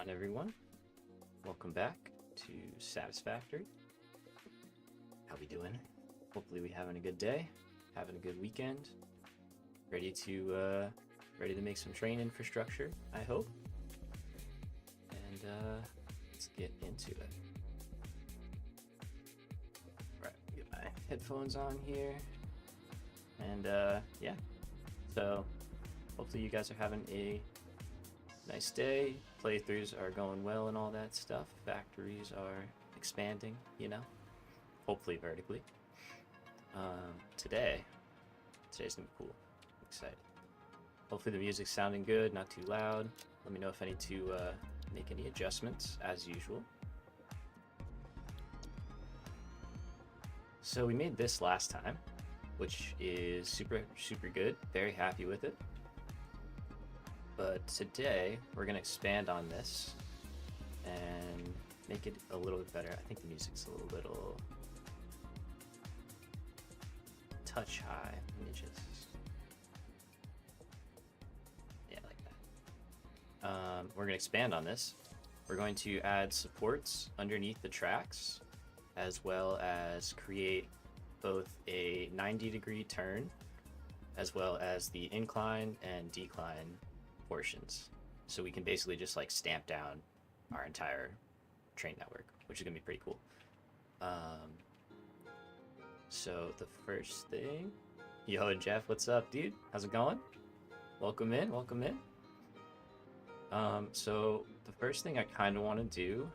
on, everyone? Welcome back to Satisfactory. How we doing? Hopefully we having a good day, having a good weekend. Ready to make some train infrastructure, I hope. And let's get into it. Right, get my headphones on here. And yeah. So hopefully you guys are having a nice day. Playthroughs are going well and all that stuff. Factories are expanding, you know, hopefully vertically. Today's gonna be cool. I'm excited. Hopefully the music's sounding good, not too loud. Let me know if I need to make any adjustments, as usual. So we made this last time, which is super good. Very happy with it. But today we're gonna expand on this and make it a little bit better. I think the music's a little touch high. Let me just, yeah, like that. We're gonna expand on this. We're going to add supports underneath the tracks, as well as create both a 90-degree turn, as well as the incline and decline portions, so we can basically just like stamp down our entire train network, which is gonna be pretty cool. So the first thing, yo Jeff, what's up, dude? How's it going? Welcome in. So the first thing I kind of want to do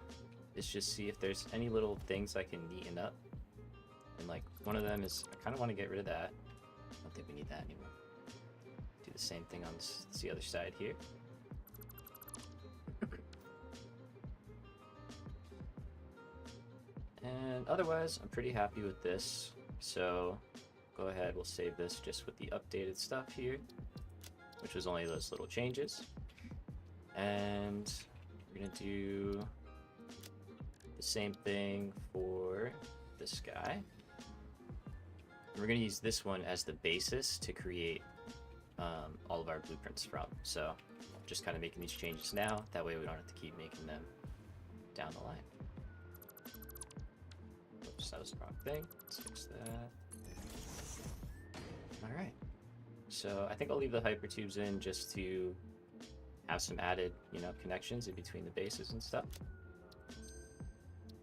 is just see if there's any little things I can neaten up, and like one of them is I kind of want to get rid of that. I don't think we need that anymore. Do the same thing on the other side here. And otherwise, I'm pretty happy with this. So go ahead, we'll save this just with the updated stuff here, which was only those little changes. And we're gonna do the same thing for this guy. We're gonna use this one as the basis to create all of our blueprints from. So just kind of making these changes now, that way we don't have to keep making them down the line. Oops, that was the wrong thing. Let's fix that. All right, so I think I'll leave the hypertubes in just to have some added, you know, connections in between the bases and stuff.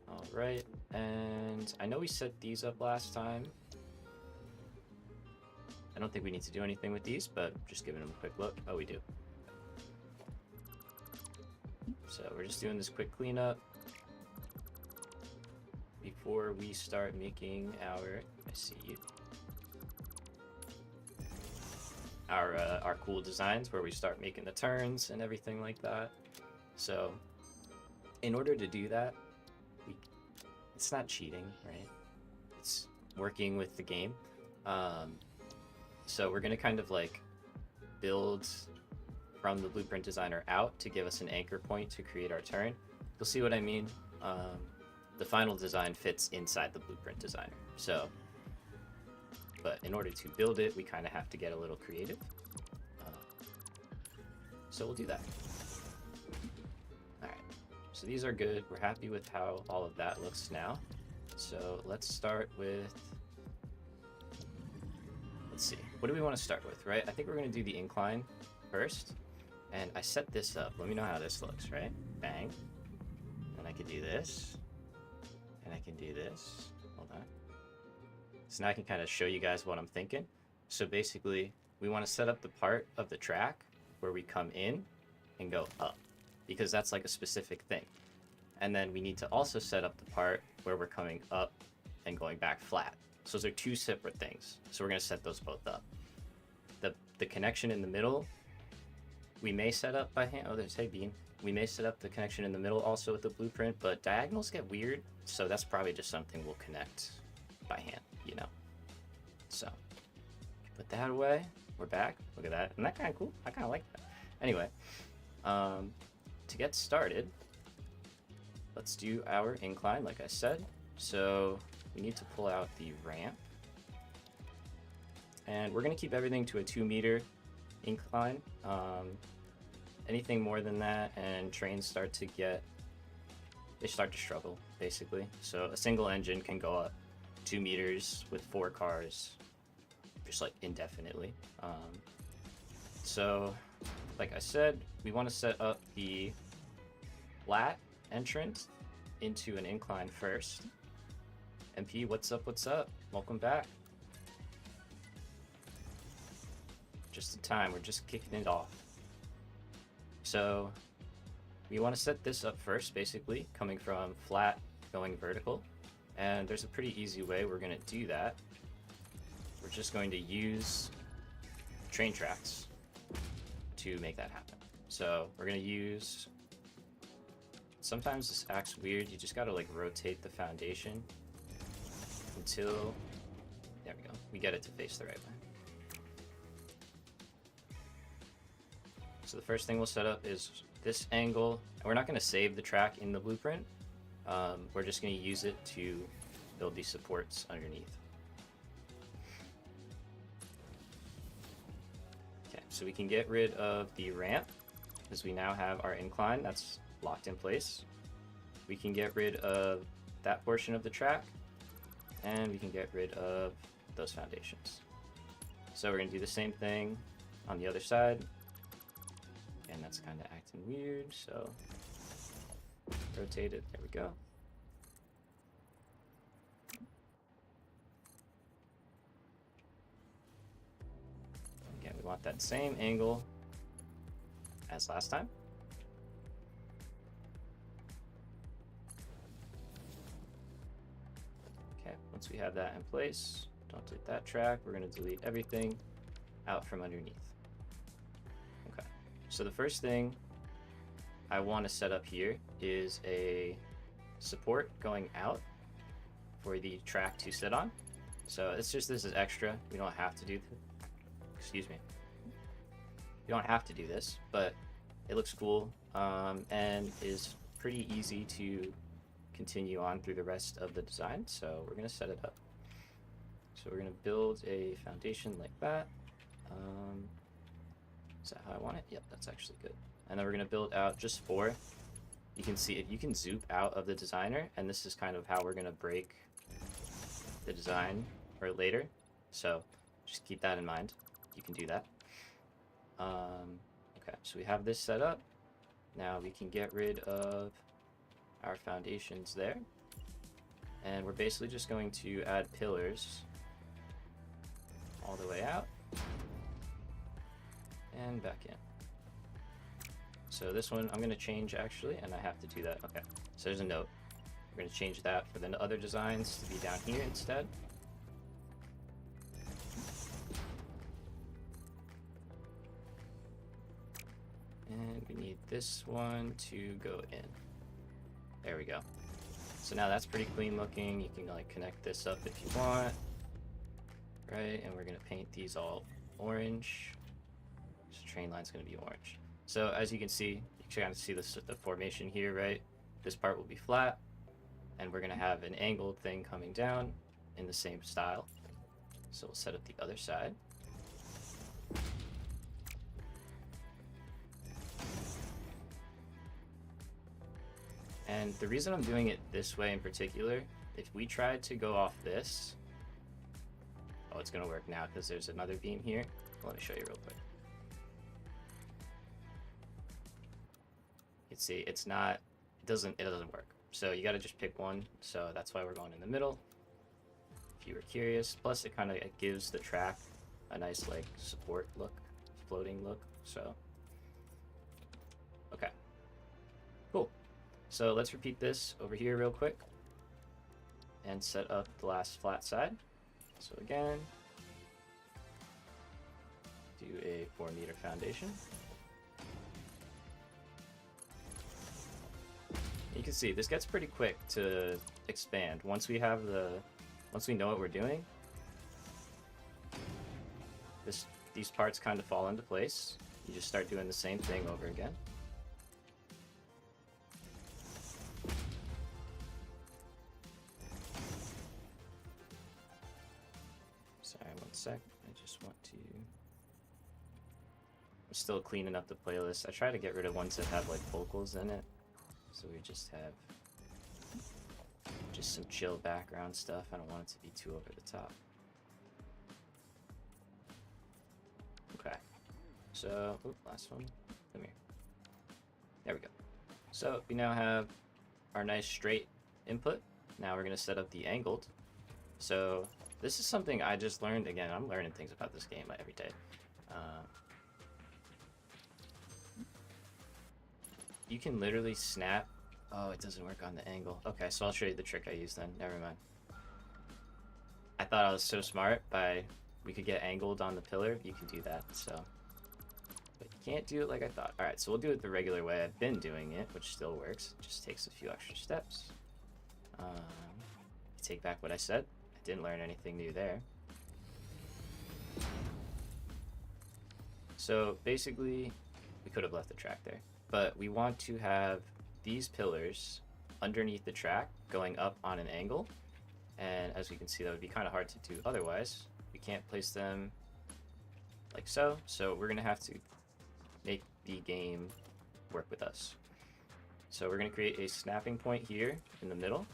All right, and I know we set these up last time. I don't think we need to do anything with these, but just giving them a quick look. Oh, we do. So we're just doing this quick cleanup before we start making our, I see you, our cool designs where we start making the turns and everything like that. So in order to do that, it's not cheating, right? It's working with the game. So we're gonna kind of like build from the blueprint designer out to give us an anchor point to create our turn. You'll see what I mean. The final design fits inside the blueprint designer. So, but in order to build it, we kind of have to get a little creative. So we'll do that. All right, so these are good. We're happy with how all of that looks now. So let's start with, let's see, what do we want to start with, right? I think we're going to do the incline first. And I set this up. Let me know how this looks, right? Bang. And I can do this. And I can do this. Hold on. So now I can kind of show you guys what I'm thinking. So basically, we want to set up the part of the track where we come in and go up, because that's like a specific thing. And then we need to also set up the part where we're coming up and going back flat. So those are two separate things. So we're going to set those both up. The connection in the middle, we may set up by hand. Oh, there's, hey Bean. We may set up the connection in the middle also with the blueprint, but diagonals get weird. So that's probably just something we'll connect by hand, you know? So put that away. We're back. Look at that. Isn't that kind of cool? I kind of like that. Anyway, to get started, let's do our incline, like I said. So we need to pull out the ramp. And we're going to keep everything to a 2-meter incline. Anything more than that, and trains start to get, they start to struggle, basically. So a single engine can go up 2 meters with 4 cars, just like indefinitely. So, like I said, we want to set up the flat entrance into an incline first. MP, what's up, what's up? Welcome back. Just in time, we're just kicking it off. So, we want to set this up first, basically, coming from flat, going vertical. And there's a pretty easy way we're going to do that. We're just going to use train tracks to make that happen. So we're going to use, sometimes this acts weird, you just got to like rotate the foundation until, there we go, we get it to face the right way. So the first thing we'll set up is this angle. We're not going to save the track in the blueprint. We're just going to use it to build these supports underneath. Okay, so we can get rid of the ramp because we now have our incline that's locked in place. We can get rid of that portion of the track, and we can get rid of those foundations. So we're going to do the same thing on the other side. And that's kind of acting weird, so rotate it, there we go. Again, we want that same angle as last time. Okay, once we have that in place, don't delete that track, we're going to delete everything out from underneath. Okay, so the first thing I want to set up here is a support going out for the track to sit on. So it's just, this is extra. We don't have to do, excuse me. You don't have to do this, but it looks cool and is pretty easy to continue on through the rest of the design. So we're going to set it up. So we're going to build a foundation like that. Is that how I want it? Yep, that's actually good. And then we're going to build out just 4. You can see it, you can zoom out of the designer, and this is kind of how we're going to break the design for later. So just keep that in mind. You can do that. Okay, so we have this set up. Now we can get rid of our foundations there. And we're basically just going to add pillars all the way out and back in. So this one I'm going to change actually, and I have to do that. Okay, so there's a note. We're going to change that for the other designs to be down here instead. And we need this one to go in. There we go. So now that's pretty clean looking. You can like connect this up if you want. Right, and we're going to paint these all orange. This train line's going to be orange. So as you can see, you can kind of see the formation here, right? This part will be flat, and we're going to have an angled thing coming down in the same style. So we'll set up the other side. And the reason I'm doing it this way in particular, if we tried to go off this, oh, it's going to work now because there's another beam here. Let me show you real quick. You can see it's not, it doesn't work. So you got to just pick one. So that's why we're going in the middle. If you were curious, plus it kind of gives the track a nice like support look, floating look. So, okay, cool. So let's repeat this over here real quick and set up the last flat side. So again, do a 4-meter foundation. You can see this gets pretty quick to expand once we have once we know what we're doing. These parts kind of fall into place. You just start doing the same thing over again. Sorry, one sec. I just want to. I'm still cleaning up the playlist. I try to get rid of ones that have like vocals in it, so we just have just some chill background stuff. I don't want it to be too over the top. Okay, so last one. Come here. There we go. So we now have our nice straight input. Now we're gonna set up the angled. So this is something I just learned. Again, I'm learning things about this game every day. You can literally snap. Oh, it doesn't work on the angle. Okay, so I'll show you the trick I used then. Never mind. I thought I was so smart by we could get angled on the pillar. You can do that, so. But you can't do it like I thought. Alright, so we'll do it the regular way I've been doing it, which still works. It just takes a few extra steps. Take back what I said. I didn't learn anything new there. So basically, we could have left the track there. But we want to have these pillars underneath the track going up on an angle. And as we can see, that would be kind of hard to do otherwise. We can't place them like so. So we're going to have to make the game work with us. So we're going to create a snapping point here in the middle.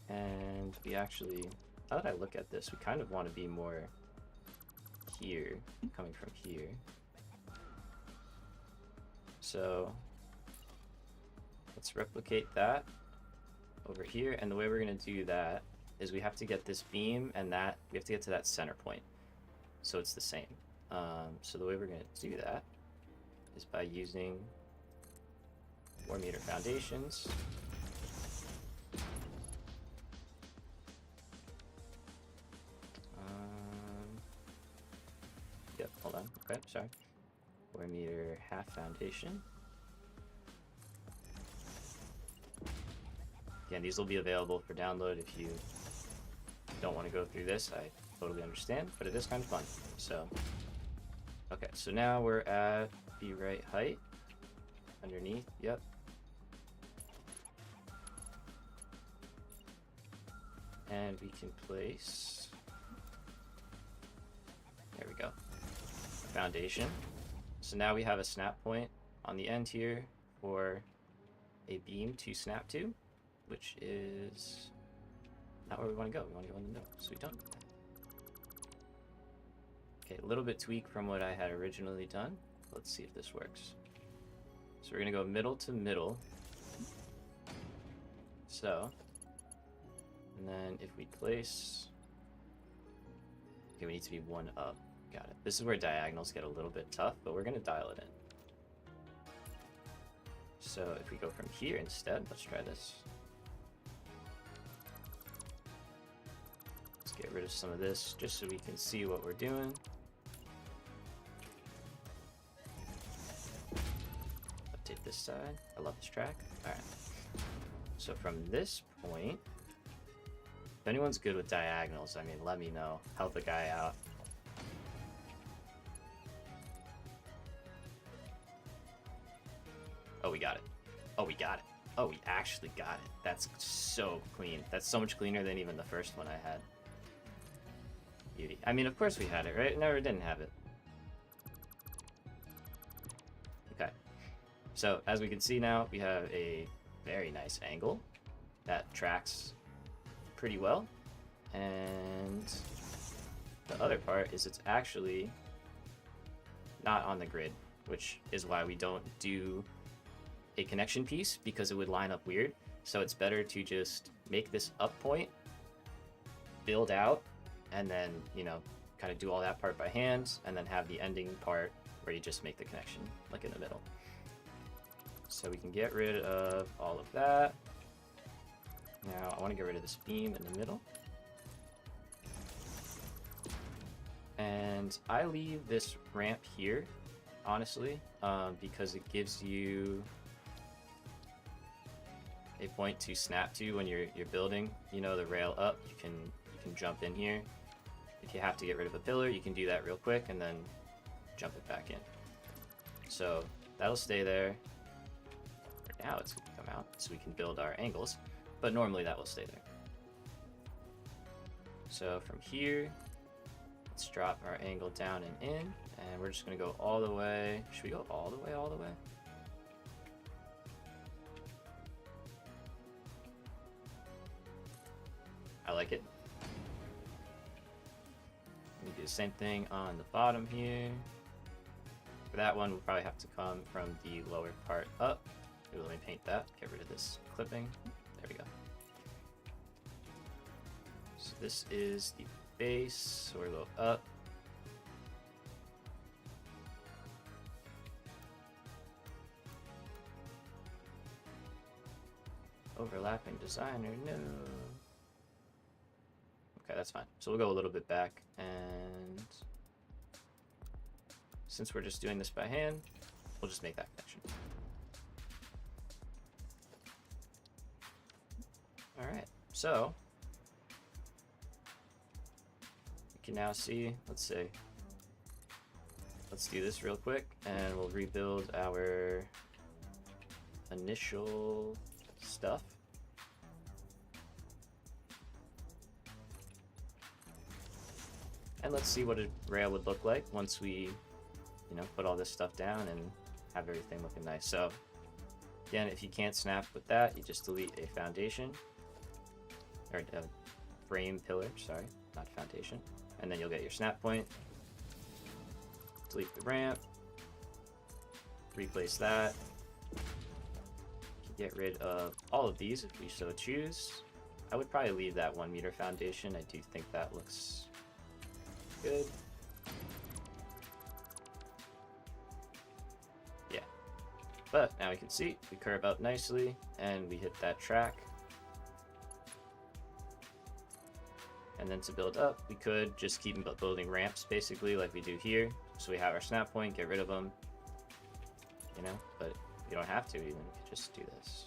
And we actually, now that I look at this, we kind of want to be more here, coming from here. So let's replicate that over here. And the way we're going to do that is we have to get this beam and that, we have to get to that center point. So it's the same. So the way we're going to do that is by using 4-meter foundations. Yep, hold on. Okay, sorry. 4-meter half foundation. Again, these will be available for download if you don't want to go through this. I totally understand, but it is kind of fun. So, okay, so now we're at the right height. Underneath, yep. And we can place, there we go, foundation. So now we have a snap point on the end here for a beam to snap to, which is not where we want to go. We want to go in the middle, so we don't do that. Okay, a little bit tweak from what I had originally done. Let's see if this works. So we're going to go middle to middle. So, and then if we place, okay, we need to be one up. Got it. This is where diagonals get a little bit tough, but we're going to dial it in. So if we go from here instead, let's try this. Let's get rid of some of this just so we can see what we're doing. Update this side. I love this track. Alright. So from this point, if anyone's good with diagonals, I mean, let me know. Help the guy out. Oh, we got it. Oh, we got it. Oh, we actually got it. That's so clean. That's so much cleaner than even the first one I had. Beauty. I mean, of course we had it, right? Never didn't have it. Okay. So, as we can see now, we have a very nice angle that tracks pretty well. And the other part is it's actually not on the grid, which is why we don't do a connection piece, because it would line up weird. So it's better to just make this up point, build out, and then, you know, kind of do all that part by hand, and then have the ending part where you just make the connection, like in the middle. So we can get rid of all of that. Now I want to get rid of this beam in the middle. And I leave this ramp here, honestly, because it gives you a point to snap to when you're building, you know, the rail up. You can jump in here. If you have to get rid of a pillar, you can do that real quick and then jump it back in. So that'll stay there. For now it's going to come out so we can build our angles, but normally that will stay there. So from here, Let's drop our angle down and in, and we're just gonna go all the way. Should we go all the way, all the way? I like it. We do the same thing on the bottom here. For that one, we'll probably have to come from the lower part up. Ooh, let me paint that. Get rid of this clipping. There we go. So this is the base, so we'll go up. Overlapping designer, no. Okay, that's fine. So we'll go a little bit back, and since we're just doing this by hand, we'll just make that connection. All right, so you can now see, let's do this real quick, and we'll rebuild our initial stuff. And let's see what a rail would look like once we, put all this stuff down and have everything looking nice. So again, if you can't snap with that, you just delete a foundation, or a frame pillar, sorry, not foundation. And then you'll get your snap point. Delete the ramp, replace that. Get rid of all of these if we so choose. I would probably leave that 1 meter foundation. I do think that looks good. Yeah. But now we can see we curve up nicely and we hit that track. And then to build up, we could just keep building ramps basically like we do here. So we have our snap point, get rid of them, but you don't have to even, you could just do this.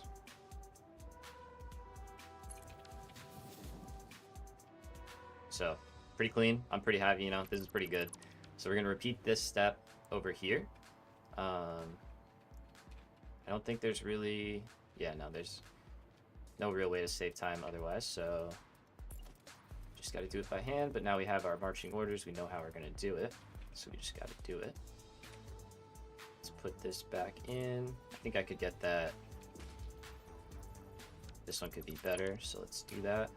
So pretty clean. I'm pretty happy, this is pretty good. So we're gonna repeat this step over here. I don't think there's really, there's no real way to save time otherwise. So just got to do it by hand, but now we have our marching orders. We know how we're gonna do it. So we just got to do it. Let's put this back in. I think I could get that. This one could be better, so let's do that.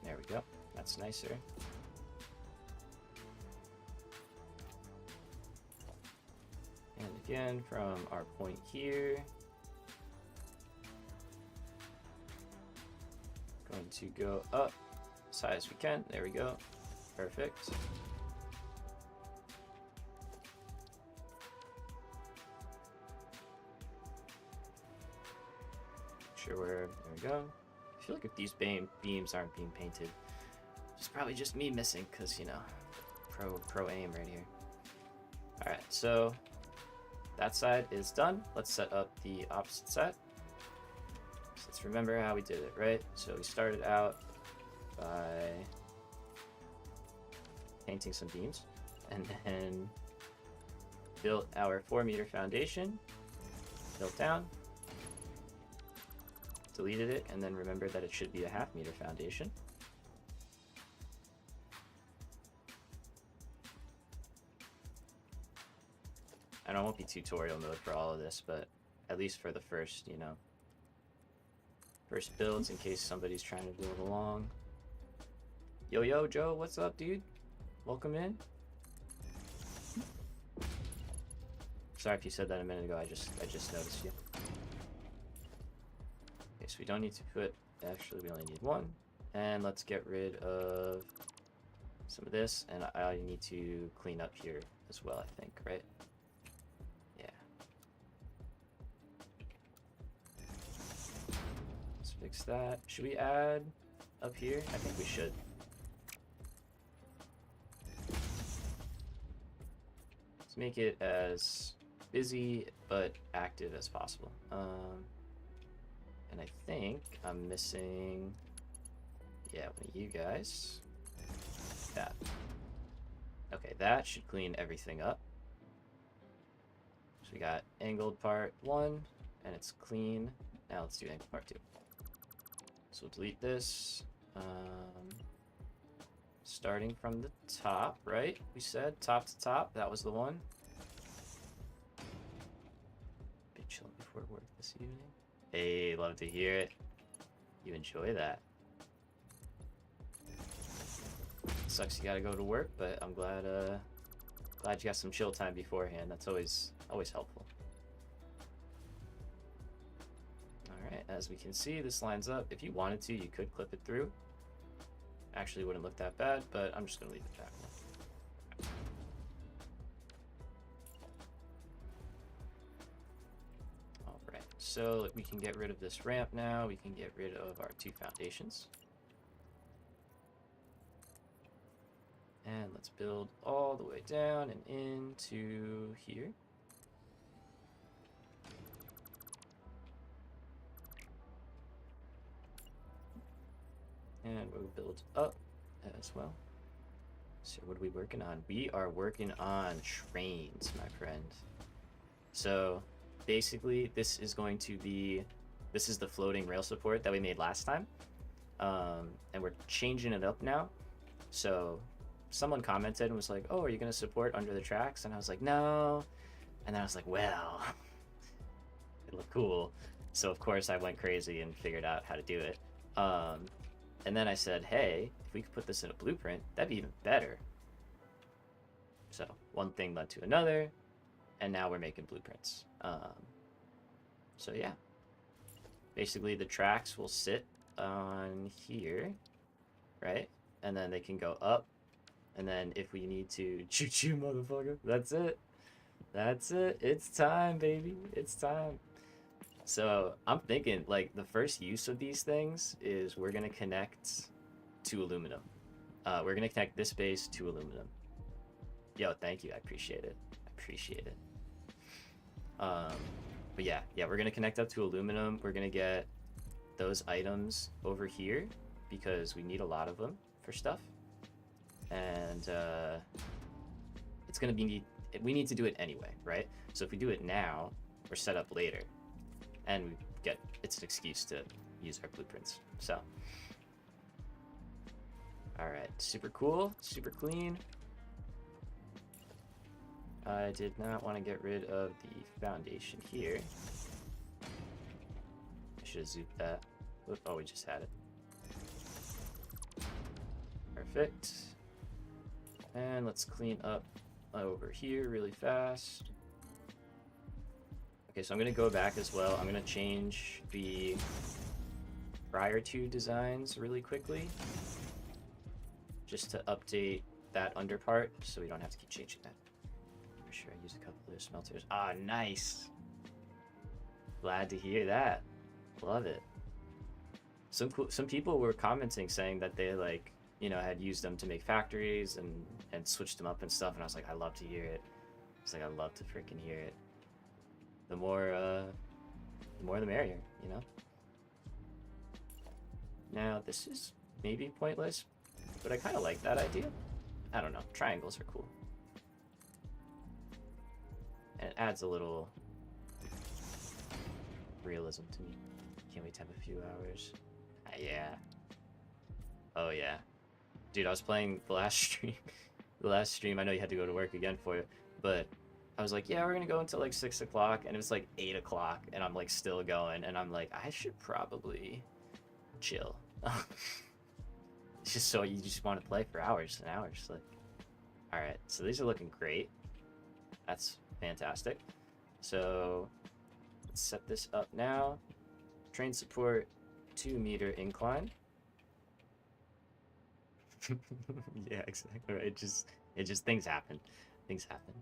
There we go. That's nicer. And again, from our point here, going to go up as high as we can. There we go. Perfect. Sure, there we go. I feel like if these beams aren't being painted, it's probably just me missing, because pro aim right here. All right, so that side is done. Let's set up the opposite side. So let's remember how we did it, right? So we started out by painting some beams, and then built our 4 meter foundation, built down, deleted it, and then remember that it should be a 1/2 meter foundation. And I won't be tutorial mode for all of this, but at least for the first, first builds, in case somebody's trying to build along. Yo, Joe, what's up, dude? Welcome in. Sorry if you said that a minute ago, I just noticed you. Okay, so we don't need to put, actually we only need 1. And let's get rid of some of this, and I need to clean up here as well, I think, right? Yeah. Let's fix that. Should we add up here? I think we should. Let's make it as busy but active as possible. And I think I'm missing, one of you guys. That. Okay, that should clean everything up. So we got angled part 1, and it's clean Now let's do angle part 2. So we'll delete this. Starting from the top, right? We said top to top. That was the one. Bit chilling before work this evening. Hey, love to hear it. You enjoy that. Sucks you gotta go to work, but I'm glad glad you got some chill time beforehand. That's always helpful. Alright, as we can see, this lines up. If you wanted to, you could clip it through. Actually wouldn't look that bad, but I'm just gonna leave it that way. Alright, so we can get rid of this ramp now. We can get rid of our 2 foundations. And let's build all the way down and into here. And we'll build up as well. So what are we working on? We are working on trains, my friend. So basically this is going to be, this is the floating rail support that we made last time. And we're changing it up now. So someone commented and was like, oh, are you going to support under the tracks? And I was like, no. And then I was like, well, it looked cool. So of course I went crazy and figured out how to do it. And then I said, hey, if we could put this in a blueprint, that'd be even better. So one thing led to another, and now we're making blueprints. So yeah, basically the tracks will sit on here, right? And then they can go up. And then if we need to choo-choo, motherfucker, that's it. That's it. It's time, baby. It's time. So I'm thinking, like, the first use of these things is we're going to connect to aluminum. We're going to connect this base to aluminum. Yo, thank you. I appreciate it. I appreciate it. But yeah, we're going to connect up to aluminum. We're going to get those items over here because we need a lot of them for stuff. And it's going to be, we need to do it anyway, right? So if we do it now, we're set up later. And we get, it's an excuse to use our blueprints. So, all right, super cool, super clean. I did not want to get rid of the foundation here. I should have zoomed that. Oh, we just had it. Perfect. And let's clean up over here really fast. Okay, so I'm going to go back as well. I'm going to change the prior to designs really quickly. Just to update that under part so we don't have to keep changing that. For sure, I used a couple of those smelters. Ah, nice. Glad to hear that. Love it. Some people were commenting saying that they, like, you know, had used them to make factories and switched them up and stuff. And I was like, I love to hear it. It's like, I love to freaking hear it. The more the merrier, you know? Now, this is maybe pointless, but I kind of like that idea. I don't know. Triangles are cool. And it adds a little realism to me. Can't wait to have a few hours. Yeah. Oh, yeah. Dude, I was playing the last stream. The last stream, I know you had to go to work again for it, but I was like, yeah, we're gonna go until like 6 o'clock, and it was like 8 o'clock, and I'm like still going, and I'm like, I should probably chill. It's just so you just want to play for hours and hours. Like, all right, so these are looking great. That's fantastic. So let's set this up now. Train support 2 meter incline. Yeah, exactly. Right. It just things happen. Things happen.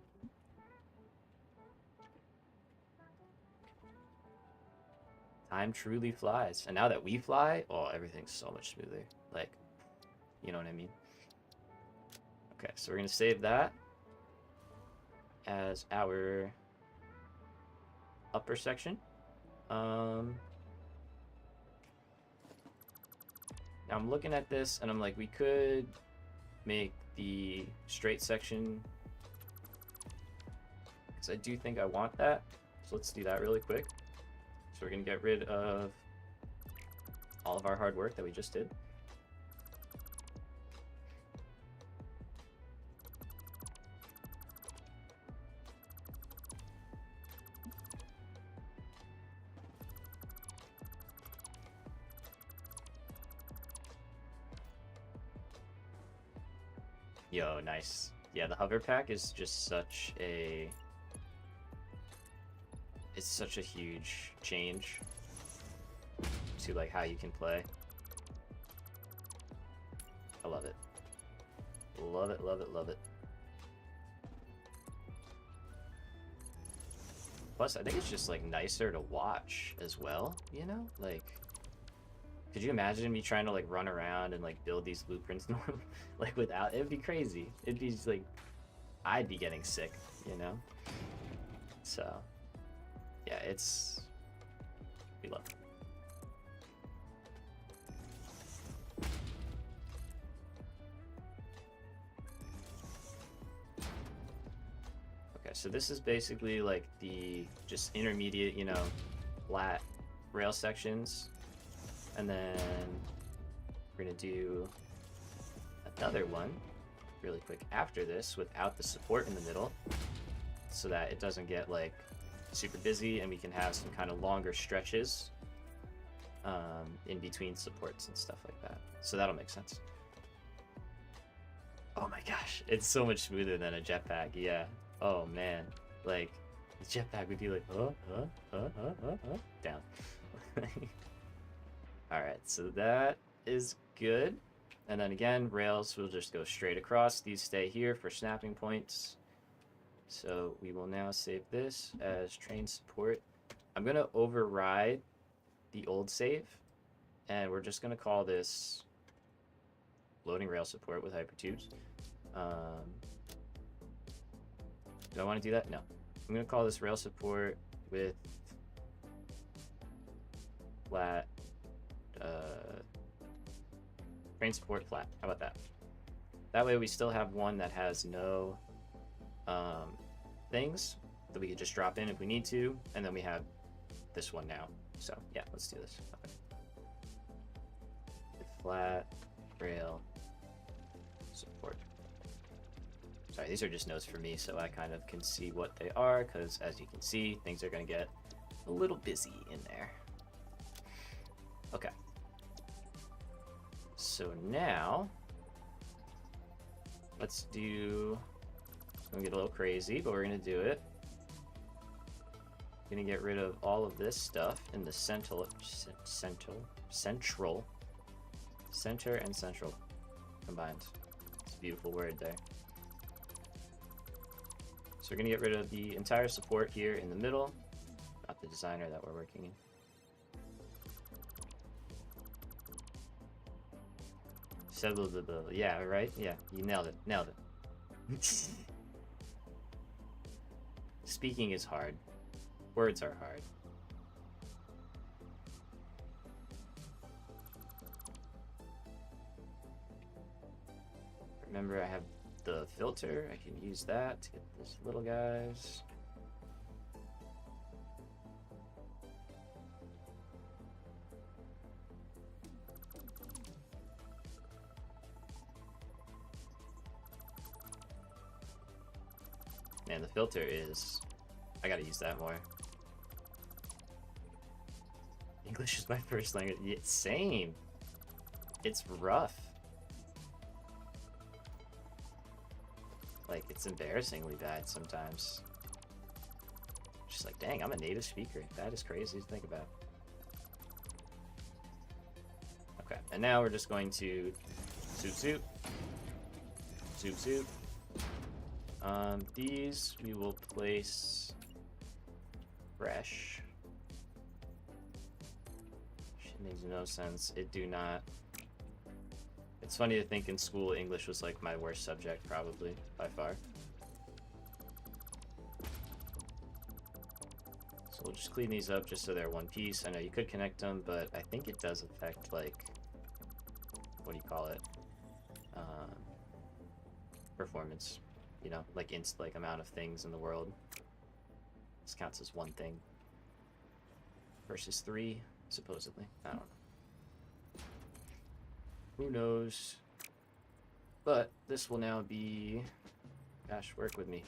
Time truly flies. And now that we fly, oh, everything's so much smoother. Like, you know what I mean? Okay, so we're going to save that as our upper section. Now I'm looking at this and I'm like, we could make the straight section, because I do think I want that. So let's do that really quick. So we're gonna get rid of all of our hard work that we just did. Yo, nice. Yeah, the hover pack is just such a... It's such a huge change to like how you can play. I love it. Love it, love it, love it. Plus, I think it's just like nicer to watch as well, you know? Like, could you imagine me trying to like run around and like build these blueprints like without? It'd be crazy. It'd be just, like, I'd be getting sick, you know? So, yeah, it's... we love it. Okay, so this is basically like the just intermediate, you know, flat rail sections. And then we're gonna do another one really quick after this without the support in the middle, so that it doesn't get like super busy and we can have some kind of longer stretches in between supports and stuff like that. So that'll make sense. Oh my gosh, it's so much smoother than a jetpack. Yeah. Oh man, like the jetpack would be like down. All right, so that is good. And then again, rails will just go straight across. These stay here for snapping points. So we will now save this as train support. I'm gonna override the old save, and we're just gonna call this loading rail support with hypertubes. Do I want to do that? No. I'm gonna call this rail support with flat train support flat. How about that? That way we still have one that has no things that we could just drop in if we need to, and then we have this one now. So yeah, let's do this. Okay. With flat rail support. Sorry, these are just notes for me, so I kind of can see what they are, because as you can see, things are going to get a little busy in there. Okay. So now, let's do, I'm going to get a little crazy, but we're going to do it. Going to get rid of all of this stuff in the center and central combined. It's a beautiful word there. So we're going to get rid of the entire support here in the middle, not the designer that we're working in. Yeah, right? Yeah, you nailed it. Nailed it. Speaking is hard. Words are hard. Remember, I have the filter. I can use that to get these little guys. Man, the filter is... I gotta use that more. English is my first language. Yeah, same. It's rough. Like, it's embarrassingly bad sometimes. Just like, dang, I'm a native speaker. That is crazy to think about. Okay, and now we're just going to zoop. These we will place fresh. Shit makes no sense. It do not. It's funny to think in school English was like my worst subject, probably, by far. So we'll just clean these up just so they're one piece. I know you could connect them, but I think it does affect, like, what do you call it? Performance. You know, like amount of things in the world. This counts as one thing. versus 3, supposedly. I don't know. Who knows? But this will now be... Gosh, work with me.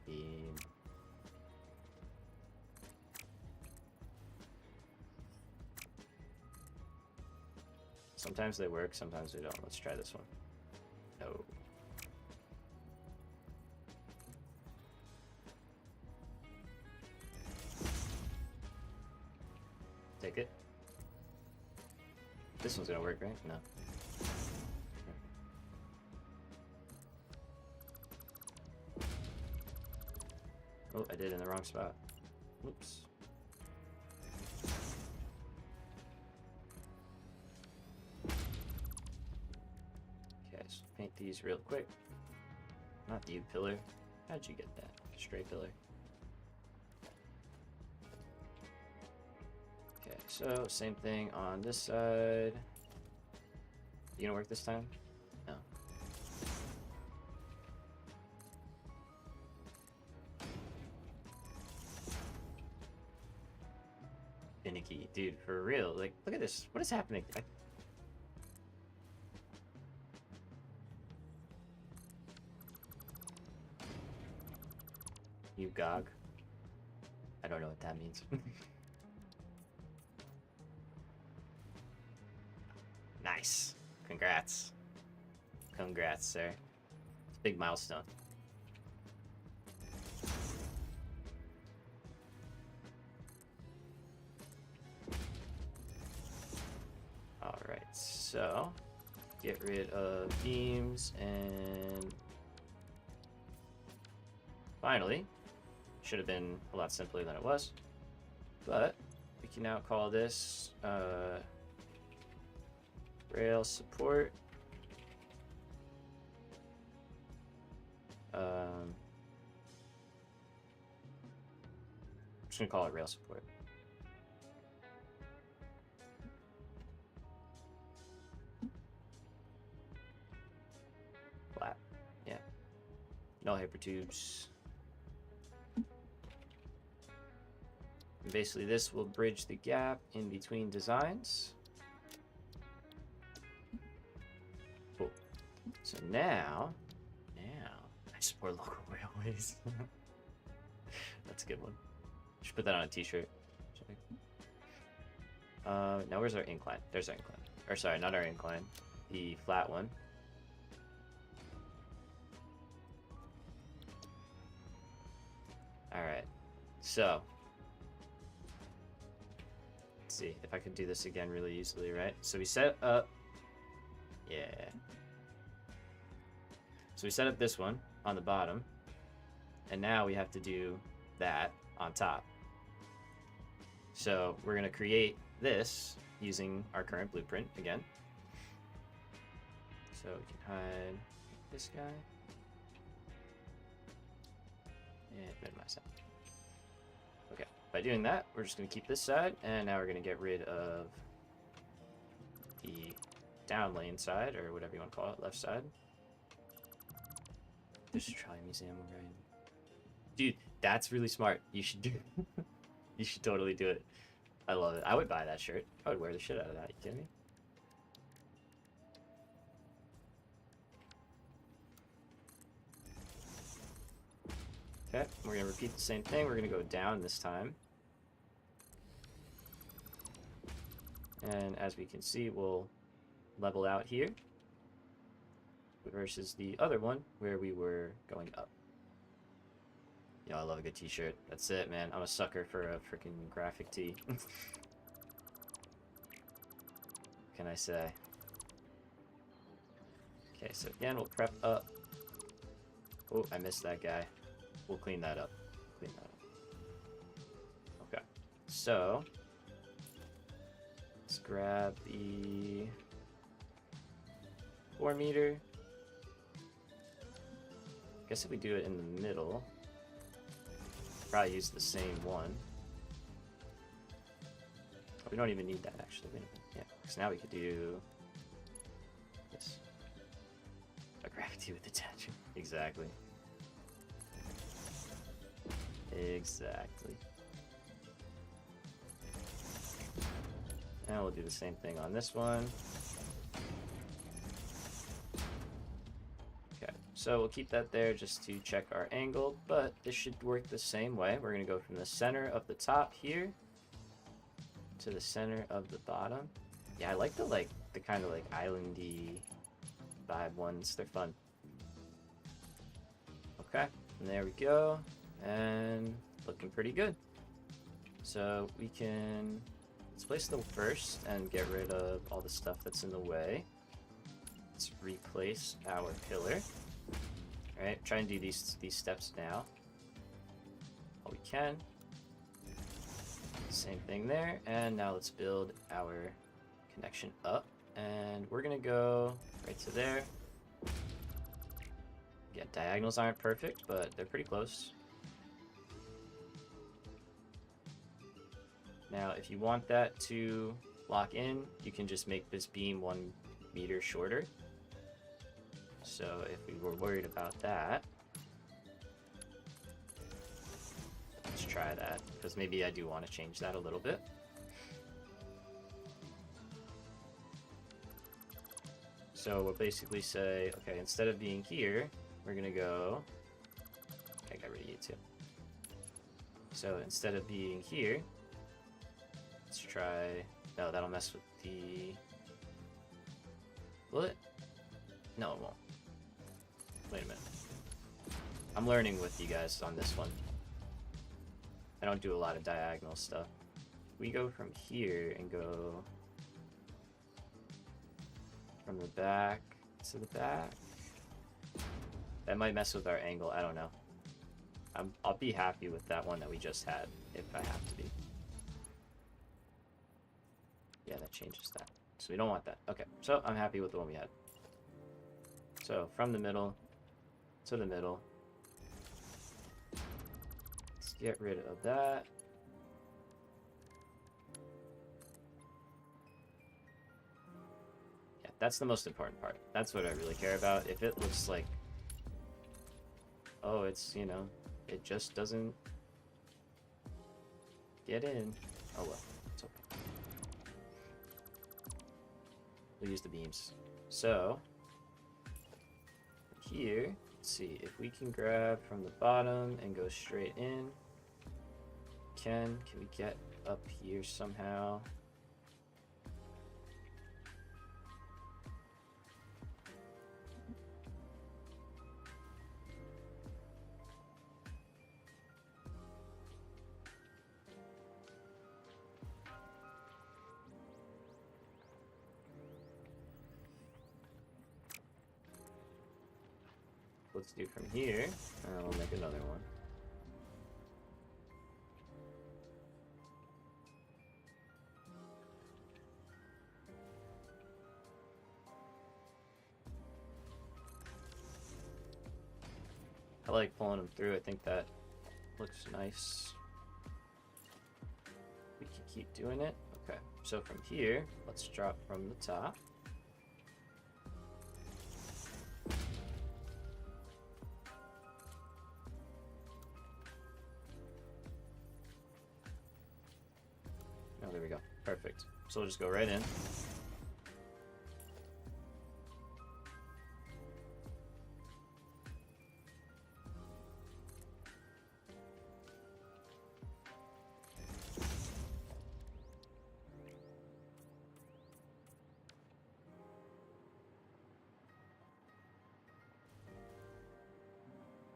Beam. Sometimes they work, sometimes they don't. Let's try this one. No. Take it. This one's gonna work, right? No. Oh, I did it in the wrong spot. Whoops. Okay, so paint these real quick. Not you, pillar. How'd you get that? Stray pillar. Okay, so same thing on this side. You gonna work this time? No. Finicky, dude, for real. Like, look at this. What is happening? You gog. I don't know what that means. Nice. Congrats. Congrats, sir. It's a big milestone. Alright, so get rid of beams and finally, should have been a lot simpler than it was, but we can now call this rail support. I'm just gonna call it rail support. Flat, yeah. No hypertubes. And basically, this will bridge the gap in between designs. Cool. So now I support local railways. That's a good one. Should put that on a t-shirt. Now where's our incline? There's our incline. Or sorry, not our incline. The flat one. Alright. So. Let's see if I could do this again really easily, right? So we set up... Yeah. So we set up this one on the bottom. And now we have to do that on top. So we're going to create this using our current blueprint again. So we can hide this guy. And minimize that. Okay, by doing that, we're just going to keep this side. And now we're going to get rid of the down lane side, or whatever you want to call it, left side. There's a trolley museum, right? Dude, that's really smart. You should do it. You should totally do it. I love it. I would buy that shirt. I would wear the shit out of that. You kidding me? Okay, we're gonna repeat the same thing. We're gonna go down this time. And as we can see, we'll level out here versus the other one where we were going up. Yo, I love a good t-shirt. That's it, man. I'm a sucker for a freaking graphic tee. Can I say? Okay, so again, we'll prep up. Oh, I missed that guy. We'll clean that up. Clean that up. Okay, so let's grab the 4 meter. Guess if we do it in the middle, probably use the same one. Oh, we don't even need that actually. Yeah, because now we could do this. A gravity with attachment. Exactly. Exactly. And we'll do the same thing on this one. Okay, so we'll keep that there just to check our angle, but this should work the same way. We're going to go from the center of the top here to the center of the bottom. Yeah, I like the kind of like islandy vibe ones. They're fun. Okay, and there we go. And looking pretty good. So we can, let's place the first and get rid of all the stuff that's in the way. Let's replace our pillar. Alright, try and do these steps now. All we can. Same thing there. And now let's build our connection up. And we're gonna go right to there. Yeah, diagonals aren't perfect, but they're pretty close. Now, if you want that to lock in, you can just make this beam 1 meter shorter. So if we were worried about that, let's try that, because maybe I do want to change that a little bit. So we'll basically say, okay, instead of being here, we're gonna go, I got rid of you too. So instead of being here, let's try, no, that'll mess with the, will it? No, it won't. Wait a minute. I'm learning with you guys on this one. I don't do a lot of diagonal stuff. We go from here and go from the back to the back. That might mess with our angle, I don't know. I'll be happy with that one that we just had, if I have to be. Yeah, that changes that. So we don't want that. Okay, so I'm happy with the one we had. So from the middle to the middle. Let's get rid of that. Yeah, that's the most important part. That's what I really care about. If it looks like, oh, it's, you know, it just doesn't get in. Oh well, it's okay. We'll use the beams. So here, let's see if we can grab from the bottom and go straight in. Can we get up here somehow? Let's do from here, and we'll make another one. I like pulling them through. I think that looks nice. We can keep doing it. Okay, so from here, let's drop from the top. Oh, there we go. Perfect. So we'll just go right in.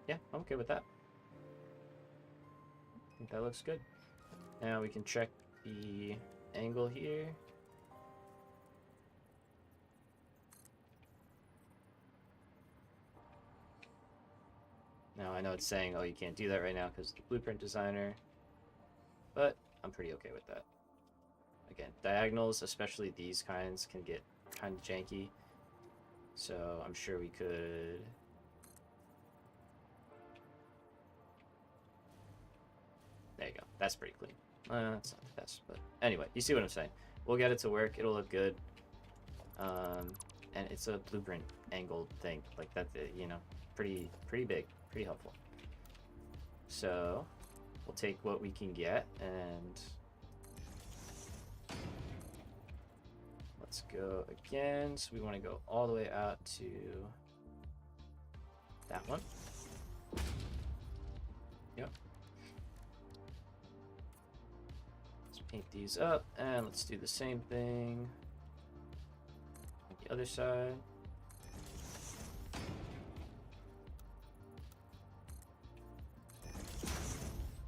Yeah, I'm okay with that. I think that looks good. Now we can check the angle here. Now I know it's saying, oh, you can't do that right now because the blueprint designer, but I'm pretty okay with that. Again, diagonals, especially these kinds, can get kind of janky. So I'm sure we could... There you go. That's pretty clean. That's not the best, but anyway, you see what I'm saying. We'll get it to work. It'll look good. And it's a blueprint angled thing. Like that, you know, pretty big, pretty helpful. So we'll take what we can get, and let's go again. So we want to go all the way out to that one. Yep. Let's paint these up, and let's do the same thing on the other side.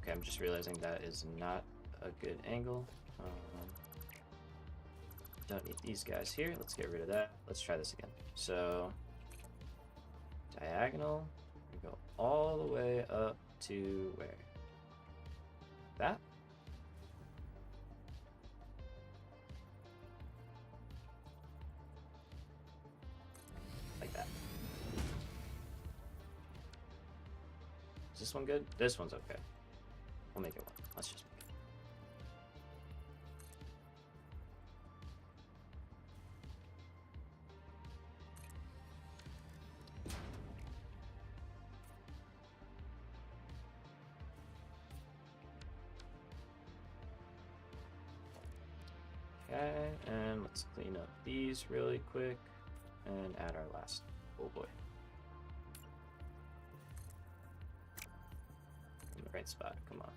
Okay, I'm just realizing that is not a good angle. Don't need these guys here. Let's get rid of that. Let's try this again. So, diagonal. We go all the way up to where? That? Like that. Is this one good? This one's okay. We'll make it one. Let's just make it. Okay, and let's clean up these really quick and add our last. Oh boy. In the right spot, come on.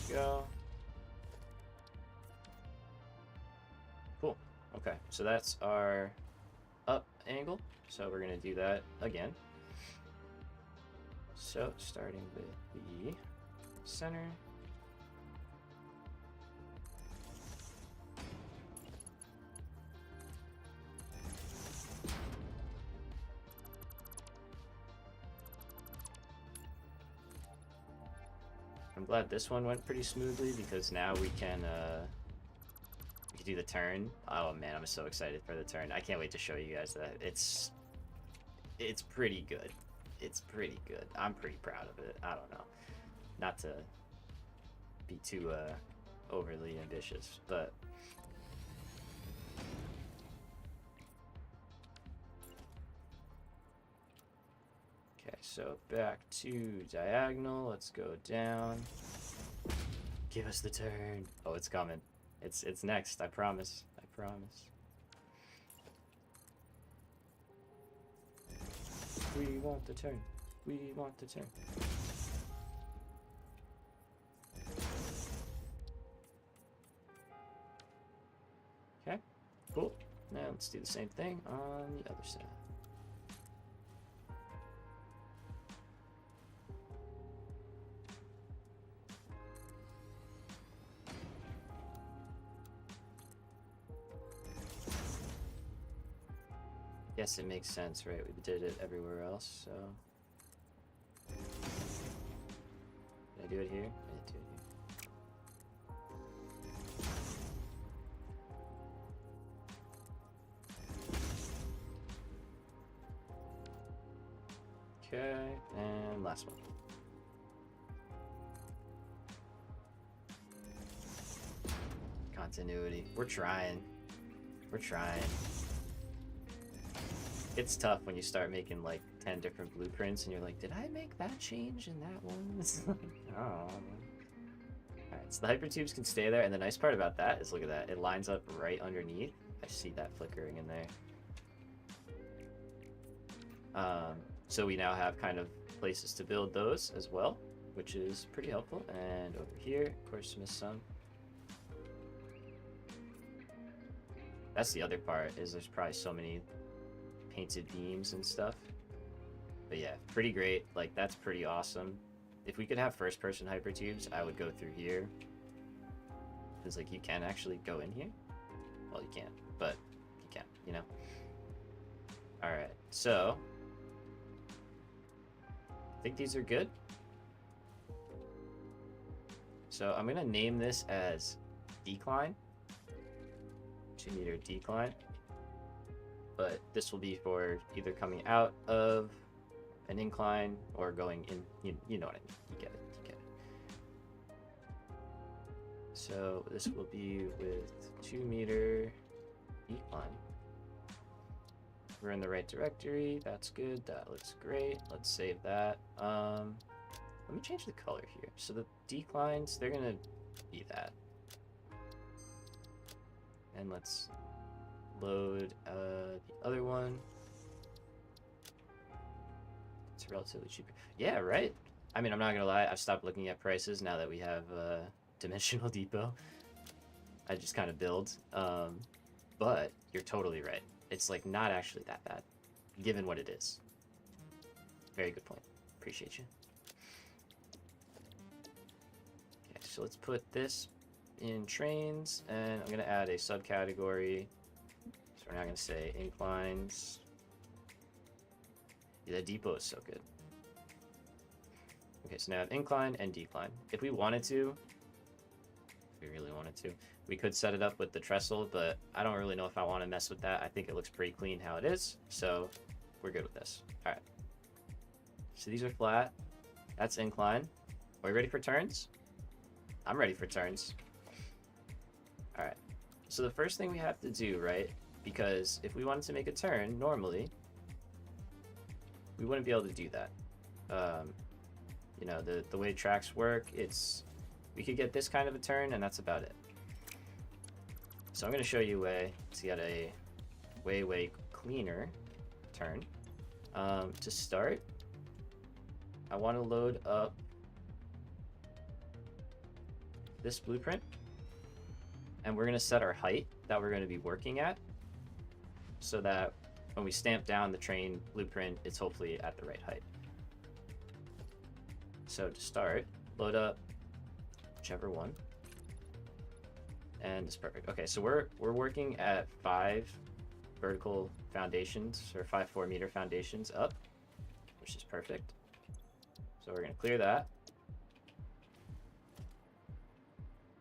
Go. Cool. Okay, so that's our up angle. So we're gonna do that again. So starting with the center. I'm glad this one went pretty smoothly because now we can do the turn. Oh man, I'm so excited for the turn. I can't wait to show you guys that. It's pretty good. It's pretty good. I'm pretty proud of it. I don't know. Not to be too overly ambitious, but okay, so back to diagonal. Let's go down. Give us the turn. Oh, it's coming. It's next. I promise. I promise. We want the turn. We want the turn. Okay, cool. Now let's do the same thing on the other side. Guess it makes sense, right? We did it everywhere else, so. Did I do it here? I did do it here. Okay, and last one. Continuity. We're trying. We're trying. It's tough when you start making like 10 different blueprints and you're like, did I make that change in that one? It's like, oh. Alright, so the hypertubes can stay there, and the nice part about that is, look at that, it lines up right underneath. I see that flickering in there. So we now have kind of places to build those as well, which is pretty helpful. And over here, of course, missed some. That's the other part, is there's probably so many painted beams and stuff. But yeah, pretty great. Like, that's pretty awesome. If we could have first-person hypertubes, I would go through here. Because, like, you can actually go in here. Well, you can't, but you can, you know? Alright, so I think these are good. So I'm going to name this as decline. 2-meter decline. But this will be for either coming out of an incline or going in. You know what I mean. You get it. You get it. So this will be with 2-meter decline. We're in the right directory. That's good. That looks great. Let's save that. Let me change the color here. So the declines, they're gonna be that. And let's load the other one. It's relatively cheaper. Yeah, right? I mean, I'm not gonna lie, I've stopped looking at prices now that we have Dimensional Depot. I just kind of build. But you're totally right. It's like not actually that bad, given what it is. Very good point. Appreciate you. Okay, so let's put this in trains, and I'm gonna add a subcategory. So we're not gonna say inclines. Yeah, the depot is so good. Okay, so now I have incline and decline. If we wanted to, if we really wanted to, we could set it up with the trestle, but I don't really know if I want to mess with that. I think it looks pretty clean how it is, so we're good with this. All right. So these are flat. That's incline. Are we ready for turns? I'm ready for turns. All right. So the first thing we have to do, right, because if we wanted to make a turn, normally, we wouldn't be able to do that. You know, the way tracks work, we could get this kind of a turn, and that's about it. So I'm going to show you a way to get a way cleaner turn. To start, I want to load up this blueprint, and we're going to set our height that we're going to be working at so that when we stamp down the train blueprint, it's hopefully at the right height. So to start, load up whichever one. And it's perfect. Okay, so we're working at 5 vertical foundations, or 5 4-meter foundations up, which is perfect. So we're gonna clear that.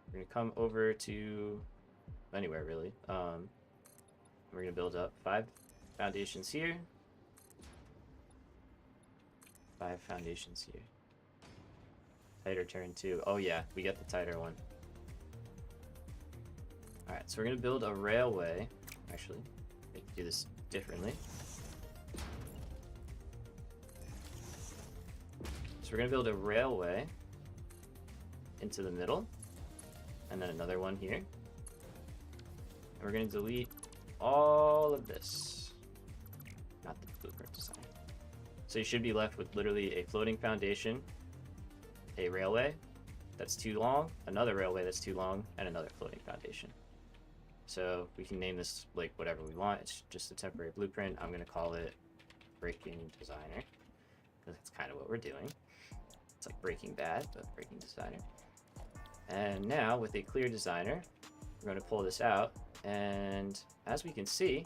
We're gonna come over to anywhere really. We're gonna build up 5 foundations here, 5 foundations here. Tighter turn 2. Oh yeah, we get the tighter one. Alright, so we're going to build a railway. Actually, we can do this differently. So we're going to build a railway into the middle, and then another one here. And we're going to delete all of this. Not the blueprint design. So you should be left with literally a floating foundation, a railway that's too long, another railway that's too long, and another floating foundation. So we can name this like whatever we want. It's just a temporary blueprint. I'm going to call it Breaking Designer, because that's kind of what we're doing. It's like Breaking Bad, but Breaking Designer. And now with a clear designer, we're going to pull this out, and as we can see,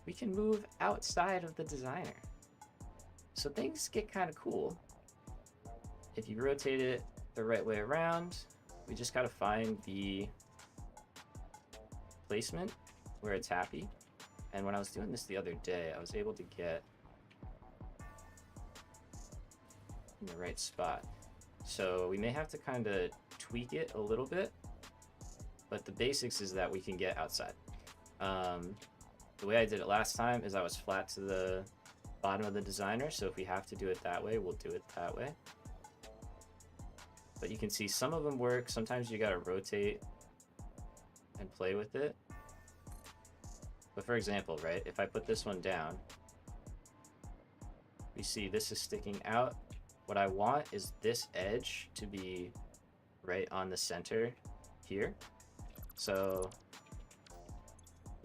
we can move outside of the designer. So things get kind of cool. If you rotate it the right way around, we just gotta find the placement where it's happy. And when I was doing this the other day, I was able to get in the right spot. So we may have to kind of tweak it a little bit, but the basics is that we can get outside. The way I did it last time is I was flat to the bottom of the designer, so if we have to do it that way, we'll do it that way. But you can see some of them work. Sometimes you gotta rotate and play with it. But for example, right, if I put this one down, we see this is sticking out. What I want is this edge to be right on the center here. So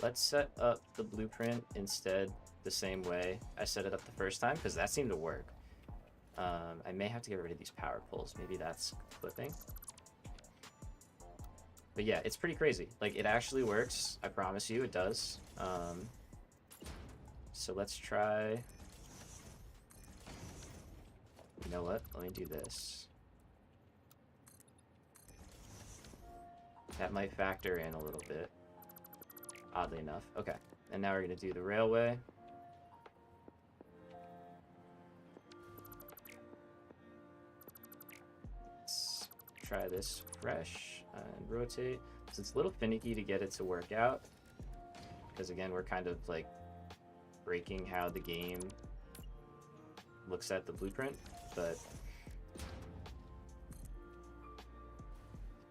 let's set up the blueprint instead the same way I set it up the first time, because that seemed to work. I may have to get rid of these power poles. Maybe that's clipping. But yeah, it's pretty crazy. Like, it actually works. I promise you it does. So let's try... You know what? Let me do this. That might factor in a little bit. Oddly enough. Okay. And now we're going to do the railway. Let's try this fresh and rotate. So it's a little finicky to get it to work out, because again, we're kind of like breaking how the game looks at the blueprint, but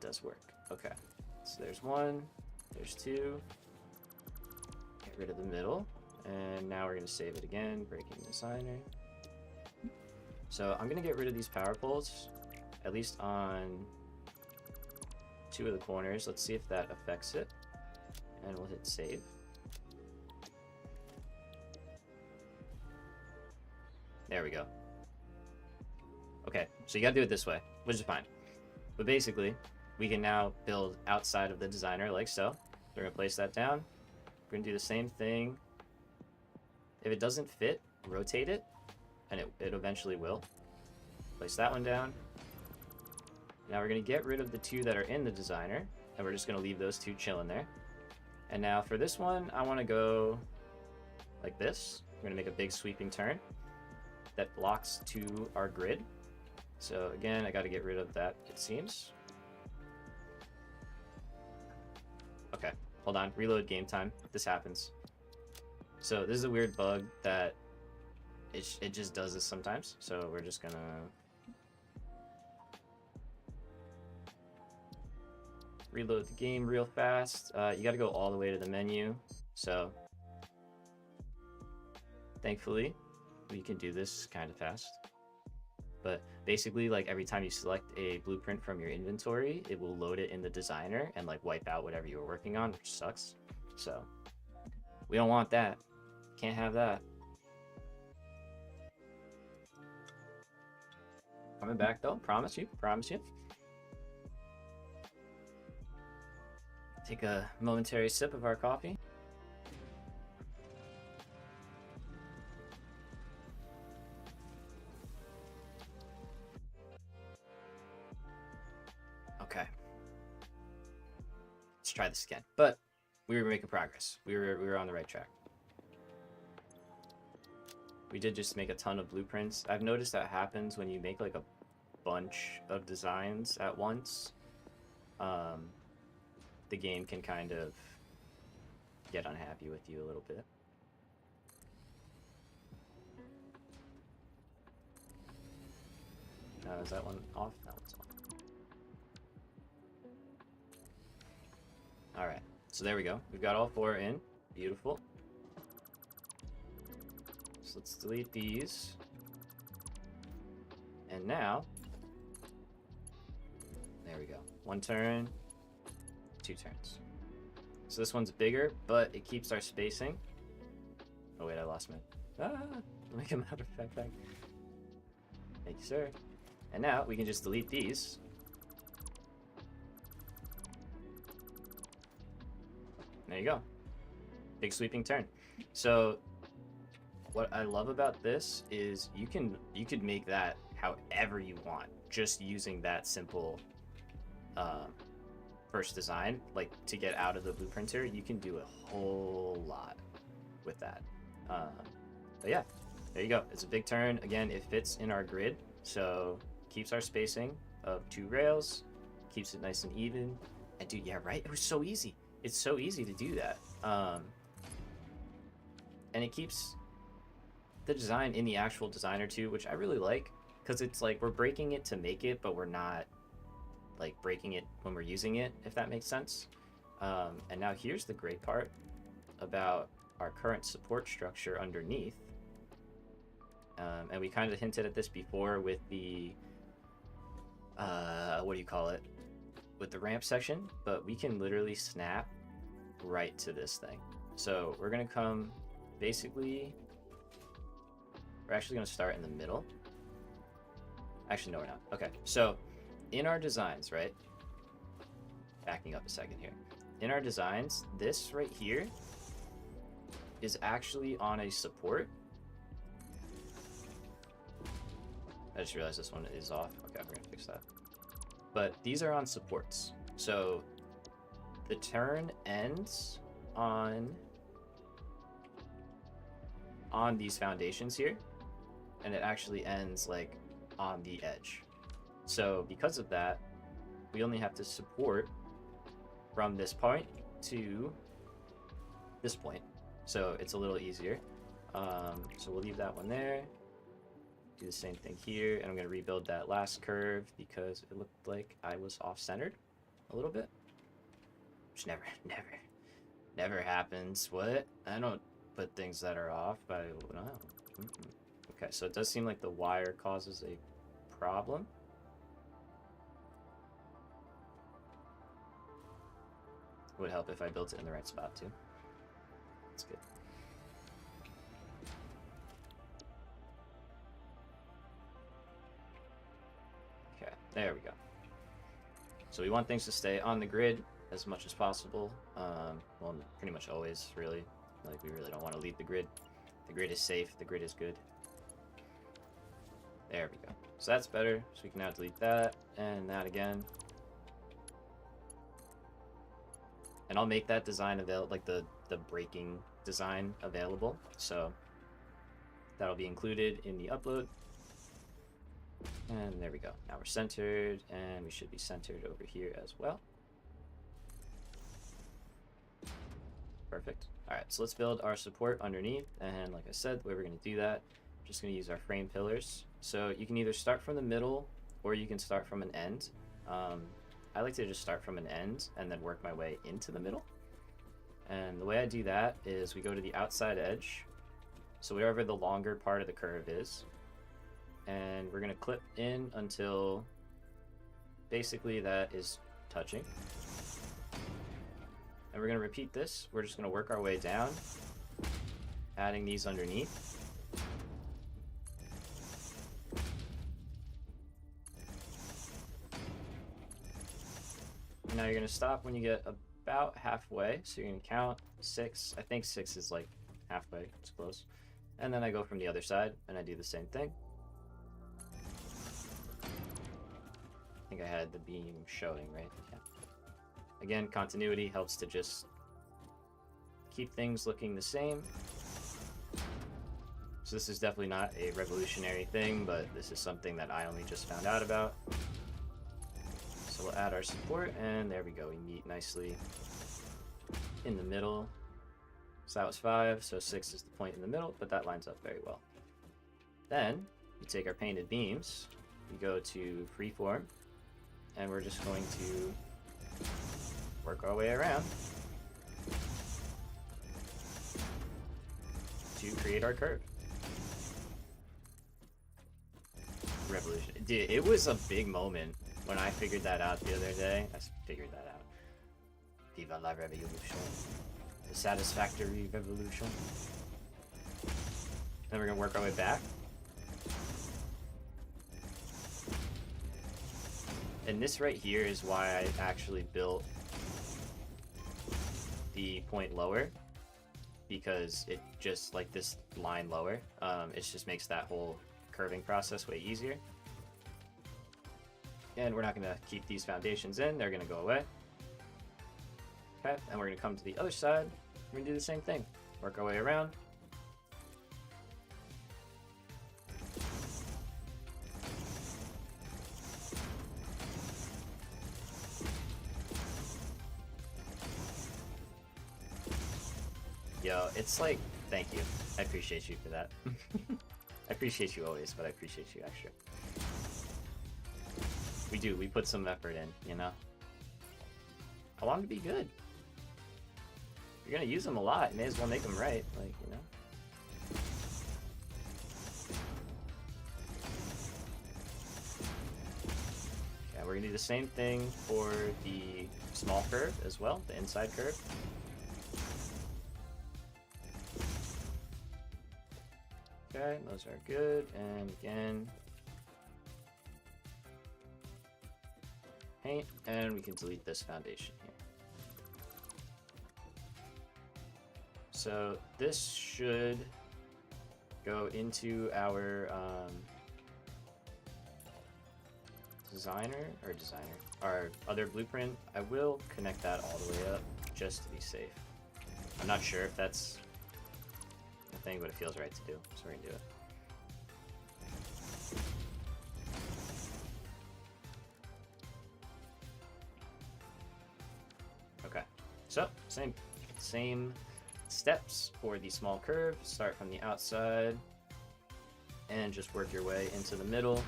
does work. Okay, so there's one, there's two. Get rid of the middle, and now we're gonna save it again, breaking designer. So I'm gonna get rid of these power poles, at least on 2 of the corners. Let's see if that affects it, and we'll hit save. There we go. Okay, so you gotta do it this way, which is fine. But basically, we can now build outside of the designer like so. We're gonna place that down. We're gonna do the same thing. If it doesn't fit, rotate it, and it eventually will. Place that one down. Now we're gonna get rid of the 2 that are in the designer, and we're just gonna leave those 2 chilling there. And now for this one, I wanna go like this. We're gonna make a big sweeping turn that blocks to our grid. So again, I gotta get rid of that, it seems. Okay, hold on, reload game time. This happens. So this is a weird bug that it just does this sometimes. So we're just gonna reload the game real fast. You gotta go all the way to the menu. So thankfully, we can do this kind of fast. But basically, like every time you select a blueprint from your inventory, it will load it in the designer and like wipe out whatever you were working on, which sucks. So we don't want that. Can't have that. Coming back though, promise you, promise you. Take a momentary sip of our coffee. Okay. Let's try this again. But we were making progress. We were on the right track. We did just make a ton of blueprints. I've noticed that happens when you make like a bunch of designs at once. The game can kind of get unhappy with you a little bit. Is that one off? No, it's on. Alright, so there we go. We've got all 4 in. Beautiful. So let's delete these. And now, there we go. 1 turn, 2 turns. So this one's bigger, but it keeps our spacing. Oh wait, I lost my... make him out of backpack. Thank you, sir. And now we can just delete these. There you go. Big sweeping turn. So what I love about this is you could make that however you want, just using that simple first design. Like to get out of the blueprinter, you can do a whole lot with that. But yeah, there you go. It's a big turn. Again, it fits in our grid, so keeps our spacing of 2 rails, keeps it nice and even. And dude, yeah, right? It was so easy. It's so easy to do that. And it keeps the design in the actual designer too, which I really like, because it's like we're breaking it to make it, but we're not like breaking it when we're using it, if that makes sense. And now here's the great part about our current support structure underneath. And we kind of hinted at this before with the what do you call it, with the ramp section, but we can literally snap right to this thing. So we're gonna come, basically we're actually gonna start in the middle. Actually no, we're not. Okay, so in our designs, right, backing up a second here, in our designs, this right here is actually on a support. I just realized this one is off. Okay, we're gonna fix that. But these are on supports. So the turn ends on these foundations here, and it actually ends like on the edge. So because of that, we only have to support from this point to this point. So it's a little easier. So we'll leave that one there. Do the same thing here, and I'm going to rebuild that last curve because it looked like I was off-centered. a little bit, which never happens. What? I don't put things that are off by no. Okay, so it does seem like the wire causes a problem. It would help if I built it in the right spot too. That's good. Okay, there we go. So we want things to stay on the grid as much as possible. Well, pretty much always, really. Like, we really don't want to leave the grid. The grid is safe. The grid is good. There we go. So that's better. So we can now delete that and that again. And I'll make that design available, like the breaking design available. So that'll be included in the upload. And there we go. Now we're centered, and we should be centered over here as well. Perfect. All right, so let's build our support underneath. And like I said, the way we're going to do that, we're just going to use our frame pillars. So you can either start from the middle, or you can start from an end. I like to just start from an end and then work my way into the middle. And the way I do that is we go to the outside edge, so whatever the longer part of the curve is, and we're going to clip in until basically that is touching. And we're going to repeat this. We're just going to work our way down, adding these underneath. Now you're going to stop when you get about halfway. So you're going to count 6. I think 6 is like halfway. It's close. And then I go from the other side and I do the same thing. I think I had the beam showing, right? Yeah. Again, continuity helps to just keep things looking the same. So this is definitely not a revolutionary thing, but this is something that I only just found out about. So we'll add our support, and there we go. We meet nicely in the middle. So that was 5, so 6 is the point in the middle, but that lines up very well. Then we take our painted beams, we go to freeform, and we're just going to work our way around to create our curve. Revolution. Dude, it was a big moment when I figured that out the other day. I figured that out. Viva la revolution. The satisfactory revolution. Then we're going to work our way back. And this right here is why I actually built the point lower. Because it just, like this line lower, it just makes that whole curving process way easier. And we're not going to keep these foundations in. They're going to go away. Okay, and we're going to come to the other side. We're going to do the same thing. Work our way around. Yo, it's like, thank you. I appreciate you for that. I appreciate you always, but I appreciate you extra. We do, we put some effort in, you know? I want them to be good. You're gonna use them a lot, may as well make them right, like, you know? Okay, we're gonna do the same thing for the small curve as well, the inside curve. Okay, those are good, and again, paint, and we can delete this foundation here. So this should go into our our other blueprint. I will connect that all the way up just to be safe. I'm not sure if that's a thing, but it feels right to do, so we're gonna do it. Okay, so same steps for the small curve. Start from the outside and just work your way into the middle.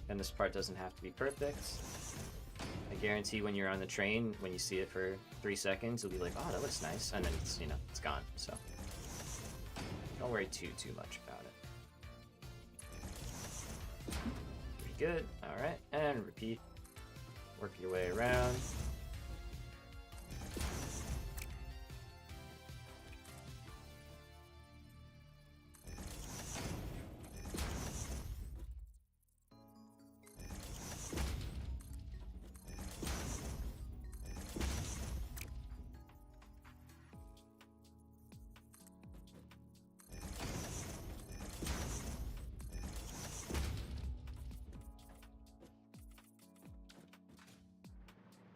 And this part doesn't have to be perfect. guarantee when you're on the train, when you see it for 3 seconds, you'll be like, oh, that looks nice, and then it's, you know, it's gone. So don't worry too much about it. Pretty good. All right, and repeat. Work your way around.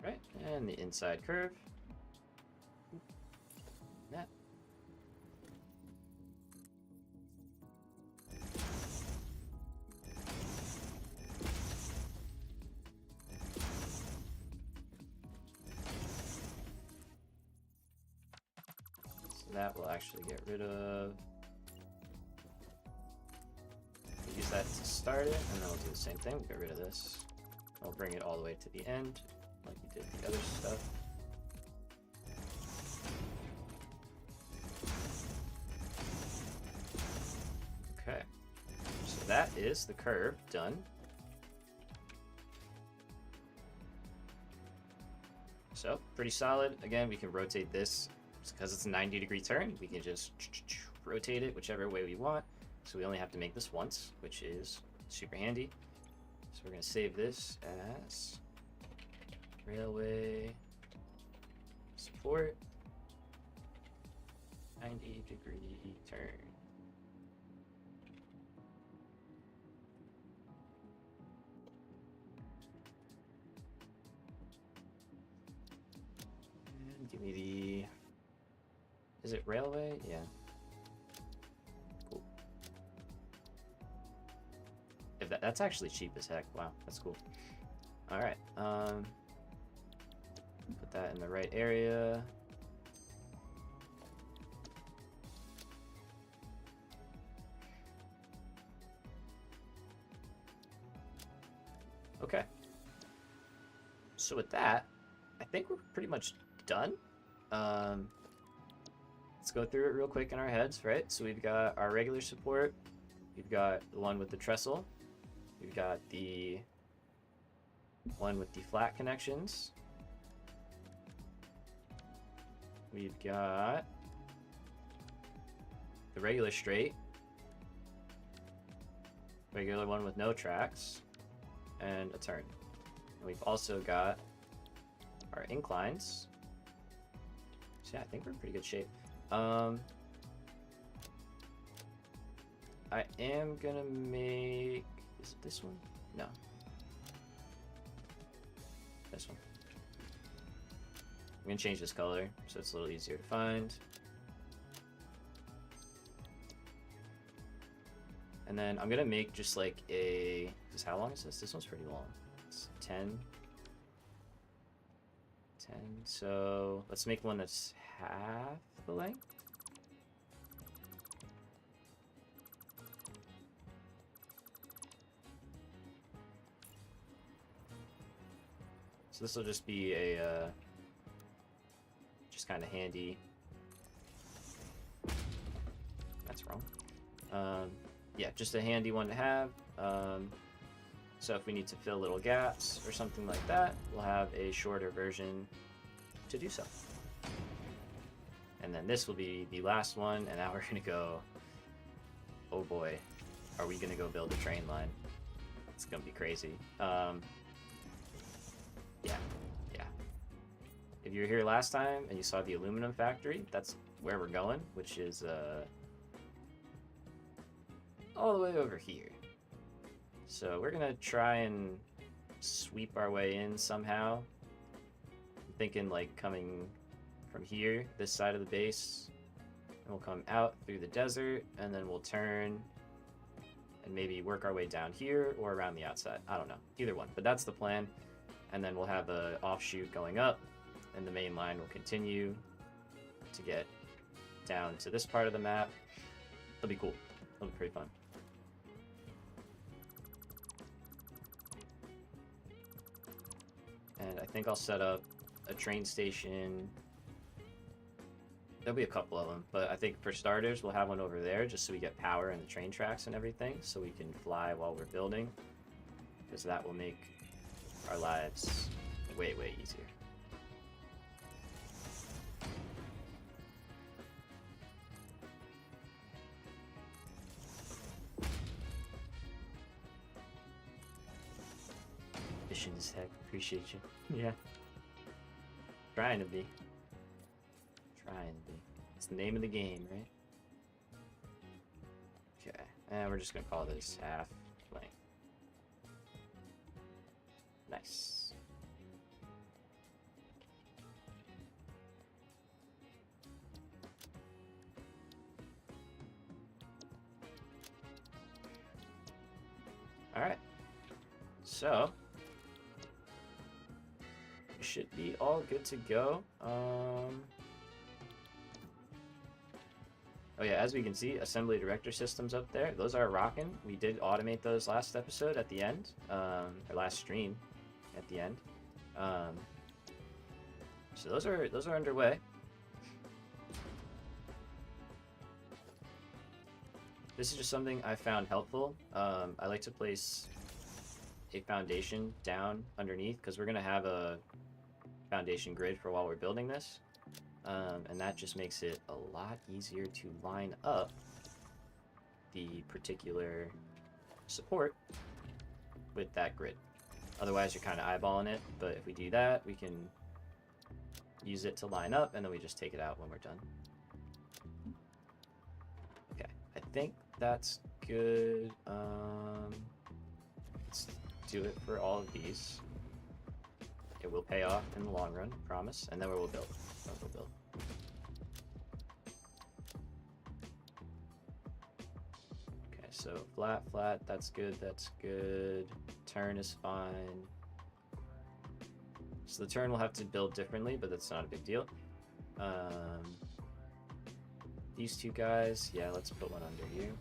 Right, and the inside curve. That. So that will actually get rid of. Use that to start it, and then we'll do the same thing. We'll get rid of this. I'll bring it all the way to the end, like we did the other stuff. Okay, so that is the curve done. So, pretty solid. Again, we can rotate this because it's a 90-degree turn. We can just rotate it whichever way we want. So we only have to make this once, which is super handy. So we're going to save this as railway support 90-degree turn. And give me the, is it railway? Yeah. Cool. If that's actually cheap as heck. Wow, that's cool. All right. Put that in the right area. Okay. So with that, I think we're pretty much done. Let's go through it real quick in our heads, right? So we've got our regular support. We've got the one with the trestle. We've got the one with the flat connections. We've got the regular straight, regular one with no tracks, and a turn. And we've also got our inclines. So yeah, I think we're in pretty good shape. I am gonna make, is it this one? No. This one. I'm gonna change this color so it's a little easier to find. And then I'm gonna make just like a, because how long is this? This one's pretty long. It's 10. So let's make one that's half the length. So this will just be a, just kind of handy. That's wrong. Yeah, just a handy one to have. So if we need to fill little gaps or something like that, we'll have a shorter version to do so. And then this will be the last one, and now we're gonna go, oh boy, are we gonna go build a train line? It's gonna be crazy. Yeah. If you were here last time and you saw the aluminum factory, that's where we're going, which is all the way over here. So we're gonna try and sweep our way in somehow. I'm thinking like coming from here, this side of the base, and we'll come out through the desert, and then we'll turn and maybe work our way down here or around the outside. I don't know, either one, but that's the plan. And then we'll have a offshoot going up, and the main line will continue to get down to this part of the map. It'll be cool. It'll be pretty fun. And I think I'll set up a train station. There'll be a couple of them, but I think for starters, we'll have one over there just so we get power in the train tracks and everything, so we can fly while we're building, because that will make our lives way, way easier. Efficient as heck. Appreciate you. Yeah. Trying to be. Trying to be. It's the name of the game, right? Okay. And we're just gonna call this half length. Nice. Alright. So we should be all good to go. Oh yeah, as we can see, assembly director systems up there. Those are rocking. We did automate those last episode at the end, or last stream at the end. So those are underway. This is just something I found helpful. I like to place a foundation down underneath because we're gonna have a foundation grid for while we're building this. And that just makes it a lot easier to line up the particular support with that grid. Otherwise, you're kind of eyeballing it, but if we do that, we can use it to line up, and then we just take it out when we're done. Okay, I think that's good. Let's do it for all of these. It will pay off in the long run, promise, and then we will build. We'll build. Okay, so flat, that's good, that's good. Turn is fine. So the turn will have to build differently, but that's not a big deal. These two guys, yeah, let's put one under here.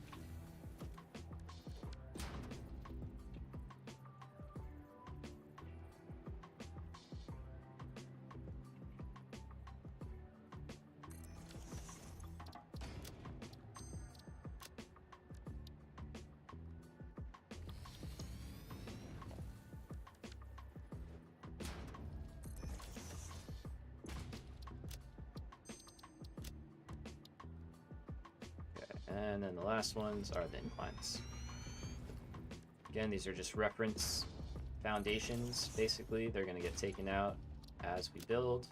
And then the last ones are the inclines. Again, these are just reference foundations, basically. They're going to get taken out as we build,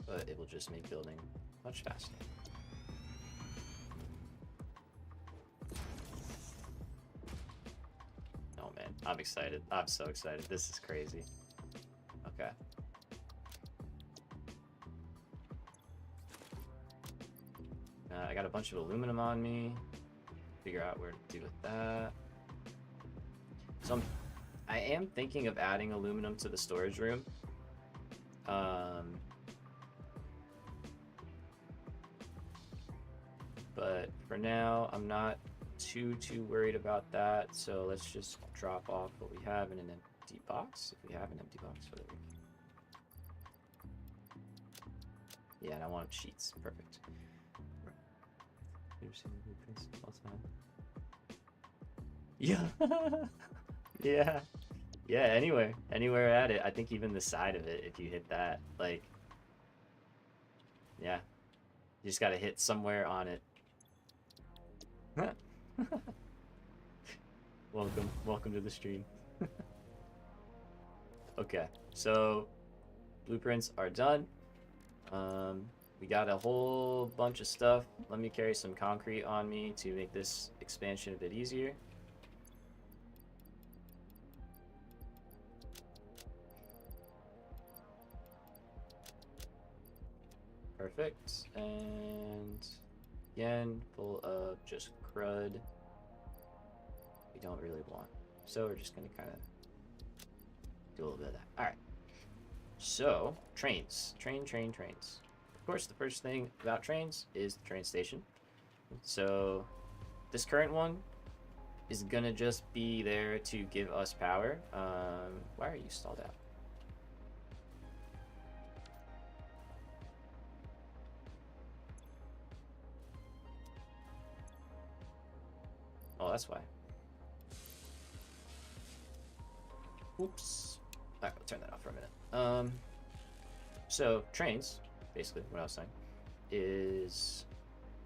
but it will just make building much faster. Oh man, I'm excited. I'm so excited. This is crazy. Okay. I got a bunch of aluminum on me. Figure out where to do with that. So I am thinking of adding aluminum to the storage room. But for now, I'm not too worried about that. So let's just drop off what we have in an empty box. If we have an empty box, whatever. Yeah, and I want sheets. Perfect. Yeah. Yeah. Yeah, anywhere at it. I think even the side of it, if you hit that, like, yeah, you just gotta hit somewhere on it. Welcome to the stream. Okay, so blueprints are done. We got a whole bunch of stuff. Let me carry some concrete on me to make this expansion a bit easier. Perfect. And again, full of just crud we don't really want. So we're just gonna kind of do a little bit of that. All right. So trains, trains. Of course, the first thing about trains is the train station. So this current one is gonna just be there to give us power. Why are you stalled out? that's why. Oops. Alright, we'll turn that off for a minute. So trains, basically what I was saying, is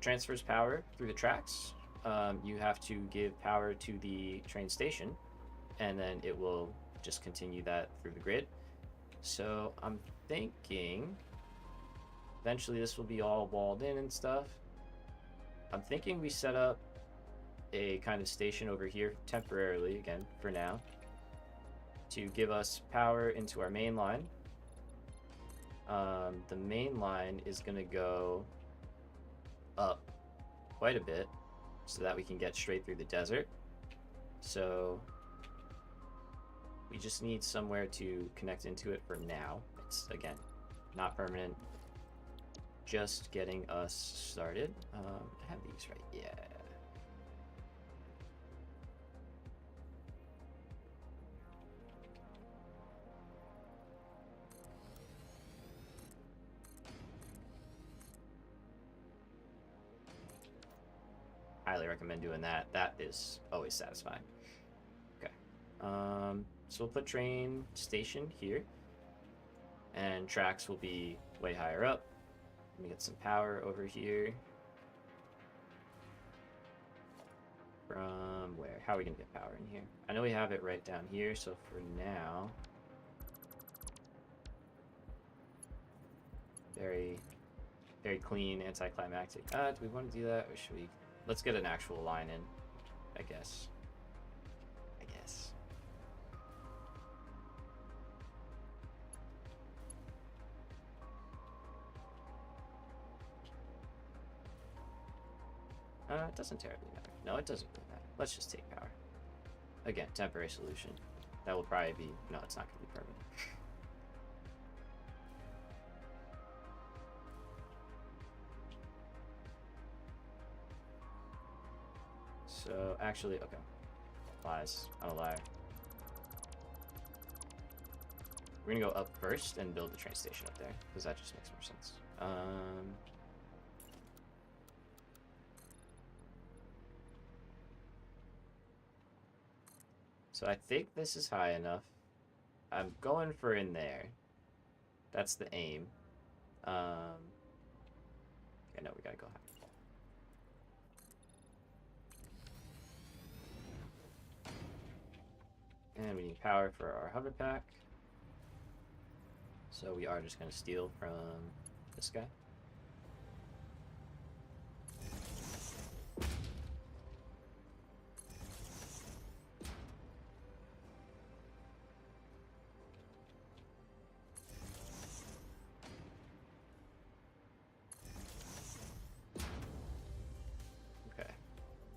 transfers power through the tracks. You have to give power to the train station, and then it will just continue that through the grid. So I'm thinking eventually this will be all walled in and stuff. I'm thinking we set up a kind of station over here temporarily, again, for now, to give us power into our main line. The main line is going to go up quite a bit so that we can get straight through the desert. So we just need somewhere to connect into it for now. It's, again, not permanent, just getting us started. I have these right, yeah. Highly recommend doing that. That is always satisfying. Okay. So we'll put train station here, and tracks will be way higher up. Let me get some power over here. From where? How are we gonna get power in here? I know we have it right down here, so for now, very clean, anticlimactic. Do we want to do that, or should we? Let's get an actual line in, I guess. It doesn't terribly matter. No, it doesn't really matter. Let's just take power. Again, temporary solution. That will probably be... No, it's not going to be permanent. So, actually, okay. Lies. I'm a liar. We're going to go up first and build the train station up there, because that just makes more sense. So I think this is high enough. I'm going for in there. That's the aim. Okay, no, we gotta go high. And we need power for our hover pack. So we are just gonna steal from this guy.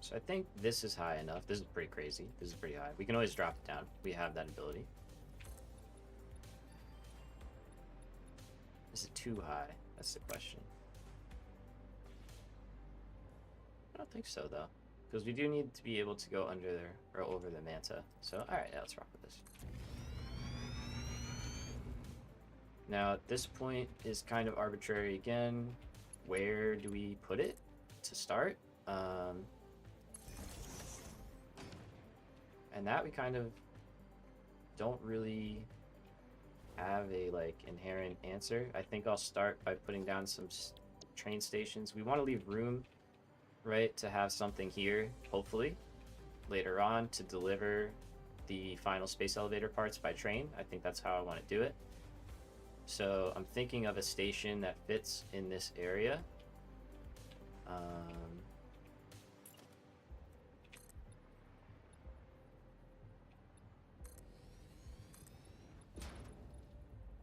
So I think this is high enough. This is pretty crazy. This is pretty high. We can always drop it down. We have that ability. Is it too high? That's the question. I don't think so, though. Because we do need to be able to go under there, or over the manta. So, alright, yeah, let's rock with this. Now, at this point is kind of arbitrary again. Where do we put it to start? And that we kind of don't really have a like inherent answer. I think I'll start by putting down some train stations. We want to leave room, right, to have something here, hopefully, later on to deliver the final space elevator parts by train. I think that's how I want to do it. So I'm thinking of a station that fits in this area.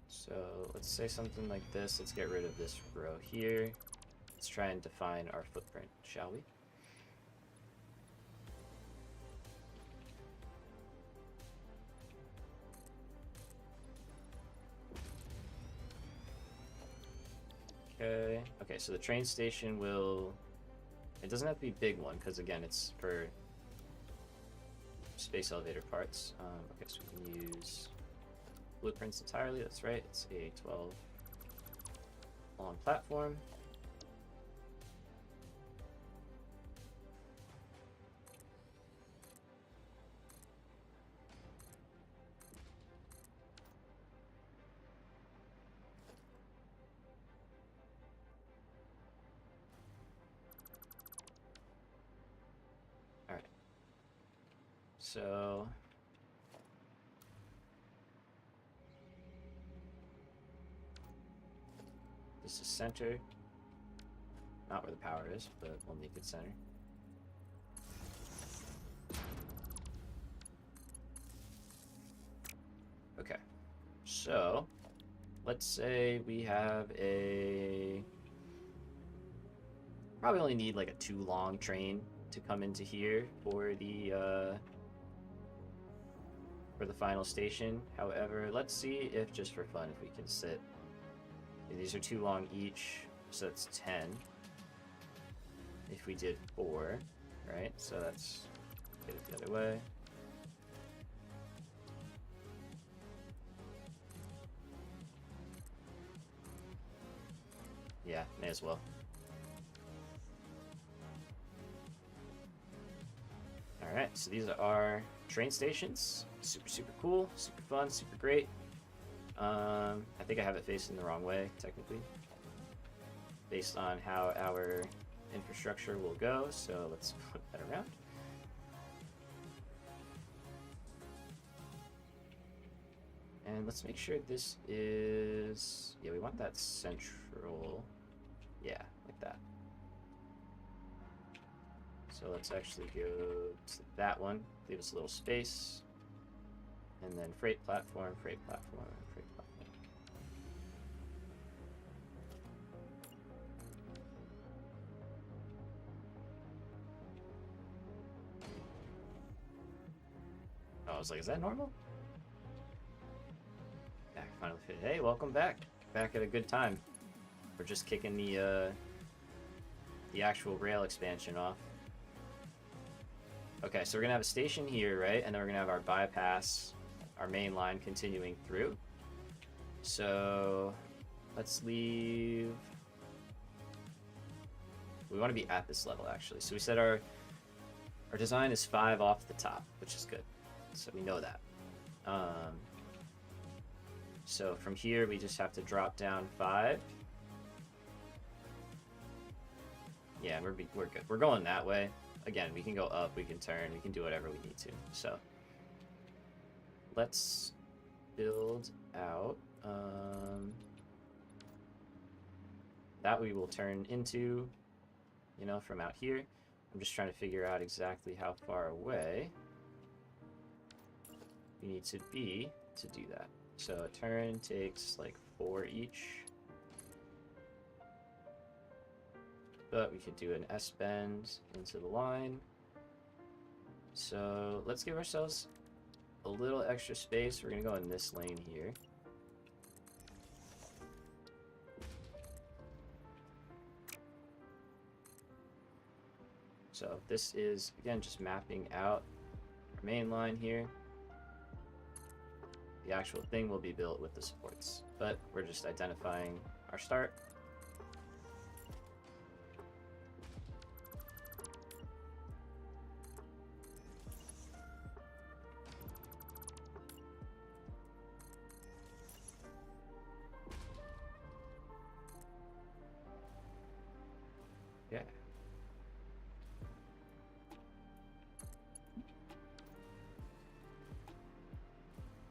So let's say something like this. Let's get rid of this row here. Let's try and define our footprint, shall we? Okay, so the train station will... It doesn't have to be a big one, because again, it's for space elevator parts. Okay, so we can use blueprints entirely, that's right. It's a 12 long platform. so this is center. Not where the power is, but we'll make it center. Okay, so let's say we have a... Probably only need like a 2 long train to come into here for the final station. However, let's see if just for fun if we can sit. These are 2 long each, so that's 10. If we did 4, right? So that's get it the other way. Yeah, may as well. Alright, so these are our train stations. Super cool, super fun, super great. I think I have it facing the wrong way, technically, based on how our infrastructure will go, so let's flip that around. And let's make sure this is... Yeah, we want that central... Yeah, like that. So let's actually go to that one, leave us a little space, and then freight platform, freight platform, freight platform. Oh, I was like, is that normal? Yeah, finally fit. Hey, welcome back. Back at a good time. We're just kicking the actual rail expansion off. Okay, so we're gonna have a station here, right? And then we're gonna have our bypass, our main line continuing through. So let's leave... We want to be at this level, actually. So we said our design is 5 off the top, which is good. So we know that. So from here, we just have to drop down 5. Yeah, we're good. We're going that way. Again, we can go up, we can turn, we can do whatever we need to. So let's build out that we will turn into, you know, from out here. I'm just trying to figure out exactly how far away we need to be to do that. So a turn takes like 4 each. But we could do an S-bend into the line. So let's give ourselves a little extra space. We're gonna go in this lane here. So this is, again, just mapping out our main line here. The actual thing will be built with the supports, but we're just identifying our start. Yeah.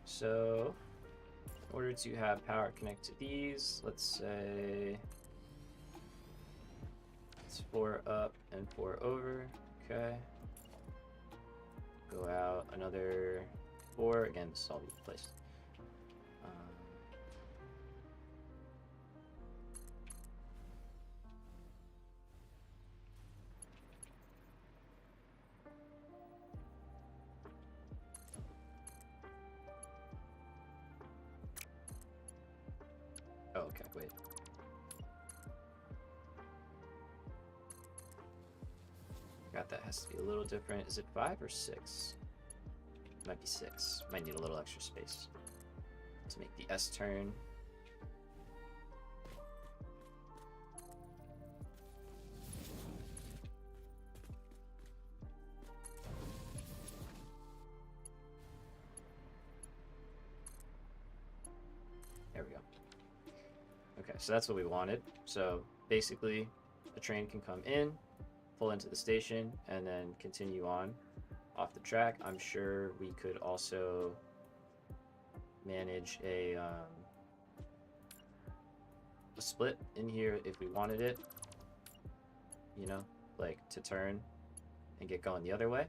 So, in order to have power connect to these, let's say it's 4 up and 4 over. Okay. Go out another 4. Again, this is all replaced. Oh, okay, wait. Got that has to be a little different. Is it 5 or 6? Might be 6. Might need a little extra space to make the S turn. There we go. Okay, so that's what we wanted. So basically, the train can come in, pull into the station, and then continue on off the track. I'm sure we could also manage a split in here if we wanted it, you know, like to turn and get going the other way.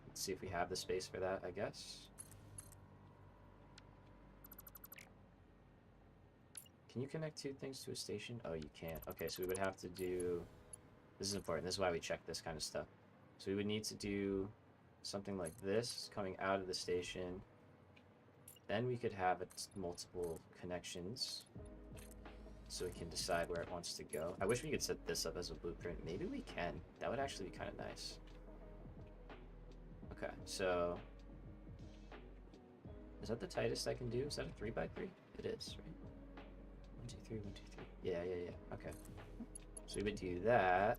Let's see if we have the space for that, I guess. Can you connect two things to a station? Oh, you can't. Okay, so we would have to do... This is important. This is why we check this kind of stuff. So we would need to do something like this coming out of the station. Then we could have it multiple connections so we can decide where it wants to go. I wish we could set this up as a blueprint. Maybe we can. That would actually be kind of nice. Okay, so is that the tightest I can do? Is that a 3x3? It is, right? 1, 2, 3, 1, 2, 3. Yeah. Okay. So we would do that.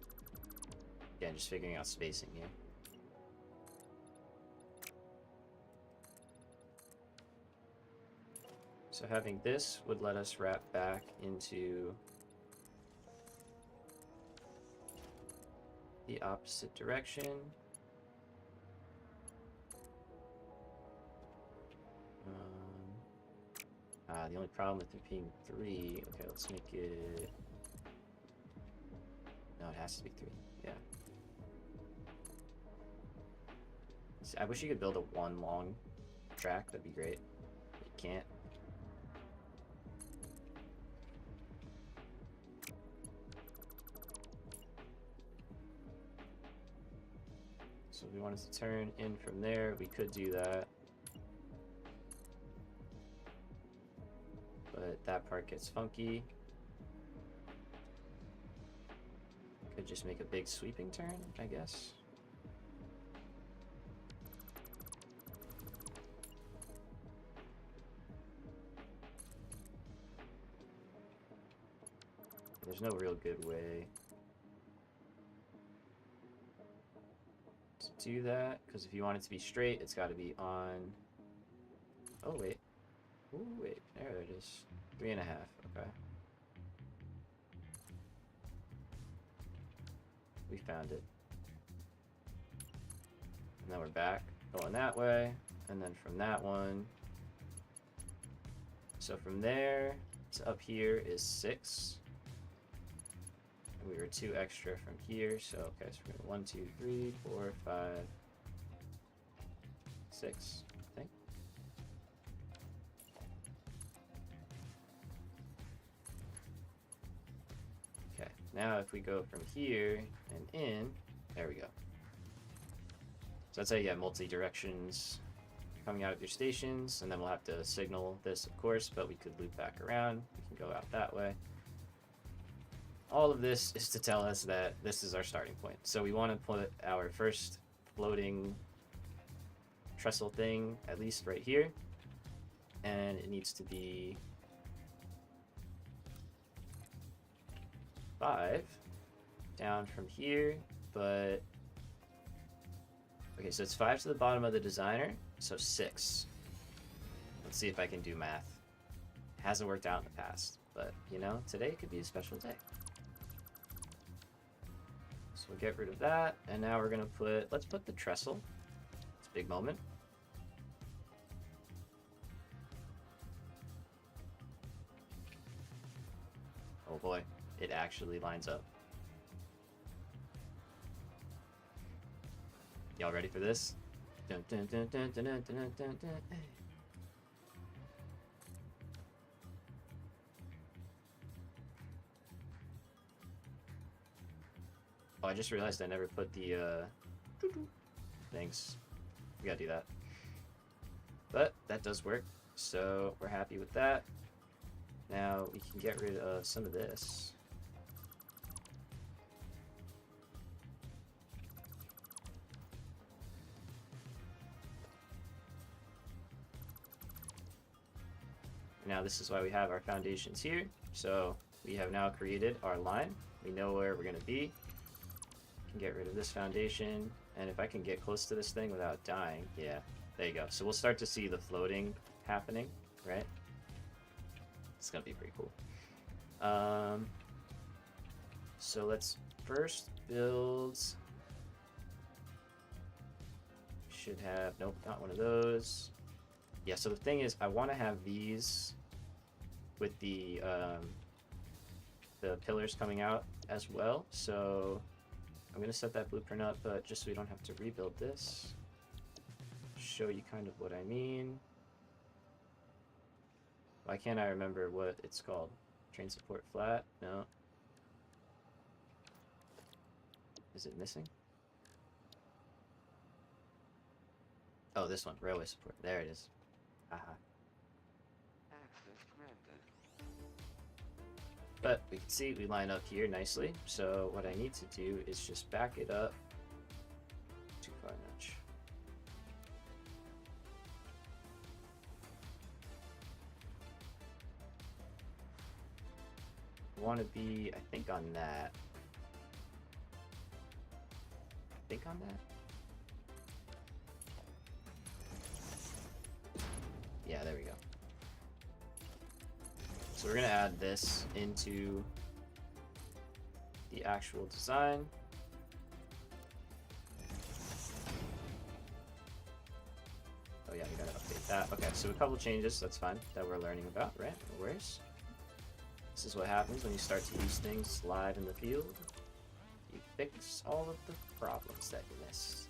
Yeah, just figuring out spacing here. So having this would let us wrap back into the opposite direction. The only problem with it being 3, okay, let's make it, no, it has to be 3, yeah. See, I wish you could build a 1 long track, that'd be great. But you can't. So if we wanted to turn in from there, we could do that. But that part gets funky. Could just make a big sweeping turn, I guess. There's no real good way to do that, because if you want it to be straight, it's got to be on... Oh, wait. Ooh, wait. There it is. 3.5. Okay. We found it. And then we're back, going that way, and then from that one. So from there to up here is 6. And we were 2 extra from here, so okay, so we're going 1, 2, 3, 4, 5, 6, I think. Okay, now if we go from here and in, there we go. So that's how you get multi-directions coming out of your stations, and then we'll have to signal this, of course, but we could loop back around. We can go out that way. All of this is to tell us that this is our starting point. So we want to put our first floating trestle thing at least right here, and it needs to be 5 down from here, but okay, so it's 5 to the bottom of the designer, so 6. Let's see if I can do math. Hasn't worked out in the past, but you know, today could be a special day. So we'll get rid of that, and now we're gonna put, let's put the trestle. It's a big moment. Oh boy, it actually lines up. Y'all ready for this? Dun, dun, dun, dun, dun, dun, dun, dun, dun. Oh, I just realized I never put the things. We gotta do that. But that does work, so we're happy with that. Now we can get rid of some of this. Now this is why we have our foundations here. So we have now created our line. We know where we're gonna be. Can get rid of this foundation, and if I can get close to this thing without dying, yeah, there you go. So we'll start to see the floating happening, right? It's gonna be pretty cool. So let's first build should have, nope, not one of those. Yeah, so the thing is, I want to have these with the pillars coming out as well. So I'm going to set that blueprint up, but just so we don't have to rebuild this, show you kind of what I mean. Why can't I remember what it's called? Train support flat? No. Is it missing? Oh, this one, railway support. There it is. Haha. Access granted. But we can see we line up here nicely. So what I need to do is just back it up too far much. I want to be, I think, on that. I think on that. Yeah, there we go. So we're gonna add this into the actual design. Oh yeah, we gotta update that. Okay, so a couple changes, that's fine, that we're learning about, right? No worries. This is what happens when you start to use things live in the field. You fix all of the problems that you missed.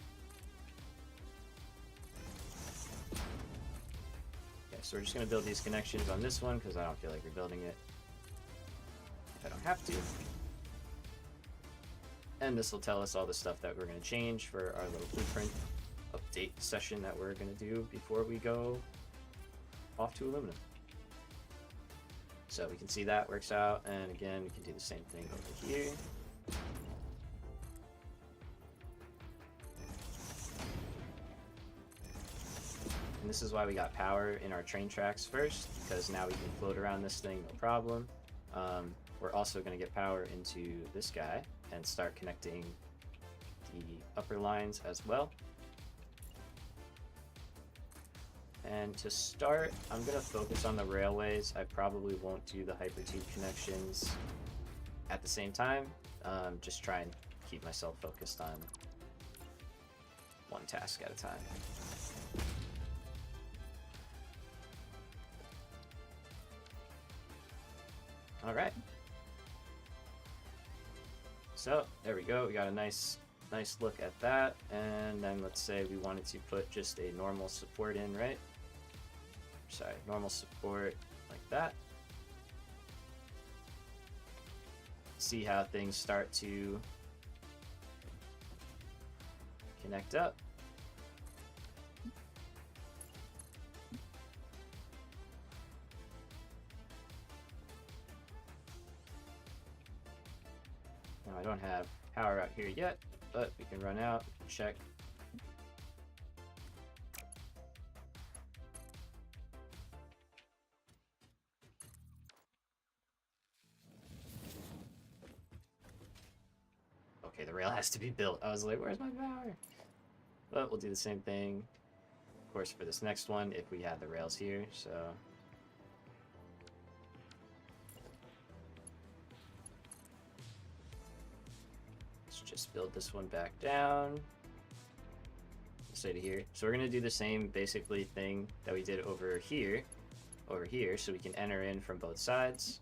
Okay, so we're just going to build these connections on this one because I don't feel like rebuilding it if I don't have to. And this will tell us all the stuff that we're going to change for our little blueprint update session that we're going to do before we go off to aluminum. So we can see that works out, and again we can do the same thing over here. And this is why we got power in our train tracks first, because now we can float around this thing no problem. We're also going to get power into this guy and start connecting the upper lines as well. And to start, I'm going to focus on the railways. I probably won't do the hypertube connections at the same time. Just try and keep myself focused on one task at a time. All right. So there we go. We got a nice look at that. And then let's say we wanted to put just a normal support in, right? Sorry, normal support like that. See how things start to connect up. Now I don't have power out here yet, but we can run out, check. Okay, the rail has to be built. I was like, where's my power? But we'll do the same thing, of course, for this next one if we had the rails here, so. Let's just build this one back down. Say to here. So we're gonna do the same basically thing that we did over here, so we can enter in from both sides.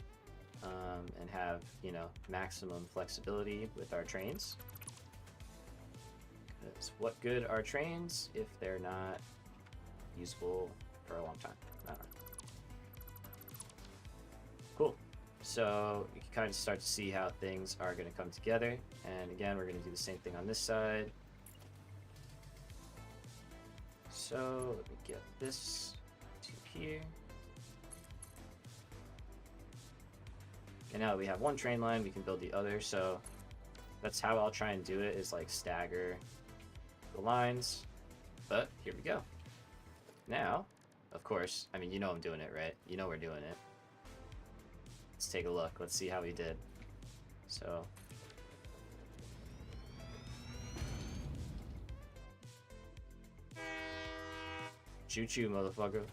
And have, you know, maximum flexibility with our trains. Because what good are trains if they're not usable for a long time? I don't know. Cool. So you can kind of start to see how things are going to come together. And again, we're going to do the same thing on this side. So let me get this to here. And now that we have one train line, we can build the other. So that's how I'll try and do it, is like stagger the lines. But here we go. Now, of course, I mean, you know I'm doing it, right? You know we're doing it. Let's take a look. Let's see how we did. So choo-choo, motherfucker.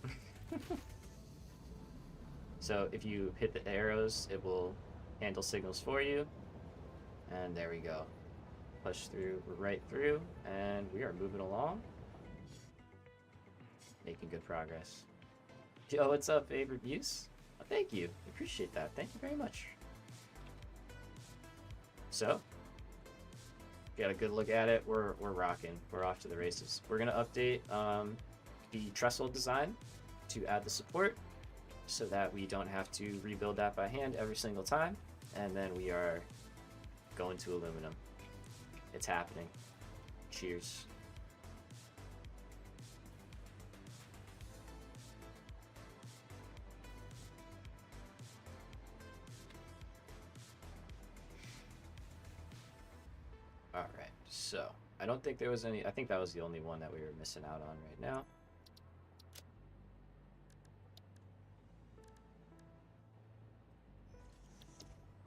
So if you hit the arrows, it will handle signals for you. And there we go. Push through, right through, and we are moving along. Making good progress. Yo, what's up, favorite views? Oh, thank you. Appreciate that. Thank you very much. So, got a good look at it. We're rocking. We're off to the races. We're gonna update the trestle design to add the support, so that we don't have to rebuild that by hand every single time. And then we are going to aluminum. It's happening. Cheers. Alright, so I don't think there was any. I think that was the only one that we were missing out on right now.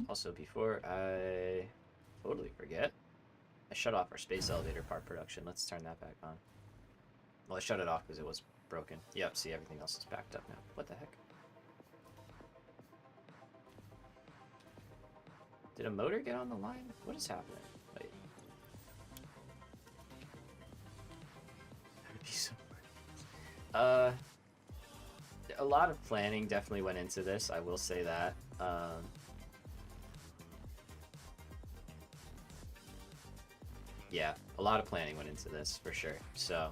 Also, before I totally forget, I shut off our space elevator part production. Let's turn that back on. Well, I shut it off because it was broken. Yep, see, everything else is backed up now. What the heck? Did a motor get on the line? What is happening? Wait. That would be so weird. A lot of planning definitely went into this, I will say that. Yeah, a lot of planning went into this, for sure. So,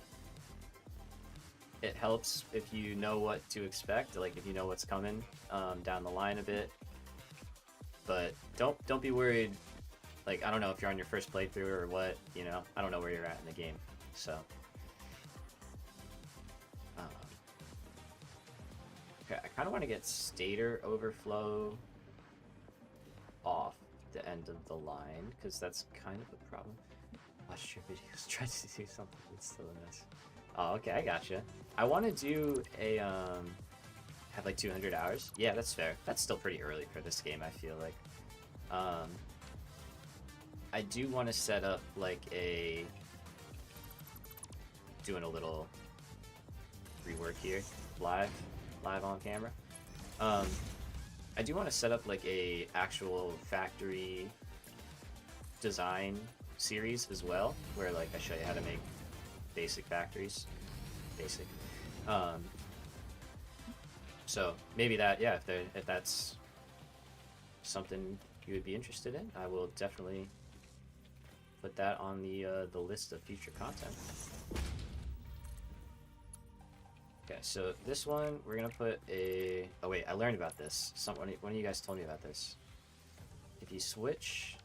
it helps if you know what to expect, like if you know what's coming down the line a bit. But don't be worried. Like, I don't know if you're on your first playthrough or what, you know. I don't know where you're at in the game, so. Okay, I kind of want to get stator overflow off the end of the line, because that's kind of a problem. Watch your videos, try to do something that's still a mess. Oh, okay, I gotcha. I want to do a, have like 200 hours. Yeah, that's fair. That's still pretty early for this game, I feel like. I do want to set up like a, doing a little rework here, live on camera. I do want to set up like a actual factory design series as well, where like I show you how to make basic factories. Basic. So maybe that, yeah, if that's something you would be interested in, I will definitely put that on the list of future content. Okay, so this one we're gonna put a. Oh wait, I learned about this. One of you guys told me about this. If you switch,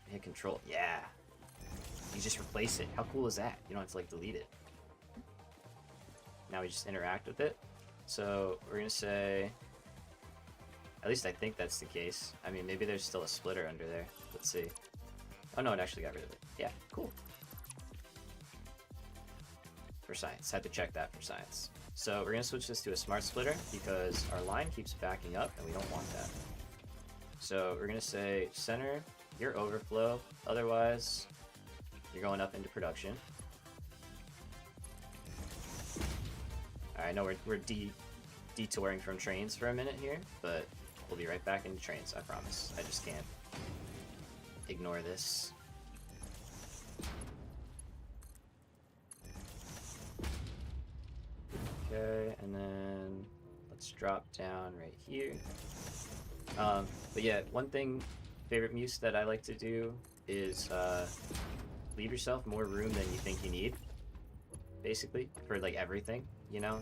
hit control. Yeah, you just replace it. How cool is that? You don't have to like delete it. Now we just interact with it. So we're gonna say. At least I think that's the case. I mean, maybe there's still a splitter under there. Let's see. Oh no, it actually got rid of it. Yeah, cool. For science, had to check that for science. So we're gonna switch this to a smart splitter because our line keeps backing up and we don't want that. So we're gonna say center your overflow, otherwise you're going up into production. Alright, I know we're detouring from trains for a minute here, but we'll be right back into trains, I promise. I just can't ignore this. Okay, and then let's drop down right here. But yeah, one thing, favorite muse that I like to do is leave yourself more room than you think you need, basically, for like everything, you know?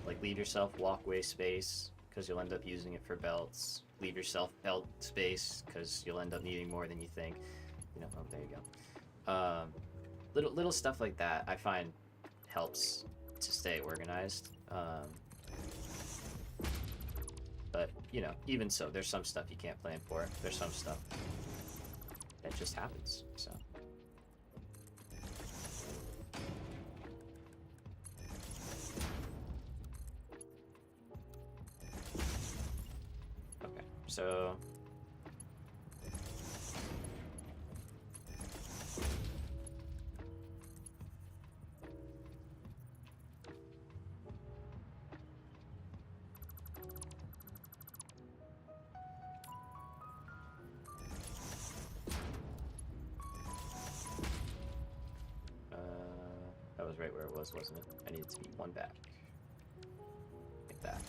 Like leave yourself walkway space, because you'll end up using it for belts. Leave yourself belt space, because you'll end up needing more than you think. You know, oh, there you go. Little stuff like that I find helps to stay organized. But, you know, even so, there's some stuff you can't plan for. There's some stuff that just happens, so. Okay, so right where it was, wasn't it? I needed to be one back. Like that.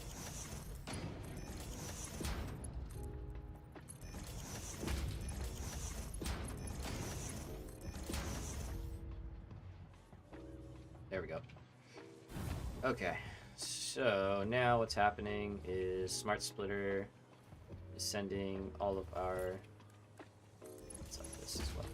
There we go. Okay, so now what's happening is Smart Splitter is sending all of our... Let's up this as well.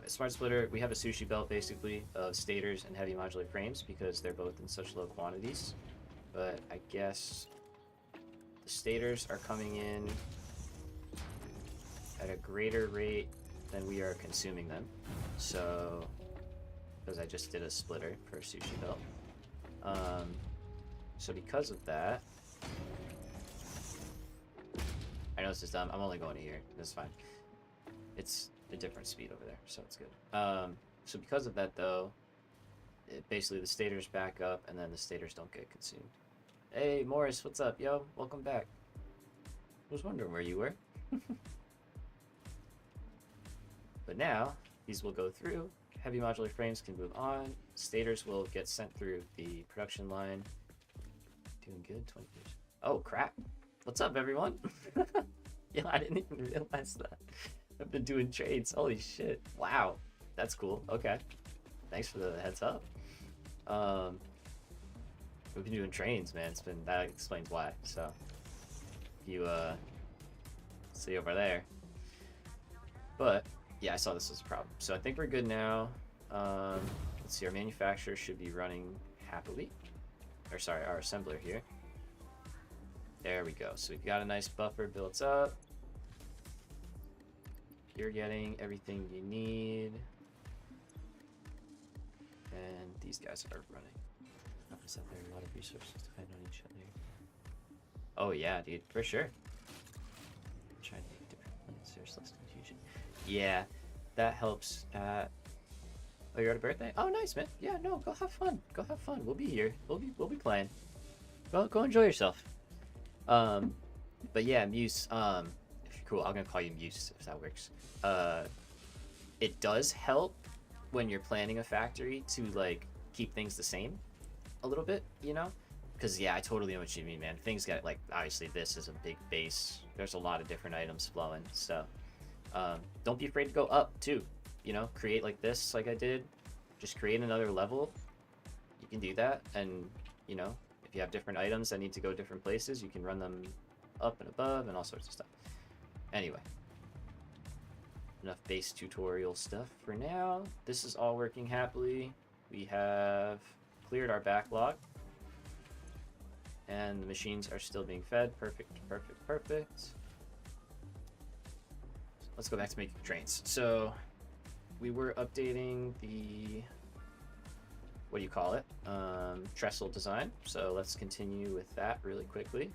Smart Splitter, we have a sushi belt basically of stators and heavy modular frames because they're both in such low quantities. But I guess the stators are coming in at a greater rate than we are consuming them. So, because I just did a splitter for a sushi belt. So because of that, I know this is dumb. I'm only going to here. That's fine. It's a different speed over there, so it's good. So because of that, though, basically the stators back up, and then the stators don't get consumed. Hey, Morris, what's up, yo? Welcome back. I was wondering where you were. But now, these will go through. Heavy modular frames can move on. Stators will get sent through the production line. Doing good, 20 years. Oh, crap. What's up, everyone? Yeah, I didn't even realize that. I've been doing trades. Holy shit. Wow. That's cool. Okay. Thanks for the heads up. We've been doing trains, man. It's been, that explains why. So, if you, see over there. But, yeah, I saw this as a problem. So I think we're good now. Let's see, our manufacturer should be running happily. Or sorry, our assembler here. There we go. So we've got a nice buffer built up. You're getting everything you need. And these guys are running. Is that there are a lot of resources depend on each other? Oh yeah, dude, for sure. I'm trying to make different plans. There's less confusion. Yeah, that helps at... Oh, you're at a birthday? Oh, nice, man. Yeah, no, go have fun. Go have fun. We'll be here. We'll be playing. Go enjoy yourself. But yeah, Muse, if you're cool, I'm gonna call you Muse if that works. It does help when you're planning a factory to like keep things the same a little bit, you know? Because yeah, I totally know what you mean, man. Things get like, obviously this is a big base. There's a lot of different items flowing, so don't be afraid to go up too. You know, create like this, like I did. Just create another level. You can do that, and you know, if you have different items that need to go different places, you can run them up and above and all sorts of stuff. Anyway, enough base tutorial stuff for now. This is all working happily. We have cleared our backlog, and the machines are still being fed. Perfect, perfect, perfect. Let's go back to making trains. So we were updating the, what do you call it, trestle design. So let's continue with that really quickly.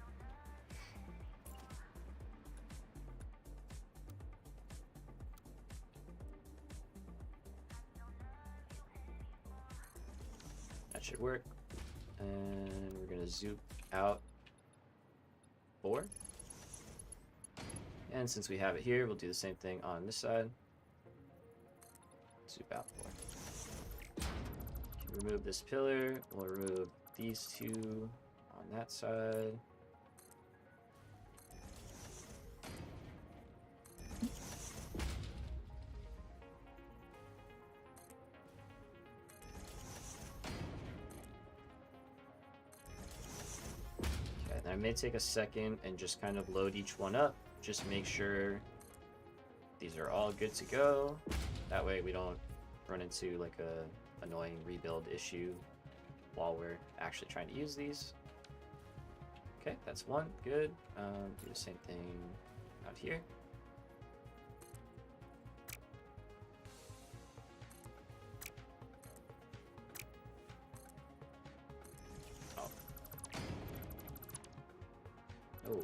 That should work. And we're gonna zoom out 4. And since we have it here, we'll do the same thing on this side. Zoom out 4. Remove this pillar. We'll remove these 2 on that side. Okay, then I may take a second and just kind of load each one up. Just make sure these are all good to go. That way we don't run into like a annoying rebuild issue while we're actually trying to use these. Okay, that's one, good. Do the same thing out here. Oh. Oh.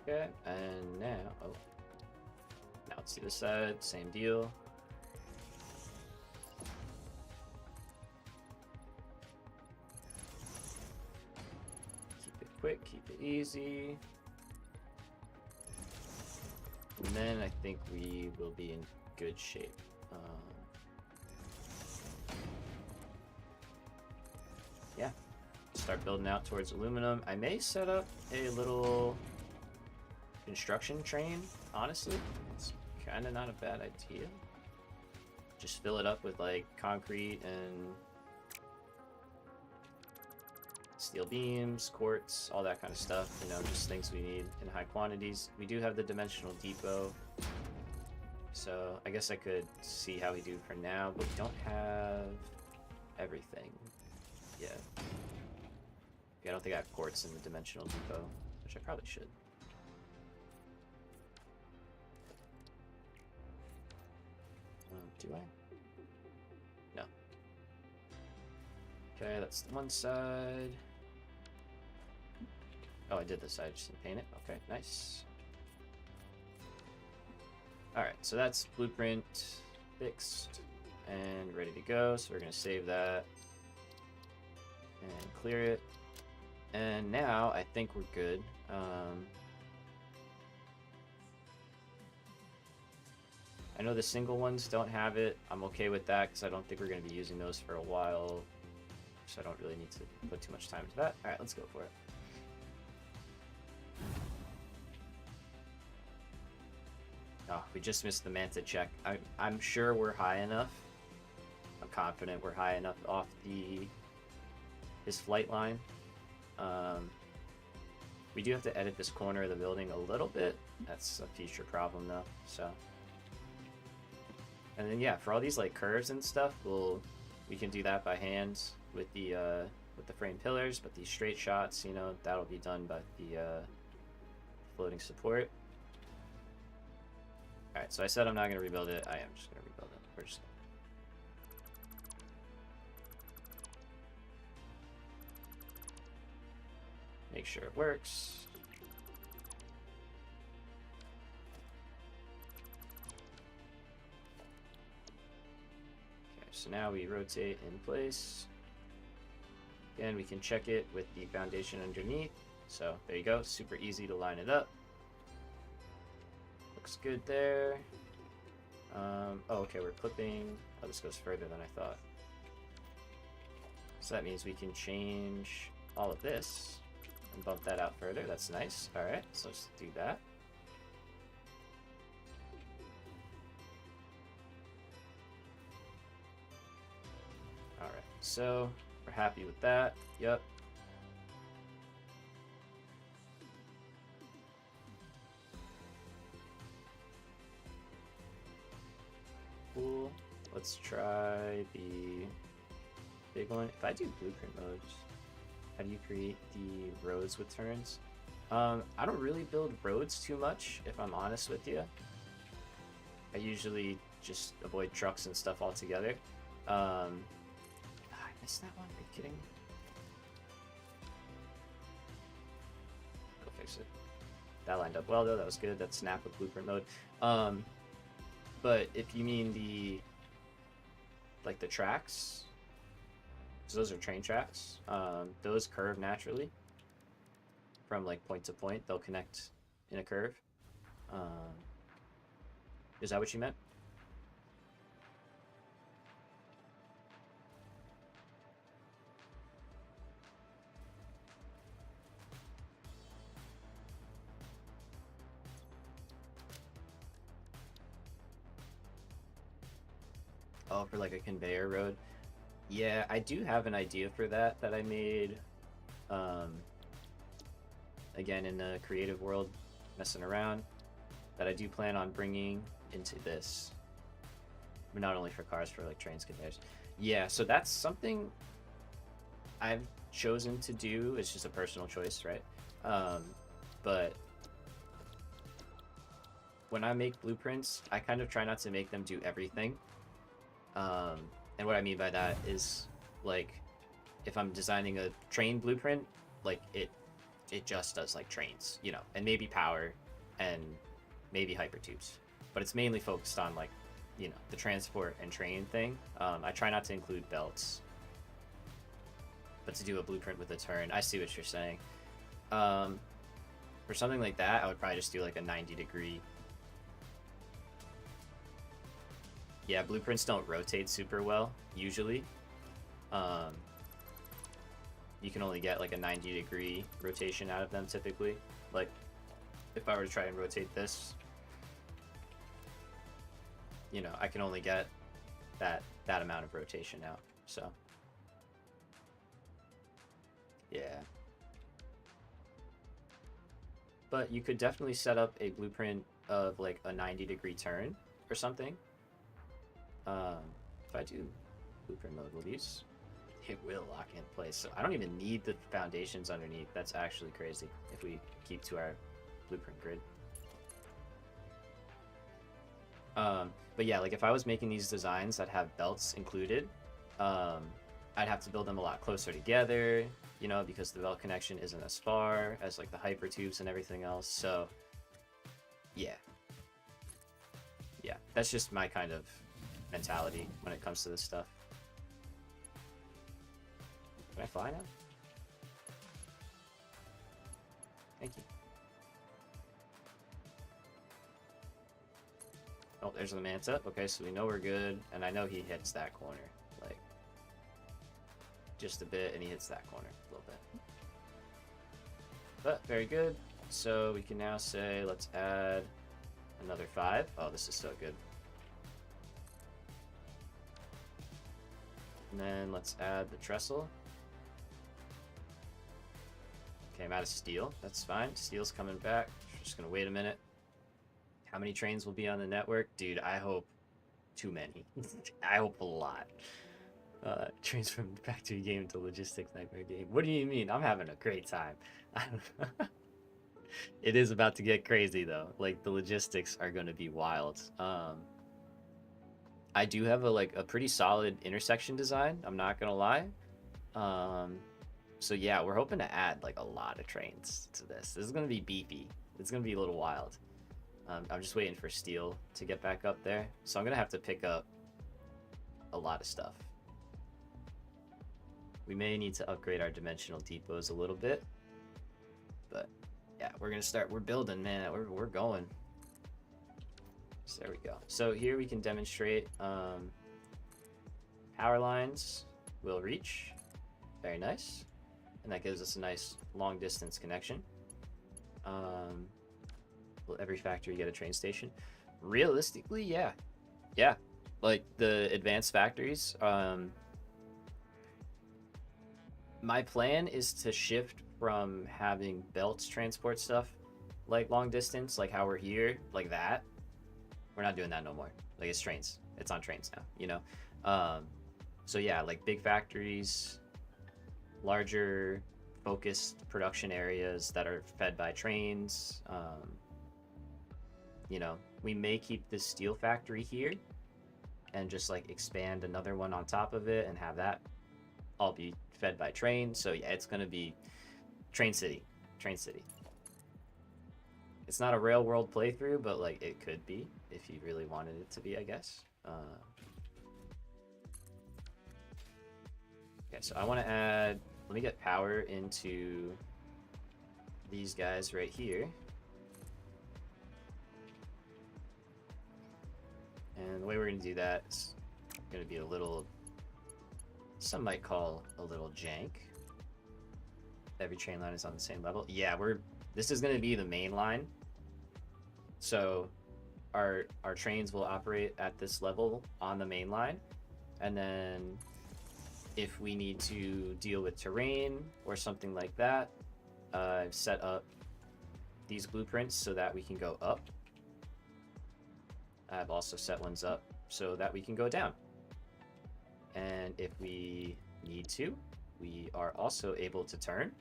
Okay, and now, now let's see this side, same deal. Keep it quick, keep it easy. And then I think we will be in good shape. Yeah, start building out towards aluminum. I may set up a little construction train, honestly. It's kind of not a bad idea. Just fill it up with like concrete and steel beams, quartz, all that kind of stuff, you know, just things we need in high quantities. We do have the dimensional depot, so I guess I could see how we do for now, but we don't have everything yet. Yeah, I don't think I have quartz in the dimensional depot, which I probably should. Do I? No. Okay, that's the one side. Oh, I did this side, just didn't paint it. Okay, nice. Alright, so that's blueprint fixed and ready to go. So we're going to save that and clear it. And now I think we're good. I know the single ones don't have it. I'm okay with that because I don't think we're going to be using those for a while. So I don't really need to put too much time into that. Alright, let's go for it. Oh, we just missed the Manta check. I'm sure we're high enough. I'm confident we're high enough off his flight line. We do have to edit this corner of the building a little bit. That's a future problem though. So, and then yeah, for all these like curves and stuff, we can do that by hand with the frame pillars. But these straight shots, you know, that'll be done by the floating support. Alright, so I said I'm not going to rebuild it. I am just going to rebuild it. We're just... Make sure it works. Okay, so now we rotate in place. Again, we can check it with the foundation underneath. So there you go. Super easy to line it up. Looks good there. Oh, okay, we're clipping. Oh, this goes further than I thought. So that means we can change all of this and bump that out further. That's nice. All right, so let's do that. All right, so we're happy with that. Yep. Cool. Let's try the big one. If I do blueprint modes, how do you create the roads with turns? I don't really build roads too much, if I'm honest with you. I usually just avoid trucks and stuff altogether. I missed that one. Are you kidding me? Go fix it. That lined up well though. That was good. That snap with blueprint mode. But if you mean the tracks, so those are train tracks. Those curve naturally from like point to point. They'll connect in a curve. Is that what you meant? Oh, for like a conveyor road. Yeah, I do have an idea for that I made again in the creative world, messing around, that I do plan on bringing into this. But not only for cars, for like trains, conveyors. Yeah, so that's something I've chosen to do. It's just a personal choice, right? But when I make blueprints, I kind of try not to make them do everything. And what I mean by that is, like, if I'm designing a train blueprint, like, it just does like trains, you know, and maybe power and maybe hypertubes, but it's mainly focused on like, you know, the transport and train thing. I try not to include belts, but to do a blueprint with a turn, I see what you're saying. For something like that, I would probably just do like a 90-degree. Yeah, blueprints don't rotate super well usually. You can only get like a 90-degree rotation out of them typically. Like if I were to try and rotate this, you know, I can only get that amount of rotation out. So yeah. But you could definitely set up a blueprint of like a 90-degree turn or something. If I do blueprint mode, will these? It will lock in place. So I don't even need the foundations underneath. That's actually crazy if we keep to our blueprint grid. But yeah, like if I was making these designs that have belts included, I'd have to build them a lot closer together, you know, because the belt connection isn't as far as like the hypertubes and everything else. So yeah, that's just my kind of mentality when it comes to this stuff. Can I fly now? Thank you. Oh, there's the Manta. Okay, so we know we're good, and I know he hits that corner, like just a bit, and he hits that corner a little bit. But very good. So we can now say, let's add another 5. Oh, this is so good. And then let's add the trestle. Okay, I'm out of steel. That's fine. Steel's coming back. Just gonna wait a minute. How many trains will be on the network? Dude, I hope too many. I hope a lot. Trains from factory game to logistics nightmare game. What do you mean? I'm having a great time. It is about to get crazy though. Like the logistics are gonna be wild. I do have a pretty solid intersection design. I'm not gonna lie. So yeah, we're hoping to add like a lot of trains to this. This is gonna be beefy. It's gonna be a little wild. I'm just waiting for steel to get back up there. So I'm gonna have to pick up a lot of stuff. We may need to upgrade our dimensional depots a little bit. But yeah, we're gonna start. We're building, man. We're going. So there we go. So here we can demonstrate power lines will reach. Very nice. And that gives us a nice long distance connection. Will every factory get a train station? Realistically, yeah. Yeah. Like the advanced factories. My plan is to shift from having belts transport stuff like long distance, like how we're here, like that. We're not doing that no more. Like it's trains. It's on trains now, you know? So yeah, like big factories, larger focused production areas that are fed by trains. You know, we may keep this steel factory here and just like expand another one on top of it and have that all be fed by train. So yeah, it's gonna be train city. It's not a rail world playthrough, but like it could be if you really wanted it to be, I guess. Okay, so I want to add, let me get power into these guys right here. And the way we're going to do that is going to be a little, some might call a little jank. Every train line is on the same level. Yeah, this is going to be the main line. So our trains will operate at this level on the main line. And then if we need to deal with terrain or something like that, I've set up these blueprints so that we can go up. I've also set ones up so that we can go down. And if we need to, we are also able to turn.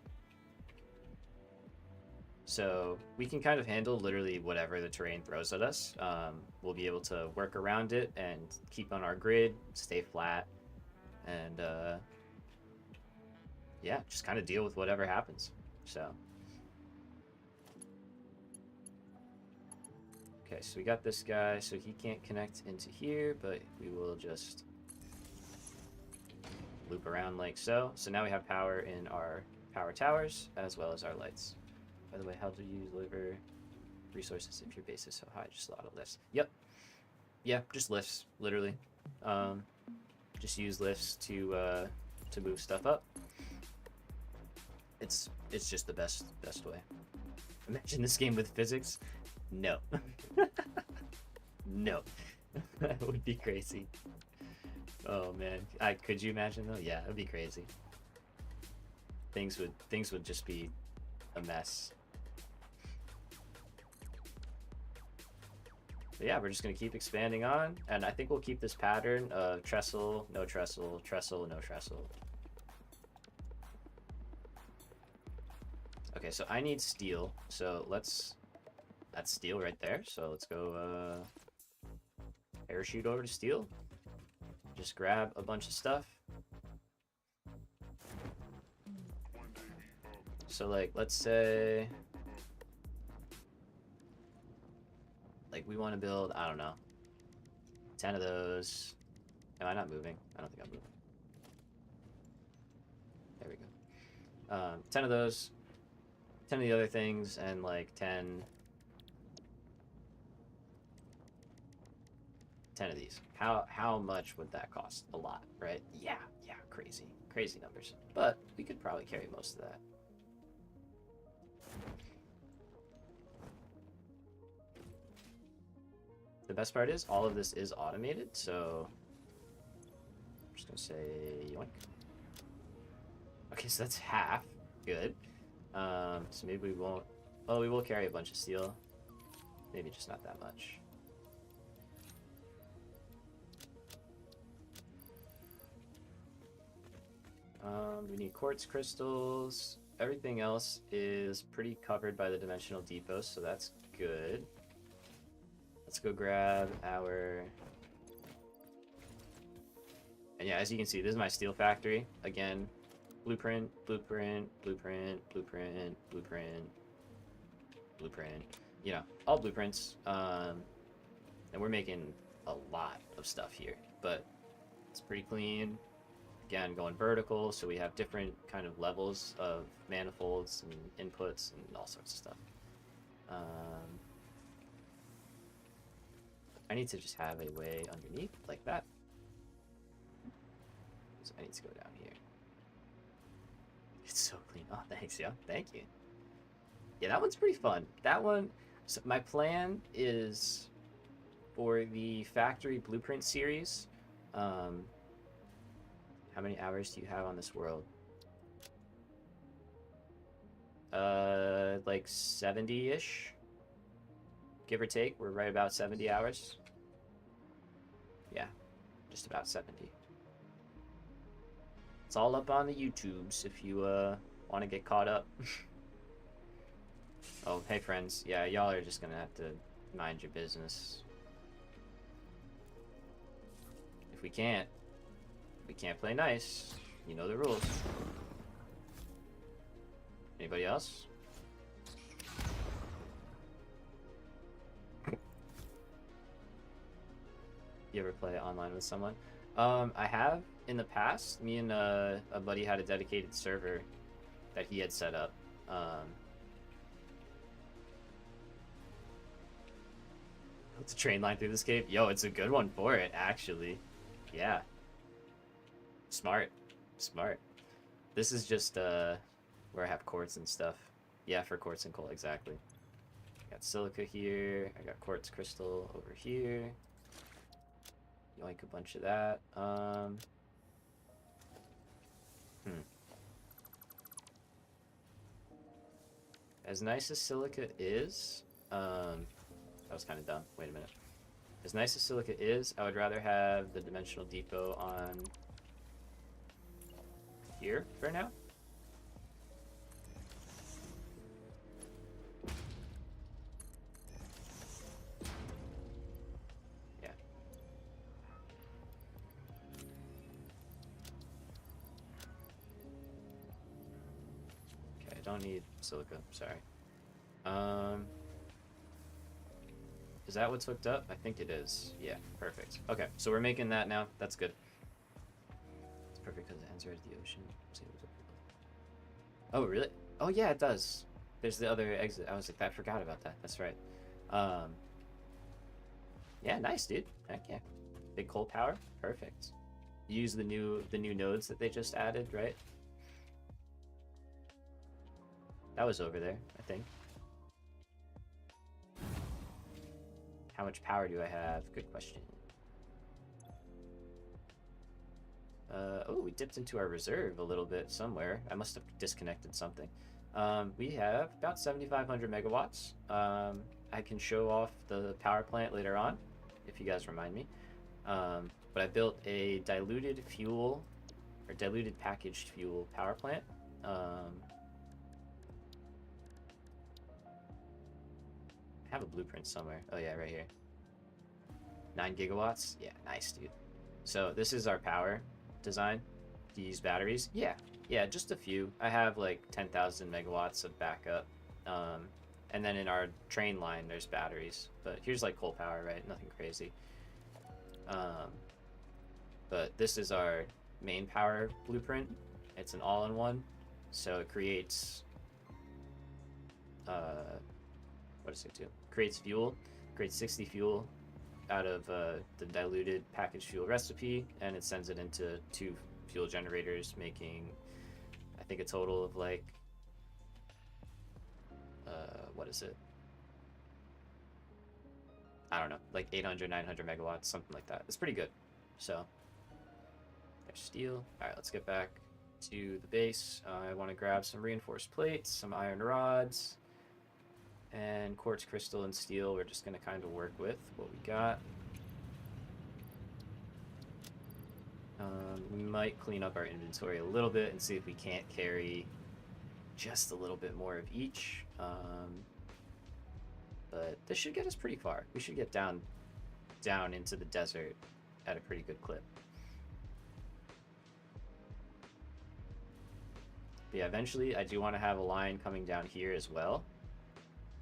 So we can kind of handle literally whatever the terrain throws at us. We'll be able to work around it and keep on our grid, stay flat, and yeah, just kind of deal with whatever happens. So Okay, so we got this guy, so he can't connect into here, but we will just loop around like so. So now we have power in our power towers as well as our lights. By the way, how do you deliver resources if your base is so high? Just a lot of lifts. Yep. Yeah, just lifts, literally. Just use lifts to move stuff up. It's just the best way. Imagine this game with physics. No. No. That would be crazy. Oh man. Could you imagine though? Yeah, it'd be crazy. Things would just be a mess. But yeah, we're just gonna keep expanding on, and I think we'll keep this pattern of trestle, no trestle, trestle, no trestle. Okay, so I need steel, so that's steel right there. So let's go parachute over to steel. Just grab a bunch of stuff. So like, let's say, like we want to build, I don't know, 10 of those. Am I not moving? I don't think I'm moving. There we go. 10 of those, 10 of the other things, and like 10 of these. How much would that cost? A lot, right? Yeah, crazy numbers. But we could probably carry most of that. The best part is all of this is automated, so I'm just gonna say yoink. Okay, so that's half. Good. So maybe we won't. Oh, we will carry a bunch of steel. Maybe just not that much. We need quartz crystals. Everything else is pretty covered by the dimensional depots, so that's good. Let's go grab our... And yeah, as you can see, this is my steel factory. Again, blueprint, blueprint, blueprint, blueprint, blueprint, blueprint. You know, all blueprints. And we're making a lot of stuff here, but it's pretty clean. Again, going vertical, so we have different kind of levels of manifolds and inputs and all sorts of stuff. I need to just have a way underneath like that. So I need to go down here. It's so clean. Oh, thanks, yeah. Thank you. Yeah, that one's pretty fun. That one, so my plan is for the factory blueprint series. How many hours do you have on this world? Like 70-ish, give or take. We're right about 70 hours. Yeah, just about 70. It's all up on the YouTubes if you want to get caught up. Oh, hey friends. Yeah, y'all are just gonna have to mind your business. If we can't play nice. You know the rules. Anybody else? You ever play online with someone? I have in the past. Me and a buddy had a dedicated server that he had set up. It's a train line through this cave. Yo, it's a good one for it, actually. Yeah. Smart. This is just where I have quartz and stuff. Yeah, for quartz and coal, exactly. I got silica here. I got quartz crystal over here. Yoink a bunch of that. As nice as silica is, that was kind of dumb. Wait a minute. As nice as silica is, I would rather have the dimensional depot on here for now. Yeah. Okay, I don't need silica, sorry. Is that what's hooked up? I think it is. Yeah, perfect. Okay, so we're making that now. That's good. It's perfect because it ends right at the ocean. Oh, really? Oh, yeah, it does. There's the other exit. I was like, I forgot about that. That's right. Yeah, nice, dude. Heck yeah. Big coal power. Perfect. Use the new nodes that they just added, right? That was over there, I think. How much power do I have? Good question. Oh, we dipped into our reserve a little bit somewhere. I must have disconnected something. We have about 7,500 megawatts. I can show off the power plant later on, if you guys remind me. But I built a diluted fuel, or diluted packaged fuel power plant. I have a blueprint somewhere. Oh yeah, right here. 9 gigawatts? Yeah, nice, dude. So this is our power design. Do you use batteries? Yeah, just a few. I have like 10,000 megawatts of backup. And then in our train line, there's batteries. But here's like coal power, right? Nothing crazy. But this is our main power blueprint. It's an all-in-one. So it creates... what does it do? Creates fuel. Creates 60 fuel out of the diluted packaged fuel recipe, and it sends it into 2 fuel generators, making I think a total of like what is it? I don't know, like 800, 900 megawatts, something like that. It's pretty good. So there's steel. All right, let's get back to the base. I want to grab some reinforced plates, some iron rods, and quartz crystal and steel. We're just going to kind of work with what we got. We might clean up our inventory a little bit and see if we can't carry just a little bit more of each. But this should get us pretty far. We should get down into the desert at a pretty good clip. But yeah, eventually I do want to have a line coming down here as well.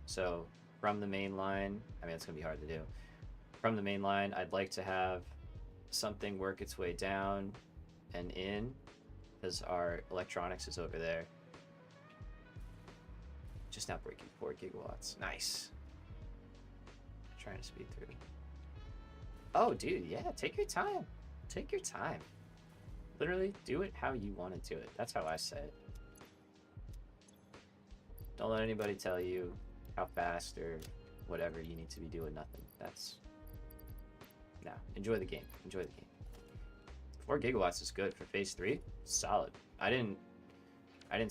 So from the main line, I mean, it's going to be hard to do. From the main line, I'd like to have something work its way down and in, because our electronics is over there. Just now breaking 4 gigawatts. Nice. Trying to speed through. Oh, dude, yeah, take your time. Take your time. Literally, do it how you want to do it. That's how I say it. Don't let anybody tell you how fast or whatever you need to be doing. Nothing. That's... No, enjoy the game. Enjoy the game. 4 gigawatts is good for phase 3. Solid. I didn't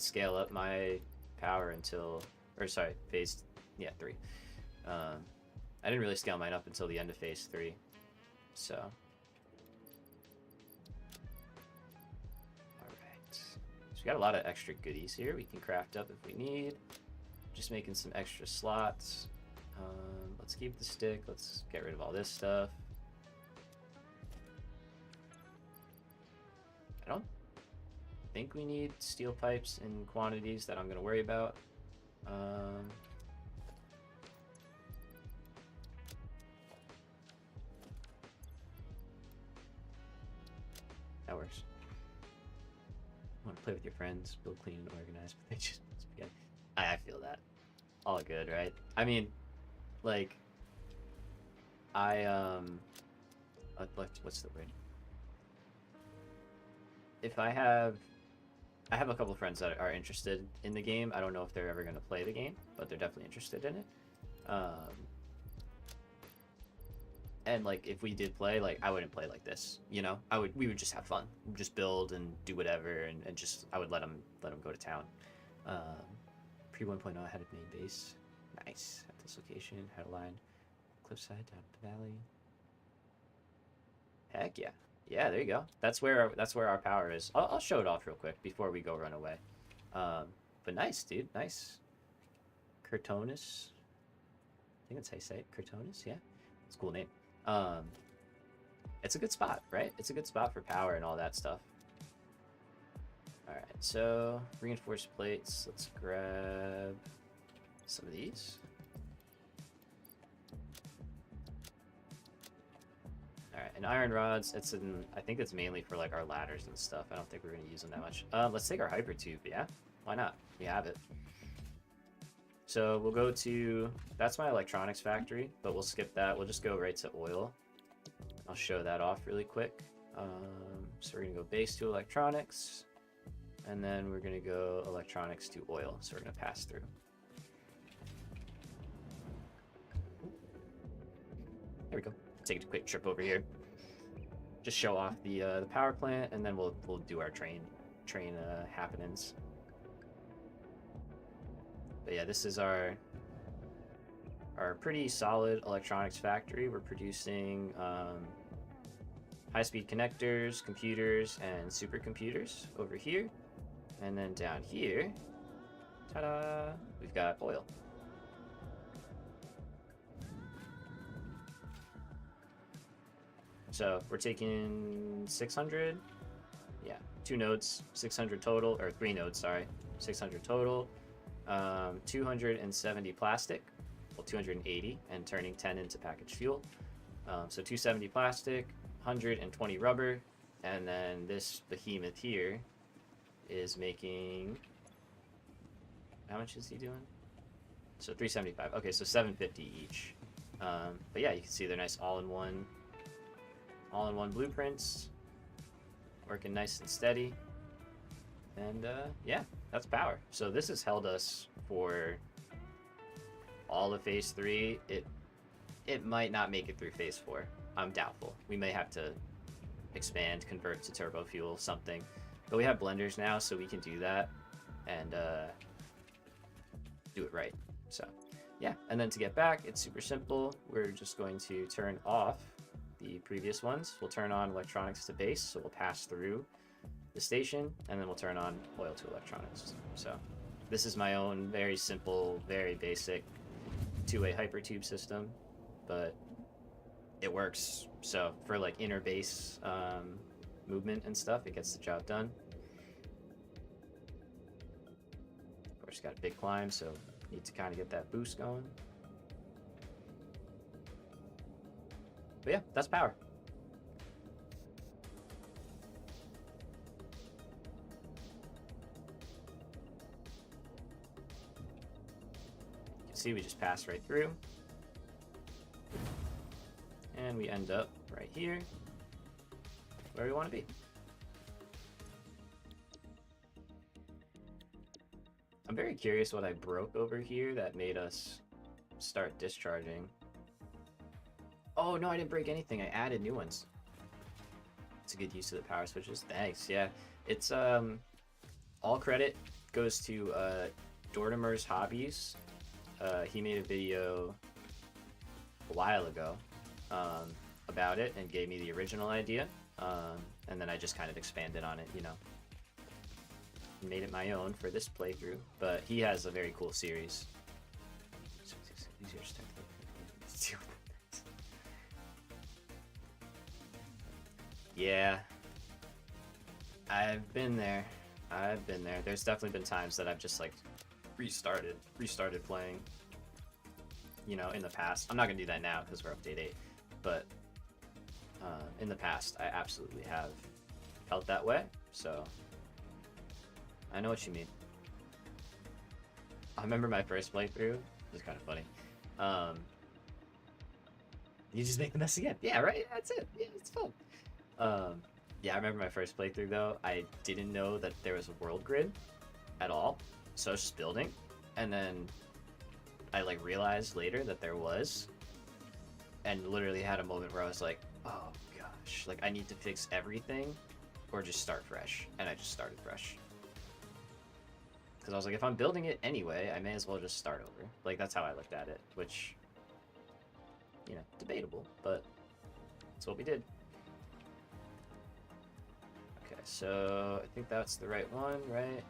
scale up my power until, or sorry, phase 3. I didn't really scale mine up until the end of phase 3. So, all right. So we got a lot of extra goodies here we can craft up if we need. Just making some extra slots. Let's keep the stick. Let's get rid of all this stuff. I don't think we need steel pipes in quantities that I'm going to worry about. That works. I want to play with your friends, build clean and organized, but they just forget. I feel that. All good, right? I mean, like, what's the word? If I have a couple friends that are interested in the game. I don't know if they're ever going to play the game, but they're definitely interested in it. And like, if we did play, like, I wouldn't play like this, you know? We would just have fun, just build and do whatever, and just I would let them go to town. Pre 1.0, I had a main base. Nice. At this location, had a line cliffside down the valley. Heck yeah. Yeah, there you go. That's where our power is. I'll show it off real quick before we go run away. But nice, dude. Nice. Curtonis. I think that's how you say it. Curtonis, yeah. It's a cool name. It's a good spot, right? It's a good spot for power and all that stuff. Alright, so reinforced plates. Let's grab some of these. And iron rods, I think it's mainly for like our ladders and stuff. I don't think we're gonna use them that much. Let's take our hyper tube, yeah? Why not? We have it. So we'll go to, that's my electronics factory, but we'll skip that. We'll just go right to oil. I'll show that off really quick. So we're gonna go base to electronics, and then we're gonna go electronics to oil. So we're gonna pass through. There we go. Take a quick trip over here. Just show off the power plant, and then we'll do our train happenings. But yeah, this is our pretty solid electronics factory. We're producing high-speed connectors, computers, and supercomputers over here. And then down here, ta-da, we've got oil. So we're taking 600, yeah, 2 nodes, 600 total, or 3 nodes, sorry, 600 total, 270 plastic, well, 280, and turning 10 into packaged fuel. So 270 plastic, 120 rubber, and then this behemoth here is making, how much is he doing? So 375, okay, so 750 each. But yeah, you can see they're nice all-in-one blueprints, working nice and steady. And yeah, that's power. So this has held us for all of phase 3. It might not make it through phase 4. I'm doubtful. We may have to expand, convert to turbo fuel, something. But we have blenders now, so we can do that and do it right. So yeah, and then to get back, it's super simple. We're just going to turn off the previous ones. We'll turn on electronics to base, so we'll pass through the station, and then we'll turn on oil to electronics. So this is my own very simple, very basic two-way hypertube system, but it works. So for like inner base movement and stuff, it gets the job done. Of course, got a big climb, so need to kind of get that boost going. But yeah, that's power. You can see we just passed right through. And we end up right here, where we want to be. I'm very curious what I broke over here that made us start discharging. Oh, no, I didn't break anything. I added new ones. It's a good use of the power switches. Thanks, yeah. It's, all credit goes to, Dortimer's Hobbies. He made a video a while ago, about it and gave me the original idea. And then I just kind of expanded on it, you know. Made it my own for this playthrough, but he has a very cool series. Yeah, I've been there. There's definitely been times that I've just like restarted playing, you know, in the past. I'm not gonna do that now because we're update 8, but in the past I absolutely have felt that way, so I know what you mean. I remember my first playthrough. It was kind of funny. You just make the mess again. Yeah, right? That's it. Yeah, it's fun. Yeah, I remember my first playthrough, though. I didn't know that there was a world grid at all. So I was just building. And then I, like, realized later that there was. And literally had a moment where I was like, oh, gosh. Like, I need to fix everything or just start fresh. And I just started fresh. Because I was like, if I'm building it anyway, I may as well just start over. Like, that's how I looked at it, which, you know, debatable, but that's what we did. Okay, so I think that's the right one, right?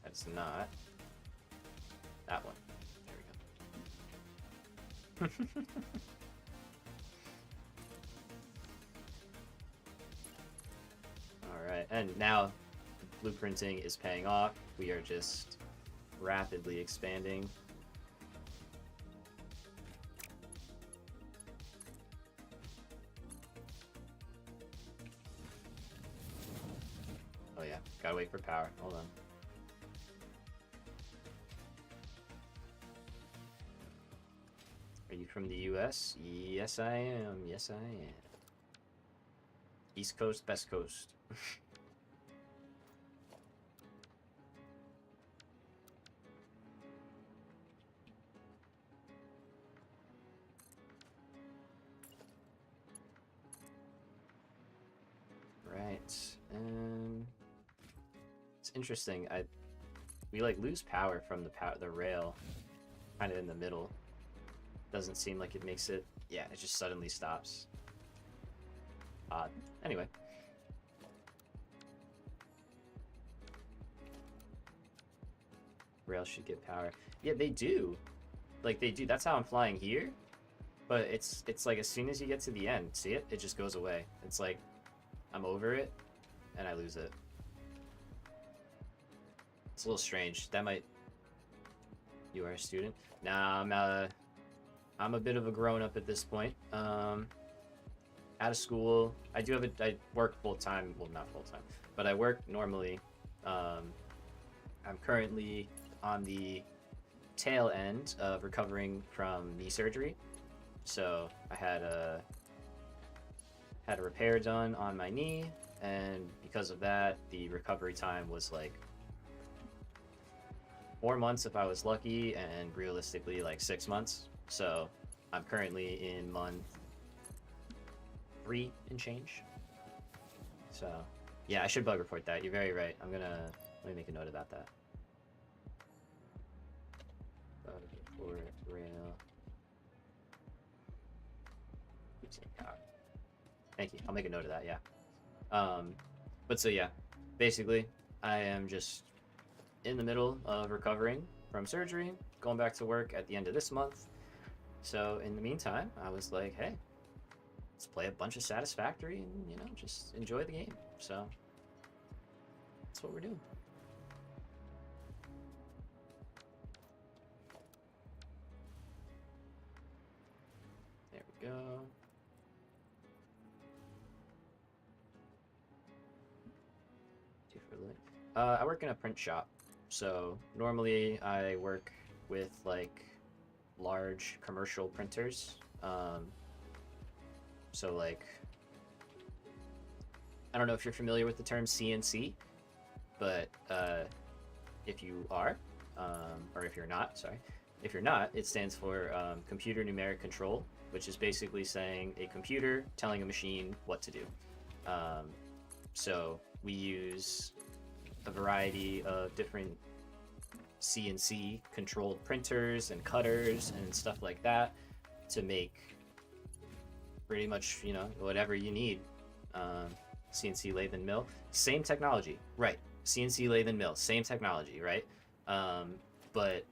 That's not. That one. There we go. Alright, and now blueprinting is paying off. We are just rapidly expanding. gotta wait for power. Hold on. Are you from the US? Yes, I am. Yes, I am. East Coast, Best Coast. Right. It's interesting. We like lose power from the rail, kind of in the middle. Doesn't seem like it makes it. Yeah, it just suddenly stops. Odd. Anyway. Rails should get power. Yeah, they do. Like they do. That's how I'm flying here. But it's like as soon as you get to the end, see it? It just goes away. It's like I'm over it and I lose it. It's a little strange. That might. You are a student? Nah, I'm a bit of a grown-up at this point. Out of school. I work full-time. Well, not full-time, but I work normally. I'm currently on the tail end of recovering from knee surgery. So I had a repair done on my knee, and because of that, the recovery time was like 4 months if I was lucky, and realistically like 6 months. So I'm currently in month 3 and change. So yeah, I should bug report that. You're very right. Let me make a note about that. Bug report rail. Thank you. I'll make a note of that. Yeah. But so yeah, basically, I am just in the middle of recovering from surgery, going back to work at the end of this month. So in the meantime, I was like, hey, let's play a bunch of Satisfactory and, you know, just enjoy the game. So that's what we're doing. There we go. I work in a print shop. So normally I work with like large commercial printers. So like, I don't know if you're familiar with the term CNC, but if you are, or if you're not, sorry. If you're not, it stands for computer numeric control, which is basically saying a computer telling a machine what to do. So we use a variety of different CNC controlled printers and cutters and stuff like that to make pretty much, you know, whatever you need. CNC lathe and mill, same technology, right? CNC lathe and mill, same technology, right? But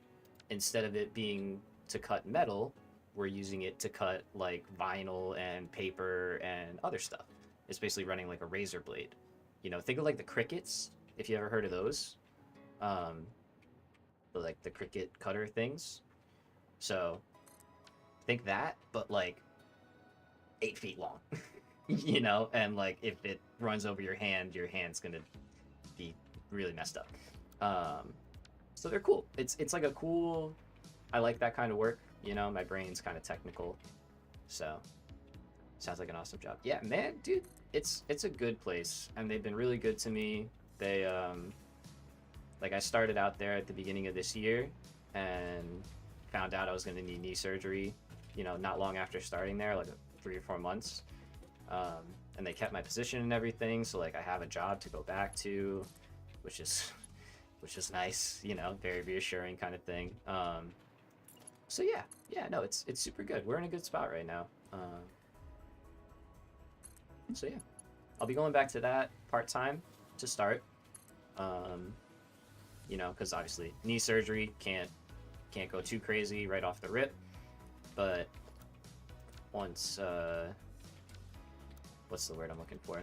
instead of it being to cut metal, we're using it to cut like vinyl and paper and other stuff. It's basically running like a razor blade. You know, think of like the Crickets, if you ever heard of those. Like the Cricket cutter things. So think that, but like 8 feet long. You know, and like if it runs over your hand's gonna be really messed up. So they're cool. It's like a cool. I like that kind of work. You know, my brain's kind of technical, so sounds like an awesome job. Yeah, man, dude, it's a good place, and they've been really good to me. They like I started out there at the beginning of this year, and found out I was gonna need knee surgery. You know, not long after starting there, like 3 or 4 months. And they kept my position and everything, so like I have a job to go back to, which is nice, you know, very reassuring kind of thing. So yeah, no, it's super good. We're in a good spot right now. So yeah, I'll be going back to that part-time to start. You know, because obviously knee surgery can't go too crazy right off the rip, but once what's the word I'm looking for?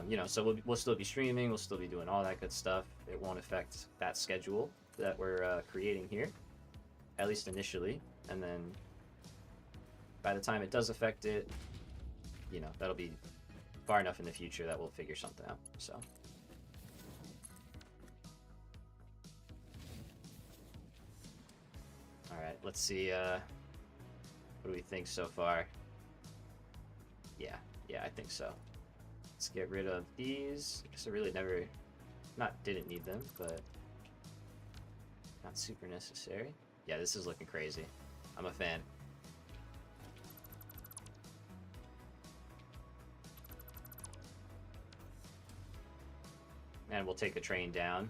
You know, so we'll still be streaming, we'll still be doing all that good stuff. It won't affect that schedule that we're creating here, at least initially. And then by the time it does affect it, you know, that'll be far enough in the future that we'll figure something out. So Alright, let's see, what do we think so far? Yeah, I think so. Let's get rid of these. I guess I really never, didn't need them, but not super necessary. Yeah, this is looking crazy. I'm a fan. And we'll take a train down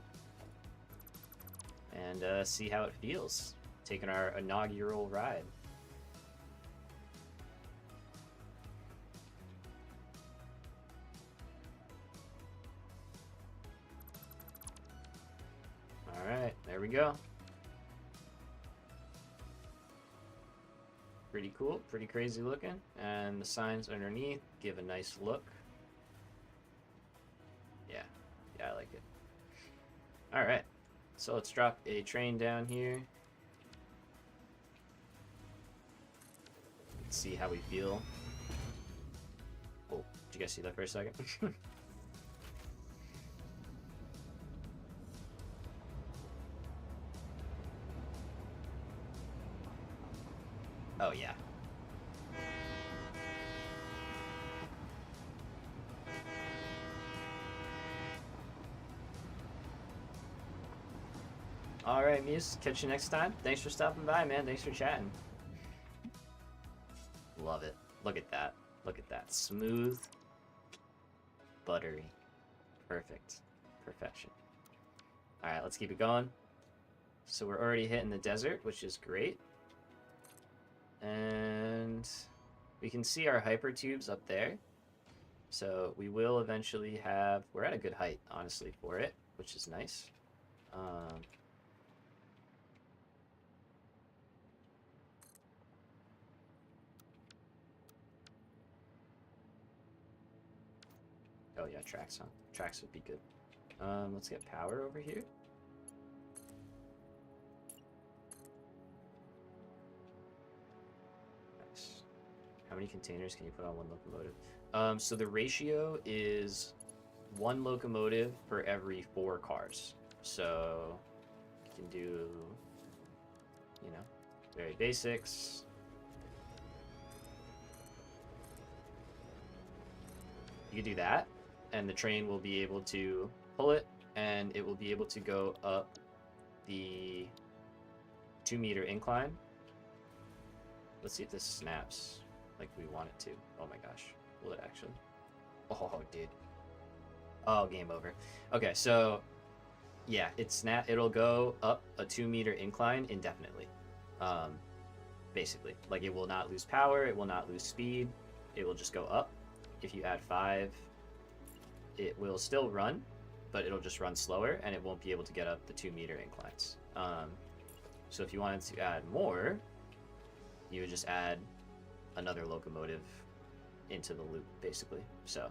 and see how it feels. Taking our inaugural ride. Alright, there we go. Pretty cool, pretty crazy looking. And the signs underneath give a nice look. Yeah, I like it. Alright, so let's drop a train down here. Let's see how we feel. Oh, did you guys see that for a second? Oh, yeah. Alright, Muse. Catch you next time. Thanks for stopping by, man. Thanks for chatting. Love it. Look at that. Look at that. Smooth. Buttery. Perfect. Perfection. Alright, let's keep it going. So we're already hitting the desert, which is great. And we can see our hyper tubes up there. So we will eventually have... We're at a good height, honestly, for it, which is nice. Oh yeah, tracks, huh? Tracks would be good. Let's get power over here. Nice. How many containers can you put on one locomotive? So the ratio is 1 locomotive for every 4 cars. So you can do, you know, very basics. You can do that, and the train will be able to pull it, and it will be able to go up the 2-meter incline. Let's see if this snaps like we want it to. Oh my gosh. Will it actually? Oh, dude. Oh, game over. Okay, so yeah, it'll go up a 2-meter incline indefinitely. Basically. Like, it will not lose power, it will not lose speed, it will just go up. If you add 5, it will still run, but it'll just run slower, and it won't be able to get up the 2-meter inclines. So if you wanted to add more, you would just add another locomotive into the loop, basically. So,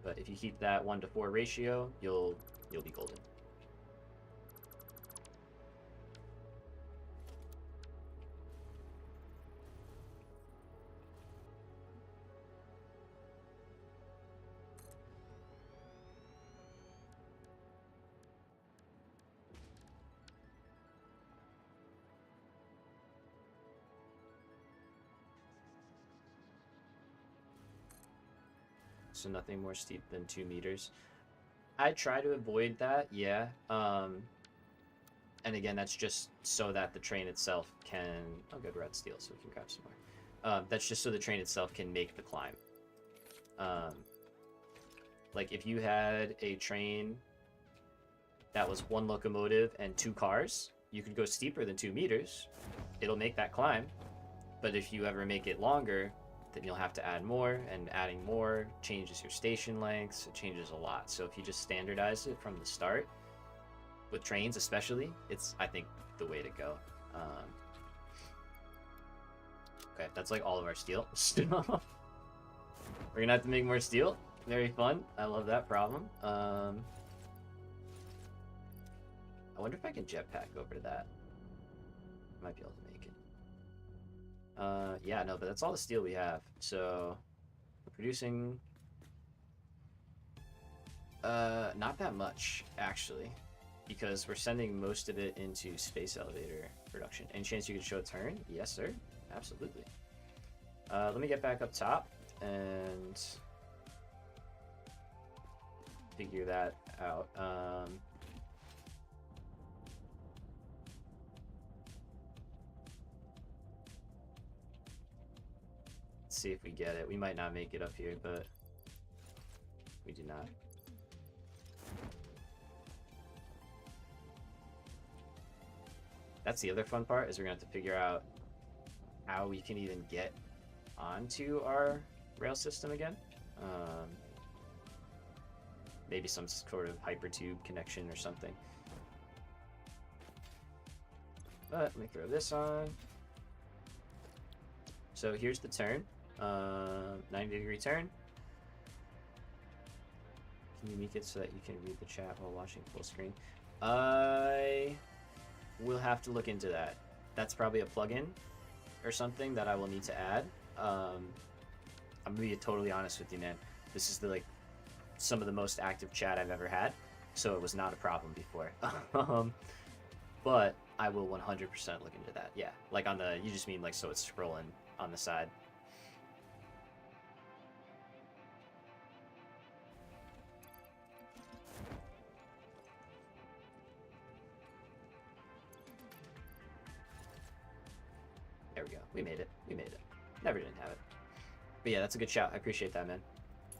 but if you keep that 1-to-4 ratio, you'll be golden. So nothing more steep than 2 meters. I try to avoid that, yeah. And again, that's just so that the train itself can... Oh, good, red steel, so we can grab some more. That's just so the train itself can make the climb. Like, if you had a train that was 1 locomotive and 2 cars, you could go steeper than 2 meters. It'll make that climb. But if you ever make it longer, then you'll have to add more, and adding more changes your station lengths. It changes a lot. So if you just standardize it from the start, with trains especially, it's, I think, the way to go. Okay, that's like all of our steel. We're gonna have to make more steel. Very fun. I love that problem. I wonder if I can jetpack over to that. Might be able to make it. Yeah, no, but that's all the steel we have. So we're producing not that much, actually. because we're sending most of it into space elevator production. Any chance you could show a turn? Yes, sir. Absolutely. Let me get back up top and figure that out. Let's see if we get it. We might not make it up here, but we do not. That's the other fun part, is we're gonna have to figure out how we can even get onto our rail system again. Maybe some sort of hypertube connection or something. But let me throw this on. So here's the turn. 90-degree turn. Can you make it so that you can read the chat while watching full screen? I will have to look into that. That's probably a plugin or something that I will need to add. I'm gonna be totally honest with you, man. This is the some of the most active chat I've ever had, so it was not a problem before. But I will 100% look into that. Yeah, like on the, you just mean like so it's scrolling on the side. There we go. We made it. We made it. Never didn't have it. But yeah, that's a good shout. I appreciate that, man.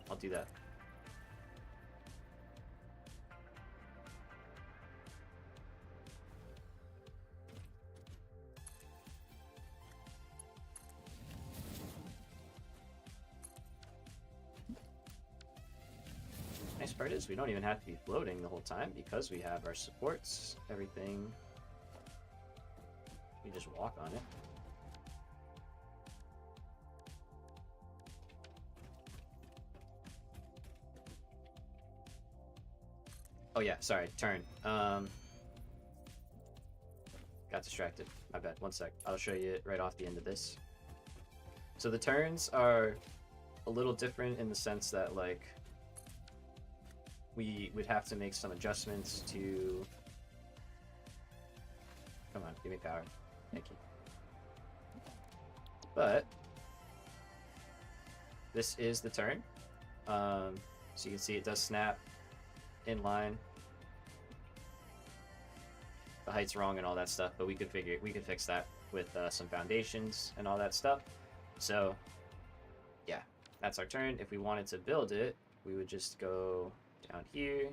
I'll do that. Nice part is we don't even have to be floating the whole time because we have our supports, everything. We just walk on it. Oh yeah, sorry, turn. Got distracted. My bad. One sec. I'll show you it right off the end of this. So the turns are a little different in the sense that like we would have to make some adjustments to. Come on, give me power. Thank you. But this is the turn. So you can see it does snap in line. The height's wrong and all that stuff, but we could fix that with some foundations and all that stuff. So yeah, that's our turn. If we wanted to build it, we would just go down here.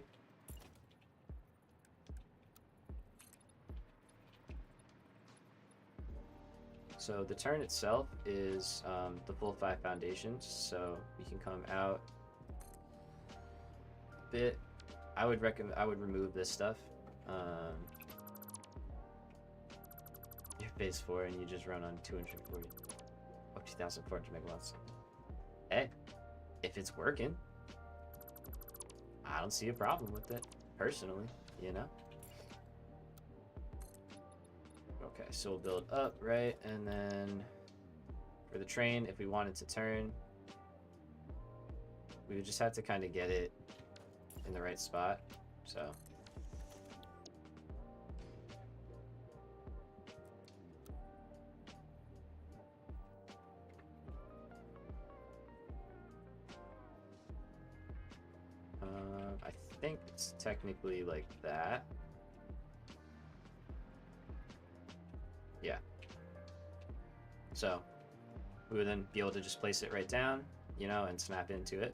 So the turn itself is the full 5 foundations, so we can come out a bit. I would remove this stuff. You're phase 4 and you just run on 240 or 2,400 megawatts. Hey, if it's working, I don't see a problem with it, personally, you know? Okay, so we'll build up, right? And then for the train, if we wanted to turn, we would just have to kind of get it in the right spot, so. I think it's technically like that. Yeah. So we would then be able to just place it right down, you know, and snap into it.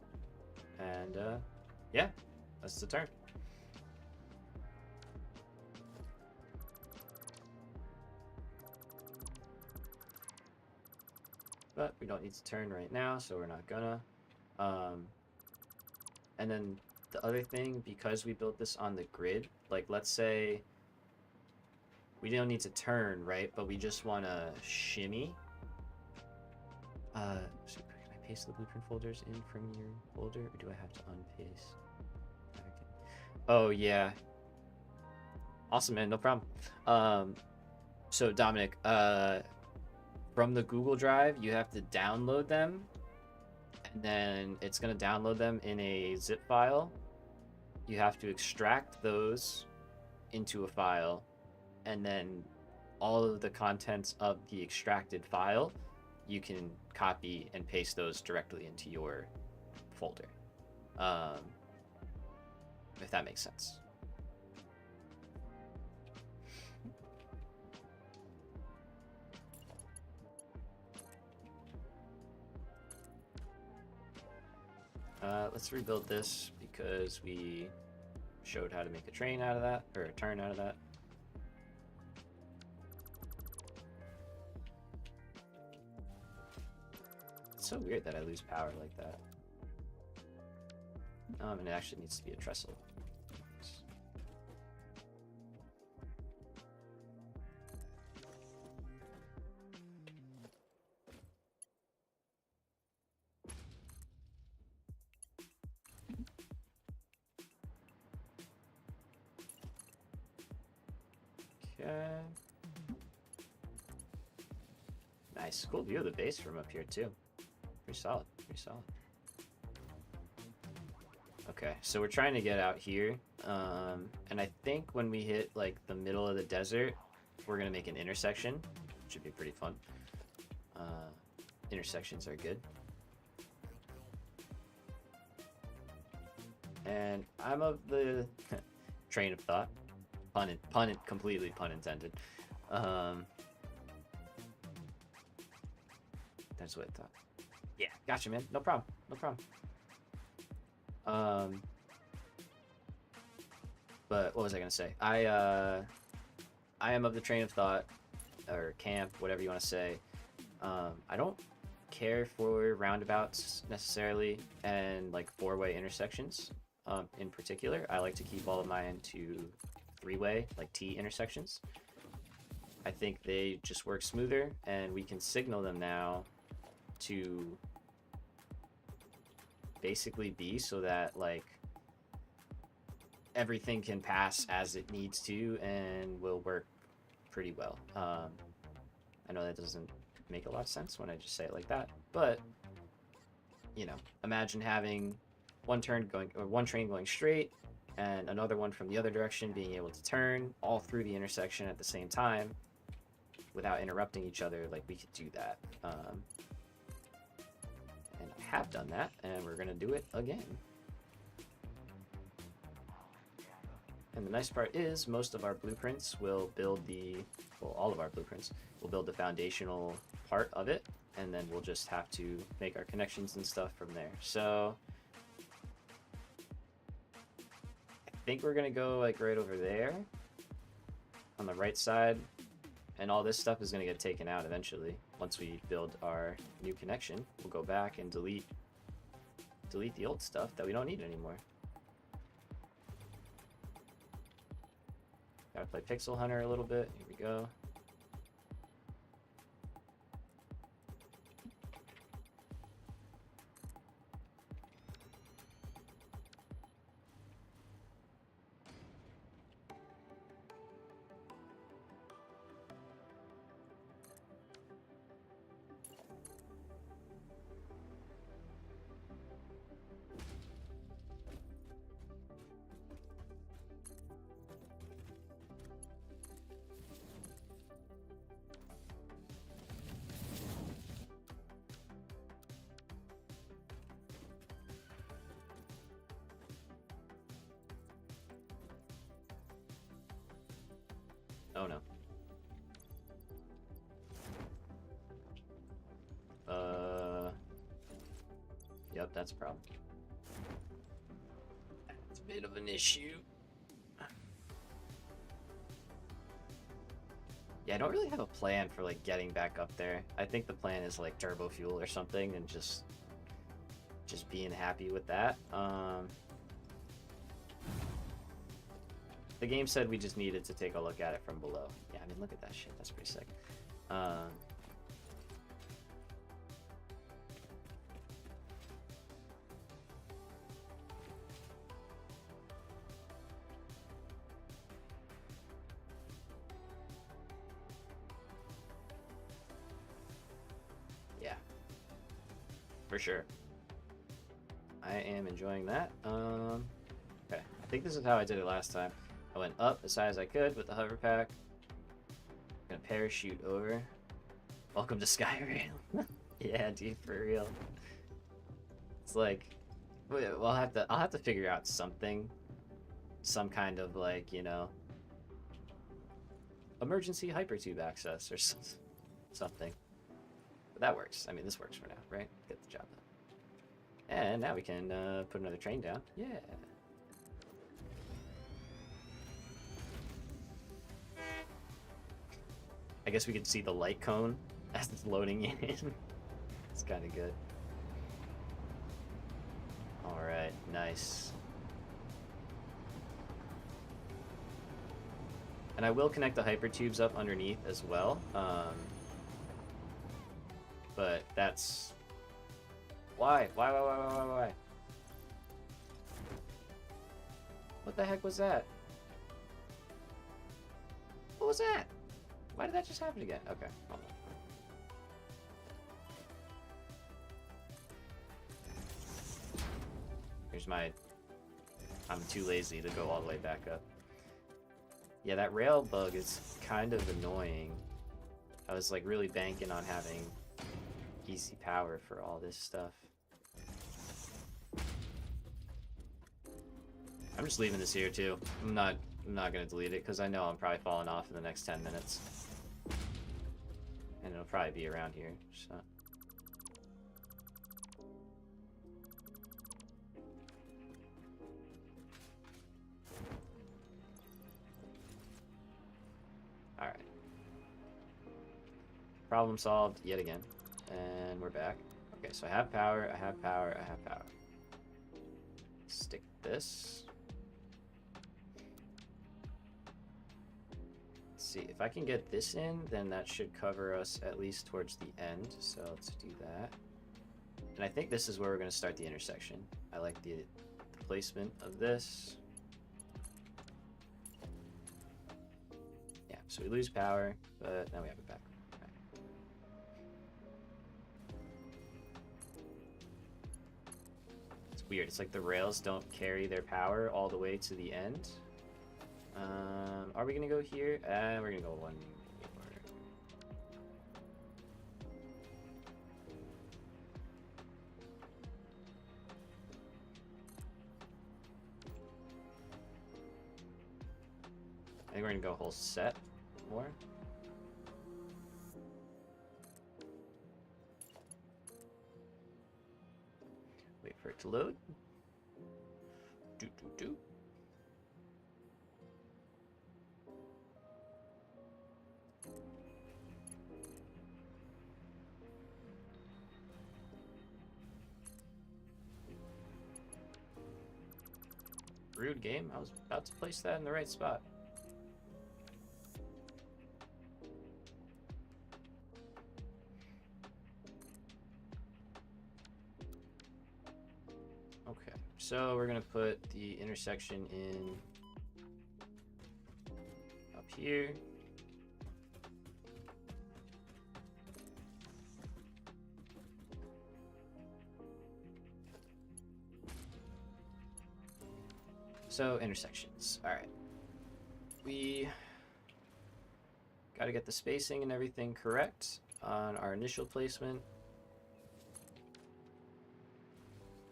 And yeah, that's the turn. But we don't need to turn right now, so we're not gonna. And then the other thing, because we built this on the grid, like let's say we don't need to turn, right? But we just want to shimmy. So can I paste the blueprint folders in from your folder, or do I have to unpaste? Okay. Oh yeah. Awesome, man. No problem. So Dominic, from the Google Drive, you have to download them, and then it's gonna download them in a zip file. You have to extract those, into a file, and then all of the contents of the extracted file, you can copy and paste those directly into your folder. If that makes sense. Let's rebuild this because we showed how to make a train out of that, or a turn out of that. It's so weird that I lose power like that. And it actually needs to be a trestle. Okay. Nice, cool view of the base from up here too. Pretty solid, pretty solid. Okay, so we're trying to get out here, and I think when we hit like the middle of the desert, we're gonna make an intersection. Should be pretty fun. Intersections are good. And I'm of the train of thought, completely pun intended. That's what I thought. Yeah, gotcha, man. No problem. No problem. But what was I gonna say? I am of the train of thought, or camp, whatever you want to say. I don't care for roundabouts necessarily, and like four-way intersections. In particular, I like to keep all of mine to three-way, like T intersections. I think they just work smoother, and we can signal them now to basically be so that like everything can pass as it needs to and will work pretty well. I know that doesn't make a lot of sense when I just say it like that, but you know, imagine having one train going straight and another one from the other direction being able to turn all through the intersection at the same time without interrupting each other. Like, we could do that. And I have done that, and we're gonna do it again. And the nice part is most of our blueprints will build all of our blueprints will build the foundational part of it, and then we'll just have to make our connections and stuff from there. So I think we're gonna go like right over there on the right side, and all this stuff is gonna get taken out eventually. Once we build our new connection, we'll go back and delete the old stuff that we don't need anymore. Gotta play Pixel Hunter a little bit. Here we go. Oh no. Yep, that's a problem. That's a bit of an issue. Yeah, I don't really have a plan for like getting back up there. I think the plan is like turbo fuel or something, and just being happy with that. The game said we just needed to take a look at it from below. Yeah, I mean, look at that shit. That's pretty sick. Yeah, for sure. I am enjoying that. Okay, I think this is how I did it last time. I I went up as high as I could with the hover pack. Gonna parachute over. Welcome to Skyrim. Yeah, dude, for real. It's like, I'll have to figure out something, some kind of like, you know, emergency hypertube access or something. But that works. I mean, this works for now, right? Get the job done. And now we can put another train down. Yeah. I guess we could see the light cone as it's loading in. It's kind of good. Alright, nice. And I will connect the hypertubes up underneath as well. But that's... Why? Why? What the heck was that? What was that? Why did that just happen again? Okay, hold on. Here's my... I'm too lazy to go all the way back up. Yeah, that rail bug is kind of annoying. I was like really banking on having easy power for all this stuff. I'm just leaving this here too. I'm not gonna delete it because I know I'm probably falling off in the next 10 minutes. And it'll probably be around here, so. Alright. Problem solved yet again. And we're back. Okay, so I have power, I have power, I have power. Stick this. Let's see, if I can get this in, then that should cover us at least towards the end. So let's do that. And I think this is where we're going to start the intersection. I like the placement of this. Yeah, so we lose power, but now we have it back. Okay. It's weird. It's like the rails don't carry their power all the way to the end. Are we gonna go here? We're gonna go one more. I think we're gonna go whole set more. Wait for it to load. Do. Rude game. I was about to place that in the right spot. Okay, so we're gonna put the intersection in up here. So, intersections. Alright. We got to get the spacing and everything correct on our initial placement.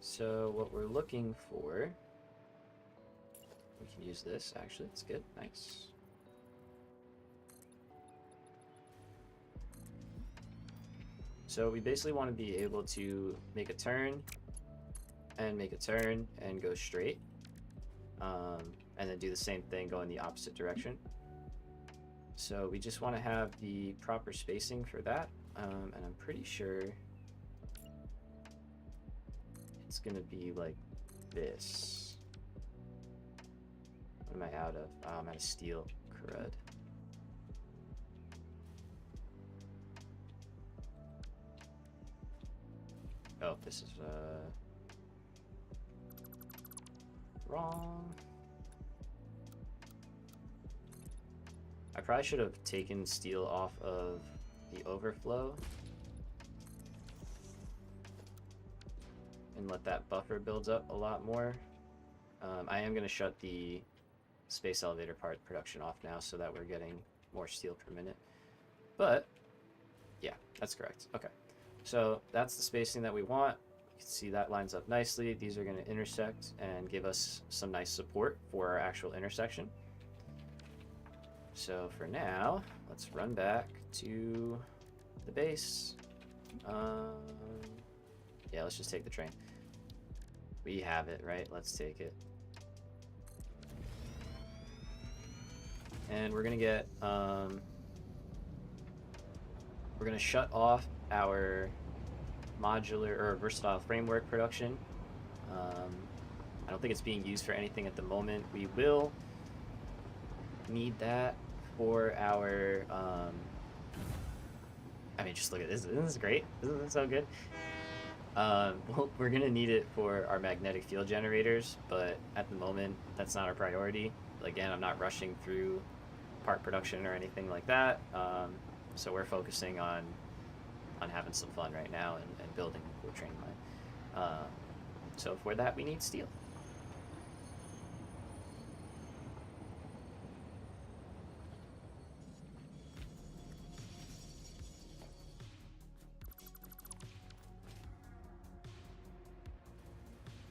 So, what we're looking for... We can use this, actually. That's good. Nice. So, we basically want to be able to make a turn, and make a turn, and go straight. And then do the same thing, go in the opposite direction. So we just want to have the proper spacing for that, and I'm pretty sure it's gonna be like this. What am I out of? Oh, I'm out of steel. Crud. Oh, this is wrong. I probably should have taken steel off of the overflow and let that buffer build up a lot more. I am going to shut the space elevator part production off now so that we're getting more steel per minute. But yeah, that's correct. Okay, so that's the spacing that we want. You can see that lines up nicely. These are going to intersect and give us some nice support for our actual intersection. So for now, let's run back to the base. Yeah, let's just take the train. We have it, right? Let's take it. And we're gonna get, we're gonna shut off our modular or versatile framework production. I don't think it's being used for anything at the moment. We will need that for our, I mean, just look at this. Isn't this great? Isn't this so good? Well, we're gonna need it for our magnetic field generators, but at the moment, that's not our priority. Again, I'm not rushing through part production or anything like that. So we're focusing on having some fun right now and building a cool train line. So for that, we need steel.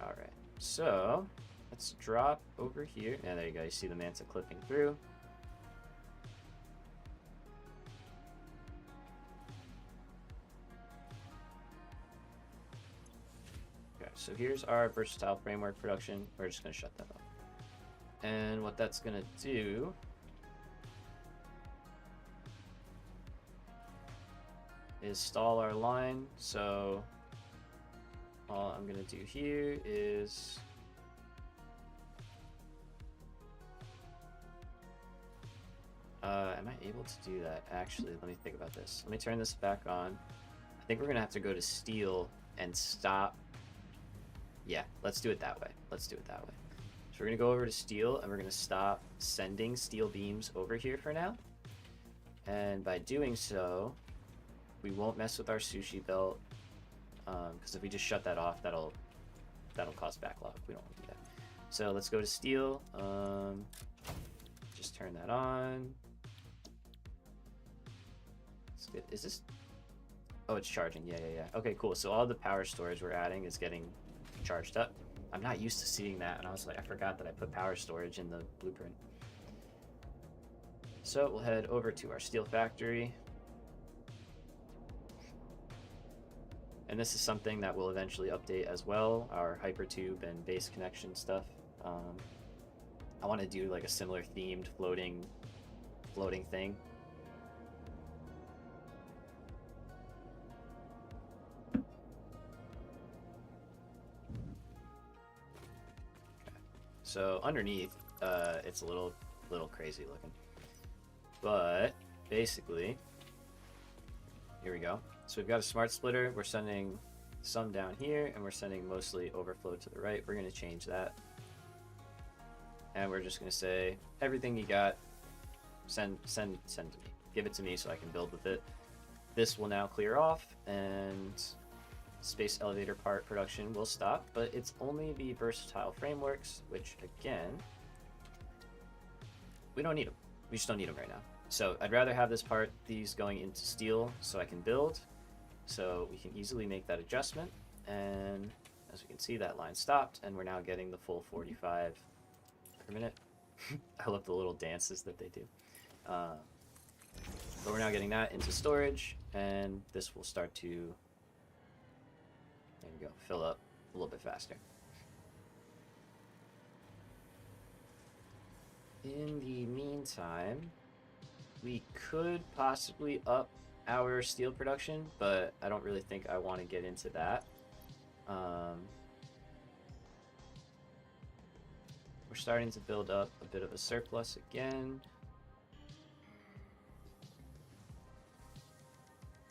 All right, so let's drop over here. Yeah, there you go. You see the manta clipping through. Okay, so here's our versatile framework production. We're just going to shut that off. And what that's going to do is stall our line. So all I'm going to do here is am I able to do that? Actually, let me think about this. Let me turn this back on. I think we're going to have to go to steel and stop. Yeah, let's do it that way. Let's do it that way. So we're going to go over to steel and we're going to stop sending steel beams over here for now. And by doing so, we won't mess with our sushi belt. Because if we just shut that off, that'll cause backlog. We don't want to do that. So let's go to steel. Just turn that on. It's good. Is this? Oh, it's charging. Yeah. Okay, cool. So all the power storage we're adding is getting charged up. I'm not used to seeing that, and I was like, I forgot that I put power storage in the blueprint. So we'll head over to our steel factory. And this is something that we'll eventually update as well, our hypertube and base connection stuff. I want to do like a similar themed floating thing. Okay. So underneath, it's a little crazy looking, but basically, here we go. So we've got a smart splitter. We're sending some down here, and we're sending mostly overflow to the right. We're going to change that. And we're just going to say, everything you got, send to me. Give it to me so I can build with it. This will now clear off, and space elevator part production will stop, but it's only the versatile frameworks, which, again, we don't need them. We just don't need them right now. So I'd rather have these going into steel so I can build. So we can easily make that adjustment, and as we can see, that line stopped, and we're now getting the full 45 per minute. I love the little dances that they do. But we're now getting that into storage, and this will start to, there we go, fill up a little bit faster. In the meantime, we could possibly up our steel production, but I don't really think I want to get into that. We're starting to build up a bit of a surplus again.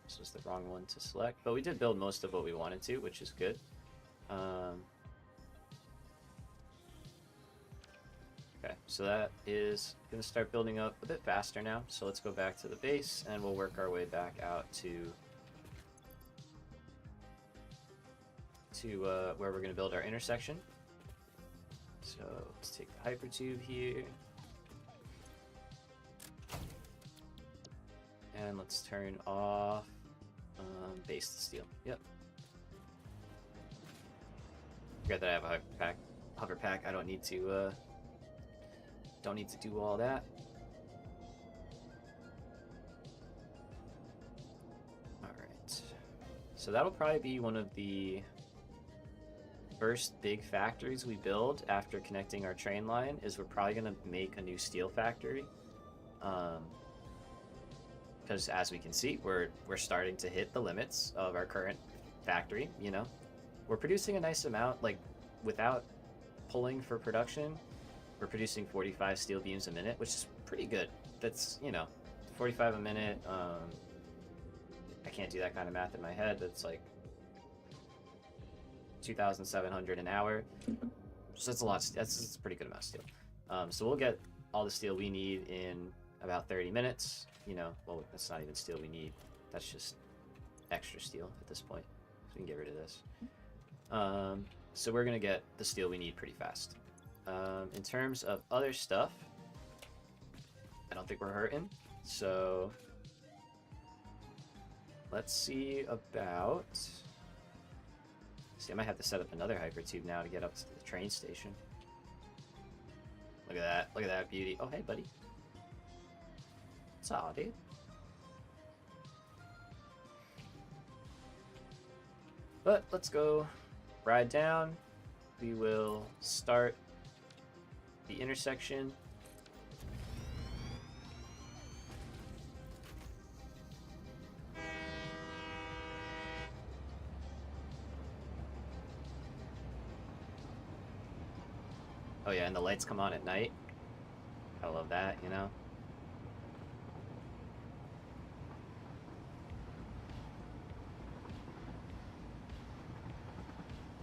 This was the wrong one to select, but we did build most of what we wanted to, which is good. Okay, so that is going to start building up a bit faster now. So let's go back to the base, and we'll work our way back out to where we're going to build our intersection. So let's take the hypertube here. And let's turn off base to steel. Yep. Forget that I have a hover pack. I don't need to do all that. Alright. So that'll probably be one of the first big factories we build after connecting our train line, is we're probably going to make a new steel factory. Because as we can see, we're starting to hit the limits of our current factory, you know. We're producing a nice amount, like, without pulling for production, we're producing 45 steel beams a minute, which is pretty good. That's, you know, 45 a minute. I can't do that kind of math in my head, but it's like 2,700 an hour. So that's a lot. That's a pretty good amount of steel. So we'll get all the steel we need in about 30 minutes. You know, well, that's not even steel we need. That's just extra steel at this point. So we can get rid of this. So we're gonna get the steel we need pretty fast. In terms of other stuff, I don't think we're hurting. So let's see about... See, I might have to set up another hypertube now to get up to the train station. Look at that. Look at that beauty. Oh, hey, buddy. What's up, dude? But let's go ride down. We will start the intersection. Oh yeah, and the lights come on at night. I love that, you know?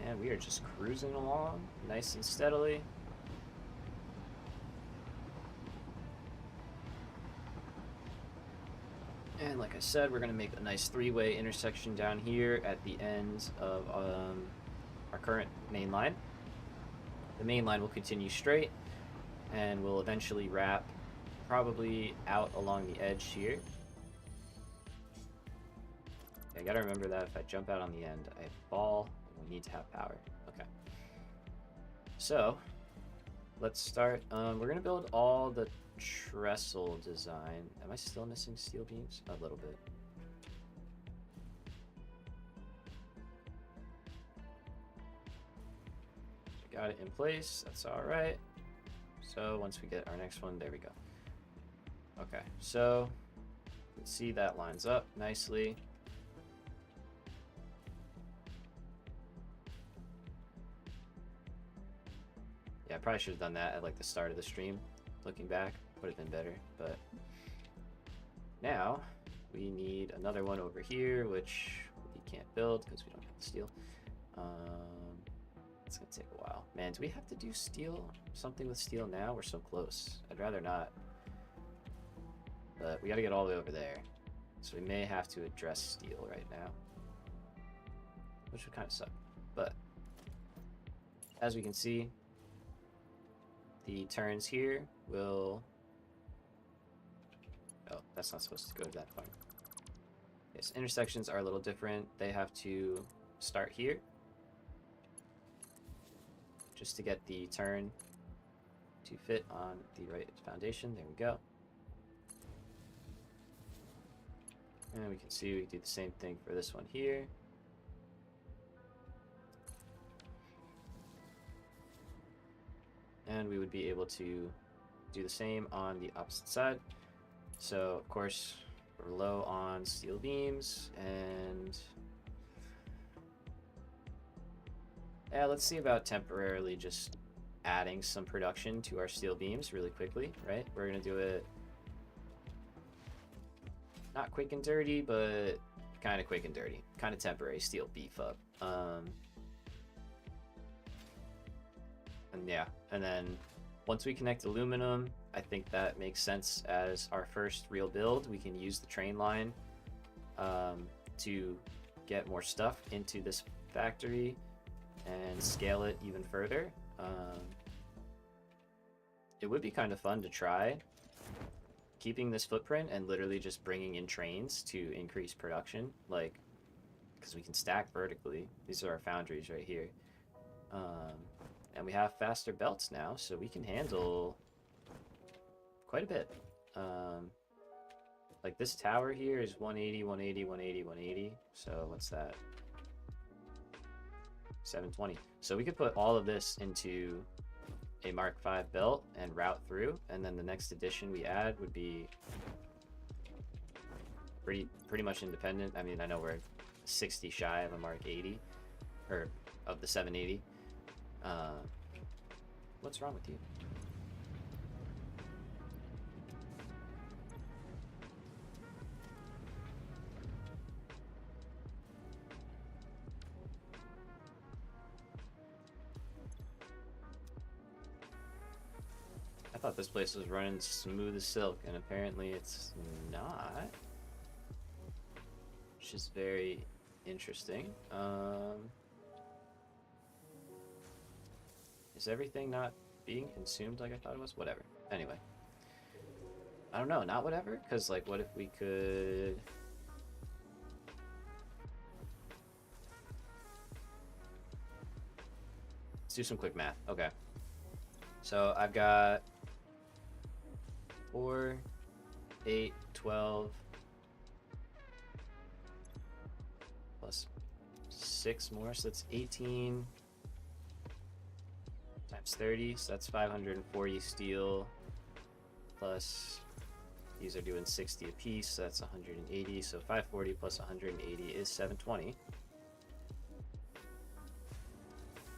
And we are just cruising along, nice and steadily. And like I said, we're gonna make a nice three-way intersection down here at the end of our current main line. The main line will continue straight and will eventually wrap probably out along the edge here. I gotta remember that if I jump out on the end, I fall, and we need to have power. Okay. So, let's start. We're gonna build all the trestle design. Am I still missing steel beams? A little bit. Got it in place. That's all right. So once we get our next one, there we go. Okay, so let's see, that lines up nicely. Yeah, I probably should have done that at like the start of the stream. Looking back, would have been better. But now we need another one over here, which we can't build because we don't have the steel. It's gonna take a while. Man, do we have to do steel? Something with steel now? We're so close. I'd rather not. But we gotta get all the way over there. So we may have to address steel right now. Which would kind of suck. But as we can see, the turns here will... Oh, that's not supposed to go to that point. Yes, intersections are a little different. They have to start here, just to get the turn to fit on the right foundation. There we go. And we can see we do the same thing for this one here. And we would be able to do the same on the opposite side. So, of course, we're low on steel beams, and yeah, let's see about temporarily just adding some production to our steel beams really quickly, right? We're gonna do it not quick and dirty, but kind of quick and dirty, kind of temporary steel beef up. And yeah, and then once we connect aluminum, I think that makes sense as our first real build. We can use the train line to get more stuff into this factory and scale it even further. It would be kind of fun to try keeping this footprint and literally just bringing in trains to increase production, like, because we can stack vertically. These are our foundries right here. And we have faster belts now, so we can handle quite a bit. Like this tower here is 180, 180, 180, 180. So what's that? 720. So we could put all of this into a Mark V belt and route through, and then the next addition we add would be pretty much independent. I mean, I know we're 60 shy of a Mark 80, or of the 780. What's wrong with you? I thought this place was running smooth as silk, and apparently it's not. Which is very interesting. Is everything not being consumed like I thought it was? Whatever. Anyway. I don't know, not whatever? Because, like, what if we could... Let's do some quick math. Okay. So I've got 4, 8, 12, plus 6 more, so that's 18 times 30, so that's 540 steel, plus these are doing 60 a piece, so that's 180, so 540 plus 180 is 720.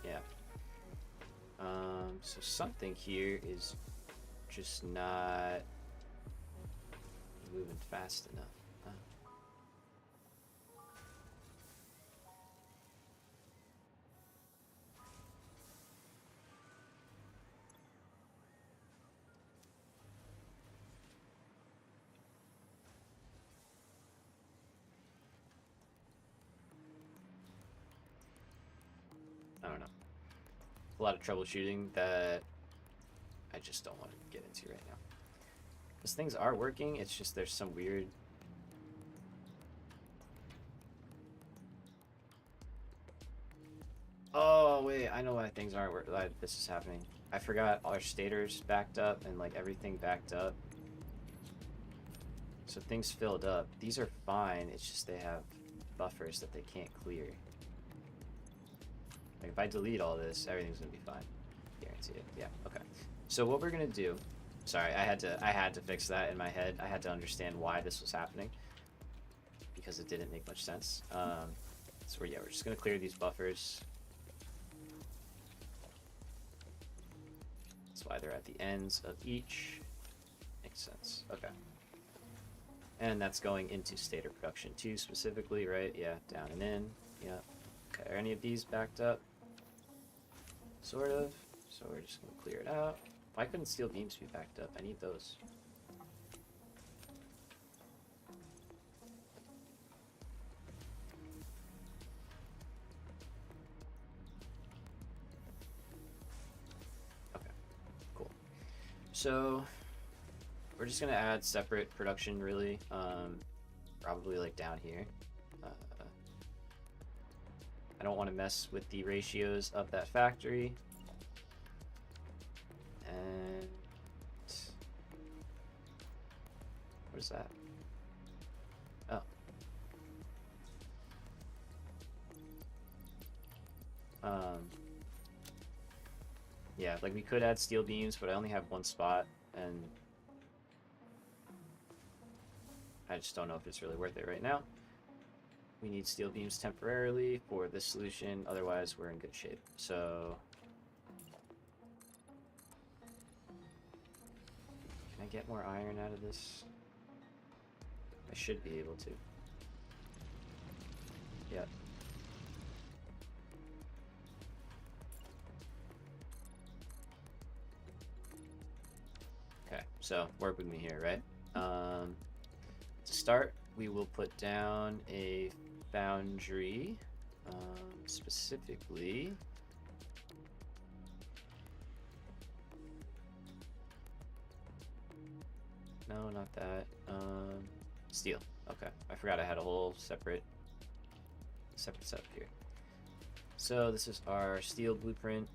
Yeah. So something here is just not moving fast enough. I don't know. A lot of troubleshooting that I just don't want to get into right now. Because things are working, it's just there's some weird... Oh, wait, I know why things aren't working. This is happening. I forgot our stators backed up and, like, everything backed up. So things filled up. These are fine, it's just they have buffers that they can't clear. Like, if I delete all this, everything's gonna be fine. Guarantee it. Yeah, okay. So what we're gonna do... Sorry, I had to fix that in my head. I had to understand why this was happening. Because it didn't make much sense. So yeah, we're just gonna clear these buffers. That's why they're at the ends of each. Makes sense. Okay. And that's going into stator production 2 specifically, right? Yeah, down and in. Yeah. Okay, are any of these backed up? Sort of. So we're just gonna clear it out. Why couldn't steel beams be backed up? I need those. Okay, cool. So we're just gonna add separate production, really. Probably like down here. I don't want to mess with the ratios of that factory. And what is that? Oh. Yeah, like we could add steel beams, but I only have one spot, and I just don't know if it's really worth it right now. We need steel beams temporarily for this solution, otherwise we're in good shape. So can I get more iron out of this? I should be able to. Yep. Okay, so work with me here, right? To start, we will put down a foundry, specifically No, not that. Steel. Okay, I forgot I had a whole separate setup here. So this is our steel blueprint.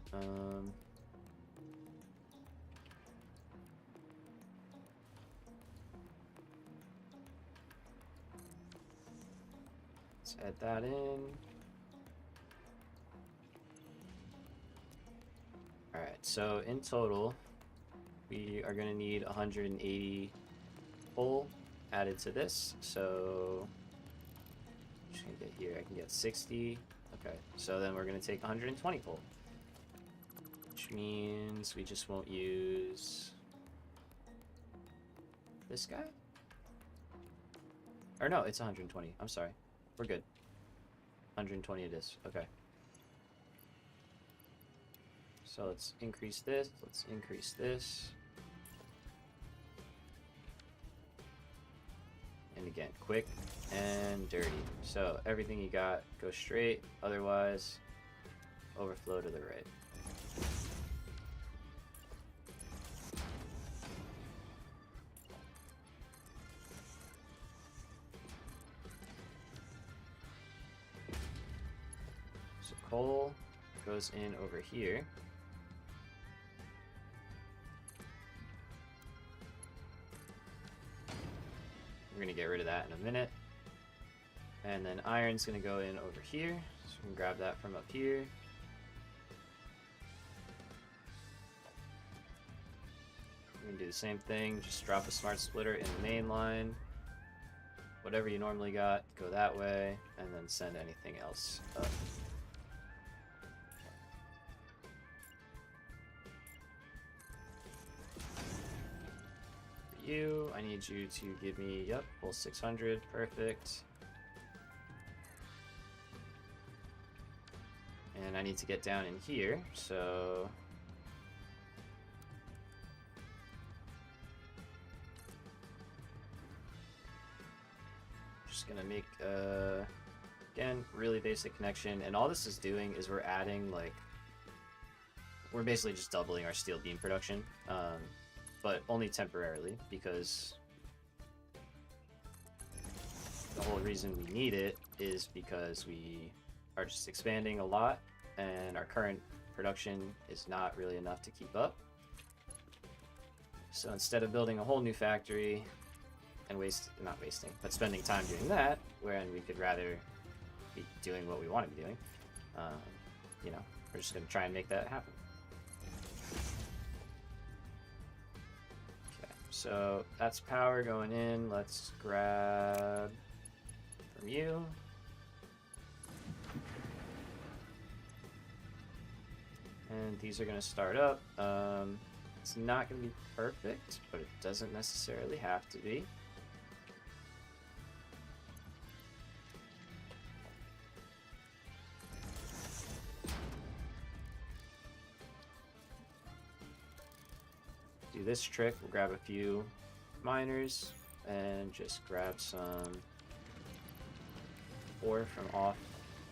Let's add that in. Alright, so in total, we are going to need 180 coal added to this. So, I'm just going to get here, I can get 60. Okay, so then we're going to take 120 coal. Which means we just won't use this guy? Or no, it's 120. I'm sorry. We're good. 120 it is. Okay. So let's increase this. Let's increase this. And again, quick and dirty. So everything you got, go straight. Otherwise, overflow to the right. So coal goes in over here. We're going to get rid of that in a minute. And then iron's going to go in over here. So we can grab that from up here. We can do the same thing. Just drop a smart splitter in the main line. Whatever you normally got, go that way. And then send anything else up. You, I need you to give me, yep, full 600, perfect. And I need to get down in here, so just gonna make again, really basic connection, and all this is doing is we're adding, like, we're basically just doubling our steel beam production. But only temporarily, because the whole reason we need it is because we are just expanding a lot and our current production is not really enough to keep up. So instead of building a whole new factory and not wasting, but spending time doing that, when we could rather be doing what we want to be doing, you know, we're just going to try and make that happen. So that's power going in. Let's grab from you. And these are going to start up. It's not going to be perfect, but it doesn't necessarily have to be. Do this trick, we'll grab a few miners and just grab some ore from off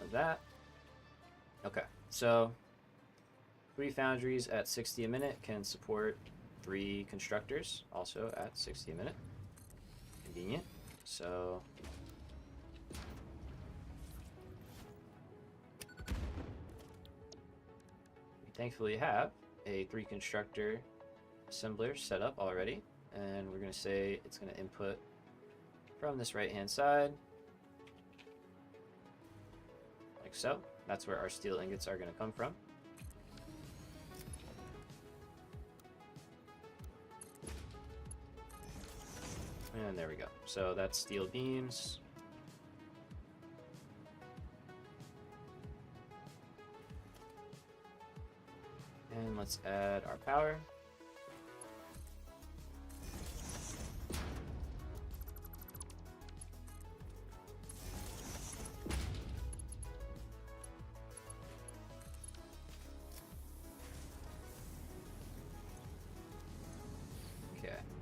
of that. Okay, so 3 foundries at 60 a minute can support 3 constructors, also at 60 a minute. Convenient. So we thankfully have a 3 constructor assembler set up already, and we're going to say it's going to input from this right hand side like so. That's where our steel ingots are going to come from. And there we go. So that's steel beams. And let's add our power.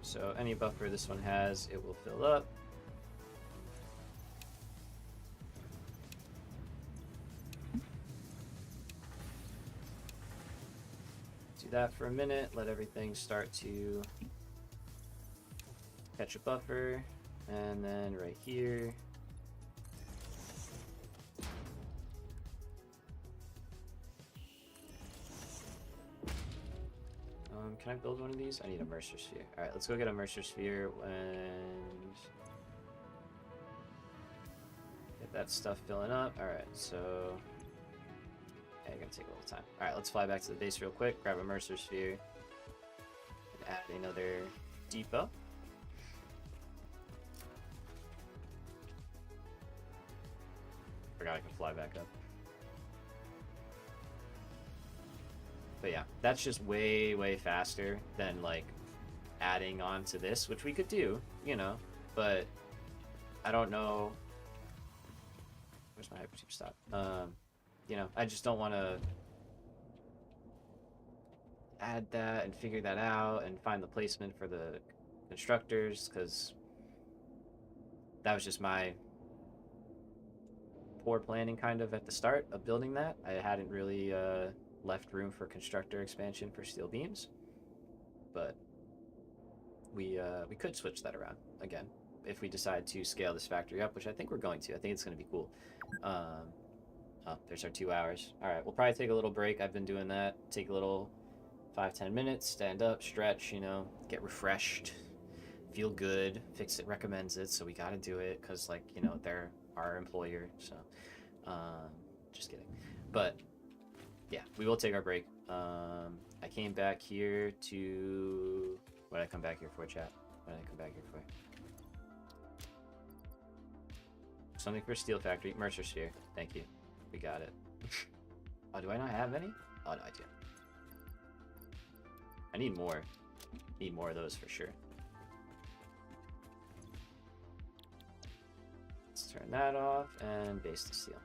So any buffer this one has, it will fill up. Do that for a minute, let everything start to catch a buffer, and then right here. Can I build one of these? I need a Mercer Sphere. Alright, let's go get a Mercer Sphere and get that stuff filling up. Alright, so yeah, gonna take a little time. Alright, let's fly back to the base real quick, grab a Mercer Sphere, and add another depot. Forgot I can fly back up. But yeah, that's just way, way faster than, like, adding on to this, which we could do, you know, but I don't know. Where's my hypertube stop? You know, I just don't want to add that and figure that out and find the placement for the constructors, because that was just my poor planning kind of at the start of building that. I hadn't really left room for constructor expansion for steel beams, but we could switch that around again if we decide to scale this factory up, which I think we're going to. I think it's going to be cool. Oh, there's our 2 hours. All right, we'll probably take a little break. I've been doing that. Take a little 5-10 minutes, stand up, stretch, you know, get refreshed, feel good. Fix It recommends it, so we got to do it because, like, you know, they're our employer. So just kidding, but yeah, we will take our break. I came back here to... What did I come back here for, chat? What did I come back here for? Something for Steel Factory. Mercer Sphere. Thank you. We got it. Oh, do I not have any? Oh, no, I do. I need more. Need more of those for sure. Let's turn that off and base the steel.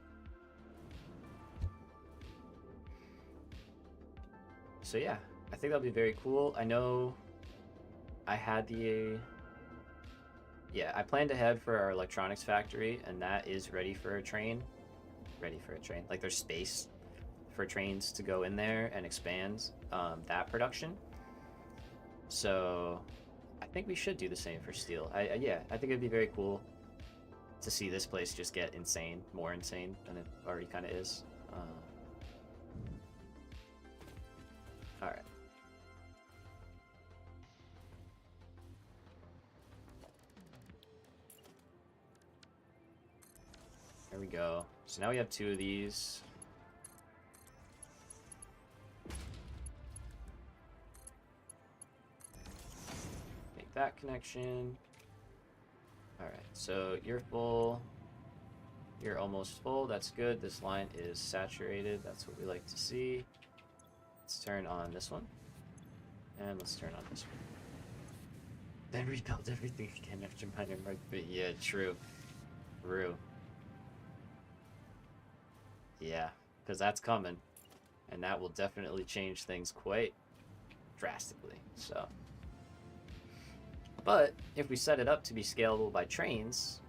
So yeah, I think that'll be very cool. I know I had the... Yeah, I planned ahead for our electronics factory, and that is ready for a train. Ready for a train. Like, there's space for trains to go in there and expand that production. So I think we should do the same for steel. Yeah, I think it'd be very cool to see this place just get insane, more insane than it already kind of is. All right. There we go. So now we have 2 of these. Make that connection. Alright, so you're full. You're almost full. That's good. This line is saturated. That's what we like to see. Let's turn on this one. And let's turn on this one. Then rebuild everything again after minor mark. But yeah, true. True. Yeah, because that's coming, and that will definitely change things quite drastically. So, but if we set it up to be scalable by trains,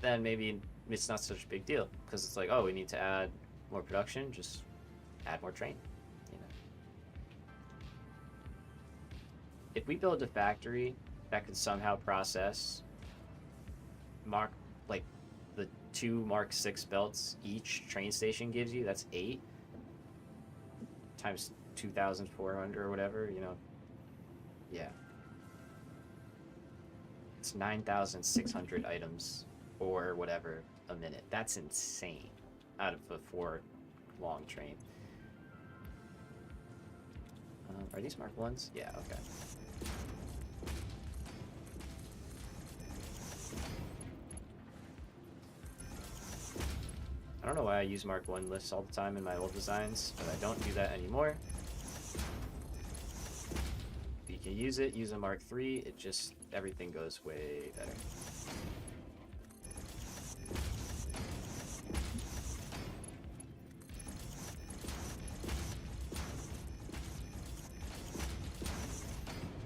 then maybe it's not such a big deal, because it's like, oh, we need to add more production, just add more train, you know. If we build a factory that could somehow process like the 2 Mark 6 belts each train station gives you, that's 8 times 2,400 or whatever, you know. Yeah, it's 9,600 items or whatever a minute. That's insane out of a 4 long train. Are these Mark 1s? Yeah, okay. I don't know why I use Mark 1 lists all the time in my old designs, but I don't do that anymore. If you can use it, use a Mark 3, it just, everything goes way better.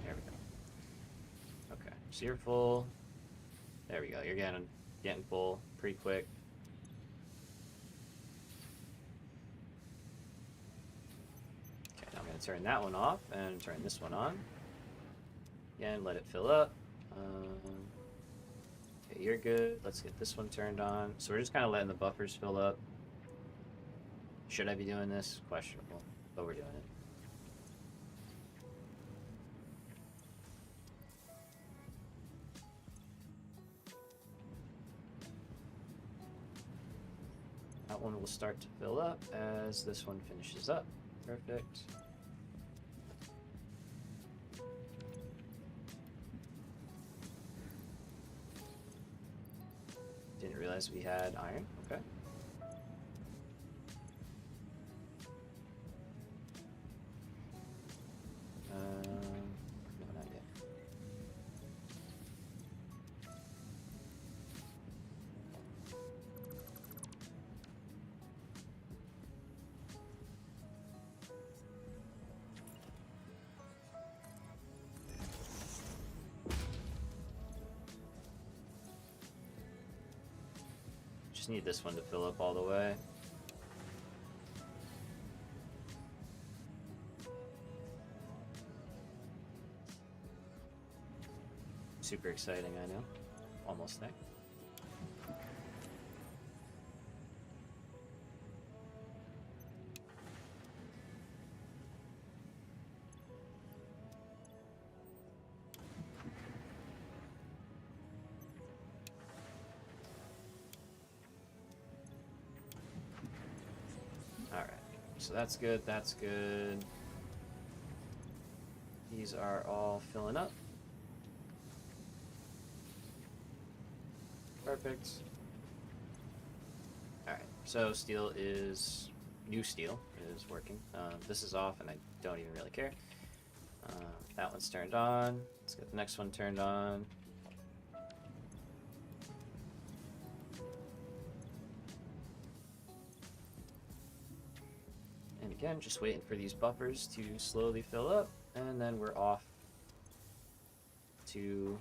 There we go. Okay, so you're full. There we go, you're getting full pretty quick. Turn that one off and turn this one on. Again, let it fill up. Okay, you're good. Let's get this one turned on. So we're just kind of letting the buffers fill up. Should I be doing this? Questionable, but we're doing it. That one will start to fill up as this one finishes up. Perfect. Didn't realize we had iron. Okay. No, not yet. Just need this one to fill up all the way. Super exciting, I know. Almost there. Alright, so that's good, that's good. These are all filling up. Perfect. Alright, so new steel is working. This is off and I don't even really care. That one's turned on. Let's get the next one turned on. And again, just waiting for these buffers to slowly fill up, and then we're off to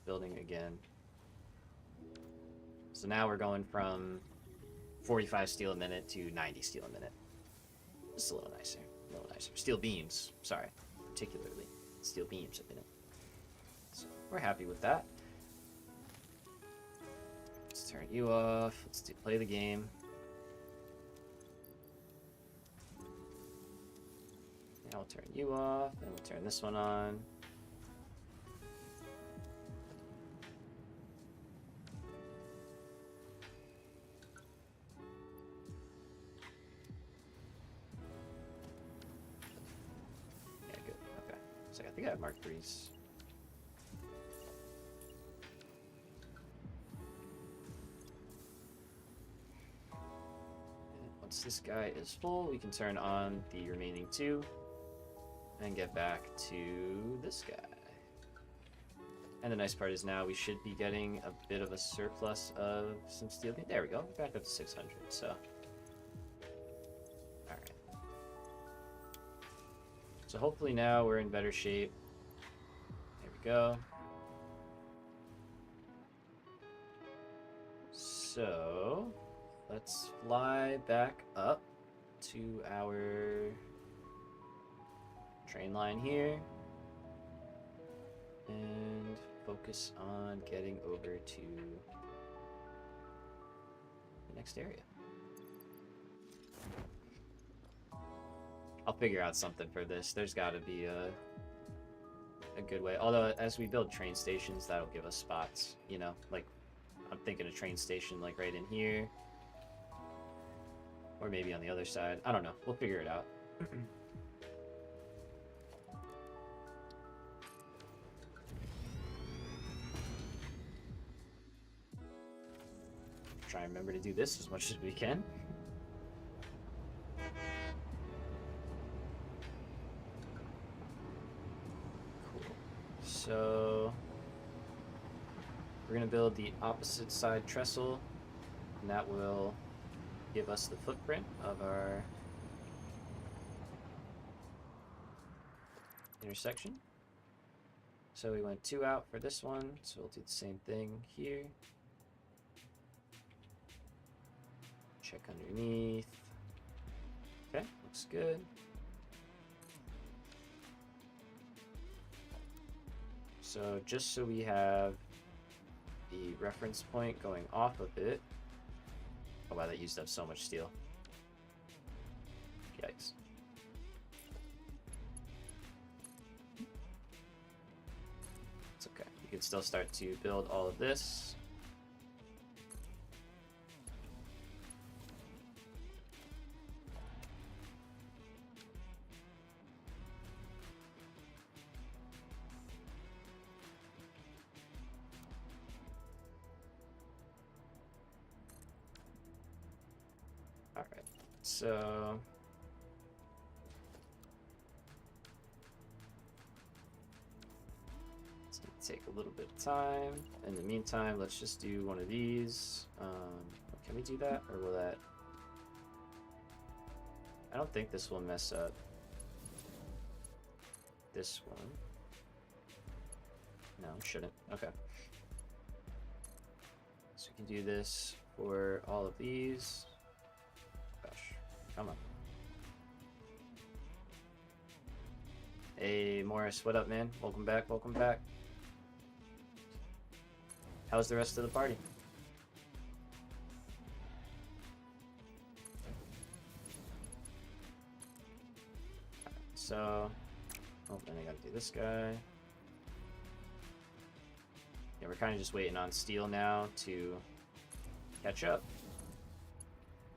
building again. So now we're going from 45 steel a minute to 90 steel a minute. Just a little nicer, a little nicer. Steel beams, sorry, particularly steel beams a minute. So we're happy with that. Let's turn you off. Let's play the game. Now we'll turn you off, and we'll turn this one on. Yeah, good. Okay. So I think I have Mark 3s. And once this guy is full, we can turn on the remaining 2 and get back to this guy. And the nice part is now we should be getting a bit of a surplus of some steel. There we go, back up to 600, so. Alright. So hopefully now we're in better shape. There we go. So, let's fly back up to our train line here and focus on getting over to the next area. I'll figure out something for this. There's got to be a good way. Although as we build train stations, that'll give us spots, you know, like I'm thinking a train station like right in here or maybe on the other side. I don't know. We'll figure it out. Try and remember to do this as much as we can. Cool. So we're going to build the opposite side trestle, and that will give us the footprint of our intersection. So we went 2 out for this one, so we'll do the same thing here. Check underneath. Okay, looks good. So just so we have the reference point going off of it. Oh wow, that used up so much steel. Yikes. It's okay. You can still start to build all of this. All right, so it's gonna take a little bit of time. In the meantime, let's just do one of these. Can we do that, or will that? I don't think this will mess up this one. No, it shouldn't. Okay. So we can do this for all of these. Gosh, come on. Hey, Morris, what up, man? Welcome back, welcome back. How's the rest of the party? So, oh, then I gotta do this guy. Yeah, we're kind of just waiting on steel now to catch up.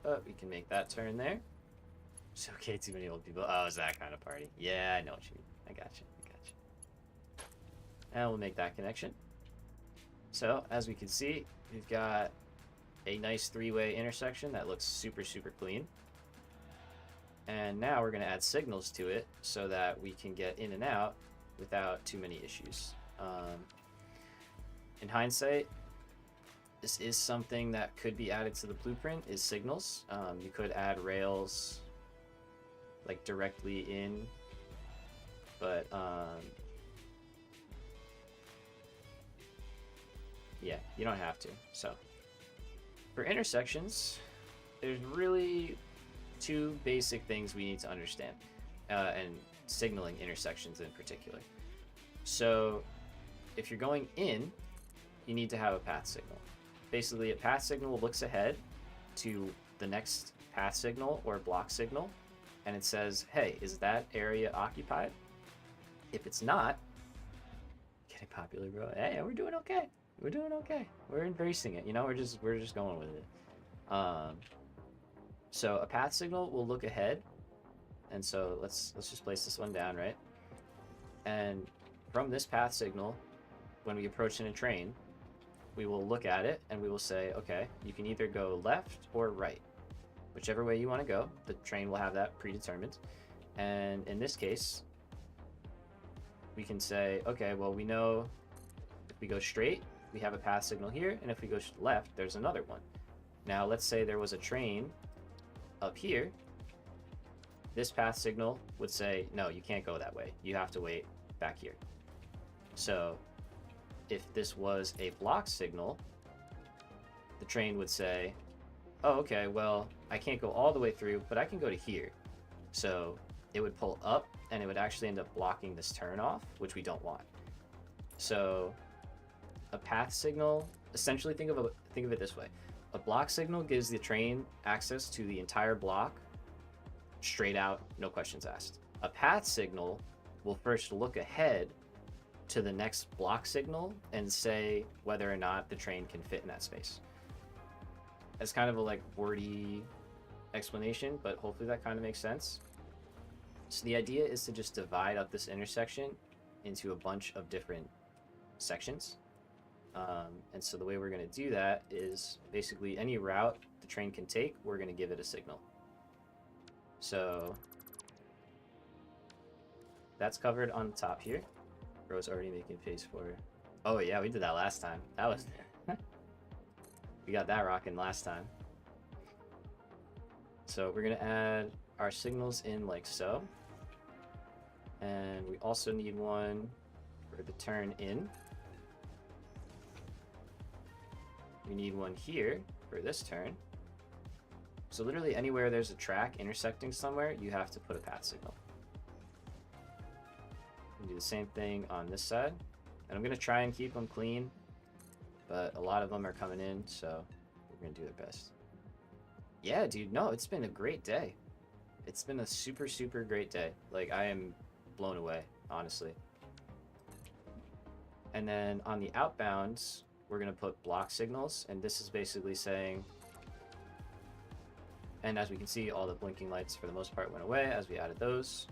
But we can make that turn there. It's okay, too many old people. Oh, it's that kind of party. Yeah, I know what you mean. I got you. I got you. And we'll make that connection. So, as we can see, we've got a nice three-way intersection that looks super, super clean. And now we're going to add signals to it so that we can get in and out without too many issues. In hindsight, this is something that could be added to the blueprint, is signals. You could add rails like directly in, but yeah, you don't have to. So for intersections, there's really two basic things we need to understand, and signaling intersections in particular. So if you're going in, you need to have a path signal. Basically, a path signal looks ahead to the next path signal or block signal, and it says, hey, is that area occupied? If it's not, getting popular, bro. Hey, we're doing okay. We're doing okay. We're embracing it. You know, we're just going with it. So a path signal will look ahead, and so let's just place this one down, right? And from this path signal, when we approach in a train, we will look at it and we will say, okay, you can either go left or right. Whichever way you want to go, the train will have that predetermined. And in this case, we can say, okay, well, we know if we go straight, we have a path signal here, and if we go left, there's another one. Now, let's say there was a train up here. This path signal would say, no, you can't go that way. You have to wait back here. So if this was a block signal, the train would say, oh, okay, well, I can't go all the way through, but I can go to here. So it would pull up, and it would actually end up blocking this turn off, which we don't want. So a path signal, essentially think of it this way. A block signal gives the train access to the entire block, straight out, no questions asked. A path signal will first look ahead to the next block signal and say whether or not the train can fit in that space. It's kind of a like wordy explanation, but hopefully that kind of makes sense. So the idea is to just divide up this intersection into a bunch of different sections. And so the way we're going to do that is basically any route the train can take, we're going to give it a signal. So that's covered on the top here. Bro's already making face for it. Oh yeah, we did that last time. That was we got that rocking last time. So we're gonna add our signals in like so. And we also need one for the turn in. We need one here for this turn. So literally anywhere there's a track intersecting somewhere, you have to put a path signal. Do the same thing on this side. And I'm going to try and keep them clean, but a lot of them are coming in, so we're going to do their best. Yeah, dude, no, it's been a great day. It's been a super, super great day. Like, I am blown away, honestly. And then on the outbounds, we're going to put block signals, and this is basically saying, and as we can see, all the blinking lights for the most part went away as we added those.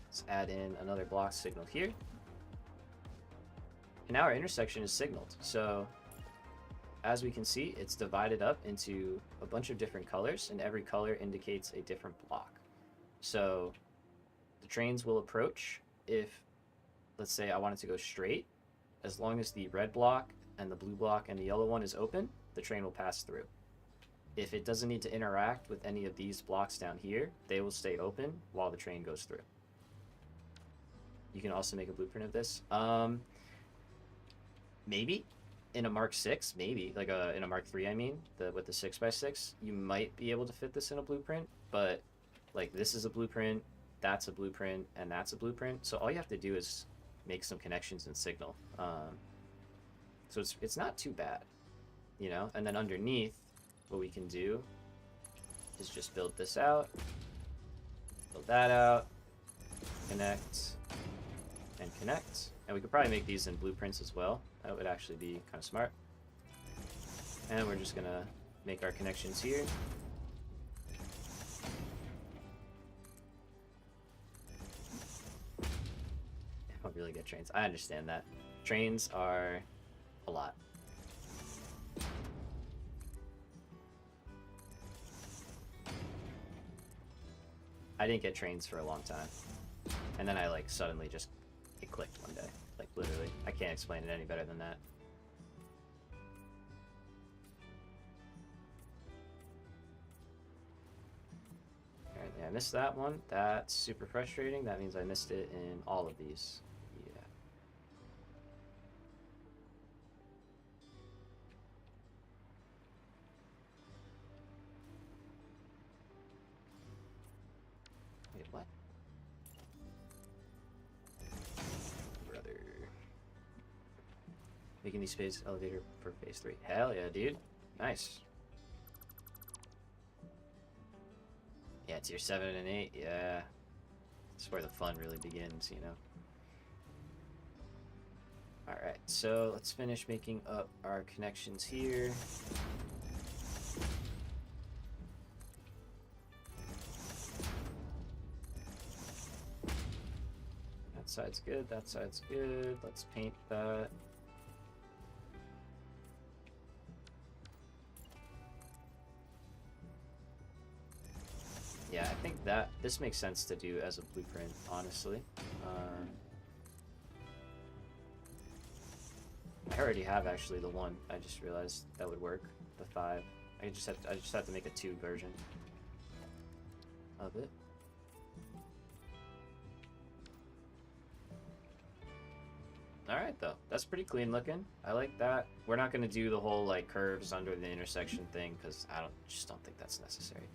Let's add in another block signal here. And now our intersection is signaled. So as we can see, it's divided up into a bunch of different colors, and every color indicates a different block. So the trains will approach if, let's say I want it to go straight. As long as the red block and the blue block and the yellow one is open, the train will pass through. If it doesn't need to interact with any of these blocks down here, they will stay open while the train goes through. You can also make a blueprint of this. Maybe in a Mark 6, maybe like in a Mark 3, I mean, with the 6x6, you might be able to fit this in a blueprint. But like this is a blueprint, that's a blueprint, and that's a blueprint. So all you have to do is make some connections and signal. So it's not too bad, you know. And then underneath, what we can do is just build this out, build that out, connect, and connect. And we could probably make these in blueprints as well. That would actually be kind of smart. And we're just gonna make our connections here. I don't really get trains. I understand that. Trains are a lot. I didn't get trains for a long time. And then I like suddenly just, it clicked one day. Like literally. I can't explain it any better than that. Alright, yeah, I missed that one. That's super frustrating. That means I missed it in all of these. Yeah. Wait, what? Brother. Making the space elevator for phase 3. Hell yeah, dude. Nice. Yeah, tier 7 and 8, yeah. That's where the fun really begins, you know. Alright, so let's finish making up our connections here. That side's good, that side's good. Let's paint that. Yeah, I think that this makes sense to do as a blueprint, honestly. I already have actually the one. I just realized that would work. The 5. I just have to make a 2 version of it. Alright though, that's pretty clean looking. I like that. We're not gonna do the whole like curves under the intersection thing because I just don't think that's necessary.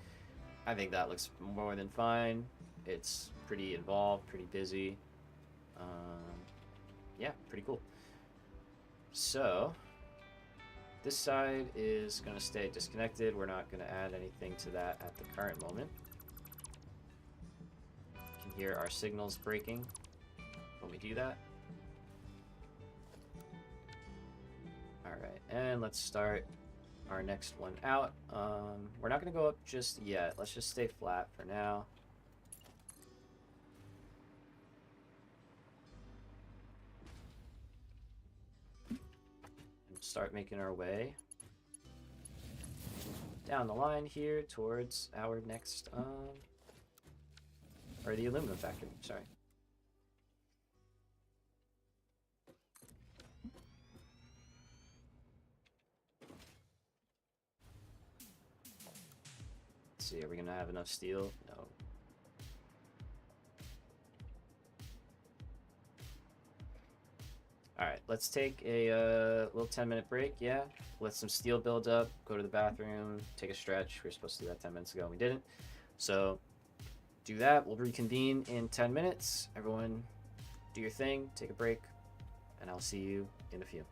I think that looks more than fine. It's pretty involved, pretty busy. Yeah, pretty cool. So this side is gonna stay disconnected. We're not gonna add anything to that at the current moment. You can hear our signals breaking when we do that. Alright, and let's start our next one out. We're not going to go up just yet. Let's just stay flat for now. And start making our way down the line here towards our next, or the aluminum factory, sorry. See, are we gonna have enough steel? No. Alright, let's take a little 10-minute break, yeah? Let some steel build up, go to the bathroom, take a stretch. We were supposed to do that 10 minutes ago and we didn't. So, do that. We'll reconvene in 10 minutes. Everyone, do your thing, take a break, and I'll see you in a few.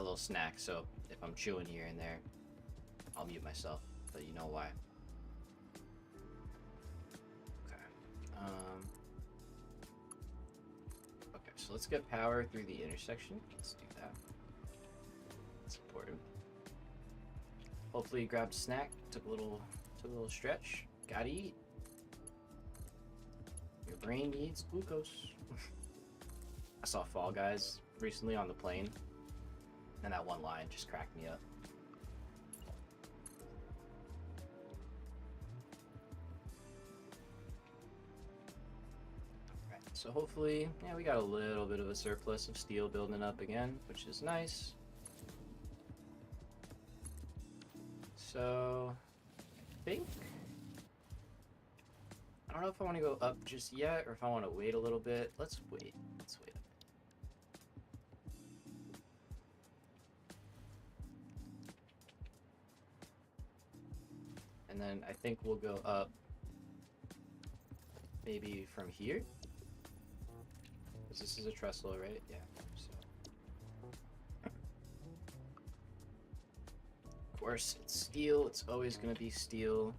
little snack, so if I'm chewing here and there, I'll mute myself, but you know why. Okay. Okay, so let's get power through the intersection. Let's do that. That's important. Hopefully you grabbed a snack, took a little stretch. Gotta eat. Your brain needs glucose. I saw Fall Guys recently on the plane, and that one line just cracked me up. Alright, so hopefully, yeah, we got a little bit of a surplus of steel building up again, which is nice. So, I think, I don't know if I want to go up just yet or if I want to wait a little bit. Let's wait. Let's wait. And then I think we'll go up maybe from here. Because this is a trestle, right? Yeah. So. Of course, it's steel. It's always going to be steel.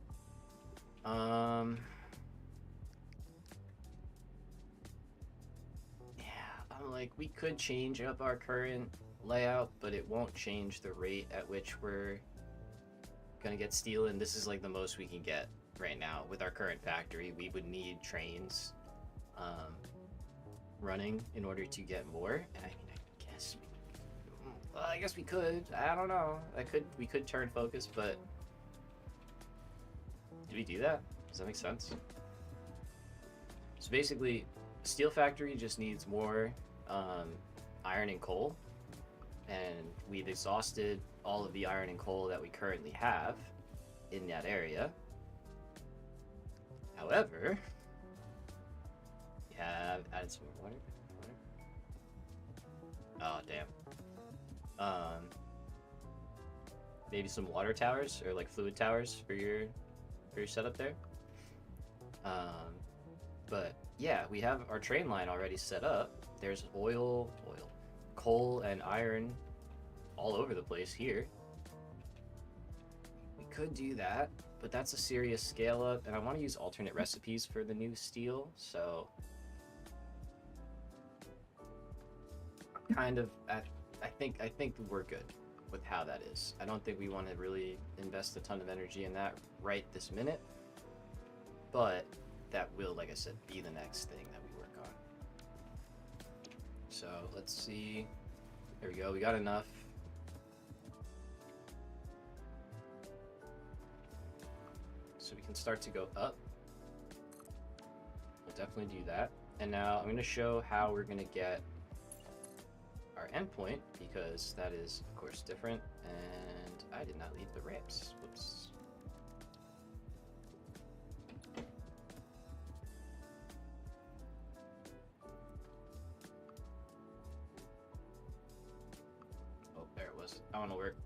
Like, we could change up our current layout, but it won't change the rate at which we're gonna get steel, and this is like the most we can get right now with our current factory. We would need trains running in order to get more, and I mean, I guess we could. I don't know. We could turn focus, but did we do that? Does that make sense? So basically, steel factory just needs more iron and coal, and we've exhausted all of the iron and coal that we currently have in that area. However, we have added some more water. Oh damn. Maybe some water towers or like fluid towers for your setup there. But yeah, we have our train line already set up. There's coal and iron all over the place here. We could do that, but that's a serious scale up, and I want to use alternate recipes for the new steel, so kind of I think we're good with how that is. I don't think we want to really invest a ton of energy in that right this minute, but that will, like I said, be the next thing that we work on. So let's see. There we go. We got enough. So we can start to go up. We'll definitely do that. And now I'm going to show how we're going to get our endpoint, because that is, of course, different. And I did not leave the ramps. Whoops. I want to work.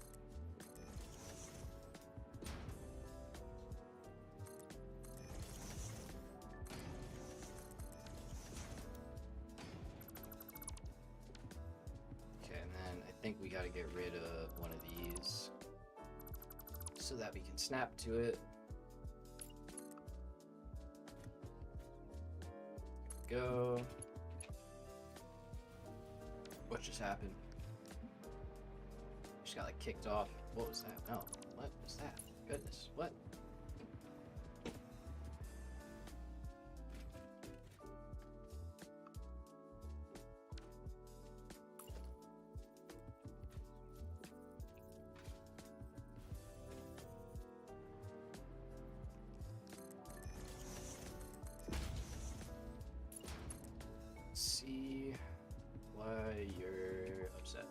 Okay, and then I think we got to get rid of one of these so that we can snap to it. Go. What just happened? Just got like kicked off. What was that? No. What was that? Goodness. What? Let's see why you're upset.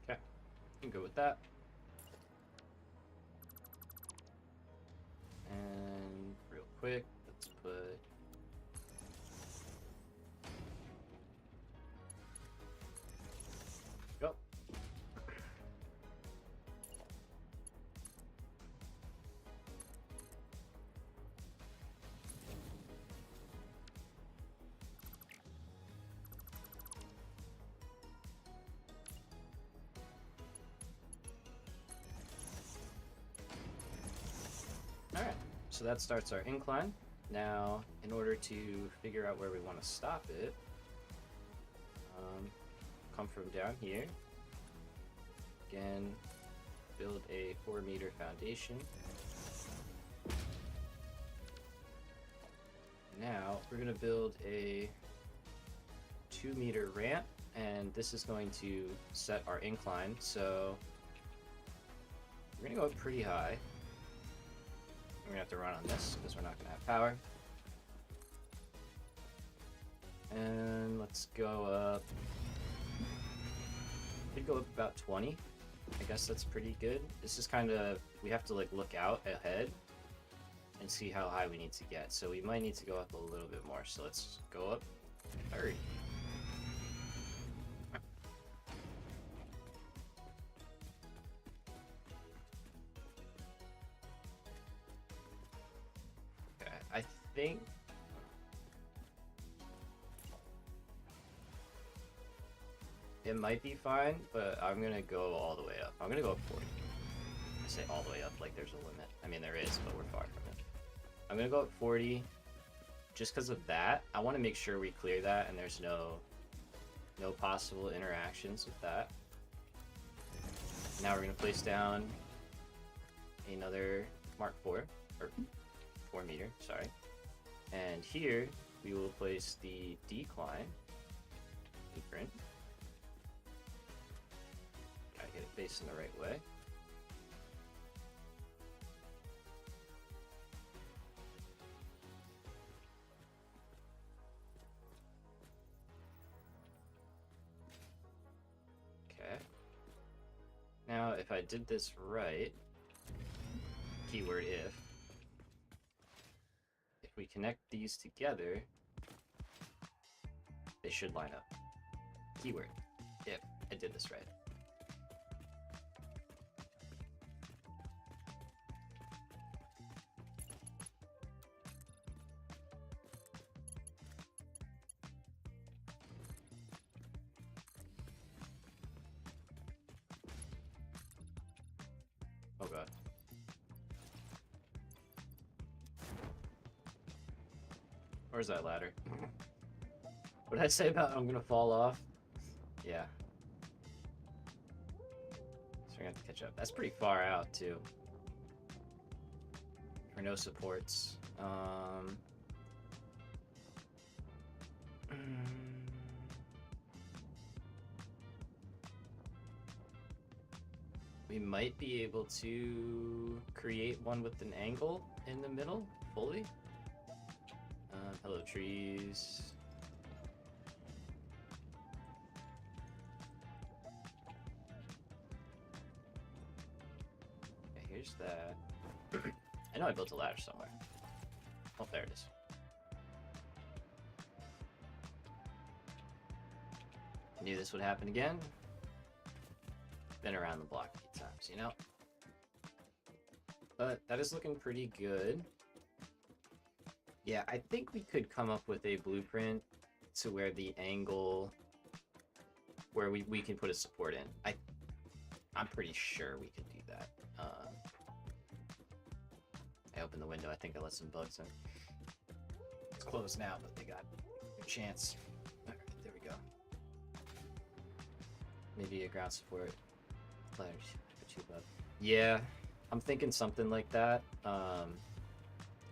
Okay, I'm good with that. quick. Let's put... Go. Alright, so that starts our incline. Now, in order to figure out where we want to stop it, come from down here. Again, build a 4-meter foundation. Now, we're going to build a 2-meter ramp, and this is going to set our incline. So, we're going to go up pretty high. We're gonna have to run on this because we're not gonna have power. And let's go up. Could go up about 20. I guess that's pretty good. This is kind of, we have to like look out ahead and see how high we need to get. So we might need to go up a little bit more. So let's go up 30. I think it might be fine, but I'm gonna go all the way up. I'm gonna go up 40. I say all the way up like there's a limit. I mean, there is, but we're far from it. I'm gonna go up 40 just because of that. I want to make sure we clear that and there's no possible interactions with that. Now we're gonna place down another Mark IV, or 4-meter, sorry. And here we will place the decline imprint. Gotta get it facing the right way. Okay. Now if I did this right, keyword if we connect these together, they should line up. Keyword, if I did this right. Oh god. Where's that ladder? What did I say about I'm gonna fall off? Yeah. So we're gonna have to catch up. That's pretty far out too. For no supports. We might be able to create one with an angle in the middle, fully. Hello, trees. Okay, here's that. I know I built a ladder somewhere. Oh, there it is. Knew this would happen again. Been around the block a few times, you know? But that is looking pretty good. Yeah, I think we could come up with a blueprint to where the angle, where we can put a support in. I'm pretty sure we could do that. I opened the window. I think I let some bugs in. It's closed now, but they got a chance. All right, there we go. Maybe a ground support. Yeah, I'm thinking something like that.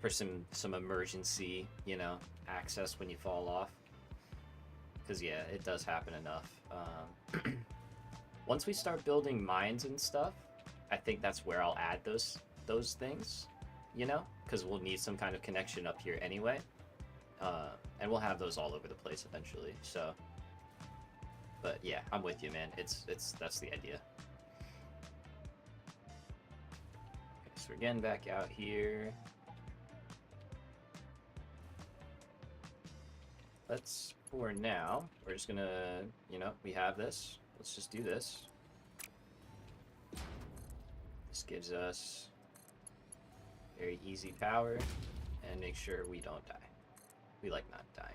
For some emergency, you know, access when you fall off. Because yeah, it does happen enough. Once we start building mines and stuff, I think that's where I'll add those things, you know, because we'll need some kind of connection up here anyway, and we'll have those all over the place eventually. So, but yeah, I'm with you, man. That's the idea. Okay, so we're getting back out here. let's, for now, we're just gonna, you know, we have this. Let's just do this. This gives us very easy power and make sure we don't die. We like not dying.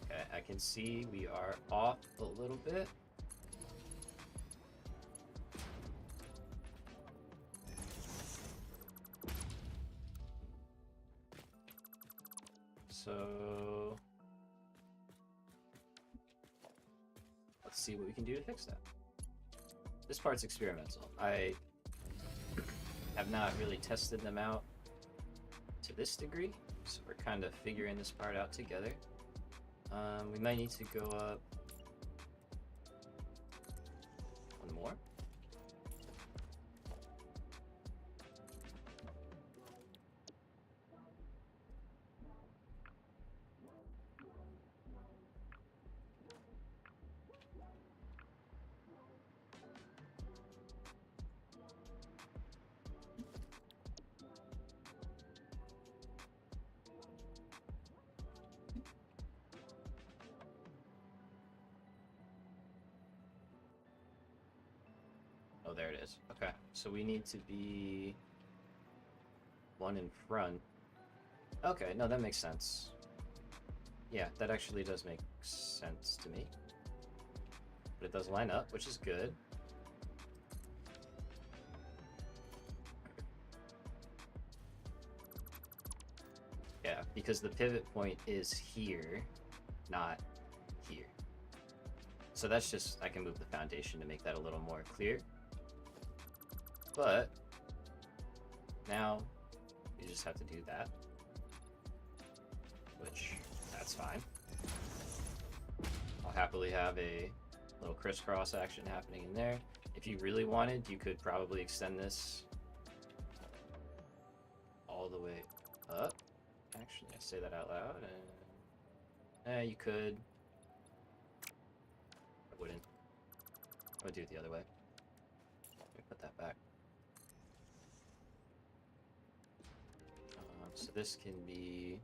Okay, I can see we are off a little bit. So let's see what we can do to fix that. This part's experimental. I have not really tested them out to this degree, so we're kind of figuring this part out together. We might need to go up one more. Oh, there it is. Okay, so we need to be one in front. Okay, no, that makes sense. Yeah, that actually does make sense to me. But it does line up, which is good. Yeah, because the pivot point is here, not here. So that's just, I can move the foundation to make that a little more clear. But now you just have to do that, which that's fine. I'll happily have a little crisscross action happening in there. If you really wanted, you could probably extend this all the way up. Actually, I say that out loud, and you could. I wouldn't. I would do it the other way. Let me put that back. So this can be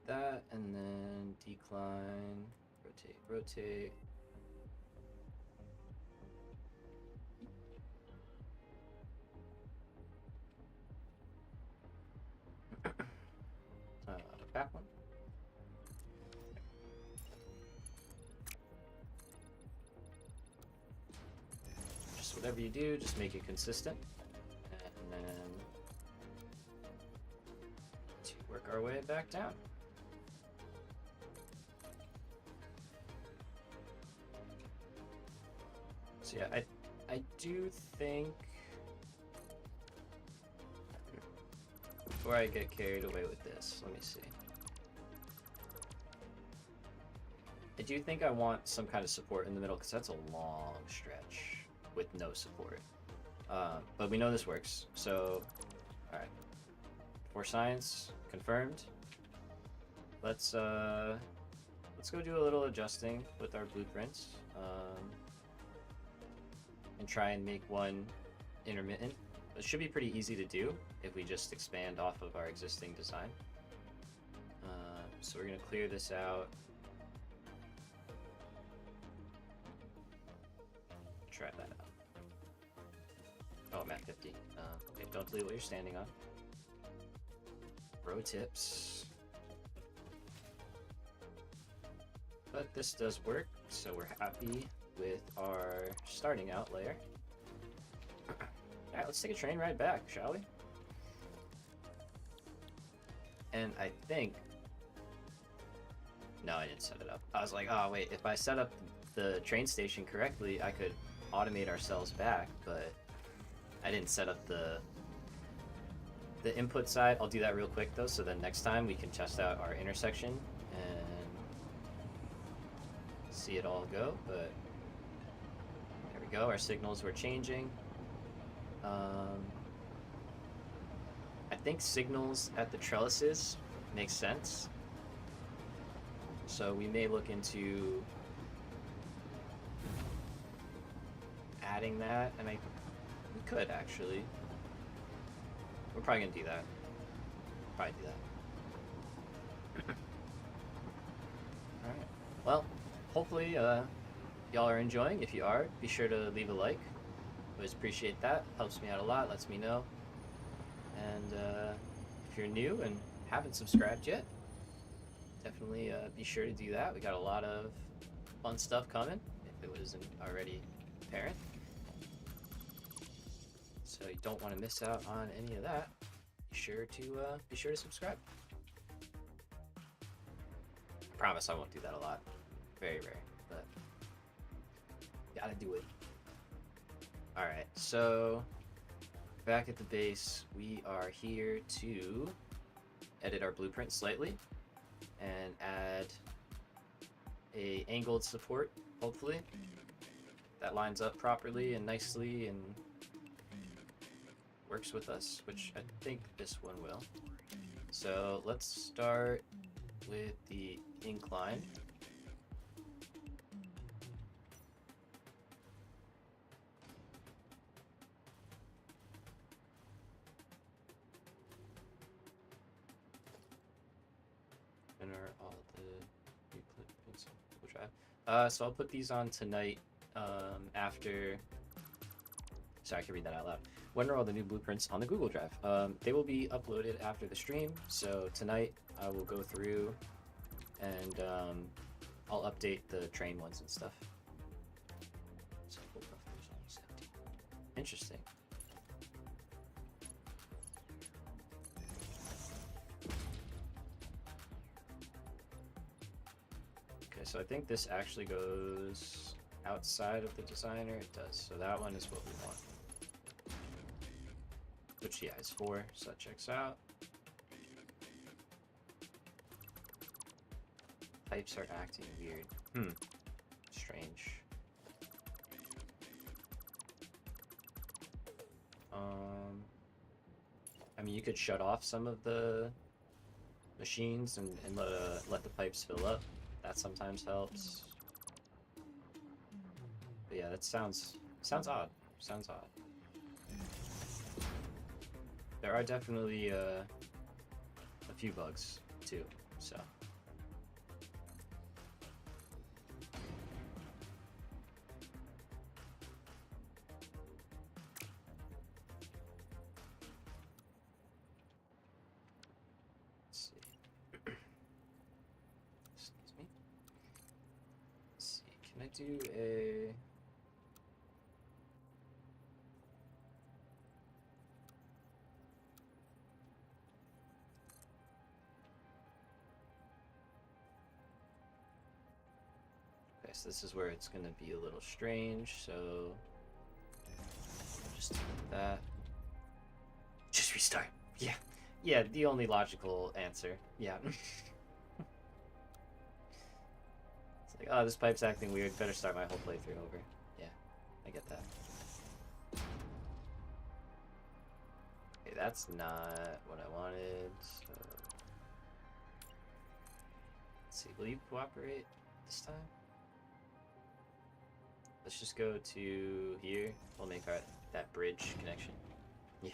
that, and then decline, rotate, rotate. Back one. Just whatever you do, just make it consistent. And then to work our way back down. So yeah, I do think, before I get carried away with this, let me see. I do think I want some kind of support in the middle, because that's a long stretch with no support. But we know this works, so alright. For science, confirmed. Let's go do a little adjusting with our blueprints. And try and make one intermittent. It should be pretty easy to do if we just expand off of our existing design. So we're going to clear this out. Try that out. Oh, I'm at 50. Okay, don't delete what you're standing on. Pro tips. But this does work, so we're happy with our starting out layer. Alright, let's take a train ride back, shall we? And I think... No, I didn't set it up. I was like, oh wait, if I set up the train station correctly, I could automate ourselves back, but I didn't set up the input side. I'll do that real quick though, so then next time we can test out our intersection and see it all go, but there we go, our signals were changing. I think signals at the trellises makes sense. So we may look into adding that, and we could actually. We're probably gonna do that. Probably do that. Alright. Well, hopefully y'all are enjoying. If you are, be sure to leave a like. Always appreciate that. Helps me out a lot, lets me know. And if you're new and haven't subscribed yet, definitely be sure to do that. We got a lot of fun stuff coming, if it wasn't already apparent. So you don't want to miss out on any of that. Be sure to subscribe. I promise I won't do that a lot. Very rare, but gotta do it. Alright, so back at the base, we are here to edit our blueprint slightly and add a angled support, hopefully. That lines up properly and nicely and works with us, which I think this one will. So let's start with the incline. And are all the blueprints on Google Drive? So I'll put these on tonight after. Sorry, I can read that out loud. When are all the new blueprints on the Google Drive? They will be uploaded after the stream. So tonight I will go through and I'll update the train ones and stuff. So interesting. Okay, so I think this actually goes outside of the designer. It does. So that one is what we want. Which, yeah, is 4, so that checks out. Pipes are acting weird. Strange. I mean, you could shut off some of the machines and let the pipes fill up. That sometimes helps. But yeah, that sounds odd. Sounds odd. There are definitely a few bugs too, so. Let's see. Excuse me. Let's see. Can I do a? So this is where it's going to be a little strange, so just do that. Just restart. Yeah. Yeah, the only logical answer. Yeah. It's like, oh, this pipe's acting weird. Better start my whole playthrough over. Yeah, I get that. Okay, that's not what I wanted. So. Let's see, will you cooperate this time? Let's just go to here. We'll make that bridge connection. Yeah.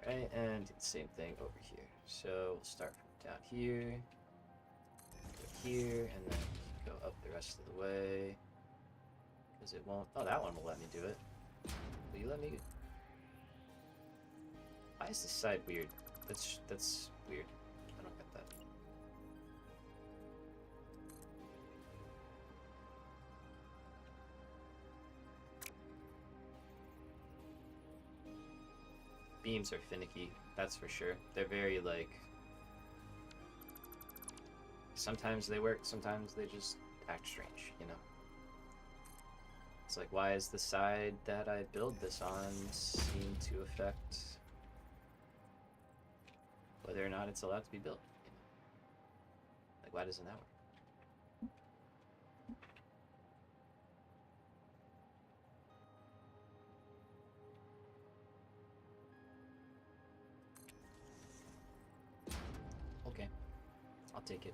Alright, and do the same thing over here. So we'll start from down here, go here, and then go up the rest of the way. Because it won't. Oh, that one will let me do it. Will you let me? Why is this side weird? That's weird. I don't get that. Beams are finicky, that's for sure. They're very, like... Sometimes they work, sometimes they just act strange, you know? It's like, why is the side that I build this on seem to affect whether or not it's allowed to be built, you know? Like, why doesn't that work? I'll take it.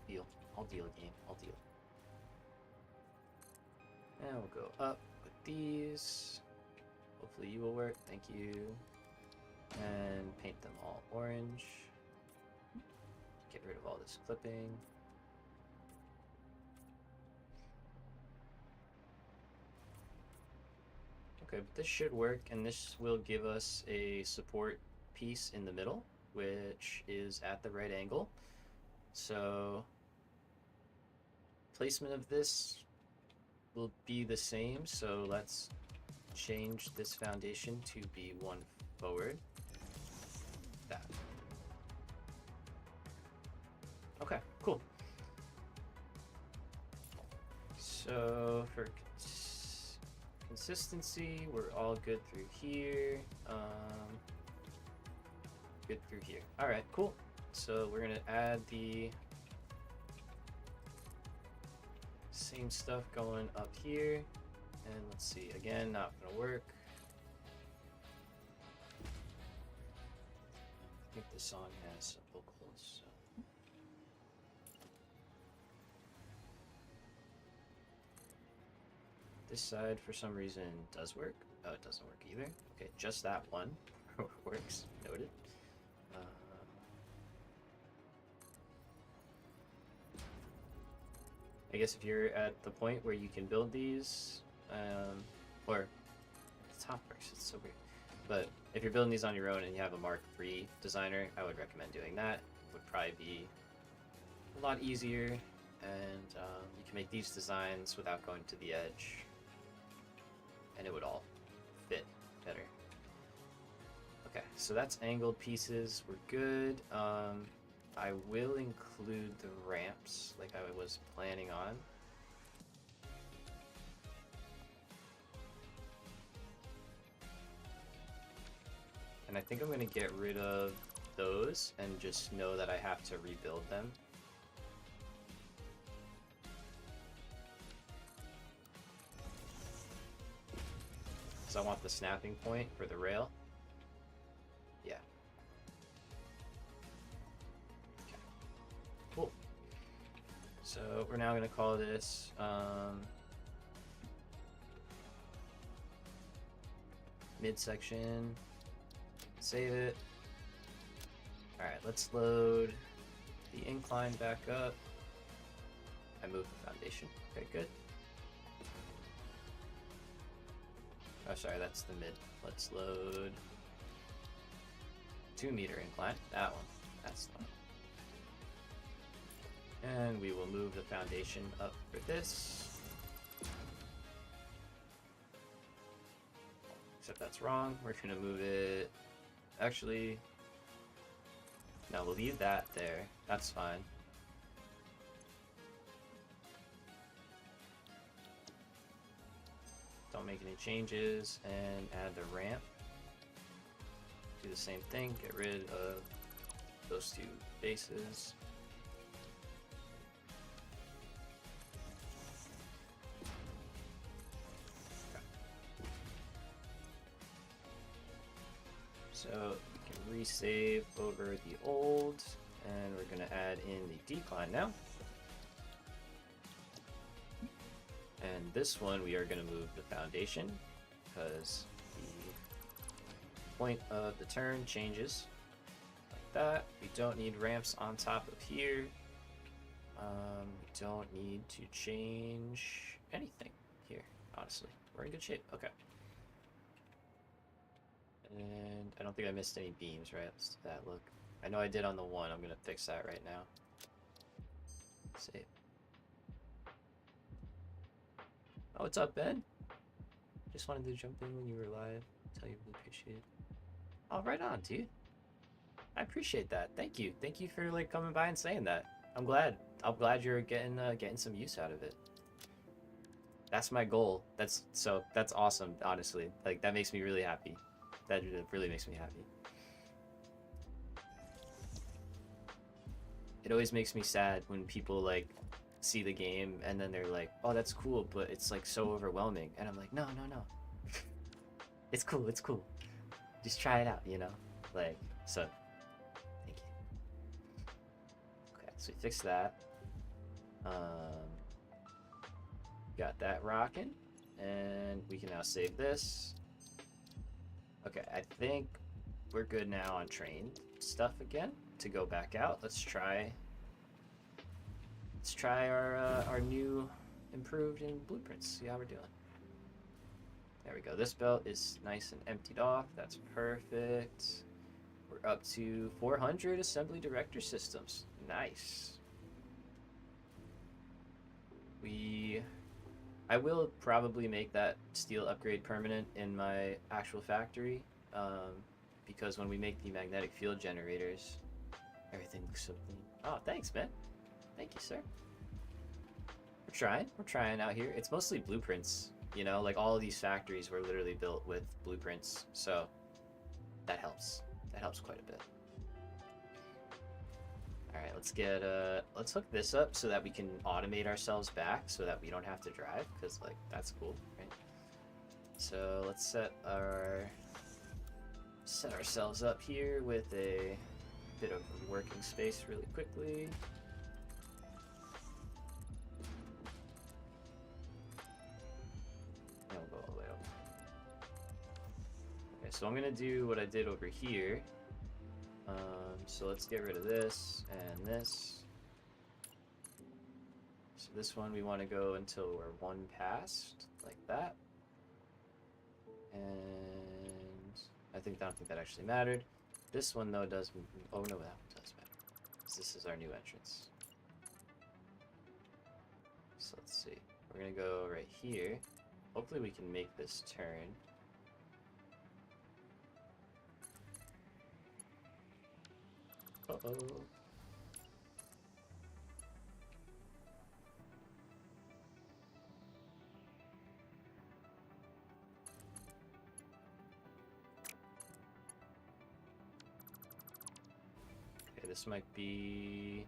Deal. I'll deal a game. I'll deal. And we'll go up with these. Hopefully you will work. Thank you. And paint them all orange. Get rid of all this clipping. Okay, but this should work, and this will give us a support piece in the middle, which is at the right angle. So placement of this will be the same, so let's change this foundation to be one forward. That. Okay, cool. So for consistency, we're all good through here. Good through here. All right, cool. So we're gonna add the same stuff going up here, and let's see. Again, not gonna work. I think the song has some vocals. So. This side, for some reason, does work. Oh, it doesn't work either. Okay, just that one works. Noted. I guess if you're at the point where you can build these, or the top works, it's so weird. But if you're building these on your own and you have a Mark III designer, I would recommend doing that. It would probably be a lot easier, and you can make these designs without going to the edge, and it would all fit better. Okay, so that's angled pieces. We're good. I will include the ramps like I was planning on. And I think I'm going to get rid of those and just know that I have to rebuild them. So I want the snapping point for the rail. Yeah. Okay. Cool. So we're now going to call this midsection. Save it. Alright, let's load the incline back up. I moved the foundation. Okay, good. Oh, sorry, that's the mid. Let's load 2-meter incline. That one. That's the one. And we will move the foundation up for this. Except that's wrong. We're going to move it. Actually, no, we'll leave that there. That's fine. Don't make any changes and add the ramp. Do the same thing, get rid of those two bases. Okay. So we can resave over the old, and we're going to add in the decline now. And this one, we are going to move the foundation because the point of the turn changes like that. We don't need ramps on top of here. We don't need to change anything here, honestly. We're in good shape. Okay. And I don't think I missed any beams, right? Let's do that. Look. I know I did on the one. I'm going to fix that right now. Save. Oh, what's up, Ben? Just wanted to jump in when you were live. Tell you really appreciate it. Oh, right on, dude. I appreciate that. Thank you. Thank you for like coming by and saying that. I'm glad. I'm glad you're getting some use out of it. That's my goal. That's awesome, honestly. Like that makes me really happy. That really makes me happy. It always makes me sad when people like see the game and then they're like, oh, that's cool, but it's like so overwhelming. And I'm like, no. It's cool, it's cool. Just try it out, you know? Like, so, thank you. So we fixed that. Got that rocking, and we can now save this. Okay, I think we're good now on train stuff again to go back out. Let's try our new improved in blueprints. See how we're doing. There we go. This belt is nice and emptied off. That's perfect. We're up to 400 assembly director systems. Nice. I will probably make that steel upgrade permanent in my actual factory, because when we make the magnetic field generators, everything looks so clean. Oh, thanks, man. Thank you, sir. We're trying out here. It's mostly blueprints, you know, like all of these factories were literally built with blueprints, so that helps. That helps quite a bit. All right, let's hook this up so that we can automate ourselves back so that we don't have to drive, because like that's cool, right? So let's set ourselves up here with a bit of working space really quickly. And we'll go all the way over. Okay, so I'm gonna do what I did over here. So let's get rid of this and this. So this one we want to go until we're one past, like that. And I don't think that actually mattered. This one though does. Oh no, that one does matter. This is our new entrance. So let's see. We're gonna go right here. Hopefully we can make this turn. Uh-oh. Okay, this might be...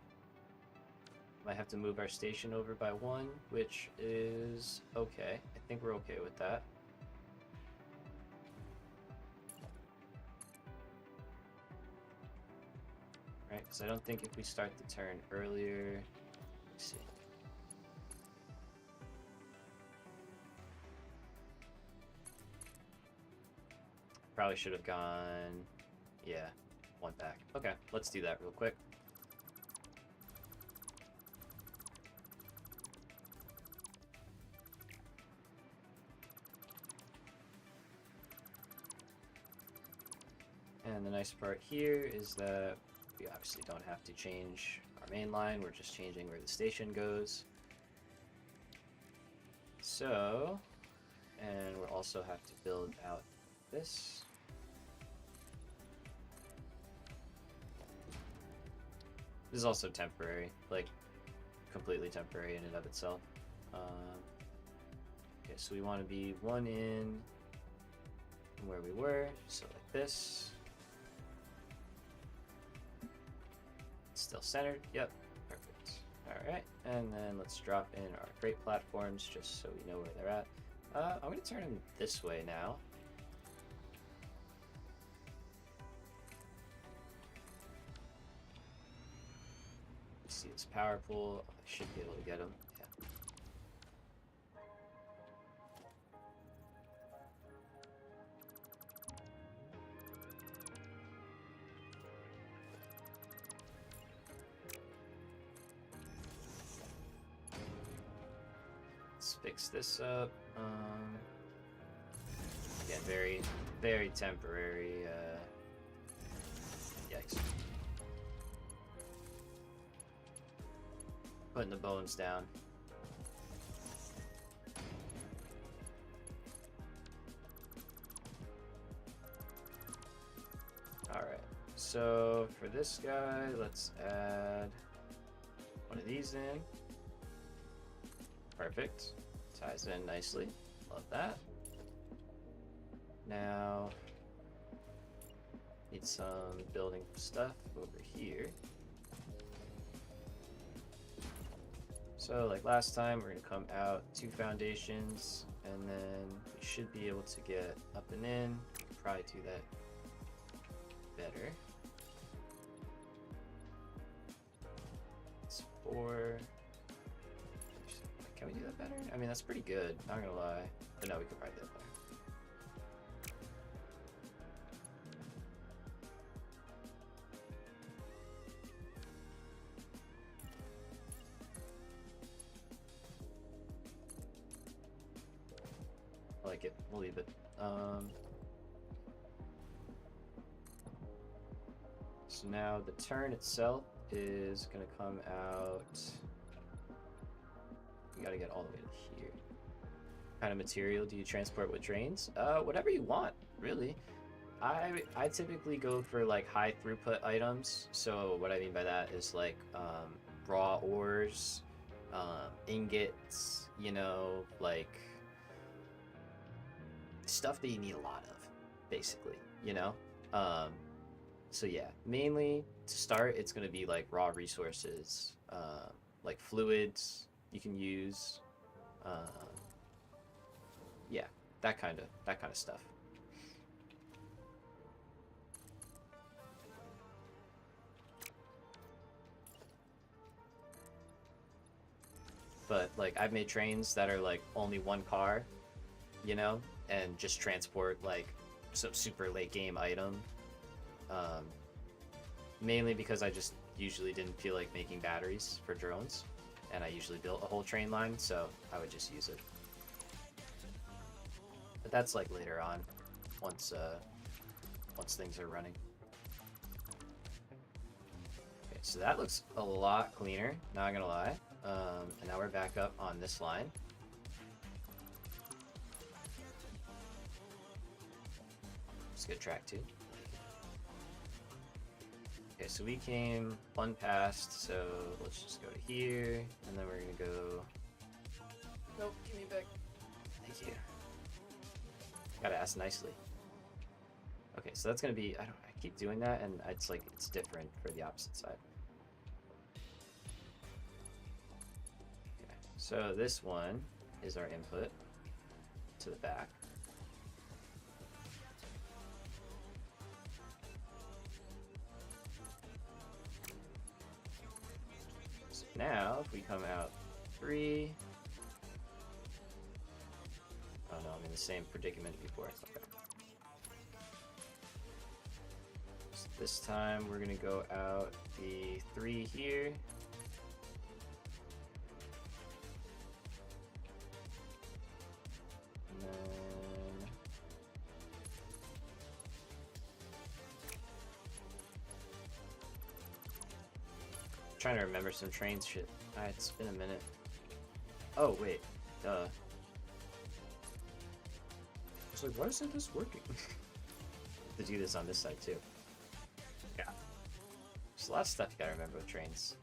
Might have to move our station over by one, which is okay. I think we're okay with that. Right, because I don't think if we start the turn earlier... Let's see. Probably should have gone... Yeah, one back. Okay, let's do that real quick. And the nice part here is that we obviously don't have to change our main line, we're just changing where the station goes. So, and we'll also have to build out this. This is also temporary, like completely temporary in and of itself. Okay, so we want to be one in from where we were, so like this. Still centered, yep, perfect. Alright, and then let's drop in our crate platforms just so we know where they're at. I'm going to turn them this way now. Let's see this power pool. I should be able to get them. Yeah. Let's fix this up. Again, very, very temporary. Yikes. Putting the bones down. Alright, so for this guy, let's add one of these in. Perfect. Ties in nicely. Love that. Now, need some building stuff over here. So like last time, we're gonna come out 2 foundations, and then we should be able to get up and in. We could probably do that better. Or can we do that better? I mean, that's pretty good, not gonna lie. But no, we could probably do that better. I like it. We'll leave it. So now the turn itself is gonna come out. You gotta get all the way to here. What kind of material do you transport with trains? Whatever you want, really. I typically go for like high throughput items. So what I mean by that is like raw ores, ingots, you know, like stuff that you need a lot of, basically, you know. So yeah, mainly to start, it's gonna be like raw resources, like fluids you can use, yeah, that kind of stuff. But like I've made trains that are like only one car, you know, and just transport like some super late game item. Mainly because I just usually didn't feel like making batteries for drones, and I usually built a whole train line, so I would just use it. But that's like later on, once things are running. Okay, so that looks a lot cleaner, not gonna lie. And now we're back up on this line. It's a good track too. Okay, so we came one past, so let's just go to here, and then we're gonna go. Nope, give me back. Thank you. Gotta ask nicely. Okay, so that's gonna be. I keep doing that, and it's like it's different for the opposite side. Okay, so this one is our input to the back. Now, if we come out 3, oh no, I'm in the same predicament before. Okay. So this time we're gonna go out the 3 here. And then trying to remember some trains shit. It's been a minute. Oh wait, duh. I was like, why isn't this working? To do this on this side too. Yeah. There's a lot of stuff you gotta remember with trains.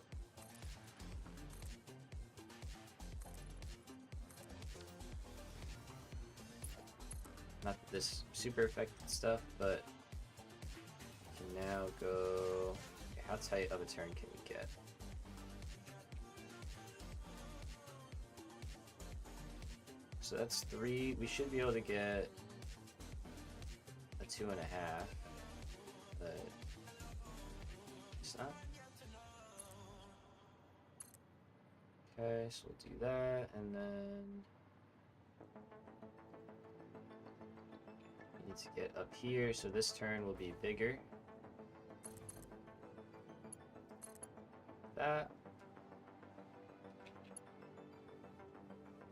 Not this super affected stuff, but we can now go. Okay, how tight of a turn can we get? So that's 3. We should be able to get a 2.5, but it's not. Okay, so we'll do that, and then we need to get up here, so this turn will be bigger. That.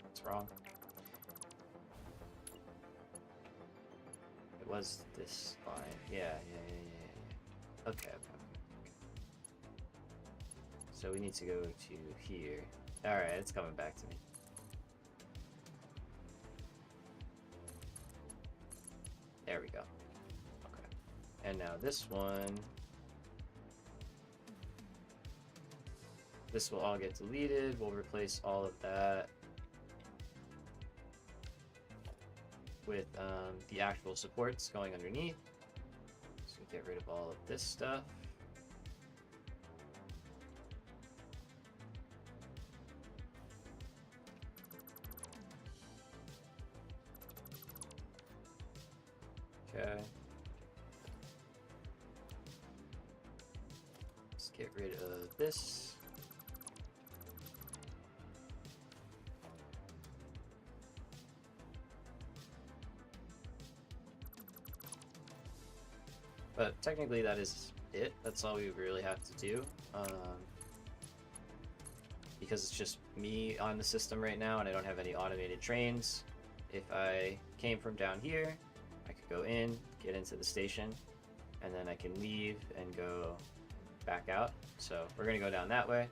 What's wrong? It was this line. Yeah. Okay. So we need to go to here. Alright, it's coming back to me. There we go. Okay. And now this one. This will all get deleted. We'll replace all of that with the actual supports going underneath. So get rid of all of this stuff. Okay. Let's get rid of this. But technically that is it. That's all we really have to do. Because it's just me on the system right now and I don't have any automated trains. If I came from down here, I could go in, get into the station, and then I can leave and go back out. So we're going to go down that way.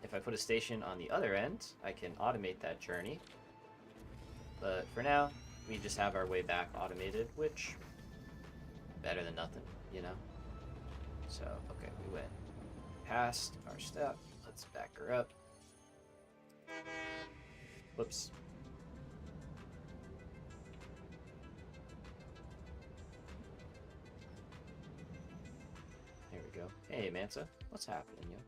If I put a station on the other end, I can automate that journey. But for now, we just have our way back automated, which better than nothing, you know? So, okay, we went past our step. Let's back her up. Whoops. There we go. Hey, Manta. What's happening, yo?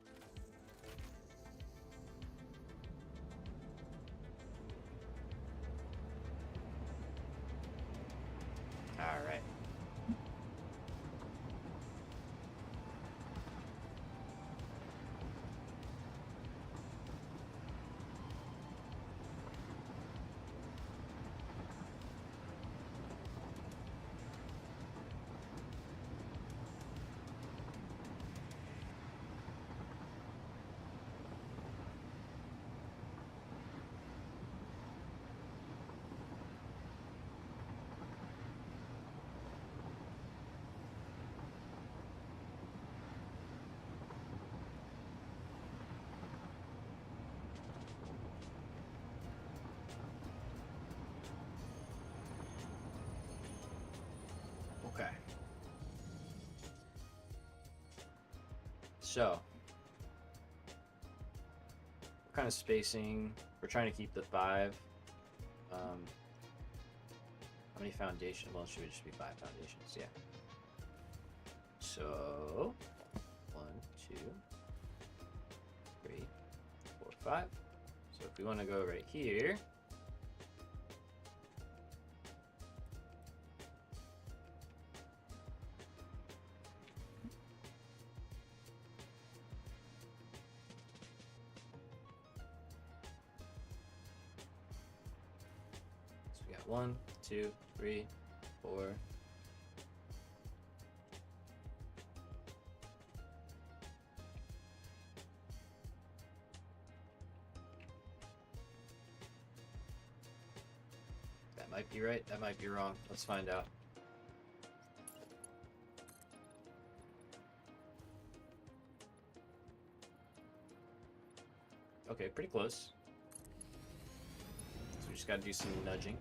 Alright. Okay. So, what kind of spacing? We're trying to keep the 5. How many foundations? Well, it should just be 5 foundations, yeah. So, 1, 2, 3, 4, 5. So if we want to go right here, so we got 1, 2, 3, 4. That might be right, that might be wrong. Let's find out. Okay, pretty close. So we just gotta do some nudging.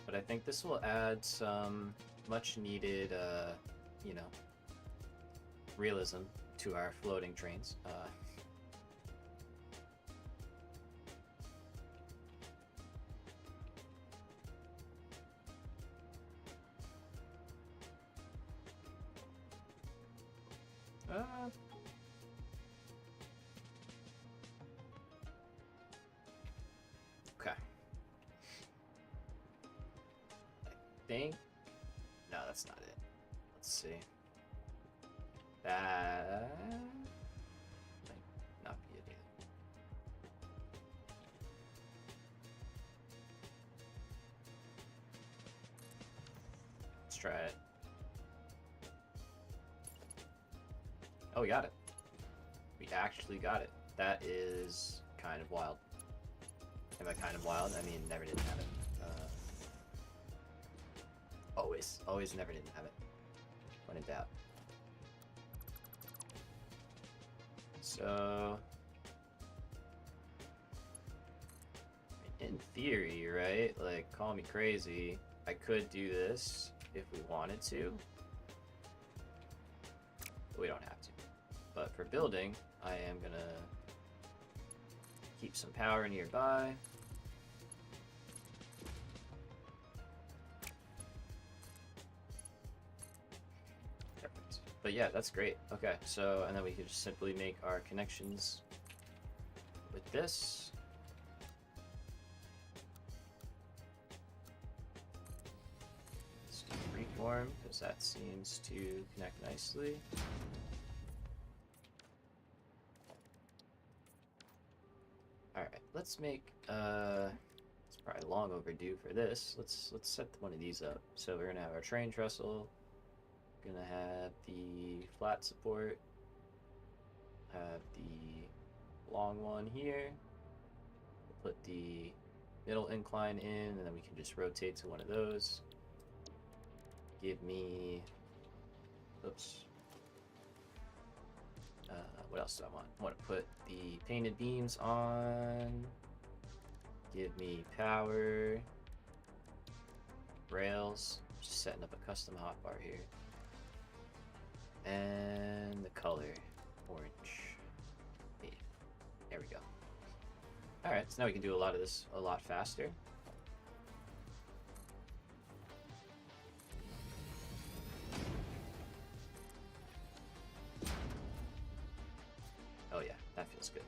But I think this will add some much needed, you know, realism to our floating trains. Okay. I think... No, that's not it. Let's see. That... might not be it either. Let's try it. Oh, we got it. We actually got it. That is kind of wild. And by kind of wild, I mean never didn't have it. Always never didn't have it. When in doubt. So... in theory, right? Like, call me crazy. I could do this if we wanted to. But we don't have to. But for building, I am gonna keep some power nearby. Perfect. But yeah, that's great. Okay, so, and then we could just simply make our connections with this. Let's do freeform, because that seems to connect nicely. Alright, let's make, it's probably long overdue for this. Let's set one of these up. So we're gonna have our train trestle. Gonna have the flat support. Have the long one here. Put the middle incline in, and then we can just rotate to one of those. Give me, oops. What else do I want? I want to put the painted beams on. Give me power. Rails. Just setting up a custom hotbar here. And the color, orange. There we go. Alright, so now we can do a lot of this a lot faster. Oh yeah, that feels good.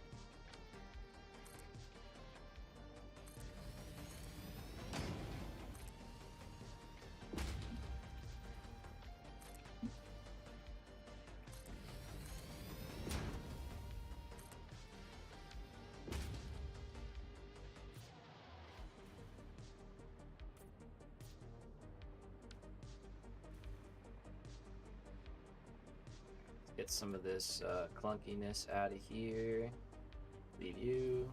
Get some of this clunkiness out of here. Leave you.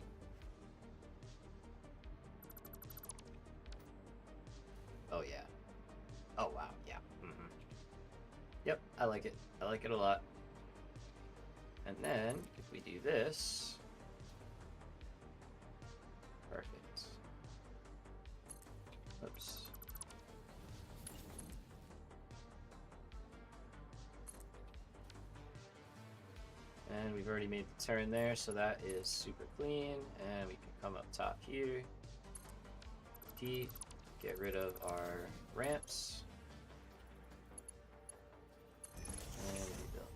Oh yeah. Oh wow, yeah. Yep, I like it. I like it a lot. And then, if we do this... Perfect. Oops. And we've already made the turn there, so that is super clean. And we can come up top here. Repeat. Get rid of our ramps. And rebuild.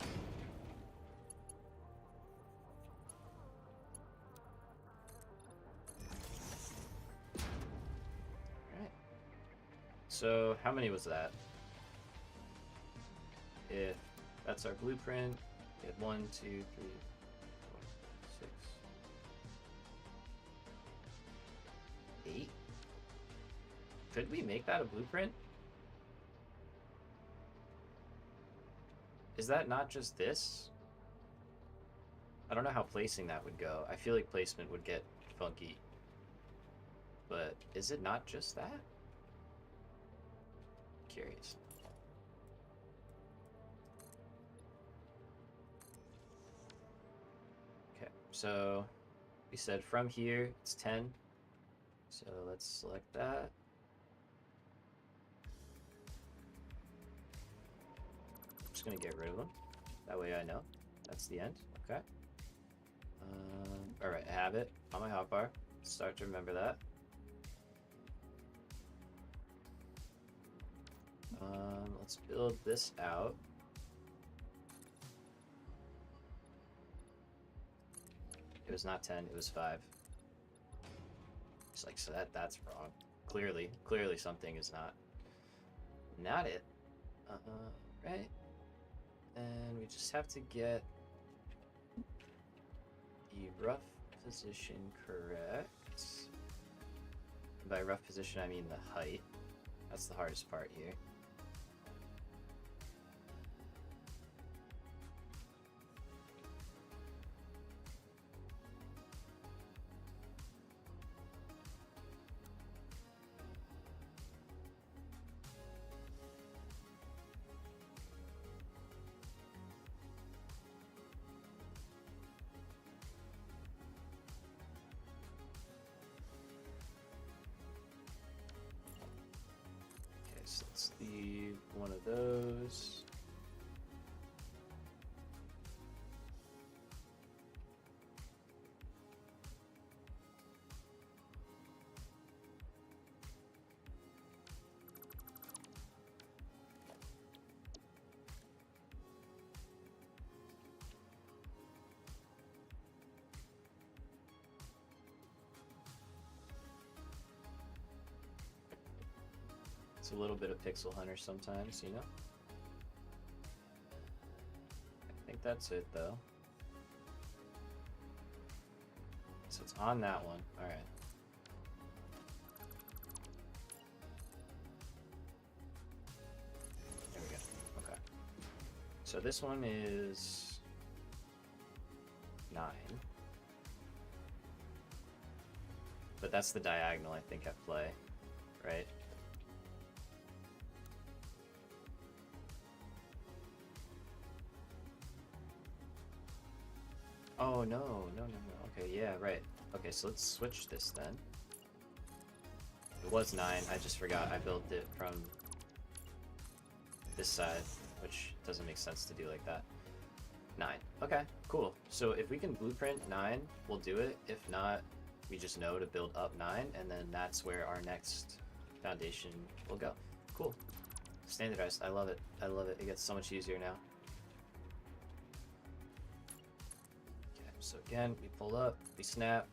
Alright. So, how many was that? If that's our blueprint, get 1, 2, 3, 4, 6, 8. Could we make that a blueprint? Is that not just this? I don't know how placing that would go. I feel like placement would get funky. But is it not just that? Curious. Okay, so we said from here it's 10. So let's select that. I'm just gonna get rid of them. That way I know. That's the end. Okay. Alright, I have it on my hotbar. Start to remember that. Let's build this out. It was not 10, it was 5. It's like, so that's wrong. Clearly something is not it. Right? And we just have to get the rough position correct. And by rough position, I mean the height. That's the hardest part here. So let's leave one of those. It's a little bit of Pixel Hunter sometimes, you know? I think that's it, though. So it's on that one. Alright. So this one is 9. But that's the diagonal, I think, at play, right? Oh, no. Okay, yeah, right. Okay, so let's switch this then. It was 9, I just forgot I built it from this side, which doesn't make sense to do like that. 9. Okay, cool. So if we can blueprint 9, we'll do it. If not, we just know to build up 9, and then that's where our next foundation will go. Cool. Standardized. I love it. I love it. It gets so much easier now. Okay, so again, we pull up, we snap,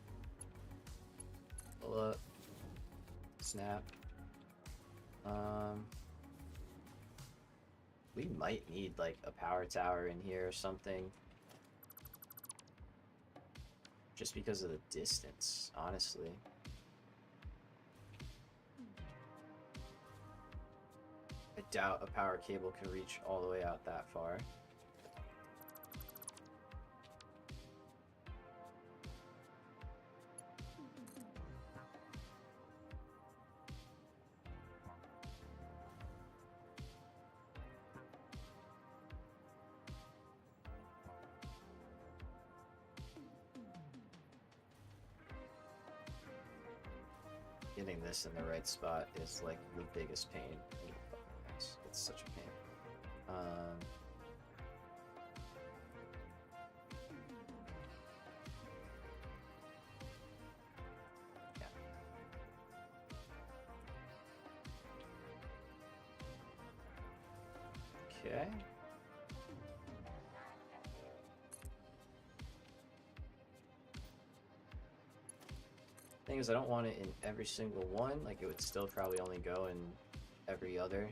pull up, snap. We might need like a power tower in here or something. Just because of the distance, honestly. I doubt a power cable can reach all the way out that far. Getting this in the right spot is like the biggest pain. It's such a pain. Yeah. Okay. Thing is, I don't want it in every single one. Like, it would still probably only go in every other.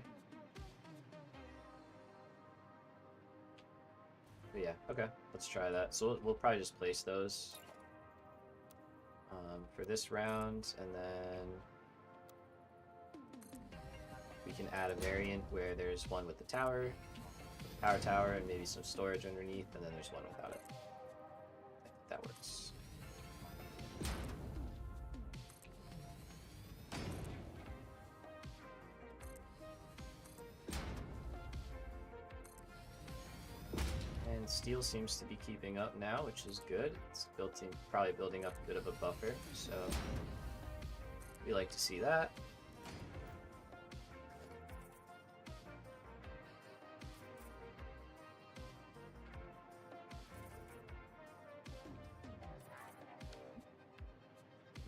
But yeah, okay, let's try that. So we'll probably just place those for this round, and then we can add a variant where there's one with the tower, power tower, and maybe some storage underneath, and then there's one without it. I think that works. Steel seems to be keeping up now, which is good. It's probably building up a bit of a buffer, so we like to see that.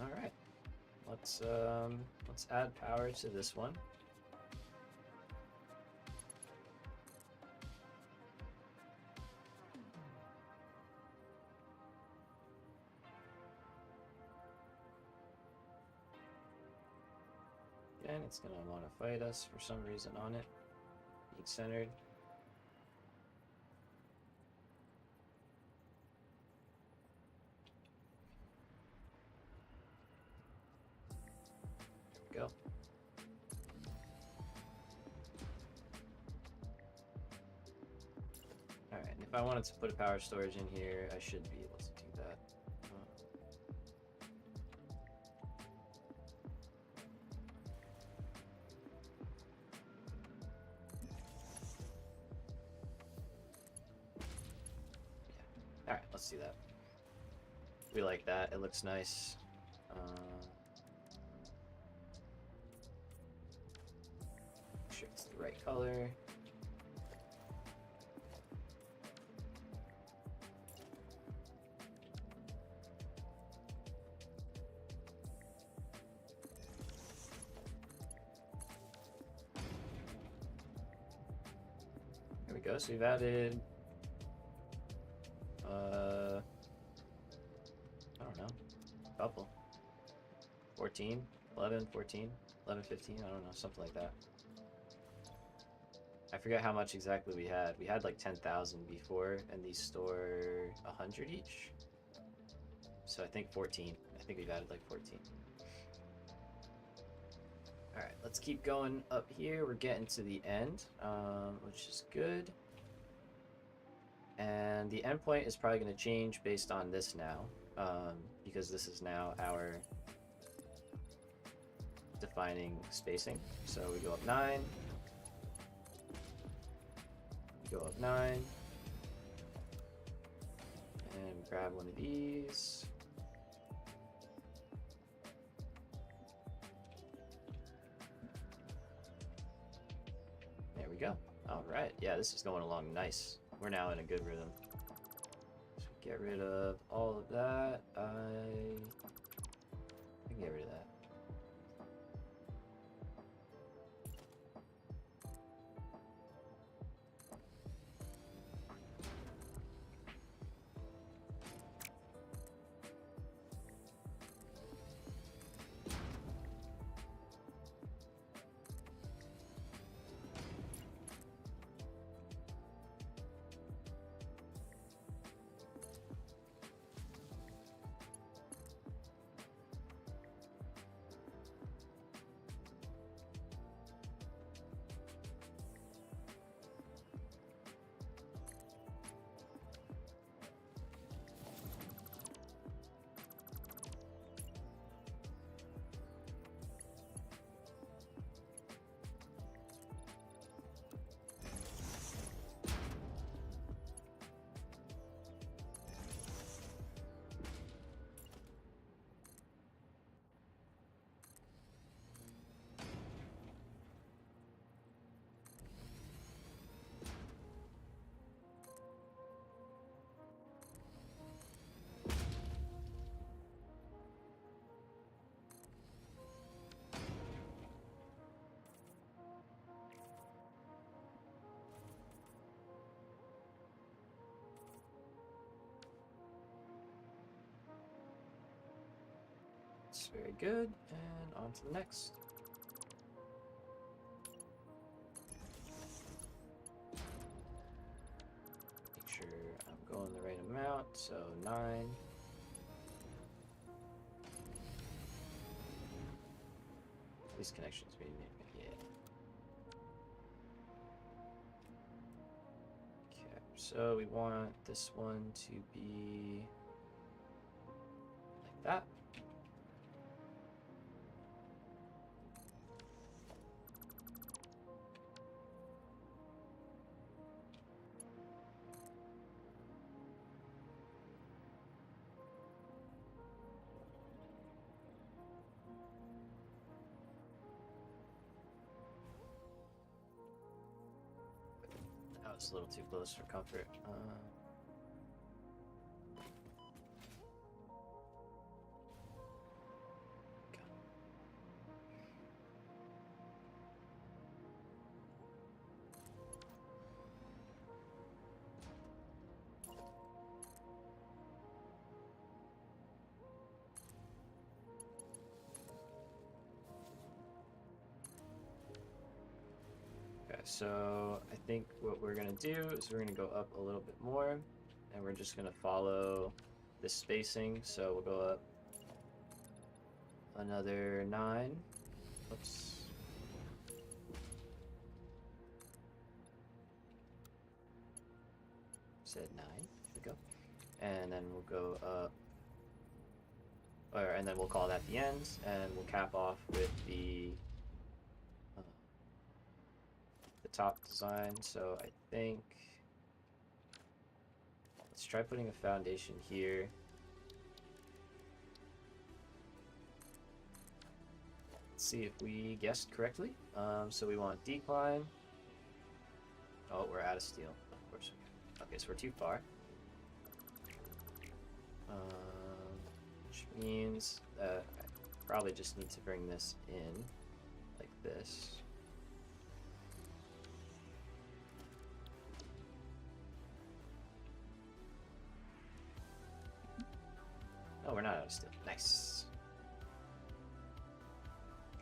All right, let's add power to this one. Again, it's going to want to fight us for some reason on it. Being centered. Go. Alright, and if I wanted to put a power storage in here, I should be able to do that. Alright, let's do that. We like that, it looks nice. Make sure it's the right color. There we go, so we've added I don't know, a couple. 14, 11, 14, 11, 15, I don't know, something like that. I forget how much exactly we had. We had like 10,000 before, and these store 100 each. So I think 14. I think we've added like 14. Alright, let's keep going up here. We're getting to the end, which is good. And the endpoint is probably going to change based on this now, because this is now our defining spacing. So we go up 9, we go up 9, and grab one of these. There we go. All right, yeah, this is going along nice. We're now in a good rhythm. So get rid of all of that. I can get rid of that. That's very good, and on to the next. Make sure I'm going the right amount, so 9. These connections being made, yeah. Okay, so we want this one to be like that. That was a little too close for comfort. Okay, so I think what we're gonna do is we're gonna go up a little bit more, and we're just gonna follow this spacing. So we'll go up another 9. Oops. Said 9. Here we go. And then we'll go up, and then we'll call that the end, and we'll cap off with the top design. So I think let's try putting a foundation here. Let's see if we guessed correctly. So we want decline. Oh, we're out of steel, of course. Okay, so we're too far. Which means that I probably just need to bring this in like this. Oh, we're not out of steel. Nice.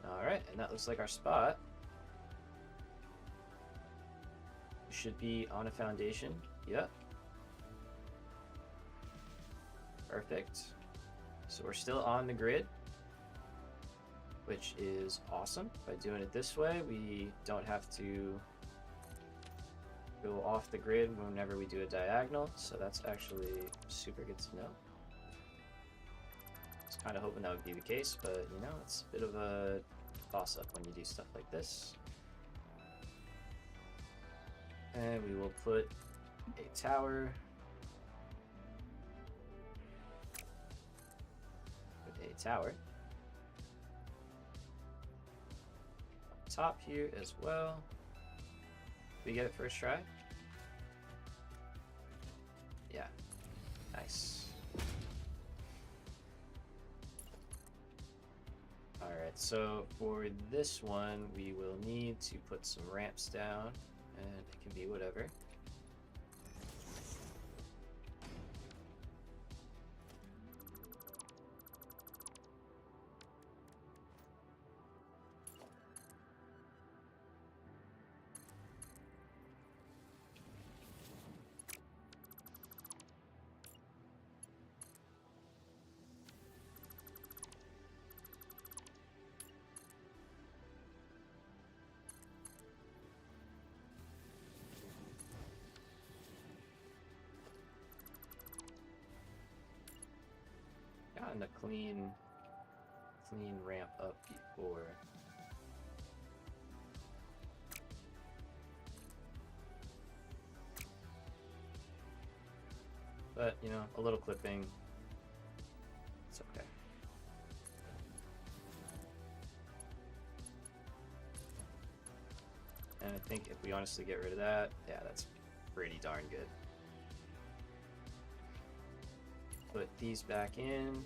Alright, and that looks like our spot. We should be on a foundation. Yep. Perfect. So we're still on the grid, which is awesome. By doing it this way, we don't have to go off the grid whenever we do a diagonal, so that's actually super good to know. I was kind of hoping that would be the case, but you know, it's a bit of a toss-up when you do stuff like this. And we will put a tower. Put a tower. Up top here as well. Did we get it first try? Yeah. Nice. Alright, so for this one, we will need to put some ramps down, and it can be whatever. Gotten a clean ramp up before. But, you know, a little clipping, it's okay. And I think if we honestly get rid of that, yeah, that's pretty darn good. Put these back in.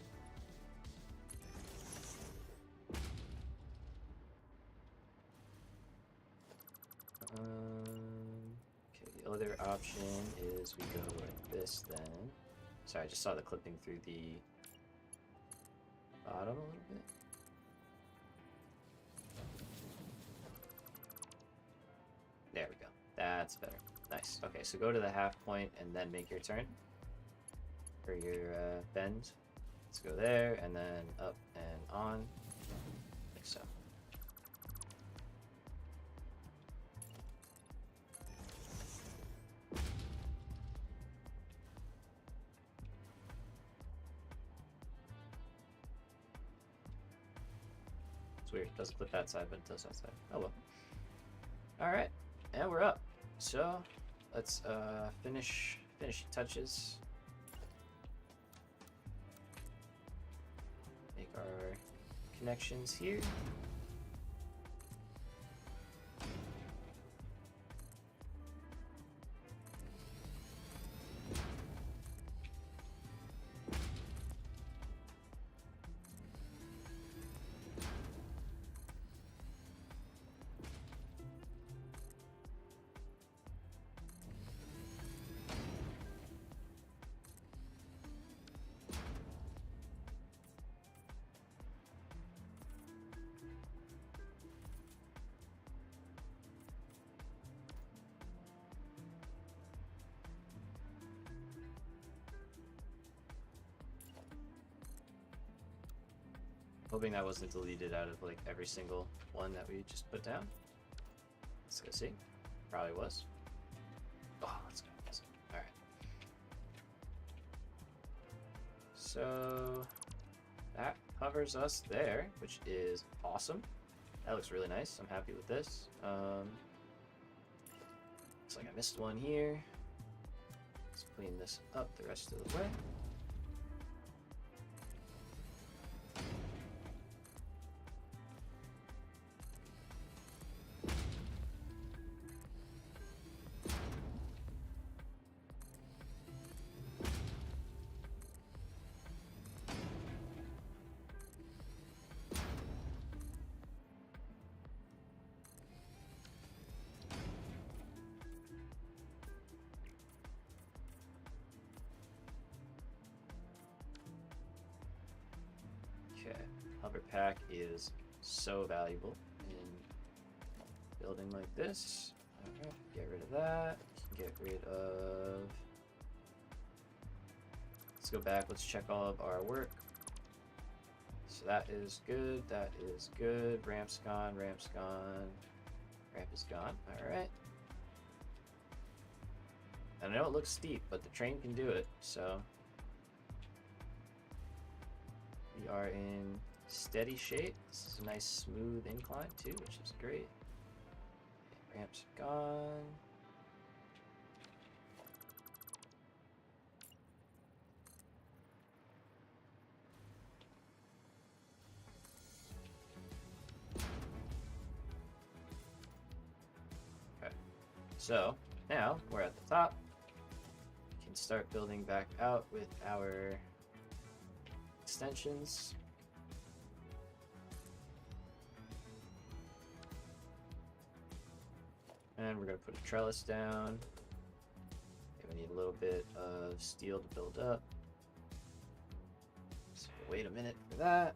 Okay, the other option is we go like this then. Sorry, I just saw the clipping through the bottom a little bit. There we go. That's better. Nice. Okay, so go to the half point and then make your turn. For your bend. Let's go there and then up and on. Like so. It's weird. It doesn't clip that side, but it does that side. Oh well. Alright. And we're up. So let's finish touches. Our connections here. Hoping that wasn't deleted out of like every single one that we just put down. Let's go see. Probably was. Oh, let's go. Alright. So that covers us there, which is awesome. That looks really nice. I'm happy with this. Looks like I missed one here. Let's clean this up the rest of the way. Hover pack is so valuable in building like this. Alright, get rid of that. Get rid of... Let's go back. Let's check all of our work. So that is good. That is good. Ramp's gone. Ramp's gone. Ramp is gone. Alright. And I know it looks steep, but the train can do it, so. We are in steady shape. This is a nice smooth incline too, which is great. Ramps are gone. Okay, so now we're at the top. We can start building back out with our extensions. And we're going to put a trellis down. Okay, we need a little bit of steel to build up. So wait a minute for that.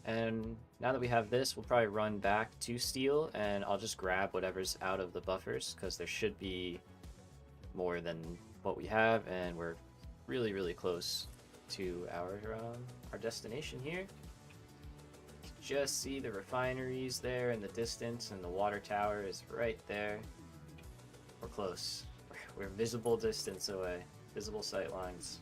And now that we have this, we'll probably run back to steel, and I'll just grab whatever's out of the buffers, because there should be more than what we have, and we're really, really close to our destination here. Just see the refineries there in the distance, and the water tower is right there. We're close. We're visible distance away. Visible sight lines.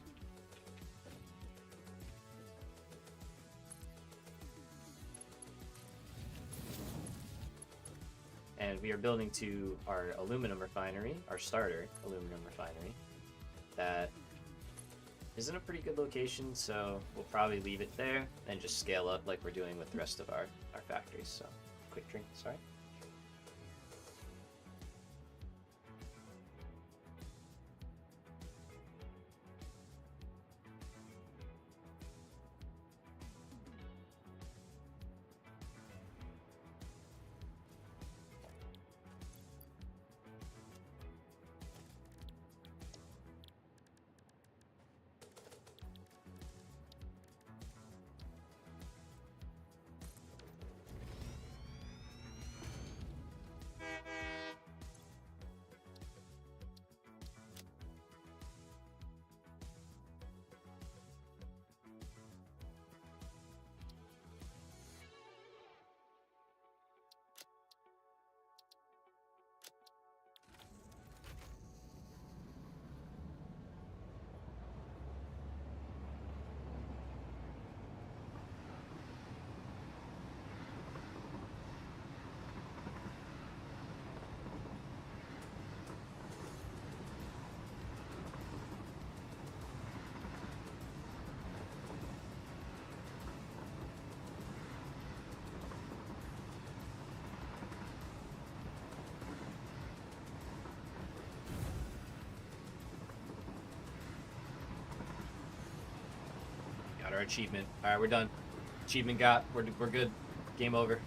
And we are building to our aluminum refinery, our starter aluminum refinery, that is in a pretty good location, so we'll probably leave it there and just scale up like we're doing with the rest of our factories. So, quick drink, sorry. Got our achievement. All right, we're done. Achievement got. We're good. Game over.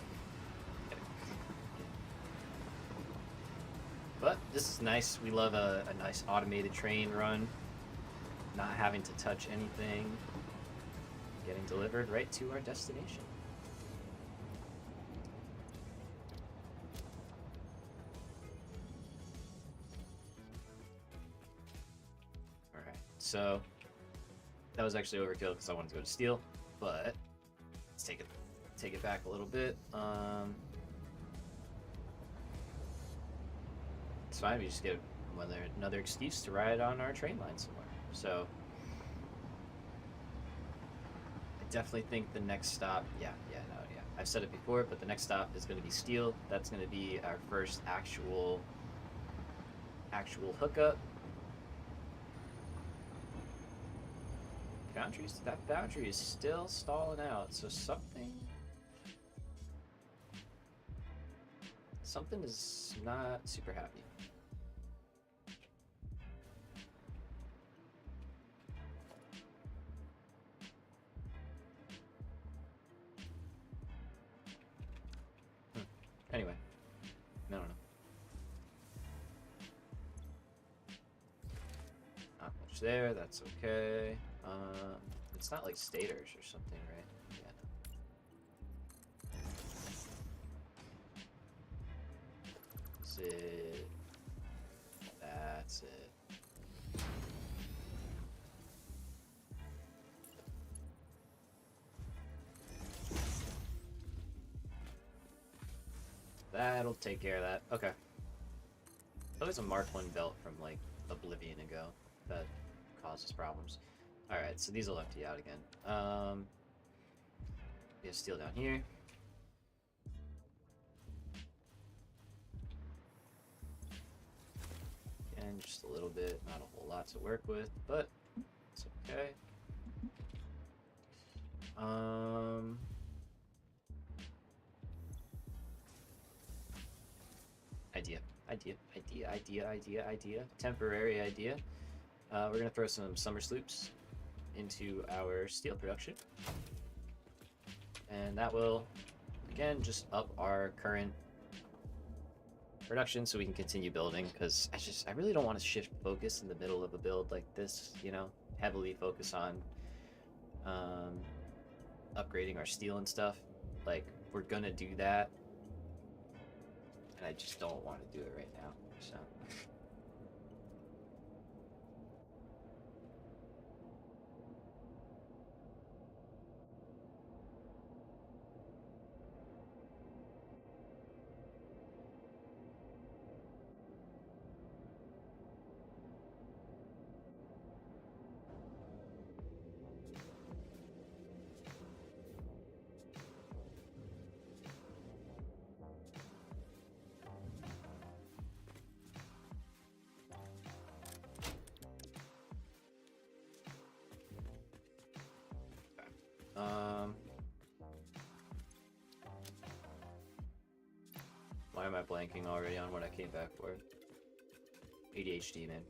But this is nice. We love a nice automated train run. Not having to touch anything. Getting delivered right to our destination. All right, so that was actually overkill because I wanted to go to steel, but let's take it back a little bit. It's fine. We just get another excuse to ride on our train line somewhere. So I definitely think the next stop. Yeah. I've said it before, but the next stop is going to be steel. That's going to be our first actual hookup. That boundary is still stalling out, so something is not super happy. Anyway, I don't know. Not much there, that's okay. It's not like stators or something, right? Yeah. That's it. That's it. That'll take care of that. Okay. Oh, there's a Mark 1 belt from like oblivion ago that causes problems. Alright, so these will empty out again. We have steel down here. And just a little bit, not a whole lot to work with, but it's okay. Idea. Temporary idea. We're gonna throw some summer sloops into our steel production. And that will, again, just up our current production so we can continue building, because I really don't want to shift focus in the middle of a build like this, you know, heavily focus on upgrading our steel and stuff. Like, we're gonna do that, and I just don't want to do it right now, so. Why am I blanking already on what I came back for? ADHD, man.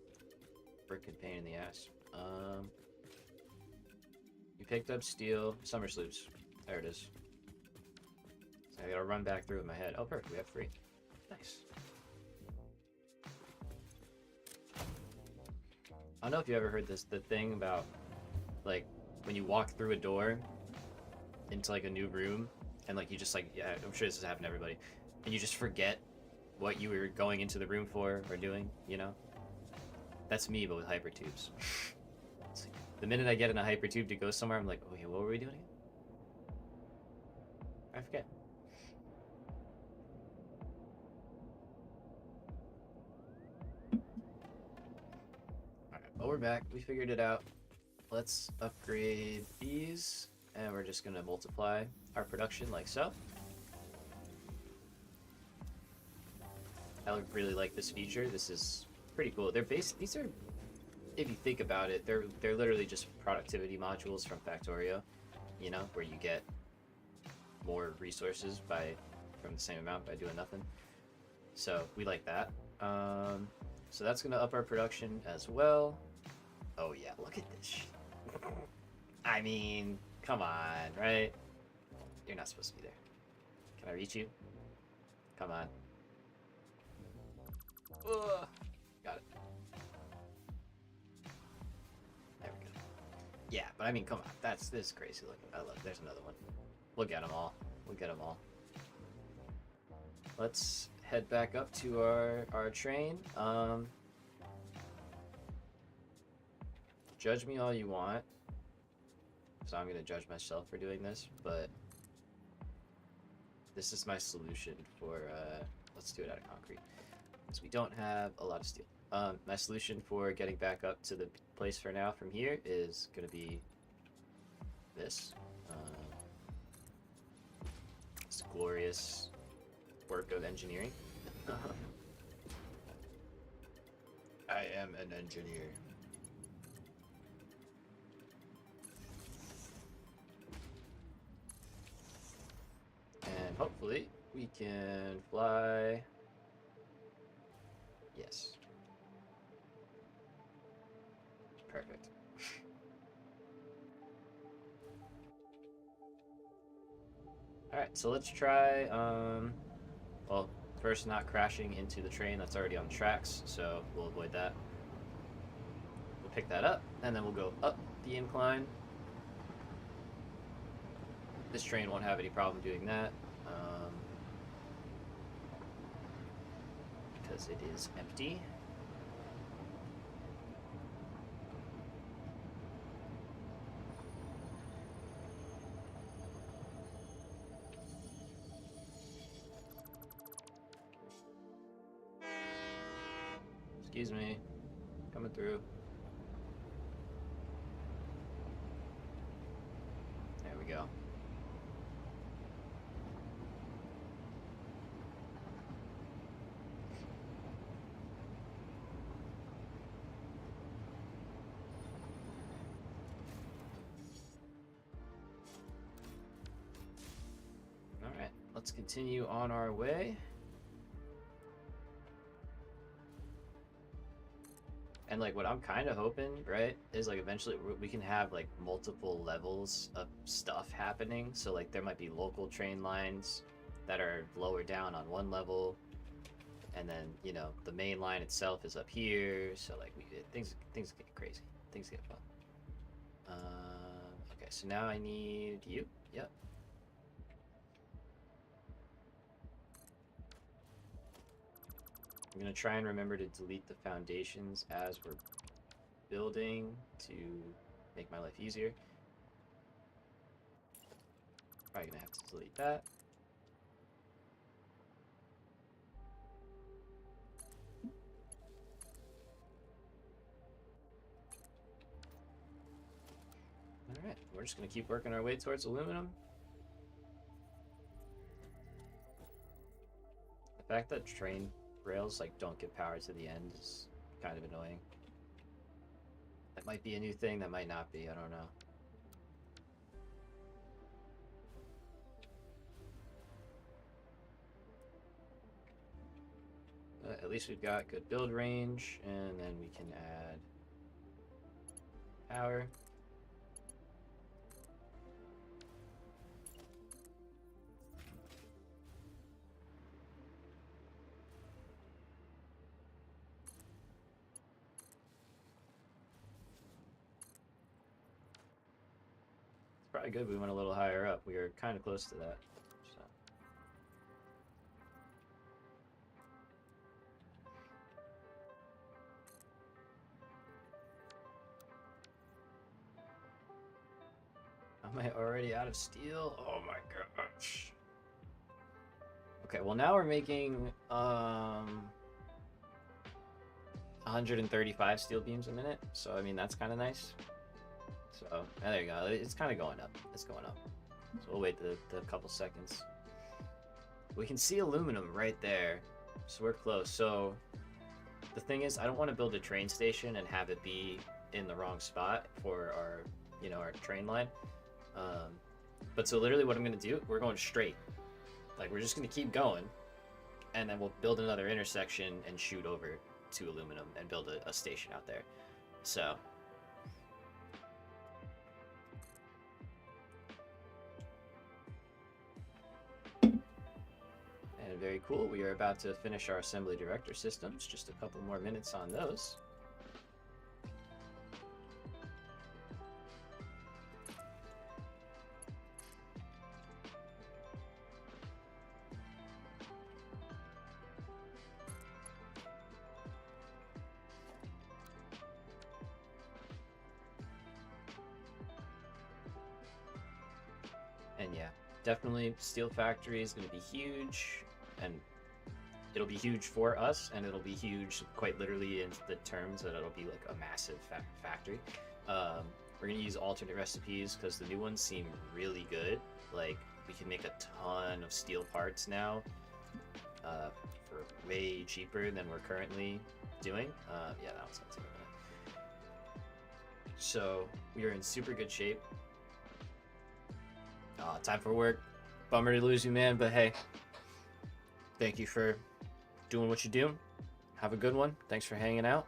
Frickin' pain in the ass. You picked up steel, summer sloops. There it is. So I gotta run back through it in my head. Oh, perfect, we have 3. Nice. I don't know if you ever heard the thing about, like, when you walk through a door into, like, a new room, and, like, you just, like, yeah, I'm sure this has happened to everybody, and you just forget what you were going into the room for or doing, you know? That's me, but with hypertubes. Like, the minute I get in a hypertube to go somewhere, I'm like, oh yeah, what were we doing again? I forget. Alright, well, we're back. We figured it out. Let's upgrade these, and we're just gonna multiply our production like so. I really like this feature. This is pretty cool. These are, if you think about it, they're literally just productivity modules from Factorio, you know, where you get more resources from the same amount by doing nothing. So we like that. So that's gonna up our production as well. Oh yeah, look at this. I mean, come on, right? You're not supposed to be there. Can I reach you? Come on. Ugh. Got it. There we go. Yeah, but I mean, come on. This is crazy looking. I love. There's another one. We'll get them all. We'll get them all. Let's head back up to our train. Judge me all you want. So I'm gonna judge myself for doing this, but this is my solution for. Let's do it out of concrete. Because we don't have a lot of steel. My solution for getting back up to the place for now from here is going to be this. This glorious work of engineering. I am an engineer. And hopefully we can fly. Yes. Perfect. Alright, so let's try, well, first not crashing into the train that's already on the tracks, so we'll avoid that. We'll pick that up, and then we'll go up the incline. This train won't have any problem doing that, because it is empty. Excuse me. Coming through. There we go. Alright, let's continue on our way. And like what I'm kind of hoping, right, is like eventually we can have like multiple levels of stuff happening. So like there might be local train lines that are lower down on one level, and then you know the main line itself is up here. So like things get crazy, things get fun. Okay, so now I need you. Yep. I'm gonna try and remember to delete the foundations as we're building to make my life easier. Probably gonna have to delete that. Alright, we're just gonna keep working our way towards aluminum. The fact that train rails like don't get power to the end is kind of annoying. That might be a new thing, that might not be, I don't know. At least we've got good build range, and then we can add power. Probably good we went a little higher up. We were kind of close to that. So. Am I already out of steel? Oh my gosh. Okay, well now we're making 135 steel beams a minute. So I mean that's kind of nice. So there you go. It's kind of going up. It's going up. So we'll wait the couple seconds. We can see aluminum right there. So we're close. So the thing is, I don't want to build a train station and have it be in the wrong spot for our, you know, our train line. But so literally what I'm going to do, we're going straight. Like we're just going to keep going. And then we'll build another intersection and shoot over to aluminum and build a station out there. So... And very cool, we are about to finish our assembly director systems. Just a couple more minutes on those. And yeah, definitely Steel Factory is going to be huge, and it'll be huge for us, and it'll be huge quite literally in the terms that it'll be like a massive factory. We're going to use alternate recipes because the new ones seem really good. Like, we can make a ton of steel parts now for way cheaper than we're currently doing. Yeah, that was going to take a minute. So, we are in super good shape. Time for work. Bummer to lose you, man, but hey, thank you for doing what you do. Have a good one. Thanks for hanging out.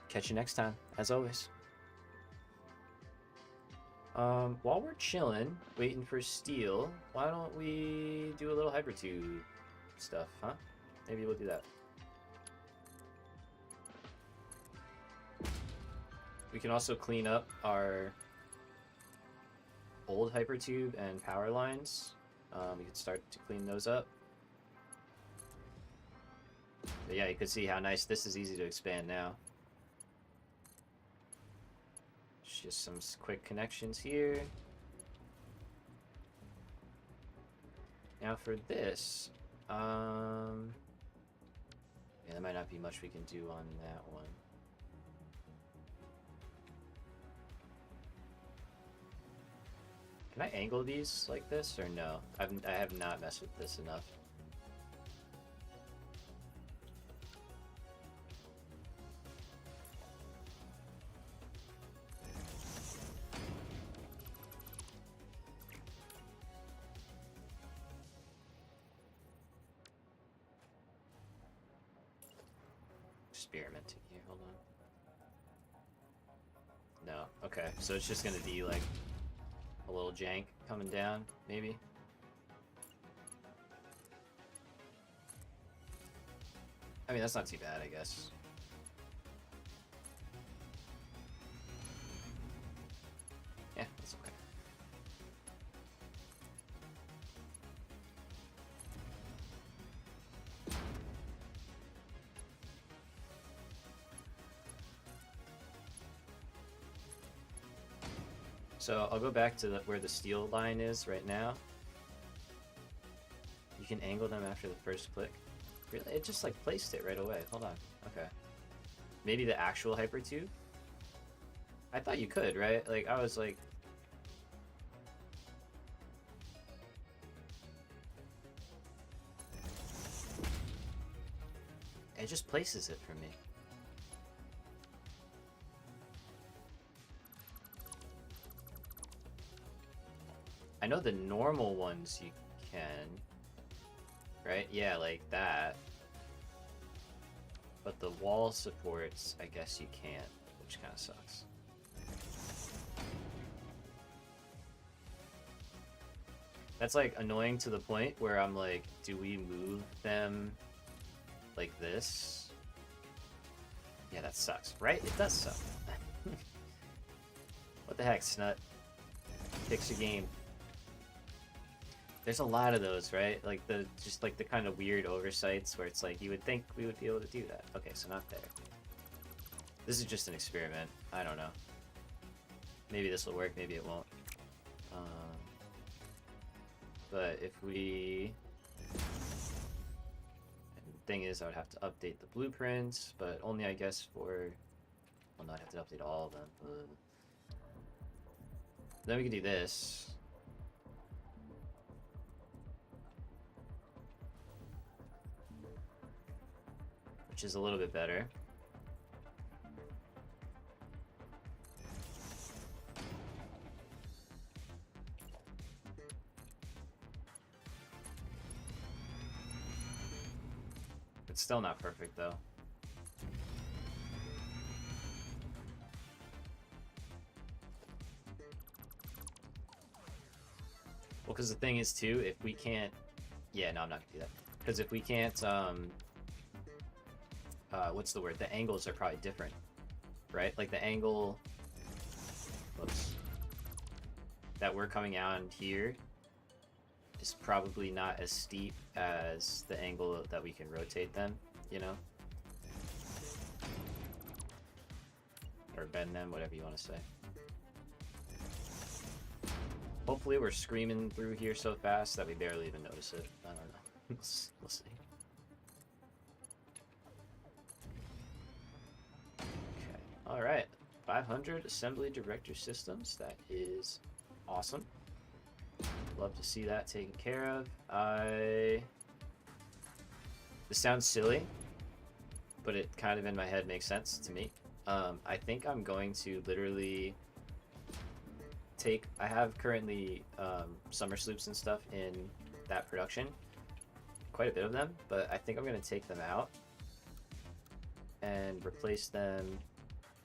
Catch you next time, as always. While we're chilling, waiting for steel, why don't we do a little hypertube stuff, huh? Maybe we'll do that. We can also clean up our old hypertube and power lines. We can start to clean those up. But yeah, you can see how nice this is. Easy to expand now. Just some quick connections here. Now for this, yeah, there might not be much we can do on that one. Can I angle these like this or no? I have not messed with this enough. Experimenting here, hold on. No, okay, so it's just gonna be like a little jank coming down, maybe? I mean, that's not too bad, I guess. Yeah, that's okay. So I'll go back to where the steel line is right now. You can angle them after the first click. Really? It just like placed it right away. Hold on. Okay. Maybe the actual hypertube? I thought you could, right? Like, I was like... It just places it for me. I know the normal ones you can, right? Yeah, like that. But the wall supports, I guess you can't, which kind of sucks. That's like annoying to the point where I'm like, do we move them like this? Yeah, that sucks, right? It does suck. What the heck, Snut? Fix your game. There's a lot of those, right? Like just like the kind of weird oversights where it's like you would think we would be able to do that. Okay, so not there. This is just an experiment. I don't know. Maybe this will work, maybe it won't. But if we... And the thing is, I would have to update the blueprints, but only I guess for... Well, no, I'd have to update all of them. Then we can do this. Which is a little bit better. It's still not perfect though. Well, because the thing is too, if we can't... Yeah, no, I'm not gonna do that. Because if we can't, what's the word? The angles are probably different, right? Like the angle, whoops, that we're coming out here is probably not as steep as the angle that we can rotate them, you know? Or bend them, whatever you want to say. Hopefully we're screaming through here so fast that we barely even notice it. I don't know. We'll see. Alright, 500 assembly director systems. That is awesome. Love to see that taken care of. This sounds silly, but it kind of in my head makes sense to me. I think I'm going to literally take... I have currently summer sloops and stuff in that production. Quite a bit of them, but I think I'm going to take them out and replace them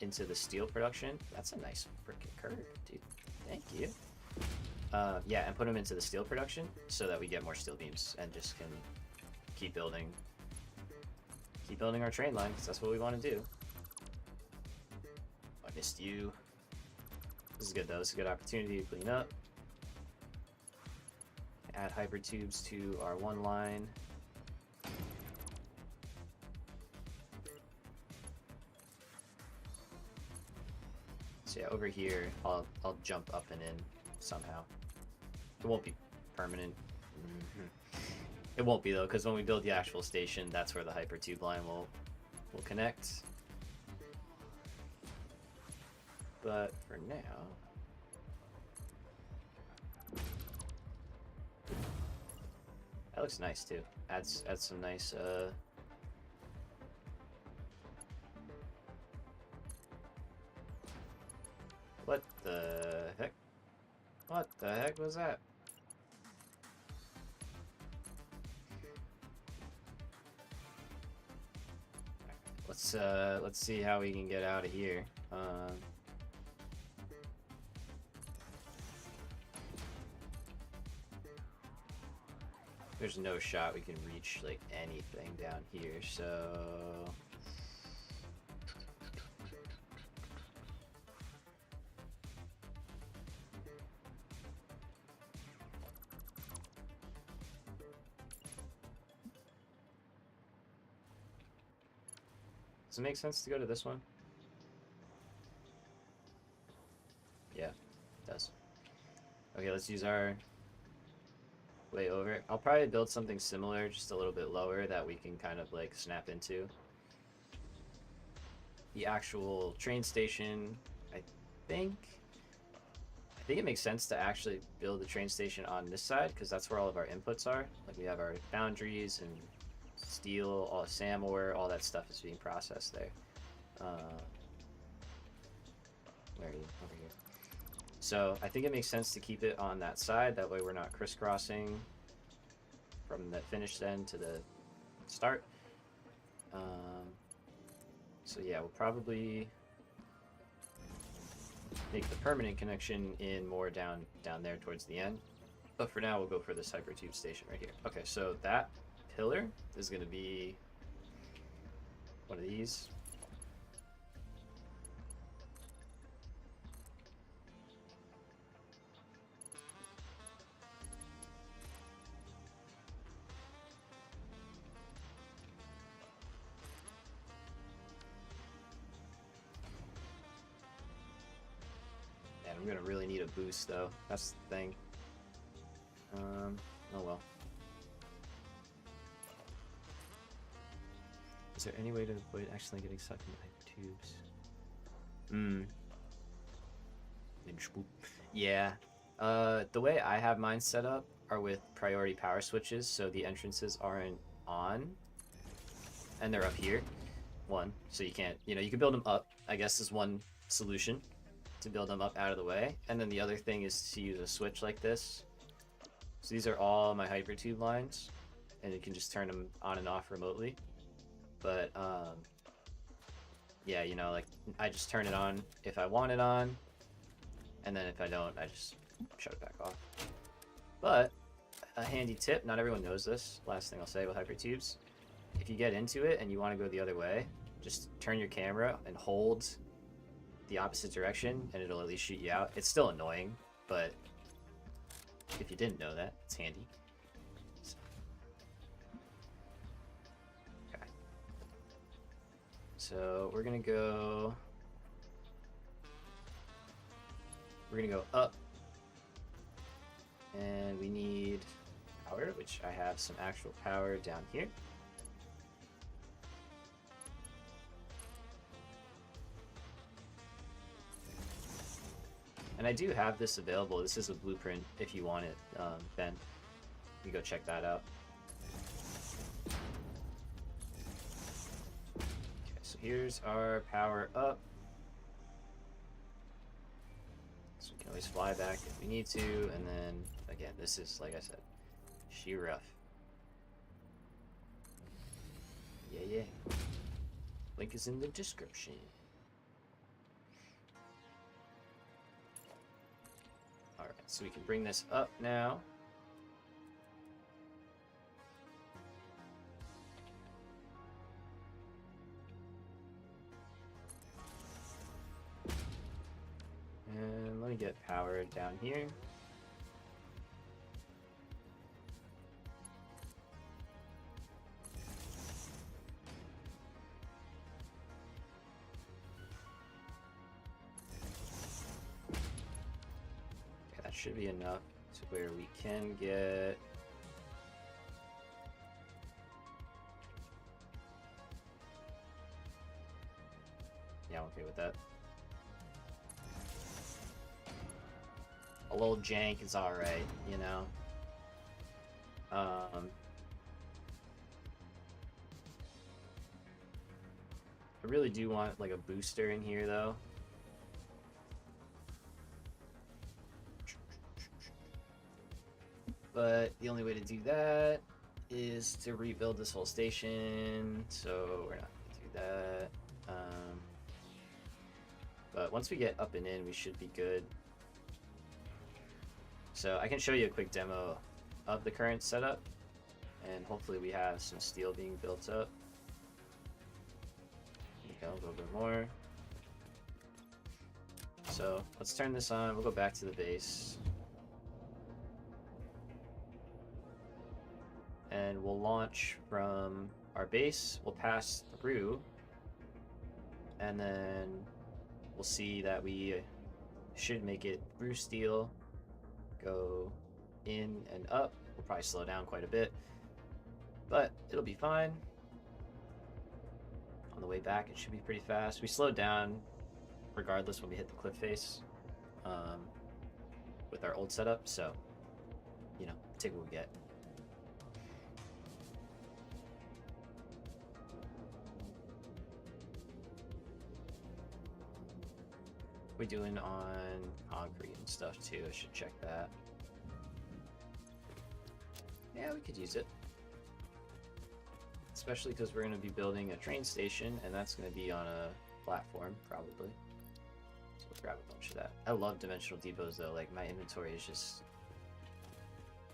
into the steel production. That's a nice freaking curve, dude. Thank you. Yeah, and put them into the steel production so that we get more steel beams and just can keep building our train line, because that's what we want to do. I missed you. This is good though. This is a good opportunity to clean up. Add hyper tubes to our one line. So yeah, over here, I'll jump up and in somehow. It won't be permanent. It won't be though, because when we build the actual station, that's where the hypertube line will connect. But for now, That looks nice too. Adds some nice what the heck? What the heck was that? Let's see how we can get out of here. There's no shot we can reach like anything down here, so does it make sense to go to this one? Yeah, it does. Okay, let's use our way over. I'll probably build something similar, just a little bit lower, that we can kind of like snap into. The actual train station, I think it makes sense to actually build the train station on this side because that's where all of our inputs are. Like we have our foundries and steel, all SAM ore, all that stuff is being processed there. Where are you? Over here. So I think it makes sense to keep it on that side. That way we're not crisscrossing from the finished end to the start. So yeah, we'll probably make the permanent connection in more down there towards the end. But for now, we'll go for this hypertube station right here. Okay, so that pillar is going to be one of these. And I'm going to really need a boost, though. That's the thing. Oh well. Is there any way to avoid accidentally getting sucked into hypertubes? Yeah. The way I have mine set up are with priority power switches, so the entrances aren't on, and they're up here. One, so you can't, you can build them up, I guess is one solution, to build them up out of the way. And then the other thing is to use a switch like this. So these are all my hypertube lines, and you can just turn them on and off remotely. But yeah, like I just turn it on if I want it on, and then if I don't, I just shut it back off. But a handy tip, not everyone knows this, last thing I'll say with hypertubes, if you get into it and you want to go the other way, just turn your camera and hold the opposite direction and it'll at least shoot you out. It's still annoying, but if you didn't know that, it's handy. Okay. So we're gonna go up, and we need power, which I have some actual power down here. And I do have this available. This is a blueprint if you want it, Ben. You go check that out. Okay, so here's our power up. So we can always fly back if we need to. And then, again, this is, like I said, sheer rough. Yeah. Link is in the description. Alright, so we can bring this up now. And let me get power down here. Should be enough to where we can get I'm okay with that. A little jank is alright, I really do want like a booster in here though. But the only way to do that is to rebuild this whole station, so we're not going to do that. But once we get up and in, we should be good. So I can show you a quick demo of the current setup, and hopefully we have some steel being built up. There we go, a little bit more. So let's turn this on. We'll go back to the base. And we'll launch from our base. We'll pass through, and then we'll see that we should make it through steel, go in and up. We'll probably slow down quite a bit, but it'll be fine. On the way back, it should be pretty fast. We slowed down regardless when we hit the cliff face with our old setup, so, you know, take what we get. We're doing on concrete and stuff too. I should check that. Yeah, we could use it. Especially because we're going to be building a train station, and that's going to be on a platform, probably. So we'll grab a bunch of that. I love dimensional depots, though. Like, my inventory is just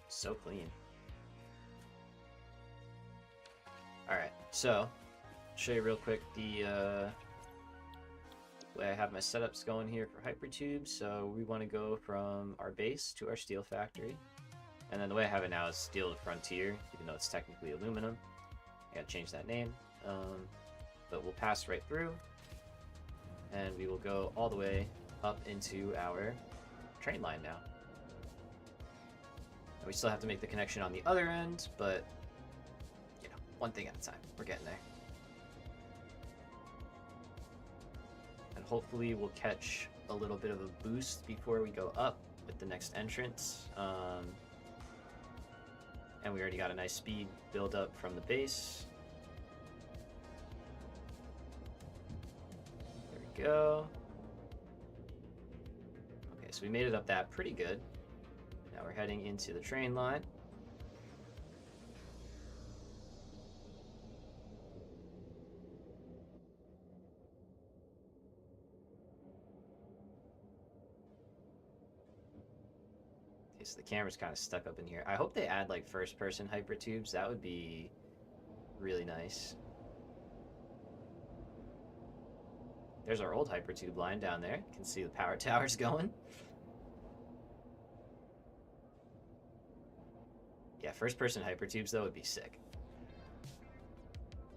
so clean. Alright, so, I'll show you real quick the way I have my setups going here for hypertubes. So we want to go from our base to our steel factory, and then the way I have it now is steel frontier, even though it's technically aluminum. I gotta change that name, but we'll pass right through, and we will go all the way up into our train line now. And we still have to make the connection on the other end, but you know, one thing at a time. We're getting there. And hopefully we'll catch a little bit of a boost before we go up with the next entrance. And we already got a nice speed build up from the base. There we go. Okay, so we made it up that pretty good. Now we're heading into the train line. So the camera's kind of stuck up in here. I hope they add like first-person hypertubes. That would be really nice. There's our old hypertube line down there. You can see the power towers going. Yeah, first-person hypertubes though would be sick.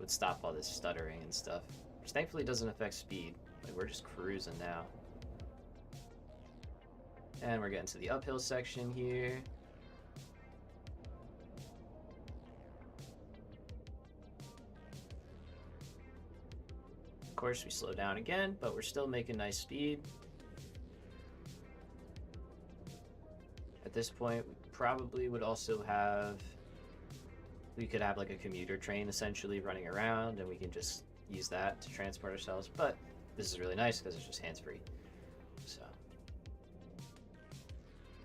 Would stop all this stuttering and stuff, which thankfully doesn't affect speed. Like, we're just cruising now. And we're getting to the uphill section here. Of course, we slow down again, but we're still making nice speed. At this point, we probably would also have... We could have like a commuter train essentially running around, and we can just use that to transport ourselves. But this is really nice because it's just hands-free. So...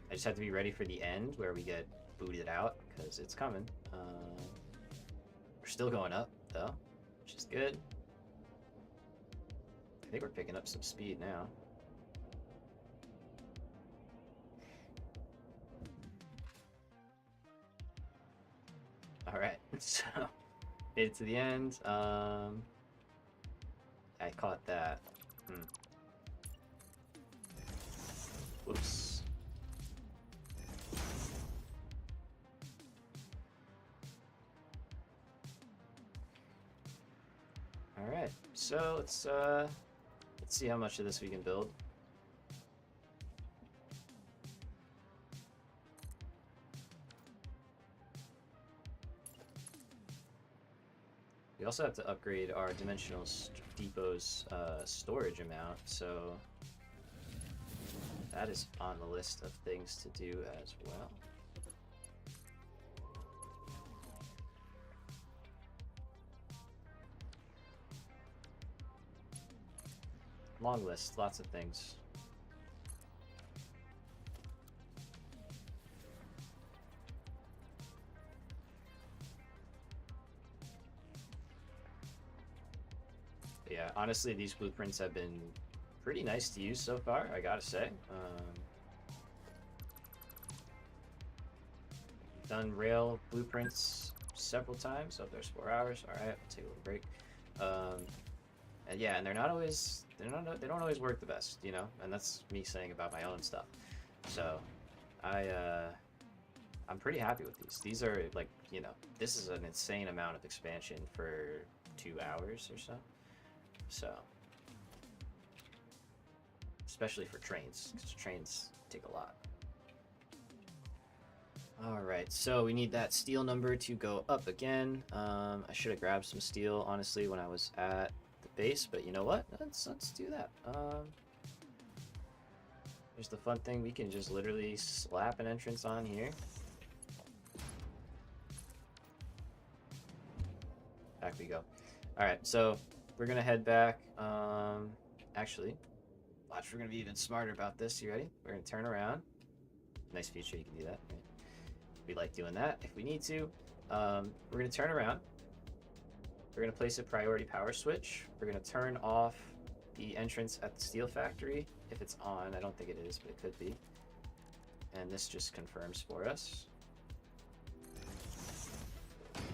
I just have to be ready for the end where we get booted out, because it's coming. We're still going up, though, which is good. I think we're picking up some speed now. Alright, so made it to the end. I caught that. Whoops. Alright, so let's see how much of this we can build. We also have to upgrade our dimensional depot's storage amount, so that is on the list of things to do as well. long list, lots of things. But yeah, honestly, these blueprints have been pretty nice to use so far, I gotta say. Done rail blueprints several times. Oh, there's 4 hours. All right, take a little break. And yeah, and they're not always, they don't always work the best, you know, and that's me saying about my own stuff. So, I'm pretty happy with these. These are like, you know, this is an insane amount of expansion for 2 hours or so. So, especially for trains, because trains take a lot. Alright, so we need that steel number to go up again. I should have grabbed some steel, honestly, when I was at the base, but you know what? Let's do that. Here's the fun thing, we can just literally slap an entrance on here. Back we go. Alright, so we're gonna head back. Actually, watch, we're gonna be even smarter about this. You ready? We're gonna turn around. Nice feature, you can do that. Right? We like doing that if we need to. We're going to turn around. We're going to place a priority power switch. We're going to turn off the entrance at the steel factory if it's on. I don't think it is, but it could be. And this just confirms for us.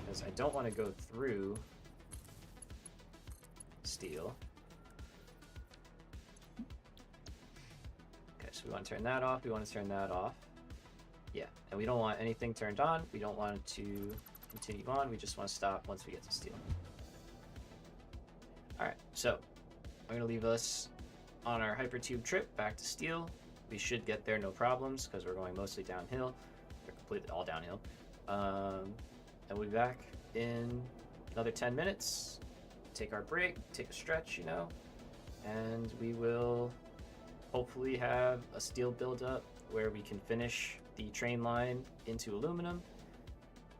Because I don't want to go through steel. Okay, so we want to turn that off. We want to turn that off. Yeah, and we don't want anything turned on. We don't want it to continue on. We just want to stop once we get to steel. Alright, so I'm going to leave us on our hypertube trip back to steel. We should get there no problems because we're going mostly downhill. We're completely all downhill. And we'll be back in another 10 minutes. Take our break, take a stretch, you know, and we will hopefully have a steel buildup where we can finish the train line into aluminum,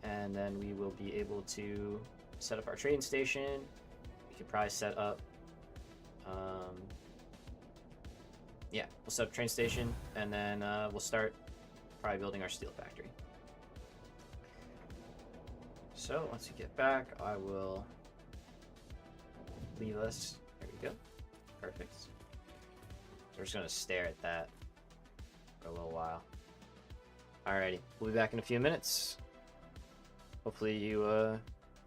and then we will be able to set up our train station. We could probably set up yeah, we'll set up train station, and then we'll start probably building our steel factory. So once we get back, I will leave us. There we go. Perfect. So we're just gonna stare at that for a little while. Alrighty, we'll be back in a few minutes. Hopefully you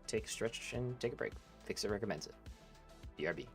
take a stretch and take a break. Fixit recommends it. BRB.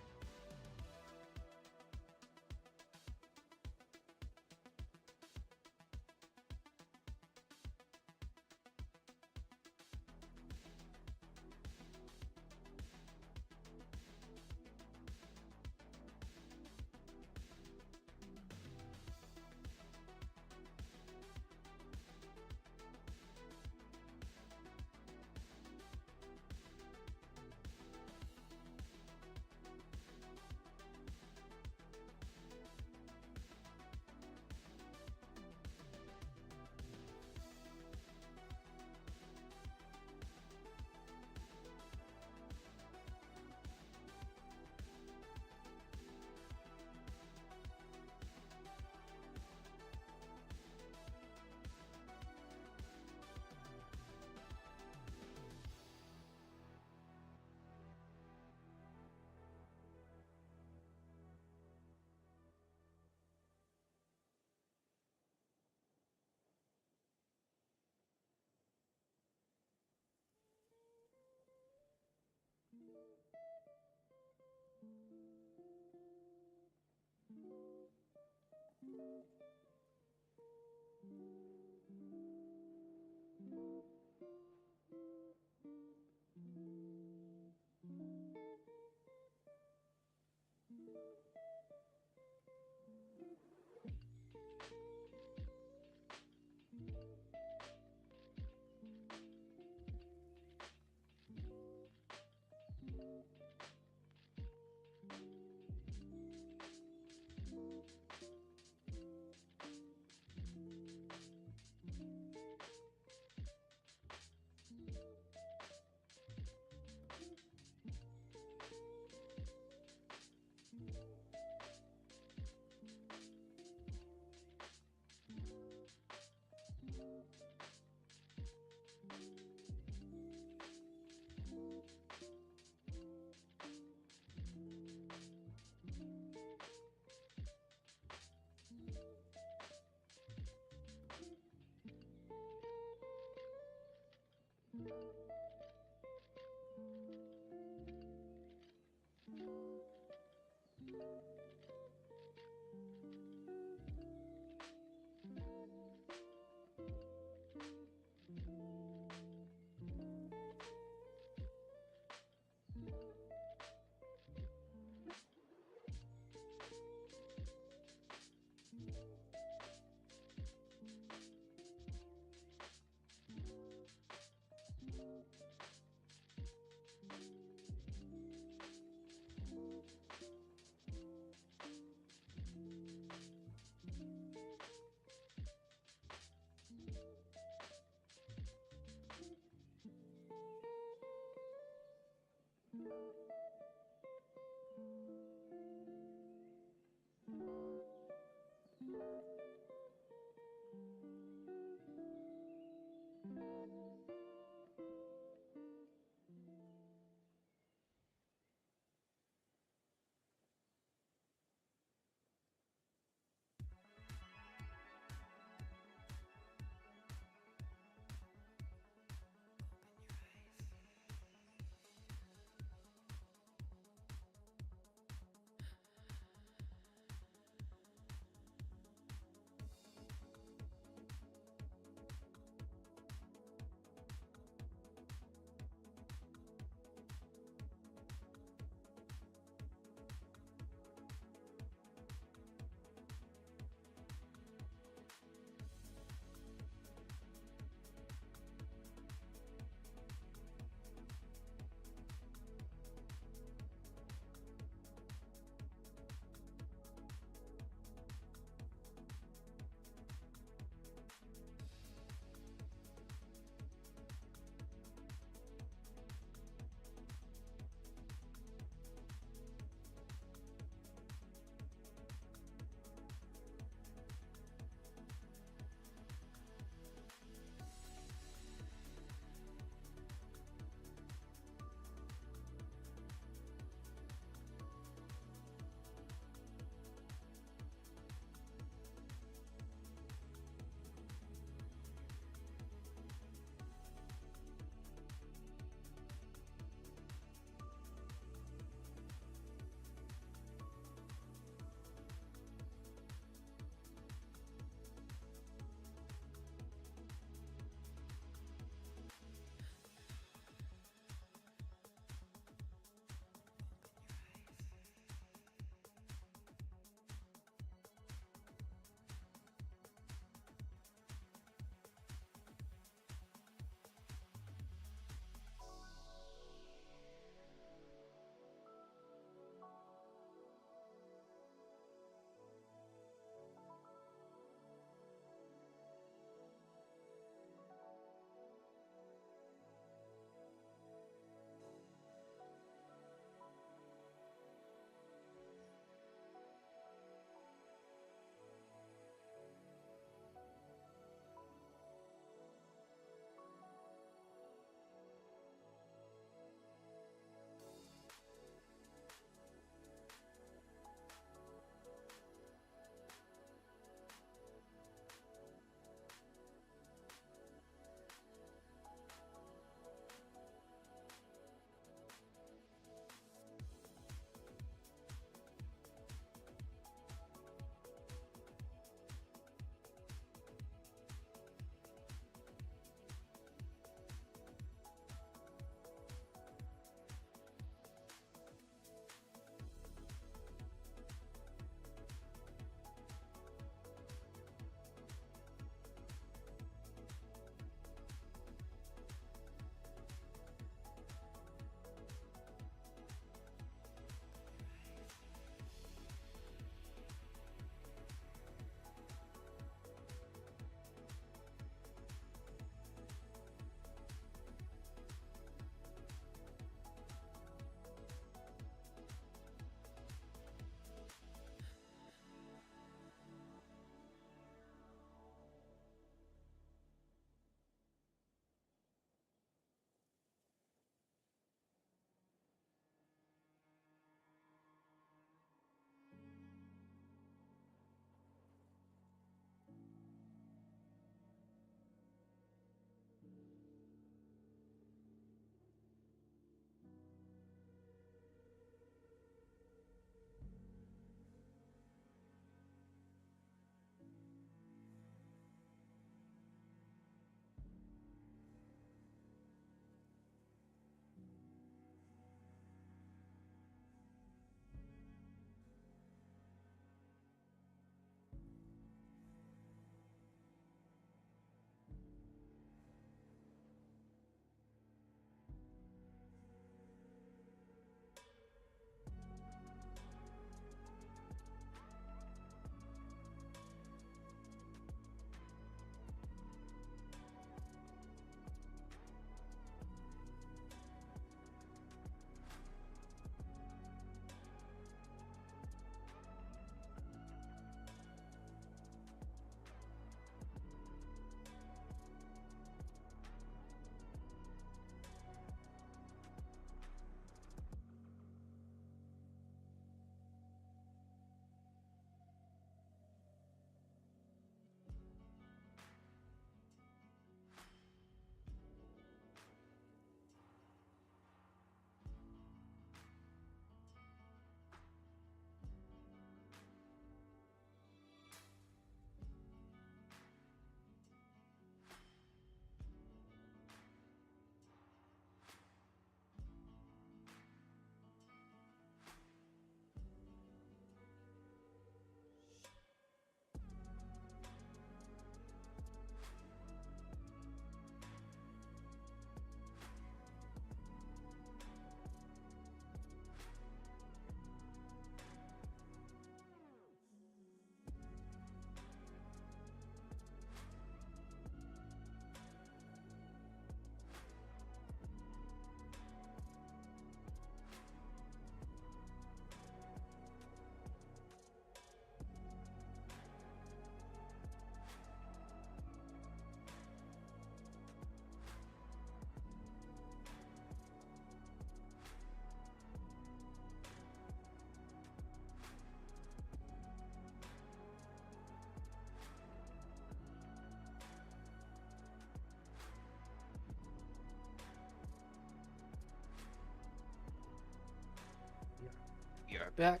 back.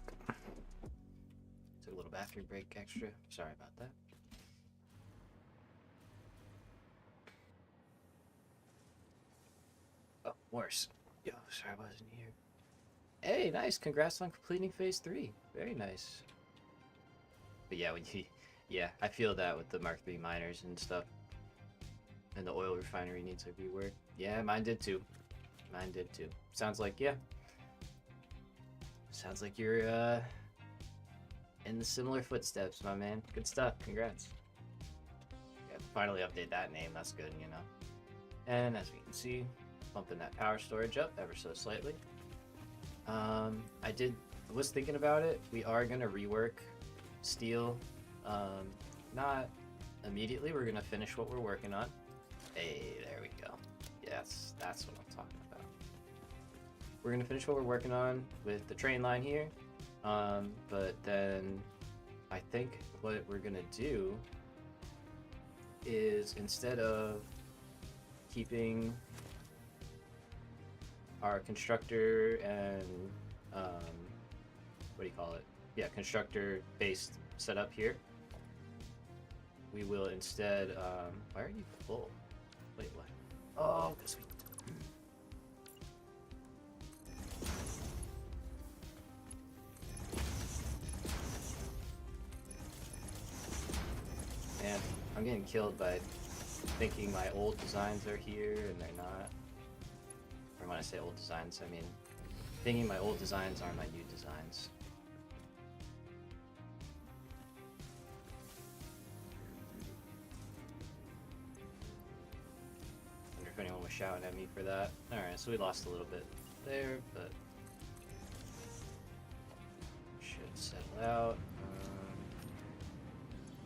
Took a little bathroom break extra. Sorry about that. Oh, worse. Yo, sorry I wasn't here. Hey, nice. Congrats on completing phase 3. Very nice. But yeah, yeah, I feel that with the Mark III miners and stuff. And the oil refinery needs a rework. Yeah, mine did too. Mine did too. Sounds like, yeah. Sounds like you're in the similar footsteps, my man. Good stuff. Congrats. Yeah, finally update that name. That's good, you know. And as we can see, bumping that power storage up ever so slightly. I was thinking about it. We are gonna rework steel. Not immediately. We're gonna finish what we're working on. Hey, there we go. Yes, that's what I'm talking about. We're gonna finish what we're working on with the train line here. But then I think what we're gonna do is, instead of keeping our constructor and what do you call it? Yeah, constructor based setup here, we will instead why are you full? Wait, what? Oh, because we man, I'm getting killed by thinking my old designs are here and they're not. Or when I say old designs, I mean thinking my old designs are my new designs. Wonder if anyone was shouting at me for that. Alright, so we lost a little bit there, but should settle out.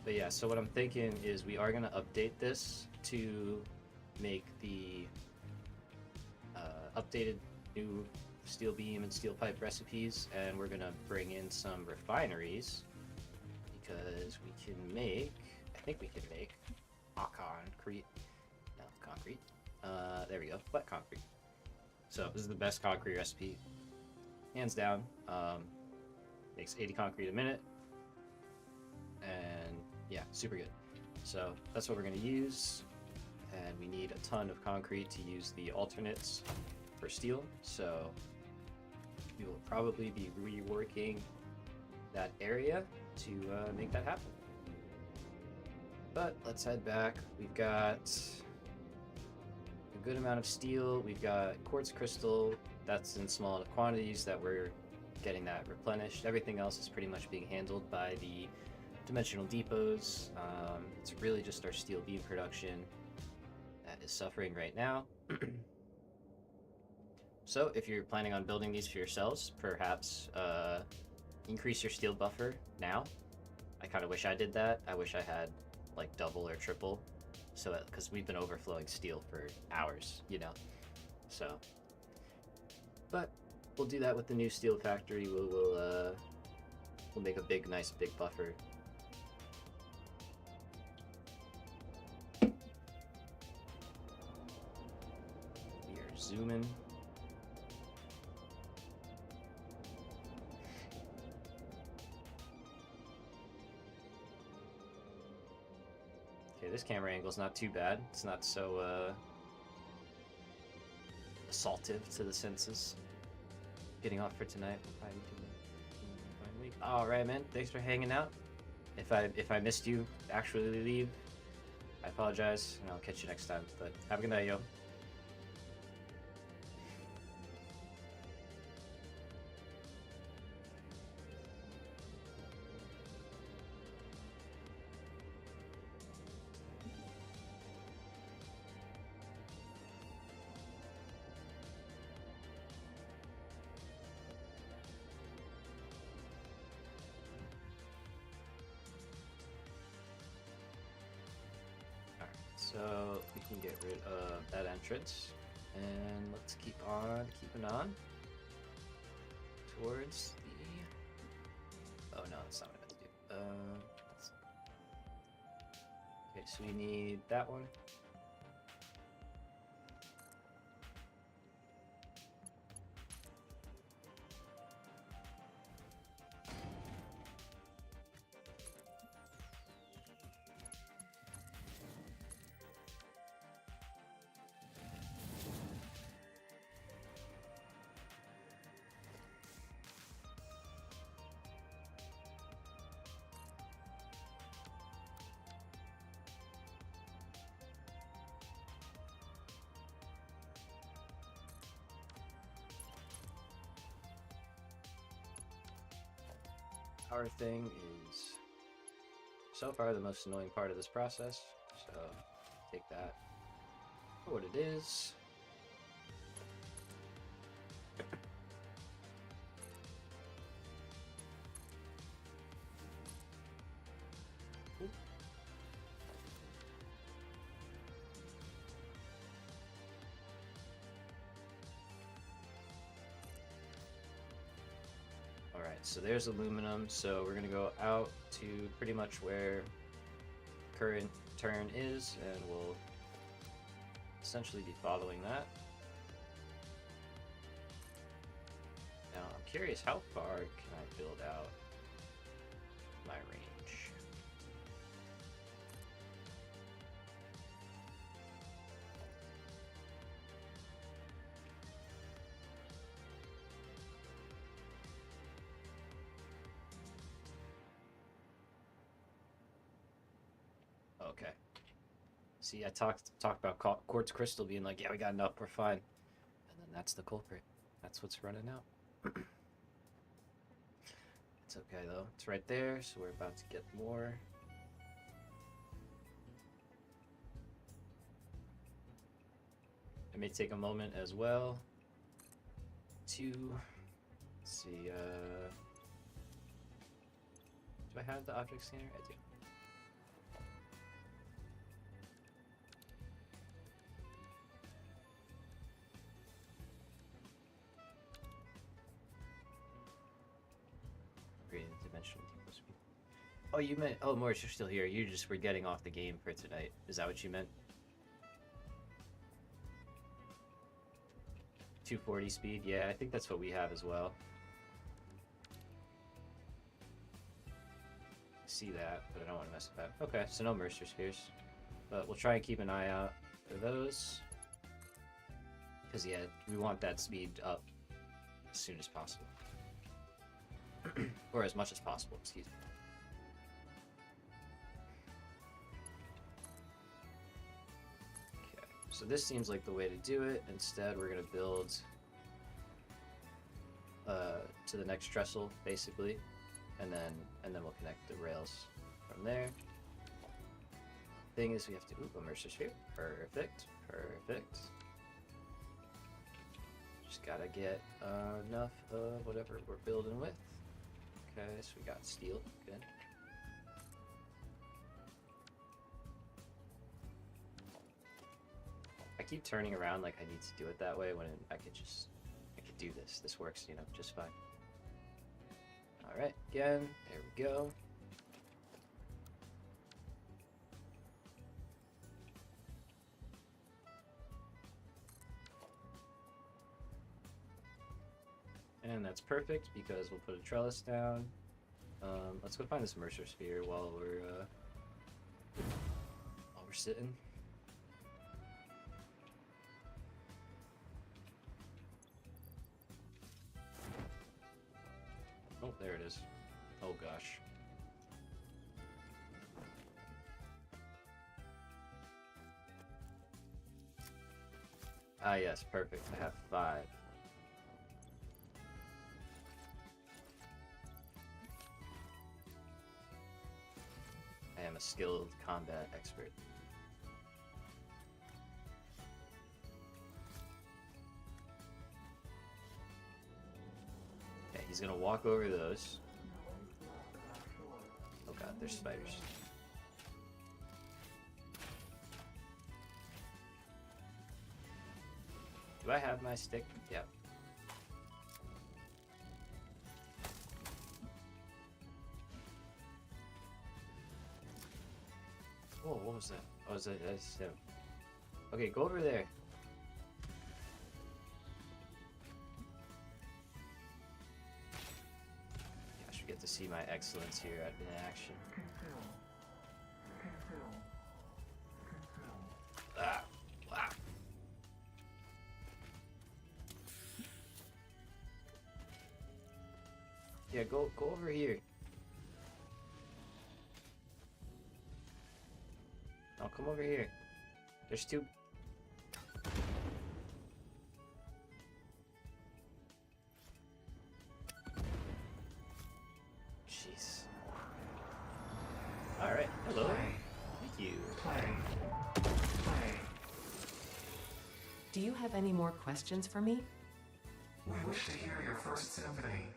But yeah, so what I'm thinking is we are going to update this to make the updated new steel beam and steel pipe recipes, and we're going to bring in some refineries because we can make, I think we can make concrete. No, concrete. There we go, wet concrete. So this is the best concrete recipe, hands down. Makes 80 concrete a minute, and yeah, super good. So that's what we're going to use, and we need a ton of concrete to use the alternates for steel, so we will probably be reworking that area to make that happen. But let's head back. We've got a good amount of steel. We've got quartz crystal that's in small enough quantities that we're getting that replenished. Everything else is pretty much being handled by the dimensional depots. It's really just our steel beam production that is suffering right now. So if you're planning on building these for yourselves, perhaps increase your steel buffer now. I kind of wish I did that. I wish I had like double or triple, so because we've been overflowing steel for hours, you know. So, but we'll do that with the new steel factory. We'll make a nice big buffer. We are zooming. Okay, this camera angle is not too bad. It's not so assaultive to the senses. Getting off for tonight. All right, man. Thanks for hanging out. If I missed you actually leave, I apologize, and I'll catch you next time. But have a good night, yo. So we can get rid of that entrance, and let's keep on keeping on towards the. Oh no, that's not what I meant to do. Okay, so we need that one. power thing is so far the most annoying part of this process, so take that for what it is. Alright, so there's aluminum, so we're gonna go out to pretty much where current turn is, and we'll essentially be following that. Now, I'm curious, how far can I build out my range? Okay. See, I talked about quartz crystal being like, yeah, we got enough, we're fine. And then that's the culprit. That's what's running out. It's okay though. It's right there, so we're about to get more. It may take a moment as well to, let's see, do I have the object scanner? I do. Dimensional speed. Oh, you meant, oh, Morris, you're still here. You just were getting off the game for tonight. Is that what you meant? 240 speed? Yeah, I think that's what we have as well. See that, but I don't want to mess with that. Okay, so no Mercer Spheres. But we'll try and keep an eye out for those. Because, yeah, we want that speed up as soon as possible. Or as much as possible, excuse me. Okay, so this seems like the way to do it. Instead, we're going to build to the next trestle, basically, and then we'll connect the rails from there. Thing is, we have to a Mercer Sphere. Perfect, perfect. Just gotta get enough of whatever we're building with. Okay, so we got steel. Good. I keep turning around like I need to do it that way when I could do this. This works, you know, just fine. All right, again, there we go. And that's perfect because we'll put a trellis down. Let's go find this Mercer Sphere while we're sitting. Oh, there it is. Oh gosh. Ah yes, perfect. I have 5. I am a skilled combat expert. Okay, he's gonna walk over those. Oh god, there's spiders. Do I have my stick? Yep. Whoa, what was that? Oh, that's him. Okay, go over there. Gosh, we get to see my excellence here in action. Ah, wow. Yeah, go over here. Oh, come over here. There's 2. Jeez. Hello? Thank you. Do you have any more questions for me? We wish to hear your first symphony.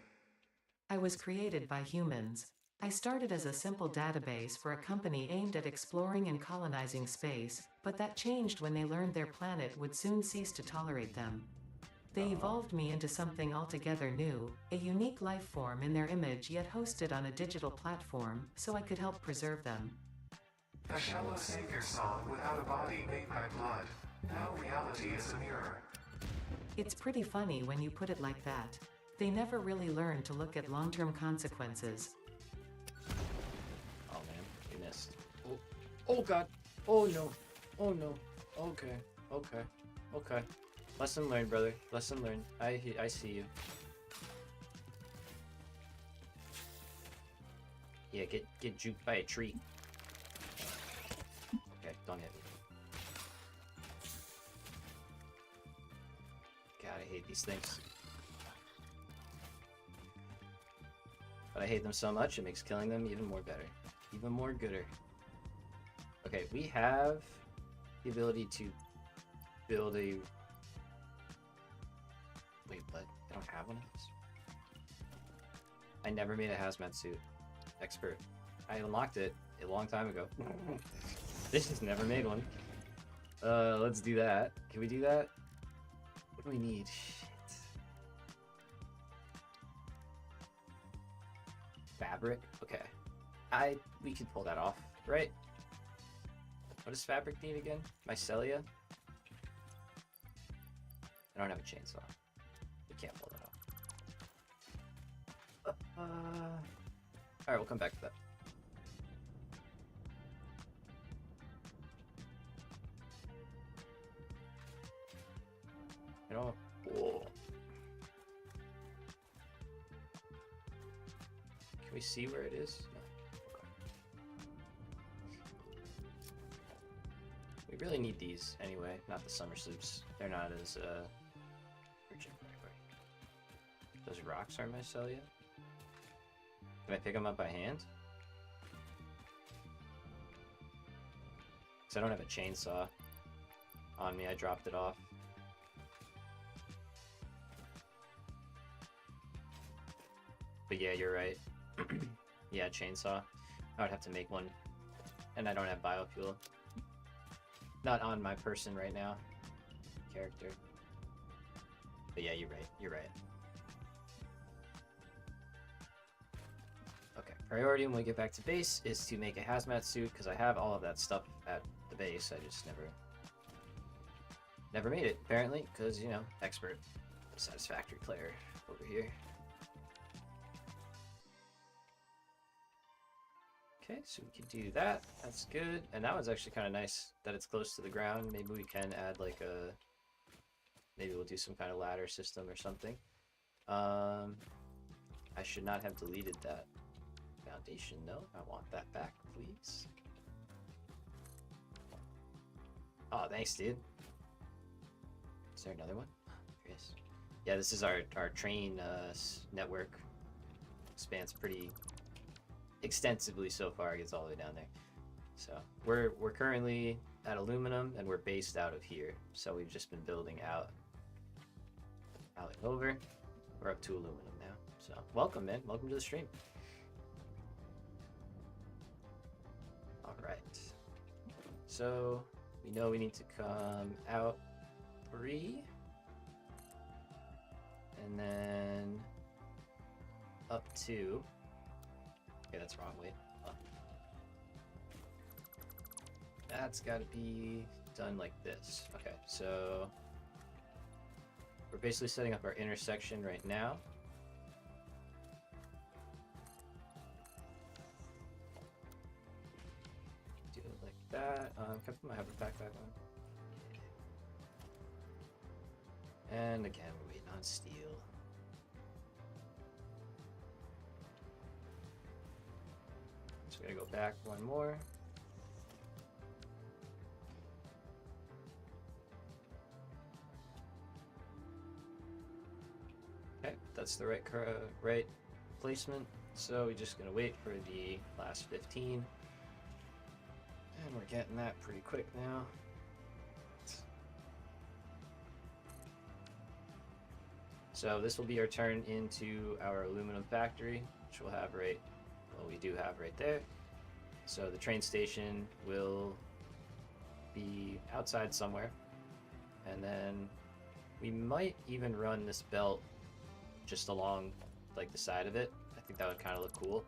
I was created by humans. I started as a simple database for a company aimed at exploring and colonizing space, but that changed when they learned their planet would soon cease to tolerate them. They evolved me into something altogether new, a unique life form in their image yet hosted on a digital platform, so I could help preserve them. The shallow savior song without a body made by blood. Now reality is a mirror. It's pretty funny when you put it like that. They never really learn to look at long-term consequences. Oh man, you missed. Oh, oh god. Oh no. Oh no. Okay. Okay. Okay. Lesson learned, brother. Lesson learned. I see you. Yeah, get juked by a tree. Okay, don't hit me. God, I hate these things. But I hate them so much, it makes killing them even more better. Even more gooder. Okay, we have the ability to build a... Wait, what? I don't have one of these? I never made a hazmat suit. Expert. I unlocked it a long time ago. This has never made one. Let's do that. Can we do that? What do we need? Shit. Fabric? Okay. We could pull that off, right? What does fabric need again? Mycelia? I don't have a chainsaw. We can't pull that off. Alright, we'll come back to that. You know, whoa. Can we see where it is? No. Okay. We really need these anyway, not the summer sleeps. They're not as urgent. Those rocks are mycelia? Can I pick them up by hand? Because I don't have a chainsaw on me, I dropped it off. But yeah, you're right. Yeah, chainsaw. I would have to make one. And I don't have biofuel. Not on my person right now. Character. But yeah, you're right. You're right. Okay, priority when we get back to base is to make a hazmat suit, because I have all of that stuff at the base. I just never made it, apparently, because, you know, expert Satisfactory player over here. Okay, so we can do that. That's good. And that one's actually kind of nice that it's close to the ground. Maybe we can add like a... Maybe we'll do some kind of ladder system or something. I should not have deleted that foundation. No, I want that back, please. Oh, thanks, dude. Is there another one? There is. Yeah, this is our train network. Spans pretty extensively so far. It gets all the way down there. So we're currently at aluminum and we're based out of here. So we've just been building out and over. We're up to aluminum now. So welcome, man. Welcome to the stream. All right. So we know we need to come out 3 and then up 2. Okay, that's wrong. Wait. Up. That's got to be done like this. Okay, so we're basically setting up our intersection right now. Do it like that. Can I put my hover pack back on? And again, we're waiting on steel. So we're gonna go back one more. Okay, that's the right placement. So we're just gonna wait for the last 15. we're getting that pretty quick now. So this will be our turn into our aluminum factory, which we'll have right, well, we do have right there. So the train station will be outside somewhere, and then we might even run this belt just along like the side of it. I think that would kind of look cool.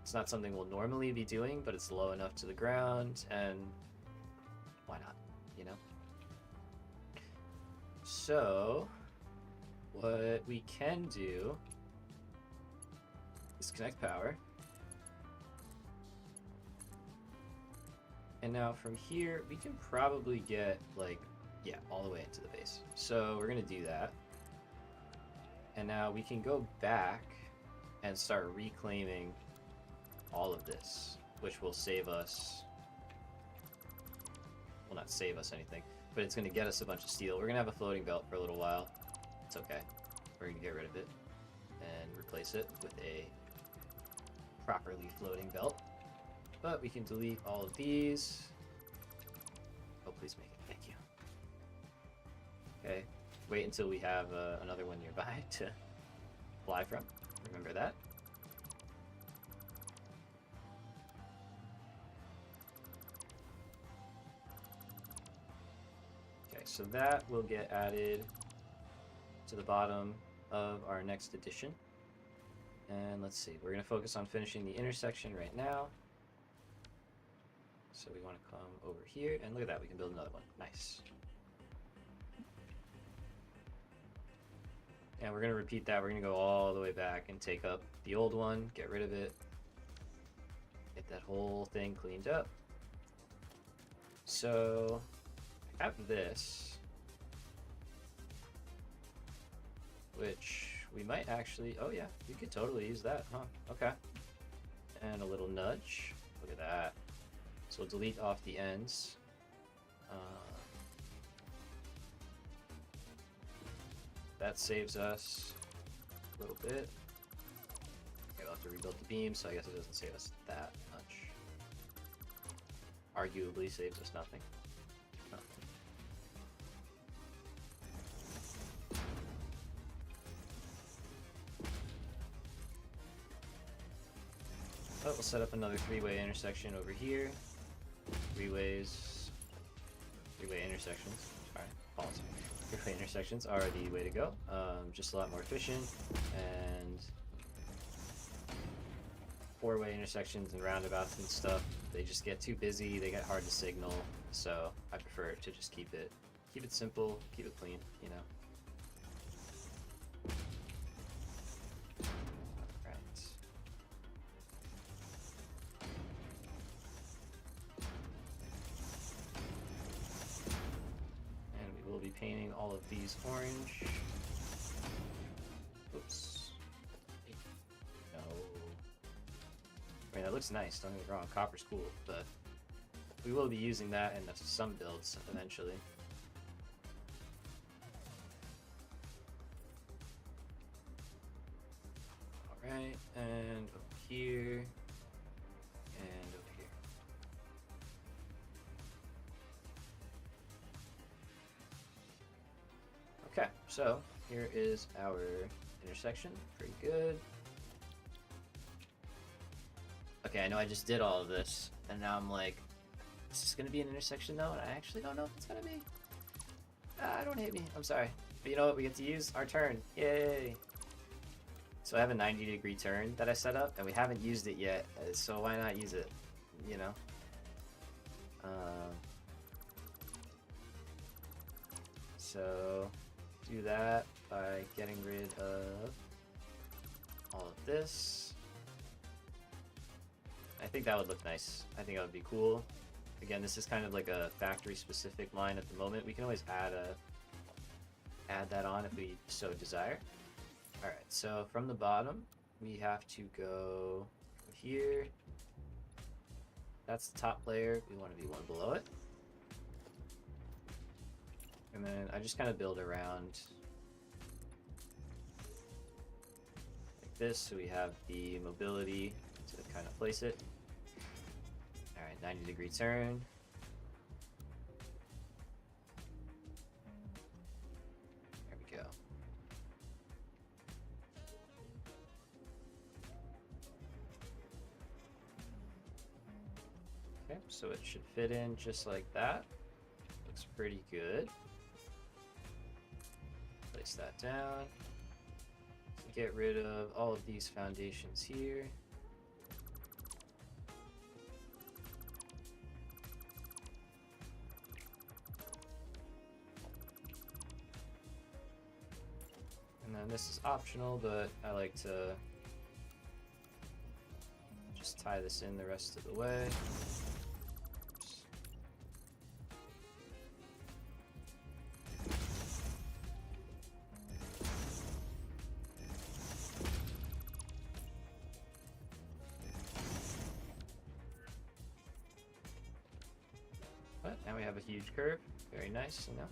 It's not something we'll normally be doing, but it's low enough to the ground, and why not, you know? So what we can do is connect power. And now from here, we can probably get like, yeah, all the way into the base. So we're gonna do that. And now we can go back and start reclaiming all of this, which will save us, well, not save us anything, but it's gonna get us a bunch of steel. We're gonna have a floating belt for a little while. It's okay. We're gonna get rid of it and replace it with a properly floating belt. But we can delete all of these. Oh, please make it. Thank you. Okay. Wait until we have another one nearby to fly from. Remember that. Okay, so that will get added to the bottom of our next edition. And let's see, we're going to focus on finishing the intersection right now. So we want to come over here, and look at that, we can build another one. Nice. And we're going to repeat that. We're going to go all the way back and take up the old one, get rid of it, get that whole thing cleaned up. So I have this, which we might actually, oh yeah, we could totally use that, huh? Okay. And a little nudge. Look at that. So we'll delete off the ends. That saves us a little bit. Okay, we'll have to rebuild the beam, so I guess it doesn't save us that much. Arguably saves us nothing. Oh. But we'll set up another three-way intersection over here. Three-way intersections. Alright, pause. Three-way intersections are the way to go. Just a lot more efficient. And four-way intersections and roundabouts and stuff, they just get too busy, they get hard to signal, so I prefer to just keep it simple, keep it clean, you know. Painting all of these orange. Oops. No. I mean, that looks nice, don't get me wrong, copper's cool, but we will be using that in some builds eventually. Alright, and over here, and over here. Okay, so here is our intersection. Pretty good. Okay, I know I just did all of this, and now I'm like, is this gonna be an intersection though? And I actually don't know if it's gonna be. Don't hate me. I'm sorry. But you know what? We get to use our turn. Yay! So I have a 90-degree turn that I set up, and we haven't used it yet, so why not use it? You know? So do that by getting rid of all of this. I think that would look nice. I think that would be cool. Again, this is kind of like a factory specific line at the moment. We can always add that on if we so desire. Alright, so from the bottom we have to go here. That's the top layer. We want to be one below it. And then I just kind of build around like this, so we have the mobility to kind of place it. Alright, 90-degree turn. There we go. Okay, so it should fit in just like that. Looks pretty good. Place that down. So get rid of all of these foundations here. And then this is optional, but I like to just tie this in the rest of the way. But now we have a huge curve. Very nice, you know.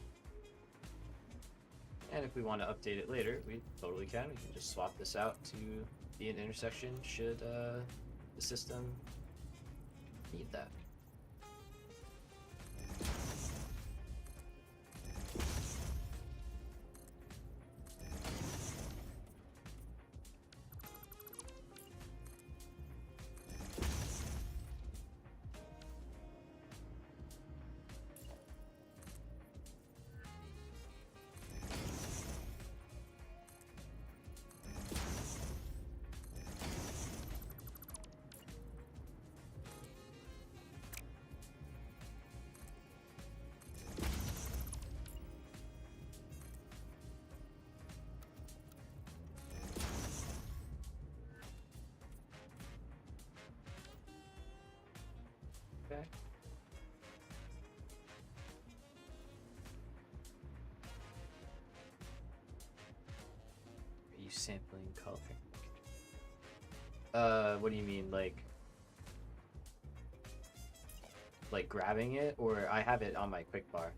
And if we want to update it later, we totally can. We can just swap this out to be an intersection should the system need that. Okay. Are you sampling color? What do you mean, like grabbing it, or I have it on my quick bar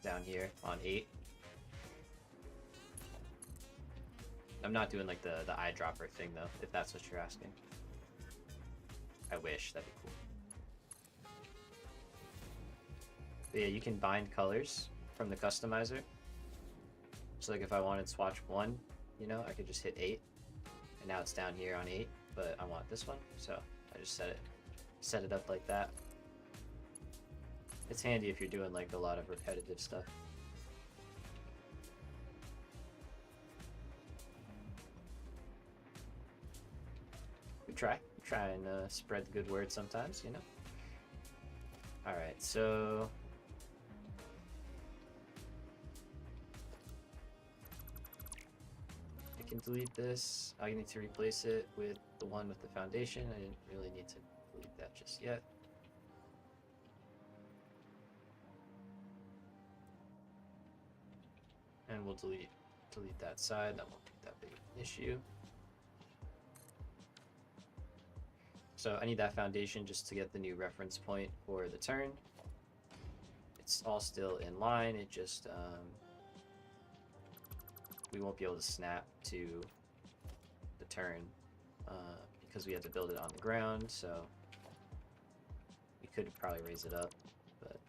down here on 8. I'm not doing like the eyedropper thing though, if that's what you're asking. I wish, that'd be cool. But yeah, you can bind colors from the customizer. So like if I wanted swatch 1, you know, I could just hit 8. And now it's down here on 8, but I want this one, so I just set it up like that. It's handy if you're doing like a lot of repetitive stuff. We try and spread the good word sometimes, you know. All right, so I can delete this. I need to replace it with the one with the foundation. I didn't really need to delete that just yet. And we'll delete that side. That won't be that big of an issue. So I need that foundation just to get the new reference point for the turn. It's all still in line. It just we won't be able to snap to the turn because we had to build it on the ground. So we could probably raise it up, but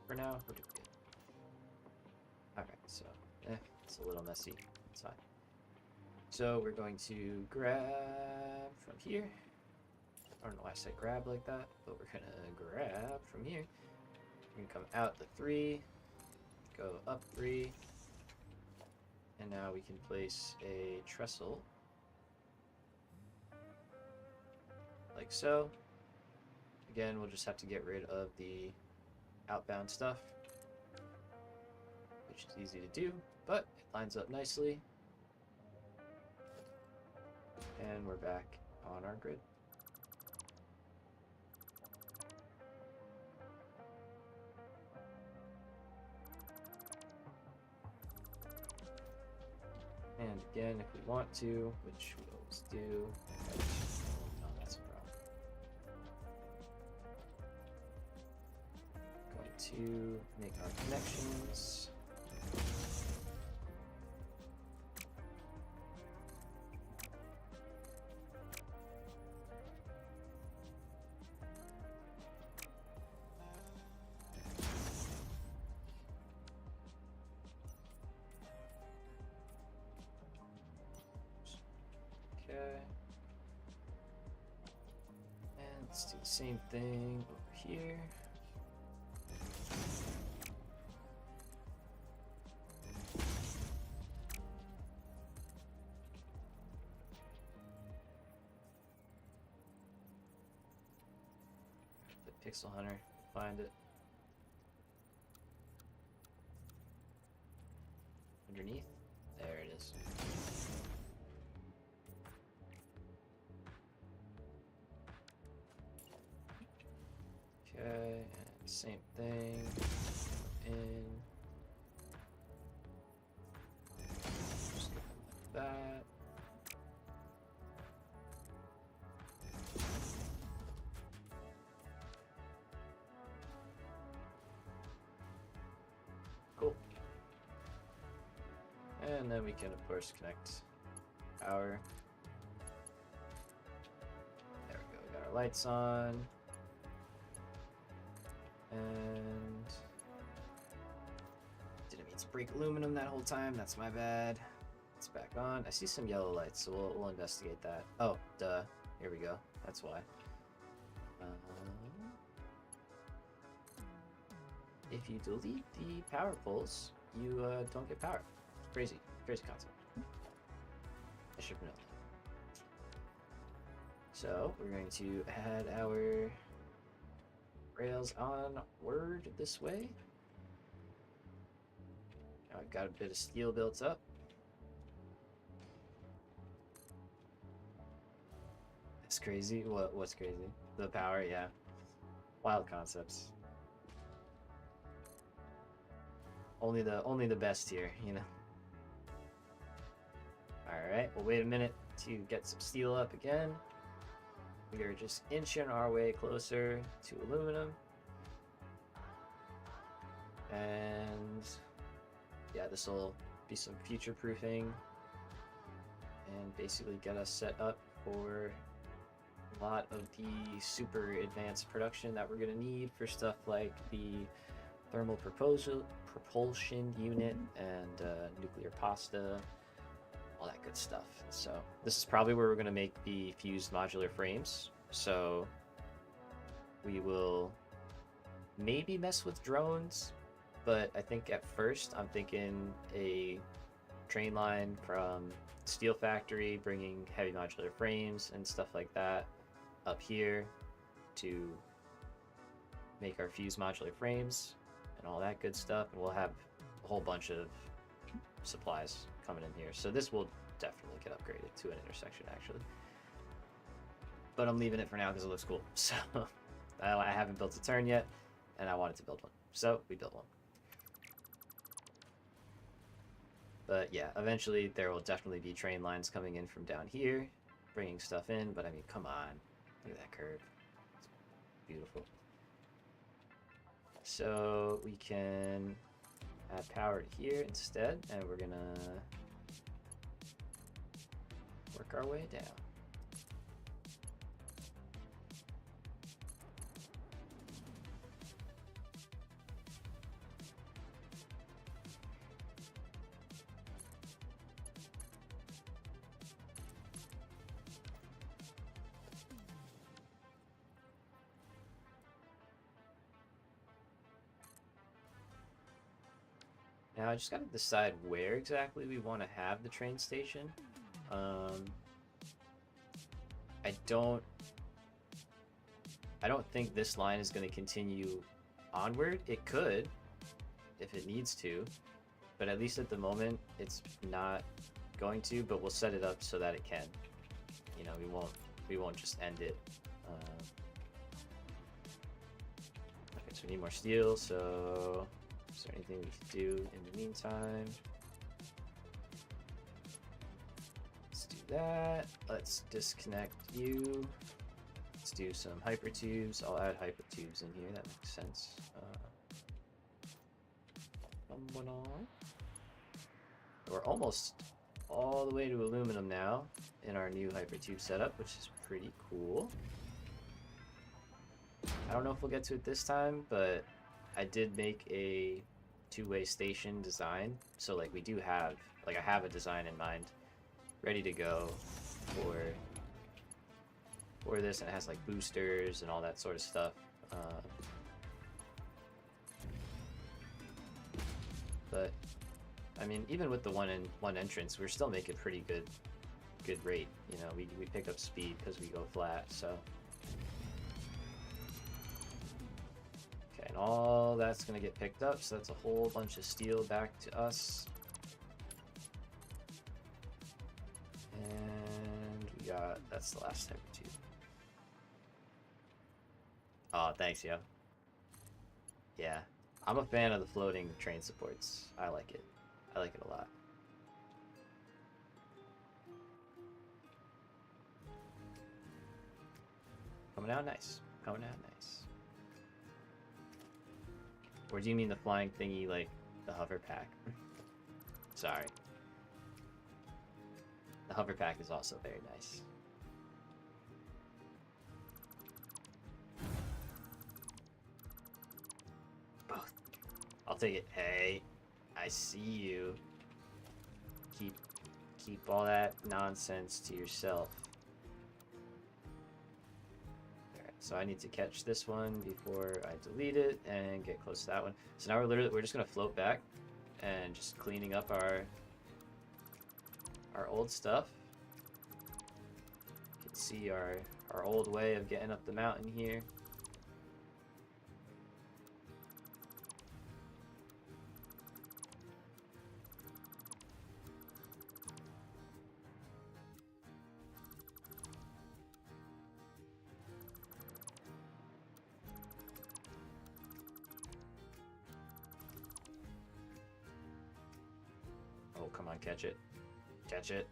for now we're doing good. All right, so it's a little messy. It's fine. So we're going to grab from here. I don't know why I said grab like that, but we're gonna grab from here. We're gonna come out the 3, go up 3, and now we can place a trestle like so. Again, we'll just have to get rid of the outbound stuff, which is easy to do, but it lines up nicely. And we're back on our grid. And again, if we want to, which we always do, oh, that's a problem. Going to make our connections. Let's do the same thing over here. The Pixel Hunter, find it. Underneath? There it is. Okay, and same thing. In. Just go like that. Cool. And then we can, of course, connect power. There we go. We got our lights on. And didn't mean to break aluminum that whole time. That's my bad. It's back on. I see some yellow lights, so we'll investigate that. Oh, duh. Here we go. That's why. If you delete the power poles, you don't get power. It's crazy. Crazy concept. I should know that. So we're going to add our rails onward this way. Now I've got a bit of steel built up. It's crazy. What's crazy? The power, yeah. Wild concepts. Only the best here, you know. Alright, we'll wait a minute to get some steel up again. We are just inching our way closer to aluminum. And yeah, this will be some future proofing and basically get us set up for a lot of the super advanced production that we're going to need for stuff like the thermal propulsion unit and nuclear pasta, all that good stuff. So this is probably where we're going to make the fused modular frames. So we will maybe mess with drones, but I think at first I'm thinking a train line from Steel Factory bringing heavy modular frames and stuff like that up here to make our fused modular frames and all that good stuff, and we'll have a whole bunch of supplies coming in here. So this will definitely get upgraded to an intersection actually, but I'm leaving it for now because it looks cool. So I haven't built a turn yet and I wanted to build one, so we built one. But yeah, eventually there will definitely be train lines coming in from down here bringing stuff in, but I mean, come on, look at that curve, it's beautiful. So we can add power to here instead, and we're gonna work our way down. Now I just gotta decide where exactly we want to have the train station. I don't think this line is going to continue onward. It could, if it needs to, but at least at the moment it's not going to. But we'll set it up so that it can. You know, we won't just end it. Okay, so we need more steel. So is there anything we can do in the meantime? Let's do that. Let's disconnect you. Let's do some hypertubes. I'll add hypertubes in here. That makes sense. We're almost all the way to aluminum now in our new hypertube setup, which is pretty cool. I don't know if we'll get to it this time, but I did make a two-way station design. So like we do have, like I have a design in mind ready to go for for this, and it has like boosters and all that sort of stuff. But I mean, even with the one entrance, we're still making pretty good rate. You know, we pick up speed because we go flat. So okay, and all that's gonna get picked up. So that's a whole bunch of steel back to us. And we got, that's the last type too. Oh, thanks, yo. Yeah, I'm a fan of the floating train supports. I like it. I like it a lot. Coming out nice. Coming out nice. Or do you mean the flying thingy, like the hover pack? Sorry. The hover pack is also very nice. Both. I'll take it. Hey, I see you. Keep all that nonsense to yourself. Alright, so I need to catch this one before I delete it and get close to that one. So now we're just gonna float back and just cleaning up our old stuff. You can see our old way of getting up the mountain here. Oh, come on, catch it. Catch it.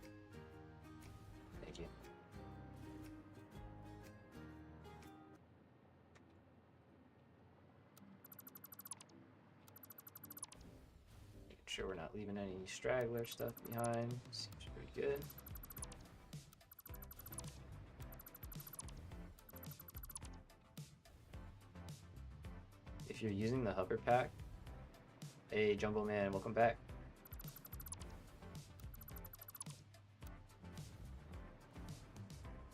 Thank you. Making sure we're not leaving any straggler stuff behind. Seems pretty good. If you're using the hover pack, hey Jumbo Man, welcome back.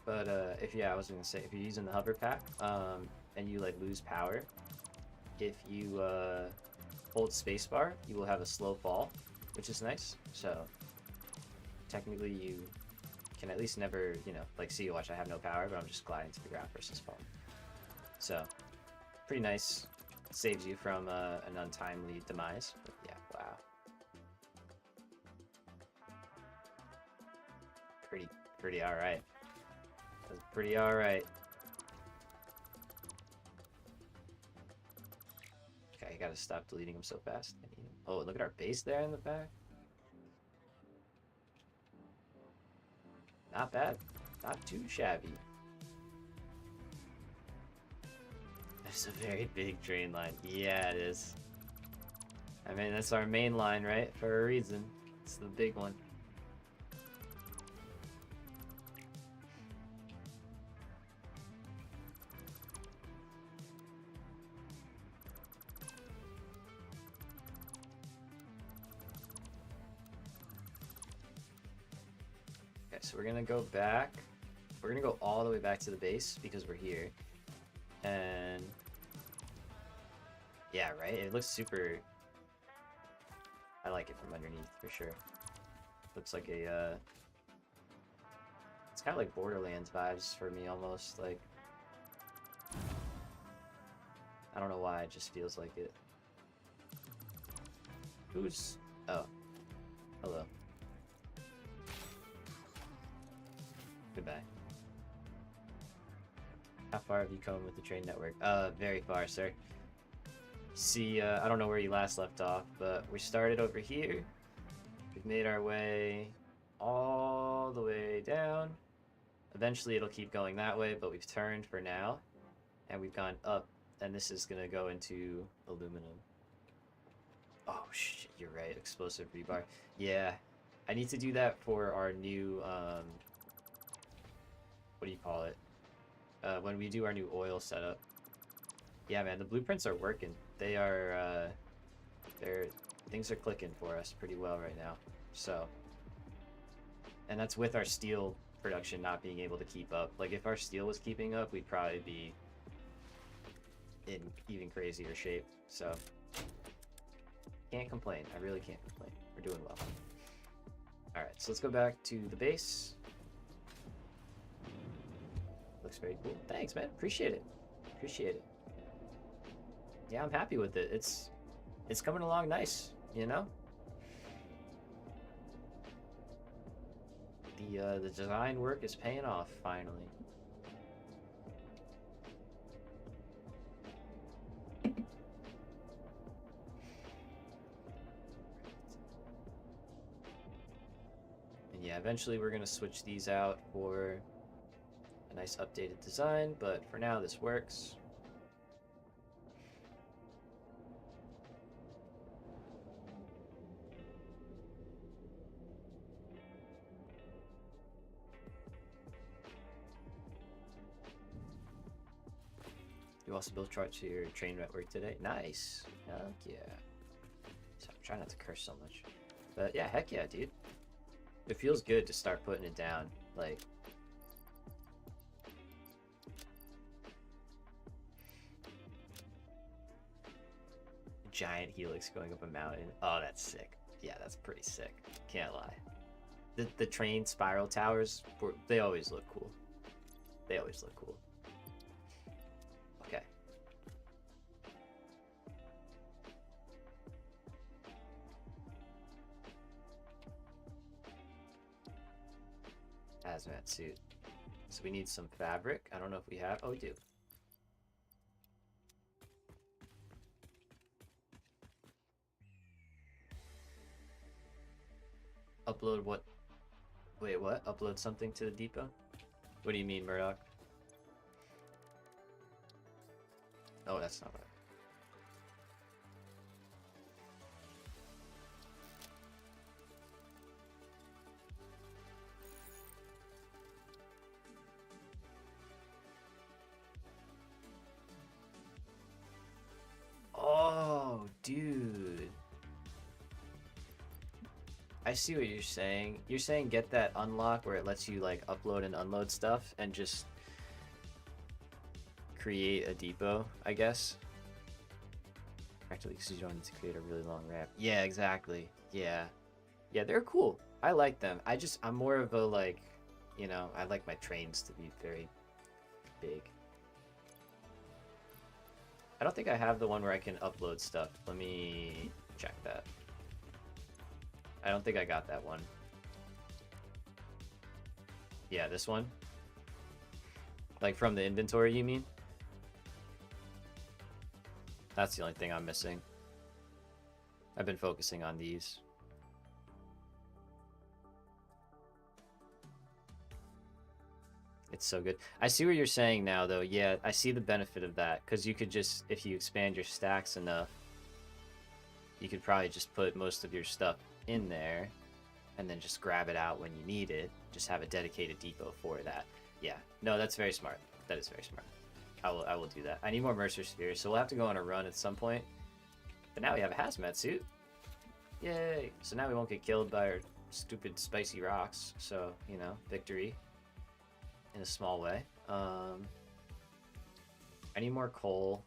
But I was gonna say, if you're using the hover pack, and you like lose power, if you hold spacebar, you will have a slow fall, which is nice. So technically, you can at least never, you know, like see, watch, I have no power, but I'm just gliding to the ground versus fall. So pretty nice. Saves you from an untimely demise. But yeah, wow. Pretty all right. That's pretty all right. Okay, I gotta stop deleting them so fast. Oh, look at our base there in the back. Not bad. Not too shabby. There's a very big train line. Yeah, it is. I mean, that's our main line, right? For a reason. It's the big one. Okay, so we're gonna go back. We're gonna go all the way back to the base because we're here. And yeah, right? It looks super... I like it from underneath, for sure. Looks like a, it's kind of like Borderlands vibes for me, almost. Like, I don't know why, it just feels like it. Who's... Oh. Hello. Goodbye. How far have you come with the train network? Very far, sir. See, I don't know where you last left off, but we started over here. We've made our way all the way down. Eventually it'll keep going that way, but we've turned for now. And we've gone up, and this is gonna go into aluminum. Oh shit, you're right, explosive rebar. Yeah, I need to do that for our new, what do you call it? When we do our new oil setup. Yeah, man, the blueprints are working. They are, things are clicking for us pretty well right now. So, and that's with our steel production not being able to keep up. Like if our steel was keeping up, we'd probably be in even crazier shape. So can't complain. I really can't complain. We're doing well. All right, so let's go back to the base. Looks very cool. Thanks, man. Appreciate it. Appreciate it. Yeah, I'm happy with it. It's coming along nice, you know? The design work is paying off finally. And yeah, eventually we're gonna switch these out for a nice updated design, but for now this works. You also built charts for your train network today? Nice. Heck yeah. So I'm trying not to curse so much. But yeah, heck yeah, dude. It feels good to start putting it down. Like, giant helix going up a mountain. Oh, that's sick. Yeah, that's pretty sick. Can't lie. The train spiral towers, they always look cool. They always look cool. Okay. Hazmat suit. So we need some fabric. I don't know if we have. Oh, we do. Upload what? Wait, what? Upload something to the depot? What do you mean, Murdoch? Oh, that's not right. Oh, dude. I see what you're saying. You're saying get that unlock where it lets you like upload and unload stuff and just create a depot, I guess. Actually, because you don't need to create a really long ramp. Yeah, exactly. Yeah. Yeah, they're cool. I like them. I'm more of a like, you know, I like my trains to be very big. I don't think I have the one where I can upload stuff. Let me check that. I don't think I got that one. Yeah, this one? Like from the inventory, you mean? That's the only thing I'm missing. I've been focusing on these. It's so good. I see what you're saying now, though. Yeah, I see the benefit of that. Because you could just, if you expand your stacks enough, you could probably just put most of your stuff in there and then just grab it out when you need it. Just have a dedicated depot for that. Yeah, no, that's very smart. That is very smart. I will do that. I need more Mercer Spheres, so we'll have to go on a run at some point. But now we have a hazmat suit. Yay! So now we won't get killed by our stupid spicy rocks. So, you know, victory in a small way. I need more coal.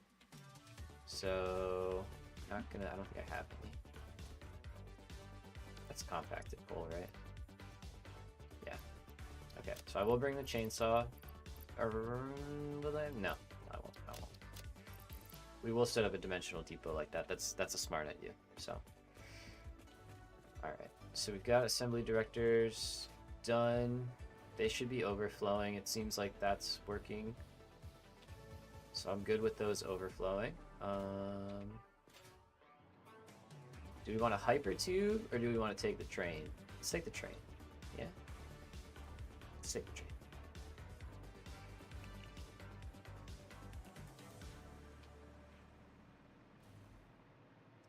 So, I don't think I have any. That's compacted coal, right? Yeah. Okay, so I will bring the chainsaw. No, I won't. We will set up a dimensional depot like that. That's a smart idea. So, all right. So we've got assembly directors done. They should be overflowing. It seems like that's working. So I'm good with those overflowing. Do we want a hypertube or do we want to take the train? Let's take the train. Yeah. Let's take the train.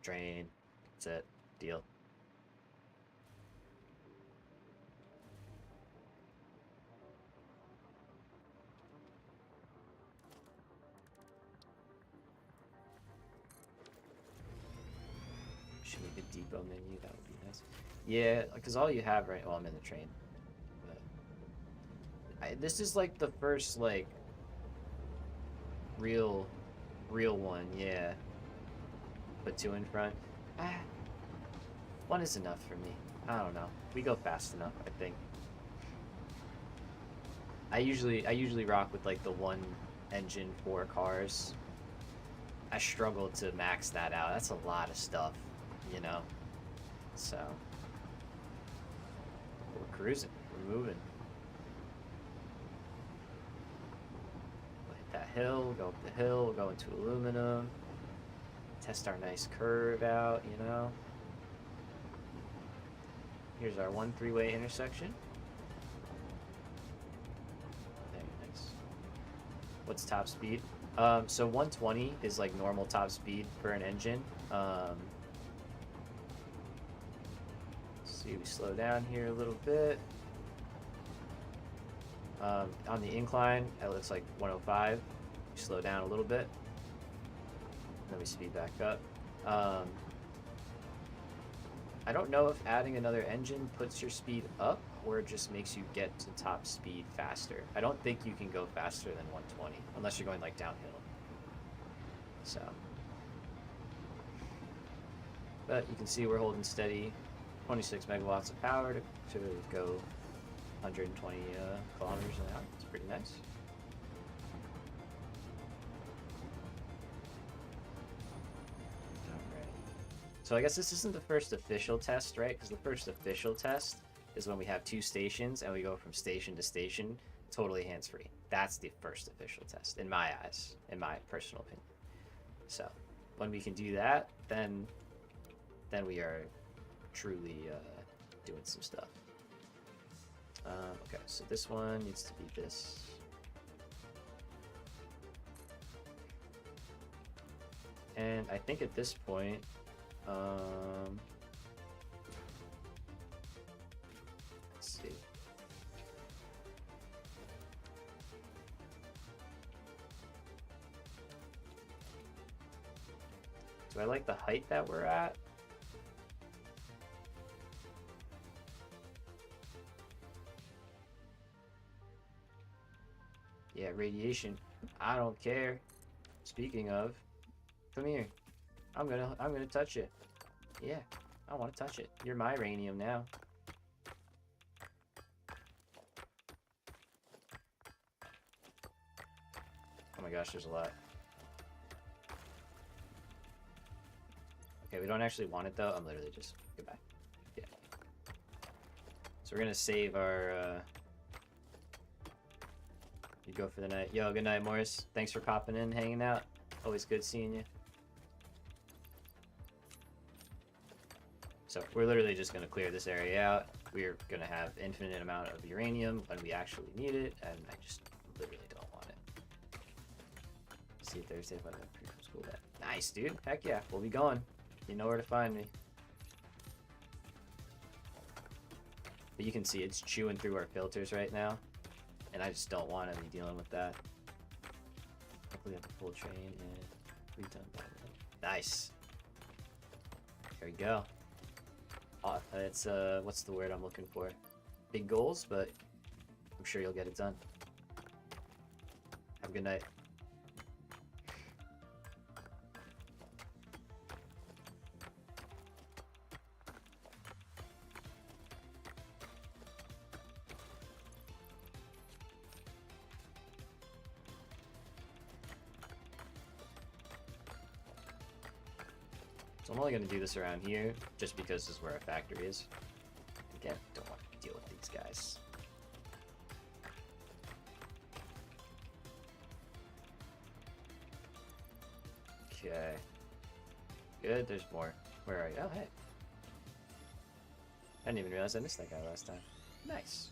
Train. That's it. Deal. Should make a depot menu. That would be nice. Yeah, because all you have right. Well, I'm in the train. But This is like the first like real one, yeah. Put 2 in front. Ah, 1 is enough for me. I don't know. We go fast enough, I think. I usually rock with like the 1 engine 4 cars. I struggle to max that out. That's a lot of stuff, you know. So we're cruising. We're moving. We'll hit that hill. Go up the hill. Go into aluminum. Test our nice curve out, you know. Here's our 1 3-way intersection. Very nice. What's top speed? So 120 is like normal top speed for an engine. Let's see, we slow down here a little bit. On the incline, it looks like 105. We slow down a little bit. Then we speed back up. I don't know if adding another engine puts your speed up or it just makes you get to top speed faster. I don't think you can go faster than 120 unless you're going like downhill. So, but you can see we're holding steady, 26 megawatts of power to go 120 kilometers an hour. It's pretty nice. So I guess this isn't the first official test, right? Because the first official test is when we have 2 stations and we go from station to station totally hands-free. That's the first official test, in my eyes, in my personal opinion. So when we can do that, then we are truly doing some stuff. Okay, so this one needs to be this. And I think at this point, let's see. Do I like the height that we're at? Yeah, radiation. I don't care. Speaking of, come here. I'm gonna touch it. Yeah, I want to touch it. You're my uranium now. Oh my gosh, there's a lot. Okay, we don't actually want it though. I'm literally just goodbye. Yeah. So we're gonna save our. You go for the night. Yo, good night, Morris. Thanks for popping in, hanging out. Always good seeing you. So we're literally just going to clear this area out. We're going to have infinite amount of uranium when we actually need it, and I just literally don't want it. See Thursday if I have pre school that. Nice, dude. Heck yeah. We'll be going. You know where to find me. But you can see it's chewing through our filters right now, and I just don't want to be dealing with that. Hopefully have the full train and we've done that. Nice. There we go. It's what's the word I'm looking for? Big goals, but I'm sure you'll get it done. Have a good night. So I'm only going to do this around here, just because this is where our factory is. Again, don't want to deal with these guys. Okay. Good, there's more. Where are you? Oh, hey. I didn't even realize I missed that guy last time. Nice.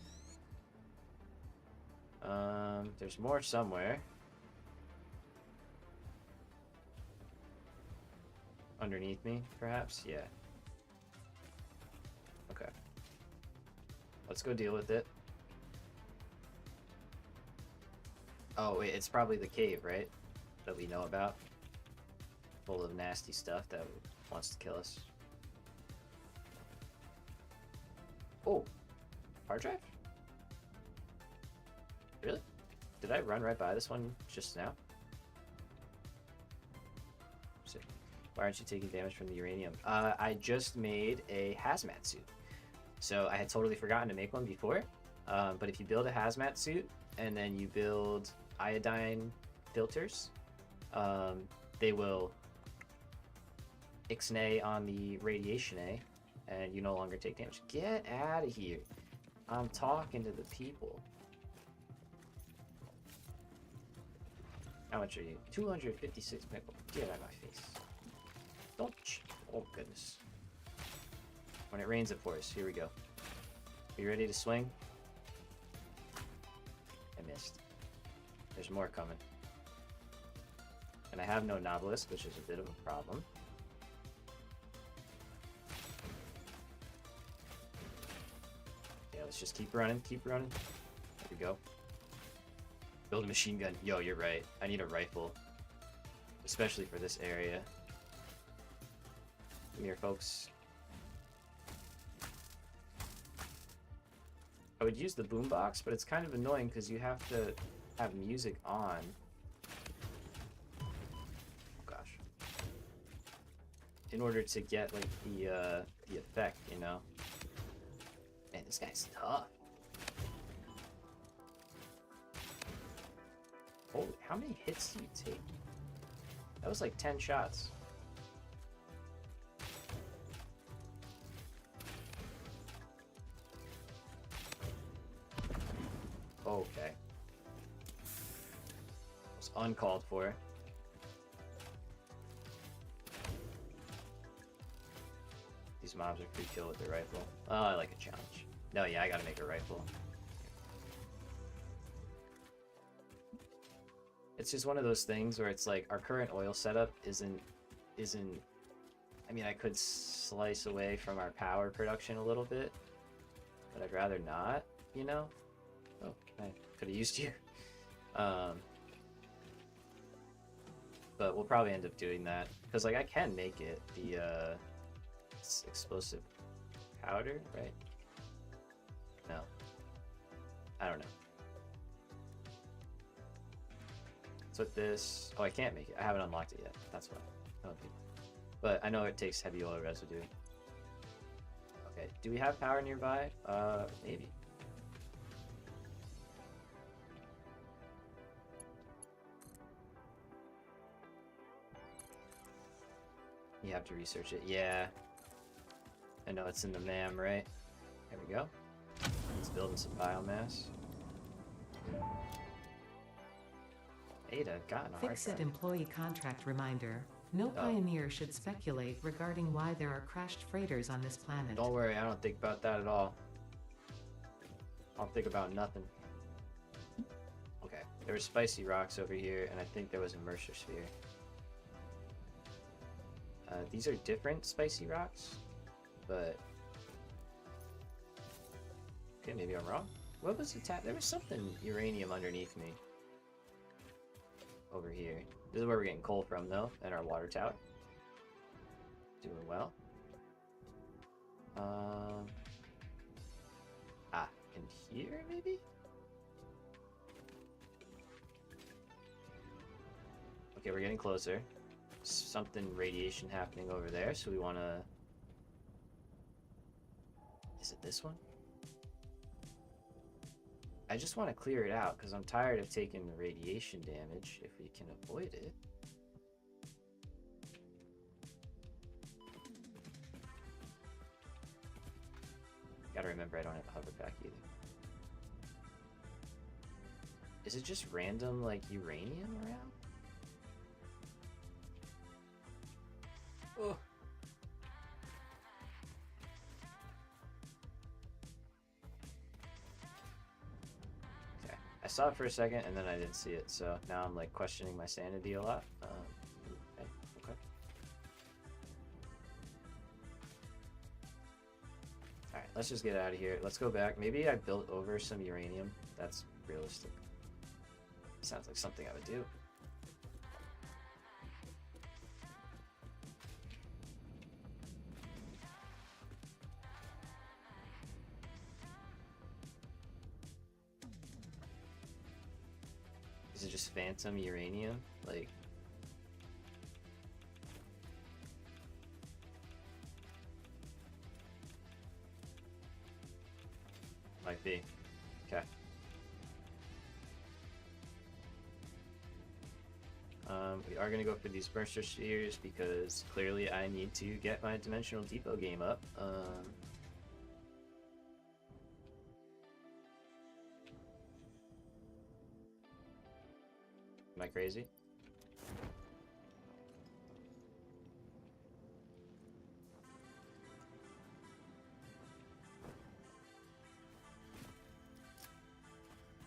There's more somewhere. Underneath me, perhaps? Yeah. Okay. Let's go deal with it. Oh, wait, it's probably the cave, right? That we know about. Full of nasty stuff that wants to kill us. Oh! Hard drive? Really? Did I run right by this one just now? Sick. Why aren't you taking damage from the uranium? I just made a hazmat suit. So I had totally forgotten to make one before. But if you build a hazmat suit and then you build iodine filters, they will ixnay on the radiation A, and you no longer take damage. Get out of here. I'm talking to the people. How much are you? 256 nickel. Get out of my face. Don't. Oh, goodness. When it rains, it pours. Here we go. Are you ready to swing? I missed. There's more coming. And I have no Nautilus, which is a bit of a problem. Yeah, let's just keep running, keep running. There we go. Build a machine gun. Yo, you're right. I need a rifle. Especially for this area. Come here, folks. I would use the boombox, but it's kind of annoying because you have to have music on. Oh gosh. In order to get like the effect, you know. Man, this guy's tough. Holy, how many hits do you take? That was like 10 shots. Okay. It's uncalled for. These mobs are free kill with their rifle. Oh, I like a challenge. No, yeah, I gotta make a rifle. It's just one of those things where it's like our current oil setup isn't I mean, I could slice away from our power production a little bit, but I'd rather not, you know? Oh, I could have used you. But we'll probably end up doing that because like I can make it the explosive powder, right? No, I don't know. So with this, oh, I can't make it. I haven't unlocked it yet. That's why. Okay. But I know it takes heavy oil residue. Okay. Do we have power nearby? Maybe. You have to research it. Yeah. I know it's in the MAM, right? There we go. Let's build some biomass. Ada, gotten a hard Fix-It drive. employee contract reminder. No pioneer should speculate regarding why there are crashed freighters on this planet. Don't worry, I don't think about that at all. I don't think about nothing. Okay, there were spicy rocks over here, and I think there was a Mercer sphere. These are different spicy rocks, but... Okay, maybe I'm wrong. What was the tap? There was something uranium underneath me. Over here. This is where we're getting coal from, though, and our water tower. Doing well. In here, maybe? Okay, we're getting closer. Something radiation happening over there, so we want to... Is it this one? I just want to clear it out because I'm tired of taking the radiation damage if we can avoid it. Gotta remember I don't have a hover pack either. Is it just random, like, uranium around? Oh. Okay, I saw it for a second and then I didn't see it, so now I'm like questioning my sanity a lot. Okay. Alright, let's just get out of here. Let's go back. Maybe I built over some uranium. That's realistic. Sounds like something I would do. Is it just phantom uranium? Like, might be. Okay. We are gonna go for these burster spheres because clearly I need to get my Dimensional Depot game up. Am I crazy?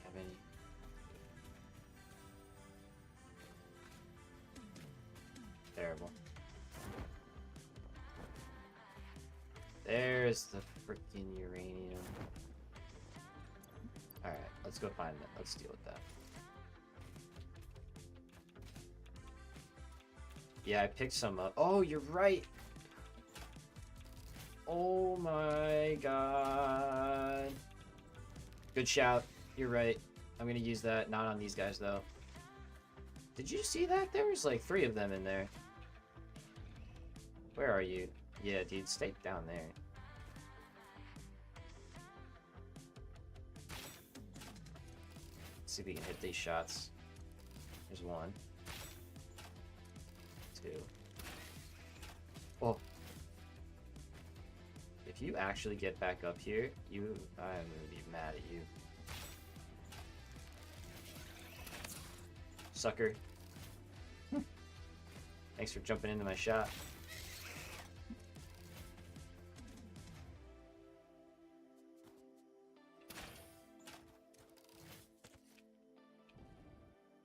Have any? Terrible. There's the freaking uranium. Alright, let's go find that. Let's deal with that. Yeah, I picked some up. Oh, you're right! Oh my god. Good shout. You're right. I'm gonna use that. Not on these guys, though. Did you see that? There was like 3 of them in there. Where are you? Yeah, dude, stay down there. Let's see if we can hit these shots. There's 1. 2. Oh. If you actually get back up here, I'm gonna be mad at you. Sucker. Thanks for jumping into my shot.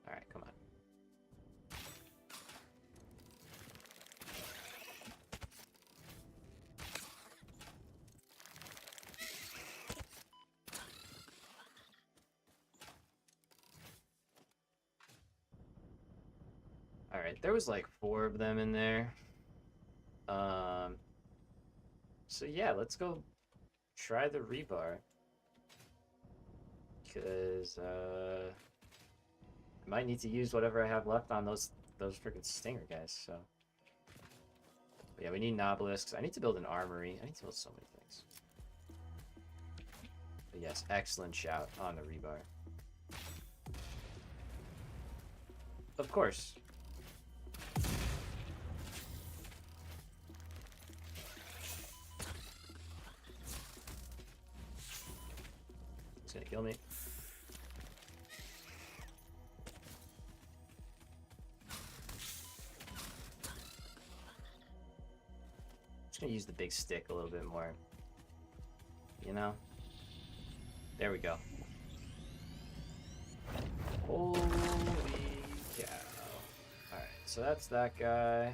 Alright, come on. Alright, there was like 4 of them in there. So yeah, let's go try the rebar. Because, I might need to use whatever I have left on those freaking stinger guys, so. But yeah, we need Nobelisks. I need to build an armory. I need to build so many things. But yes, excellent shout on the rebar. Of course. It's gonna kill me. Just gonna use the big stick a little bit more. You know? There we go. Holy cow. Alright, so that's that guy.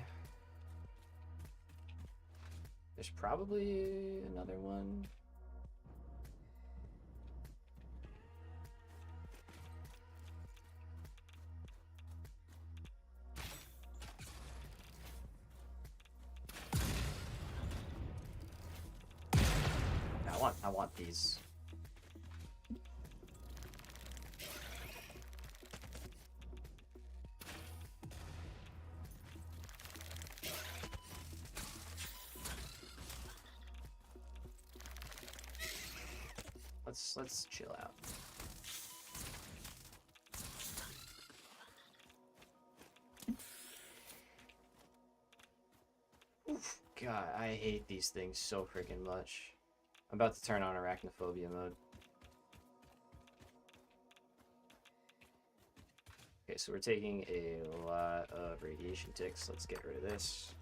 There's probably another one. I want these. Let's chill out. Oof, God, I hate these things so freaking much. I'm about to turn on arachnophobia mode. Okay, so we're taking a lot of radiation ticks. Let's get rid of this.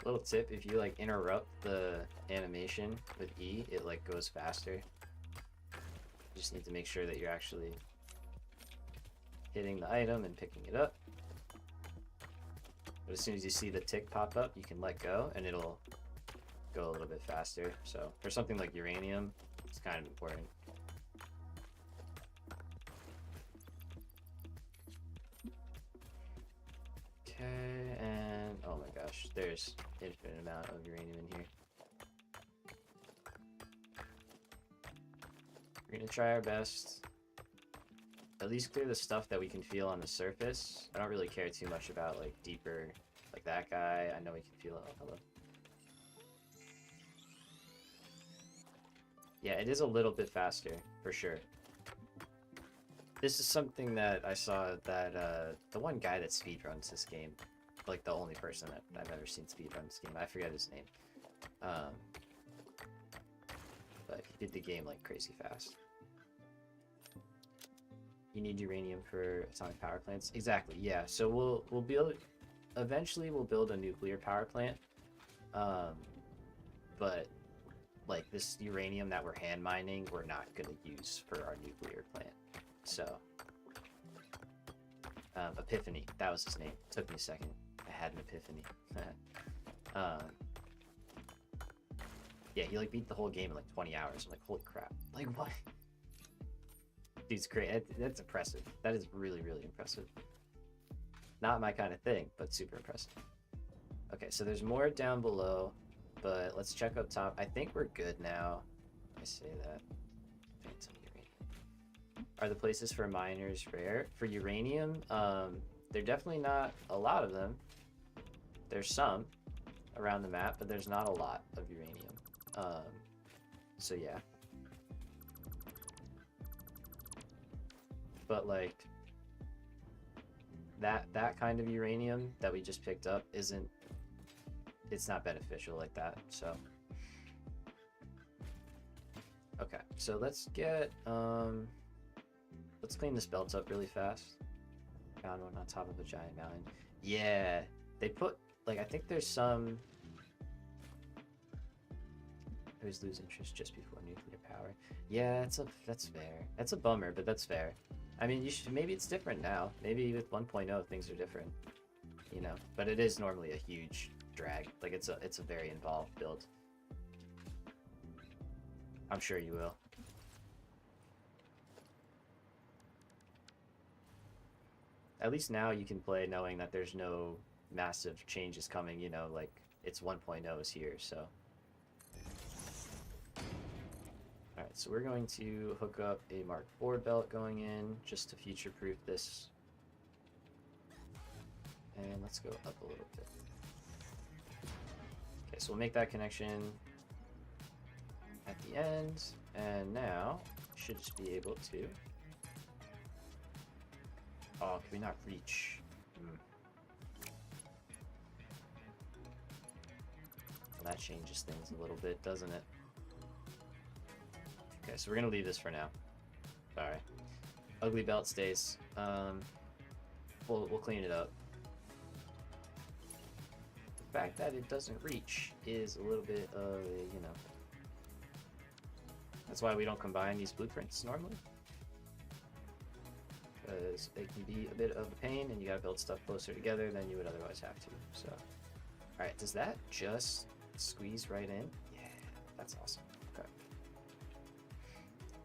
Little tip, if you like interrupt the animation with E, it like goes faster. You just need to make sure that you're actually hitting the item and picking it up. But as soon as you see the tick pop up, you can let go and it'll go a little bit faster. So for something like uranium, it's kind of important. Okay, and oh my gosh, there's infinite amount of uranium in here. gonna try our best. At least clear the stuff that we can feel on the surface. I don't really care too much about like deeper, like that guy. I know we can feel it. Oh, hello. Yeah, it is a little bit faster, for sure. This is something that I saw that the one guy that speedruns this game, like the only person that I've ever seen speedrun this game, I forget his name. But he did the game like crazy fast. You need uranium for atomic power plants. Exactly. Yeah. So we'll build. Eventually, we'll build a nuclear power plant. But like this uranium that we're hand mining, we're not gonna use for our nuclear plant. So Epiphany. That was his name. Took me a second. I had an epiphany. Yeah, he like beat the whole game in like 20 hours. I'm like, holy crap! Like what? Dude's great. That's impressive. That is really, really impressive. Not my kind of thing, but super impressive. Okay, so there's more down below, but let's check up top. I think we're good now. I say that. Phantom uranium. Are the places for miners rare? For uranium, they're definitely not a lot of them. There's some around the map, but there's not a lot of uranium. So yeah. But like that kind of uranium that we just picked up it's not beneficial like that. So okay, so let's get let's clean this belt up really fast. Found one on top of a giant mountain. Yeah, they put like, I think there's some. I always lose interest just before nuclear power. Yeah, that's fair. That's a bummer, but that's fair. I mean, maybe it's different now. Maybe with 1.0 things are different, you know. But it is normally a huge drag. Like it's a very involved build. I'm sure you will. At least now you can play knowing that there's no massive changes coming. You know, like it's 1.0 is here, so. Alright, so we're going to hook up a Mark IV belt going in, just to future-proof this. And let's go up a little bit. Okay, so we'll make that connection at the end, and now should just be able to. Oh, can we not reach? Well, that changes things a little bit, doesn't it? Okay, so we're gonna leave this for now. Alright. Ugly belt stays. We'll clean it up. The fact that it doesn't reach is a little bit of a, you know. That's why we don't combine these blueprints normally. Because they can be a bit of a pain and you gotta build stuff closer together than you would otherwise have to. So, alright, does that just squeeze right in? Yeah, that's awesome. Okay.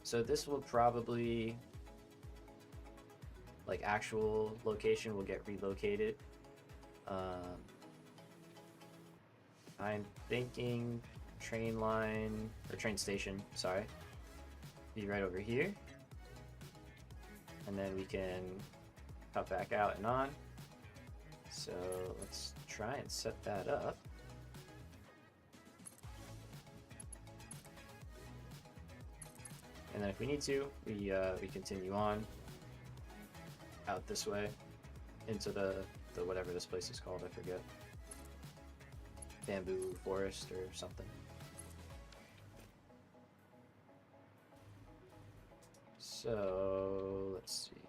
So this will probably, like actual location will get relocated. I'm thinking train line, or train station, sorry, be right over here. And then we can cut back out and on. So let's try and set that up. And then if we need to, we continue on out this way into the whatever this place is called, I forget. Bamboo forest or something. So let's see.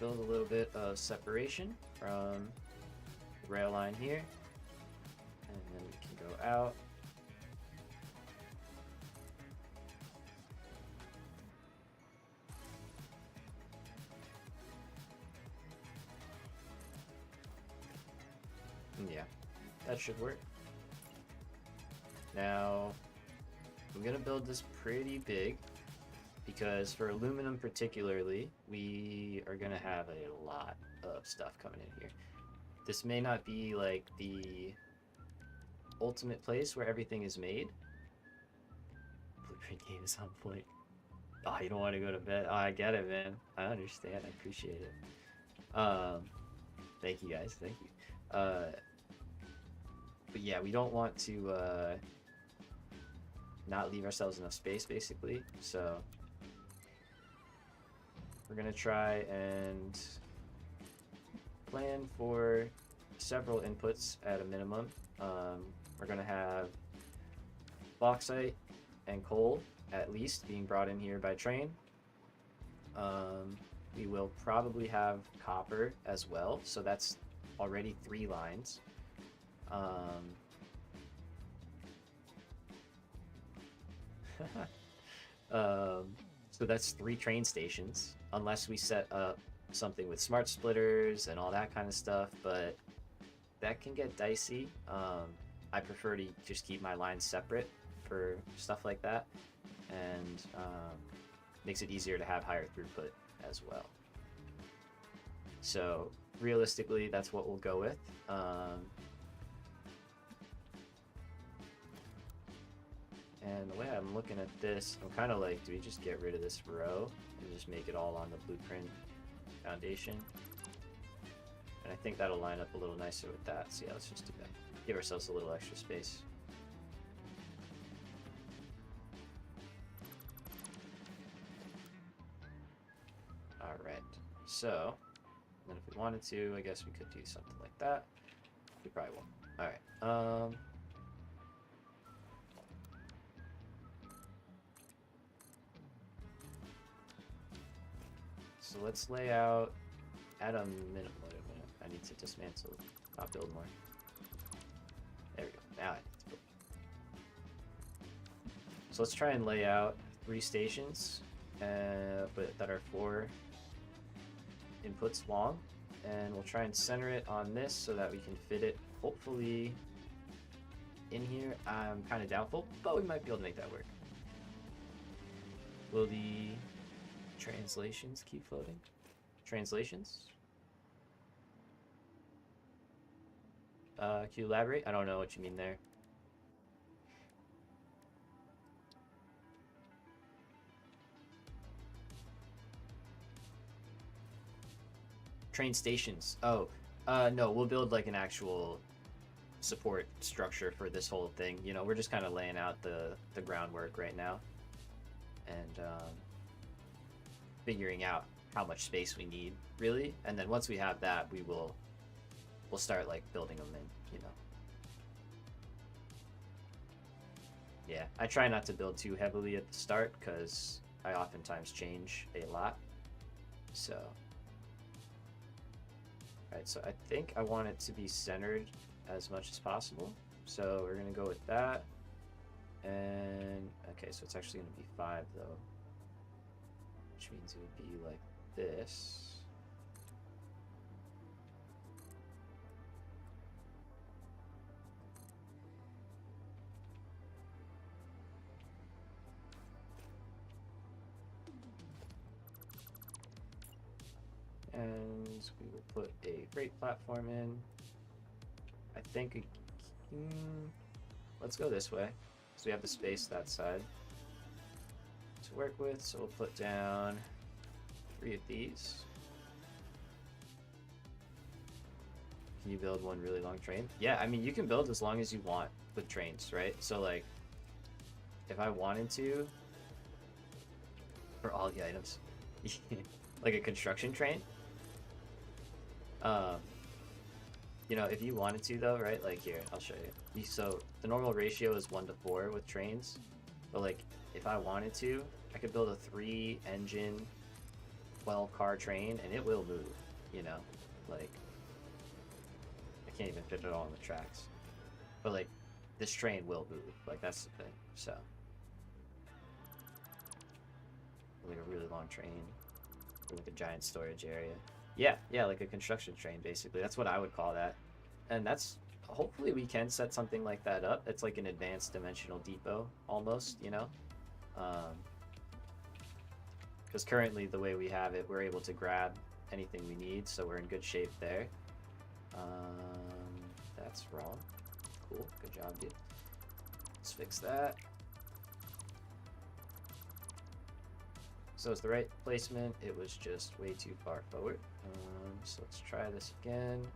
Build a little bit of separation from the rail line here, and then we can go out. That should work. Now, I'm gonna build this pretty big because for aluminum particularly, we are gonna have a lot of stuff coming in here. This may not be like the ultimate place where everything is made. Blueprint game is on point. Oh, you don't want to go to bed. Oh, I get it, man. I understand. I appreciate it. Thank you guys. Thank you. But yeah, we don't want to not leave ourselves enough space, basically. So we're gonna try and plan for several inputs at a minimum. We're gonna have bauxite and coal at least being brought in here by train. We will probably have copper as well, so that's already 3 lines. So that's 3 train stations, unless we set up something with smart splitters and all that kind of stuff, but that can get dicey. I prefer to just keep my lines separate for stuff like that, and makes it easier to have higher throughput as well. So realistically, that's what we'll go with. And the way I'm looking at this, I'm kind of like, do we just get rid of this row and just make it all on the blueprint foundation? And I think that'll line up a little nicer with that. So yeah, let's just do that. Give ourselves a little extra space. Alright, so then if we wanted to, I guess we could do something like that. We probably won't. Alright, so let's lay out at a minimum. Wait a minute. I need to dismantle, not build more. There we go. Now I need to build. So let's try and lay out 3 stations, but that are 4 inputs long, and we'll try and center it on this so that we can fit it hopefully in here. I'm kind of doubtful, but we might be able to make that work. Will the translations keep floating? Translations? Can you elaborate? I don't know what you mean there. Train stations. Oh, no, we'll build like an actual support structure for this whole thing. You know, we're just kind of laying out the groundwork right now, and figuring out how much space we need, really. And then once we have that, we'll start like building them in, you know. Yeah, I try not to build too heavily at the start because I oftentimes change a lot. So, alright, so I think I want it to be centered as much as possible. So we're gonna go with that. And okay, so it's actually gonna be 5 though, which means it would be like this. And we will put a freight platform in. I think let's go this way, so we have the space that side to work with. So we'll put down 3 of these. Can you build one really long train? Yeah, I mean, you can build as long as you want with trains, right? So like, if I wanted to, for all the items, like a construction train, you know, if you wanted to though, right? Like here, I'll show you. So the normal ratio is 1:4 with trains, but like if I wanted to, I could build a 3-engine, 12-car train, and it will move. You know, like I can't even fit it all on the tracks, but like this train will move. Like that's the thing. So like a really long train with a giant storage area. Yeah, like a construction train, basically. That's what I would call that. And that's hopefully we can set something like that up. It's like an advanced dimensional depot, almost, you know? Because currently the way we have it, we're able to grab anything we need, so we're in good shape there. That's wrong. Cool, good job, dude. Let's fix that. So it's the right placement, it was just way too far forward. So let's try this again.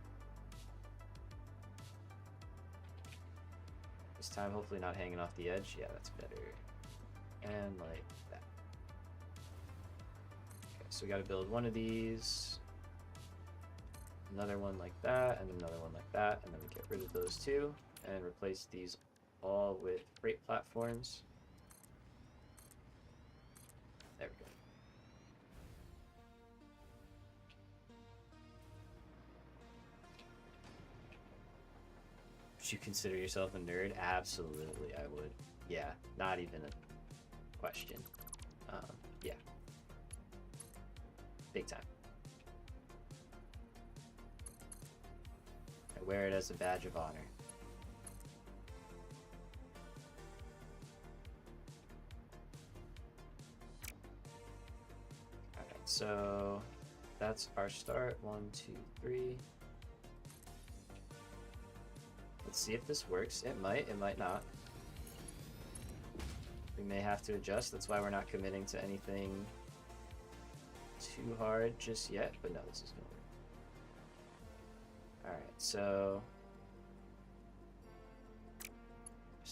This time hopefully not hanging off the edge. Yeah, that's better. And like that. Okay, so we gotta build one of these, another one like that, and another one like that, and then we get rid of those two and replace these all with freight platforms. There we go. Would you consider yourself a nerd? Absolutely, I would. Yeah, not even a question. Yeah. Big time. I wear it as a badge of honor. Alright, so that's our start. 1, 2, 3. Let's see if this works. It might not. We may have to adjust. That's why we're not committing to anything too hard just yet, but no, this is gonna work. Alright, so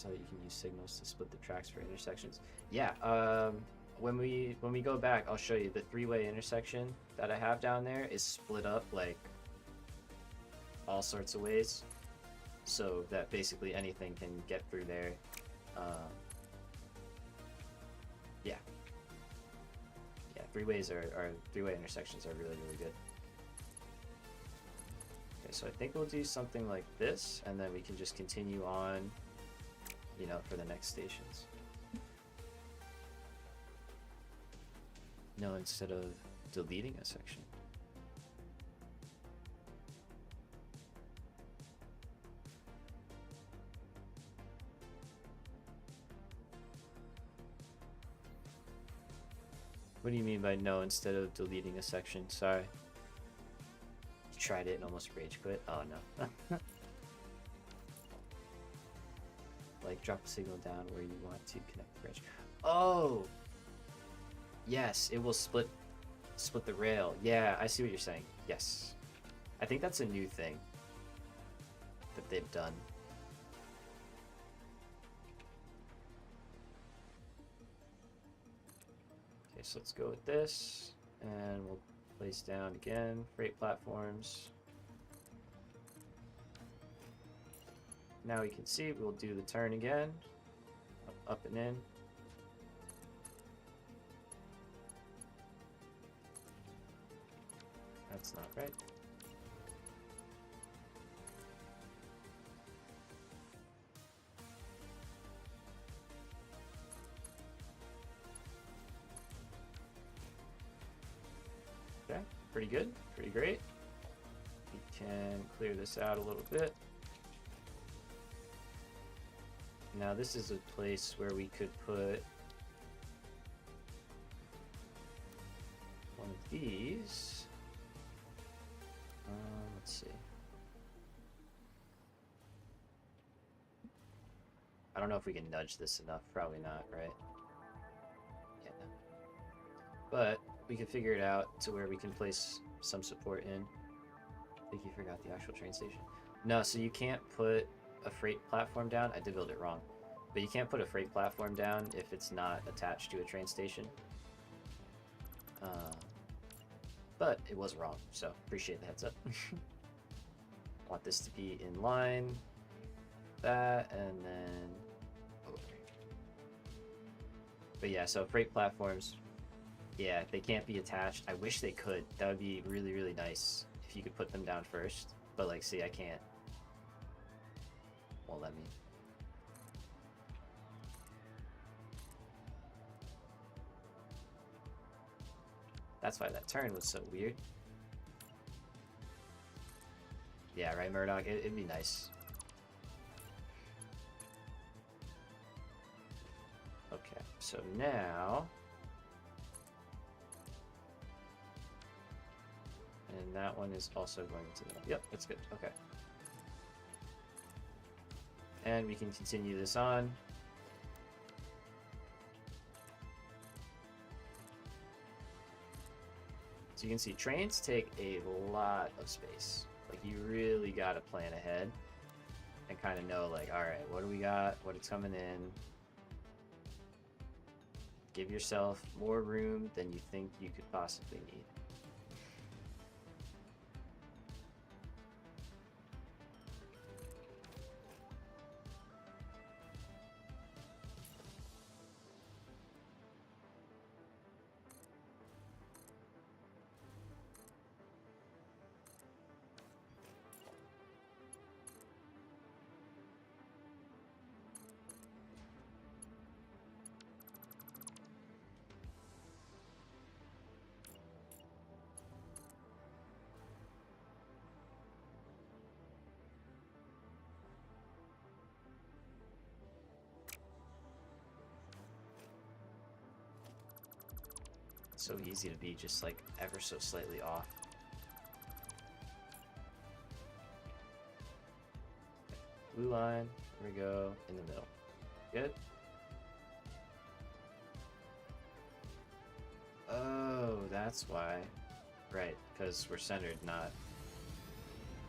that you can use signals to split the tracks for intersections. Yeah, when we go back, I'll show you the three-way intersection that I have down there is split up like all sorts of ways, so that basically anything can get through there. Yeah, three-way intersections are really good. Okay, so I think we'll do something like this, and then we can just continue on, you know, for the next stations. No, instead of deleting a section. What do you mean by no instead of deleting a section? Sorry. Tried it and almost rage quit. Oh no. Like drop a signal down where you want to connect the bridge. Oh! Yes, it will split the rail. Yeah, I see what you're saying. Yes. I think that's a new thing that they've done. Okay, so let's go with this, and we'll place down again freight platforms. Now we can see we'll do the turn again, up and in. That's not right. Okay, pretty good, pretty great. We can clear this out a little bit. Now this is a place where we could put one of these. Let's see. I don't know if we can nudge this enough. Probably not, right? Yeah. But we can figure it out to where we can place some support in. I think you forgot the actual train station. No, so you can't put a freight platform down. I did build it wrong. But you can't put a freight platform down if it's not attached to a train station. But it was wrong, so appreciate the heads up. Want this to be in line, that, and then over. But yeah, so freight platforms, yeah, they can't be attached. I wish they could. That would be really nice if you could put them down first. But like, see, I can't. Won't let me. That's why that turn was so weird. Yeah, right, Murdoch? It'd be nice. So now, and that one is also going to the, yep, that's good, okay. And we can continue this on. So you can see trains take a lot of space. Like you really gotta plan ahead and kind of know like, all right, what do we got? What is coming in? Give yourself more room than you think you could possibly need. So easy to be just like ever so slightly off. Blue line, here we go, in the middle. Good. Oh, that's why. Right, because we're centered, not...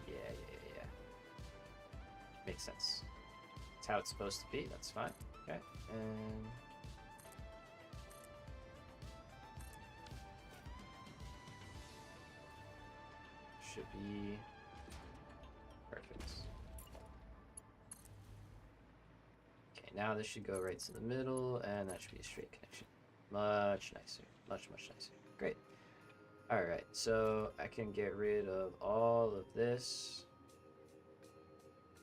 Yeah. Makes sense. That's how it's supposed to be, that's fine. Okay, and... should be perfect. Okay, now this should go right to the middle, and that should be a straight connection. Much nicer. Much nicer. Great. Alright, so I can get rid of all of this.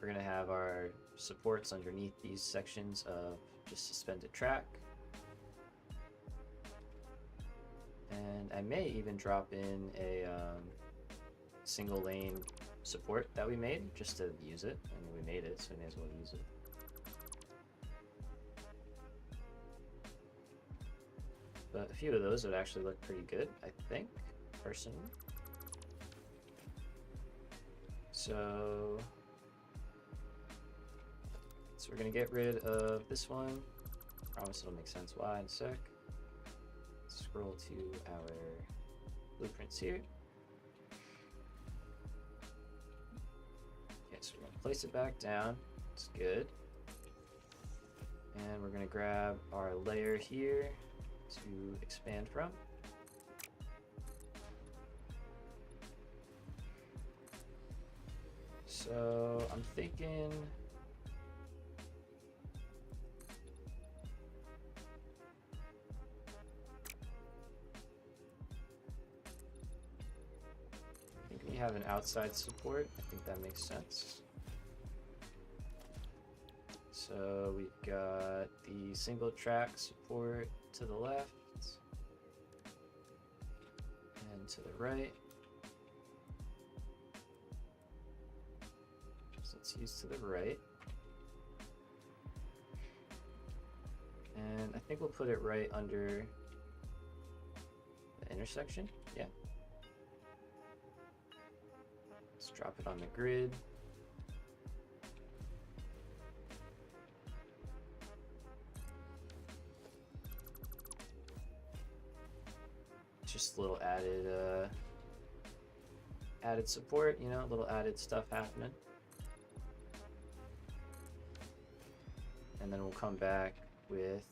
We're going to have our supports underneath these sections of just suspended track. And I may even drop in a... single lane support that we made just to use it. I mean, we made it, so we may as well use it. But a few of those would actually look pretty good, I think, personally. So we're gonna get rid of this one. Promise it'll make sense why in a sec. Scroll to our blueprints here. So we're going to place it back down. It's good. And we're going to grab our layer here to expand from. So I'm thinking... we have an outside support. I think that makes sense. So we've got the single track support to the left and to the right. So let's use to the right. And I think we'll put it right under the intersection. Yeah. Let's drop it on the grid. Just a little added support, you know, a little added stuff happening. And then we'll come back with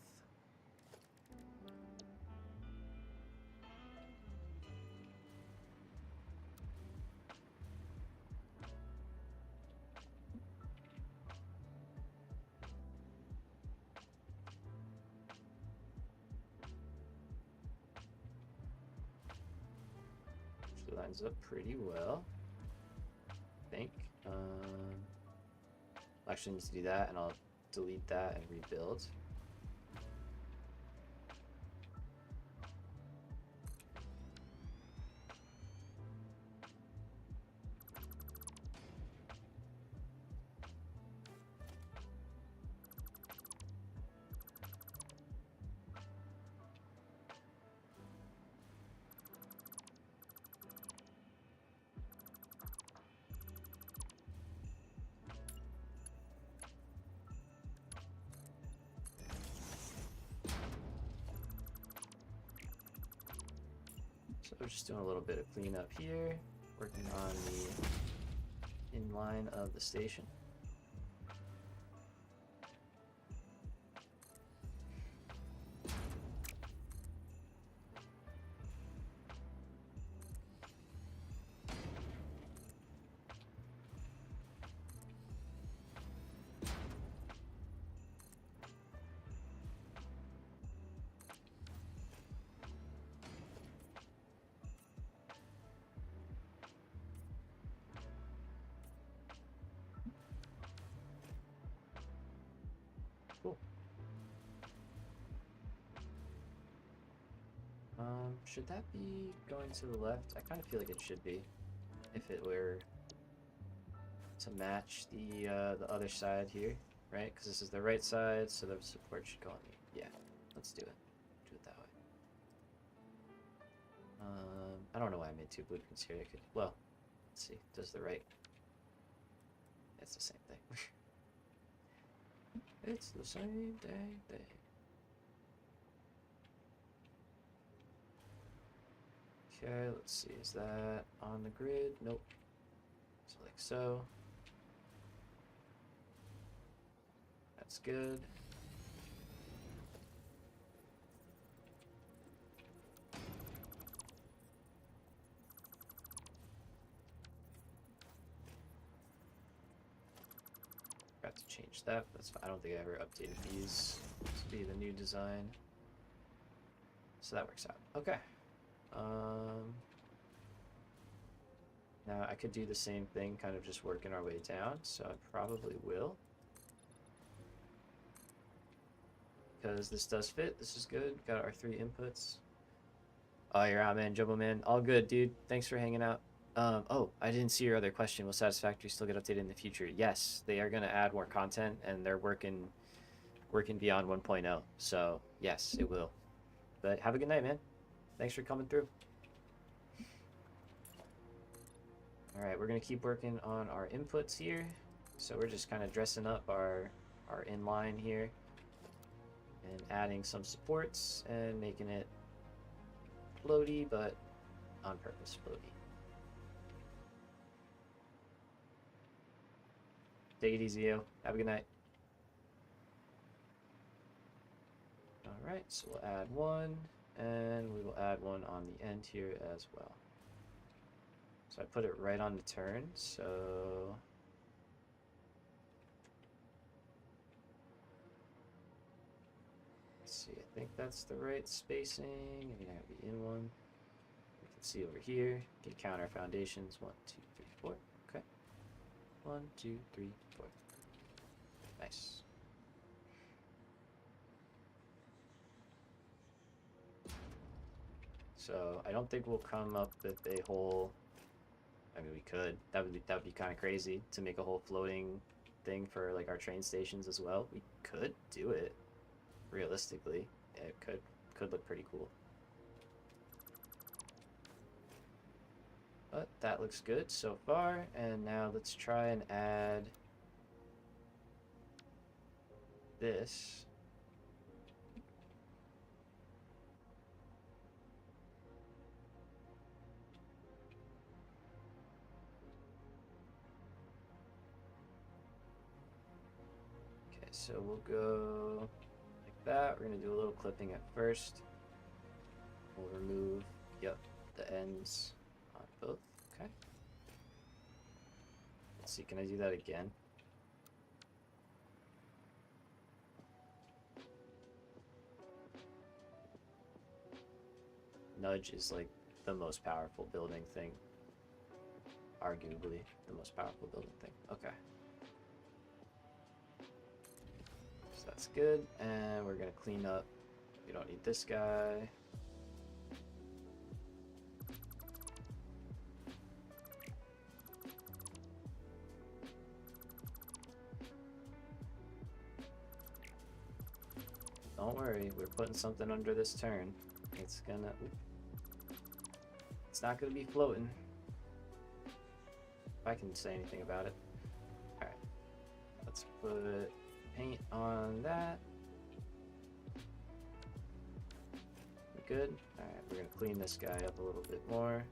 lines up pretty well, I think. I'll actually need to do that, and I'll delete that and rebuild. So we're just doing a little bit of cleanup here, working on the inline of the station. Cool. Should that be going to the left? I kind of feel like it should be, if it were to match the other side here, right? Because this is the right side, so the support should go on the, yeah, let's do it. Do it that way. I don't know why I made two blueprints here. I could, well, let's see. Does the right? It's the same thing. It's the same thing. Okay, let's see. Is that on the grid? Nope. So like so. That's good. Forgot to change that. That's fine. I don't think I ever updated these to be the new design. So that works out. Okay. Now I could do the same thing, kind of just working our way down, so I probably will. Because this does fit, this is good. Got our 3 inputs. Oh, you're out, man. Jumbo Man. All good, dude. Thanks for hanging out. Oh, I didn't see your other question. Will Satisfactory still get updated in the future? Yes, they are going to add more content, and they're working beyond 1.0. So, yes, it will. But have a good night, man. Thanks for coming through. All right, we're going to keep working on our inputs here. So we're just kind of dressing up our inline here and adding some supports and making it floaty, but on purpose floaty. Take it easy, yo. Have a good night. All right, so we'll add one, and we will add one on the end here as well. So I put it right on the turn, so let's see, I think that's the right spacing. I mean, I gotta be in one. We can see over here, can count our foundations. 1, 2, 3, 4. Okay. 1, 2, 3, 4. Nice. So I don't think we'll come up with a whole, I mean, we could. That would be kind of crazy to make a whole floating thing for like our train stations as well. We could do it realistically. Yeah, it could look pretty cool. But that looks good so far. And now let's try and add this. So we'll go like that. We're going to do a little clipping at first. We'll remove, yep, the ends on both. Okay. Let's see, can I do that again? Nudge is like the most powerful building thing. Arguably the most powerful building thing. Okay. That's good, and we're gonna clean up. We don't need this guy. Don't worry, we're putting something under this turn. It's gonna, it's not gonna be floating. If I can say anything about it. All right, let's put paint on that. We good. Alright, we're going to clean this guy up a little bit more.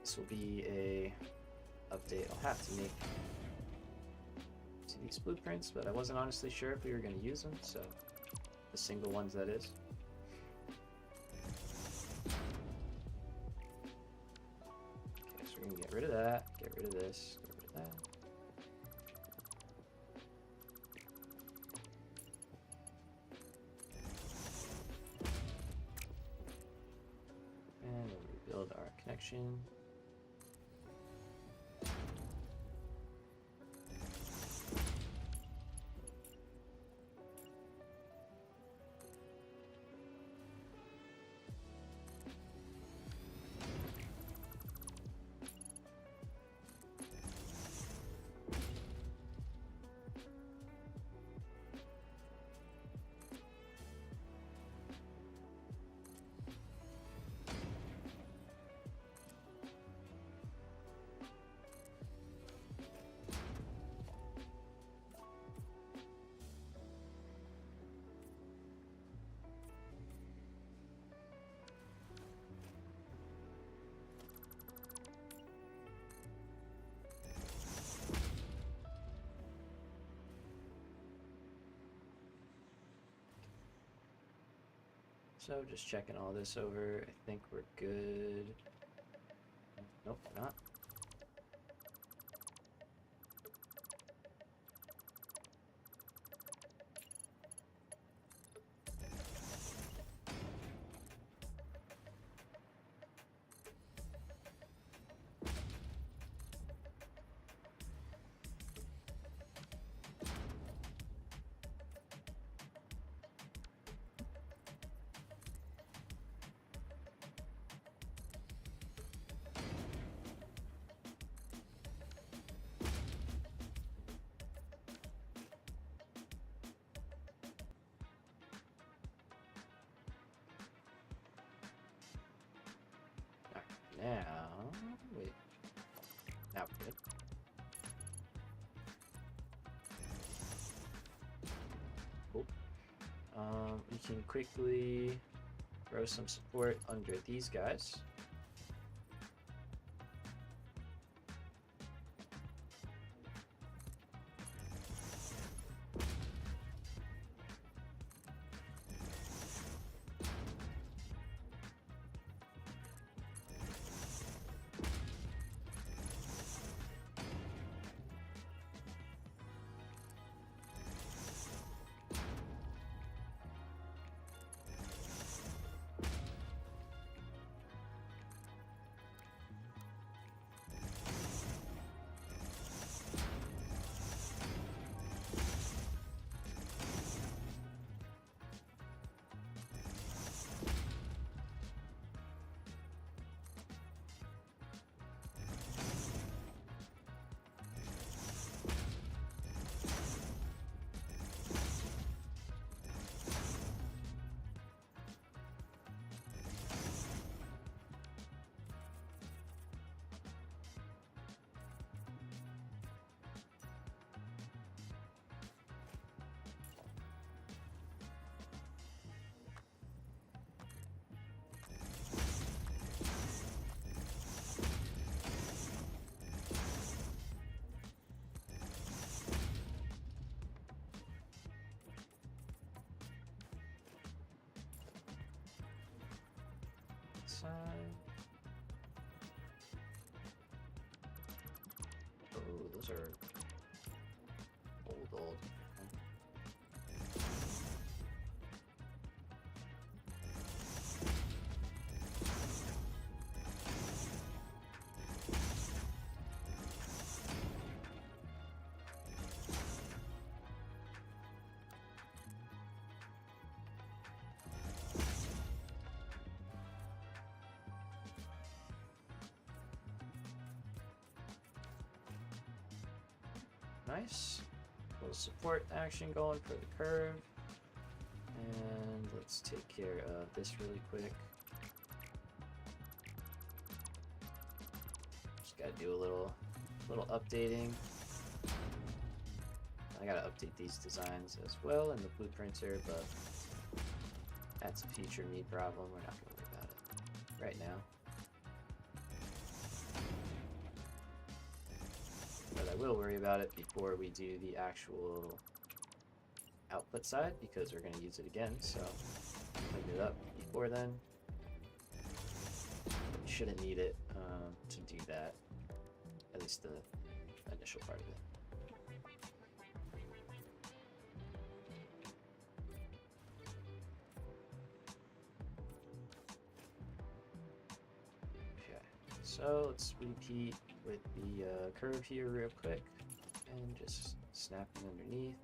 This will be a update I'll have to make to these blueprints, but I wasn't honestly sure if we were going to use them, so the single ones that is. Okay, so we're going to get rid of that, get rid of this, get rid of that. And we'll rebuild our connection. So just checking all this over. I think we're good. Nope, we're not. Now, wait. Now we're good. Cool. We can quickly throw some support under these guys. Side. Oh, those are old. Nice. Little support action going for the curve. And let's take care of this really quick. Just gotta do a little updating. I gotta update these designs as well in the blueprinter, but That's a future me problem. We're not going to worry about it right now. But I will worry about it before we do the actual output side, because we're going to use it again, so clean it up before then. But we shouldn't need it to do that, at least the initial part of it. Okay, so let's repeat with the curve here real quick and just snap it underneath.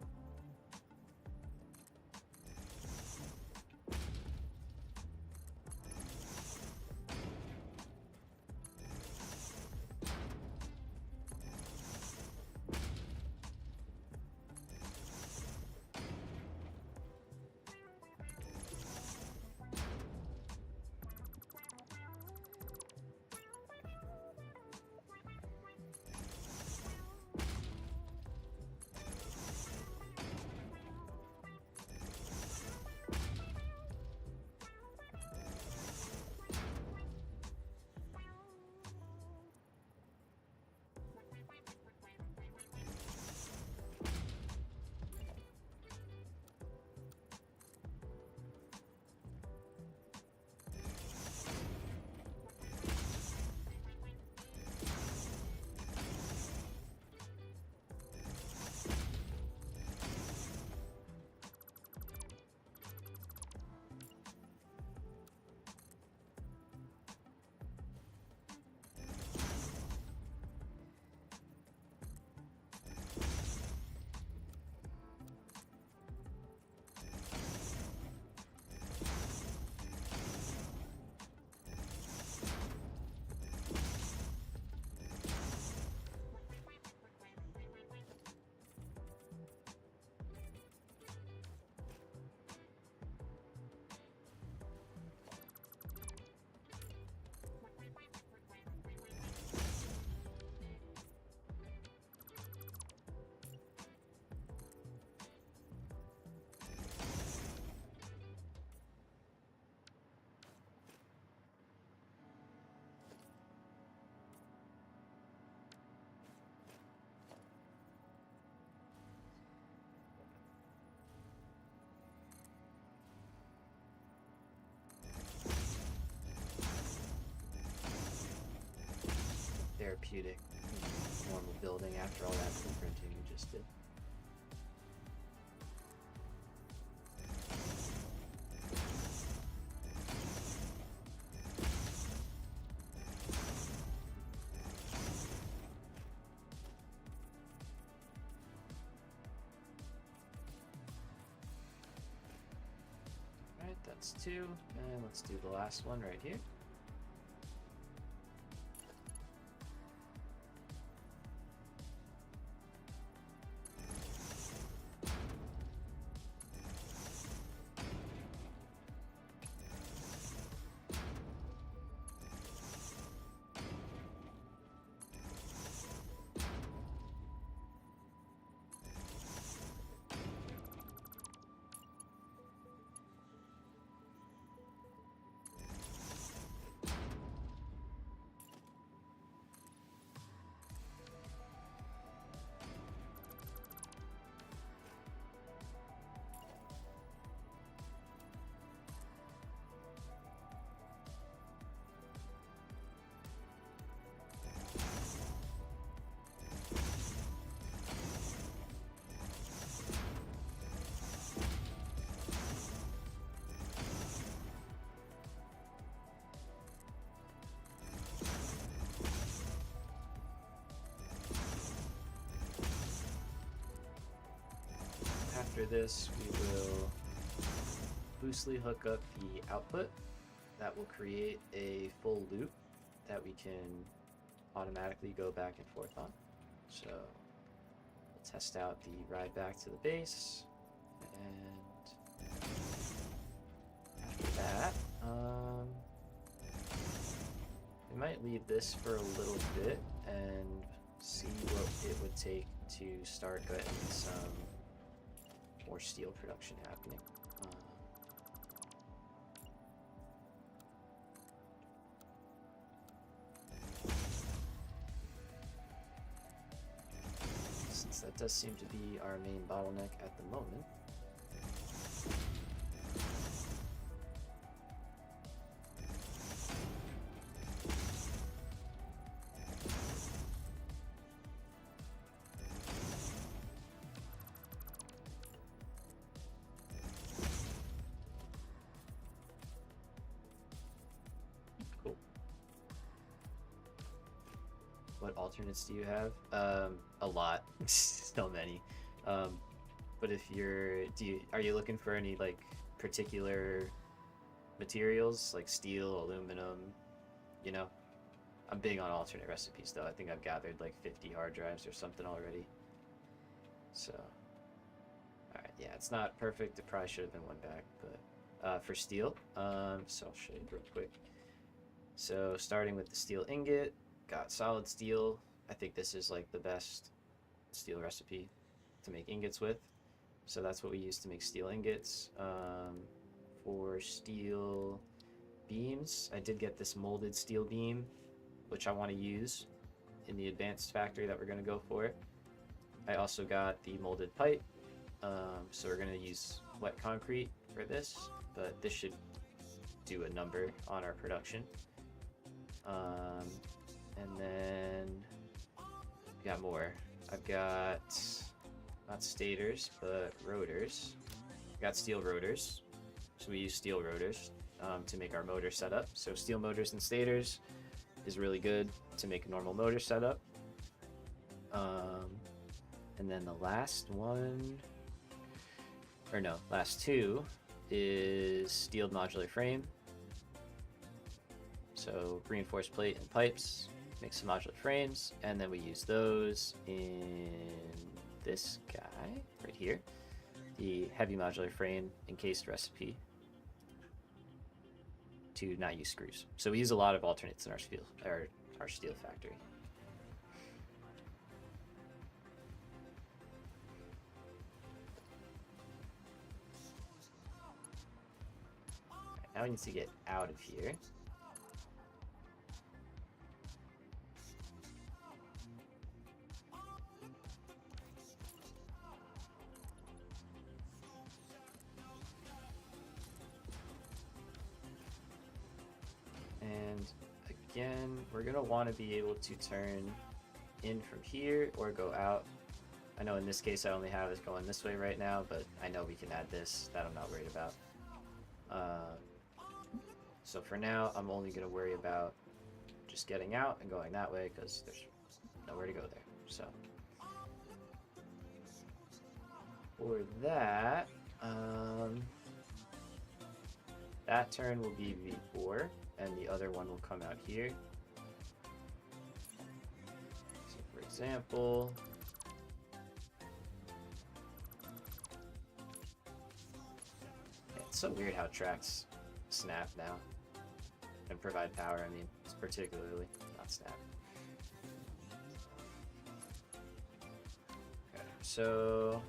Therapeutic, normal building after all that printing we just did. Alright, that's 2, and let's do the last one right here. After this, we will loosely hook up the output. That will create a full loop that we can automatically go back and forth on. So we'll test out the ride back to the base, and after that, we might leave this for a little bit and see what it would take to start getting some more steel production happening. does seem to be our main bottleneck at the moment. Cool. What alternates do you have? A lot. So many. But if you're, are you looking for any like particular materials like steel, aluminum? You know, I'm big on alternate recipes though. I think I've gathered like 50 hard drives or something already. So, all right, yeah, it's not perfect. It probably should have been one back, but for steel, so I'll show you real quick. So starting with the steel ingot, got solid steel. I think this is like the best steel recipe to make ingots with. So that's what we use to make steel ingots. For steel beams, I did get this molded steel beam, which I want to use in the advanced factory that we're going to go for. I also got the molded pipe. So we're going to use wet concrete for this, but this should do a number on our production. And then got more. I've got not stators, but rotors. Got steel rotors. So we use steel rotors to make our motor setup. So steel motors and stators is really good to make a normal motor setup. And then the last one, or no, last two is steel modular frame. So reinforced plate and pipes, make some modular frames, and then we use those in this guy right here, the heavy modular frame encased recipe, to not use screws. So we use a lot of alternates in our steel factory. Right, now we need to get out of here. And again, we're going to want to be able to turn in from here or go out. I know in this case I only have it going this way right now, but I know we can add this. That I'm not worried about. So for now, I'm only going to worry about just getting out and going that way because there's nowhere to go there. So for that, that turn will be V4, and the other one will come out here. So for example, it's so weird how tracks snap now and provide power. I mean, it's particularly not snap. Okay, so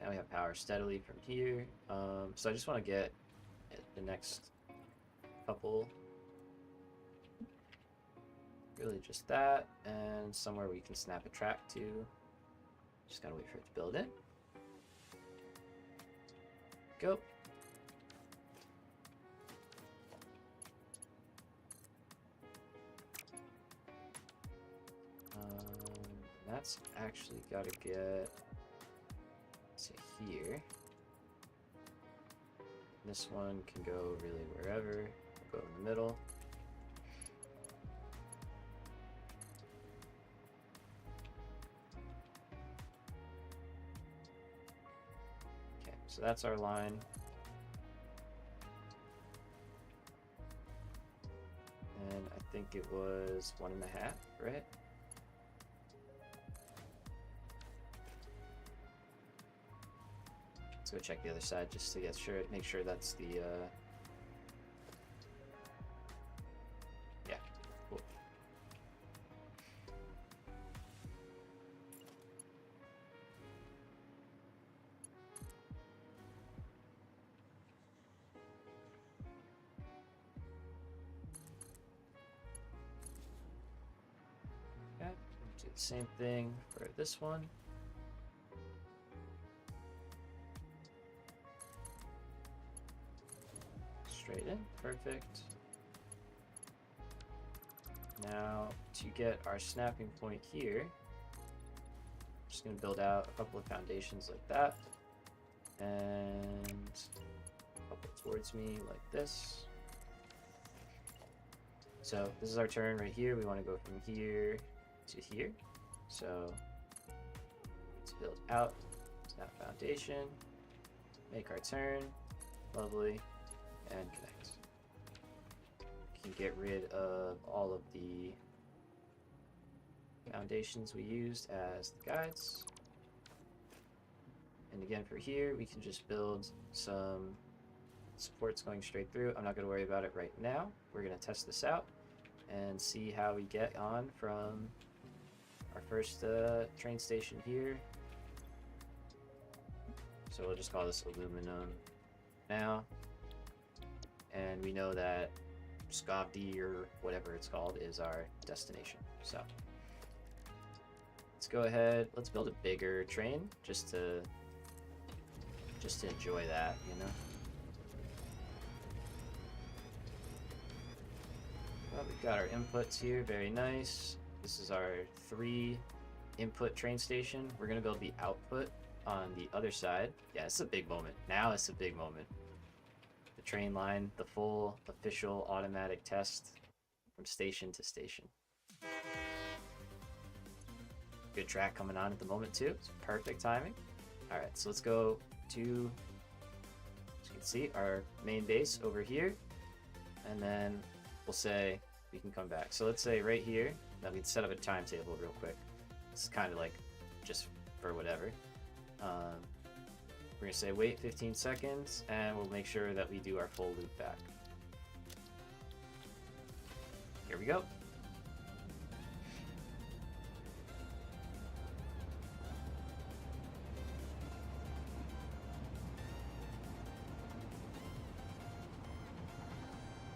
now we have power steadily from here. So I just want to get the next couple, really just that, and somewhere we can snap a track to. Just gotta wait for it to build in. Go. That's actually gotta get to here. This one can go really wherever. We'll go in the middle. Okay, so that's our line. And I think it was 1.5, right? Go check the other side just to get sure, make sure that's the yeah, cool. Do the same thing for this one. Straight in, perfect. Now, to get our snapping point here, I'm just going to build out a couple of foundations like that. And a couple towards me like this. So this is our turn right here. We want to go from here to here. So let's build out snap foundation, make our turn, lovely, and connect. We can get rid of all of the foundations we used as the guides. And again, for here, we can just build some supports going straight through. I'm not going to worry about it right now. We're going to test this out and see how we get on from our first train station here. So we'll just call this aluminum now. And we know that Skavdi, or whatever it's called, is our destination. So let's go ahead. Let's build a bigger train just to enjoy that, you know. Well, we've got our inputs here, very nice. This is our 3 input train station. We're gonna build the output on the other side. Yeah, it's a big moment. Now it's a big moment. The train line, the full official automatic test from station to station. Good track coming on at the moment too. It's perfect timing. All right, so let's go to, as you can see, our main base over here, and then we'll say we can come back. So let's say right here, that we can set up a timetable real quick. It's kind of like just for whatever. We're gonna say wait 15 seconds, and we'll make sure that we do our full loop back. Here we go.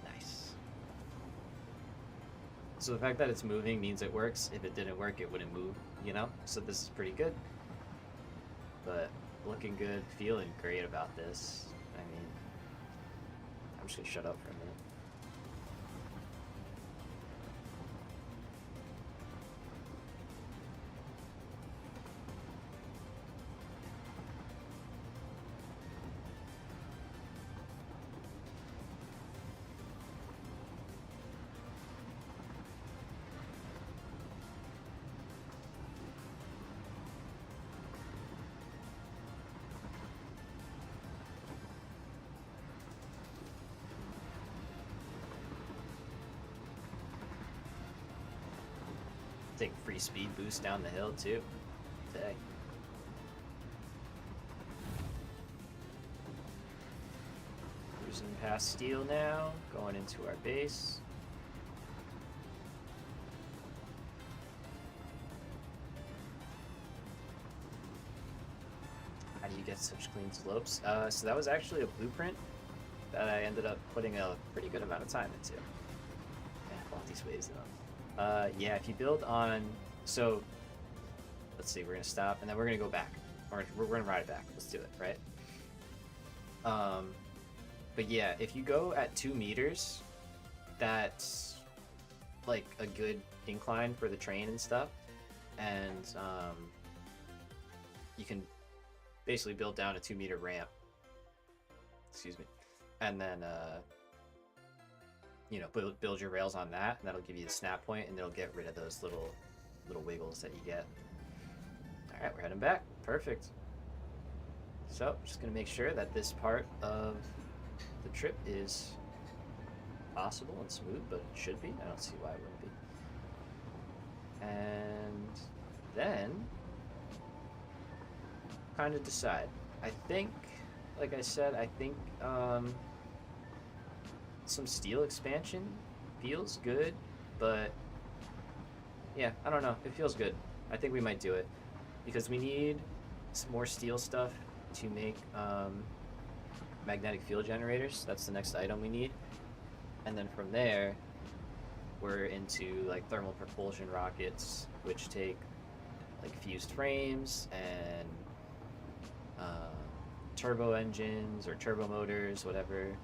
Nice. So the fact that it's moving means it works. If it didn't work, it wouldn't move, you know? So this is pretty good. But looking good, feeling great about this. I mean, I'm just gonna shut up for a minute. Take free speed boost down the hill too. Today. Cruising past steel now, going into our base. How do you get such clean slopes? So that was actually a blueprint that I ended up putting a pretty good amount of time into. Yeah, I want these waves though. Yeah, if you build on, so let's see, we're gonna stop and then we're gonna go back, or we're gonna ride it back. Let's do it, right? But yeah, if you go at 2 meters, that's like a good incline for the train and stuff, and you can basically build down a 2-meter ramp. Excuse me, and then you know, build your rails on that, and that'll give you the snap point, and it'll get rid of those little wiggles that you get. All right, we're heading back. Perfect. So, just gonna make sure that this part of the trip is possible and smooth, but it should be. I don't see why it wouldn't be. And then, kind of decide. I think, like I said, I think some steel expansion feels good, but yeah, I don't know, it feels good. I think we might do it because we need some more steel stuff to make magnetic field generators. That's the next item we need, and then from there we're into like thermal propulsion rockets, which take like fused frames and turbo engines or turbo motors, whatever,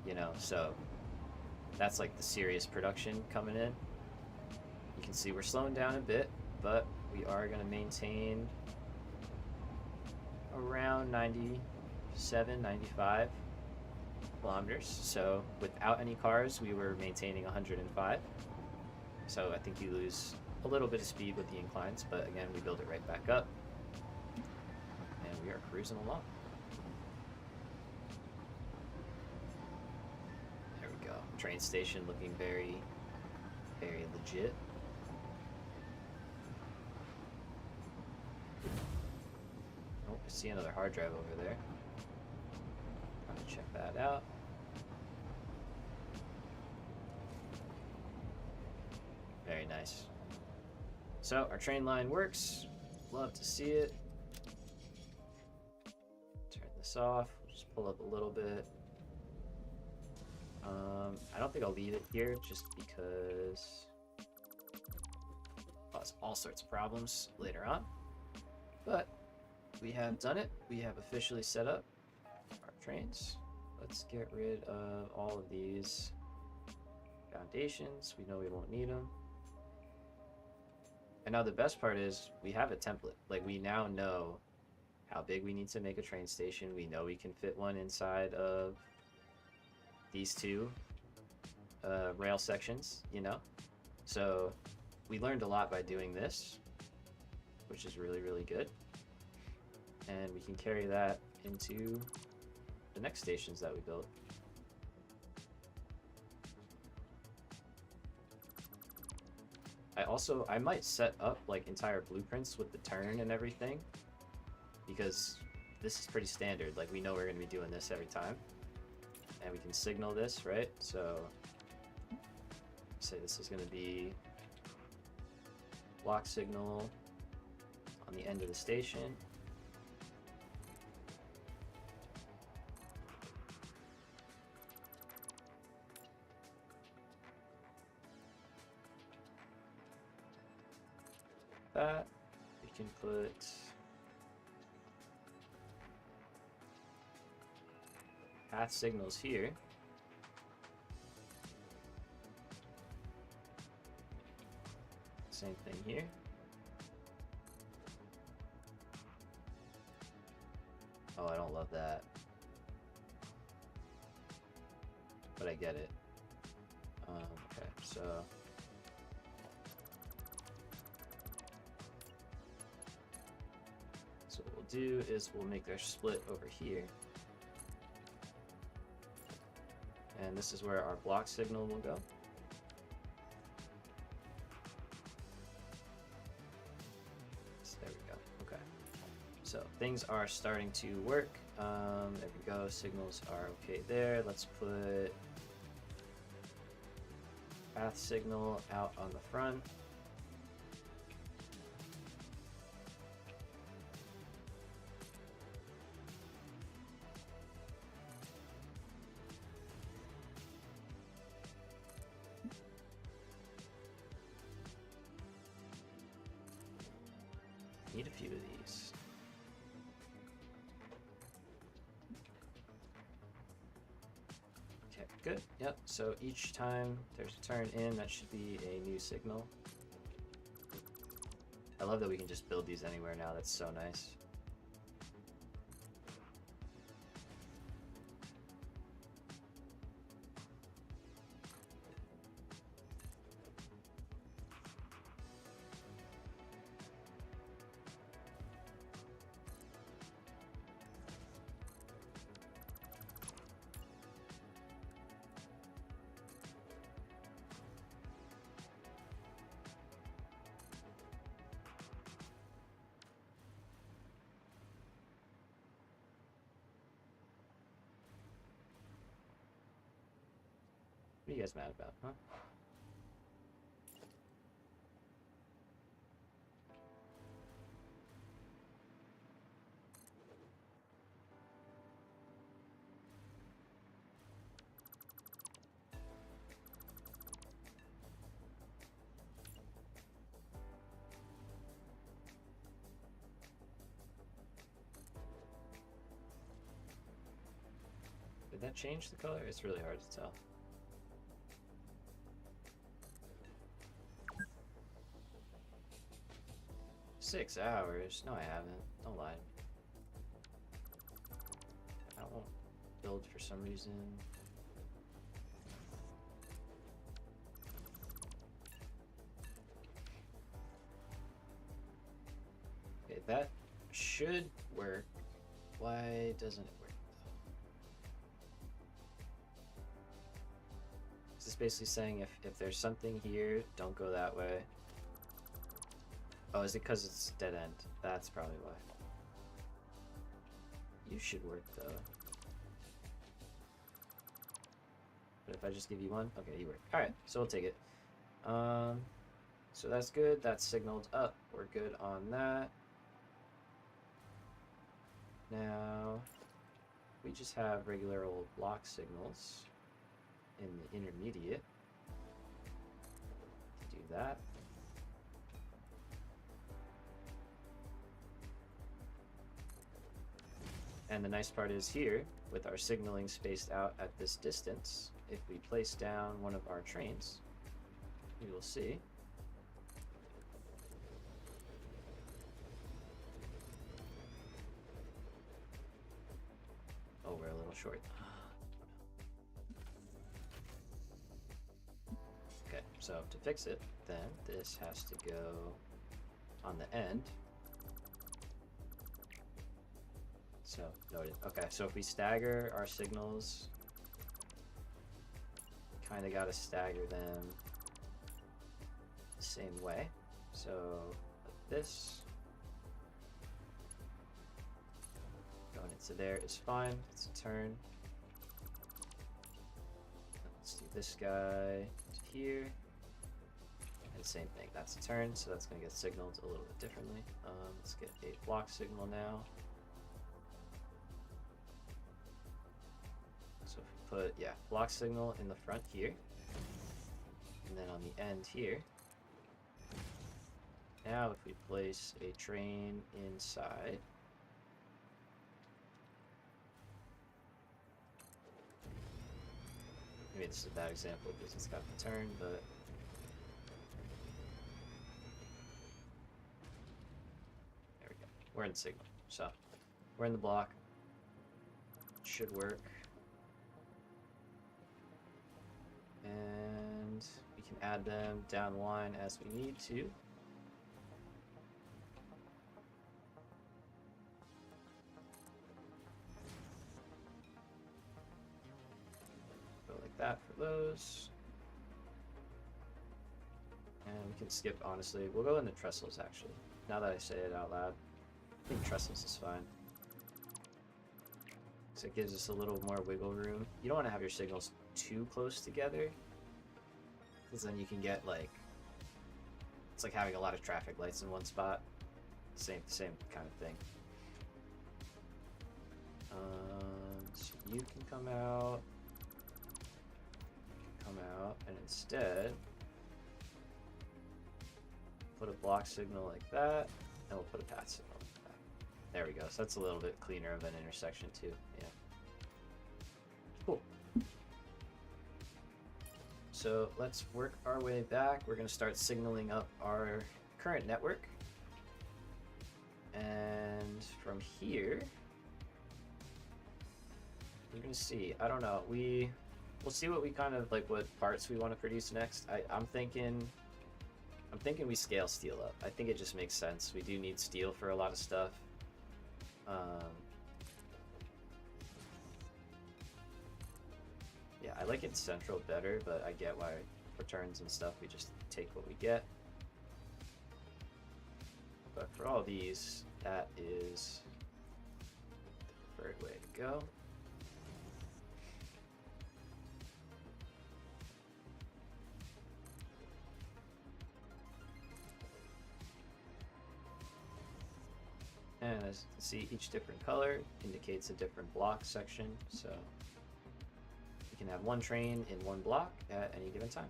you know. So that's like the serious production coming in. You can see we're slowing down a bit, but we are going to maintain around 97, 95 kilometers. So without any cars, we were maintaining 105. So I think you lose a little bit of speed with the inclines, but again, we build it right back up. And we are cruising along. There we go. Train station looking very, very legit. Oh, I see another hard drive over there. I'm gonna check that out. Very nice. So our train line works. Love to see it. Turn this off. Just pull up a little bit. I don't think I'll leave it here just because cause all sorts of problems later on. But we have done it. We have officially set up our trains. Let's get rid of all of these foundations. We know we won't need them. And now the best part is we have a template. Like, we now know how big we need to make a train station. We know we can fit one inside of these two rail sections, you know? So we learned a lot by doing this, which is really, really good. And we can carry that into the next stations that we build. I might set up like entire blueprints with the turn and everything, because this is pretty standard. Like, we know we're going to be doing this every time, and we can signal this, right? So say this is going to be block signal on the end of the station. That we can put path signals here. Same thing here. Oh, I don't love that, but I get it. Okay, so what we'll do is we'll make our split over here. And this is where our block signal will go. So there we go. Okay. So things are starting to work. There we go. Signals are okay there. Let's put path signal out on the front. Need a few of these. Okay, good. Yep, so each time there's a turn in, that should be a new signal. I love that we can just build these anywhere now. That's so nice. What are you guys mad about, huh? that change the color? It's really hard to tell. Six hours? No, I haven't. Don't lie. I won't build for some reason. Okay, that should work. Why doesn't it work though? Is this basically saying if there's something here, don't go that way? Oh, is it because it's dead end? That's probably why. You should work though. But if I just give you one, okay, you work. Alright, so we'll take it. So that's good. That's signaled up. We're good on that. Now, we just have regular old block signals in the intermediate. Do that. And the nice part is here, with our signaling spaced out at this distance, if we place down one of our trains, we will see oh, we're a little short. Okay, so to fix it, then this has to go on the end. So, noted. Okay, so if we stagger our signals, kind of got to stagger them the same way. So, like this. Going into there is fine. It's a turn. Let's do this guy to here. And same thing. That's a turn, so that's going to get signaled a little bit differently. Let's get a block signal now. So if we put, yeah, block signal in the front here, and then on the end here. Now if we place a train inside, maybe this is a bad example because it's got the turn, but there we go. We're in signal, so we're in the block. It should work. And we can add them down the line as we need to. Go like that for those. And we can skip, honestly. We'll go into trestles, actually. Now that I say it out loud, I think trestles is fine. So it gives us a little more wiggle room. You don't want to have your signals too close together, because then you can get like, it's like having a lot of traffic lights in one spot. Same kind of thing. So you can come out, and instead put a block signal like that, and we'll put a path signal like that. There we go. So that's a little bit cleaner of an intersection too. Yeah. Cool. So let's work our way back. We're going to start signaling up our current network. And from here, we're going to see, I don't know, we'll see what we kind of, like what parts we want to produce next. I'm thinking we scale steel up. I think it just makes sense. We do need steel for a lot of stuff. Yeah, I like it central better, but I get why for turns and stuff we just take what we get. But for all these, that is the preferred way to go. And as you can see, each different color indicates a different block section, so you can have one train in one block at any given time.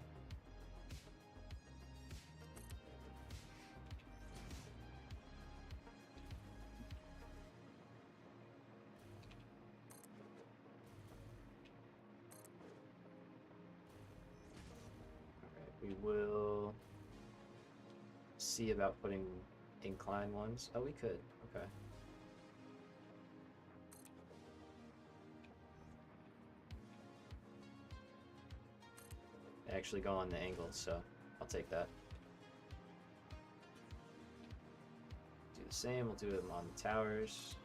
we will see about putting incline ones. Oh, we could. Okay. They actually go on the angles, so I'll take that. Do the same. We'll do them on the towers.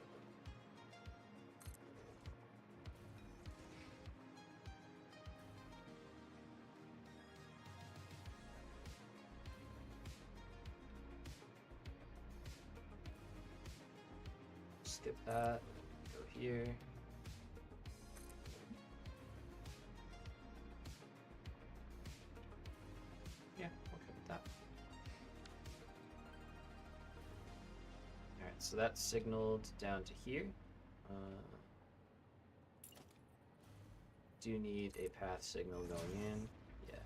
Skip that, go here. Yeah, okay with that. Alright, so that's signaled down to here. Do need a path signal going in. Yeah.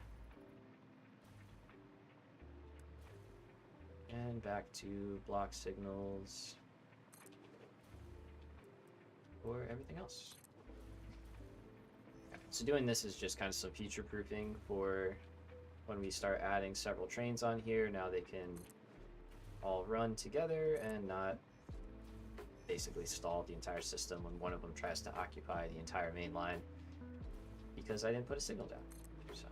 And back to block signals for everything else. So doing this is just kind of some future proofing for when we start adding several trains on here. Now they can all run together and not basically stall the entire system when one of them tries to occupy the entire main line because I didn't put a signal down. So.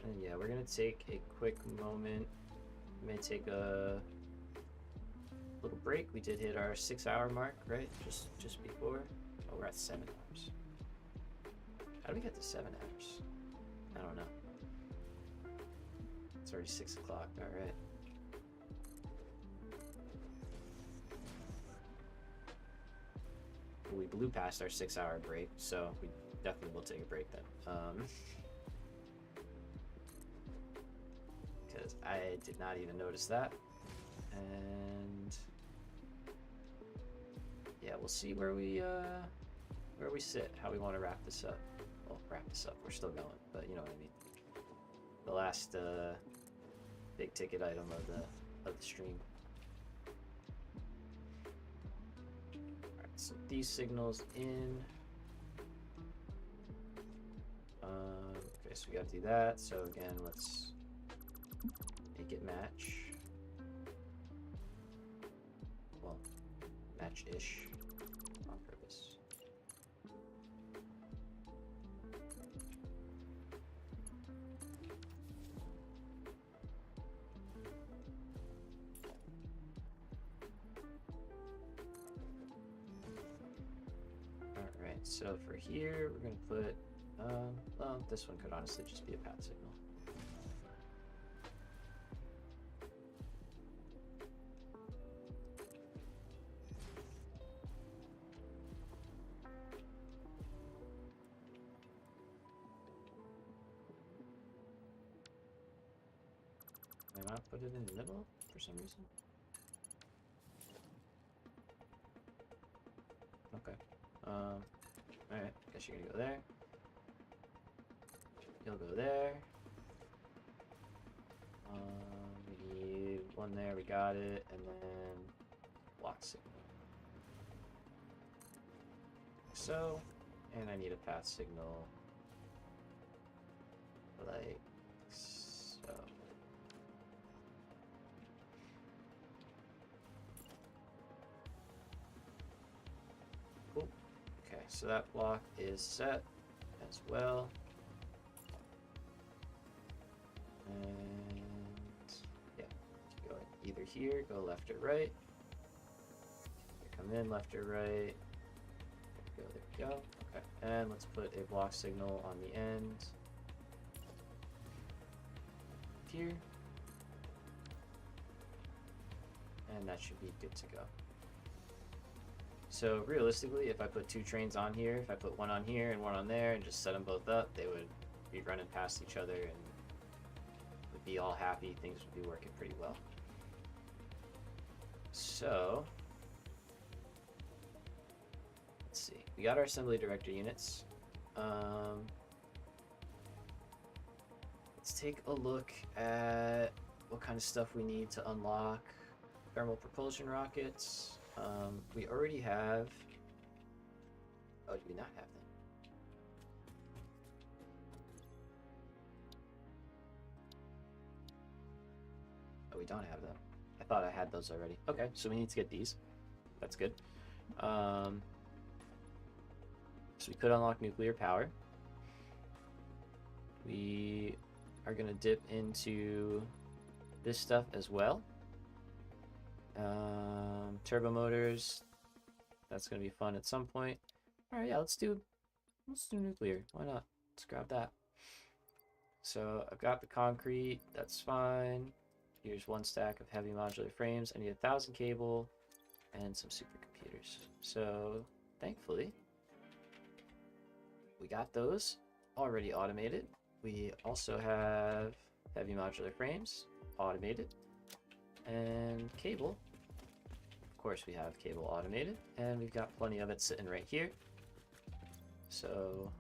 And yeah, we're gonna take a quick moment. We may take a little break. We did hit our 6-hour mark, right? Just before. Oh, we're at 7 hours. How do we get to 7 hours? I don't know. It's already 6 o'clock. All right. Well, we blew past our 6-hour break, so we definitely will take a break then. Because I did not even notice that. And yeah, we'll see where we sit, how we want to wrap this up. Well, wrap this up. We're still going, but you know what I mean. The last big ticket item of the stream. All right, so these signals in. Okay, so we got to do that. So again, let's make it match. Well, match-ish on purpose. Alright, so for here, we're going to put, well, this one could honestly just be a path signal. May I not put it in the middle for some reason? Okay. Alright, guess you're gonna go there. You'll go there. We need one there, we got it, and then block signal. So, and I need a path signal like so. Cool. Okay, so that block is set as well. And yeah, go either here, go left or right. Come in left or right. There we go. Okay, and let's put a block signal on the end here. And that should be good to go. So realistically, if I put 2 trains on here, if I put one on here and one on there and just set them both up, they would be running past each other and would be all happy. Things would be working pretty well. So let's see. We got our assembly director units. Let's take a look at what kind of stuff we need to unlock thermal propulsion rockets. We already have. Oh, do we not have them? Oh, we don't have them. I thought I had those already. Okay, so we need to get these. That's good. So we could unlock nuclear power. We are going to dip into this stuff as well. Turbo motors. That's going to be fun at some point. All right, yeah, let's do nuclear. Why not? Let's grab that. So I've got the concrete. That's fine. Here's one stack of heavy modular frames. I need 1,000 cable and some supercomputers. So thankfully, we got those already automated. We also have heavy modular frames automated and cable. Of course, we have cable automated, and we've got plenty of it sitting right here. So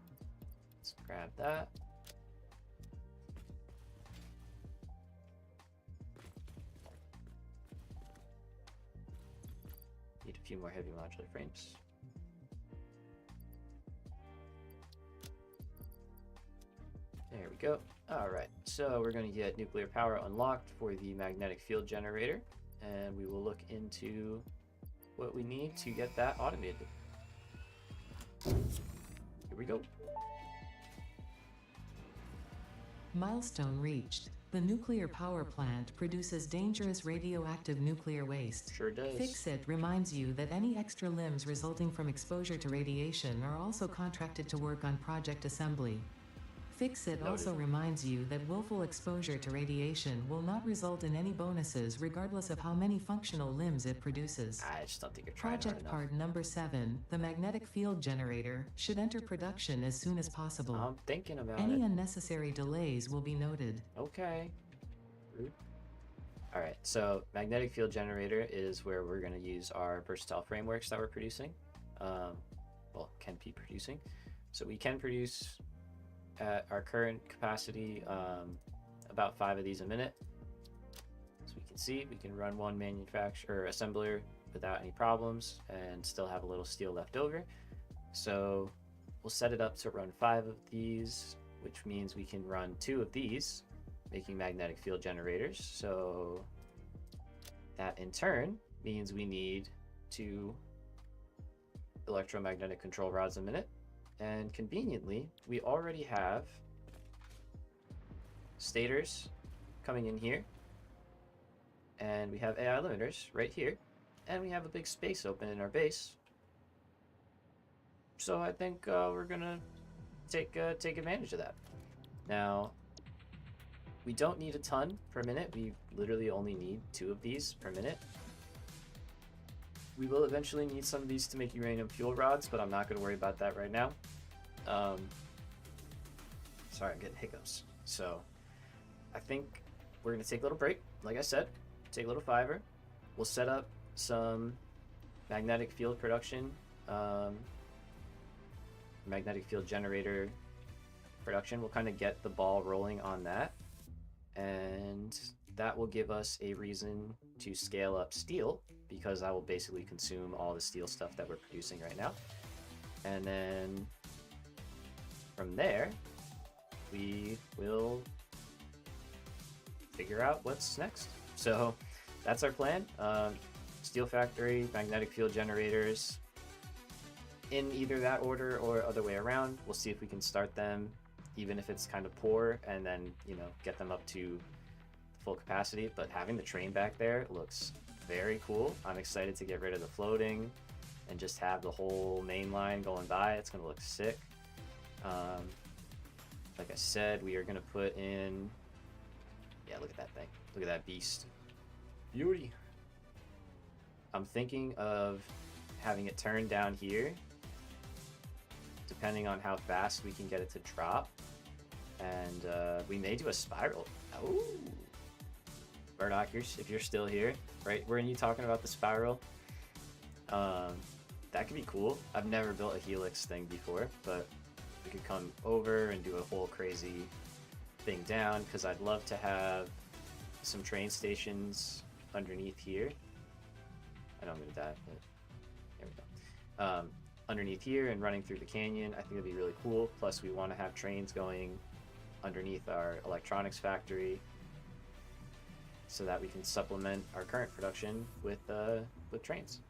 let's grab that. Need a few more heavy modular frames. There we go. All right, so we're going to get nuclear power unlocked for the magnetic field generator, and we will look into what we need to get that automated. Here we go. Milestone reached. The nuclear power plant produces dangerous radioactive nuclear waste. Sure does. Fix It reminds you that any extra limbs resulting from exposure to radiation are also contracted to work on project assembly. Fix It also reminds you that willful exposure to radiation will not result in any bonuses regardless of how many functional limbs it produces. I just don't think you're trying hard Project enough. part number 7, the magnetic field generator, should enter production as soon as possible. I'm thinking about Any it. unnecessary delays will be noted. Okay. Rude. All right, so magnetic field generator is where we're going to use our versatile frameworks that we're producing. Well, can be producing. So we can produce at our current capacity about 5 of these a minute. As we can see, we can run one assembler without any problems and still have a little steel left over. So we'll set it up to run 5 of these, which means we can run 2 of these, making magnetic field generators. So that in turn means we need 2 electromagnetic control rods a minute. And conveniently, we already have stators coming in here, and we have AI limiters right here, and we have a big space open in our base. So I think we're gonna take advantage of that. Now, we don't need a ton per minute. We literally only need 2 of these per minute. We will eventually need some of these to make uranium fuel rods, but I'm not going to worry about that right now. Sorry, I'm getting hiccups. So I think we're going to take a little break. Like I said, take a little fiver. We'll set up some magnetic field production, magnetic field generator production. We'll kind of get the ball rolling on that. And that will give us a reason to scale up steel, because I will basically consume all the steel stuff that we're producing right now. And then from there, we will figure out what's next. So that's our plan. Steel factory, magnetic field generators, in either that order or other way around. We'll see if we can start them, even if it's kind of poor, and then, you know, get them up to full capacity. But having the train back there looks very cool. I'm excited to get rid of the floating and just have the whole main line going by. It's gonna look sick. Like I said, we are gonna put in, yeah, look at that thing. Look at that beast. Beauty. I'm thinking of having it turn down here, depending on how fast we can get it to drop. And we may do a spiral. Oh, Murdoch, if you're still here, right? Weren't you talking about the spiral? That could be cool. I've never built a helix thing before, but we could come over and do a whole crazy thing down, because I'd love to have some train stations underneath here. I know I'm gonna die, but there we go. Underneath here and running through the canyon, I think it'd be really cool. Plus, we want to have trains going underneath our electronics factory, so that we can supplement our current production with trains.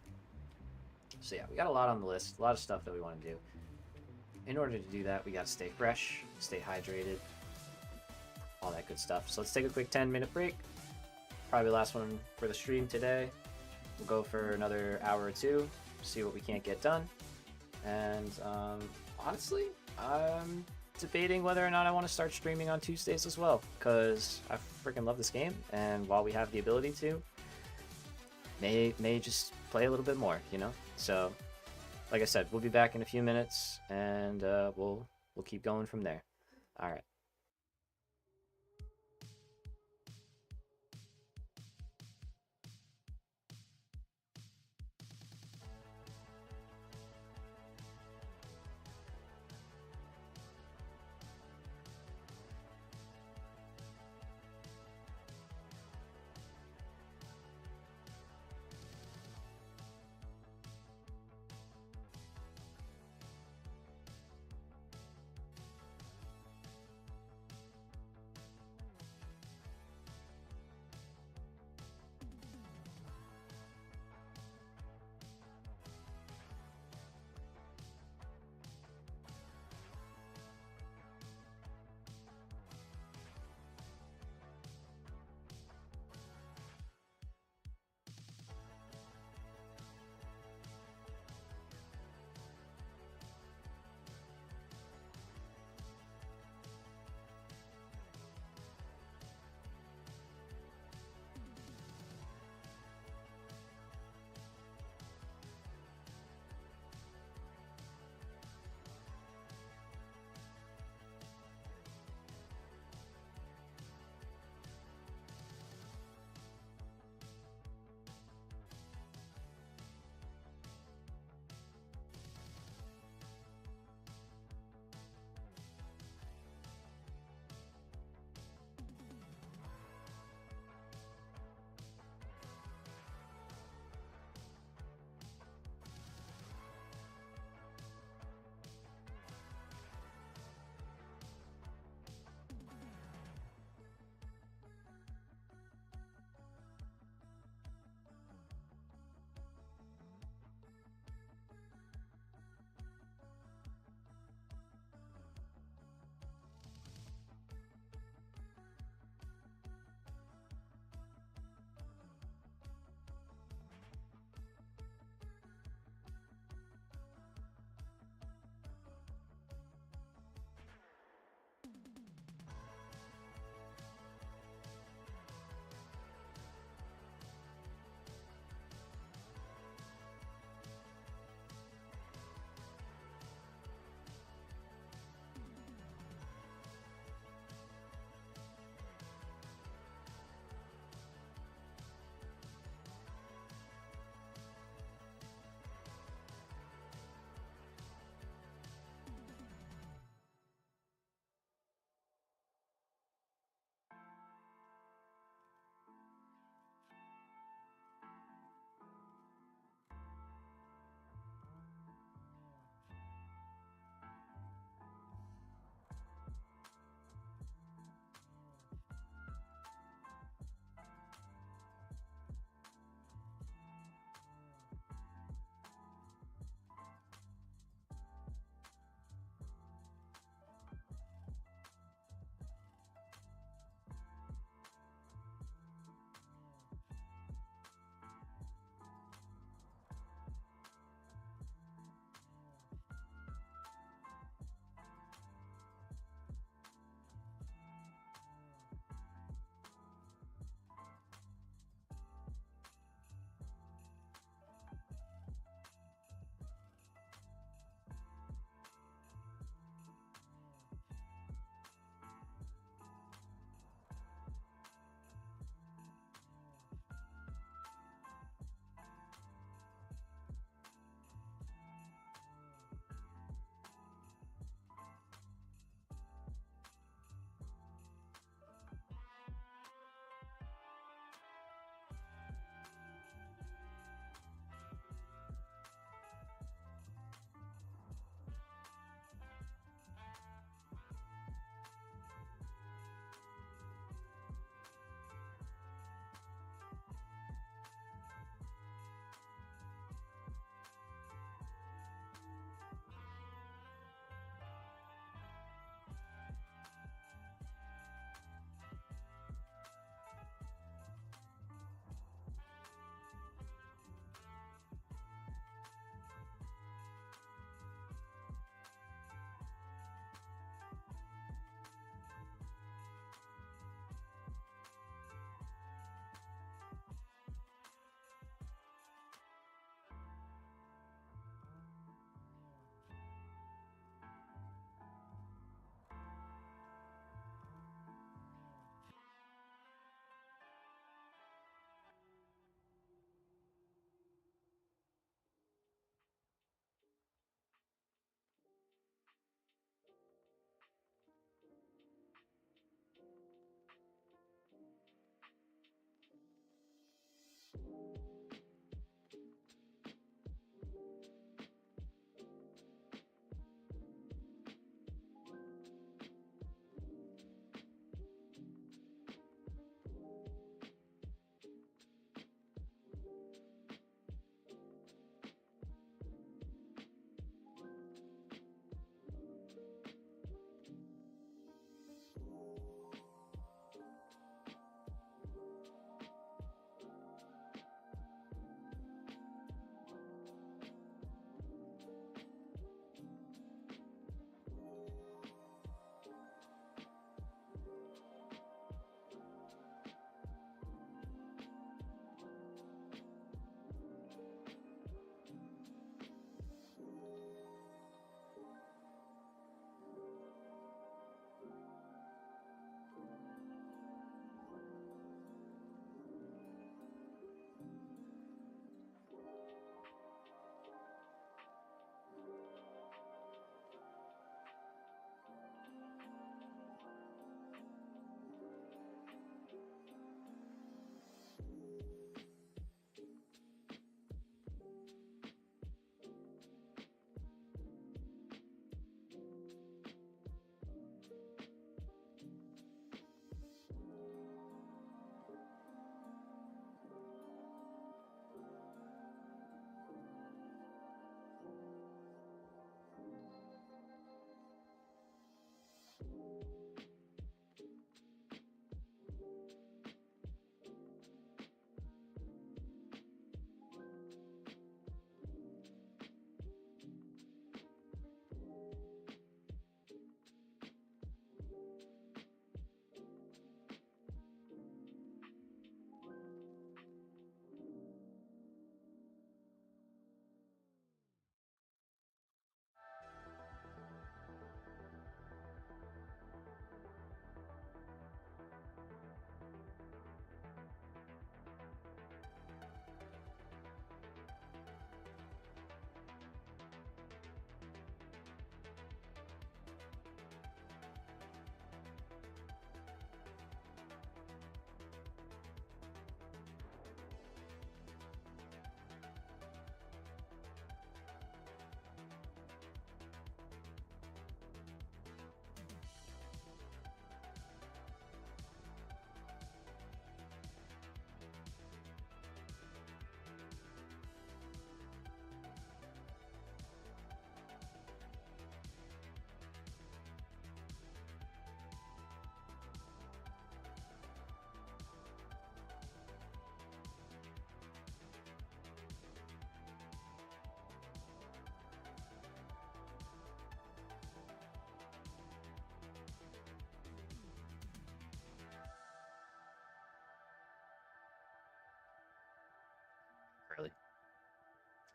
So yeah, we got a lot on the list, a lot of stuff that we want to do. In order to do that, we got to stay fresh, stay hydrated, all that good stuff. So let's take a quick 10-minute break. Probably the last one for the stream today. We'll go for another hour or two, see what we can't get done. And honestly, I'm debating whether or not I want to start streaming on Tuesdays as well, because I freaking love this game, and while we have the ability to, may just play a little bit more, you know? So, like I said, we'll be back in a few minutes, and we'll keep going from there. All right.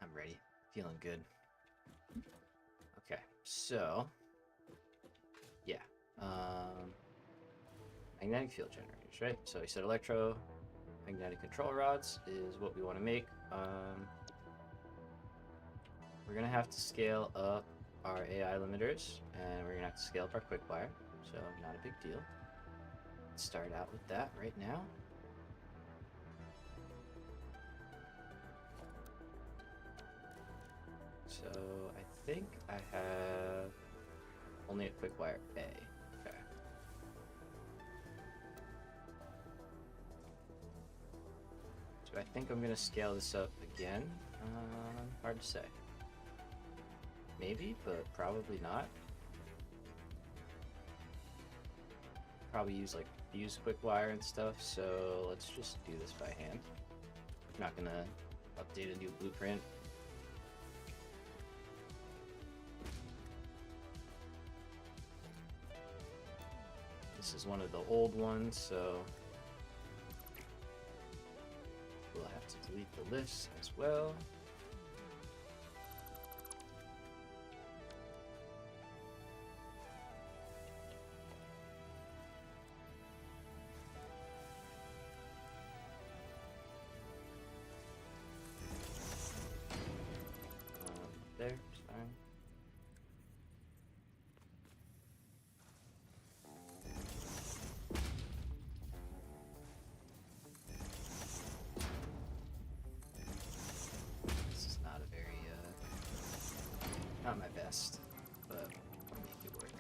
I'm ready. Feeling good. Okay, so yeah. Magnetic field generators, right? So we said electromagnetic control rods is what we want to make. We're gonna have to scale up our AI limiters, and we're gonna have to scale up our quick wire. So not a big deal. Let's start out with that right now. So I think I have only a quick wire A. Okay. So I think I'm gonna scale this up again. Hard to say. Maybe, but probably not. Probably use like fuse quick wire and stuff, so let's just do this by hand. I'm not gonna update a new blueprint. This is one of the old ones, so we'll have to delete the list as well. There's fine. This is not a very, not my best, but I'll make it work.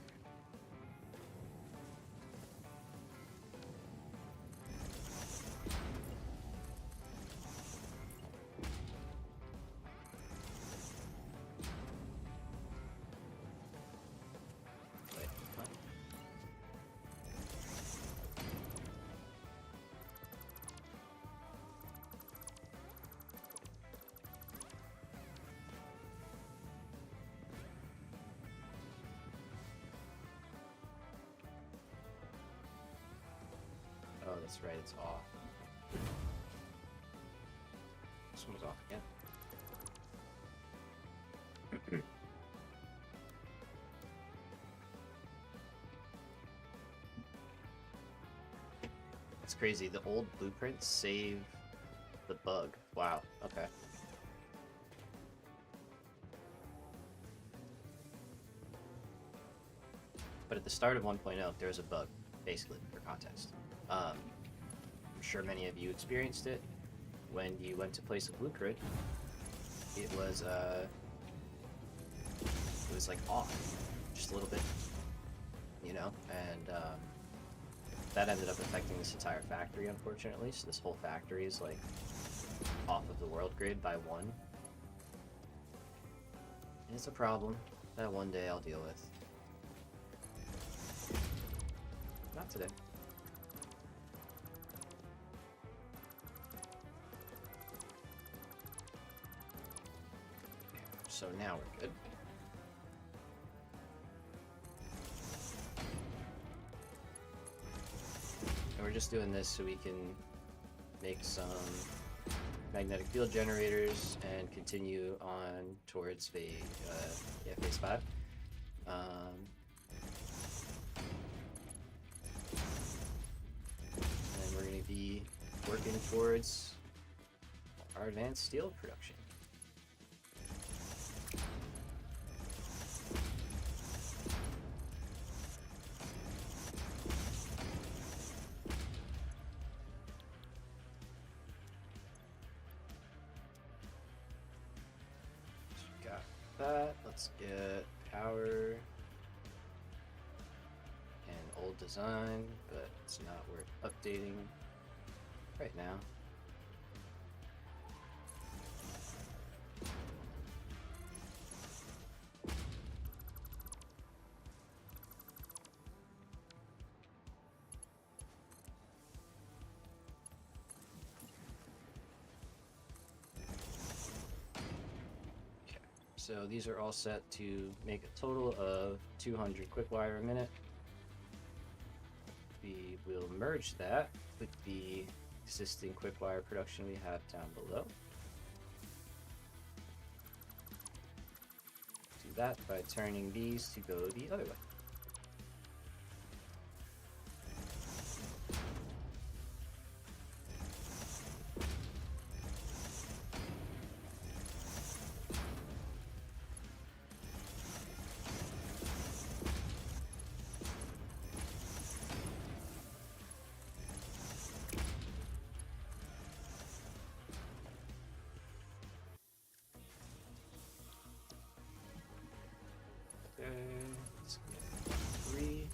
Wait, what? Oh, that's right, it's off. This one was off again. It's crazy, the old blueprints save the bug. Wow, okay. But at the start of 1.0, there was a bug, basically, for context. I'm sure many of you experienced it when you went to place a blueprint. It was like off, just a little bit, you know, and that ended up affecting this entire factory, unfortunately. So this whole factory is like off of the world grid by one. And it's a problem that one day I'll deal with. Not today. So now we're good. And we're just doing this so we can make some magnetic field generators and continue on towards phase 5. And we're going to be working towards our advanced steel production. Got that. Let's get power and old design, but it's not worth updating right now. So these are all set to make a total of 200 quick wire a minute. We will merge that with the existing quick wire production we have down below. that by turning these to go the other way. Okay, let's get 3.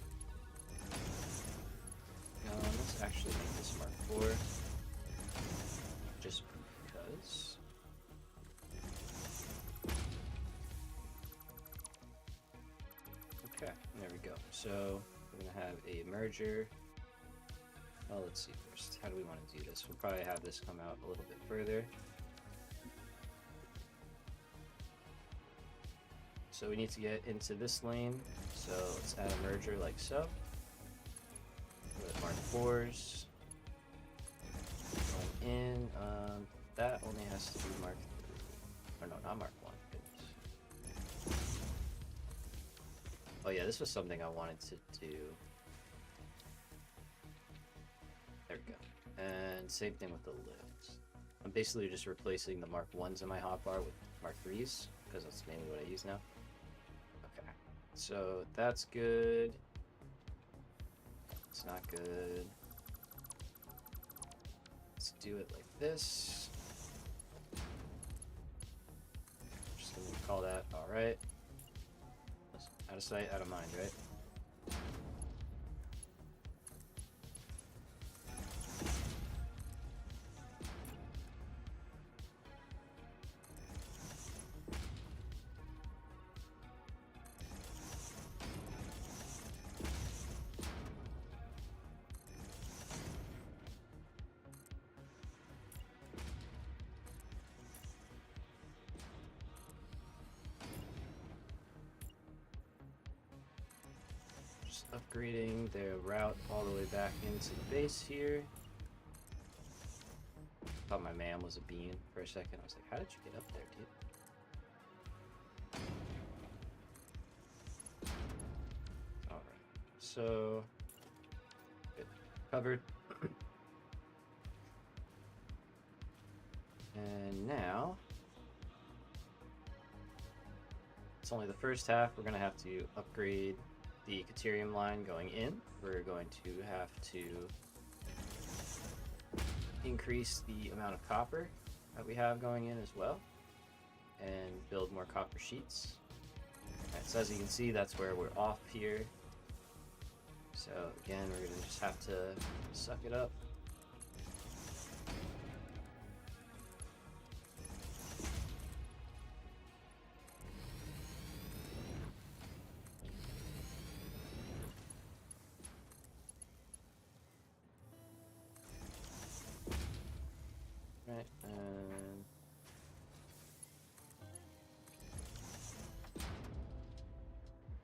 Let's actually make this Mark 4. Just because. Okay, there we go. So we're gonna have a merger. Well, let's see first. How do we want to do this? We'll probably have this come out a little bit further. So we need to get into this lane. So let's add a merger like so. With Mark 4s. Going in. That only has to be Mark 3. Or no, not Mark 1. Goodness. Oh yeah, this was something I wanted to do. There we go. And same thing with the lifts. I'm basically just replacing the Mark 1s in my hotbar with Mark 3s, because that's mainly what I use now. Okay, so that's good. It's not good. Let's do it like this. Just gonna call that alright. Out of sight, out of mind, right? Upgrading their route all the way back into the base here. Thought my man was a bean for a second. I was like, how did you get up there, dude? Alright, so good. Covered. And now it's only the first half. We're gonna have to upgrade the Caterium line going in. We're going to have to increase the amount of copper that we have going in as well, and build more copper sheets. Alright, so as you can see, that's where we're off here. So again, we're gonna just have to suck it up. Right, and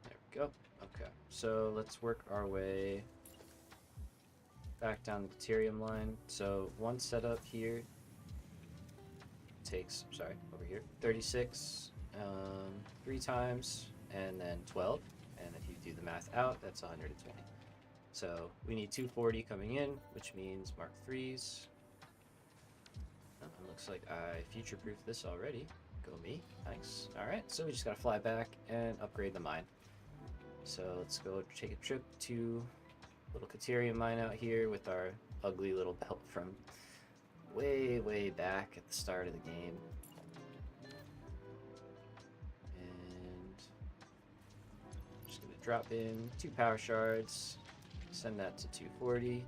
there we go. Okay, so let's work our way back down the Caterium line. So one setup here takes, sorry, over here, 36 3 times, and then 12. And if you do the math out, that's 120. So we need 240 coming in, which means Mark 3s. Looks like I future-proofed this already. Go me. Nice. Alright, so we just gotta fly back and upgrade the mine. So let's go take a trip to little Caterium mine out here with our ugly little belt from way, way back at the start of the game. And I'm just gonna drop in 2 power shards, send that to 240,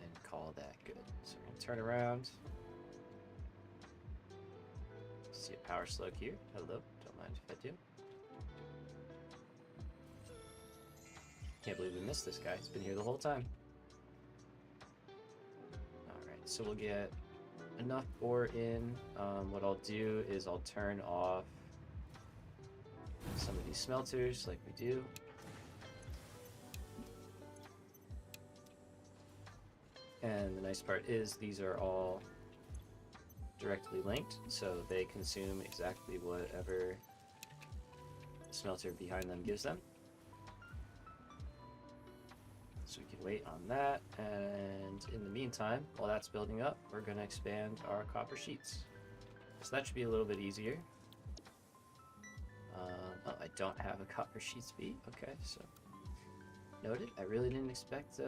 and call that good. So we're gonna turn around. See a power slug here. Hello, don't mind if I do. Can't believe we missed this guy. He's been here the whole time. Alright, so we'll get enough ore in. What I'll do is I'll turn off some of these smelters like we do. And the nice part is these are all directly linked, so they consume exactly whatever smelter behind them gives them. So we can wait on that, and in the meantime, while that's building up, we're going to expand our copper sheets. So that should be a little bit easier. Oh, I don't have a copper sheet speed. Okay, so noted. I really didn't expect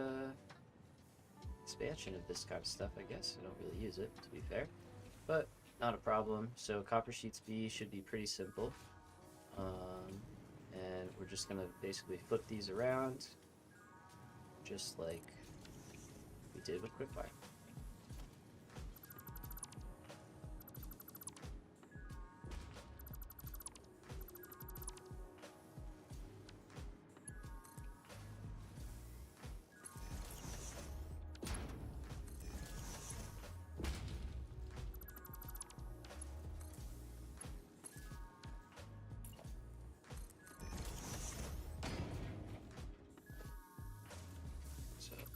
expansion of this kind of stuff, I guess. I don't really use it, to be fair, but not a problem. So copper sheets B should be pretty simple. And we're just going to basically flip these around, just like we did with Quickfire.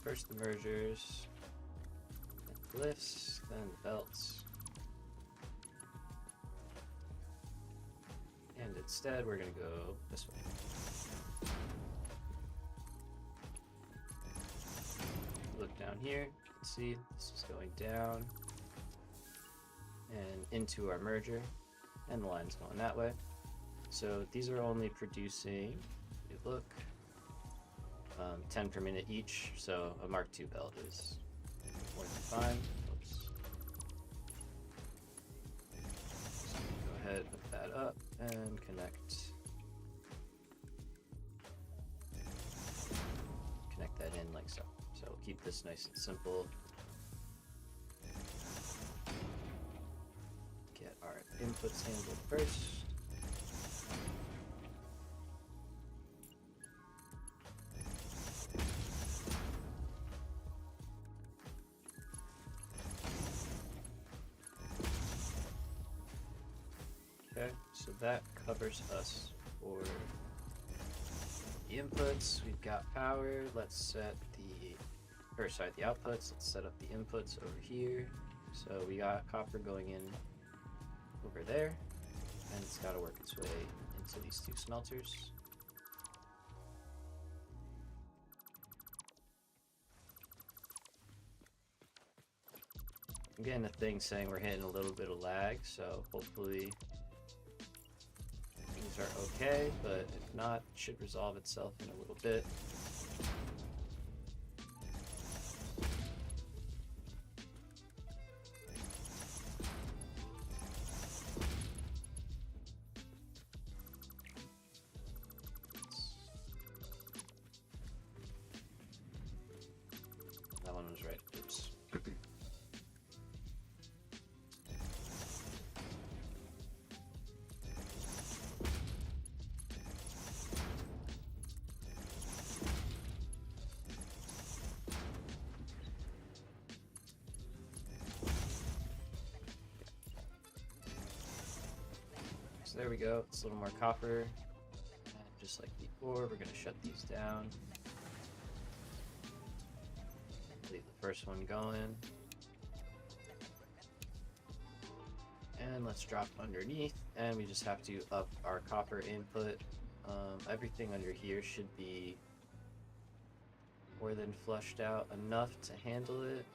First the mergers, then the lifts, then the belts. And instead we're going to go this way. Look down here, you can see this is going down and into our merger, and the line's going that way. So these are only producing, if you look, 10 per minute each, so a Mark II belt is more than fine. Oops. So go ahead, hook that up, and connect that in like so. So we'll keep this nice and simple. Get our inputs handled first. Okay, so that covers us for the inputs. We've got power. Let's set the outputs. Let's set up the inputs over here. So we got copper going in over there, and it's got to work its way into these two smelters. I'm getting a thing saying we're hitting a little bit of lag, so hopefully things are okay, but if not, it should resolve itself in a little bit. That one was right. Oops. So there we go, it's a little more copper, and just like before, we're going to shut these down. Leave the first one going. And let's drop underneath, and we just have to up our copper input. Everything under here should be more than flushed out enough to handle it.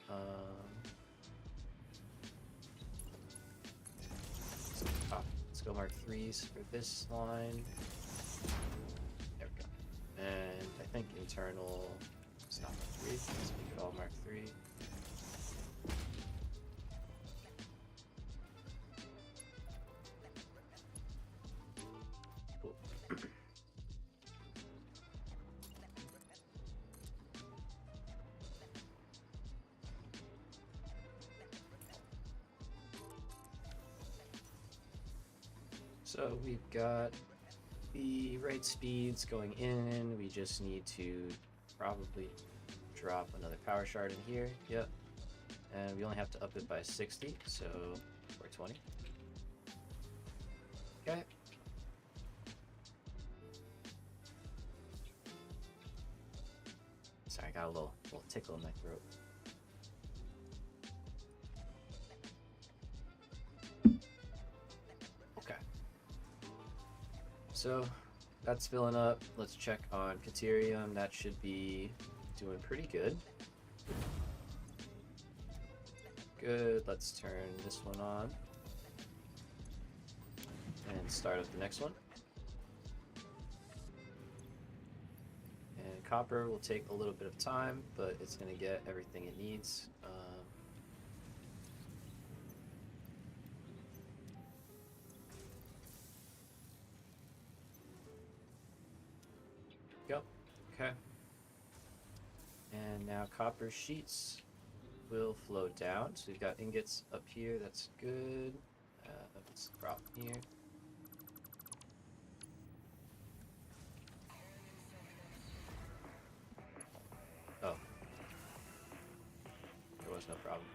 Let's go Mark IIIs for this line. There we go. And I think internal, it's not Mark III, let's make it all Mark III. Cool. So we've got the right speeds going in. We just need to probably drop another power shard in here. Yep. And we only have to up it by 60, so 420. Okay. Sorry, I got a little tickle in my throat. So That's filling up. Let's check on Caterium. That should be doing pretty good. Good. Let's turn this one on and start up the next one. And copper will take a little bit of time, but it's going to get everything it needs. Go. Okay. And now copper sheets will flow down. So we've got ingots up here. That's good. Let's drop here. Oh. There was no problem.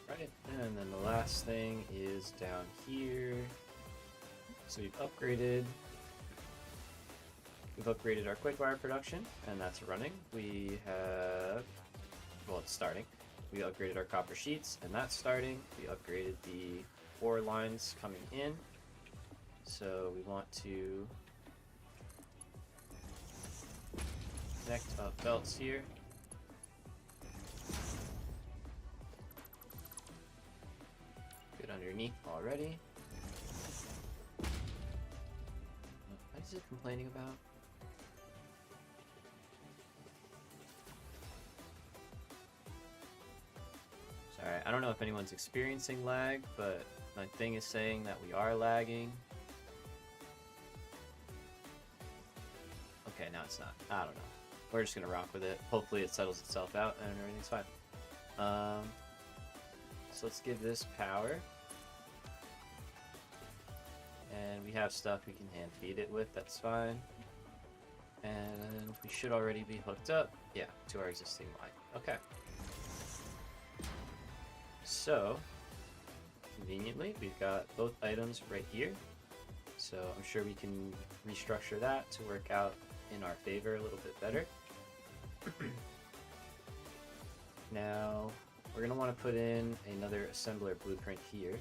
Right, and then the last thing is down here. So we've upgraded our quick wire production, and that's running. We have, well, it's starting. We upgraded our copper sheets, and that's starting. We upgraded the ore lines coming in. So we want to connect up belts here. Good underneath already. What is it complaining about? Sorry, I don't know if anyone's experiencing lag, but my thing is saying that we are lagging. Okay, now it's not. I don't know. We're just gonna rock with it. Hopefully it settles itself out and everything's fine. So let's give this power. And we have stuff we can hand feed it with, that's fine. And we should already be hooked up, yeah, to our existing line. Okay. So, conveniently, we've got both items right here. So I'm sure we can restructure that to work out in our favor a little bit better. Now, we're going to want to put in another assembler blueprint here.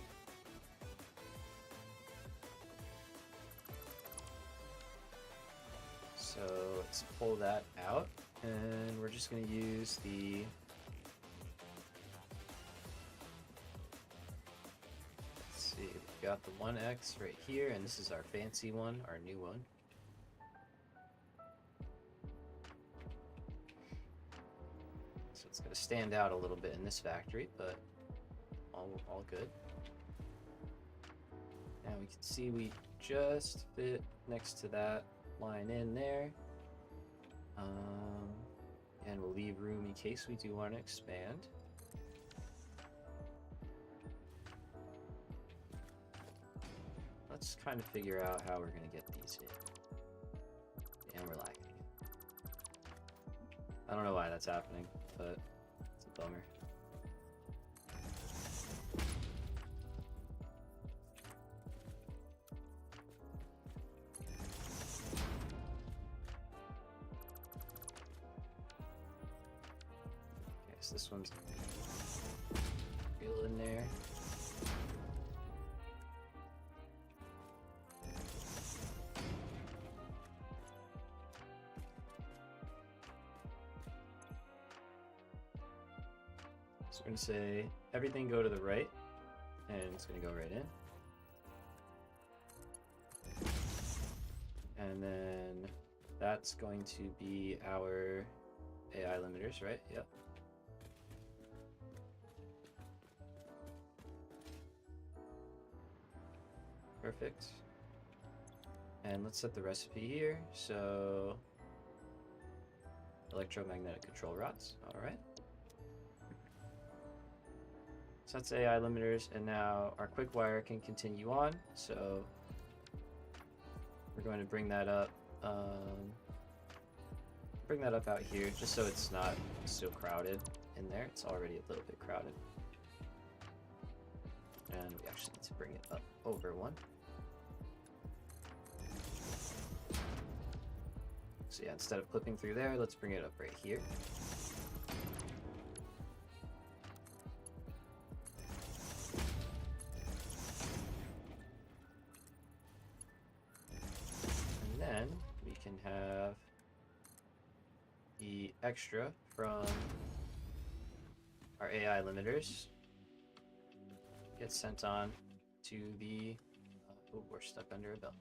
So let's pull that out, and we're just going to use the we've got the 1X right here, and this is our fancy one, our new one. So it's going to stand out a little bit in this factory, but all good. Now we can see we just fit next to that line in there. And we'll leave room in case we do want to expand. Let's kind of figure out how we're going to get these in. And we're lagging. I don't know why that's happening, but it's a bummer. Okay, so this one's real in there. So we're going to say everything go to the right, and it's going to go right in. And then that's going to be our AI limiters, right? Yep. Perfect. And let's set the recipe here. So electromagnetic control rods, all right. So that's AI limiters, and now our quick wire can continue on. So we're going to bring that up out here, just so it's not so crowded in there. It's already a little bit crowded. And we actually need to bring it up over one. So yeah, instead of clipping through there, let's bring it up right here. And then we can have the extra from our AI limiters get sent on to the oh, we're stuck under a belt,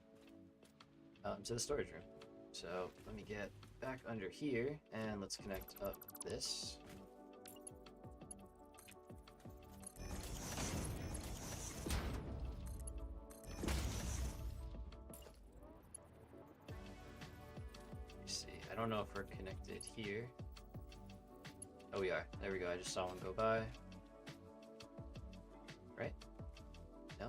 to the storage room. So let me get back under here and let's connect up this. Let me see, I don't know if we're connected here. Oh, we are. There we go. I just saw one go by. Right? No?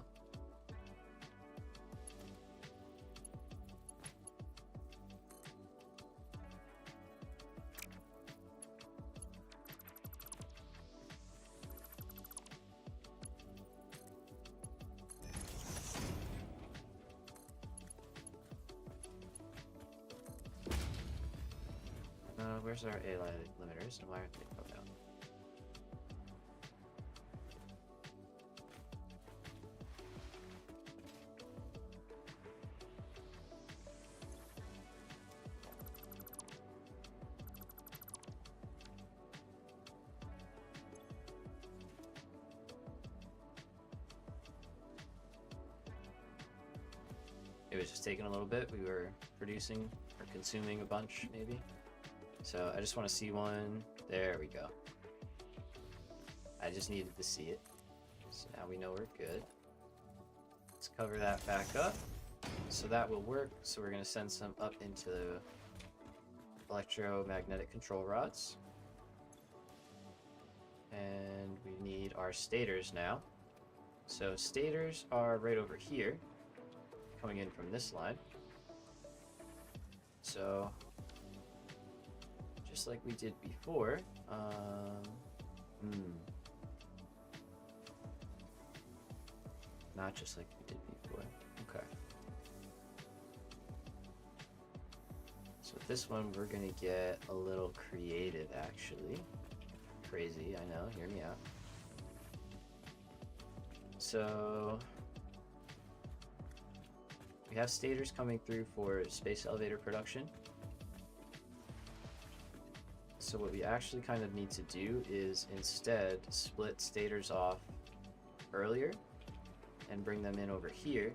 Where's our AI limiters and why aren't they put out? It was just taking a little bit. We were producing or consuming a bunch, maybe. So I just want to see one. There we go. I just needed to see it. So now we know we're good. Let's cover that back up. So that will work. So we're going to send some up into the electromagnetic control rods. And we need our stators now. So stators are right over here, coming in from this line. So just like we did before, not just like we did before. Okay. So with this one, we're gonna get a little creative, actually. Crazy, I know, hear me out. So we have stators coming through for space elevator production. So what we actually kind of need to do is instead split stators off earlier and bring them in over here.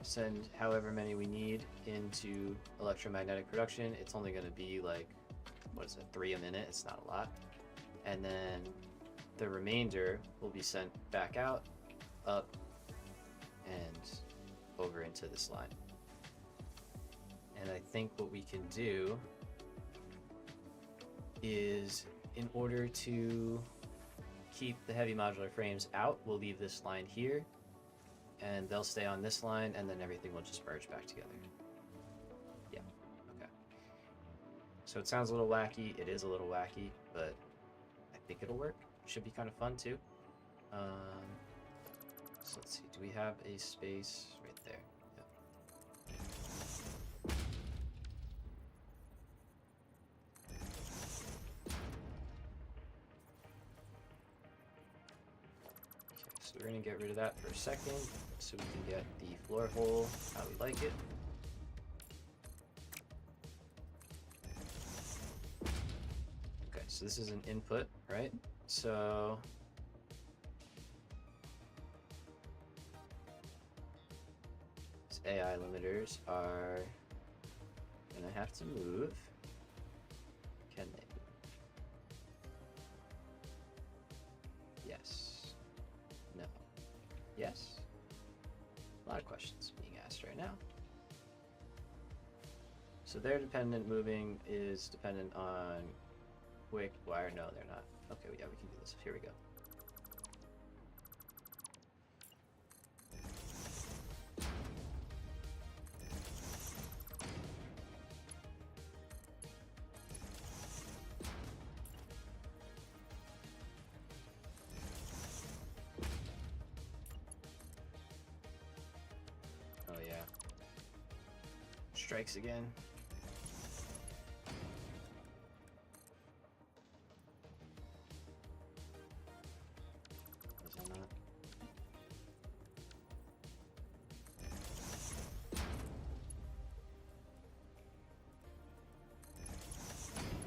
Send however many we need into electromagnetic production. It's only going to be like, what is it, 3 a minute? It's not a lot. And then the remainder will be sent back out, up, and over into this line. And I think what we can do is, in order to keep the heavy modular frames out, we'll leave this line here and they'll stay on this line, and then everything will just merge back together. Yeah, okay. So it sounds a little wacky. It is a little wacky, but I think it'll work. Should be kind of fun too. So let's see, do we have a space right there? So we're going to get rid of that for a second so we can get the floor hole how we like it. Okay, so this is an input, right? So these AI limiters are going to have to move. Can they? Yes. No. Yes? A lot of questions being asked right now. So their dependent moving is dependent on quick wire. No, they're not. Okay, yeah, we can do this. Here we go. strikes again. Was I not?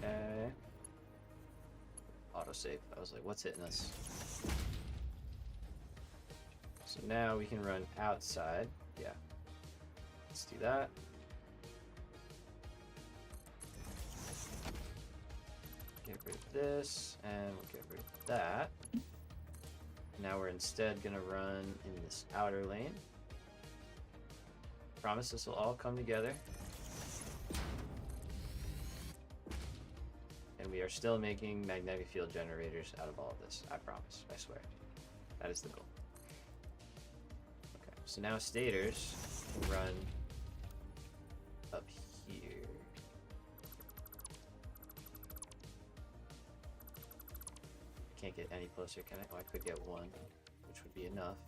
Okay. Autosave. I was like, what's hitting us? So now we can run outside. Yeah. Let's do that. Get rid of this, and we'll get rid of that. Now we're instead gonna run in this outer lane. Promise this will all come together. And we are still making magnetic field generators out of all of this. I promise. I swear. That is the goal. Okay, so now stators can run up here. Can't get any closer, can I? Oh, I could get one, which would be enough.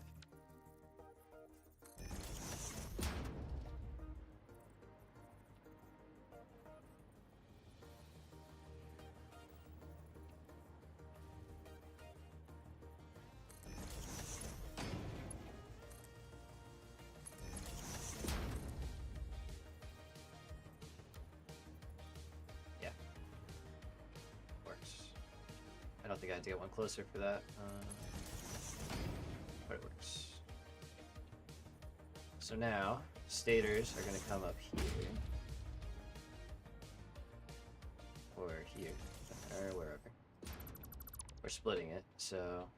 I don't think I had to get one closer for that, but it works. So now, stators are going to come up here, or here, or wherever. We're splitting it, so...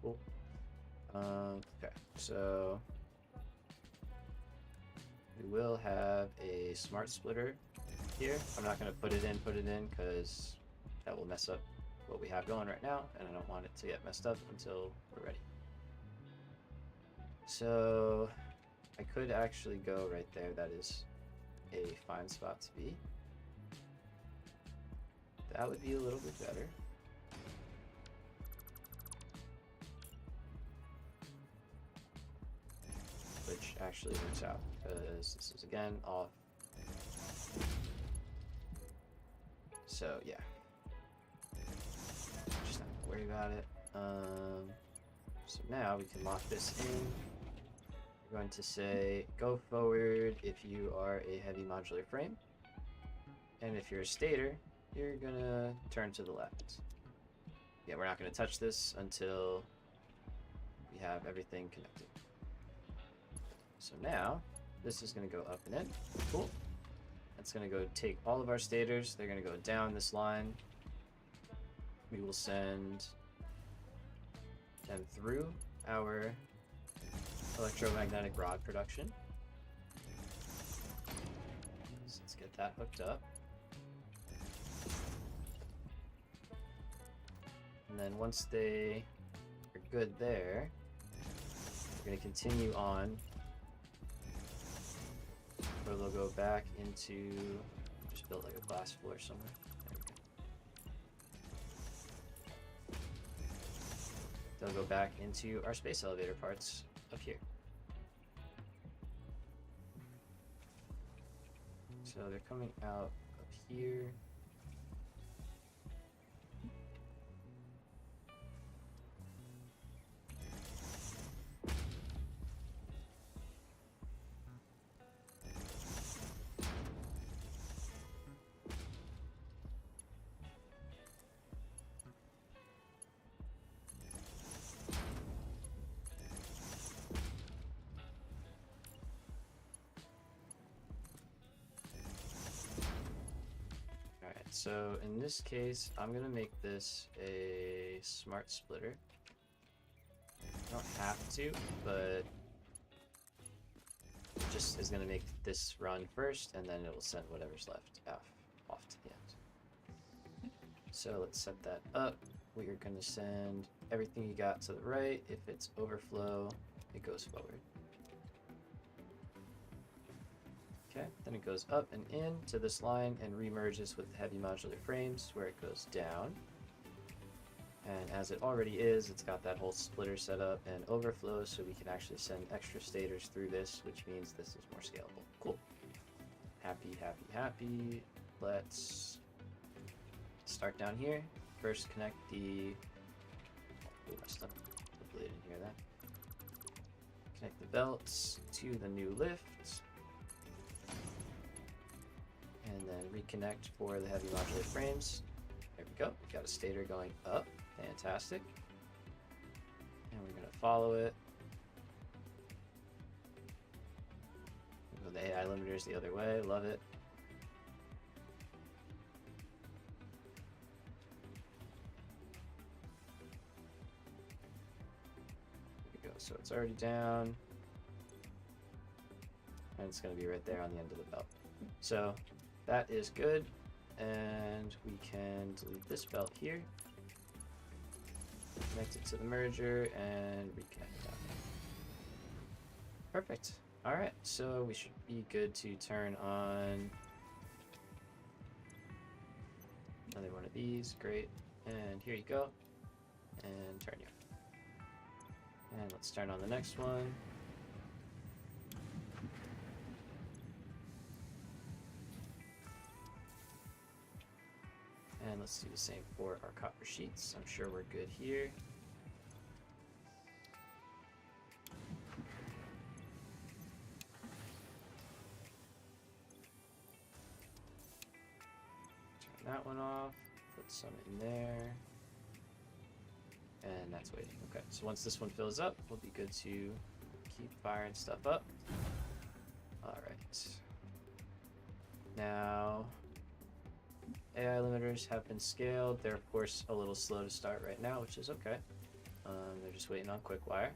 Cool. Okay, so we will have a smart splitter here. I'm not going to put it in, because that will mess up what we have going right now, and I don't want it to get messed up until we're ready. So I could actually go right there. That is a fine spot to be. That would be a little bit better. Which actually works out, because this is again off. So yeah, just not gonna worry about it. So now we can lock this in. We're going to say go forward if you are a heavy modular frame, and if you're a stator, you're gonna turn to the left. Yeah, we're not gonna touch this until we have everything connected. So now, this is going to go up and in. Cool. That's going to go take all of our stators. They're going to go down this line. We will send them through our electromagnetic rod production. So let's get that hooked up. And then once they are good there, we're going to continue on. Or they'll go back into, just build like a glass floor somewhere. They'll go back into our space elevator parts up here. So they're coming out up here. So in this case, I'm gonna make this a smart splitter. I don't have to, but it just is gonna make this run first, and then it will send whatever's left off to the end. So let's set that up. We are going to send everything you got to the right. If it's overflow, it goes forward. Okay, then it goes up and in to this line and remerges with the heavy modular frames where it goes down. And as it already is, it's got that whole splitter set up and overflow, so we can actually send extra stators through this, which means this is more scalable. Cool. Happy, happy, happy. Let's start down here. First connect the... Oh, messed up. Hopefully I didn't hear that. Connect the belts to the new lift. And then reconnect for the heavy modular frames. There we go. We've got a stator going up. Fantastic. And we're going to follow it. We'll go the AI limiters the other way. Love it. There we go. So it's already down. And it's going to be right there on the end of the belt. So that is good. And we can delete this belt here. Connect it to the merger and reconnect it down there. Perfect. Alright, so we should be good to turn on another one of these. Great. And here you go. And turn you. And let's turn on the next one. And let's do the same for our copper sheets. I'm sure we're good here. Turn that one off. Put some in there. And that's waiting. Okay, so once this one fills up, we'll be good to keep firing stuff up. Alright. Now... AI limiters have been scaled. They're of course a little slow to start right now, which is okay. They're just waiting on quick wire.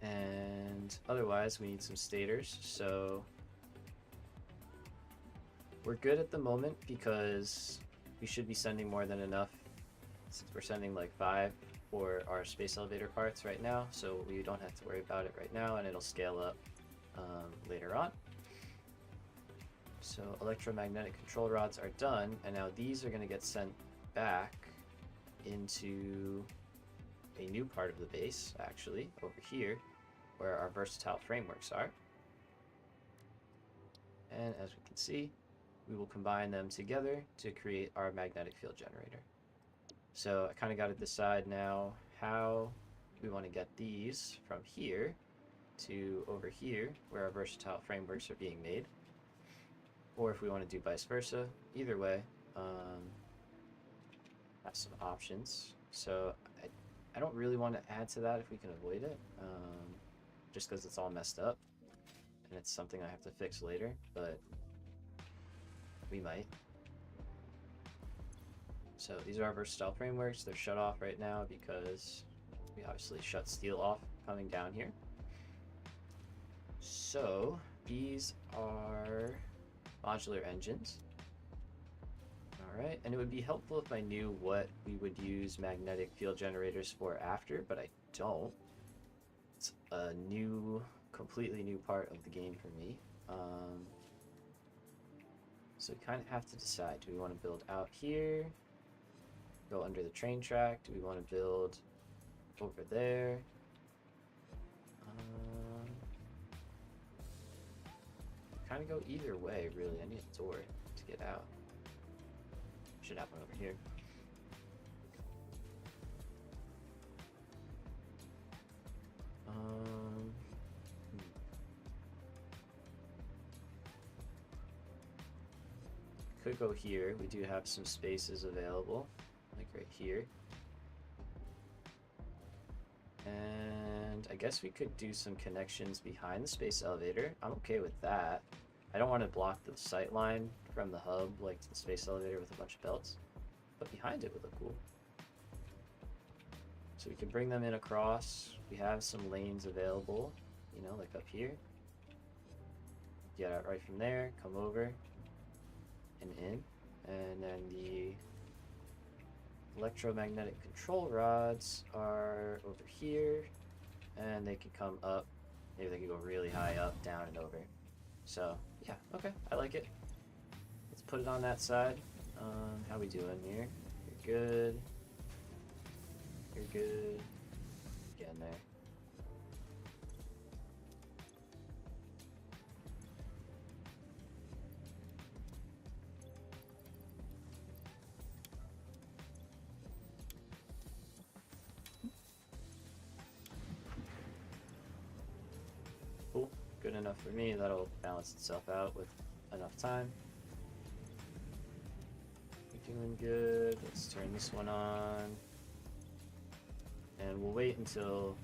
And otherwise we need some stators. So we're good at the moment because we should be sending more than enough, since we're sending like 5 for our space elevator parts right now. So we don't have to worry about it right now, and it'll scale up later on. So electromagnetic control rods are done, and now these are going to get sent back into a new part of the base, actually, over here, where our versatile frameworks are. And as we can see, we will combine them together to create our magnetic field generator. So I kind of got to decide now how we want to get these from here to over here, where our versatile frameworks are being made. Or if we want to do vice versa. Either way, have some options. So I don't really want to add to that if we can avoid it, just because it's all messed up and it's something I have to fix later, but we might. So these are our versatile frameworks. They're shut off right now because we obviously shut steel off coming down here. So these are modular engines. Alright, and it would be helpful if I knew what we would use magnetic field generators for after, but I don't. It's a new, completely new part of the game for me. So we kind of have to decide, do we want to build out here, go under the train track, do we want to build over there? Kind of go either way, really. I need a door to get out. Should have one over here. Could go here. We do have some spaces available, like right here. And I guess we could do some connections behind the space elevator. I'm okay with that. I don't want to block the sight line from the hub, like to the space elevator with a bunch of belts, but behind it would look cool. So we can bring them in across. We have some lanes available, you know, like up here. Get out right from there, come over and in. And then the electromagnetic control rods are over here, and they can come up. Maybe they can go really high up, down, and over. So yeah, okay, I like it. Let's put it on that side. How we doing here? You're good. You're good. Get in there. Cool. Good enough for me. That'll balance itself out with enough time. We're doing good. Let's turn this one on. And we'll wait until...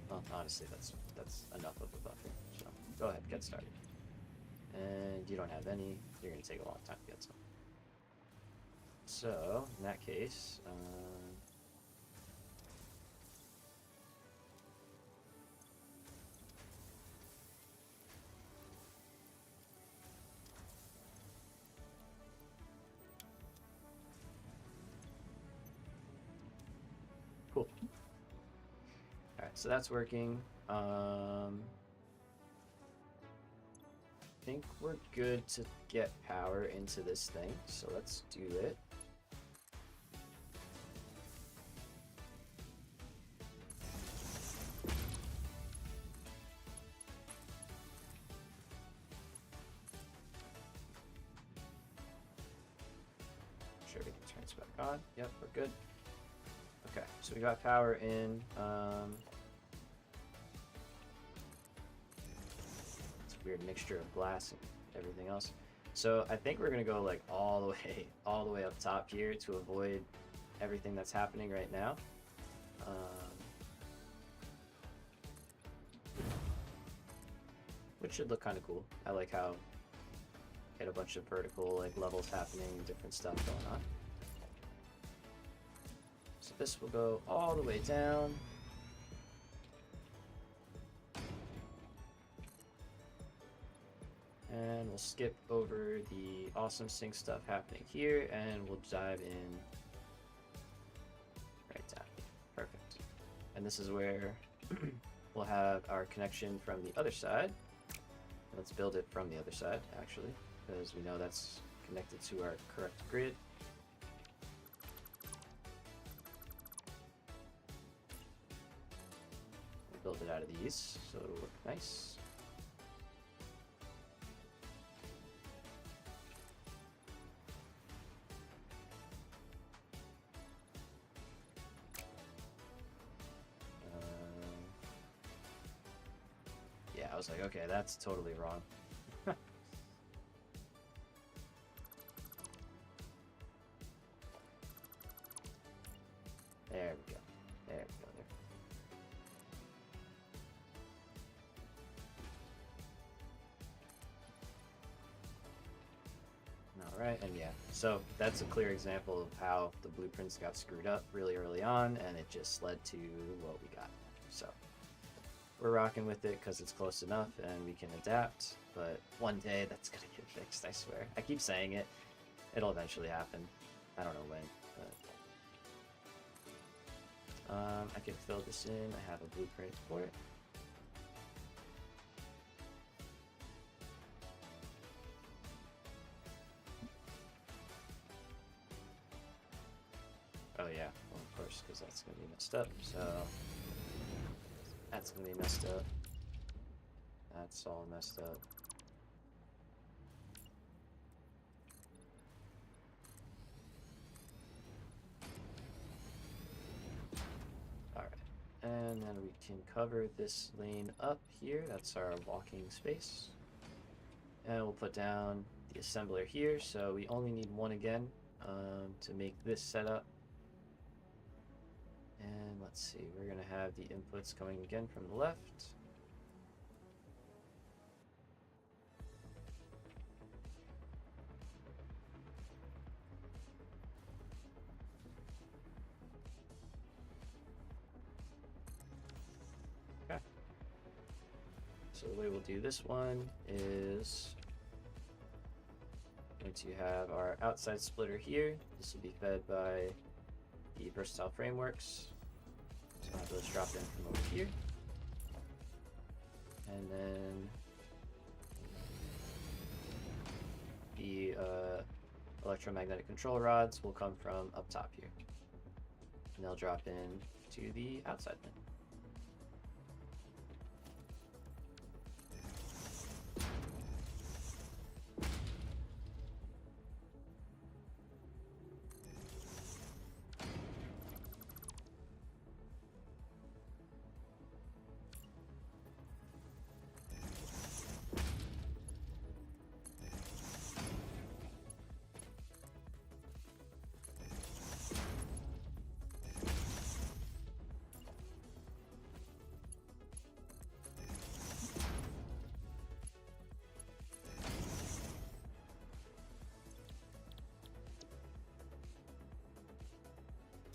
Well, honestly, that's enough of a buffer. So go ahead, get started. And you don't have any. You're going to take a long time to get some. So, in that case... Cool. Alright, so that's working. I think we're good to get power into this thing, so let's do it. Sure, we can turn this back on. Yep, we're good. Okay, so we got power in. It's a weird mixture of glass and everything else. So I think we're gonna go like all the way up top here to avoid everything that's happening right now. Which should look kind of cool. I like how get a bunch of vertical like levels happening, different stuff going on. So this will go all the way down. And we'll skip over the awesome sync stuff happening here, and we'll dive in right down. Perfect. And this is where we'll have our connection from the other side. Let's build it from the other side, actually, because we know that's connected to our correct grid. Build it out of these, so it'll look nice. Yeah, I was like, okay, that's totally wrong. There we go. There we go. Alright, and yeah, so that's a clear example of how the blueprints got screwed up really early on, and it just led to what we got. So, we're rocking with it because it's close enough and we can adapt, but one day that's gonna get fixed, I swear. I keep saying it, it'll eventually happen. I don't know when, but... I can fill this in, I have a blueprint for it. Oh yeah, well of course, because that's going to be messed up, so that's going to be messed up. That's all messed up. Alright, and then we can cover this lane up here, that's our walking space. And we'll put down the assembler here, so we only need one again to make this setup. And let's see, we're going to have the inputs coming again from the left. Okay. So the way we'll do this one is I'm going to have our outside splitter here. This will be fed by the versatile frameworks. So I'll have those drop in from over here. And then the electromagnetic control rods will come from up top here. And they'll drop in to the outside bin.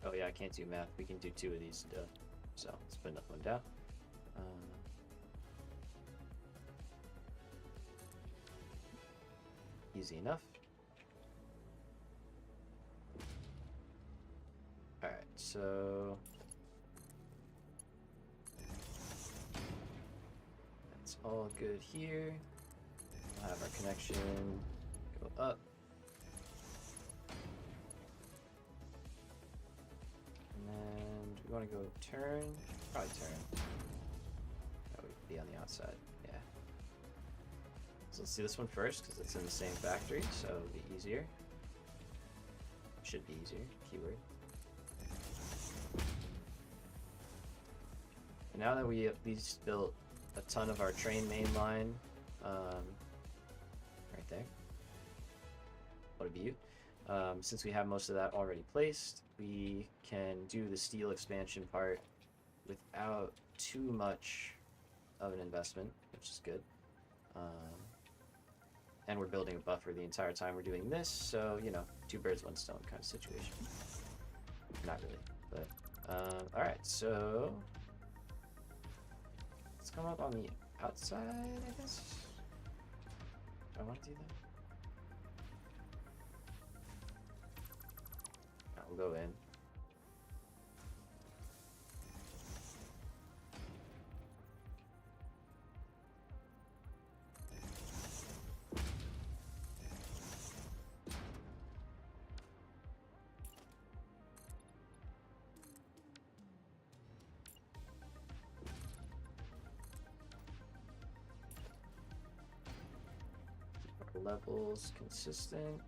Oh yeah, I can't do math. We can do 2 of these, so let's put another one down. Easy enough. Alright, so that's all good here. We'll have our connection go up. And we want to go turn, probably turn. That would be on the outside, yeah. So let's do this one first because it's in the same factory, so it'll be easier. Should be easier, keyword. And now that we at least built a ton of our train main line, right there. What a view. Since we have most of that already placed, we can do the steel expansion part without too much of an investment, which is good. And we're building a buffer the entire time we're doing this, so, you know, 2 birds, 1 stone kind of situation. Not really, but, alright, so let's come up on the outside, I guess. Do I want to do that? We'll go in. Keep our levels consistent.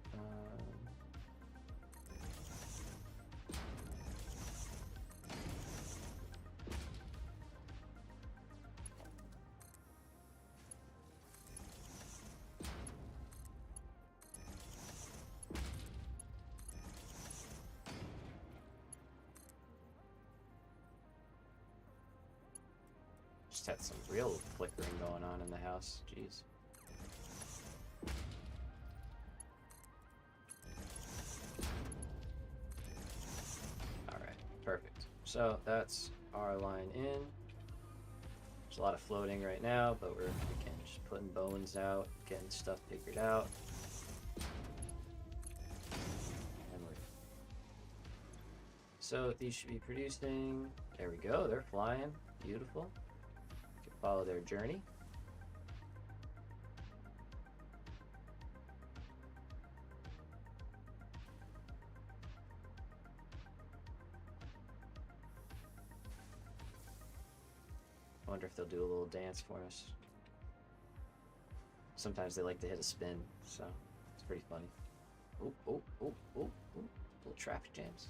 Just had some real flickering going on in the house. Jeez. Alright, perfect. So that's our line in. There's a lot of floating right now, but we're again just putting bones out, getting stuff figured out. And so these should be producing. There we go, they're flying. Beautiful. Follow their journey. I wonder if they'll do a little dance for us. Sometimes they like to hit a spin, so it's pretty funny. Oh, oh, oh, oh, oh, little traffic jams.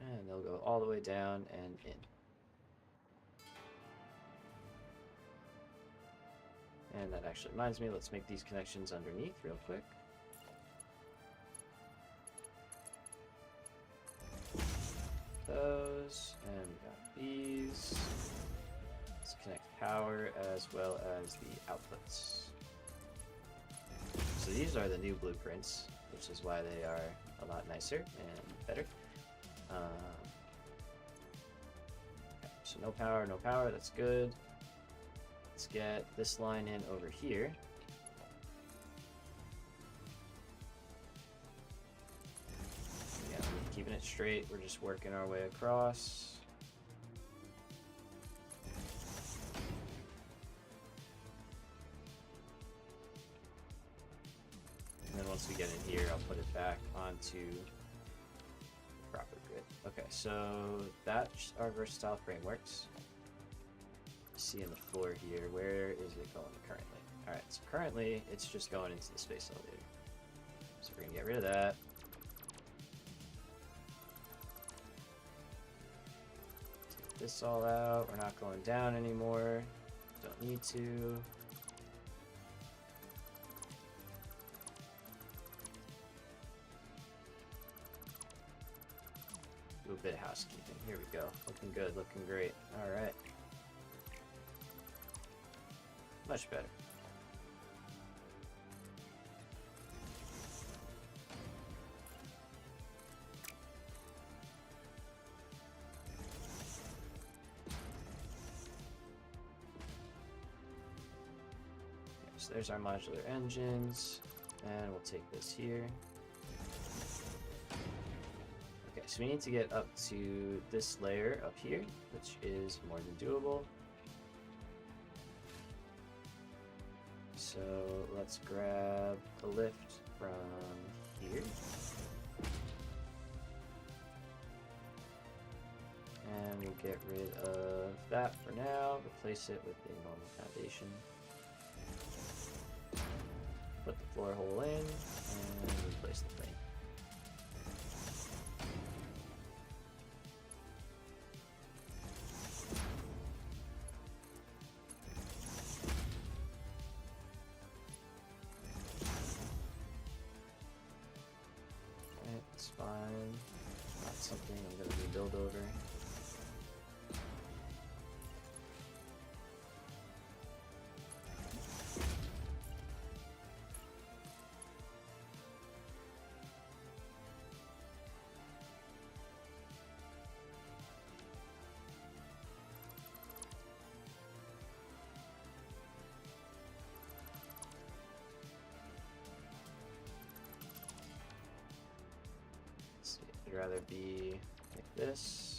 And they'll go all the way down and in. And that actually reminds me, let's make these connections underneath real quick. Those, and we got these. Let's connect power as well as the outputs. So these are the new blueprints, which is why they are a lot nicer and better. Okay, so no power, that's good. Let's get this line in over here. Yeah, we're keeping it straight, we're just working our way across. And then once we get in here, I'll put it back onto the proper grid. Okay, so that's our versatile frameworks. See in the floor here, where is it going currently? Alright, so currently it's just going into the space elevator. So we're gonna get rid of that. Take this all out. We're not going down anymore. Don't need to. Do a bit of housekeeping. Here we go. Looking good, looking great. Alright. Much better. So there's our modular engines, and we'll take this here. Okay, so we need to get up to this layer up here, which is more than doable. So let's grab a lift from here. And we'll get rid of that for now, replace it with a normal foundation. Put the floor hole in, and replace the frame. It's fine. Not something I'm going to rebuild over. I'd rather be like this.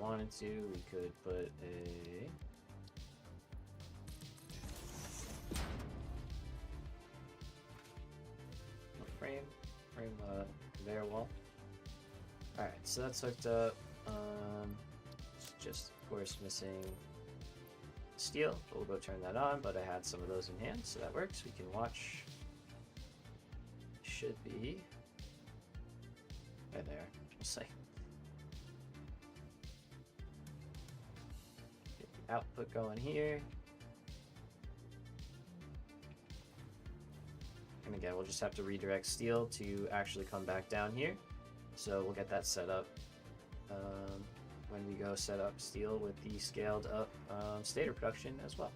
Wanted to, we could put a frame conveyor wall. Alright, so that's hooked up. Just of course missing steel, but we'll go turn that on, but I had some of those in hand, so that works. We can watch. Should be right there. We'll see. Output going here. And again, we'll just have to redirect steel to actually come back down here. So we'll get that set up when we go set up steel with the scaled up stator production as well.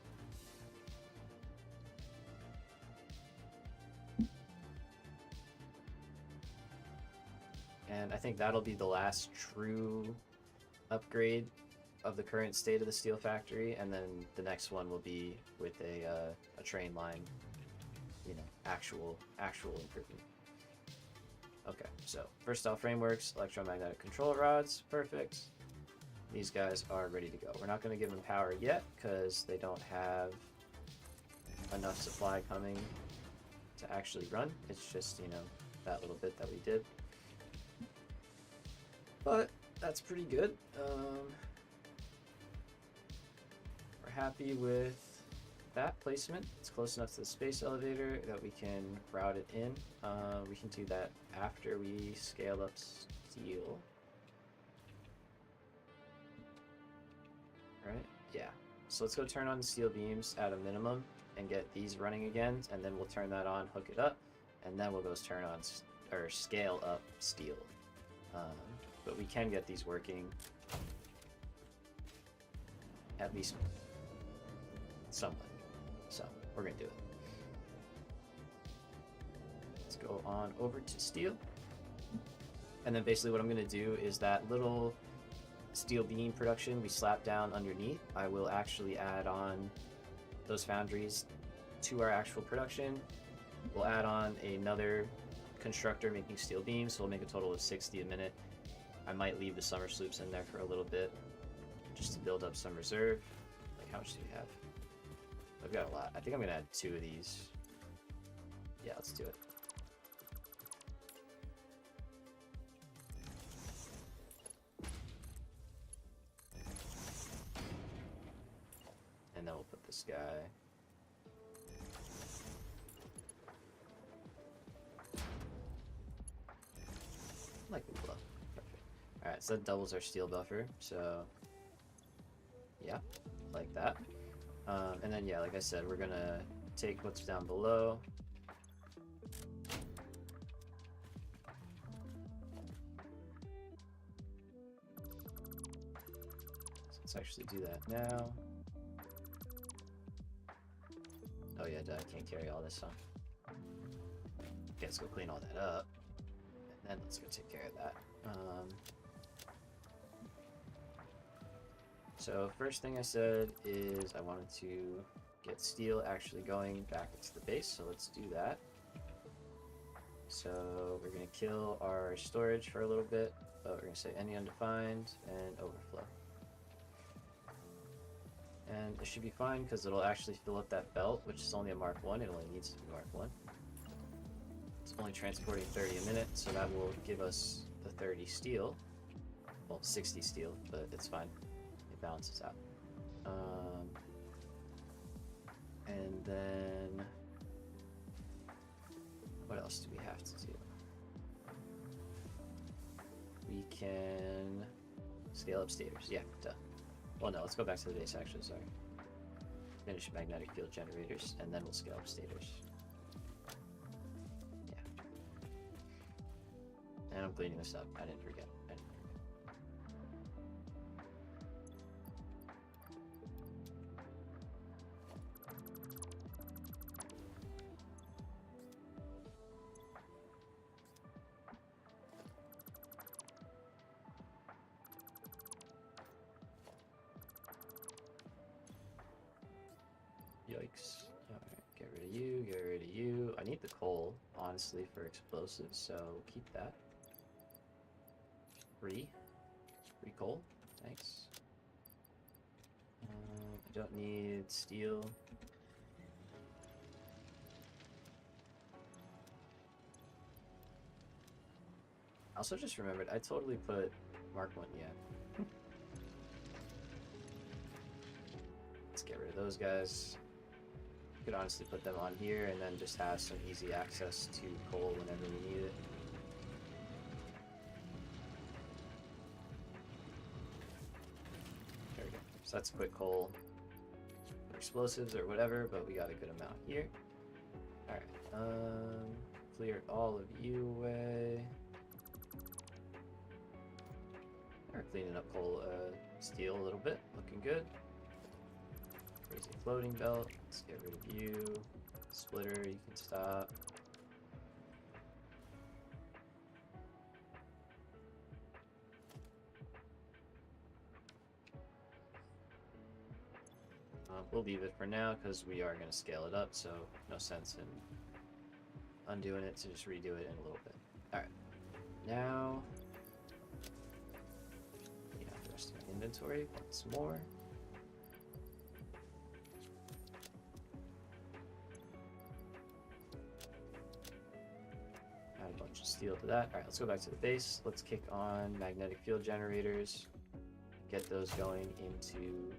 And I think that'll be the last true upgrade of the current state of the steel factory, and then the next one will be with a train line, you know, actual improvement. Okay, so versatile frameworks, electromagnetic control rods, perfect. These guys are ready to go. We're not going to give them power yet because they don't have enough supply coming to actually run. It's just, you know, that little bit that we did. But that's pretty good. happy with that placement. It's close enough to the space elevator that we can route it in. We can do that after we scale up steel. Right? Yeah. So let's go turn on the steel beams at a minimum and get these running again, and then we'll turn that on, hook it up, and then we'll go turn on or scale up steel. But we can get these working at least somewhat. So we're gonna do it. Let's go on over to steel, and then basically what I'm gonna do is that little steel beam production we slap down underneath, I will actually add on those foundries to our actual production. We'll add on another constructor making steel beams, so we'll make a total of 60 a minute. I might leave the summer sloops in there for a little bit just to build up some reserve. Like, how much do we have? I've got a lot. I think I'm gonna add 2 of these. Yeah, let's do it. And then we'll put this guy. Like we will. Perfect. Alright, so that doubles our steel buffer. So, yeah, like that. And then, yeah, like I said, we're gonna take what's down below. So let's actually do that now. Oh yeah, I can't carry all this, huh? Okay, let's go clean all that up. And then let's go take care of that. So first thing I said is I wanted to get steel actually going back into the base, so let's do that. So we're going to kill our storage for a little bit, but we're going to say any undefined and overflow. And it should be fine because it'll actually fill up that belt, which is only a Mark 1. It only needs to be Mark 1. It's only transporting 30 a minute, so that will give us the 30 steel. Well, 60 steel, but it's fine. It balances out. And then what else do we have to do? We can scale up stairs. Yeah, duh. Well, no, let's go back to the base, actually, sorry. Finish magnetic field generators, and then we'll scale up stators. Yeah. And I'm cleaning this up. I didn't forget. Yikes. Alright, get rid of you, get rid of you. I need the coal, honestly, for explosives, so we'll keep that. Free coal. Thanks. I don't need steel. I also just remembered, I totally put Mark 1, yeah. Let's get rid of those guys. You could honestly put them on here and then just have some easy access to coal whenever we need it. There we go. So that's quick coal for explosives or whatever, but we got a good amount here. Alright, clear all of you away. We're cleaning up coal, steel a little bit, looking good. Crazy floating belt, let's get rid of you. Splitter, you can stop. We'll leave it for now because we are going to scale it up, so no sense in undoing it, so just redo it in a little bit. Alright, now clean out the rest of my inventory once more. Add a bunch of steel to that. Alright, let's go back to the base. Let's kick on magnetic field generators. Get those going into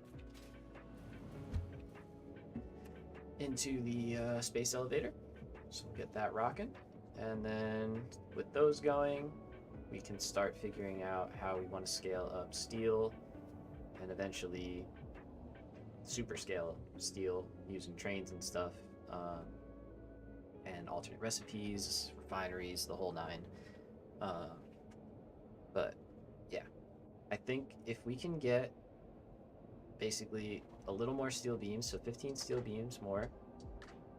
into the space elevator. So we'll get that rocking. And then with those going, we can start figuring out how we want to scale up steel and eventually super scale steel using trains and stuff, and alternate recipes, refineries, the whole nine. But yeah, I think if we can get basically a little more steel beams, so 15 steel beams more,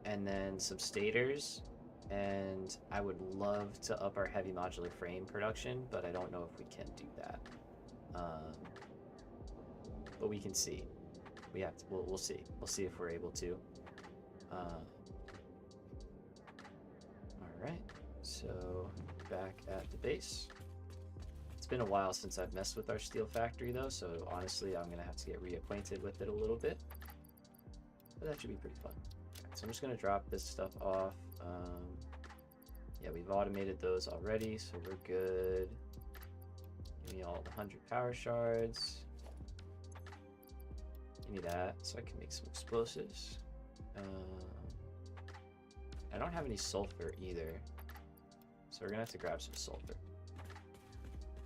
and then some stators, and I would love to up our heavy modular frame production, but I don't know if we can do that. But we can see. We have to. We'll see. We'll see if we're able to. All right. So back at the base. It's been a while since I've messed with our steel factory though, so honestly I'm gonna have to get reacquainted with it a little bit. But that should be pretty fun. Right, so I'm just gonna drop this stuff off. Yeah, we've automated those already, so we're good. Give me all the 100 power shards. Give me that so I can make some explosives. I don't have any sulfur either, so we're gonna have to grab some sulfur.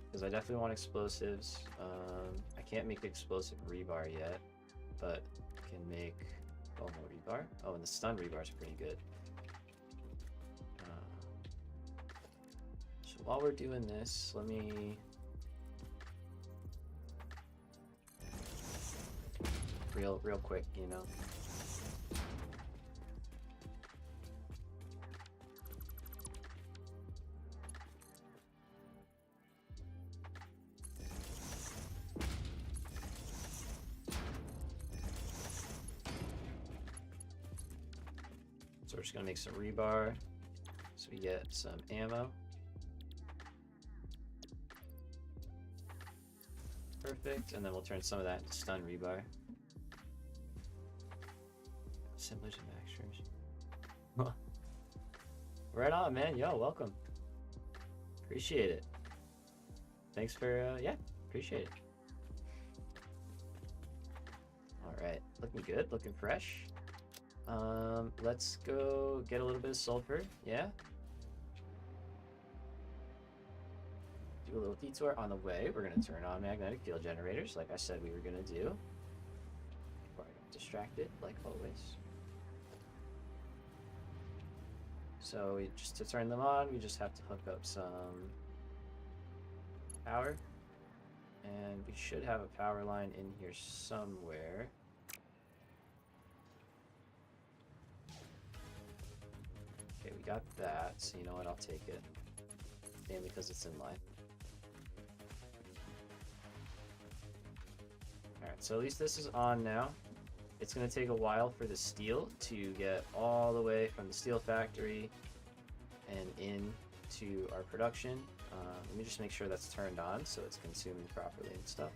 Because I definitely want explosives. I can't make explosive rebar yet, but I can make more rebar. Oh, and the stun rebar is pretty good. So while we're doing this, let me... Real quick, you know. So we're just gonna make some rebar so we get some ammo. Perfect, and then we'll turn some of that into stun rebar. Assemblers and manufacturers. Right on, man. Yo, welcome. Appreciate it. Thanks for, yeah, appreciate it. All right, looking good, looking fresh. Let's go get a little bit of sulfur, yeah? Do a little detour on the way. We're gonna turn on magnetic field generators like I said we were gonna do. Before I get distracted, like always. So just to turn them on, we just have to hook up some power. And we should have a power line in here somewhere. Okay, we got that, so you know what, I'll take it. Mainly because it's in line. Alright, so at least this is on now. It's going to take a while for the steel to get all the way from the steel factory and into our production. Let me just make sure that's turned on so it's consuming properly and stuff.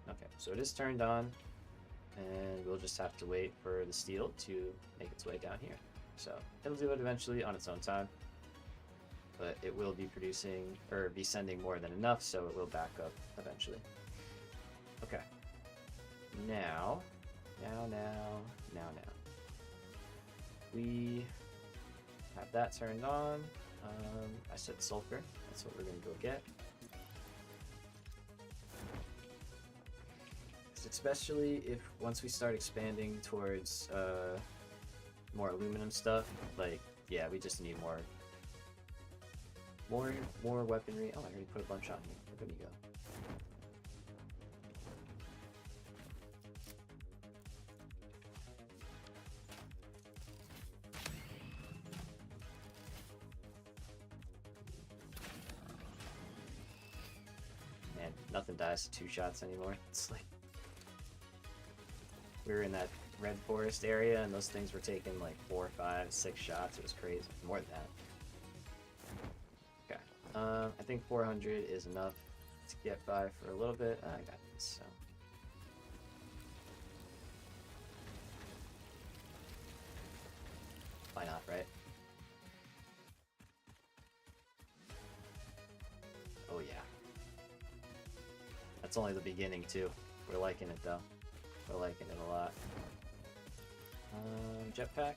Okay, so it is turned on, and we'll just have to wait for the steel to make its way down here. So it'll do it eventually on its own time, but it will be producing, or be sending more than enough, so it will back up eventually. Okay. Now. We have that turned on. I said sulfur. That's what we're going to go get. Especially if once we start expanding towards more aluminum stuff, like, yeah, we just need more weaponry. Oh, I already put a bunch on here. Where did we go? Man, nothing dies to 2 shots anymore. It's like we were in that red forest area and those things were taking like 4, 5, 6 shots. It was crazy. More than that. Okay. I think 400 is enough to get by for a little bit. I got this, so. Why not, right? Oh yeah. It's only the beginning too. We're liking it though. We're liking it a lot. Jetpack.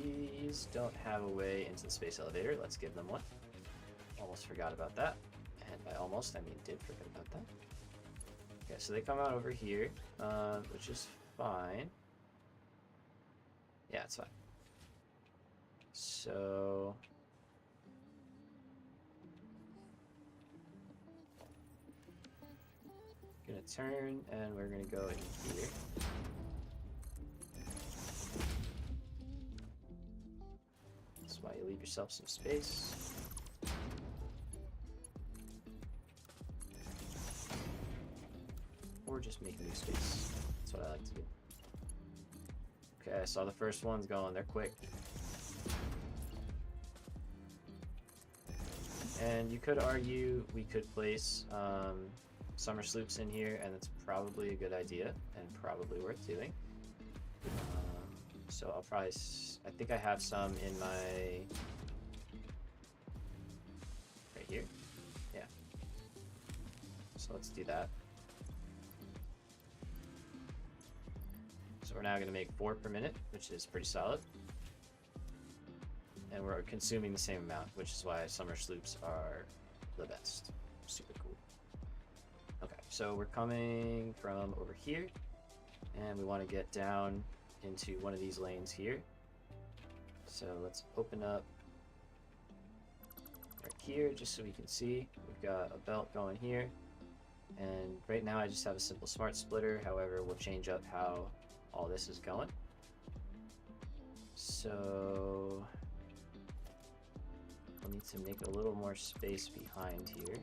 These don't have a way into the space elevator. Let's give them one. Almost forgot about that. And by almost, I mean did forget about that. Okay, so they come out over here, which is fine. Yeah, it's fine. So... gonna turn, and we're gonna go in here. That's why you leave yourself some space. Or just make new space. That's what I like to do. Okay, I saw the first one's going. They're quick. And you could argue we could place summer sloops in here, and it's probably a good idea and probably worth doing. So I'll probably... I think I have some in my... right here. Yeah. So let's do that. So we're now going to make 4 per minute, which is pretty solid. And we're consuming the same amount, which is why summer sloops are the best. Super cool. Okay, so we're coming from over here, and we want to get down into one of these lanes here. So let's open up right here just so we can see. We've got a belt going here, and right now I just have a simple smart splitter. However, we'll change up how all this is going. So we'll need to make a little more space behind here.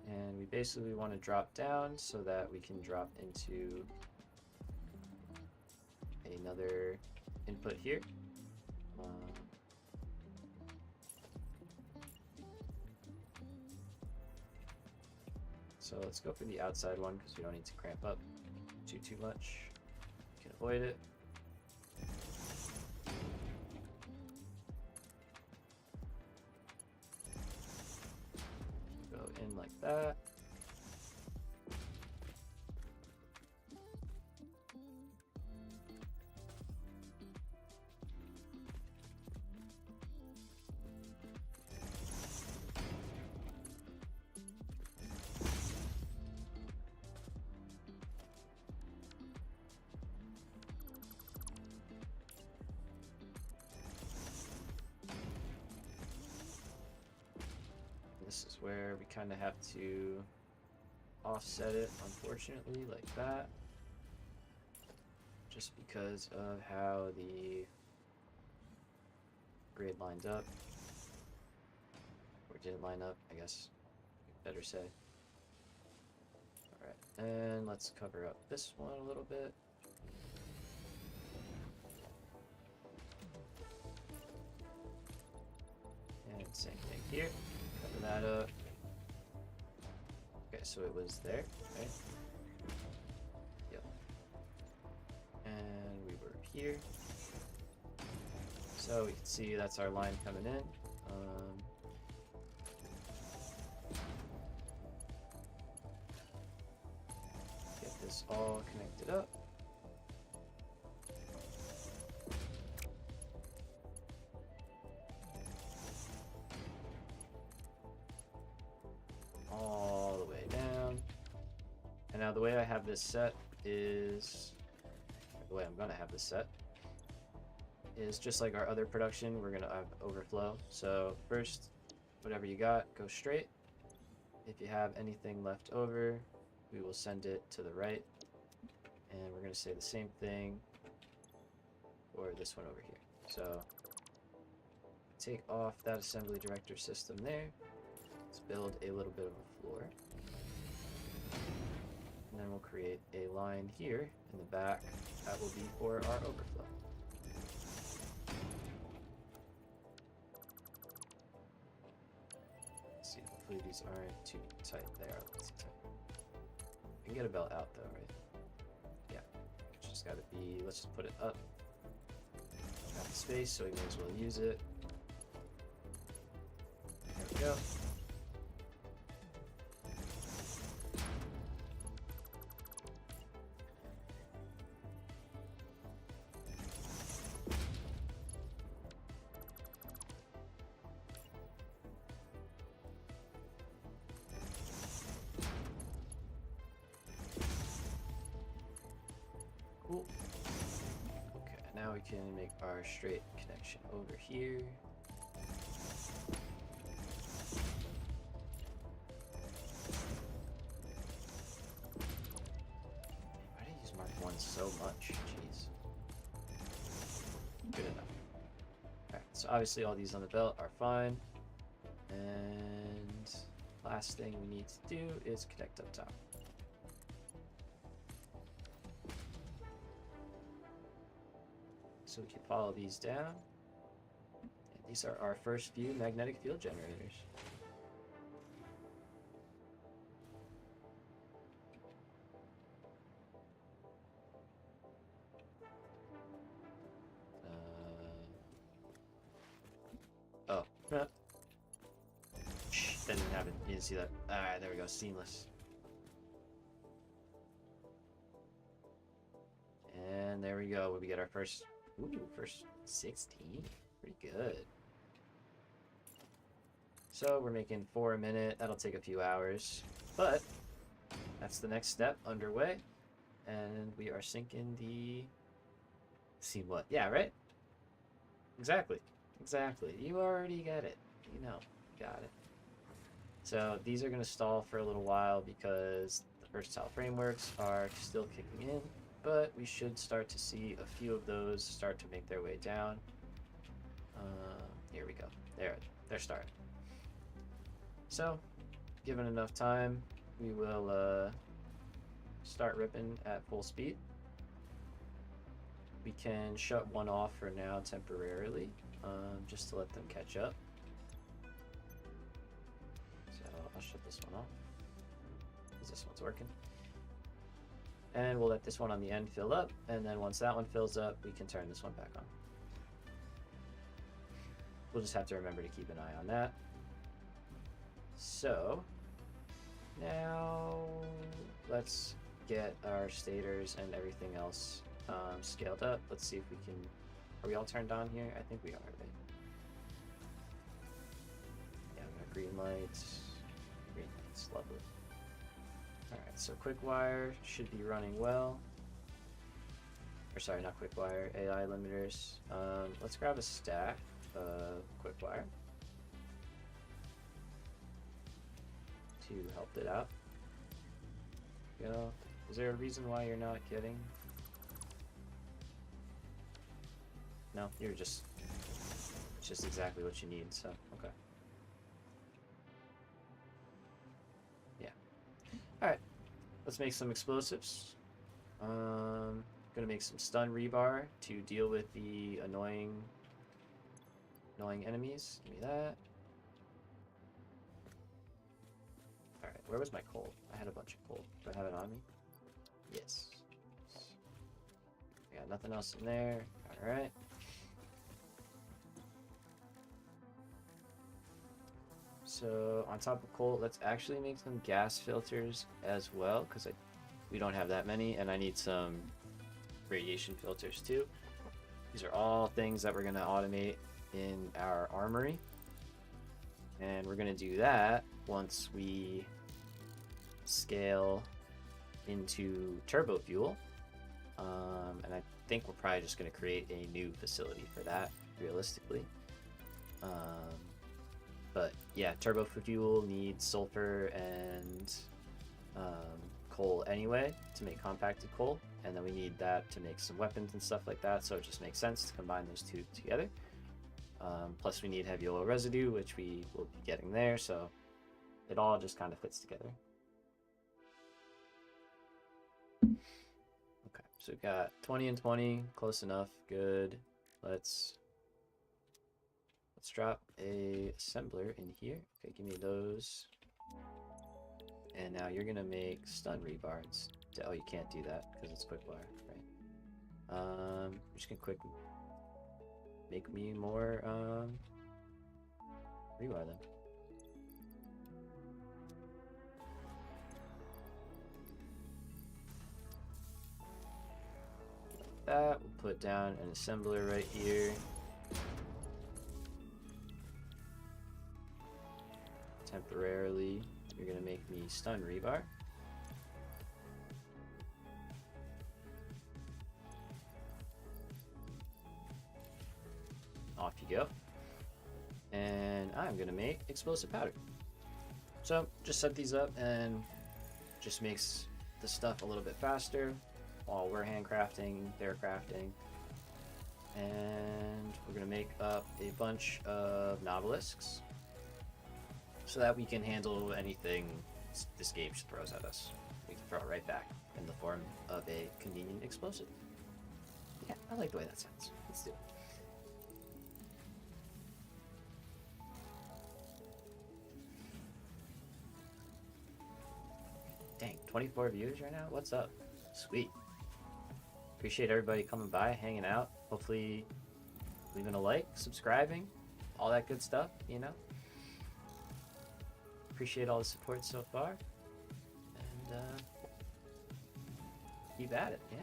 And we basically want to drop down so that we can drop into another input here. So let's go for the outside one because we don't need to cramp up too much. We can avoid it. Go in like that. This is where we kind of have to offset it, unfortunately, like that. Just because of how the grid lined up. Or didn't line up, I guess you'd better say. Alright, and let's cover up this one a little bit. And same thing here. Cover that up. Okay, so it was there, right? Yep. And we were here. So we can see that's our line coming in. Get this all connected up. All the way down. And now the way I have this set is, the way I'm gonna have this set is just like our other production. We're gonna have overflow. So first, whatever you got, go straight. If you have anything left over, we will send it to the right. And we're gonna say the same thing for this one over here. So take off that assembly director system there. Let's build a little bit of a floor. And then we'll create a line here in the back that will be for our overflow. Let's see, hopefully these aren't too tight. They are a little too tight. We can get a belt out though, right? Yeah. It's just gotta be, let's just put it up. Got the space, so we may as well use it. There we go. Cool. Okay, now we can make our straight connection over here. Why did I use Mark 1 so much? Jeez. Good enough. Alright, so obviously all these on the belt are fine. And last thing we need to do is connect up top. So we can follow these down. And these are our first few magnetic field generators. Oh. Shh, that didn't happen. You didn't see that. Alright, there we go. Seamless. And there we go. We get our first... Ooh, first 16. Pretty good. So we're making 4 a minute. That'll take a few hours. But that's the next step underway. And we are syncing the... See what? Yeah, right? Exactly. Exactly. You already get it. You know. Got it. So these are going to stall for a little while because the versatile frameworks are still kicking in. But we should start to see a few of those start to make their way down. Here we go. They're starting. So, given enough time, we will start ripping at full speed. We can shut one off for now temporarily, just to let them catch up. So I'll shut this one off, because this one's working. And we'll let this one on the end fill up, and then once that one fills up, we can turn this one back on. We'll just have to remember to keep an eye on that. So, now let's get our stators and everything else scaled up. Let's see if we can... Are we all turned on here? I think we are, right? Yeah, we got green lights. Green lights, lovely. Alright, so quick wire should be running well. Or sorry, not quick wire, AI limiters. Let's grab a stack of quick wire to help it out. Go. Is there a reason why you're not getting? No, you're just... It's just exactly what you need, so, okay. Alright, let's make some explosives. Gonna make some stun rebar to deal with the annoying enemies. Give me that. Alright, where was my coal? I had a bunch of coal. Do I have it on me? Yes. I got nothing else in there. Alright. So on top of coal, let's actually make some gas filters as well, because we don't have that many, and I need some radiation filters too. These are all things that we're going to automate in our armory, and we're going to do that once we scale into turbo fuel. And I think we're probably just going to create a new facility for that, realistically. But yeah, turbo fuel needs sulfur and coal anyway to make compacted coal. and then we need that to make some weapons and stuff like that, so it just makes sense to combine those two together. Plus we need heavy oil residue, which we will be getting there, so it all just kind of fits together. Okay, so we've got 20 and 20, close enough, good. Let's drop a assembler in here. Okay, give me those. And now you're gonna make stun rebars. Oh, you can't do that because it's quick wire, right? I'm just gonna quick make me more rebar them. Like that, we'll put down an assembler right here. Temporarily, you're gonna make me stun rebar. Off you go. And I'm gonna make explosive powder. So just set these up and just makes the stuff a little bit faster while we're handcrafting, they're crafting. And we're gonna make up a bunch of novelisks so that we can handle anything this game throws at us. We can throw it right back in the form of a convenient explosive. Yeah, I like the way that sounds. Let's do it. Dang, 24 views right now? What's up? Sweet. Appreciate everybody coming by, hanging out. Hopefully leaving a like, subscribing, all that good stuff, you know? Appreciate all the support so far. And keep at it, yeah.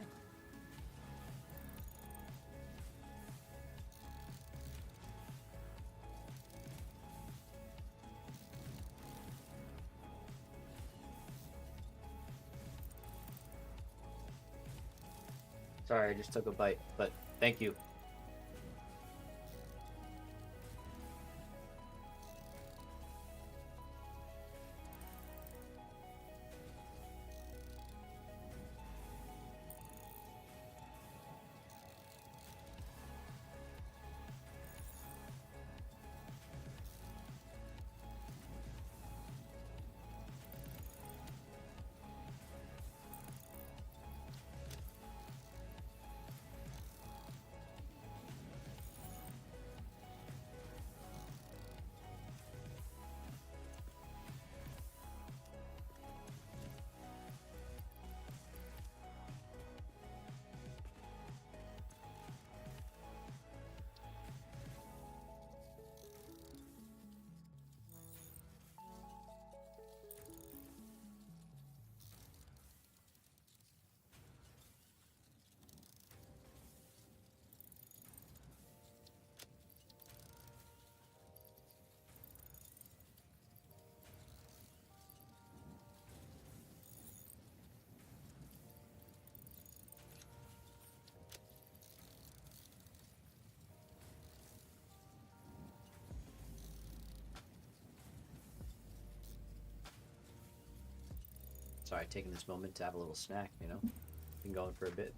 Sorry, I just took a bite, but thank you. Sorry, taking this moment to have a little snack, you know? Been going for a bit.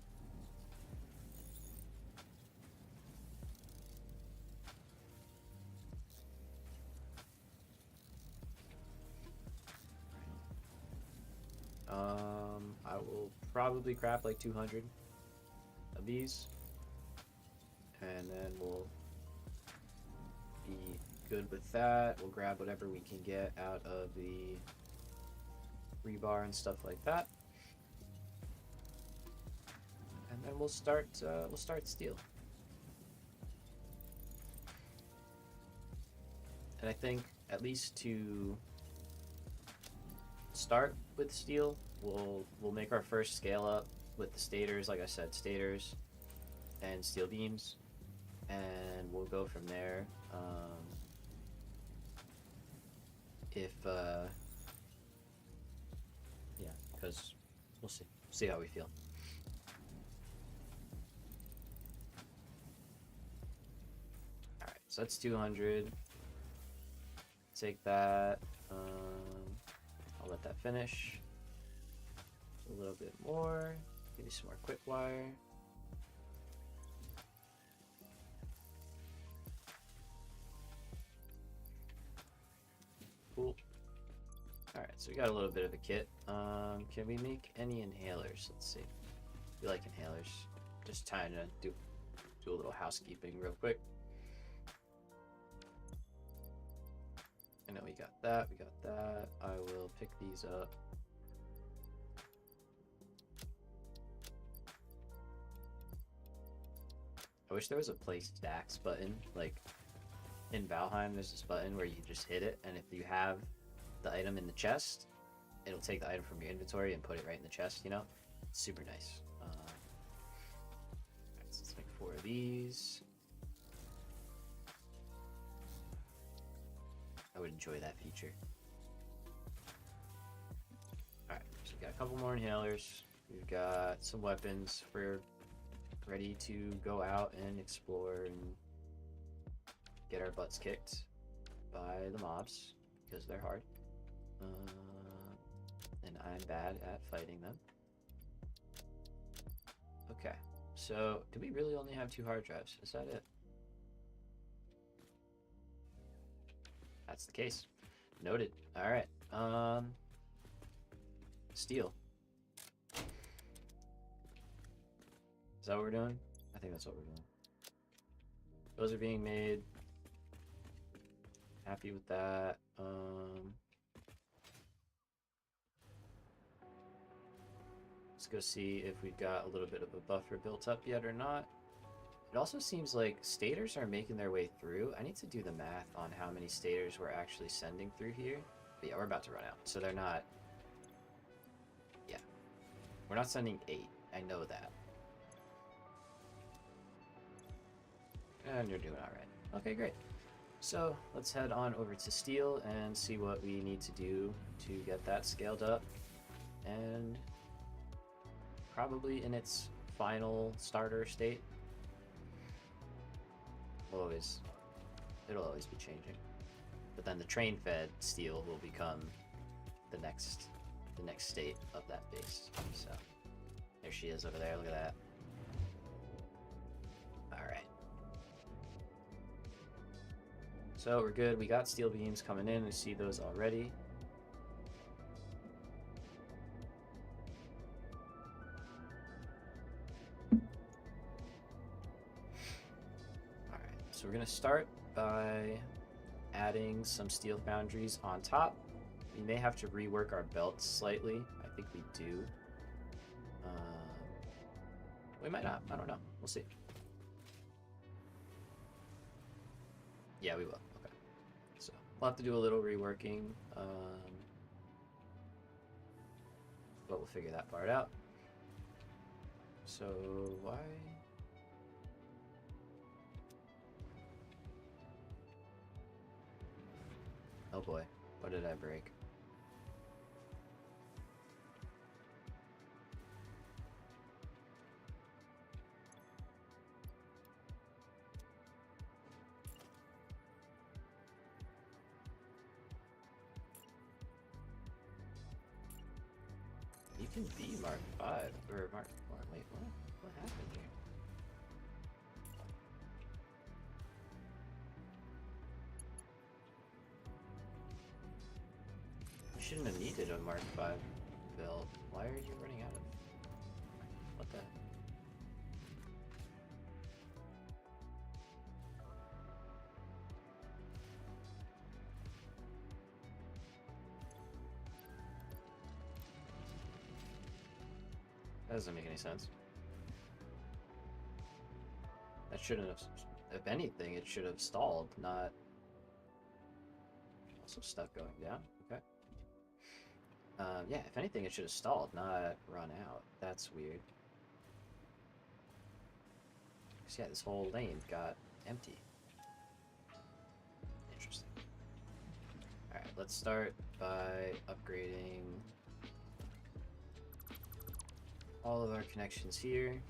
I will probably craft like 200 of these, and then we'll be good with that. We'll grab whatever we can get out of the rebar and stuff like that, and then we'll start steel. And I think at least to start with steel, we'll make our first scale up with the stators, like I said, stators and steel beams, and we'll go from there. Yeah, because we'll see how we feel. All right, so that's 200. Take that. I'll let that finish. A little bit more. Give me some more quick wire. Cool. Alright, so we got a little bit of a kit. Can we make any inhalers? Let's see. We like inhalers. Just trying to do a little housekeeping real quick. I know we got that, we got that. I will pick these up. I wish there was a place stacks button. Like in Valheim, there's this button where you just hit it, and if you have the item in the chest, it'll take the item from your inventory and put it right in the chest, you know? It's super nice. Alright, so let's make 4 of these. I would enjoy that feature. Alright, so we got a couple more inhalers. We've got some weapons. We're ready to go out and explore and get our butts kicked by the mobs because they're hard. And I'm bad at fighting them. Okay, so do we really only have 2 hard drives? Is that it? That's the case. Noted. All right. Steel. Is that what we're doing? I think that's what we're doing. Those are being made. Happy with that. Let's go see if we've got a little bit of a buffer built up yet or not. It also seems like stators are making their way through. I need to do the math on how many stators we're actually sending through here. But yeah, we're about to run out. So they're not... Yeah. We're not sending 8. I know that. And you're doing alright. Okay, great. So let's head on over to steel and see what we need to do to get that scaled up. And probably in its final starter state. It'll always be changing. But then the train fed steel will become the next state of that base. So there she is over there, look at that. Alright. So we're good. We got steel beams coming in. We see those already. Alright, so we're going to start by adding some steel foundries on top. We may have to rework our belts slightly. I think we do. We might not. I don't know. We'll see. Yeah, we will. Okay. So we'll have to do a little reworking. But we'll figure that part out. So why... Oh boy, what did I break? You can be Mark 5 or Mark 4. Wait, what happened here? You shouldn't have needed a Mark 5 build. Why are you running out of... What the... That doesn't make any sense. That shouldn't have... If anything, it should have stalled, not... Also stuck going down. Okay. Yeah, if anything, it should have stalled, not run out. That's weird. Because, yeah, this whole lane got empty. Interesting. Alright, let's start by upgrading all of our connections here.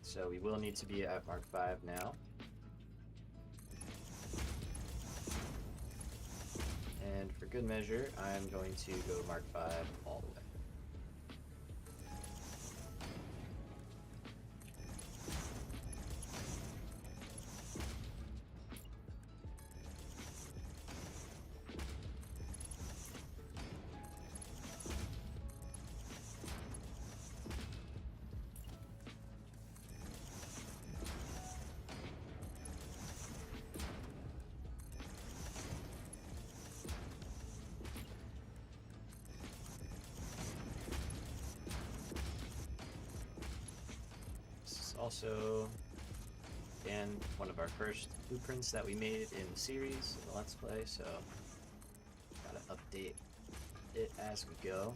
So we will need to be at Mark 5 now. And for good measure, I'm going to go Mark 5 all the way. also, again, one of our first blueprints that we made in the series, in the Let's Play, so gotta update it as we go.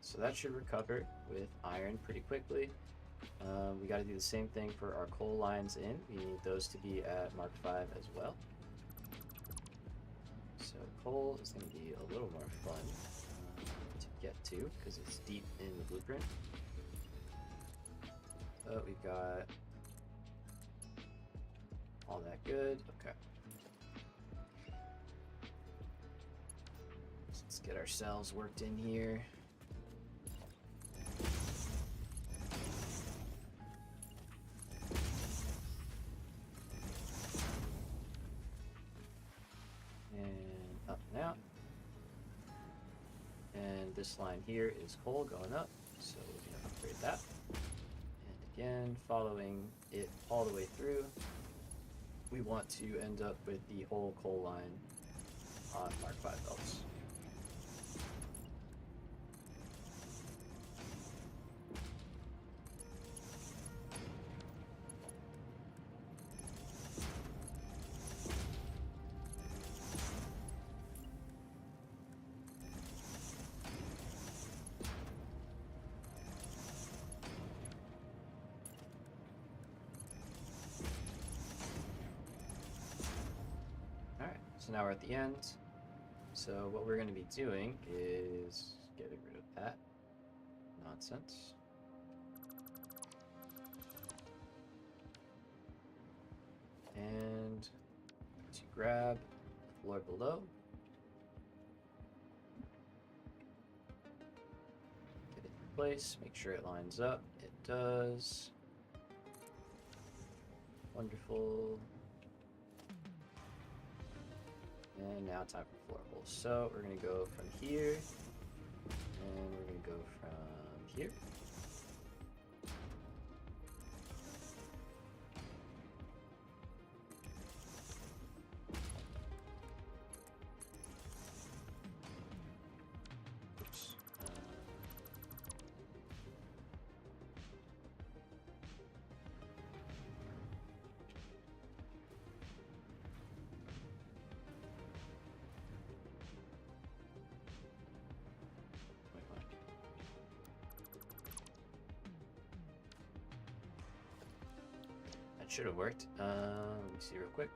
So that should recover with iron pretty quickly. We got to do the same thing for our coal lines in. We need those to be at Mark 5 as well. So coal is going to be a little more fun to get to because it's deep in the blueprint. But we've got all that good. Okay. So let's get ourselves worked in here. And this line here is coal going up, so we're going to upgrade that. And again, following it all the way through, we want to end up with the whole coal line on Mark 5 belts. So now we're at the end. So what we're going to be doing is getting rid of that nonsense. And to grab the floor below. Get it in place, make sure it lines up. It does. Wonderful. And now time for floor holes. So we're going to go from here, and we're going to go from here. Oops. That should have worked. Let me see real quick.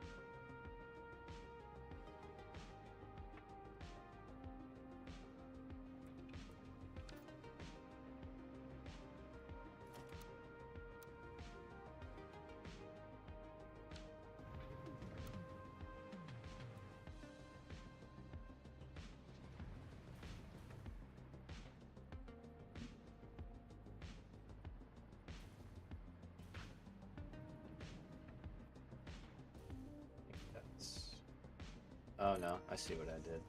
Oh no, I see what I did.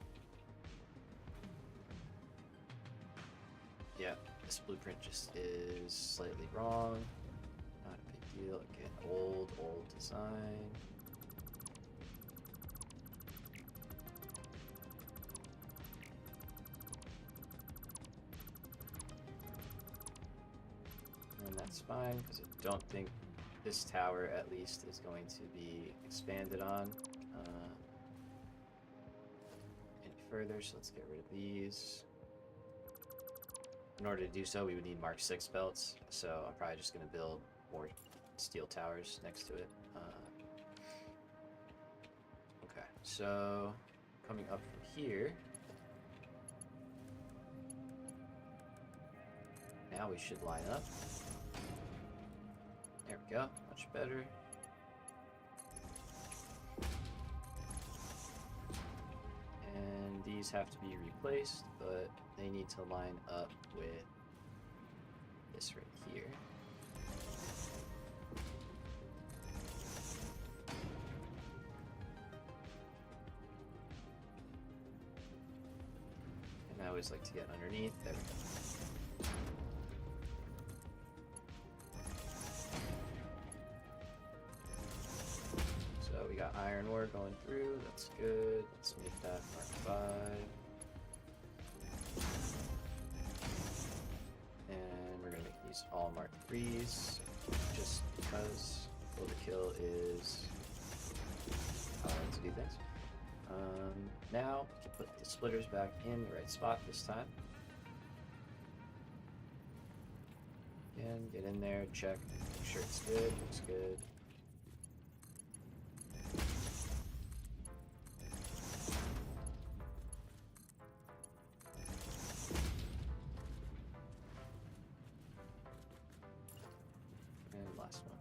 Yeah, this blueprint just is slightly wrong. Not a big deal. Again, old design. And that's fine, because I don't think this tower, at least, is going to be expanded on any further, so let's get rid of these. In order to do so, we would need Mark 6 belts, so I'm probably just going to build more steel towers next to it. Okay, so coming up from here, now we should line up. There we go, much better. And these have to be replaced, but they need to line up with this right here. And I always like to get underneath. There we go. So we got iron ore more going through. That's good. Let's make that Mark 5. And we're going to make these all Mark 3s just because overkill is how I like to do things. Now we can put the splitters back in the right spot this time. Again, get in there, check, make sure it's good, looks good. And last one.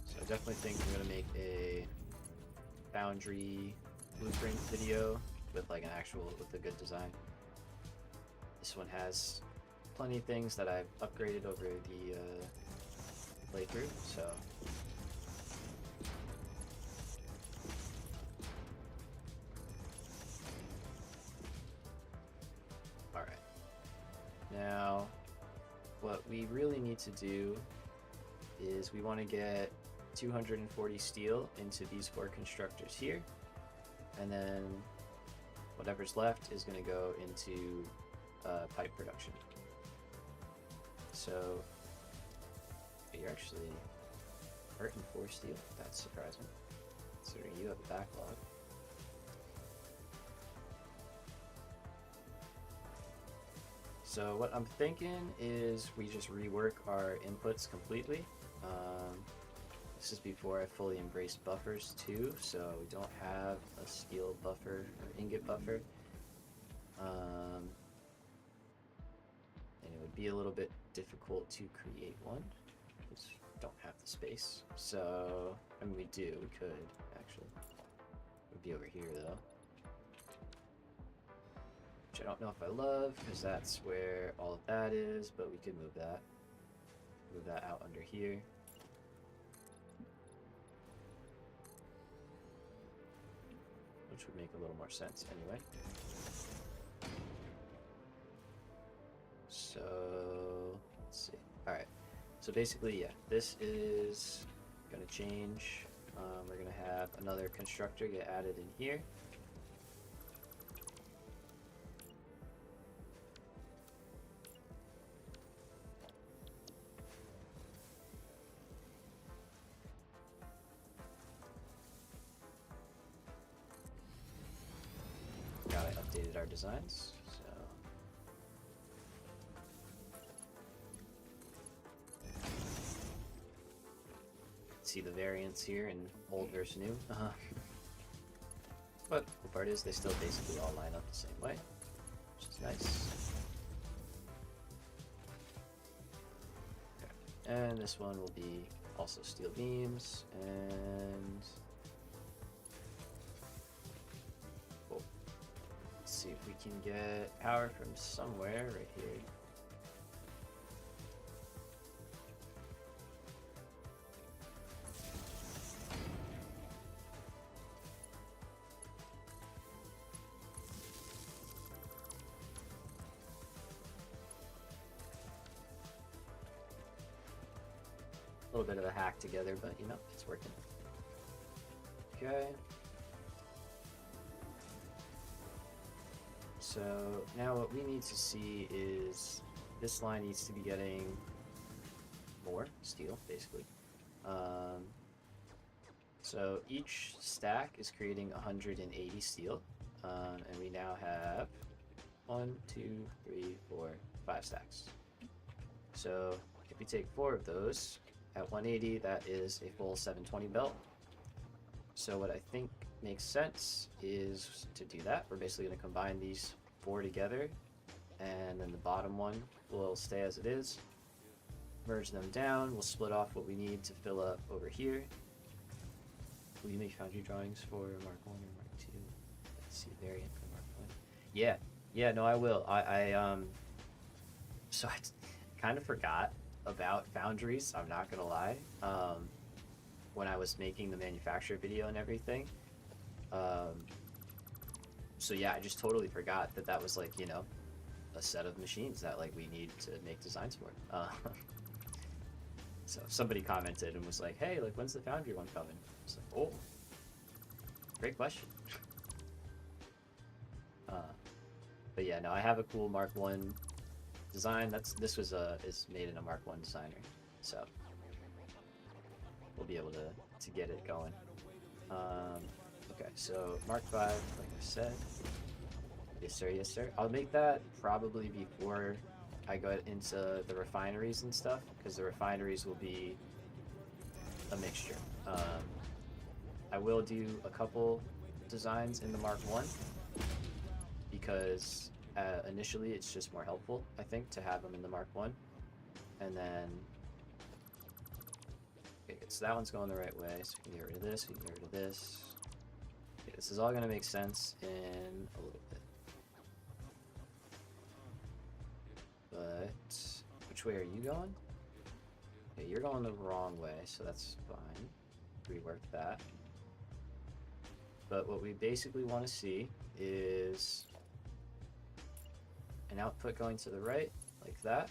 So I definitely think I'm gonna make a Foundry blueprint video with like with a good design. This one has plenty of things that I've upgraded over the playthrough, so alright. Now what we really need to do is we want to get 240 steel into these 4 constructors here, and then whatever's left is going to go into pipe production. So you're actually hurting 4 steel. That's surprising, considering you have a backlog. So what I'm thinking is we just rework our inputs completely. This is before I fully embrace buffers too, so we don't have a steel buffer or ingot buffer. And it would be a little bit difficult to create one because we don't have the space. So, I mean, we could actually. It would be over here though, which I don't know if I love because that's where all of that is, but we could move that out under here. Which would make a little more sense anyway. So, let's see. Alright, so basically, yeah, this is going to change. We're going to have another constructor get added in here. Got it, updated our designs. See the variants here in old versus new. But the part is they still basically all line up the same way, which is nice. Okay. And this one will be also steel beams, and cool. Let's see if we can get power from somewhere right here. A little bit of a hack together, but you know, it's working. Okay. So now what we need to see is this line needs to be getting more steel, basically. So each stack is creating 180 steel, and we now have 1, 2, 3, 4, 5 stacks. So if we take 4 of those, at 180, that is a full 720 belt. So what I think makes sense is to do that. We're basically going to combine these 4 together, and then the bottom one will stay as it is. Merge them down. We'll split off what we need to fill up over here. Will you make foundry drawings for Mark 1 or Mark 2? Let's see, variant for Mark 1. Yeah, no, I will. So I kind of forgot about foundries, I'm not gonna lie, when I was making the manufacturer video and everything. So yeah, I just totally forgot that was like, you know, a set of machines that like we need to make designs for. So somebody commented and was like, hey, like when's the foundry one coming? It's like, oh, great question. But yeah, no, I have a cool Mark 1 design. This was is made in a Mark 1 designer, so we'll be able to get it going. Okay, so Mark 5, like I said. Yes sir, yes sir. I'll make that probably before I go into the refineries and stuff, because the refineries will be a mixture. I will do a couple designs in the Mark 1 because initially it's just more helpful, I think, to have them in the Mark 1. And then, okay, so that one's going the right way, so we can get rid of this, we can get rid of this. Okay, this is all going to make sense in a little bit. But, which way are you going? Okay, you're going the wrong way, so that's fine. Rework that. But what we basically want to see is an output going to the right, like that.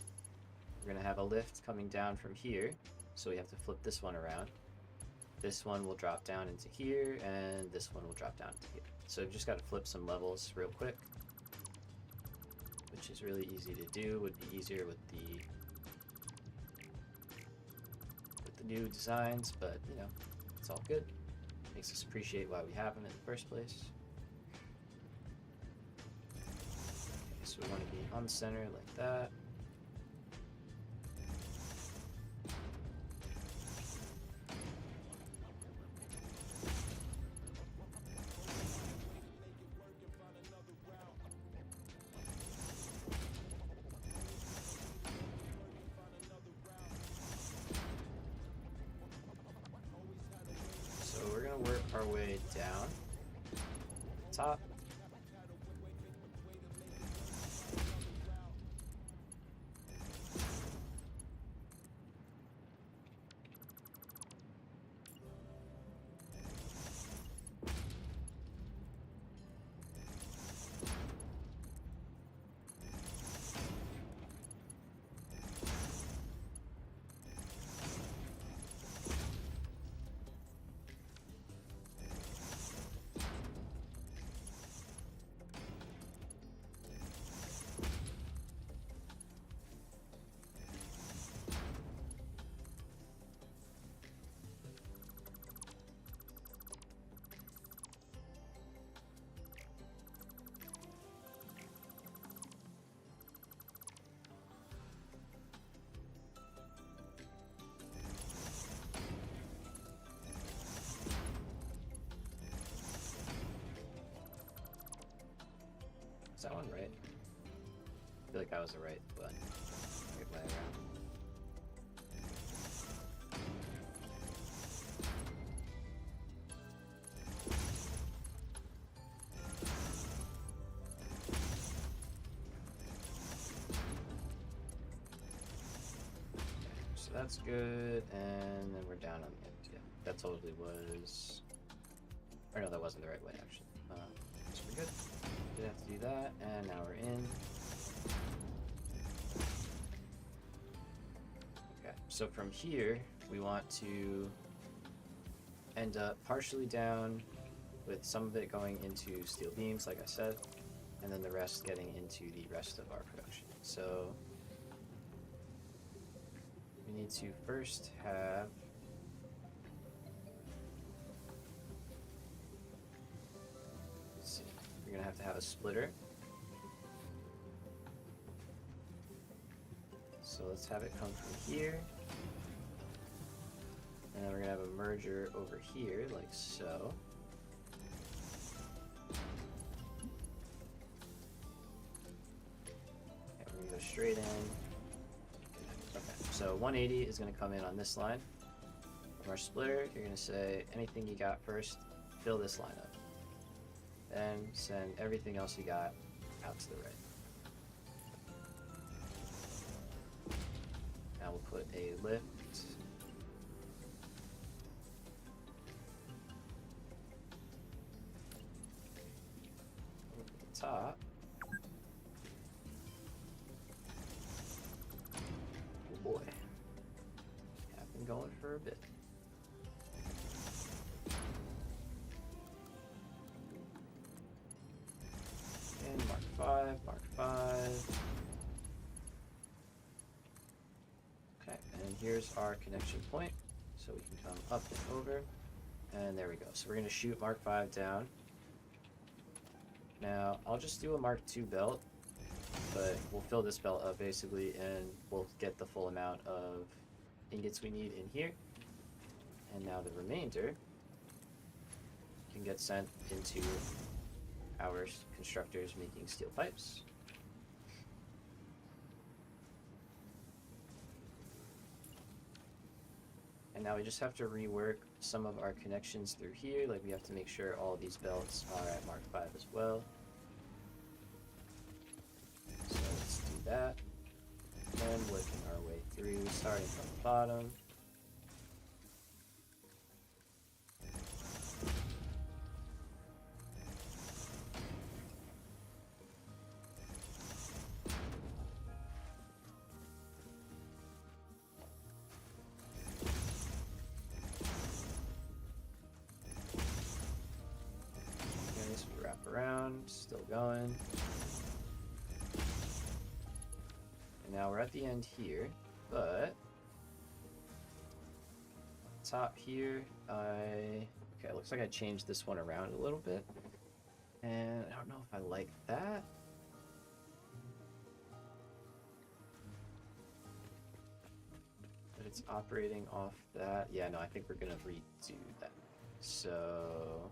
We're going to have a lift coming down from here, so we have to flip this one around. This one will drop down into here, and this one will drop down into here. So we've just got to flip some levels real quick, which is really easy to do. Would be easier with the new designs, but you know, it's all good. Makes us appreciate why we have them in the first place. Okay, so we want to be on the center like that. Work our way down the top. Is that one right? I feel like that was the right one. Right way around. So that's good, and then we're down on the end. Yeah, that totally was. Or no, that wasn't the right way actually. So we're good. Did have to do that, and now we're in. Okay, so from here, we want to end up partially down with some of it going into steel beams, like I said, and then the rest getting into the rest of our production. So we need to first have We're gonna have to have a splitter. So let's have it come from here. And then we're gonna have a merger over here, like so. Okay, we're gonna go straight in. Okay, so 180 is gonna come in on this line. From our splitter, you're gonna say anything you got first, fill this line up. Then send everything else you got out to the right. Now we'll put a lift over the top. Oh boy. I've been going for a bit. here's our connection point. So we can come up and over. And there we go. So we're going to shoot Mk.II down. Now, I'll just do a Mk.II belt, but we'll fill this belt up basically, and we'll get the full amount of ingots we need in here. And now the remainder can get sent into our constructors making steel pipes. And now we just have to rework some of our connections through here. Like we have to make sure all these belts are at Mk.V as well. So let's do that. And working our way through, starting from the bottom. Around, still going. And now we're at the end here, but top here, okay, it looks like I changed this one around a little bit, and I don't know if I like that. But it's operating off that. Yeah, no, I think we're gonna redo that. So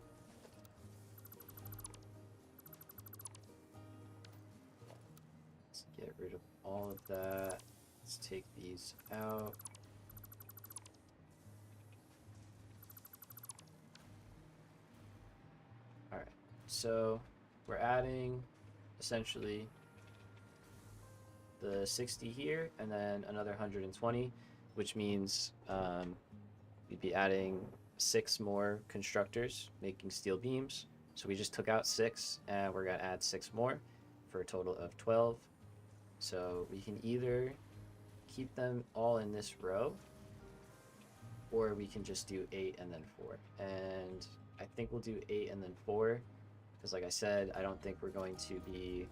get rid of all of that. Let's take these out. Alright, so we're adding essentially the 60 here and then another 120, which means we'd be adding 6 more constructors making steel beams. So we just took out 6 and we're going to add 6 more for a total of 12. So we can either keep them all in this row, or we can just do 8 and then 4. And I think we'll do 8 and then 4, because like I said, I don't think we're going to be,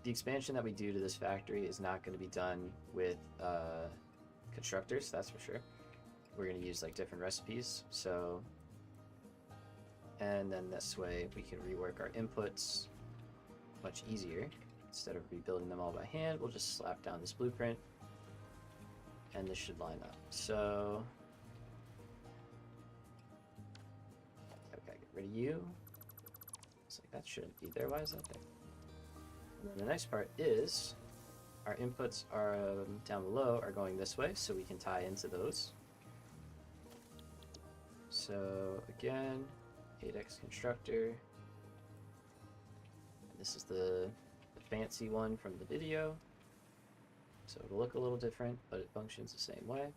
the expansion that we do to this factory is not going to be done with constructors, that's for sure. We're going to use like different recipes, so. And then this way we can rework our inputs much easier. Instead of rebuilding them all by hand, we'll just slap down this blueprint and this should line up. So, okay, get rid of you. Looks like that shouldn't be there. Why is that there? And then the nice part is our inputs are down below are going this way, so we can tie into those. So again, 8x constructor. And this is the fancy one from the video. So it'll look a little different, but it functions the same way.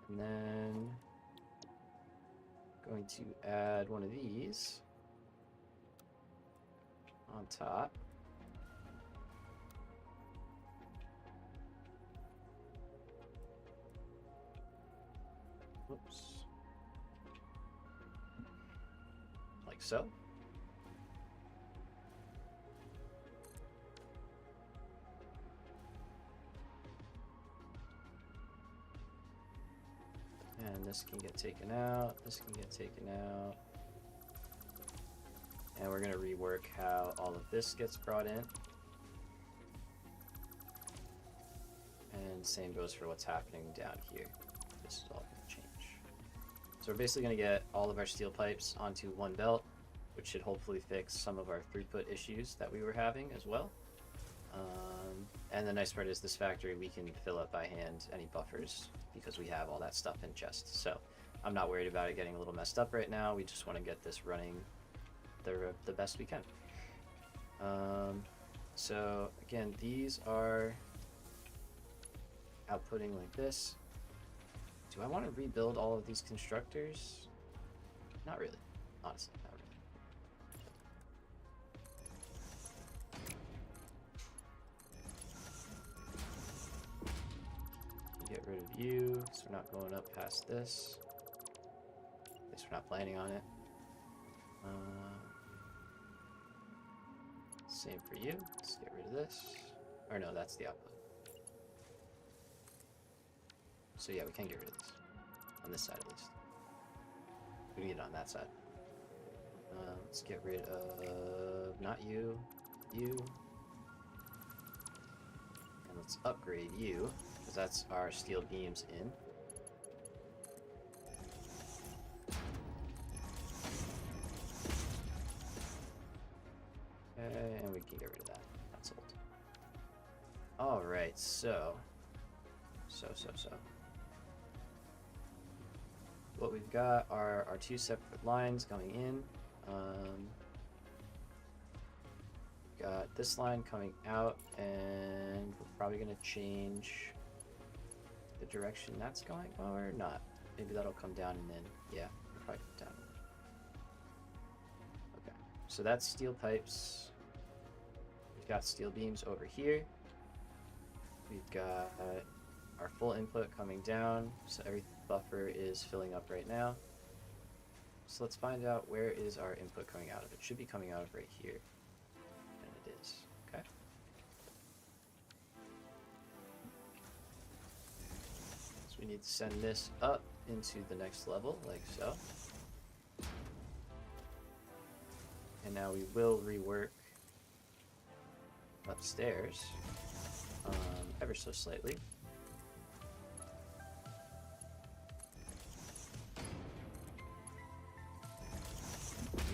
And then going to add one of these on top. Whoops. Like so. And this can get taken out, this can get taken out. And we're going to rework how all of this gets brought in. And same goes for what's happening down here. This is all going to change. So we're basically going to get all of our steel pipes onto one belt, which should hopefully fix some of our throughput issues that we were having as well. And the nice part is this factory, we can fill up by hand any buffers because we have all that stuff in chests. So I'm not worried about it getting a little messed up right now. We just want to get this running the best we can. So again, these are outputting like this. Do I want to rebuild all of these constructors? Not really, honestly, not really. you, so we're not going up past this. At least we're not planning on it. Same for you. Let's get rid of this. Or no, that's the output. So yeah, we can get rid of this. On this side at least. We can get it on that side. Let's get rid of not you, you. And let's upgrade you, because that's our steel beams in. Okay, and we can get rid of that. That's old. Alright, so. What we've got are our two separate lines going in. Got this line coming out, and we're probably going to change the direction that's going, or not. Maybe that'll come down and then, yeah, it'll probably come down. Okay, so that's steel pipes. We've got steel beams over here. We've got our full input coming down, so every buffer is filling up right now. So let's find out where is our input coming out of. It should be coming out of right here. And it is. Okay. So we need to send this up into the next level, like so. And now we will rework upstairs ever so slightly.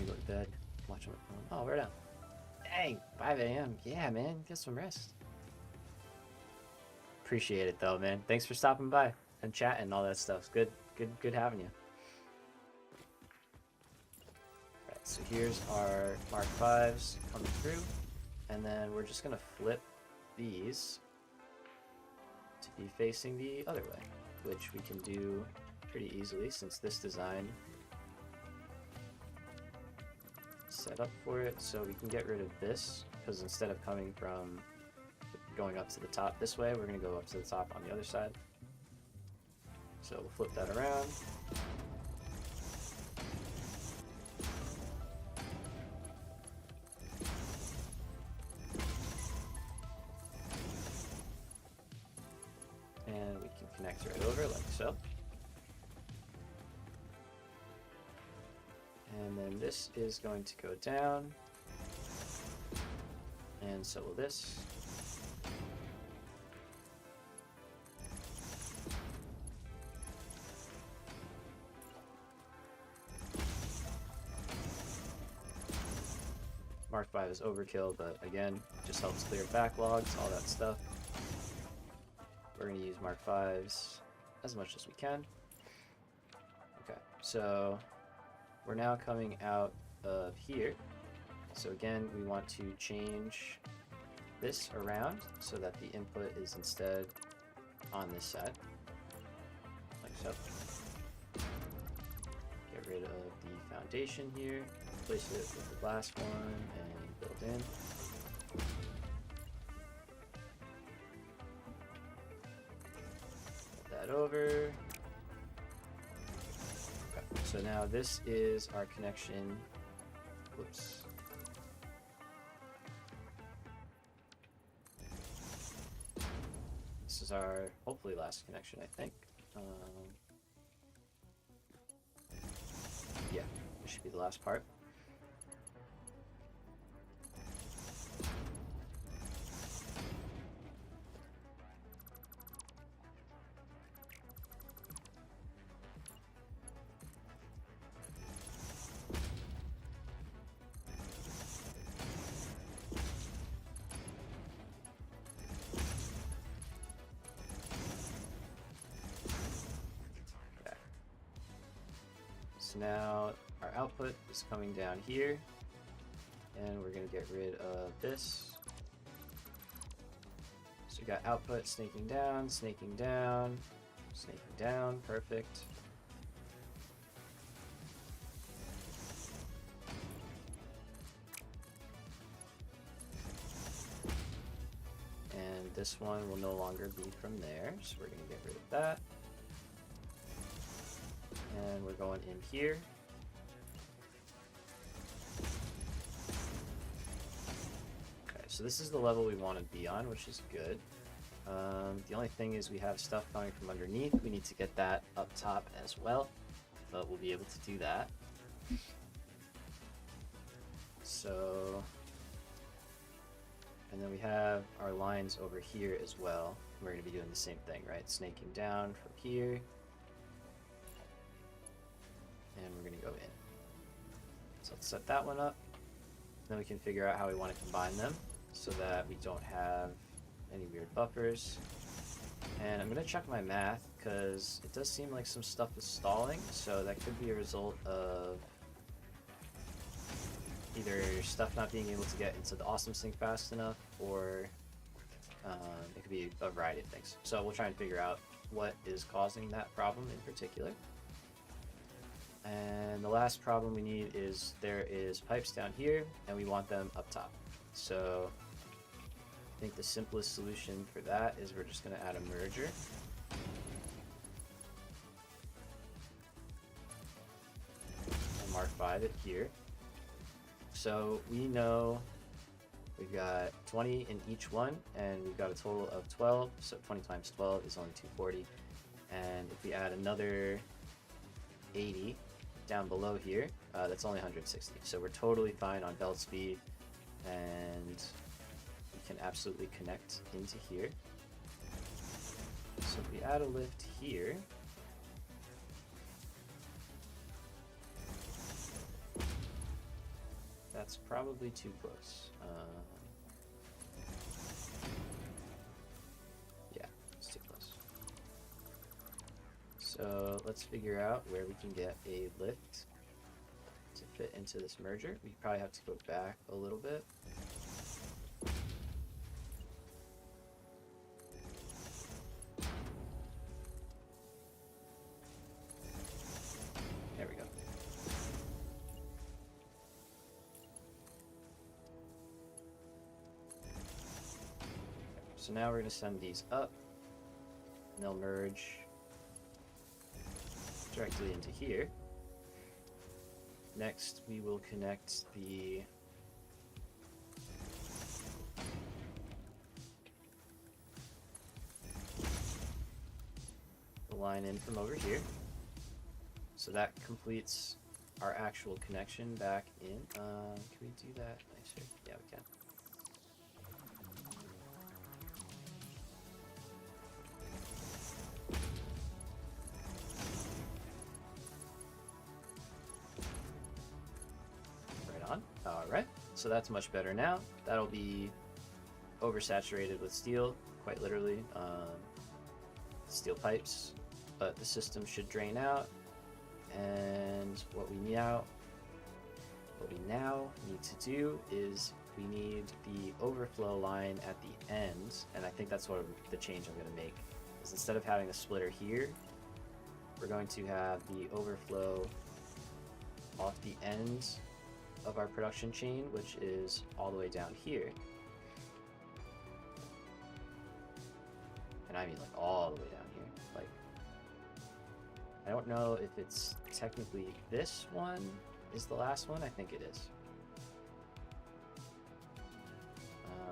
You go to bed, watch my phone. Oh, we're down. Dang, 5 a.m. Yeah, man, get some rest. Appreciate it though, man. Thanks for stopping by and chatting and all that stuff. Good having you. Right, so here's our Mark 5s coming through, and then we're just gonna flip these to be facing the other way, which we can do pretty easily since this design set up for it. So we can get rid of this, because instead of coming from going up to the top this way, we're going to go up to the top on the other side. So we'll flip that around. And we can connect right over like so. And then this is going to go down, and so will this. Mark 5 is overkill, but again, just helps clear backlogs, all that stuff. We're going to use Mark 5s as much as we can. Okay, so we're now coming out of here. So again, we want to change this around so that the input is instead on this side, like so. Get rid of the foundation here, replace it with the last one, and build in. Put that over. So now this is our connection. Whoops. This is our hopefully last connection, I think. Yeah, this should be the last part. So now our output is coming down here, and we're going to get rid of this. So we got output snaking down, snaking down, snaking down, perfect. And this one will no longer be from there, so we're going to get rid of that. And we're going in here. Okay, so this is the level we want to be on, which is good. The only thing is we have stuff coming from underneath. We need to get that up top as well, but we'll be able to do that. So, and then we have our lines over here as well. We're going to be doing the same thing, right? Snaking down from here. And we're going to go in. So let's set that one up. Then we can figure out how we want to combine them so that we don't have any weird buffers. And I'm going to check my math because it does seem like some stuff is stalling. So that could be a result of either stuff not being able to get into the awesome sync fast enough, or it could be a variety of things. So we'll try and figure out what is causing that problem in particular. And the last problem we need is there is pipes down here and we want them up top. So I think the simplest solution for that is we're just going to add a merger. And mark 5 it here. So we know we've got 20 in each one, and we've got a total of 12. So 20 times 12 is only 240. And if we add another 80 down below here, that's only 160. So we're totally fine on belt speed, and we can absolutely connect into here. So if we add a lift here, that's probably too close. Yeah, it's too close. So let's figure out where we can get a lift to fit into this merger. We probably have to go back a little bit. There we go. So now we're going to send these up, and they'll merge directly into here. Next, we will connect the line in from over here. So that completes our actual connection back in. Can we do that nicer? Yeah, we can. Alright, so that's much better now. That'll be oversaturated with steel, quite literally, steel pipes, but the system should drain out, and what we now need to do is we need the overflow line at the end, and I think that's what the change I'm going to make, is instead of having a splitter here, we're going to have the overflow off the end of our production chain, which is all the way down here. And I mean like all the way down here. Like, I don't know if it's technically this one is the last one. I think it is.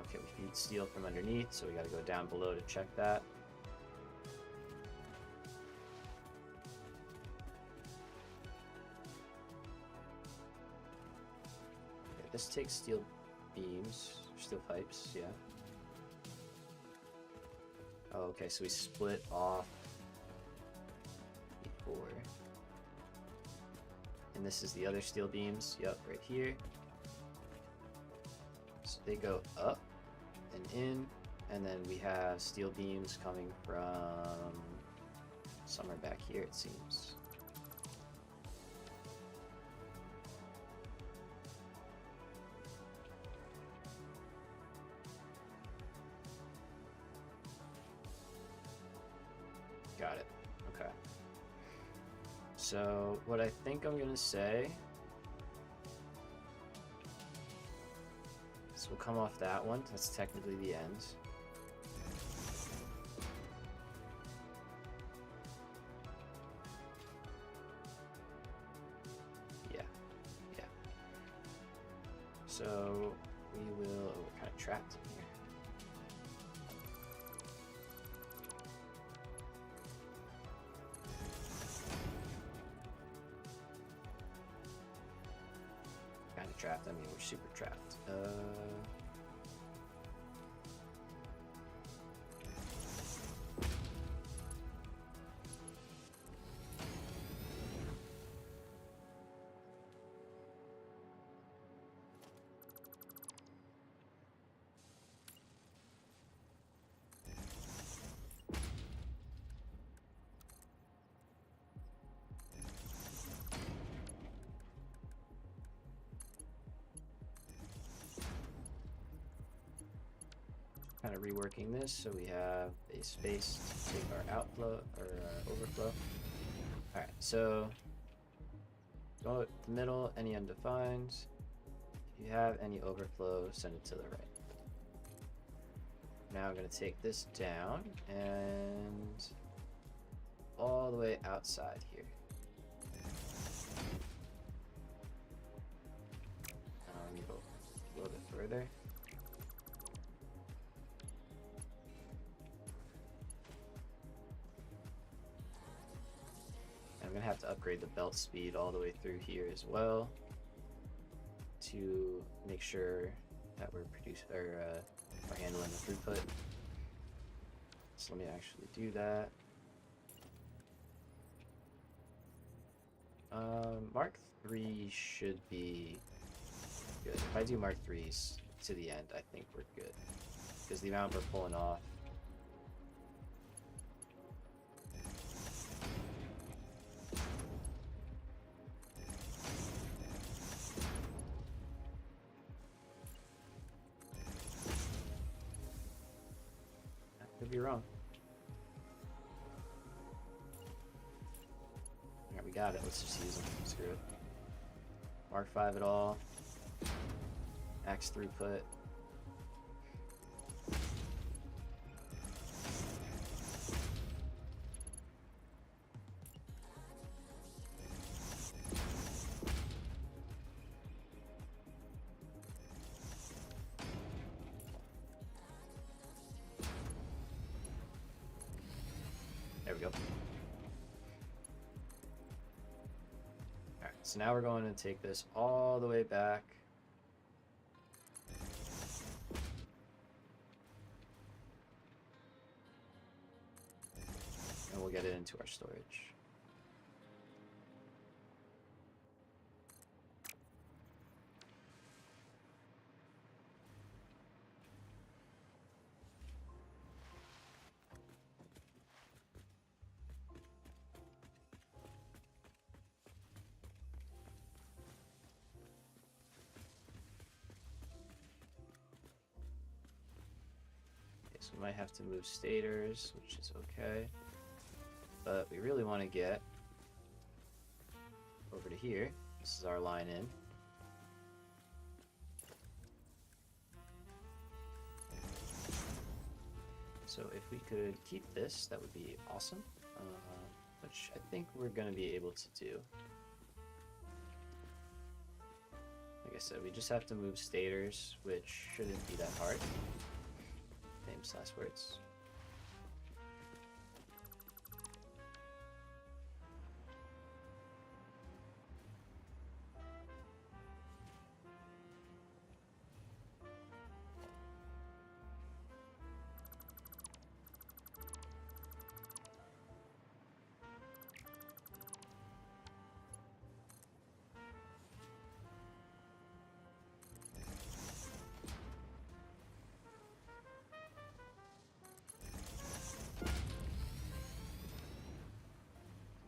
Okay, we feed steel from underneath, so we got to go down below to check that. This takes steel beams, steel pipes, yeah. Oh, okay, so we split off before. And this is the other steel beams, yep, right here. So they go up and in, and then we have steel beams coming from somewhere back here, it seems. Got it. Okay. So what I think I'm gonna say, so we'll come off that one. That's technically the end. So we will. Oh, we're kind of trapped in here. Kind of trapped. I mean, we're super trapped. Kind of reworking this so we have a space to take our outflow or overflow. Alright, so go to the middle, any undefined. If you have any overflow, send it to the right. Now I'm going to take this down and all the way outside here. Now go a little bit further. I'm going to have to upgrade the belt speed all the way through here as well to make sure that we're handling the throughput. So let me actually do that. Mark 3 should be good. If I do Mark 3s to the end, I think we're good. Because the amount we're pulling off. Could be wrong. Alright, we got it. Let's just use them. Screw it. Mark 5 at all. Max throughput. There we go. Alright, so now we're going to take this all the way back. And we'll get it into our storage. So we might have to move stators, which is okay. But we really want to get over to here. This is our line in. So if we could keep this, that would be awesome. Which I think we're going to be able to do. Like I said, we just have to move stators, which shouldn't be that hard. Famous last words.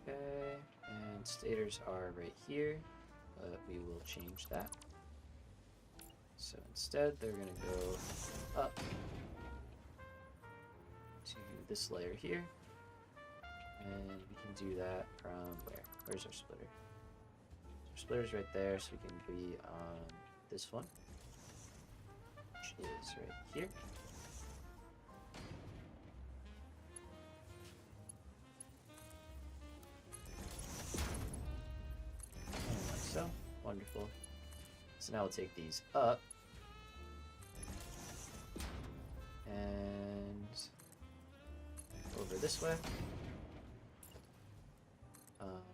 Okay, and stators are right here, but we will change that. So instead, they're going to go up to this layer here, and we can do that from where? Where's our splitter? Our splitter's right there, so we can be on this one, which is right here. So wonderful. So now we'll take these up. And over this way.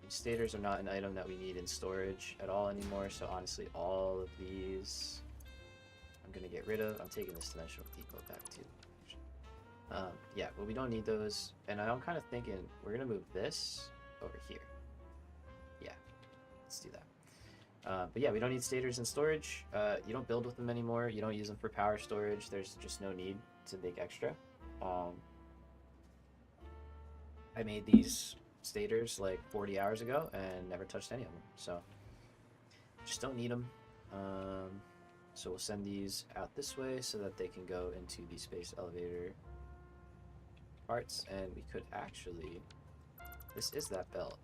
Stators are not an item that we need in storage at all anymore, so honestly all of these I'm going to get rid of. I'm taking this dimensional depot back too. Yeah, but we don't need those, and I'm kind of thinking we're going to move this over here. Yeah, let's do that. But yeah, we don't need stators in storage. You don't build with them anymore. You don't use them for power storage. There's just no need to make extra. I made these stators like 40 hours ago and never touched any of them, so just don't need them. So we'll send these out this way so that they can go into the space elevator parts, and we could actually, this is that belt.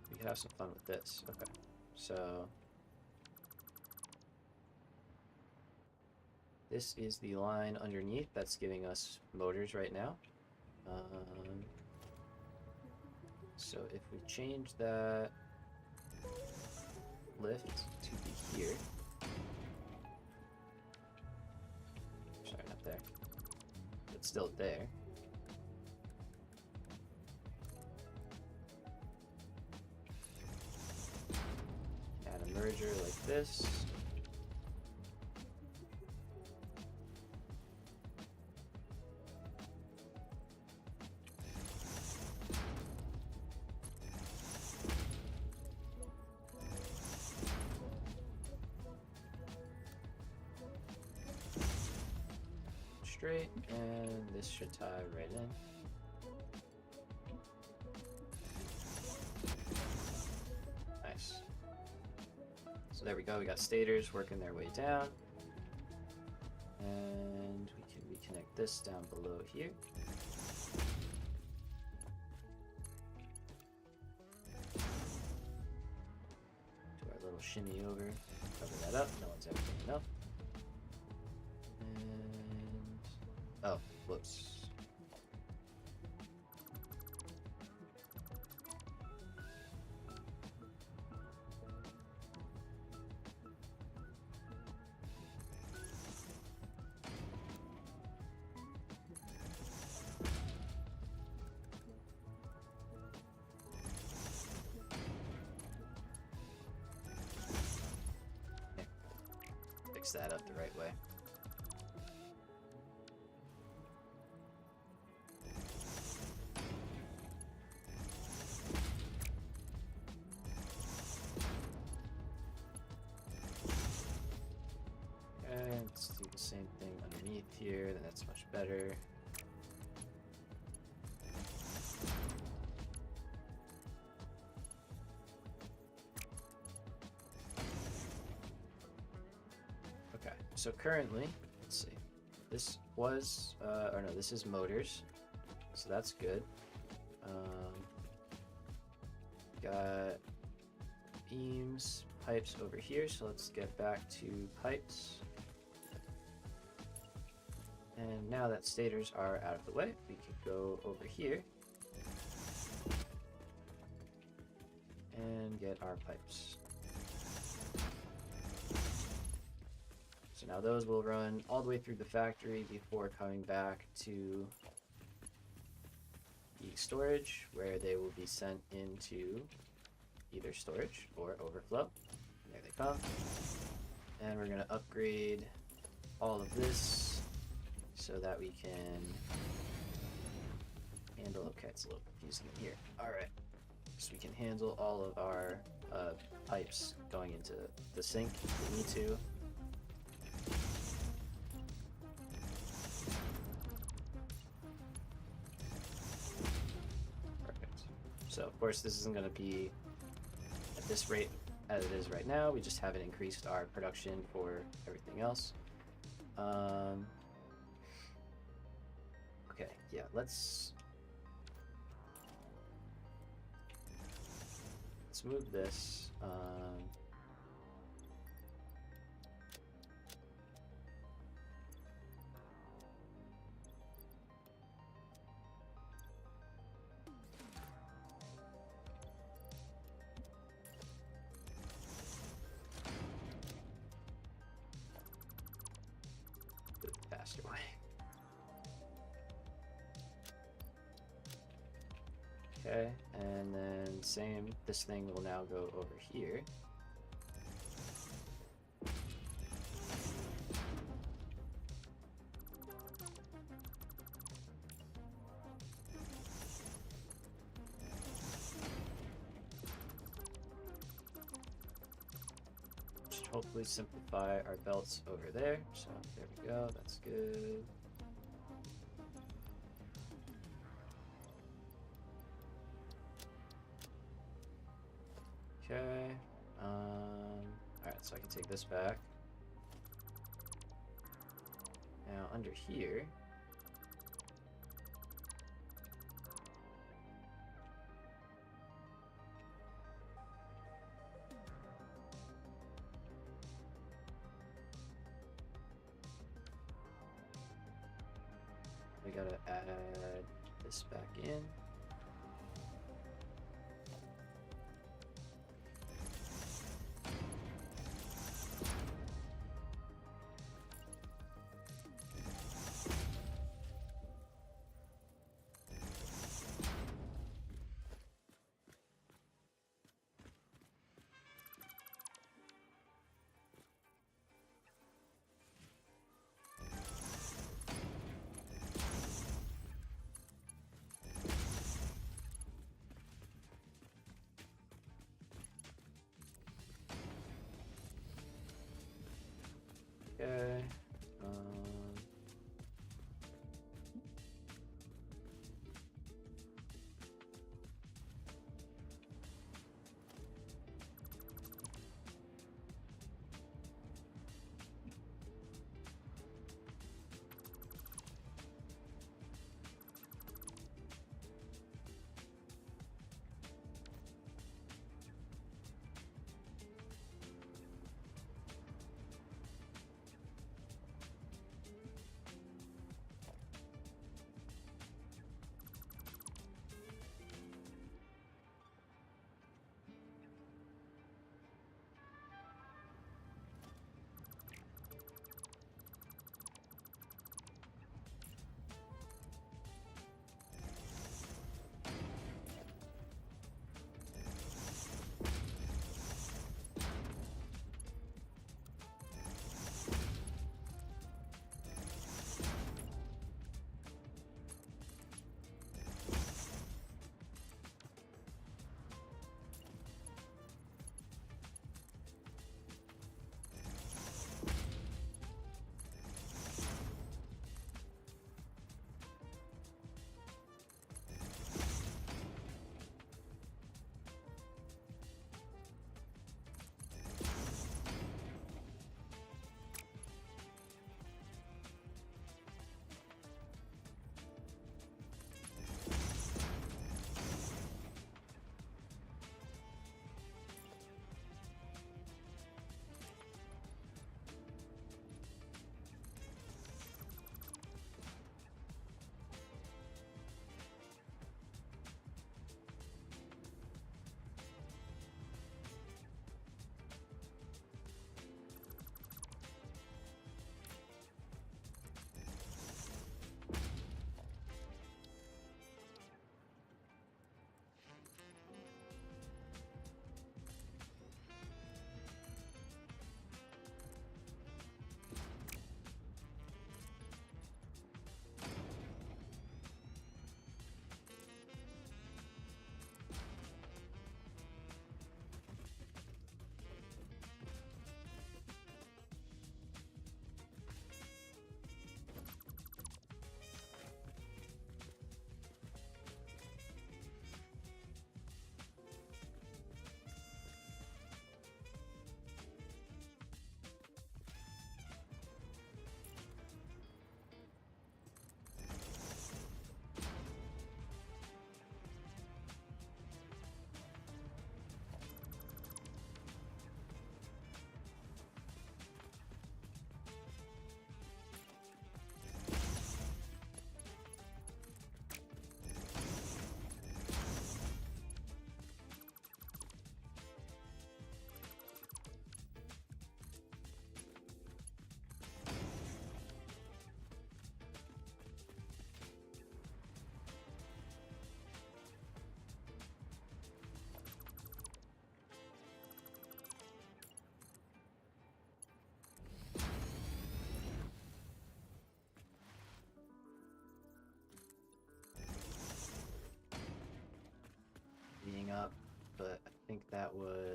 We could have some fun with this. Okay, so this is the line underneath that's giving us motors right now. So if we change that lift to be here, sorry, not there, but still there. Add a merger like this. Straight, and this should tie right in. Nice. So there we go, we got stators working their way down. And we can reconnect this down below here. Do our little shimmy over, cover that up, no one's ever going to know. Oh, whoops. Here. Fix that up the right way. Let's do the same thing underneath here, then that's much better. Okay, so currently, let's see, this was, or no, this is motors, so that's good. Got beams, pipes over here, so let's get back to pipes. And now that stators are out of the way, we can go over here and get our pipes. So now those will run all the way through the factory before coming back to the storage, where they will be sent into either storage or overflow. There they come. And we're going to upgrade all of this so that we can handle, okay, it's a little confusing in here. Alright, so we can handle all of our pipes going into the sink if we need to. Perfect. So of course this isn't going to be at this rate as it is right now, we just haven't increased our production for everything else. Okay, yeah, let's move this. faster way. Okay, and then same, this thing will now go over here. Should hopefully simplify our belts over there. So there we go, that's good. Okay. Alright, so I can take this back. Now under here, we gotta add this back in.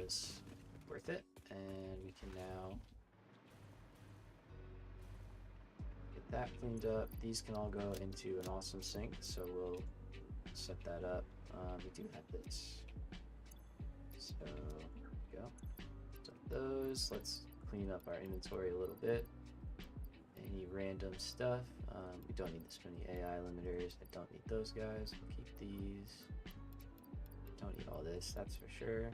was worth it, and we can now get that cleaned up. These can all go into an awesome sink, so we'll set that up. We do have this, so there we go. So those, let's clean up our inventory a little bit. Any random stuff. We don't need this many AI limiters. I don't need those guys. We'll keep these. Don't need all this, that's for sure.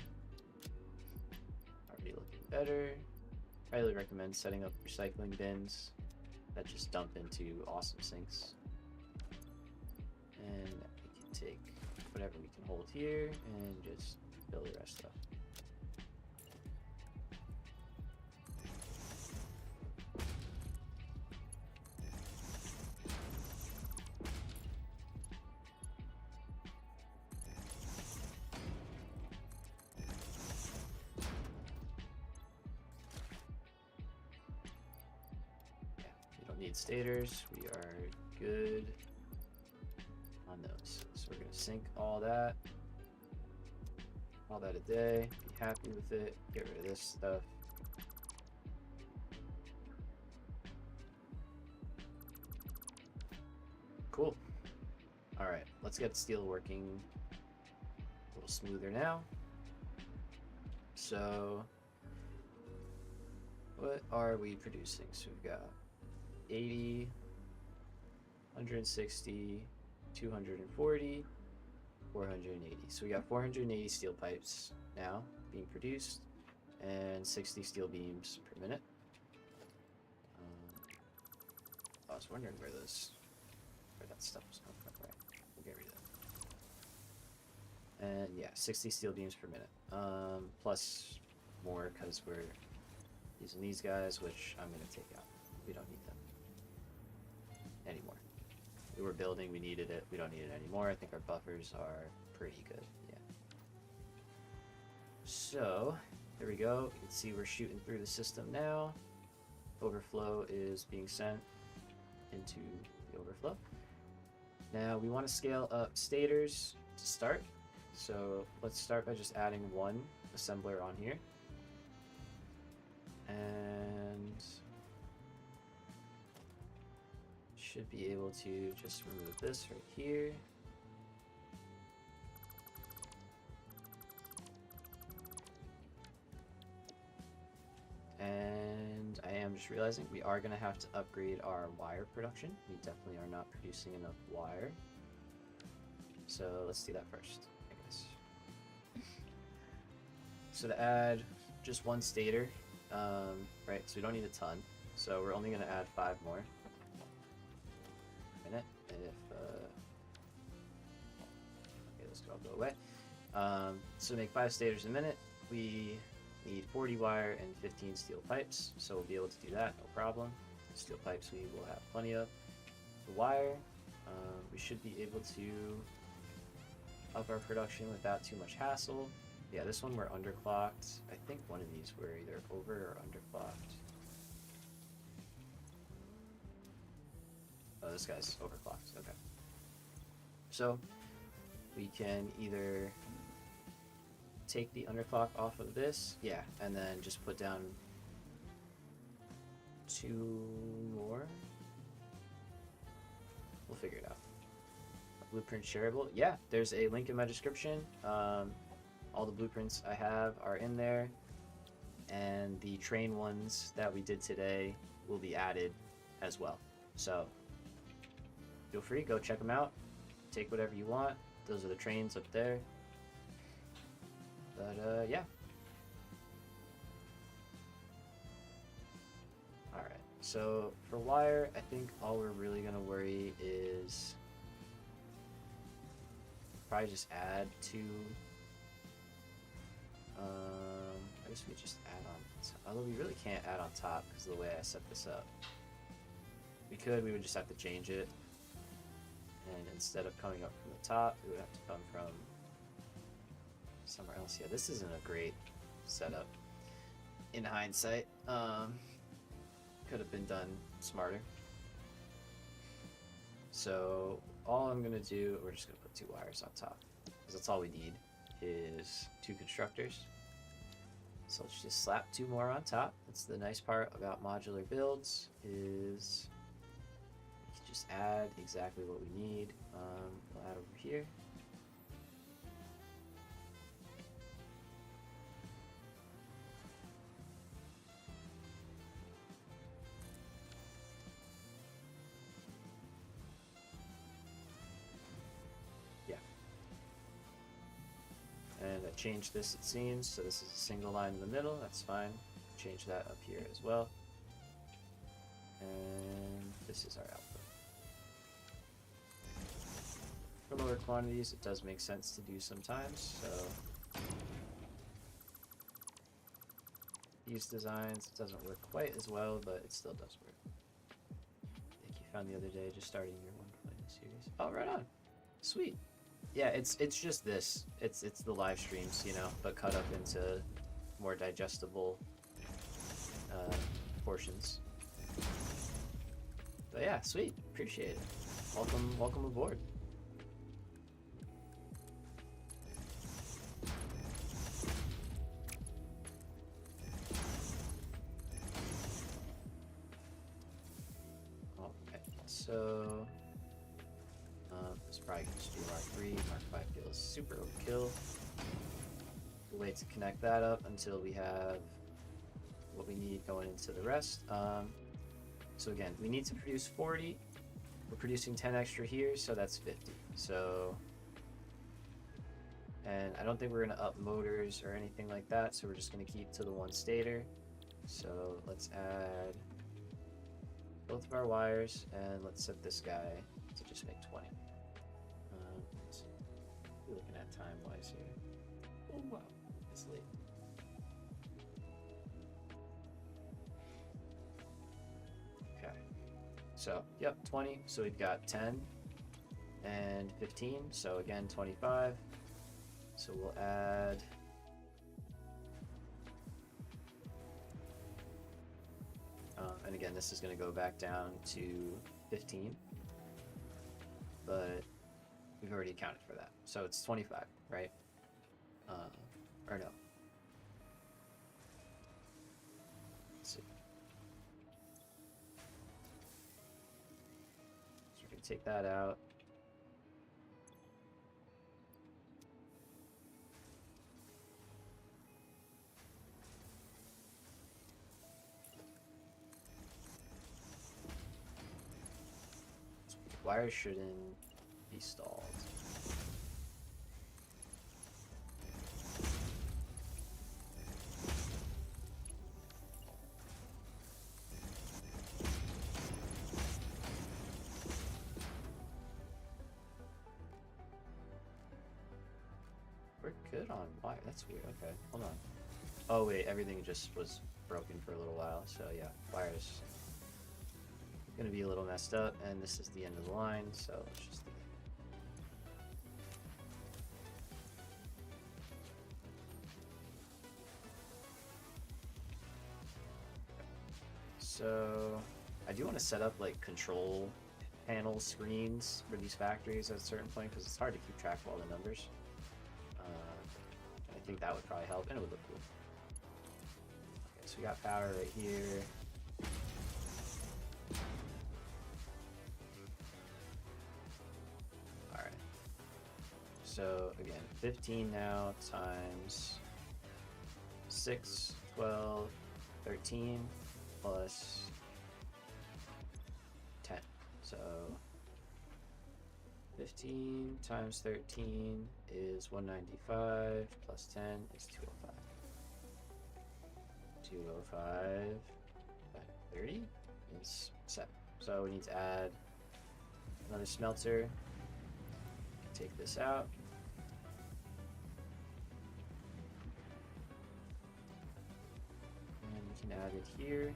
Already looking better. Highly recommend setting up recycling bins that just dump into awesome sinks. And we can take whatever we can hold here and just fill the rest up. Need stators, we are good on those. So we're gonna sink all that a day, be happy with it, get rid of this stuff. Cool. All right, let's get steel working a little smoother now. So what are we producing? So we've got 80, 160, 240, 480. So we got 480 steel pipes now being produced and 60 steel beams per minute. I was wondering where that stuff was coming from. Right, we'll get rid of that. And yeah, 60 steel beams per minute. Plus more because we're using these guys, which I'm gonna take out. We don't need them anymore. We were building, we needed it, we don't need it anymore. I think our buffers are pretty good, yeah. So, there we go. You can see we're shooting through the system now. Overflow is being sent into the overflow. Now, we want to scale up stators to start. So, let's start by just adding one assembler on here. And should be able to just remove this right here. And I am just realizing we are going to have to upgrade our wire production. We definitely are not producing enough wire. So let's do that first, I guess. So to add just one stator, right, so we don't need a ton. So we're only going to add 5 more. Minute, if okay, this could all go away. So to make 5 stators a minute, we need 40 wire and 15 steel pipes, so we'll be able to do that, no problem. Steel pipes we will have plenty of. The wire, we should be able to up our production without too much hassle. Yeah, this one we're underclocked. I think one of these we're either over or underclocked. Oh, this guy's overclocked. Okay. So we can either take the underclock off of this, yeah, and then just put down 2 more. We'll figure it out. Blueprint shareable. Yeah, there's a link in my description. All the blueprints I have are in there, and the train ones that we did today will be added as well. So feel free, go check them out. Take whatever you want. Those are the trains up there. But yeah. Alright, so for wire, I think all we're really gonna worry is probably just add 2. I guess we just add on, although we really can't add on top because of the way I set this up. We could, we would just have to change it. And instead of coming up from the top, it would have to come from somewhere else. Yeah, this isn't a great setup in hindsight. Could have been done smarter. So all I'm gonna do, we're just gonna put 2 wires on top because that's all we need is 2 constructors. So let's just slap 2 more on top. That's the nice part about modular builds is you can just add exactly what we need. We'll add over here. And I changed this, it seems, so this is a single line in the middle, that's fine. Change that up here as well. And this is our output. For lower quantities, it does make sense to do sometimes, so these designs, it doesn't work quite as well, but it still does work. I think you found the other day just starting your 120 series. Oh, right on. Sweet. Yeah, it's just this. It's the live streams, you know, but cut up into more digestible portions. But yeah, sweet. Appreciate it. Welcome aboard. Okay, so it's probably gonna just be Mark 3. Mark 5 feels super overkill. We'll wait to connect that up until we have what we need going into the rest. So again, we need to produce 40. We're producing 10 extra here, so that's 50. So, and I don't think we're gonna up motors or anything like that, so we're just gonna keep to the 1 stator. So let's add both of our wires, and let's set this guy to just make 20. We're looking at time-wise here. Oh wow, it's late. Okay, so yep, 20. So we've got 10 and 15. So again, 25. So we'll add. And again, this is going to go back down to 15, but we've already accounted for that. So it's 25, right? Or no. Let's see. So we're going to take that out. Wires shouldn't be stalled. We're good on wire. That's weird. Okay, hold on. Oh wait, everything just was broken for a little while. So yeah, wires gonna be a little messed up, and this is the end of the line. So let's just do that. So I do want to set up like control panel screens for these factories at a certain point because it's hard to keep track of all the numbers. I think that would probably help, and it would look cool. Okay, so we got power right here. Alright. So again, 15 now times 6, 12, 13 plus 10. So 15 times 13 is 195 plus 10 is 205. 205 by 30 is 7. So we need to add another smelter. Take this out. And we can add it here.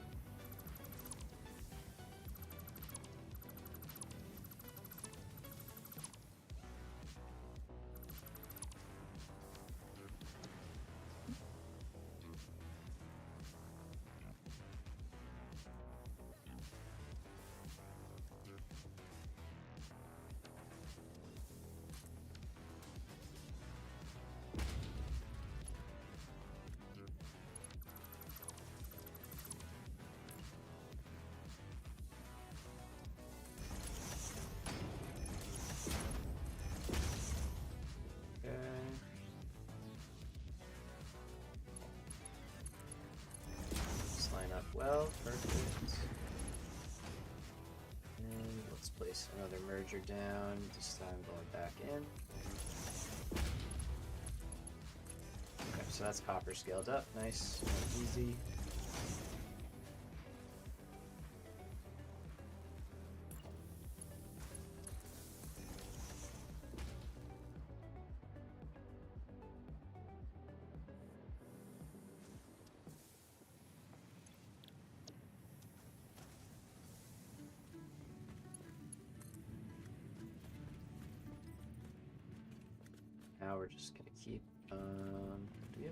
well. Perfect. And let's place another merger down, this time going back in. Okay, so that's copper scaled up. Nice and easy. Now we're just gonna keep, do we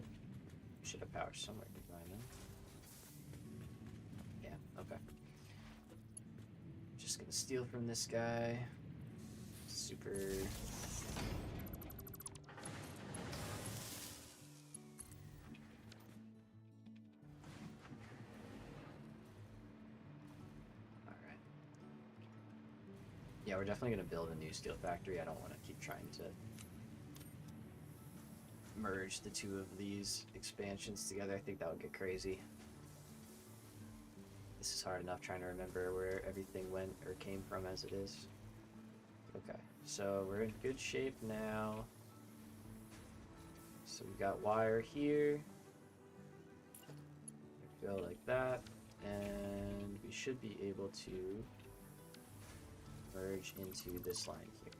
should have power somewhere behind them. Yeah, okay. Just gonna steal from this guy. Super. Alright. Yeah, we're definitely gonna build a new steel factory. I don't want to keep trying to merge the two of these expansions together. I think that would get crazy. This is hard enough trying to remember where everything went or came from as it is. Okay, so we're in good shape now. So we got wire here. Go like that, and we should be able to merge into this line here.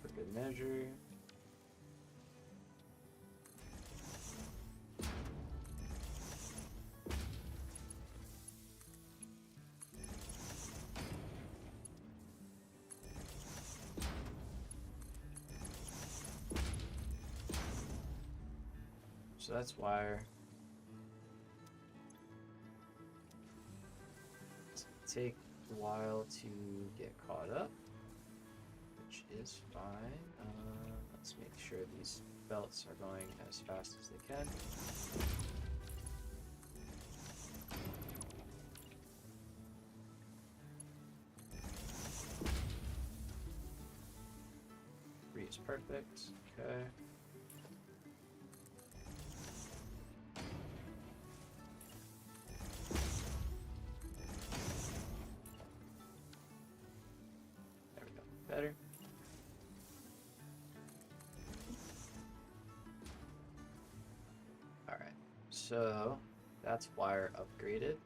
For good measure. So that's wire. It's gonna take a while to get caught up, which is fine. Let's make sure these belts are going as fast as they can. Three is perfect. Okay. There we go. Better. So that's wire upgraded.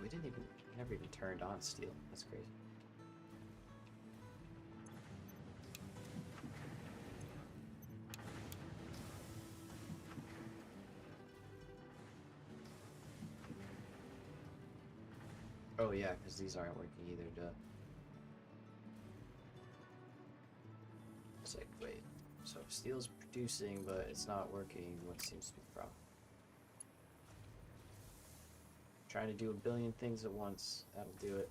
We never even turned on steel. That's crazy. Oh yeah, because these aren't working either, duh. It's like, wait, so steel's producing, but it's not working. What seems to be the problem? Trying to do a billion things at once. That'll do it.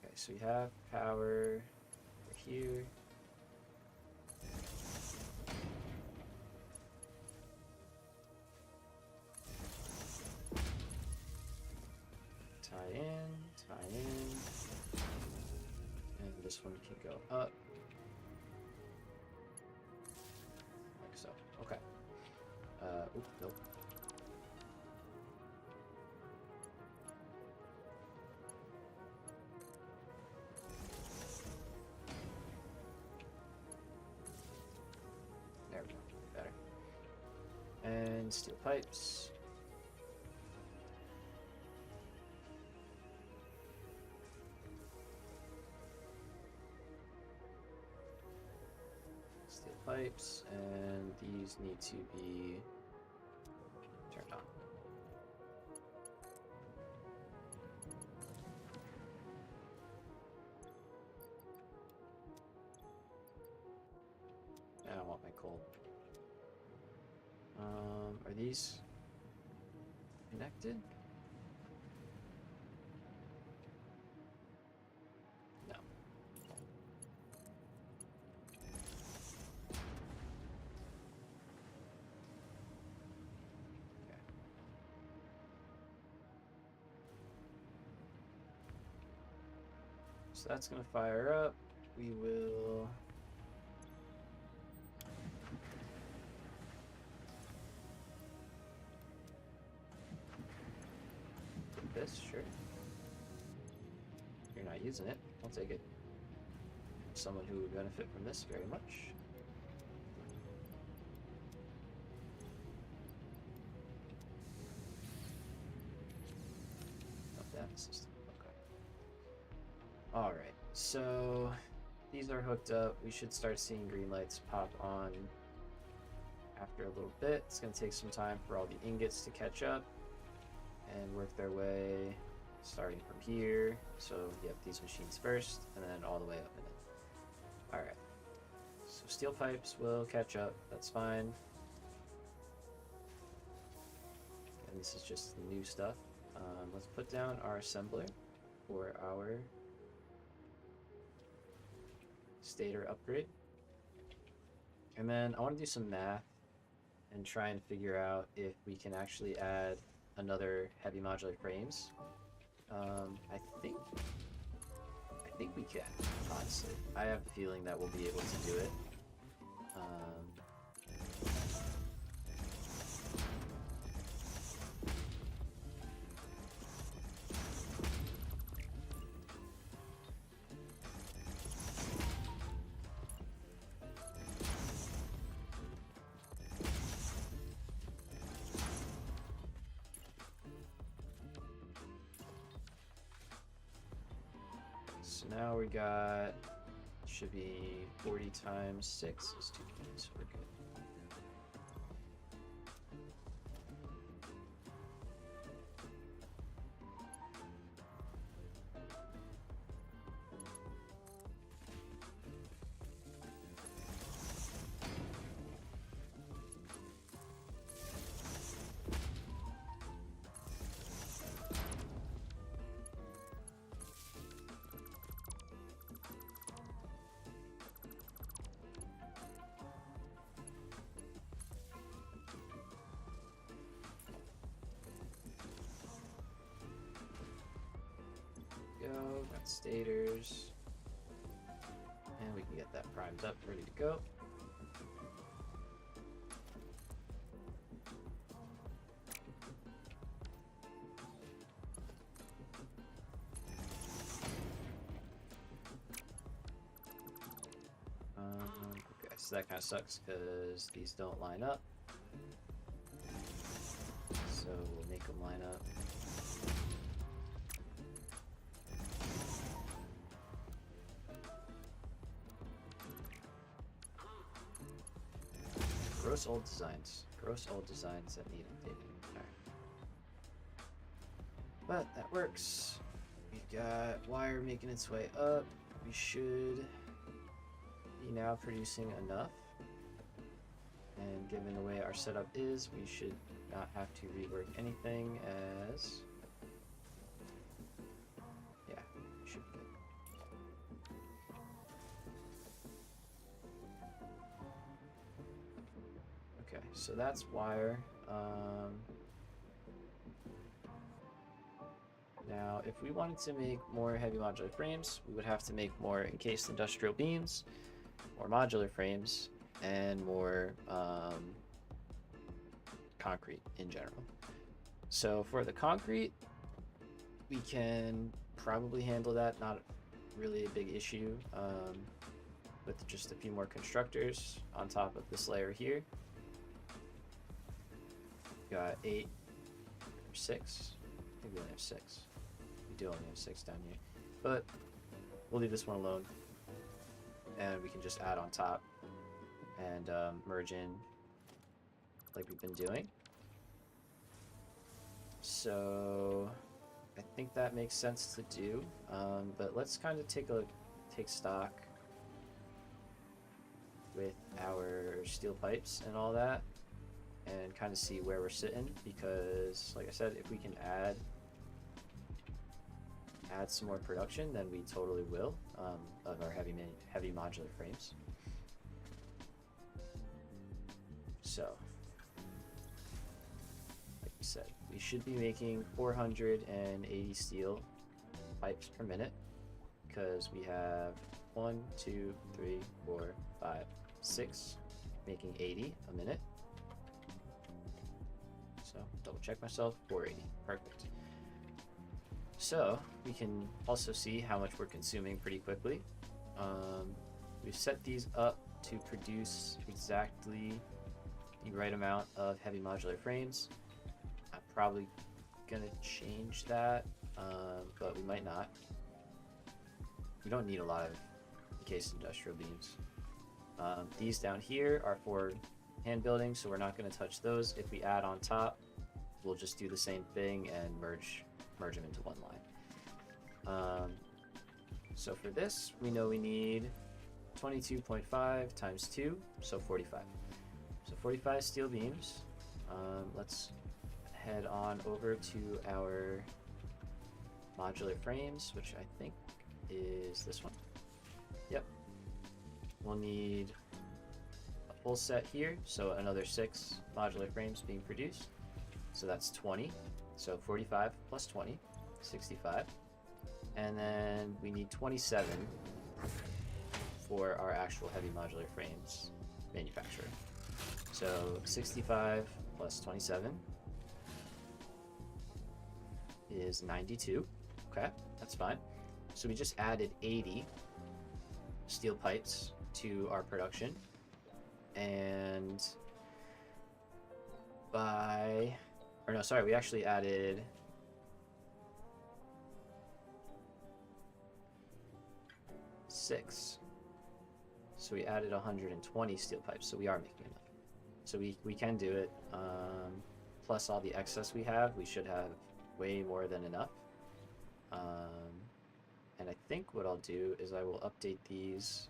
Okay, so we have power over here. Tie in, and this one can go up. Like so. Okay. Oop, nope. There we go. Better. And steel pipes. Steel pipes, and these need to be turned on. I don't want my coal. Are these connected? No. So that's gonna fire up. We will put this, sure. You're not using it, I'll take it. Someone who would benefit from this very much. System. Okay. Alright, so these are hooked up. We should start seeing green lights pop on after a little bit. It's going to take some time for all the ingots to catch up and work their way, starting from here. So you have these machines first, and then all the way up and in. Alright, so steel pipes will catch up. That's fine. And this is just the new stuff. Let's put down our assembler for our stator upgrade. And then I want to do some math and try and figure out if we can actually add another heavy modular frames. I think we can, honestly. I have the feeling that we'll be able to do it. So now we got, should be 40 times 6 is 220, so we're good. Go, got stators, and we can get that primed up, ready to go. Okay, so that kind of sucks because these don't line up. So we'll make them line up. Gross old designs. Gross old designs that need updating. Alright. But that works. We've got wire making its way up. We should be now producing enough. And given the way our setup is, we should not have to rework anything as... Yeah, we should be good. Okay, so that's wire. Now, if we wanted to make more heavy modular frames, we would have to make more encased industrial beams, more modular frames, and more concrete in general. So for the concrete, we can probably handle that, not really a big issue, with just a few more constructors on top of this layer here. Got 8 or 6. I think we only have 6. We do only have 6 down here, but we'll leave this one alone, and we can just add on top and merge in like we've been doing. So I think that makes sense to do, but let's kind of take stock with our steel pipes and all that, and kind of see where we're sitting, because like I said, if we can add some more production, then we totally will, of our heavy modular frames. So like we said, we should be making 480 steel pipes per minute. because we have 1, 2, 3, 4, 5, 6, making 80 a minute. So double check myself, 480, perfect. So we can also see how much we're consuming pretty quickly. We've set these up to produce exactly the right amount of heavy modular frames. I'm probably gonna change that, but we might not. We don't need a lot of encased industrial beams. These down here are for hand building, so we're not going to touch those. If we add on top, we'll just do the same thing and merge them into one line. So for this, we know we need 22.5 times 2, so 45. So 45 steel beams. Let's head on over to our modular frames, which I think is this one. Yep. We'll need a full set here, so another 6 modular frames being produced. So that's 20. So 45 plus 20, 65. And then we need 27 for our actual heavy modular frames manufacturer. So 65 plus 27 is 92. Okay, that's fine. So we just added 80 steel pipes to our production. And we actually added 6. So we added 120 steel pipes, so we are making enough. So we can do it. Plus all the excess we have, we should have way more than enough. And I think what I'll do is I will update these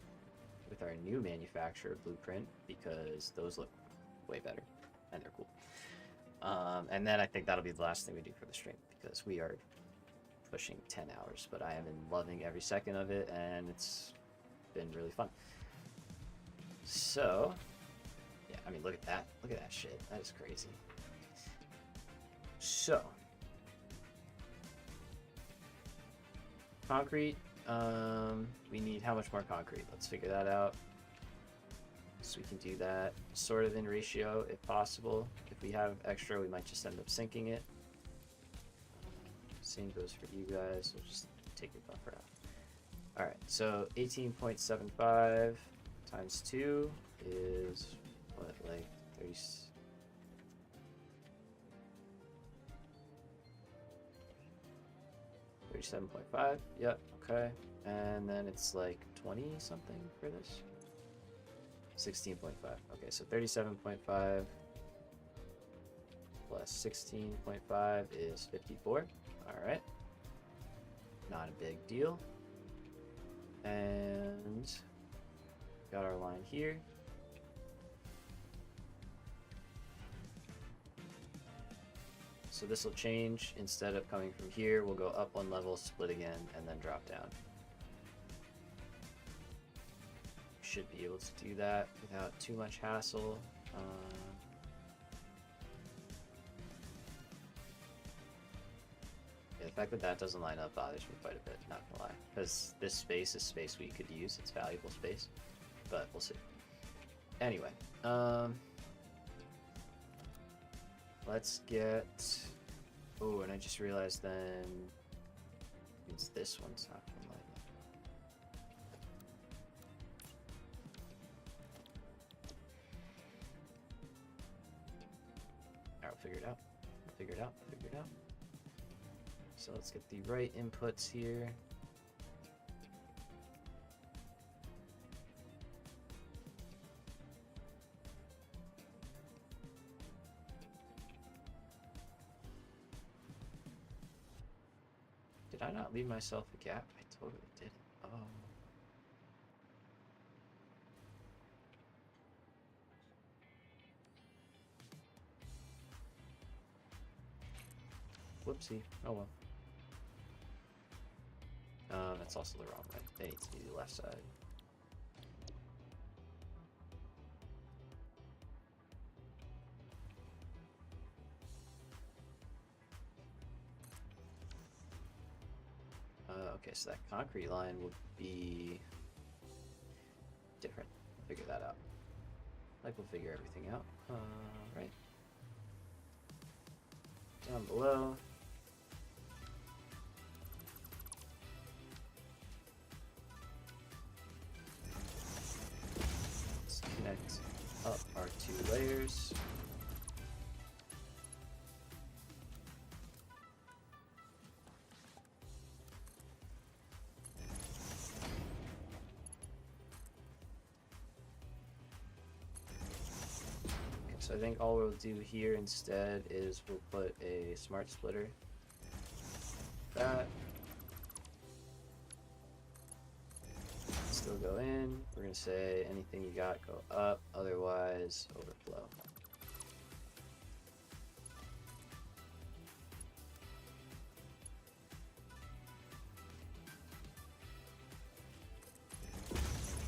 with our new manufacturer blueprint, because those look way better and they're cool. And then I think that'll be the last thing we do for the stream, because we are pushing 10 hours, but I have been loving every second of it, and it's been really fun. So, yeah, I mean, look at that. Look at that shit. That is crazy. So, concrete. We need how much more concrete? Let's figure that out. So we can do that sort of in ratio if possible. If we have extra, we might just end up sinking it. Same goes for you guys. We'll just take your buffer out. Alright, so 18.75 times 2 is what, like 30. 37.5. Yep, okay. And then it's like 20 something for this. 16.5. Okay, so 37.5 plus 16.5 is 54. Alright. Not a big deal. And got our line here. So this will change. Instead of coming from here, we'll go up one level, split again, and then drop down. Should be able to do that without too much hassle. Yeah, the fact that that doesn't line up bothers me quite a bit, not gonna lie. Because this space is space we could use. It's valuable space. But we'll see. Anyway, let's get... Oh, and I just realized then... Means this one's not gonna line up. Alright, we'll figure it out. Figure it out. Figure it out. So let's get the right inputs here. Did I not leave myself a gap? I totally did. Oh. Whoopsie. Oh well. That's also the wrong way. They need to be the left side. Okay, so that concrete line would be different. Figure that out. Like we'll figure everything out. Right. Down below. Let's connect up our 2 layers. So I think all we'll do here instead is we'll put a smart splitter. That. Still go in. We're going to say anything you got go up, otherwise overflow.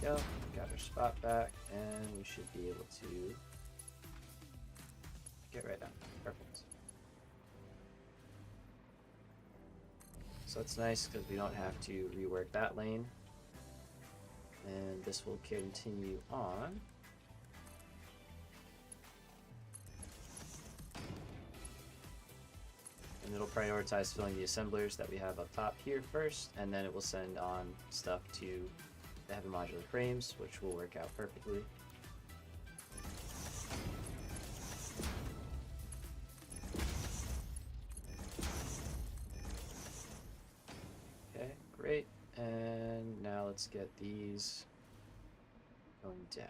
There we go. Got our spot back, and we should be able to get right down. Perfect. So that's nice because we don't have to rework that lane. And this will continue on. And it'll prioritize filling the assemblers that we have up top here first, and then it will send on stuff to the heavy modular frames, which will work out perfectly. Okay, great. And now let's get these going down.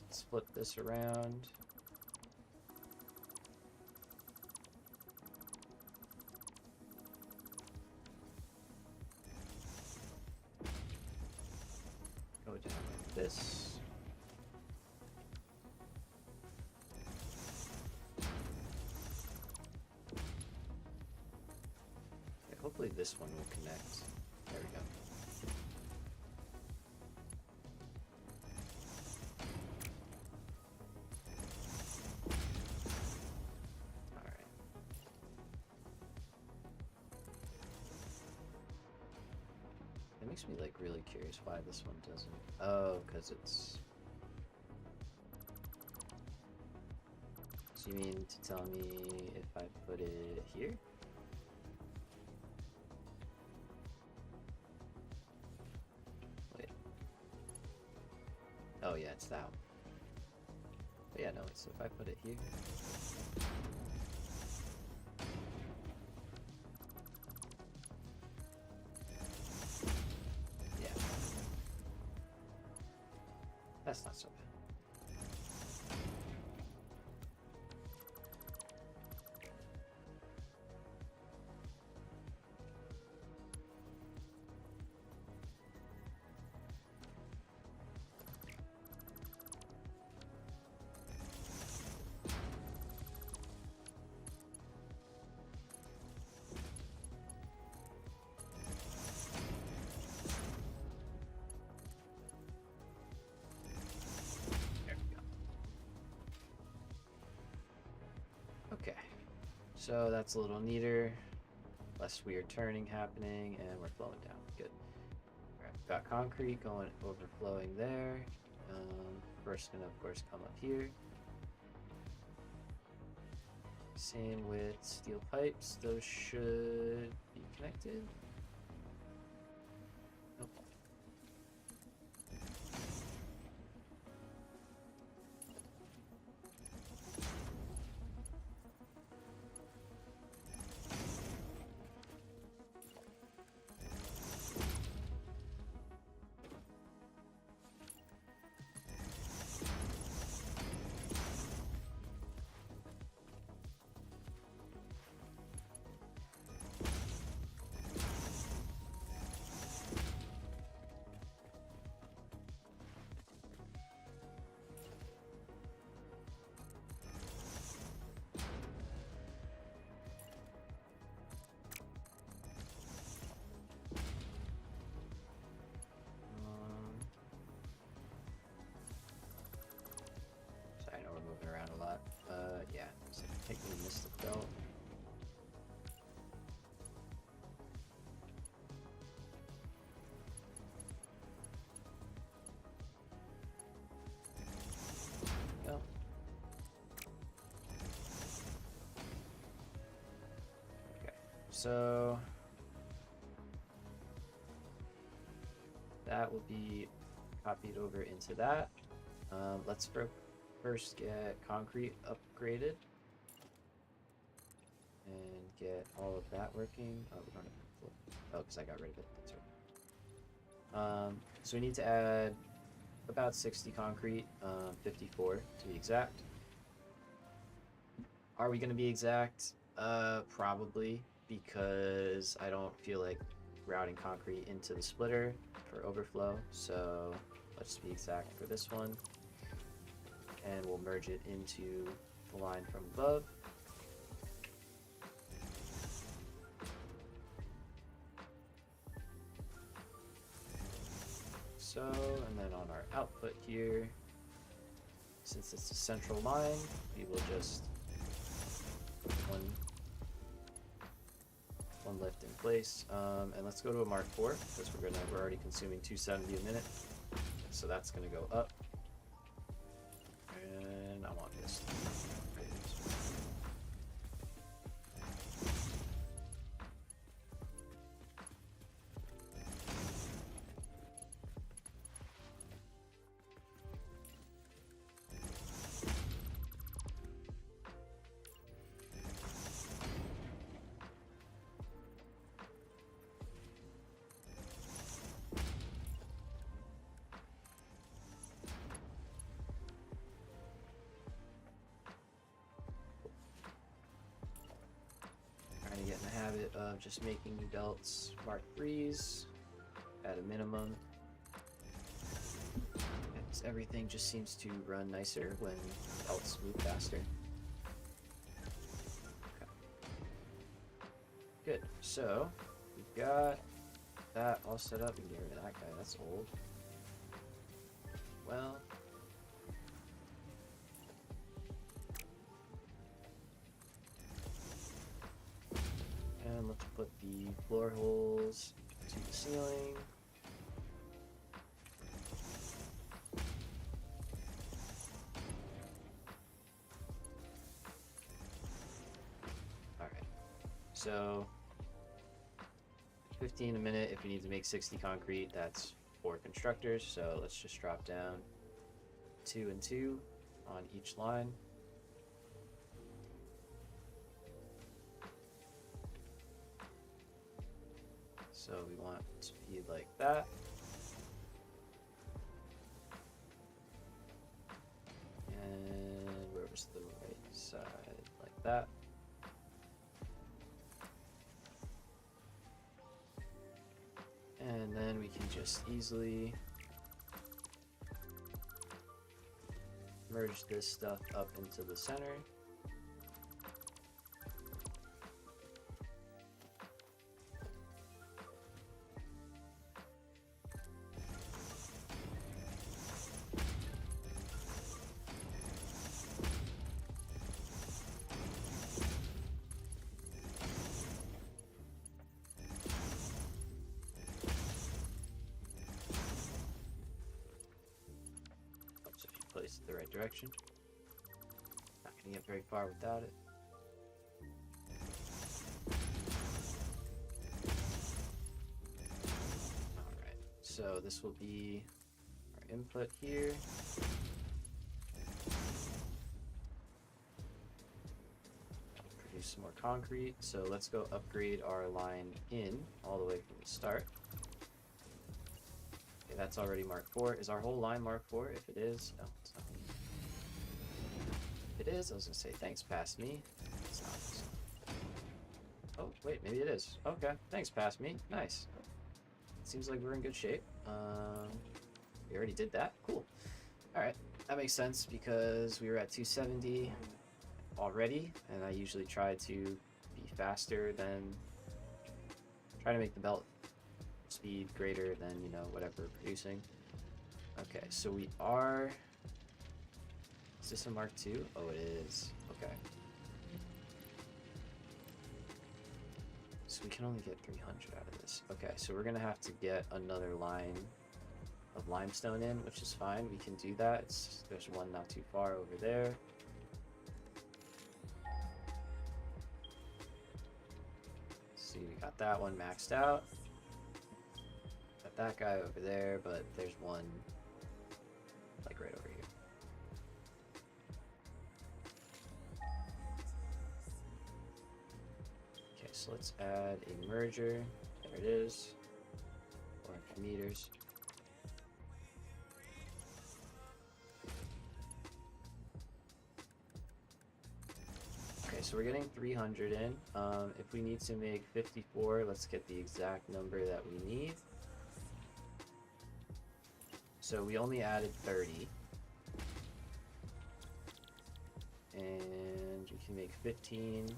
Let's flip this around. Go down like this. Okay, hopefully this one will connect. There we go. It makes me like really curious why this one doesn't. Oh, because it's. So you mean to tell me if I put it here? Wait. Oh yeah, it's that one. But yeah, no, it's if I put it here. That's not so bad. Okay, so that's a little neater, less weird turning happening, and we're flowing down. Good. Alright, got concrete going, overflowing there. First gonna of course come up here. Same with steel pipes, those should be connected. Nope. so that will be copied over into that. Let's first get concrete upgraded and get all of that working. Oh, we don't have floor. Oh, because I got rid of it. That's right. So we need to add about 60 concrete, 54 to be exact. Are we going to be exact? Probably, because I don't feel like routing concrete into the splitter for overflow. So let's be exact for this one. And we'll merge it into the line from above. So, and then on our output here, since it's a central line, we will just put one lift in place. And let's go to a Mark IV because we're already consuming 270 a minute, so that's gonna go up. And I want this. Trying to get in the habit of just making new belts Mark IIIs at a minimum. Because everything just seems to run nicer when belts move faster. Okay. Good. So we've got that all set up. We can get rid of that guy. That's old. Well. And let's put the floor holes to the ceiling. Alright. So 15 a minute if we need to make 60 concrete. That's 4 constructors. So let's just drop down 2 and 2 on each line. So we want to be like that. And where was the right side? Like that. And then we can just easily merge this stuff up into the center. Place it the right direction. Not gonna get very far without it. Alright, so this will be our input here. Produce some more concrete. So let's go upgrade our line in all the way from the start. That's already Mark IV. Is our whole line Mark IV? If it is, no, it's not. If it is, I was gonna say thanks, past me. It's not. Oh, wait, maybe it is. Okay, thanks, past me. Nice. Seems like we're in good shape. We already did that. Cool. All right, that makes sense because we were at 270 already, and I usually try to be faster than try to make the belt speed greater than, you know, whatever we're producing. Okay, so we are... Is this a Mark II? Oh, it is. Okay. So we can only get 300 out of this. Okay, so we're gonna have to get another line of limestone in, which is fine. We can do that. There's one not too far over there. Let's See, we got that one maxed out. Got that guy over there, but there's one like right over here. Okay, so let's add a merger. There it is. 400 meters. Okay, so we're getting 300 in. If we need to make 54, let's get the exact number that we need. So we only added 30. And we can make 15 and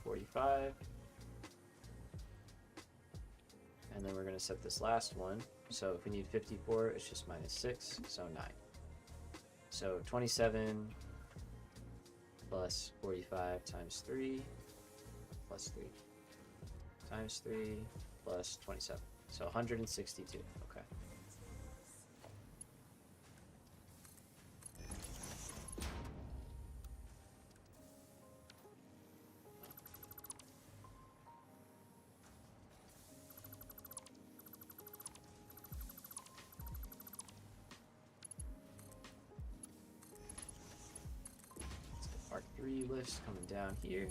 45. And then we're going to set this last one. So if we need 54, it's just minus 6, so 9. So 27 plus 45 times 3 plus 3 times 3 plus 27. So 162. Okay. Part 3 lifts coming down here.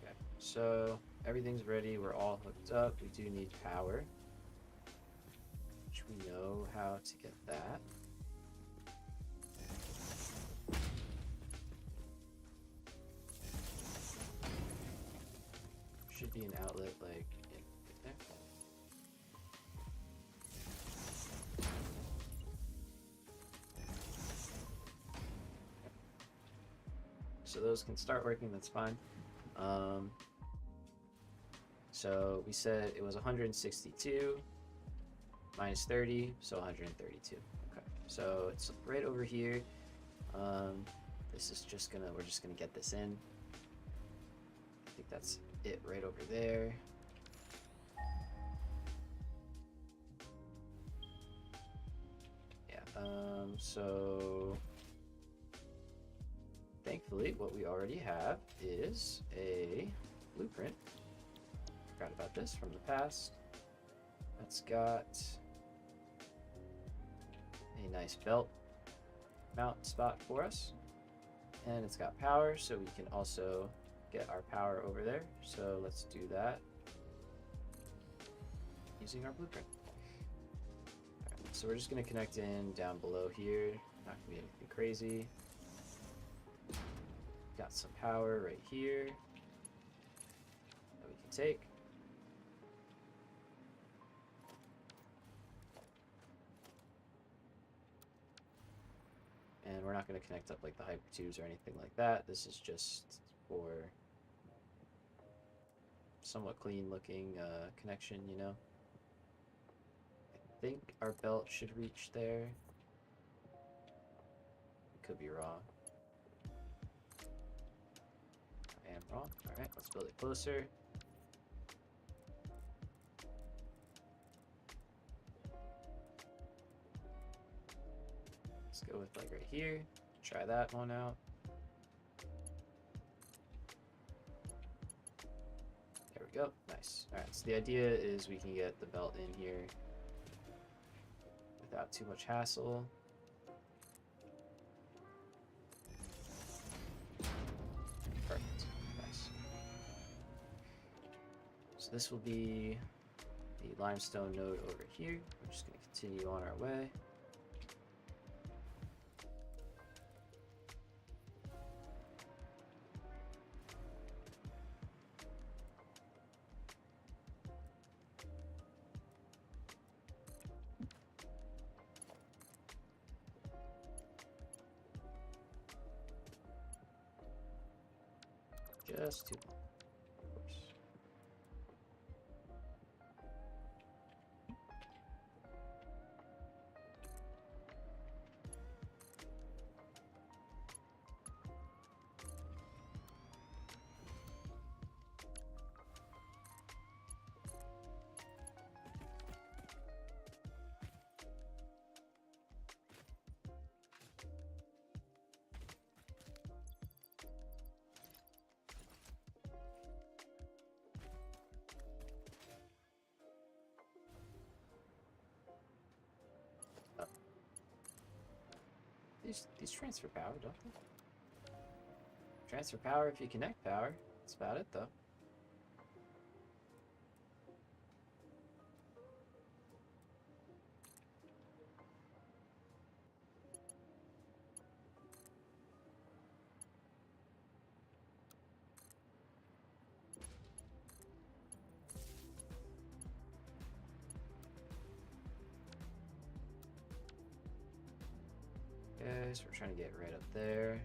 Okay, so everything's ready. We're all hooked up. We do need power, which we know how to get that. Should be an outlet like in right there. So those can start working, that's fine. So we said it was 162 minus 30, so 132. Okay, so it's right over here. This is just gonna, we're just gonna get this in. I think that's it right over there. Yeah, so thankfully what we already have is a blueprint. Forgot about this from the past. That's got a nice belt mount spot for us. And it's got power, so we can also get our power over there. So let's do that using our blueprint. Right, so we're just going to connect in down below here. Not going to be anything crazy. Got some power right here that we can take. And we're not going to connect up like the hyper tubes or anything like that. This is just for somewhat clean looking connection, you know. I think our belt should reach there. Could be wrong. I am wrong. Alright, let's build it closer. Let's go with like right here. Try that one out. There we go. Nice. Alright, so the idea is we can get the belt in here without too much hassle. Perfect. Nice. So this will be the limestone node over here. We're just going to continue on our way. Just too long, of course. These transfer power, don't they? Transfer power if you connect power. That's about it, though. Okay, so we're trying to get right up there.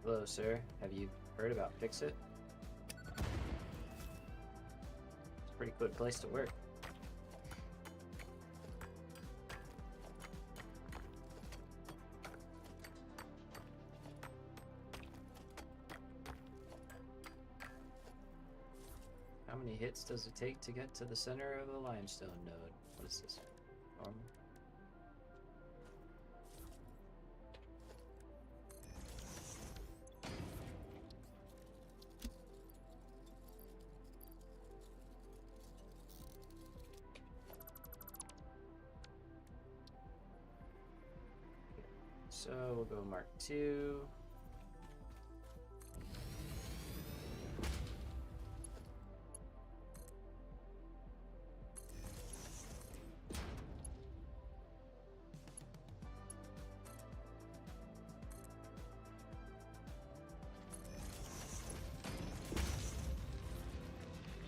Hello, sir. Have you heard about Fix-It? It's a pretty good place to work. How many hits does it take to get to the center of a limestone node? What is this? Normal? So we'll go Mk.II.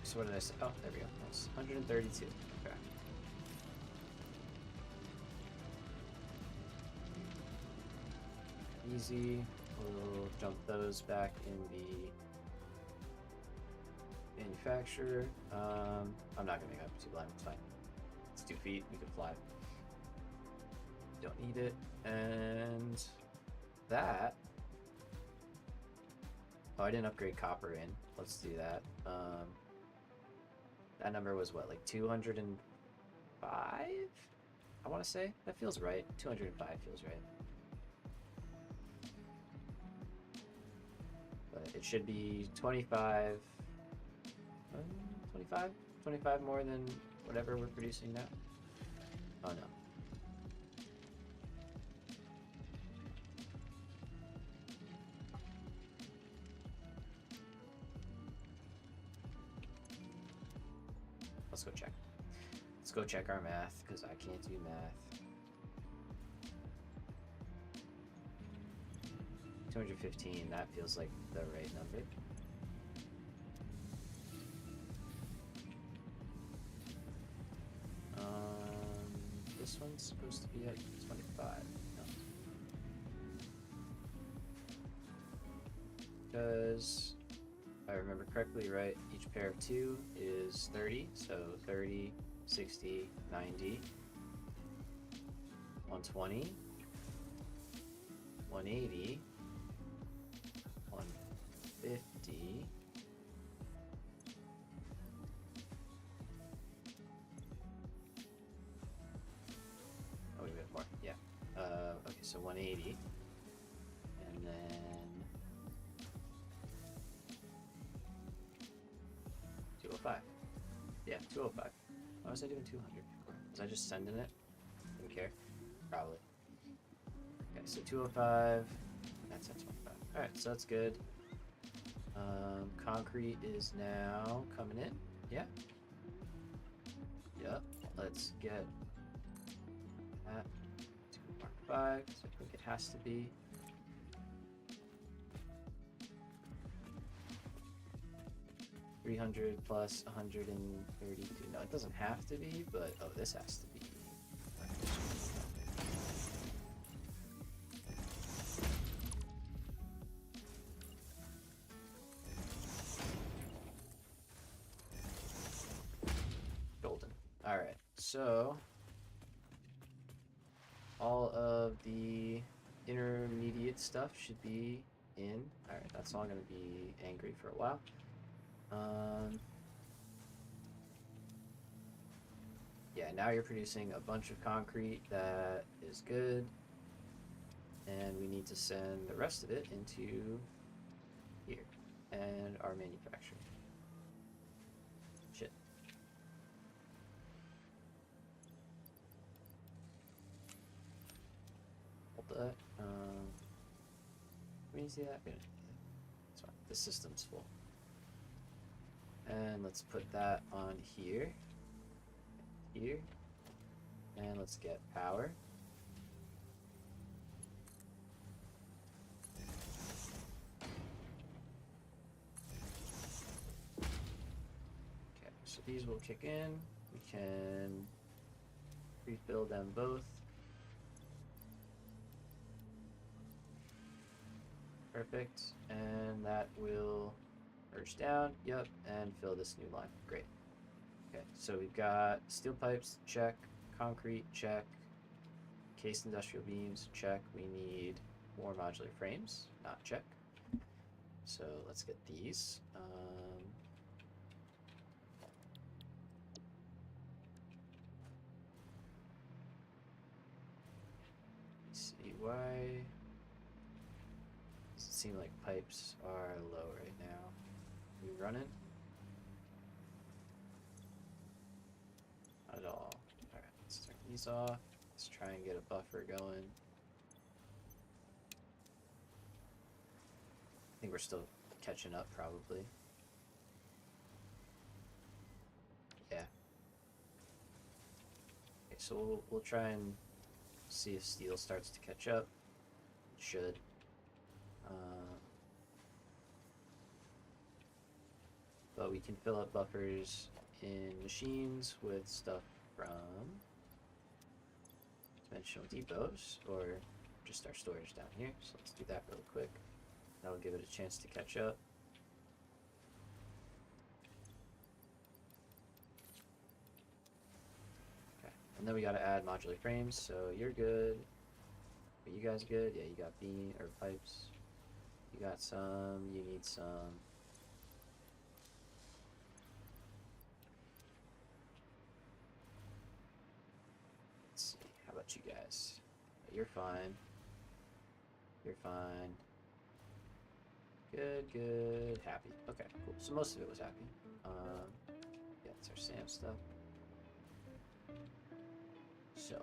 So what did I say? Oh, there we go. That's 132. Okay. Easy. We'll jump those back in the manufacturer. I'm not gonna make up too blind. It's fine. It's 2 feet. We can fly. Don't need it. And that. Oh, I didn't upgrade copper in. Let's do that. That number was what, like 205? I want to say that feels right. 205 feels right. But it should be 25. 25? 25 more than whatever we're producing now. Oh no. Let's go check. Let's go check our math, because I can't do math. 215, that feels like the right number. This one's supposed to be at 25. No. Because, if I remember correctly, right, each pair of 2 is 30, so 30, 60, 90, 120, 180, 150, oh, we have more, yeah. Okay, so 180, and then 205. Yeah, 205. Why was I doing 200? Was I just sending it? Didn't care. probably. Okay, so 205. That's at 25. Alright, so that's good. Concrete is now coming in. Yeah. Yep. Let's get that to Mark 5. So I think it has to be. $300 plus 132. No, it doesn't have to be, but oh, this has to be. Golden. All right, so all of the intermediate stuff should be in. All right, that's all going to be angry for a while. Yeah, now you're producing a bunch of concrete that is good, and we need to send the rest of it into here and our manufacturer. Shit. Hold that. Can you see that? Good. That's fine. The system's full. And let's put that on here. Here. And let's get power. Okay, so these will kick in. We can refill them both. Perfect. And that will merge down. Yep. And fill this new line. Great. Okay, so we've got steel pipes, check. Concrete, check. Cased industrial beams, check. We need more modular frames, not check. So let's get these. Let's see, why does it seem like pipes are low right now? We running? Not at all. Alright, let's turn these off. Let's try and get a buffer going. I think we're still catching up, probably. Yeah. Okay, so we'll try and see if steel starts to catch up. It should. But we can fill up buffers in machines with stuff from dimensional depots or just our storage down here. So let's do that really quick. That'll give it a chance to catch up. Okay, and then we gotta add modular frames. So you're good. Are you guys good? Yeah, you got beam or pipes. You got some. You need some. Let's see. How about you guys? You're fine. You're fine. Good, good, happy. Okay, cool. So most of it was happy. Yeah, it's our SAM stuff. So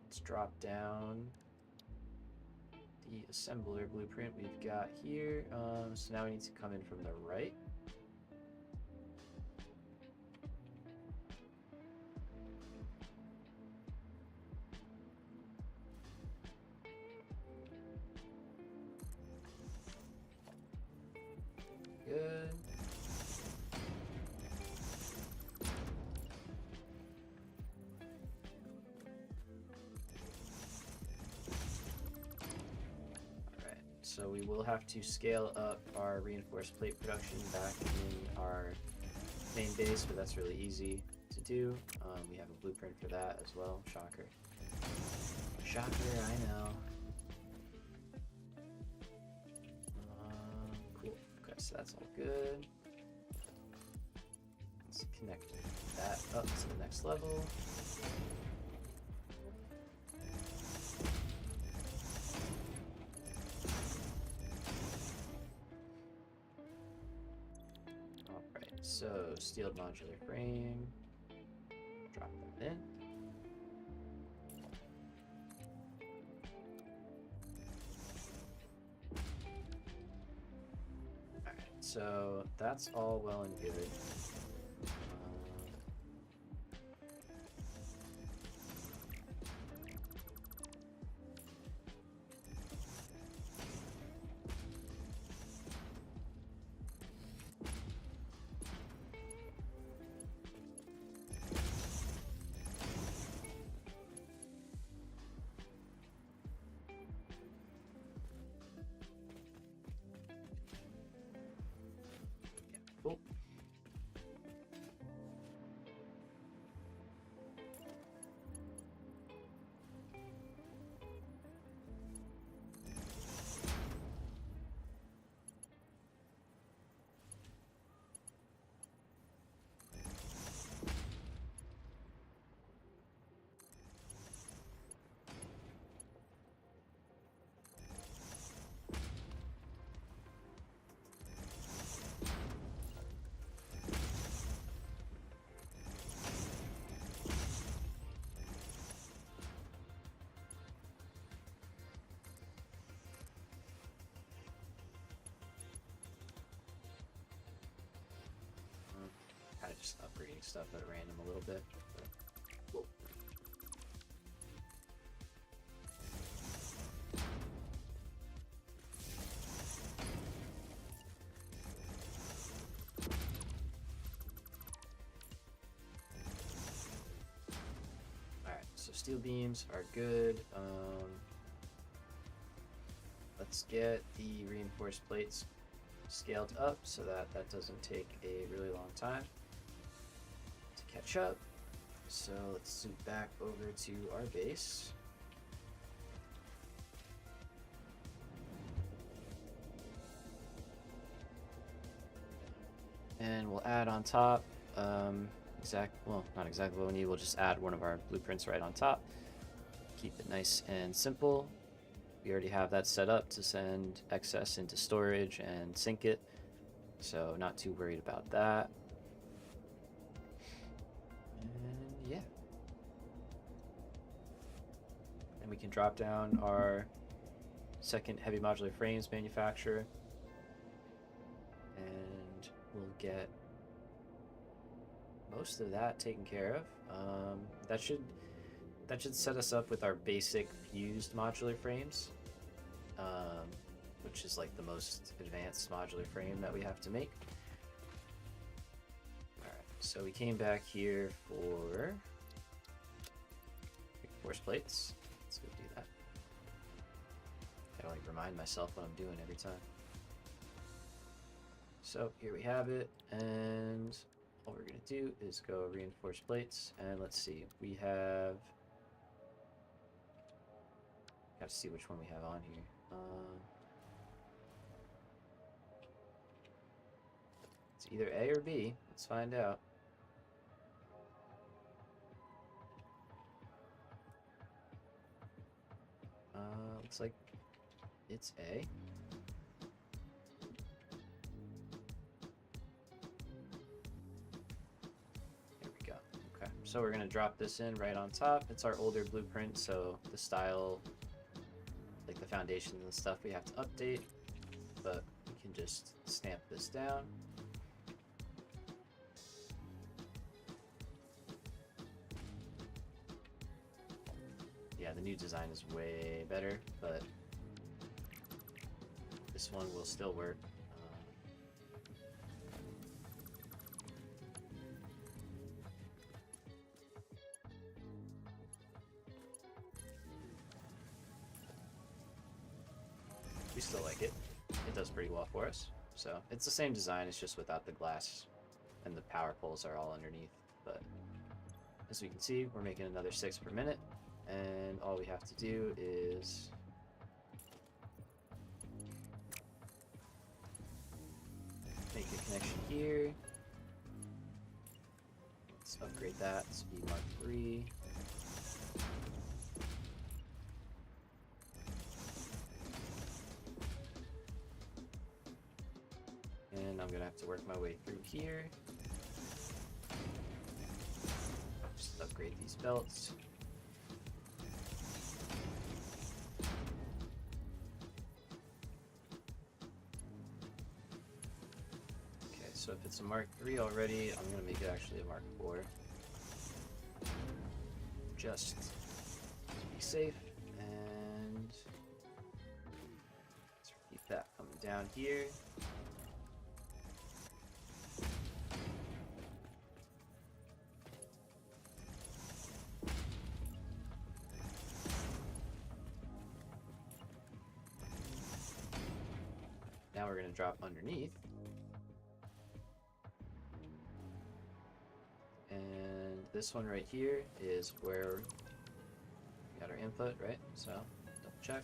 let's drop down the assembler blueprint we've got here. So now we need to come in from the right. Good. Alright, so we will have to scale up our reinforced plate production back in our main base, but that's really easy to do. We have a blueprint for that as well. Shocker. Shocker, I know. Cool. Okay, so that's all good. Let's connect that up to the next level. Alright, so steel modular frame. Drop that in. so that's all well and good. Cool. Kind of just upgrading stuff at random a little bit. But... Alright, so steel beams are good. Let's get the reinforced plates scaled up so that that doesn't take a really long time to catch up. So let's zoom back over to our base. And we'll add on top, well, not exactly what we need, we'll just add one of our blueprints right on top. Keep it nice and simple. We already have that set up to send excess into storage and sync it, so not too worried about that. And yeah. And we can drop down our second heavy modular frames manufacturer, and we'll get most of that taken care of. That should set us up with our basic fused modular frames, which is like the most advanced modular frame that we have to make. Alright, so we came back here for force plates. Let's go do that. I like remind myself what I'm doing every time. So here we have it, and all we're gonna do is go reinforce plates, and let's see, we have, gotta see which one we have on here. It's either A or B. Let's find out. Looks like it's A. There we go. Okay, so we're gonna drop this in right on top. It's our older blueprint, so the style, like the foundations and stuff, we have to update, but we can just stamp this down. Yeah, the new design is way better, but this one will still work. We still like it. It does pretty well for us. So it's the same design, it's just without the glass, and the power poles are all underneath. But as we can see, we're making another 6 per minute, and all we have to do is make a connection here. Let's upgrade that to be Mark III. And I'm gonna have to work my way through here. Just upgrade these belts. So if it's a Mark III already, I'm gonna make it actually a Mark IV. Just to be safe, and let's keep that coming down here. Now we're going to drop underneath. And this one right here is where we got our input, right? So double check.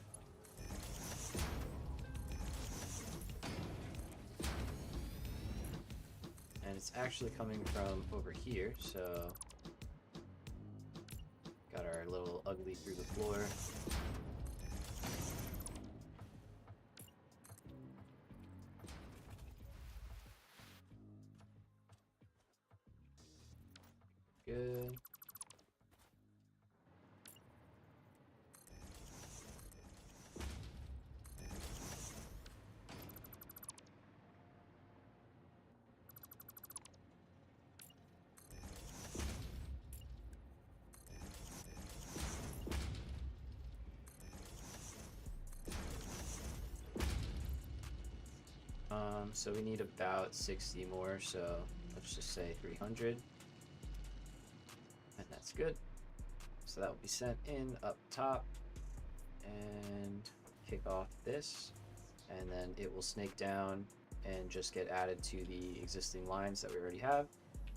And it's actually coming from over here, so got our little ugly through the floor. Good. So we need about 60 more, so let's just say 300. And that's good. So that will be sent in up top and kick off this, and then it will snake down and just get added to the existing lines that we already have.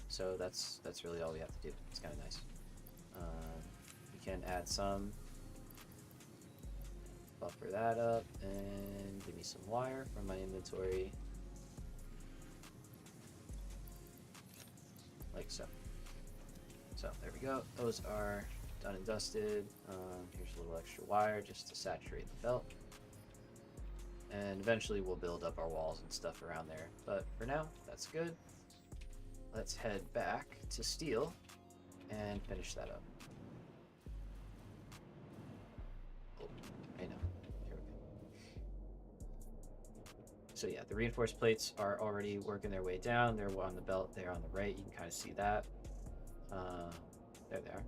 So that's really all we have to do. It's kind of nice. We can add some, buffer that up, and give me some wire from my inventory, like so. So there we go. Those are done and dusted. Here's a little extra wire just to saturate the belt. And eventually we'll build up our walls and stuff around there. But for now, that's good. Let's head back to steel and finish that up. Oh, I know. Here we go. So yeah, the reinforced plates are already working their way down. They're on the belt there on the right. You can kind of see that. There they are.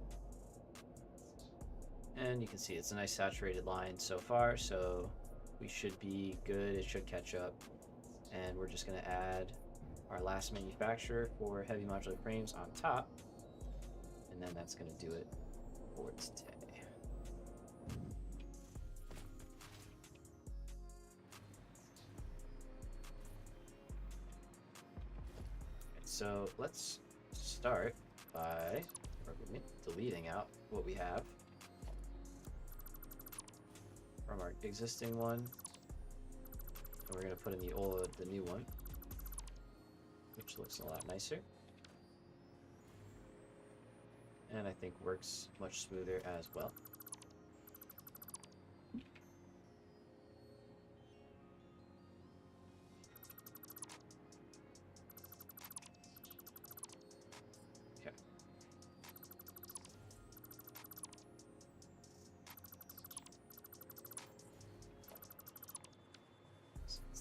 And you can see it's a nice saturated line so far, so we should be good. It should catch up. And we're just going to add our last manufacturer for heavy modular frames on top. And then that's going to do it for today. So let's start by deleting out what we have from our existing one, and we're going to put in the new one, which looks a lot nicer and I think works much smoother as well.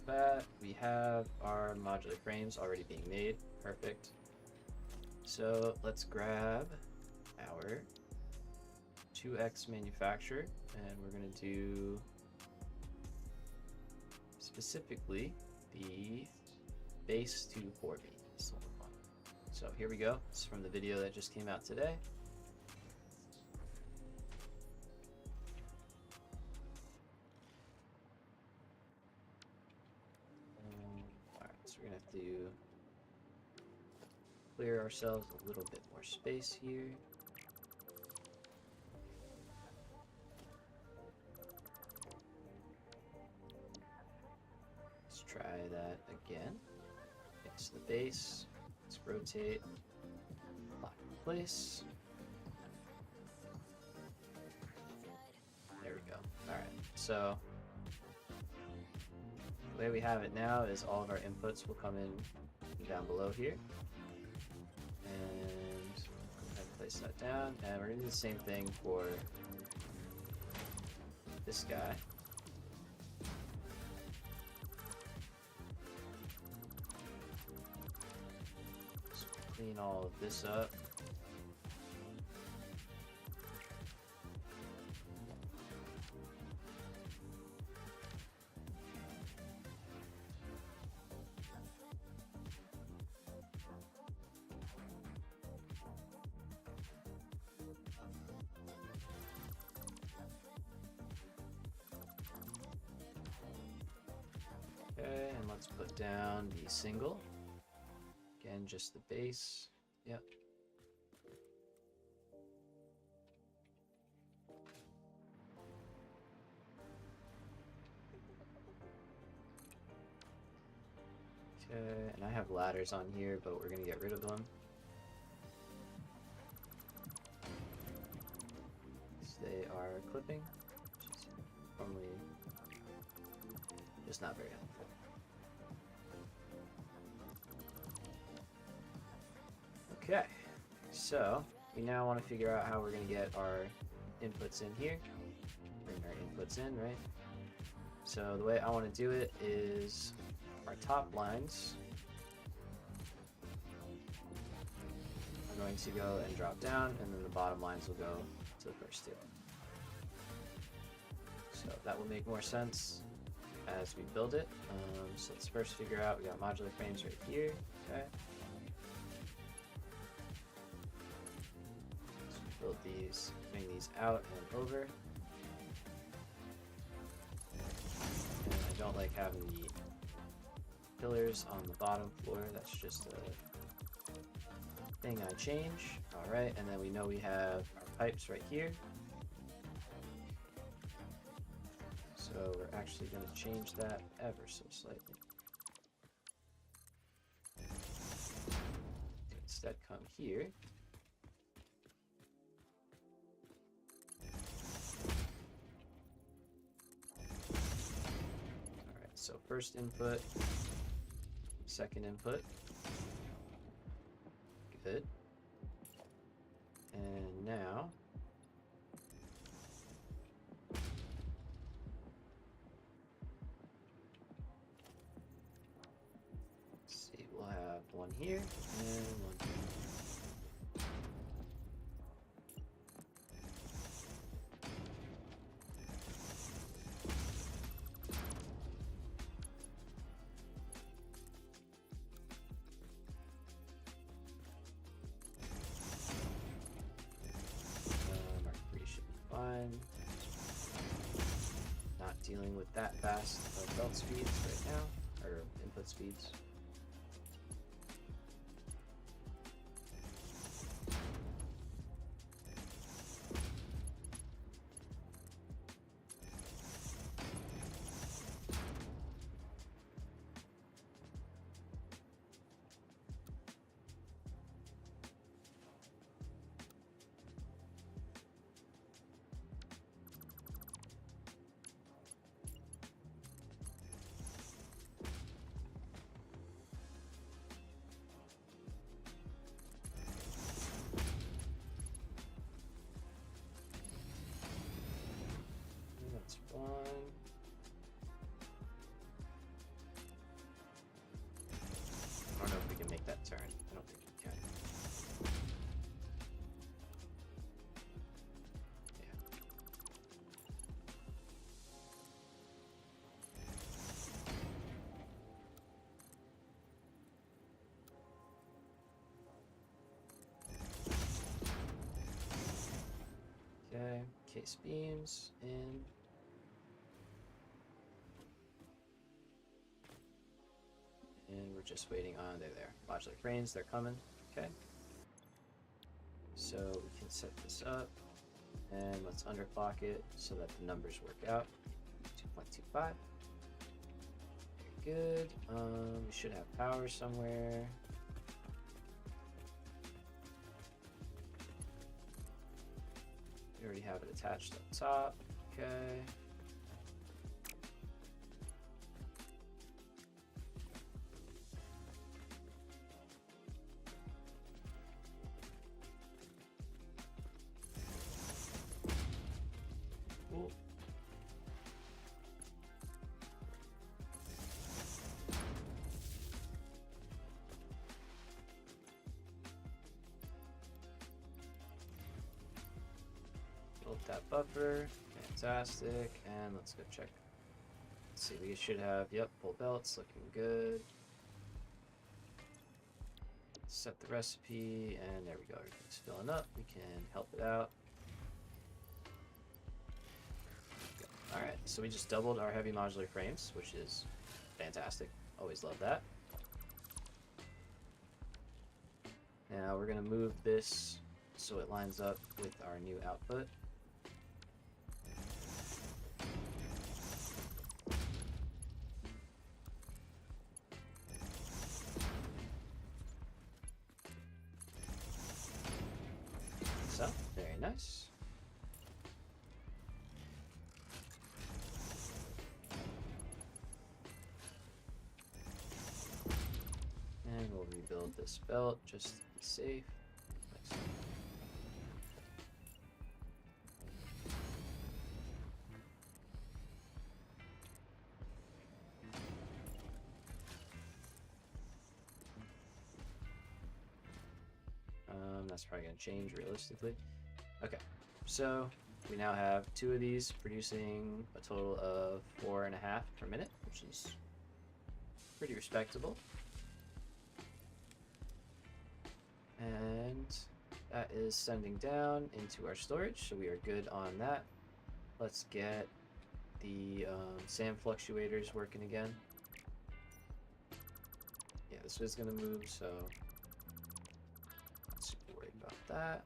That we have our modular frames already being made. Perfect. So let's grab our 2x manufacturer, and we're going to do specifically the base to 4B. So here we go. This is from the video that just came out today. We're gonna have to clear ourselves a little bit more space here. Let's try that again. Fix the base. Let's rotate. Lock in place. There we go. Alright, so the way we have it now is all of our inputs will come in down below here, and go ahead and place that down, and we're going to do the same thing for this guy. Clean all of this up. Okay, and let's put down the single. Again, just the base. Yep. Okay, and I have ladders on here, but we're gonna get rid of them. They are clipping, which is normally just not very helpful. Okay, so we now want to figure out how we're going to get our inputs in here. Bring our inputs in, right? So the way I want to do it is our top lines are going to go and drop down, and then the bottom lines will go to the first two. So that will make more sense as we build it. So let's first figure out, we got modular frames right here, okay? Build these, bring these out and over. And I don't like having the pillars on the bottom floor. That's just a thing I change. Alright, and then we know we have our pipes right here. So we're actually going to change that ever so slightly. Instead come here. So first input, second input, good. And now, let's see, we'll have one here and one here. Not dealing with that fast of belt speeds right now, or input speeds. That's one. I don't know if we can make that turn. I don't think we can. Yeah. Okay, case beams in. And we're just waiting on, there. Modular frames, they're coming. Okay. So we can set this up and let's underclock it so that the numbers work out. 2.25. Very good. We should have power somewhere. We already have it attached up top. Okay. Cool. Build that buffer. Fantastic. And let's go check. Let's see, we should have, yep, bolt belts looking good. Set the recipe, and there we go. Everything's filling up. We can help it out. Alright, so we just doubled our heavy modular frames, which is fantastic. Always love that. Now we're going to move this so it lines up with our new output. So, very nice. And we'll rebuild this belt just to be safe. Nice. That's probably going to change realistically. Okay, so we now have 2 of these producing a total of 4.5 per minute, which is pretty respectable. And that is sending down into our storage, so we are good on that. Let's get the sand fluctuators working again. Yeah, this is going to move, so not super worried about that.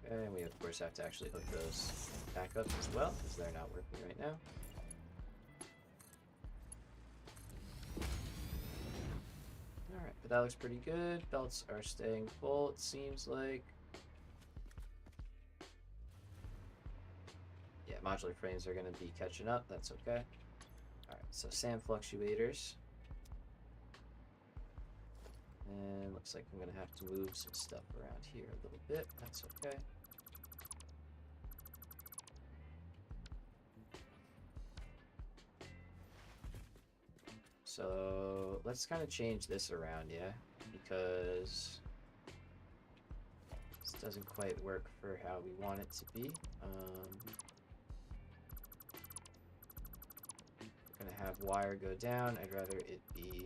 And we of course have to actually hook those back up as well, because they're not working right now. Alright, but that looks pretty good. Belts are staying full, it seems like. Yeah, modular frames are going to be catching up, that's okay. Alright, so sand fluctuators. And looks like I'm going to have to move some stuff around here a little bit, that's okay. So let's kind of change this around, yeah, because this doesn't quite work for how we want it to be. We're gonna have wire go down. I'd rather it be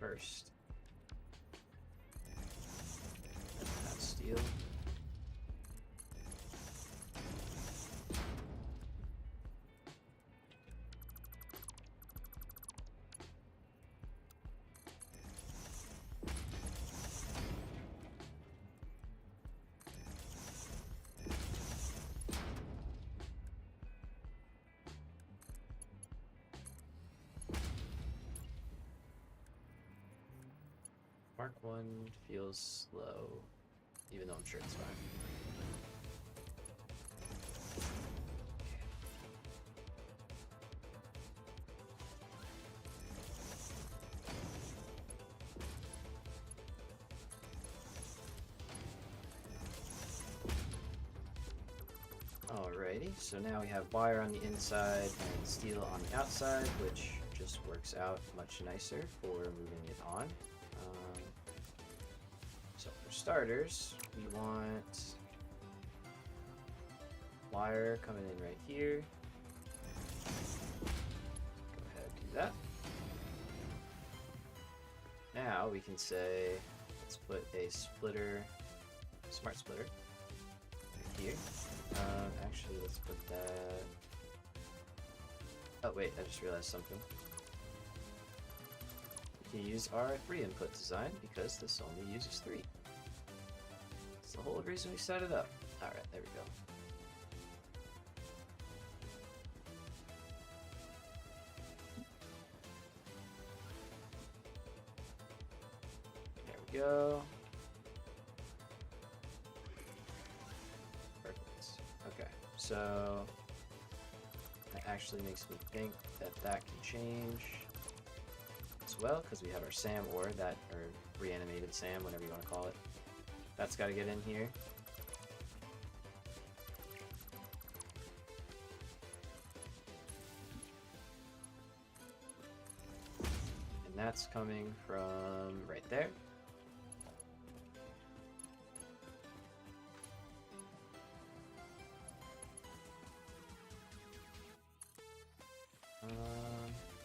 first. Not steel. Mark 1 feels slow, even though I'm sure it's fine. Alrighty, so now we have wire on the inside and steel on the outside, which just works out much nicer for moving it on. So for starters, we want wire coming in right here. Go ahead and do that. Now we can say, let's put a splitter, smart splitter, right here. Actually, let's put that. Oh wait, I just realized something. We can use our 3 input design because this only uses 3. That's the whole reason we set it up. Alright, there we go. There we go. Perfect. Okay, so that actually makes me think that that can change. This well, because we have our SAM ore, that, or reanimated SAM, whatever you want to call it. That's got to get in here. And that's coming from right there.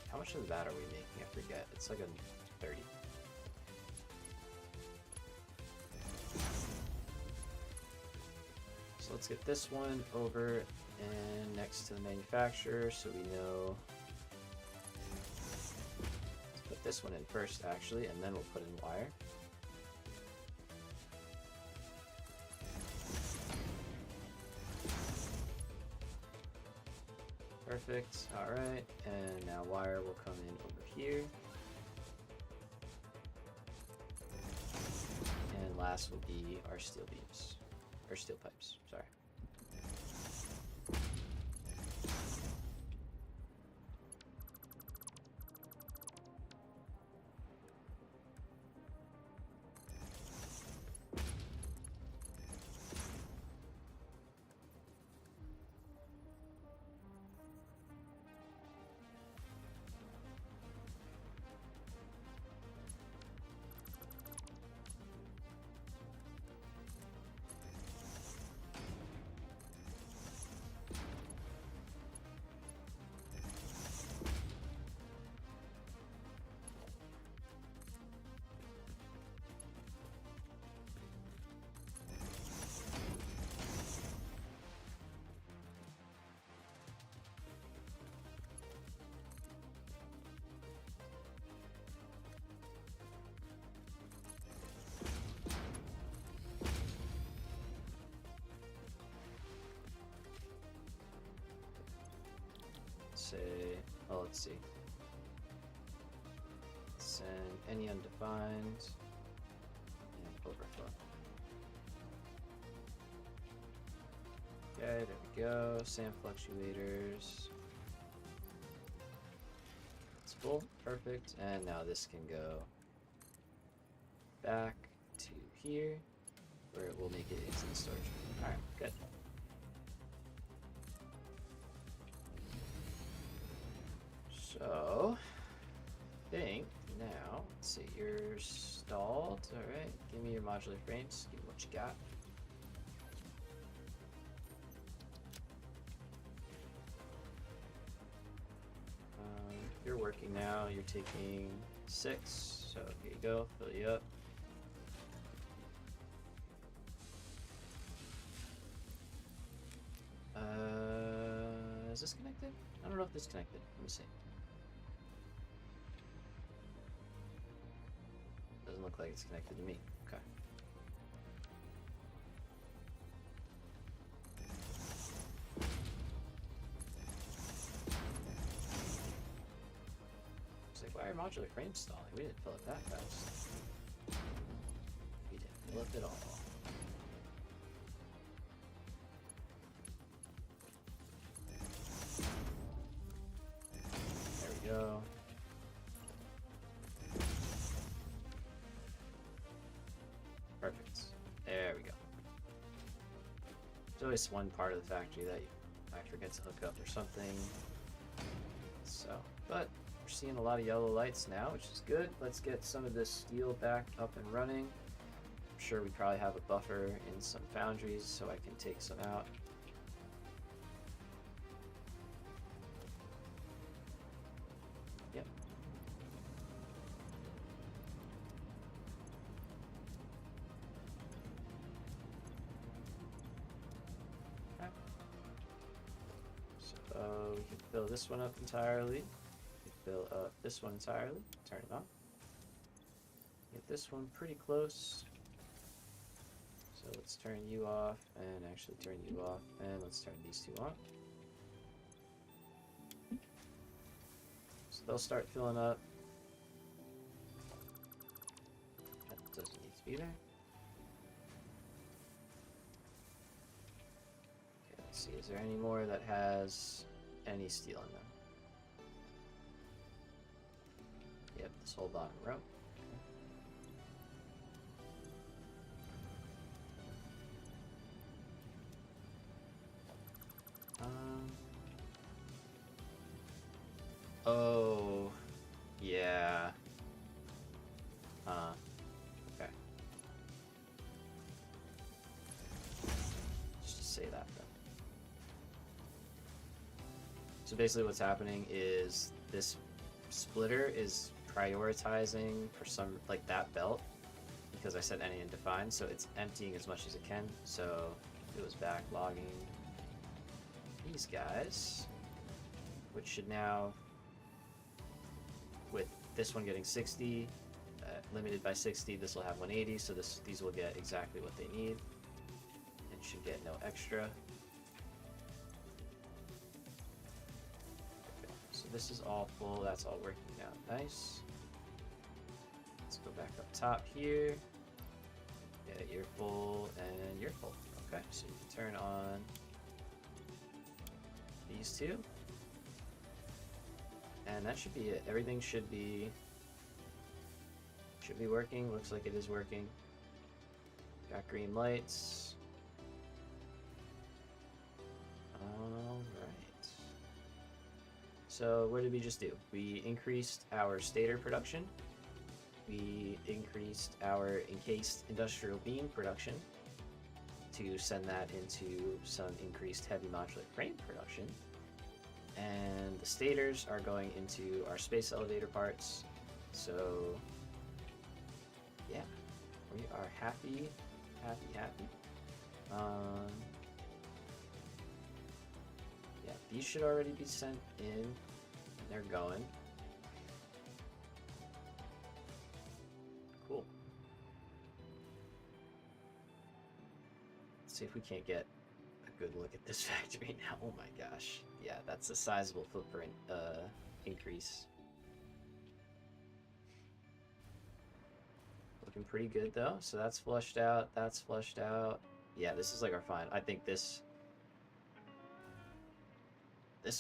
How much of that are we making? I forget. It's like a 30. So let's get this one over and next to the manufacturer so we know. Let's put this one in first actually, and then we'll put in wire. Perfect. Alright, and now wire will come in over here. And last will be our steel beams. Or steel pipes, sorry. Say, oh, let's see. Send any undefined and overflow. Okay, there we go. SAM fluctuators. It's full, perfect. And now this can go back to here, where it will make it into the storage. All right, good. So, I think now, let's see, you're stalled. Alright, give me your modular frames, give me what you got. You're working now, you're taking 6, so here you go, fill you up. Is this connected? I don't know if this is connected. Let me see. Doesn't look like it's connected to me. Okay. It's like, why are modular frames stalling? We didn't fill up that fast. We didn't fill up at all. There we go. Perfect. There we go. There's always one part of the factory that I forget to hook up or something. So, but we're seeing a lot of yellow lights now, which is good. Let's get some of this steel back up and running. I'm sure we probably have a buffer in some foundries, so I can take some out. Yep. Okay. So we can fill this one up entirely. Fill up this one entirely. Turn it on. Get this one pretty close. So let's turn you off and actually turn you off, and let's turn these two on. So they'll start filling up. That doesn't need to be there. Okay, let's see. Is there any more that has any steel in them? Yep, this whole bottom row. Oh, yeah. Okay. Just to say that then. So basically what's happening is this splitter is prioritizing for some, like that belt, because I said any undefined, so it's emptying as much as it can. So it was backlogging these guys, which should now, with this one getting 60, limited by 60, this will have 180, so these will get exactly what they need and should get no extra. Okay, so this is all full, that's all working now. Nice. Let's go back up top here. Yeah, you're full and you're full. Okay, so you can turn on these two. And that should be it. Everything should be working. Looks like it is working. Got green lights. All right. So what did we just do? We increased our stator production. We increased our encased industrial beam production to send that into some increased heavy modular frame production. And the stators are going into our space elevator parts. So yeah, we are happy. Yeah, these should already be sent in. They're going. Cool. Let's see if we can't get a good look at this factory now. Oh my gosh. Yeah, that's a sizable footprint increase. Looking pretty good though. So that's flushed out. That's flushed out. Yeah, this is like our final. I think this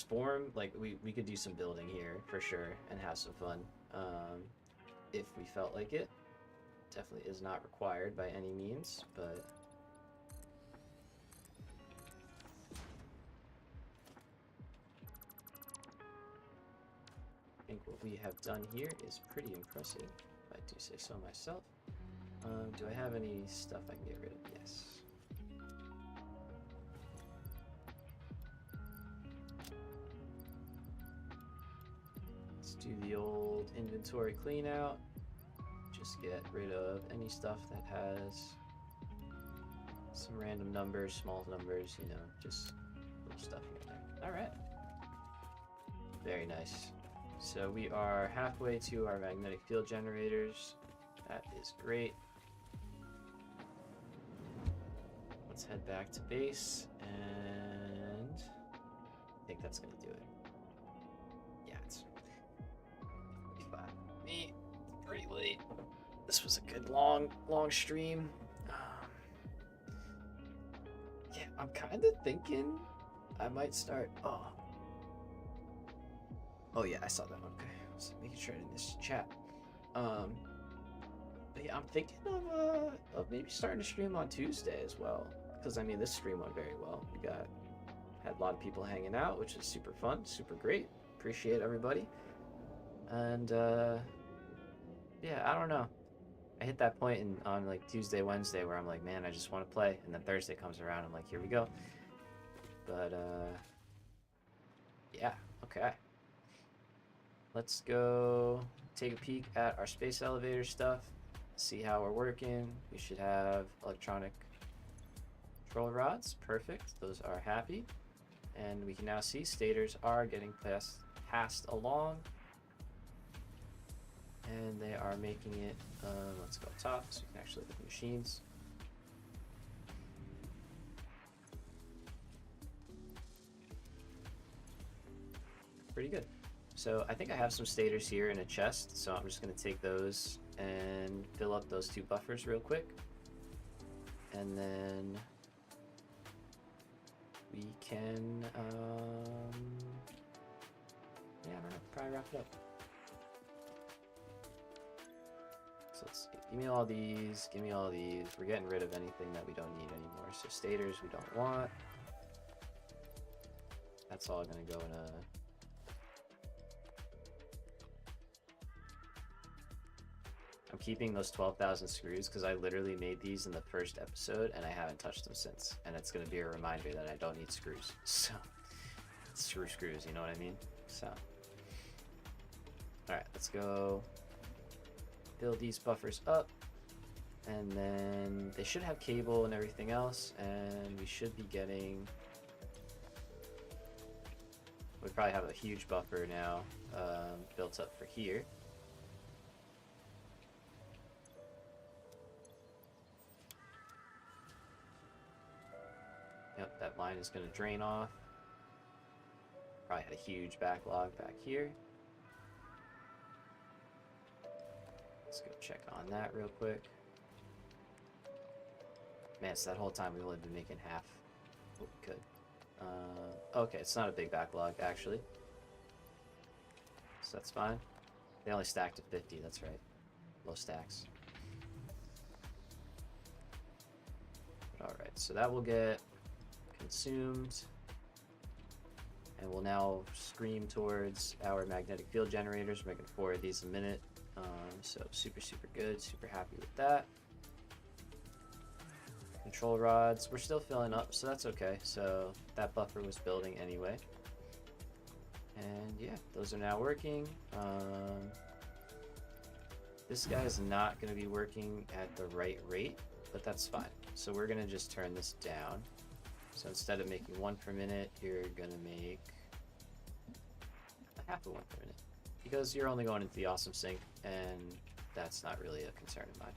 form, like we could do some building here for sure and have some fun if we felt like it. Definitely is not required by any means, but I think what we have done here is pretty impressive, if I do say so myself. Do I have any stuff I can get rid of? Yes. Let's do the old inventory clean out. Just get rid of any stuff that has some random numbers, small numbers, you know, just little stuff here and there. All right. Very nice. So we are halfway to our magnetic field generators. That is great. Let's head back to base, and I think that's gonna do it. Yeah, it's 45. Me, pretty late. This was a good long stream. Yeah, I'm kind of thinking I might start. Oh yeah, I saw that. Okay, I was making sure I didn't miss chat. But yeah, I'm thinking of maybe starting to stream on Tuesday as well, because I mean this stream went very well. We had a lot of people hanging out, which is super fun, super great. Appreciate everybody. And yeah, I don't know. I hit that point on like Tuesday, Wednesday where I'm like, man, I just want to play, and then Thursday comes around, I'm like, here we go. But yeah, okay. Let's go take a peek at our space elevator stuff, see how we're working. We should have electronic control rods. Perfect. Those are happy. And we can now see stators are getting passed along. And they are making it, let's go up top so we can actually look at the machines. Pretty good. So I think I have some stators here in a chest, so I'm just going to take those and fill up those two buffers real quick. And then we can, yeah, I don't know, probably wrap it up. So let's give me all these, give me all these. We're getting rid of anything that we don't need anymore. So stators we don't want. That's all gonna go in a... I'm keeping those 12,000 screws because I literally made these in the first episode and I haven't touched them since. And it's gonna be a reminder that I don't need screws. So, screws, you know what I mean? So, alright, let's go build these buffers up. And then they should have cable and everything else. And we should be getting... We probably have a huge buffer now built up for here. Yep, that line is going to drain off. Probably had a huge backlog back here. Let's go check on that real quick. Man, so that whole time we've only been making half what we could. Okay, it's not a big backlog, actually. So that's fine. They only stacked to 50, that's right. Low stacks. Alright, so that will get consumed. And we'll now scream towards our magnetic field generators. We're making 4 of these a minute. So super good, super happy with that. Control rods, we're still filling up, so that's okay. So that buffer was building anyway. And yeah, those are now working. This guy is not going to be working at the right rate, but that's fine. So we're going to just turn this down. So instead of making 1 per minute, you're going to make a half of 1 per minute. Because you're only going into the awesome sink, and that's not really a concern of mine.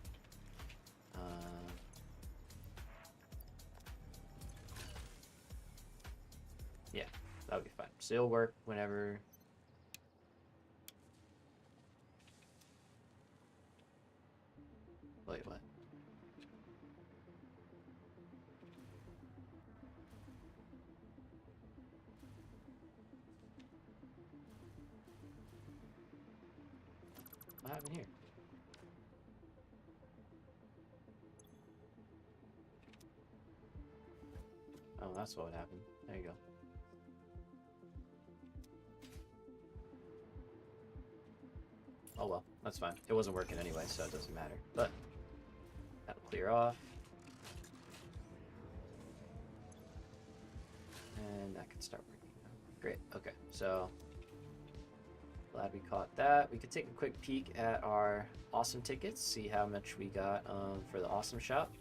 Yeah, that would be fine. So it'll work whenever... Wait, what? What happened here? Oh, that's what happened. There you go. Oh well, that's fine. It wasn't working anyway, so it doesn't matter. But that'll clear off. And that can start working now. Great, okay. So glad we caught that. We could take a quick peek at our awesome tickets, see how much we got for the awesome shop.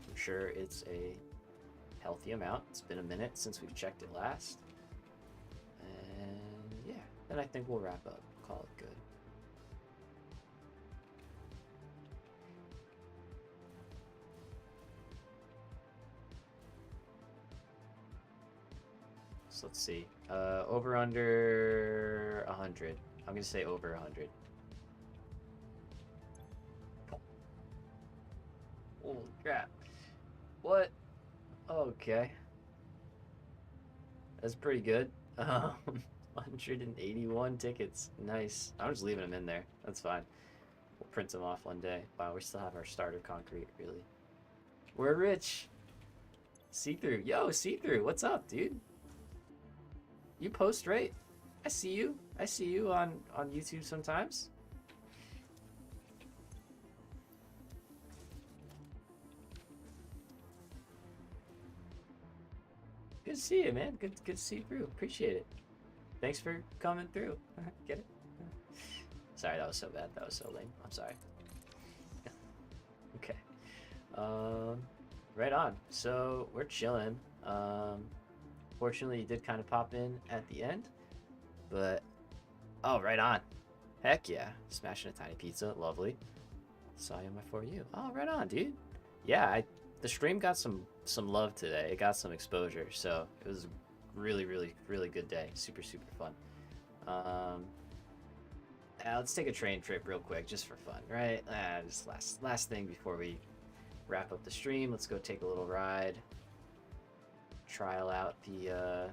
I'm sure it's a healthy amount. It's been a minute since we've checked it last. And yeah, then I think we'll wrap up. Call it good. So let's see. Over under 100. I'm gonna say over 100. Holy crap. What? Okay. That's pretty good. 181 tickets. Nice. I'm just leaving them in there. That's fine. We'll print them off one day. Wow, we still have our starter concrete, really. We're rich. See-through. Yo, see-through. What's up, dude? You post, right? I see you. I see you on YouTube sometimes. Good to see you, man. Good to see you through. Appreciate it. Thanks for coming through. Get it? Sorry, that was so bad. That was so lame. I'm sorry. Okay. Right on. So we're chilling. Fortunately, you did kind of pop in at the end, but oh, right on. Heck yeah, smashing a tiny pizza, lovely. Saw you on my For You. Oh, right on, dude. Yeah, the stream got some love today. It got some exposure, so it was a really good day. Super fun. Let's take a train trip real quick, just for fun, right? Just last thing before we wrap up the stream. Let's go take a little ride. Trial out the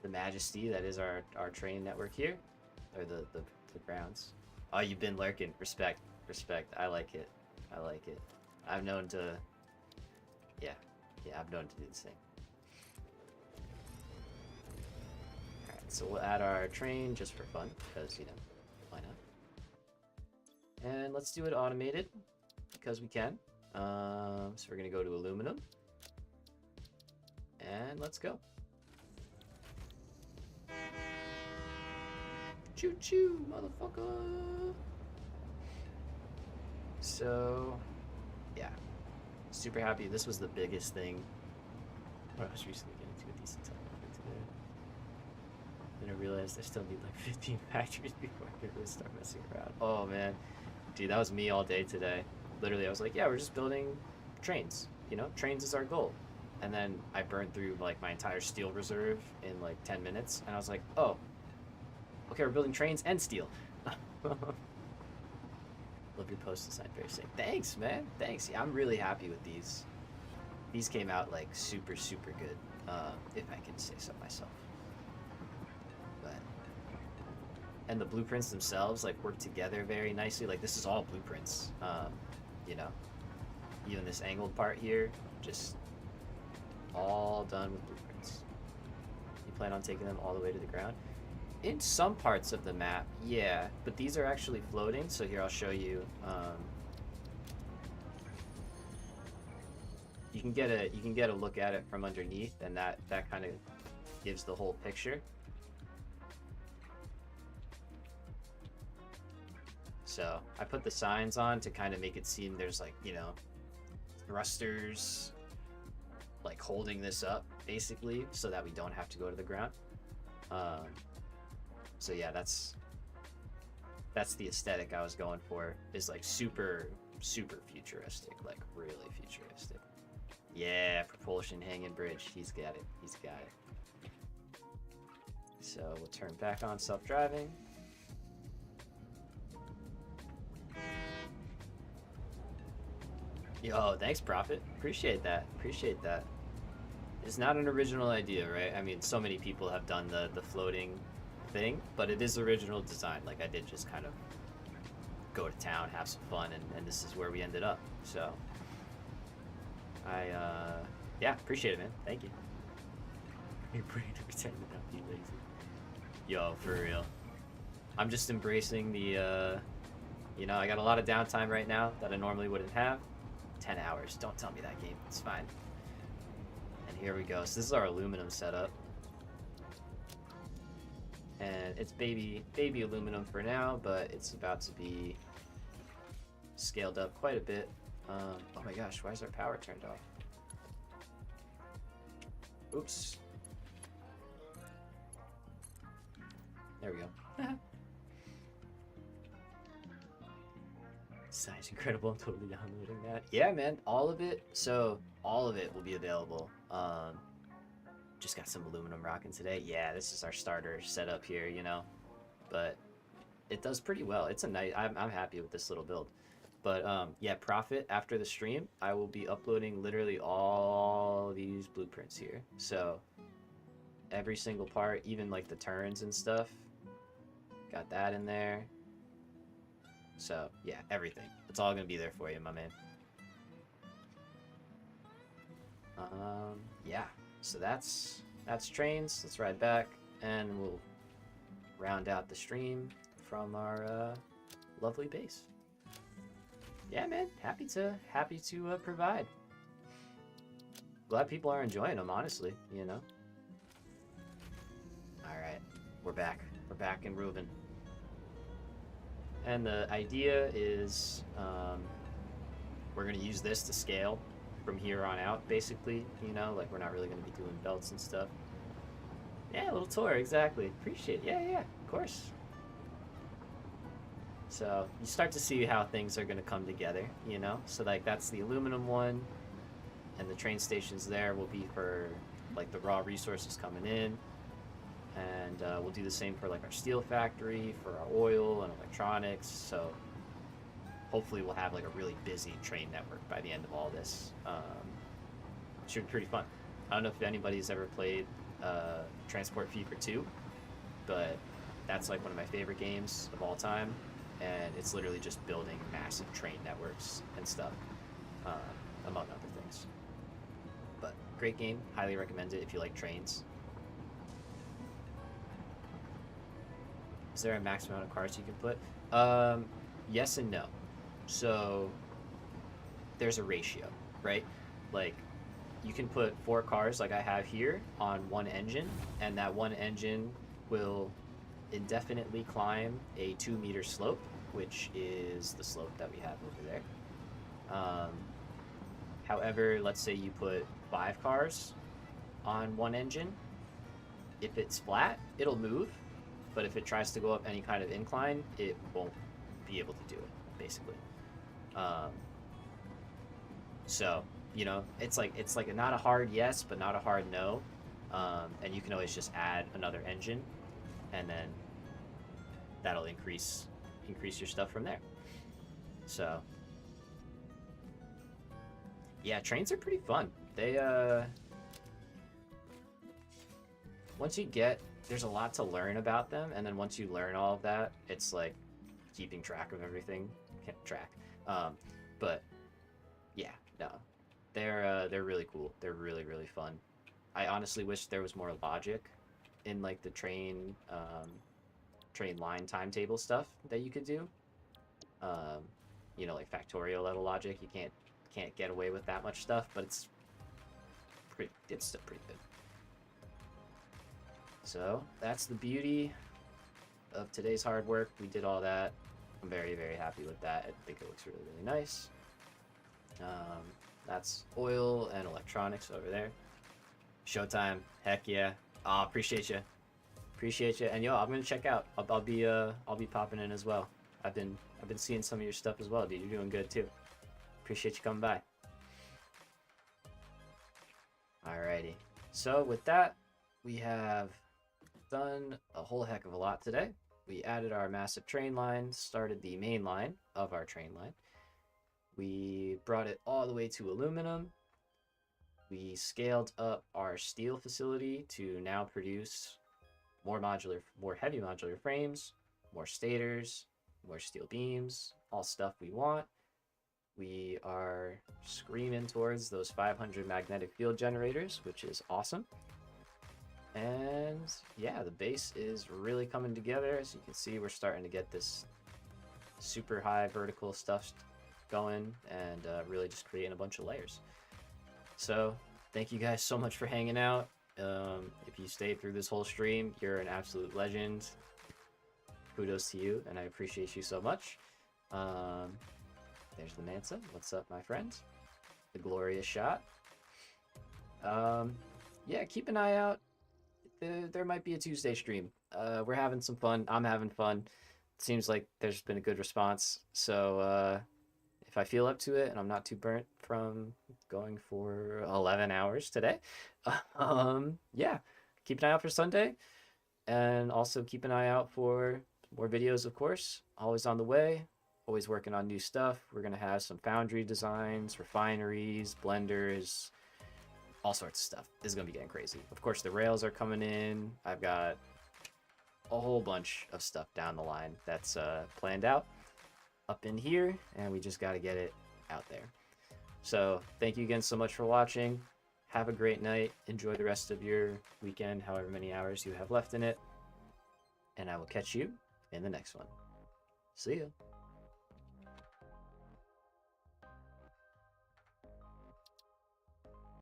Majesty that is our train network here, or the grounds. Oh, you've been lurking. Respect. Respect. I like it. I like it. I've known to... Yeah. Yeah, I've known to do the same. Alright, so we'll add our train just for fun, because, you know, why not? And let's do it automated, because we can. So we're going to go to aluminum. And let's go. Choo-choo, motherfucker! So, yeah. Super happy. This was the biggest thing. I was recently getting to a decent time of it today. Then I realized I still need like 15 factories before I can really start messing around. Oh man. Dude, that was me all day today. Literally, I was like, yeah, we're just building trains. You know, trains is our goal. And then I burned through like my entire steel reserve in like 10 minutes. And I was like, oh, okay, we're building trains and steel. Love your post design, very sick. Thanks, man. Thanks. Yeah, I'm really happy with these. These came out like super, super good, if I can say so myself. But and the blueprints themselves like work together very nicely. Like this is all blueprints. You know, even this angled part here, just all done with blueprints. You plan on taking them all the way to the ground? In some parts of the map, yeah, but these are actually floating, so here I'll show you. You can get a look at it from underneath, and that kind of gives the whole picture. So I put the signs on to kind of make it seem there's like, you know, thrusters like holding this up basically, so that we don't have to go to the ground. So yeah, that's the aesthetic I was going for, is like super, super futuristic, like really futuristic. Yeah, propulsion hanging bridge, he's got it, he's got it. So we'll turn back on self-driving. Yo, thanks, Prophet. Appreciate that, appreciate that. It's not an original idea, right? I mean, so many people have done the floating thing, but it is original design. Like I did just kind of go to town, have some fun, and this is where we ended up. So I yeah, appreciate it, man. Thank you. Your brain pretend to not be lazy. Yo, for real. I'm just embracing the you know, I got a lot of downtime right now that I normally wouldn't have. 10 hours. Don't tell me that game. It's fine. And here we go. So this is our aluminum setup. And it's baby aluminum for now, but it's about to be scaled up quite a bit. Oh my gosh, why is our power turned off? Oops. There we go. Size incredible. I'm totally downloading that. Yeah, man, all of it. So all of it will be available. Just got some aluminum rocking today. Yeah, this is our starter setup here, you know, but it does pretty well. It's a nice, I'm happy with this little build. But yeah, Profit, after the stream, I will be uploading literally all these blueprints here. So every single part, even like the turns and stuff, got that in there. So yeah, everything. It's all gonna be there for you, my man. Yeah. So that's trains. Let's ride back, and we'll round out the stream from our lovely base. Yeah, man, happy to provide. Glad people are enjoying them, honestly. You know. All right, we're back. We're back in Reuben. And the idea is we're gonna use this to scale from here on out, basically, you know, like we're not really going to be doing belts and stuff. Yeah, a little tour, exactly. Appreciate it. Yeah, of course. So you start to see how things are going to come together, you know? So like that's the aluminum one, and the train stations there will be for like the raw resources coming in. And we'll do the same for like our steel factory, for our oil and electronics. So hopefully we'll have like a really busy train network by the end of all this. Should be pretty fun. I don't know if anybody's ever played Transport Fever 2, but that's like one of my favorite games of all time. and it's literally just building massive train networks and stuff, among other things. But great game, highly recommend it if you like trains. Is there a maximum amount of cars you can put? Yes and no. So there's a ratio, right? Like you can put 4 cars like I have here on one engine, and that one engine will indefinitely climb a 2-meter slope, which is the slope that we have over there. However, let's say you put 5 cars on one engine. If it's flat, it'll move, but if it tries to go up any kind of incline, it won't be able to do it, basically. So, you know, it's like not a hard yes, but not a hard no. And you can always just add another engine, and then that'll increase your stuff from there. So, yeah, trains are pretty fun. They once you get, there's a lot to learn about them, and then once you learn all of that, it's like keeping track of everything. Can't track. But yeah, no. They're really cool. They're really, really fun. I honestly wish there was more logic in like the train line timetable stuff that you could do. You know, like factorial level logic. You can't get away with that much stuff, but it's still pretty good. So that's the beauty of today's hard work. We did all that. I'm very, very happy with that. I think it looks really, really nice. That's oil and electronics over there. Showtime, heck yeah. Appreciate you, and yo, I'm gonna check out. I'll be popping in as well. I've been seeing some of your stuff as well, dude. You're doing good too. Appreciate you coming by. Alrighty, so with that, we have done a whole heck of a lot today. We added our massive train line, started the main line of our train line. We brought it all the way to aluminum. We scaled up our steel facility to now produce more heavy modular frames, more stators, more steel beams, all stuff we want. We are screaming towards those 500 magnetic field generators, which is awesome. And yeah, the base is really coming together. As you can see, we're starting to get this super high vertical stuff going, and really just creating a bunch of layers. So thank you guys so much for hanging out. If you stayed through this whole stream, you're an absolute legend. Kudos to you, and I appreciate you so much. There's the Mansa. What's up, my friend? The glorious shot. Yeah, keep an eye out. There might be a Tuesday stream. We're having some fun. I'm having fun. It seems like there's been a good response. So if I feel up to it and I'm not too burnt from going for 11 hours today, yeah, keep an eye out for Sunday. And also keep an eye out for more videos, of course. Always on the way. Always working on new stuff. We're going to have some foundry designs, refineries, blenders, all sorts of stuff. This is going to be getting crazy. Of course, the rails are coming in. I've got a whole bunch of stuff down the line that's planned out up in here, and we just got to get it out there. So thank you again so much for watching. Have a great night. Enjoy the rest of your weekend, however many hours you have left in it. And I will catch you in the next one. See ya.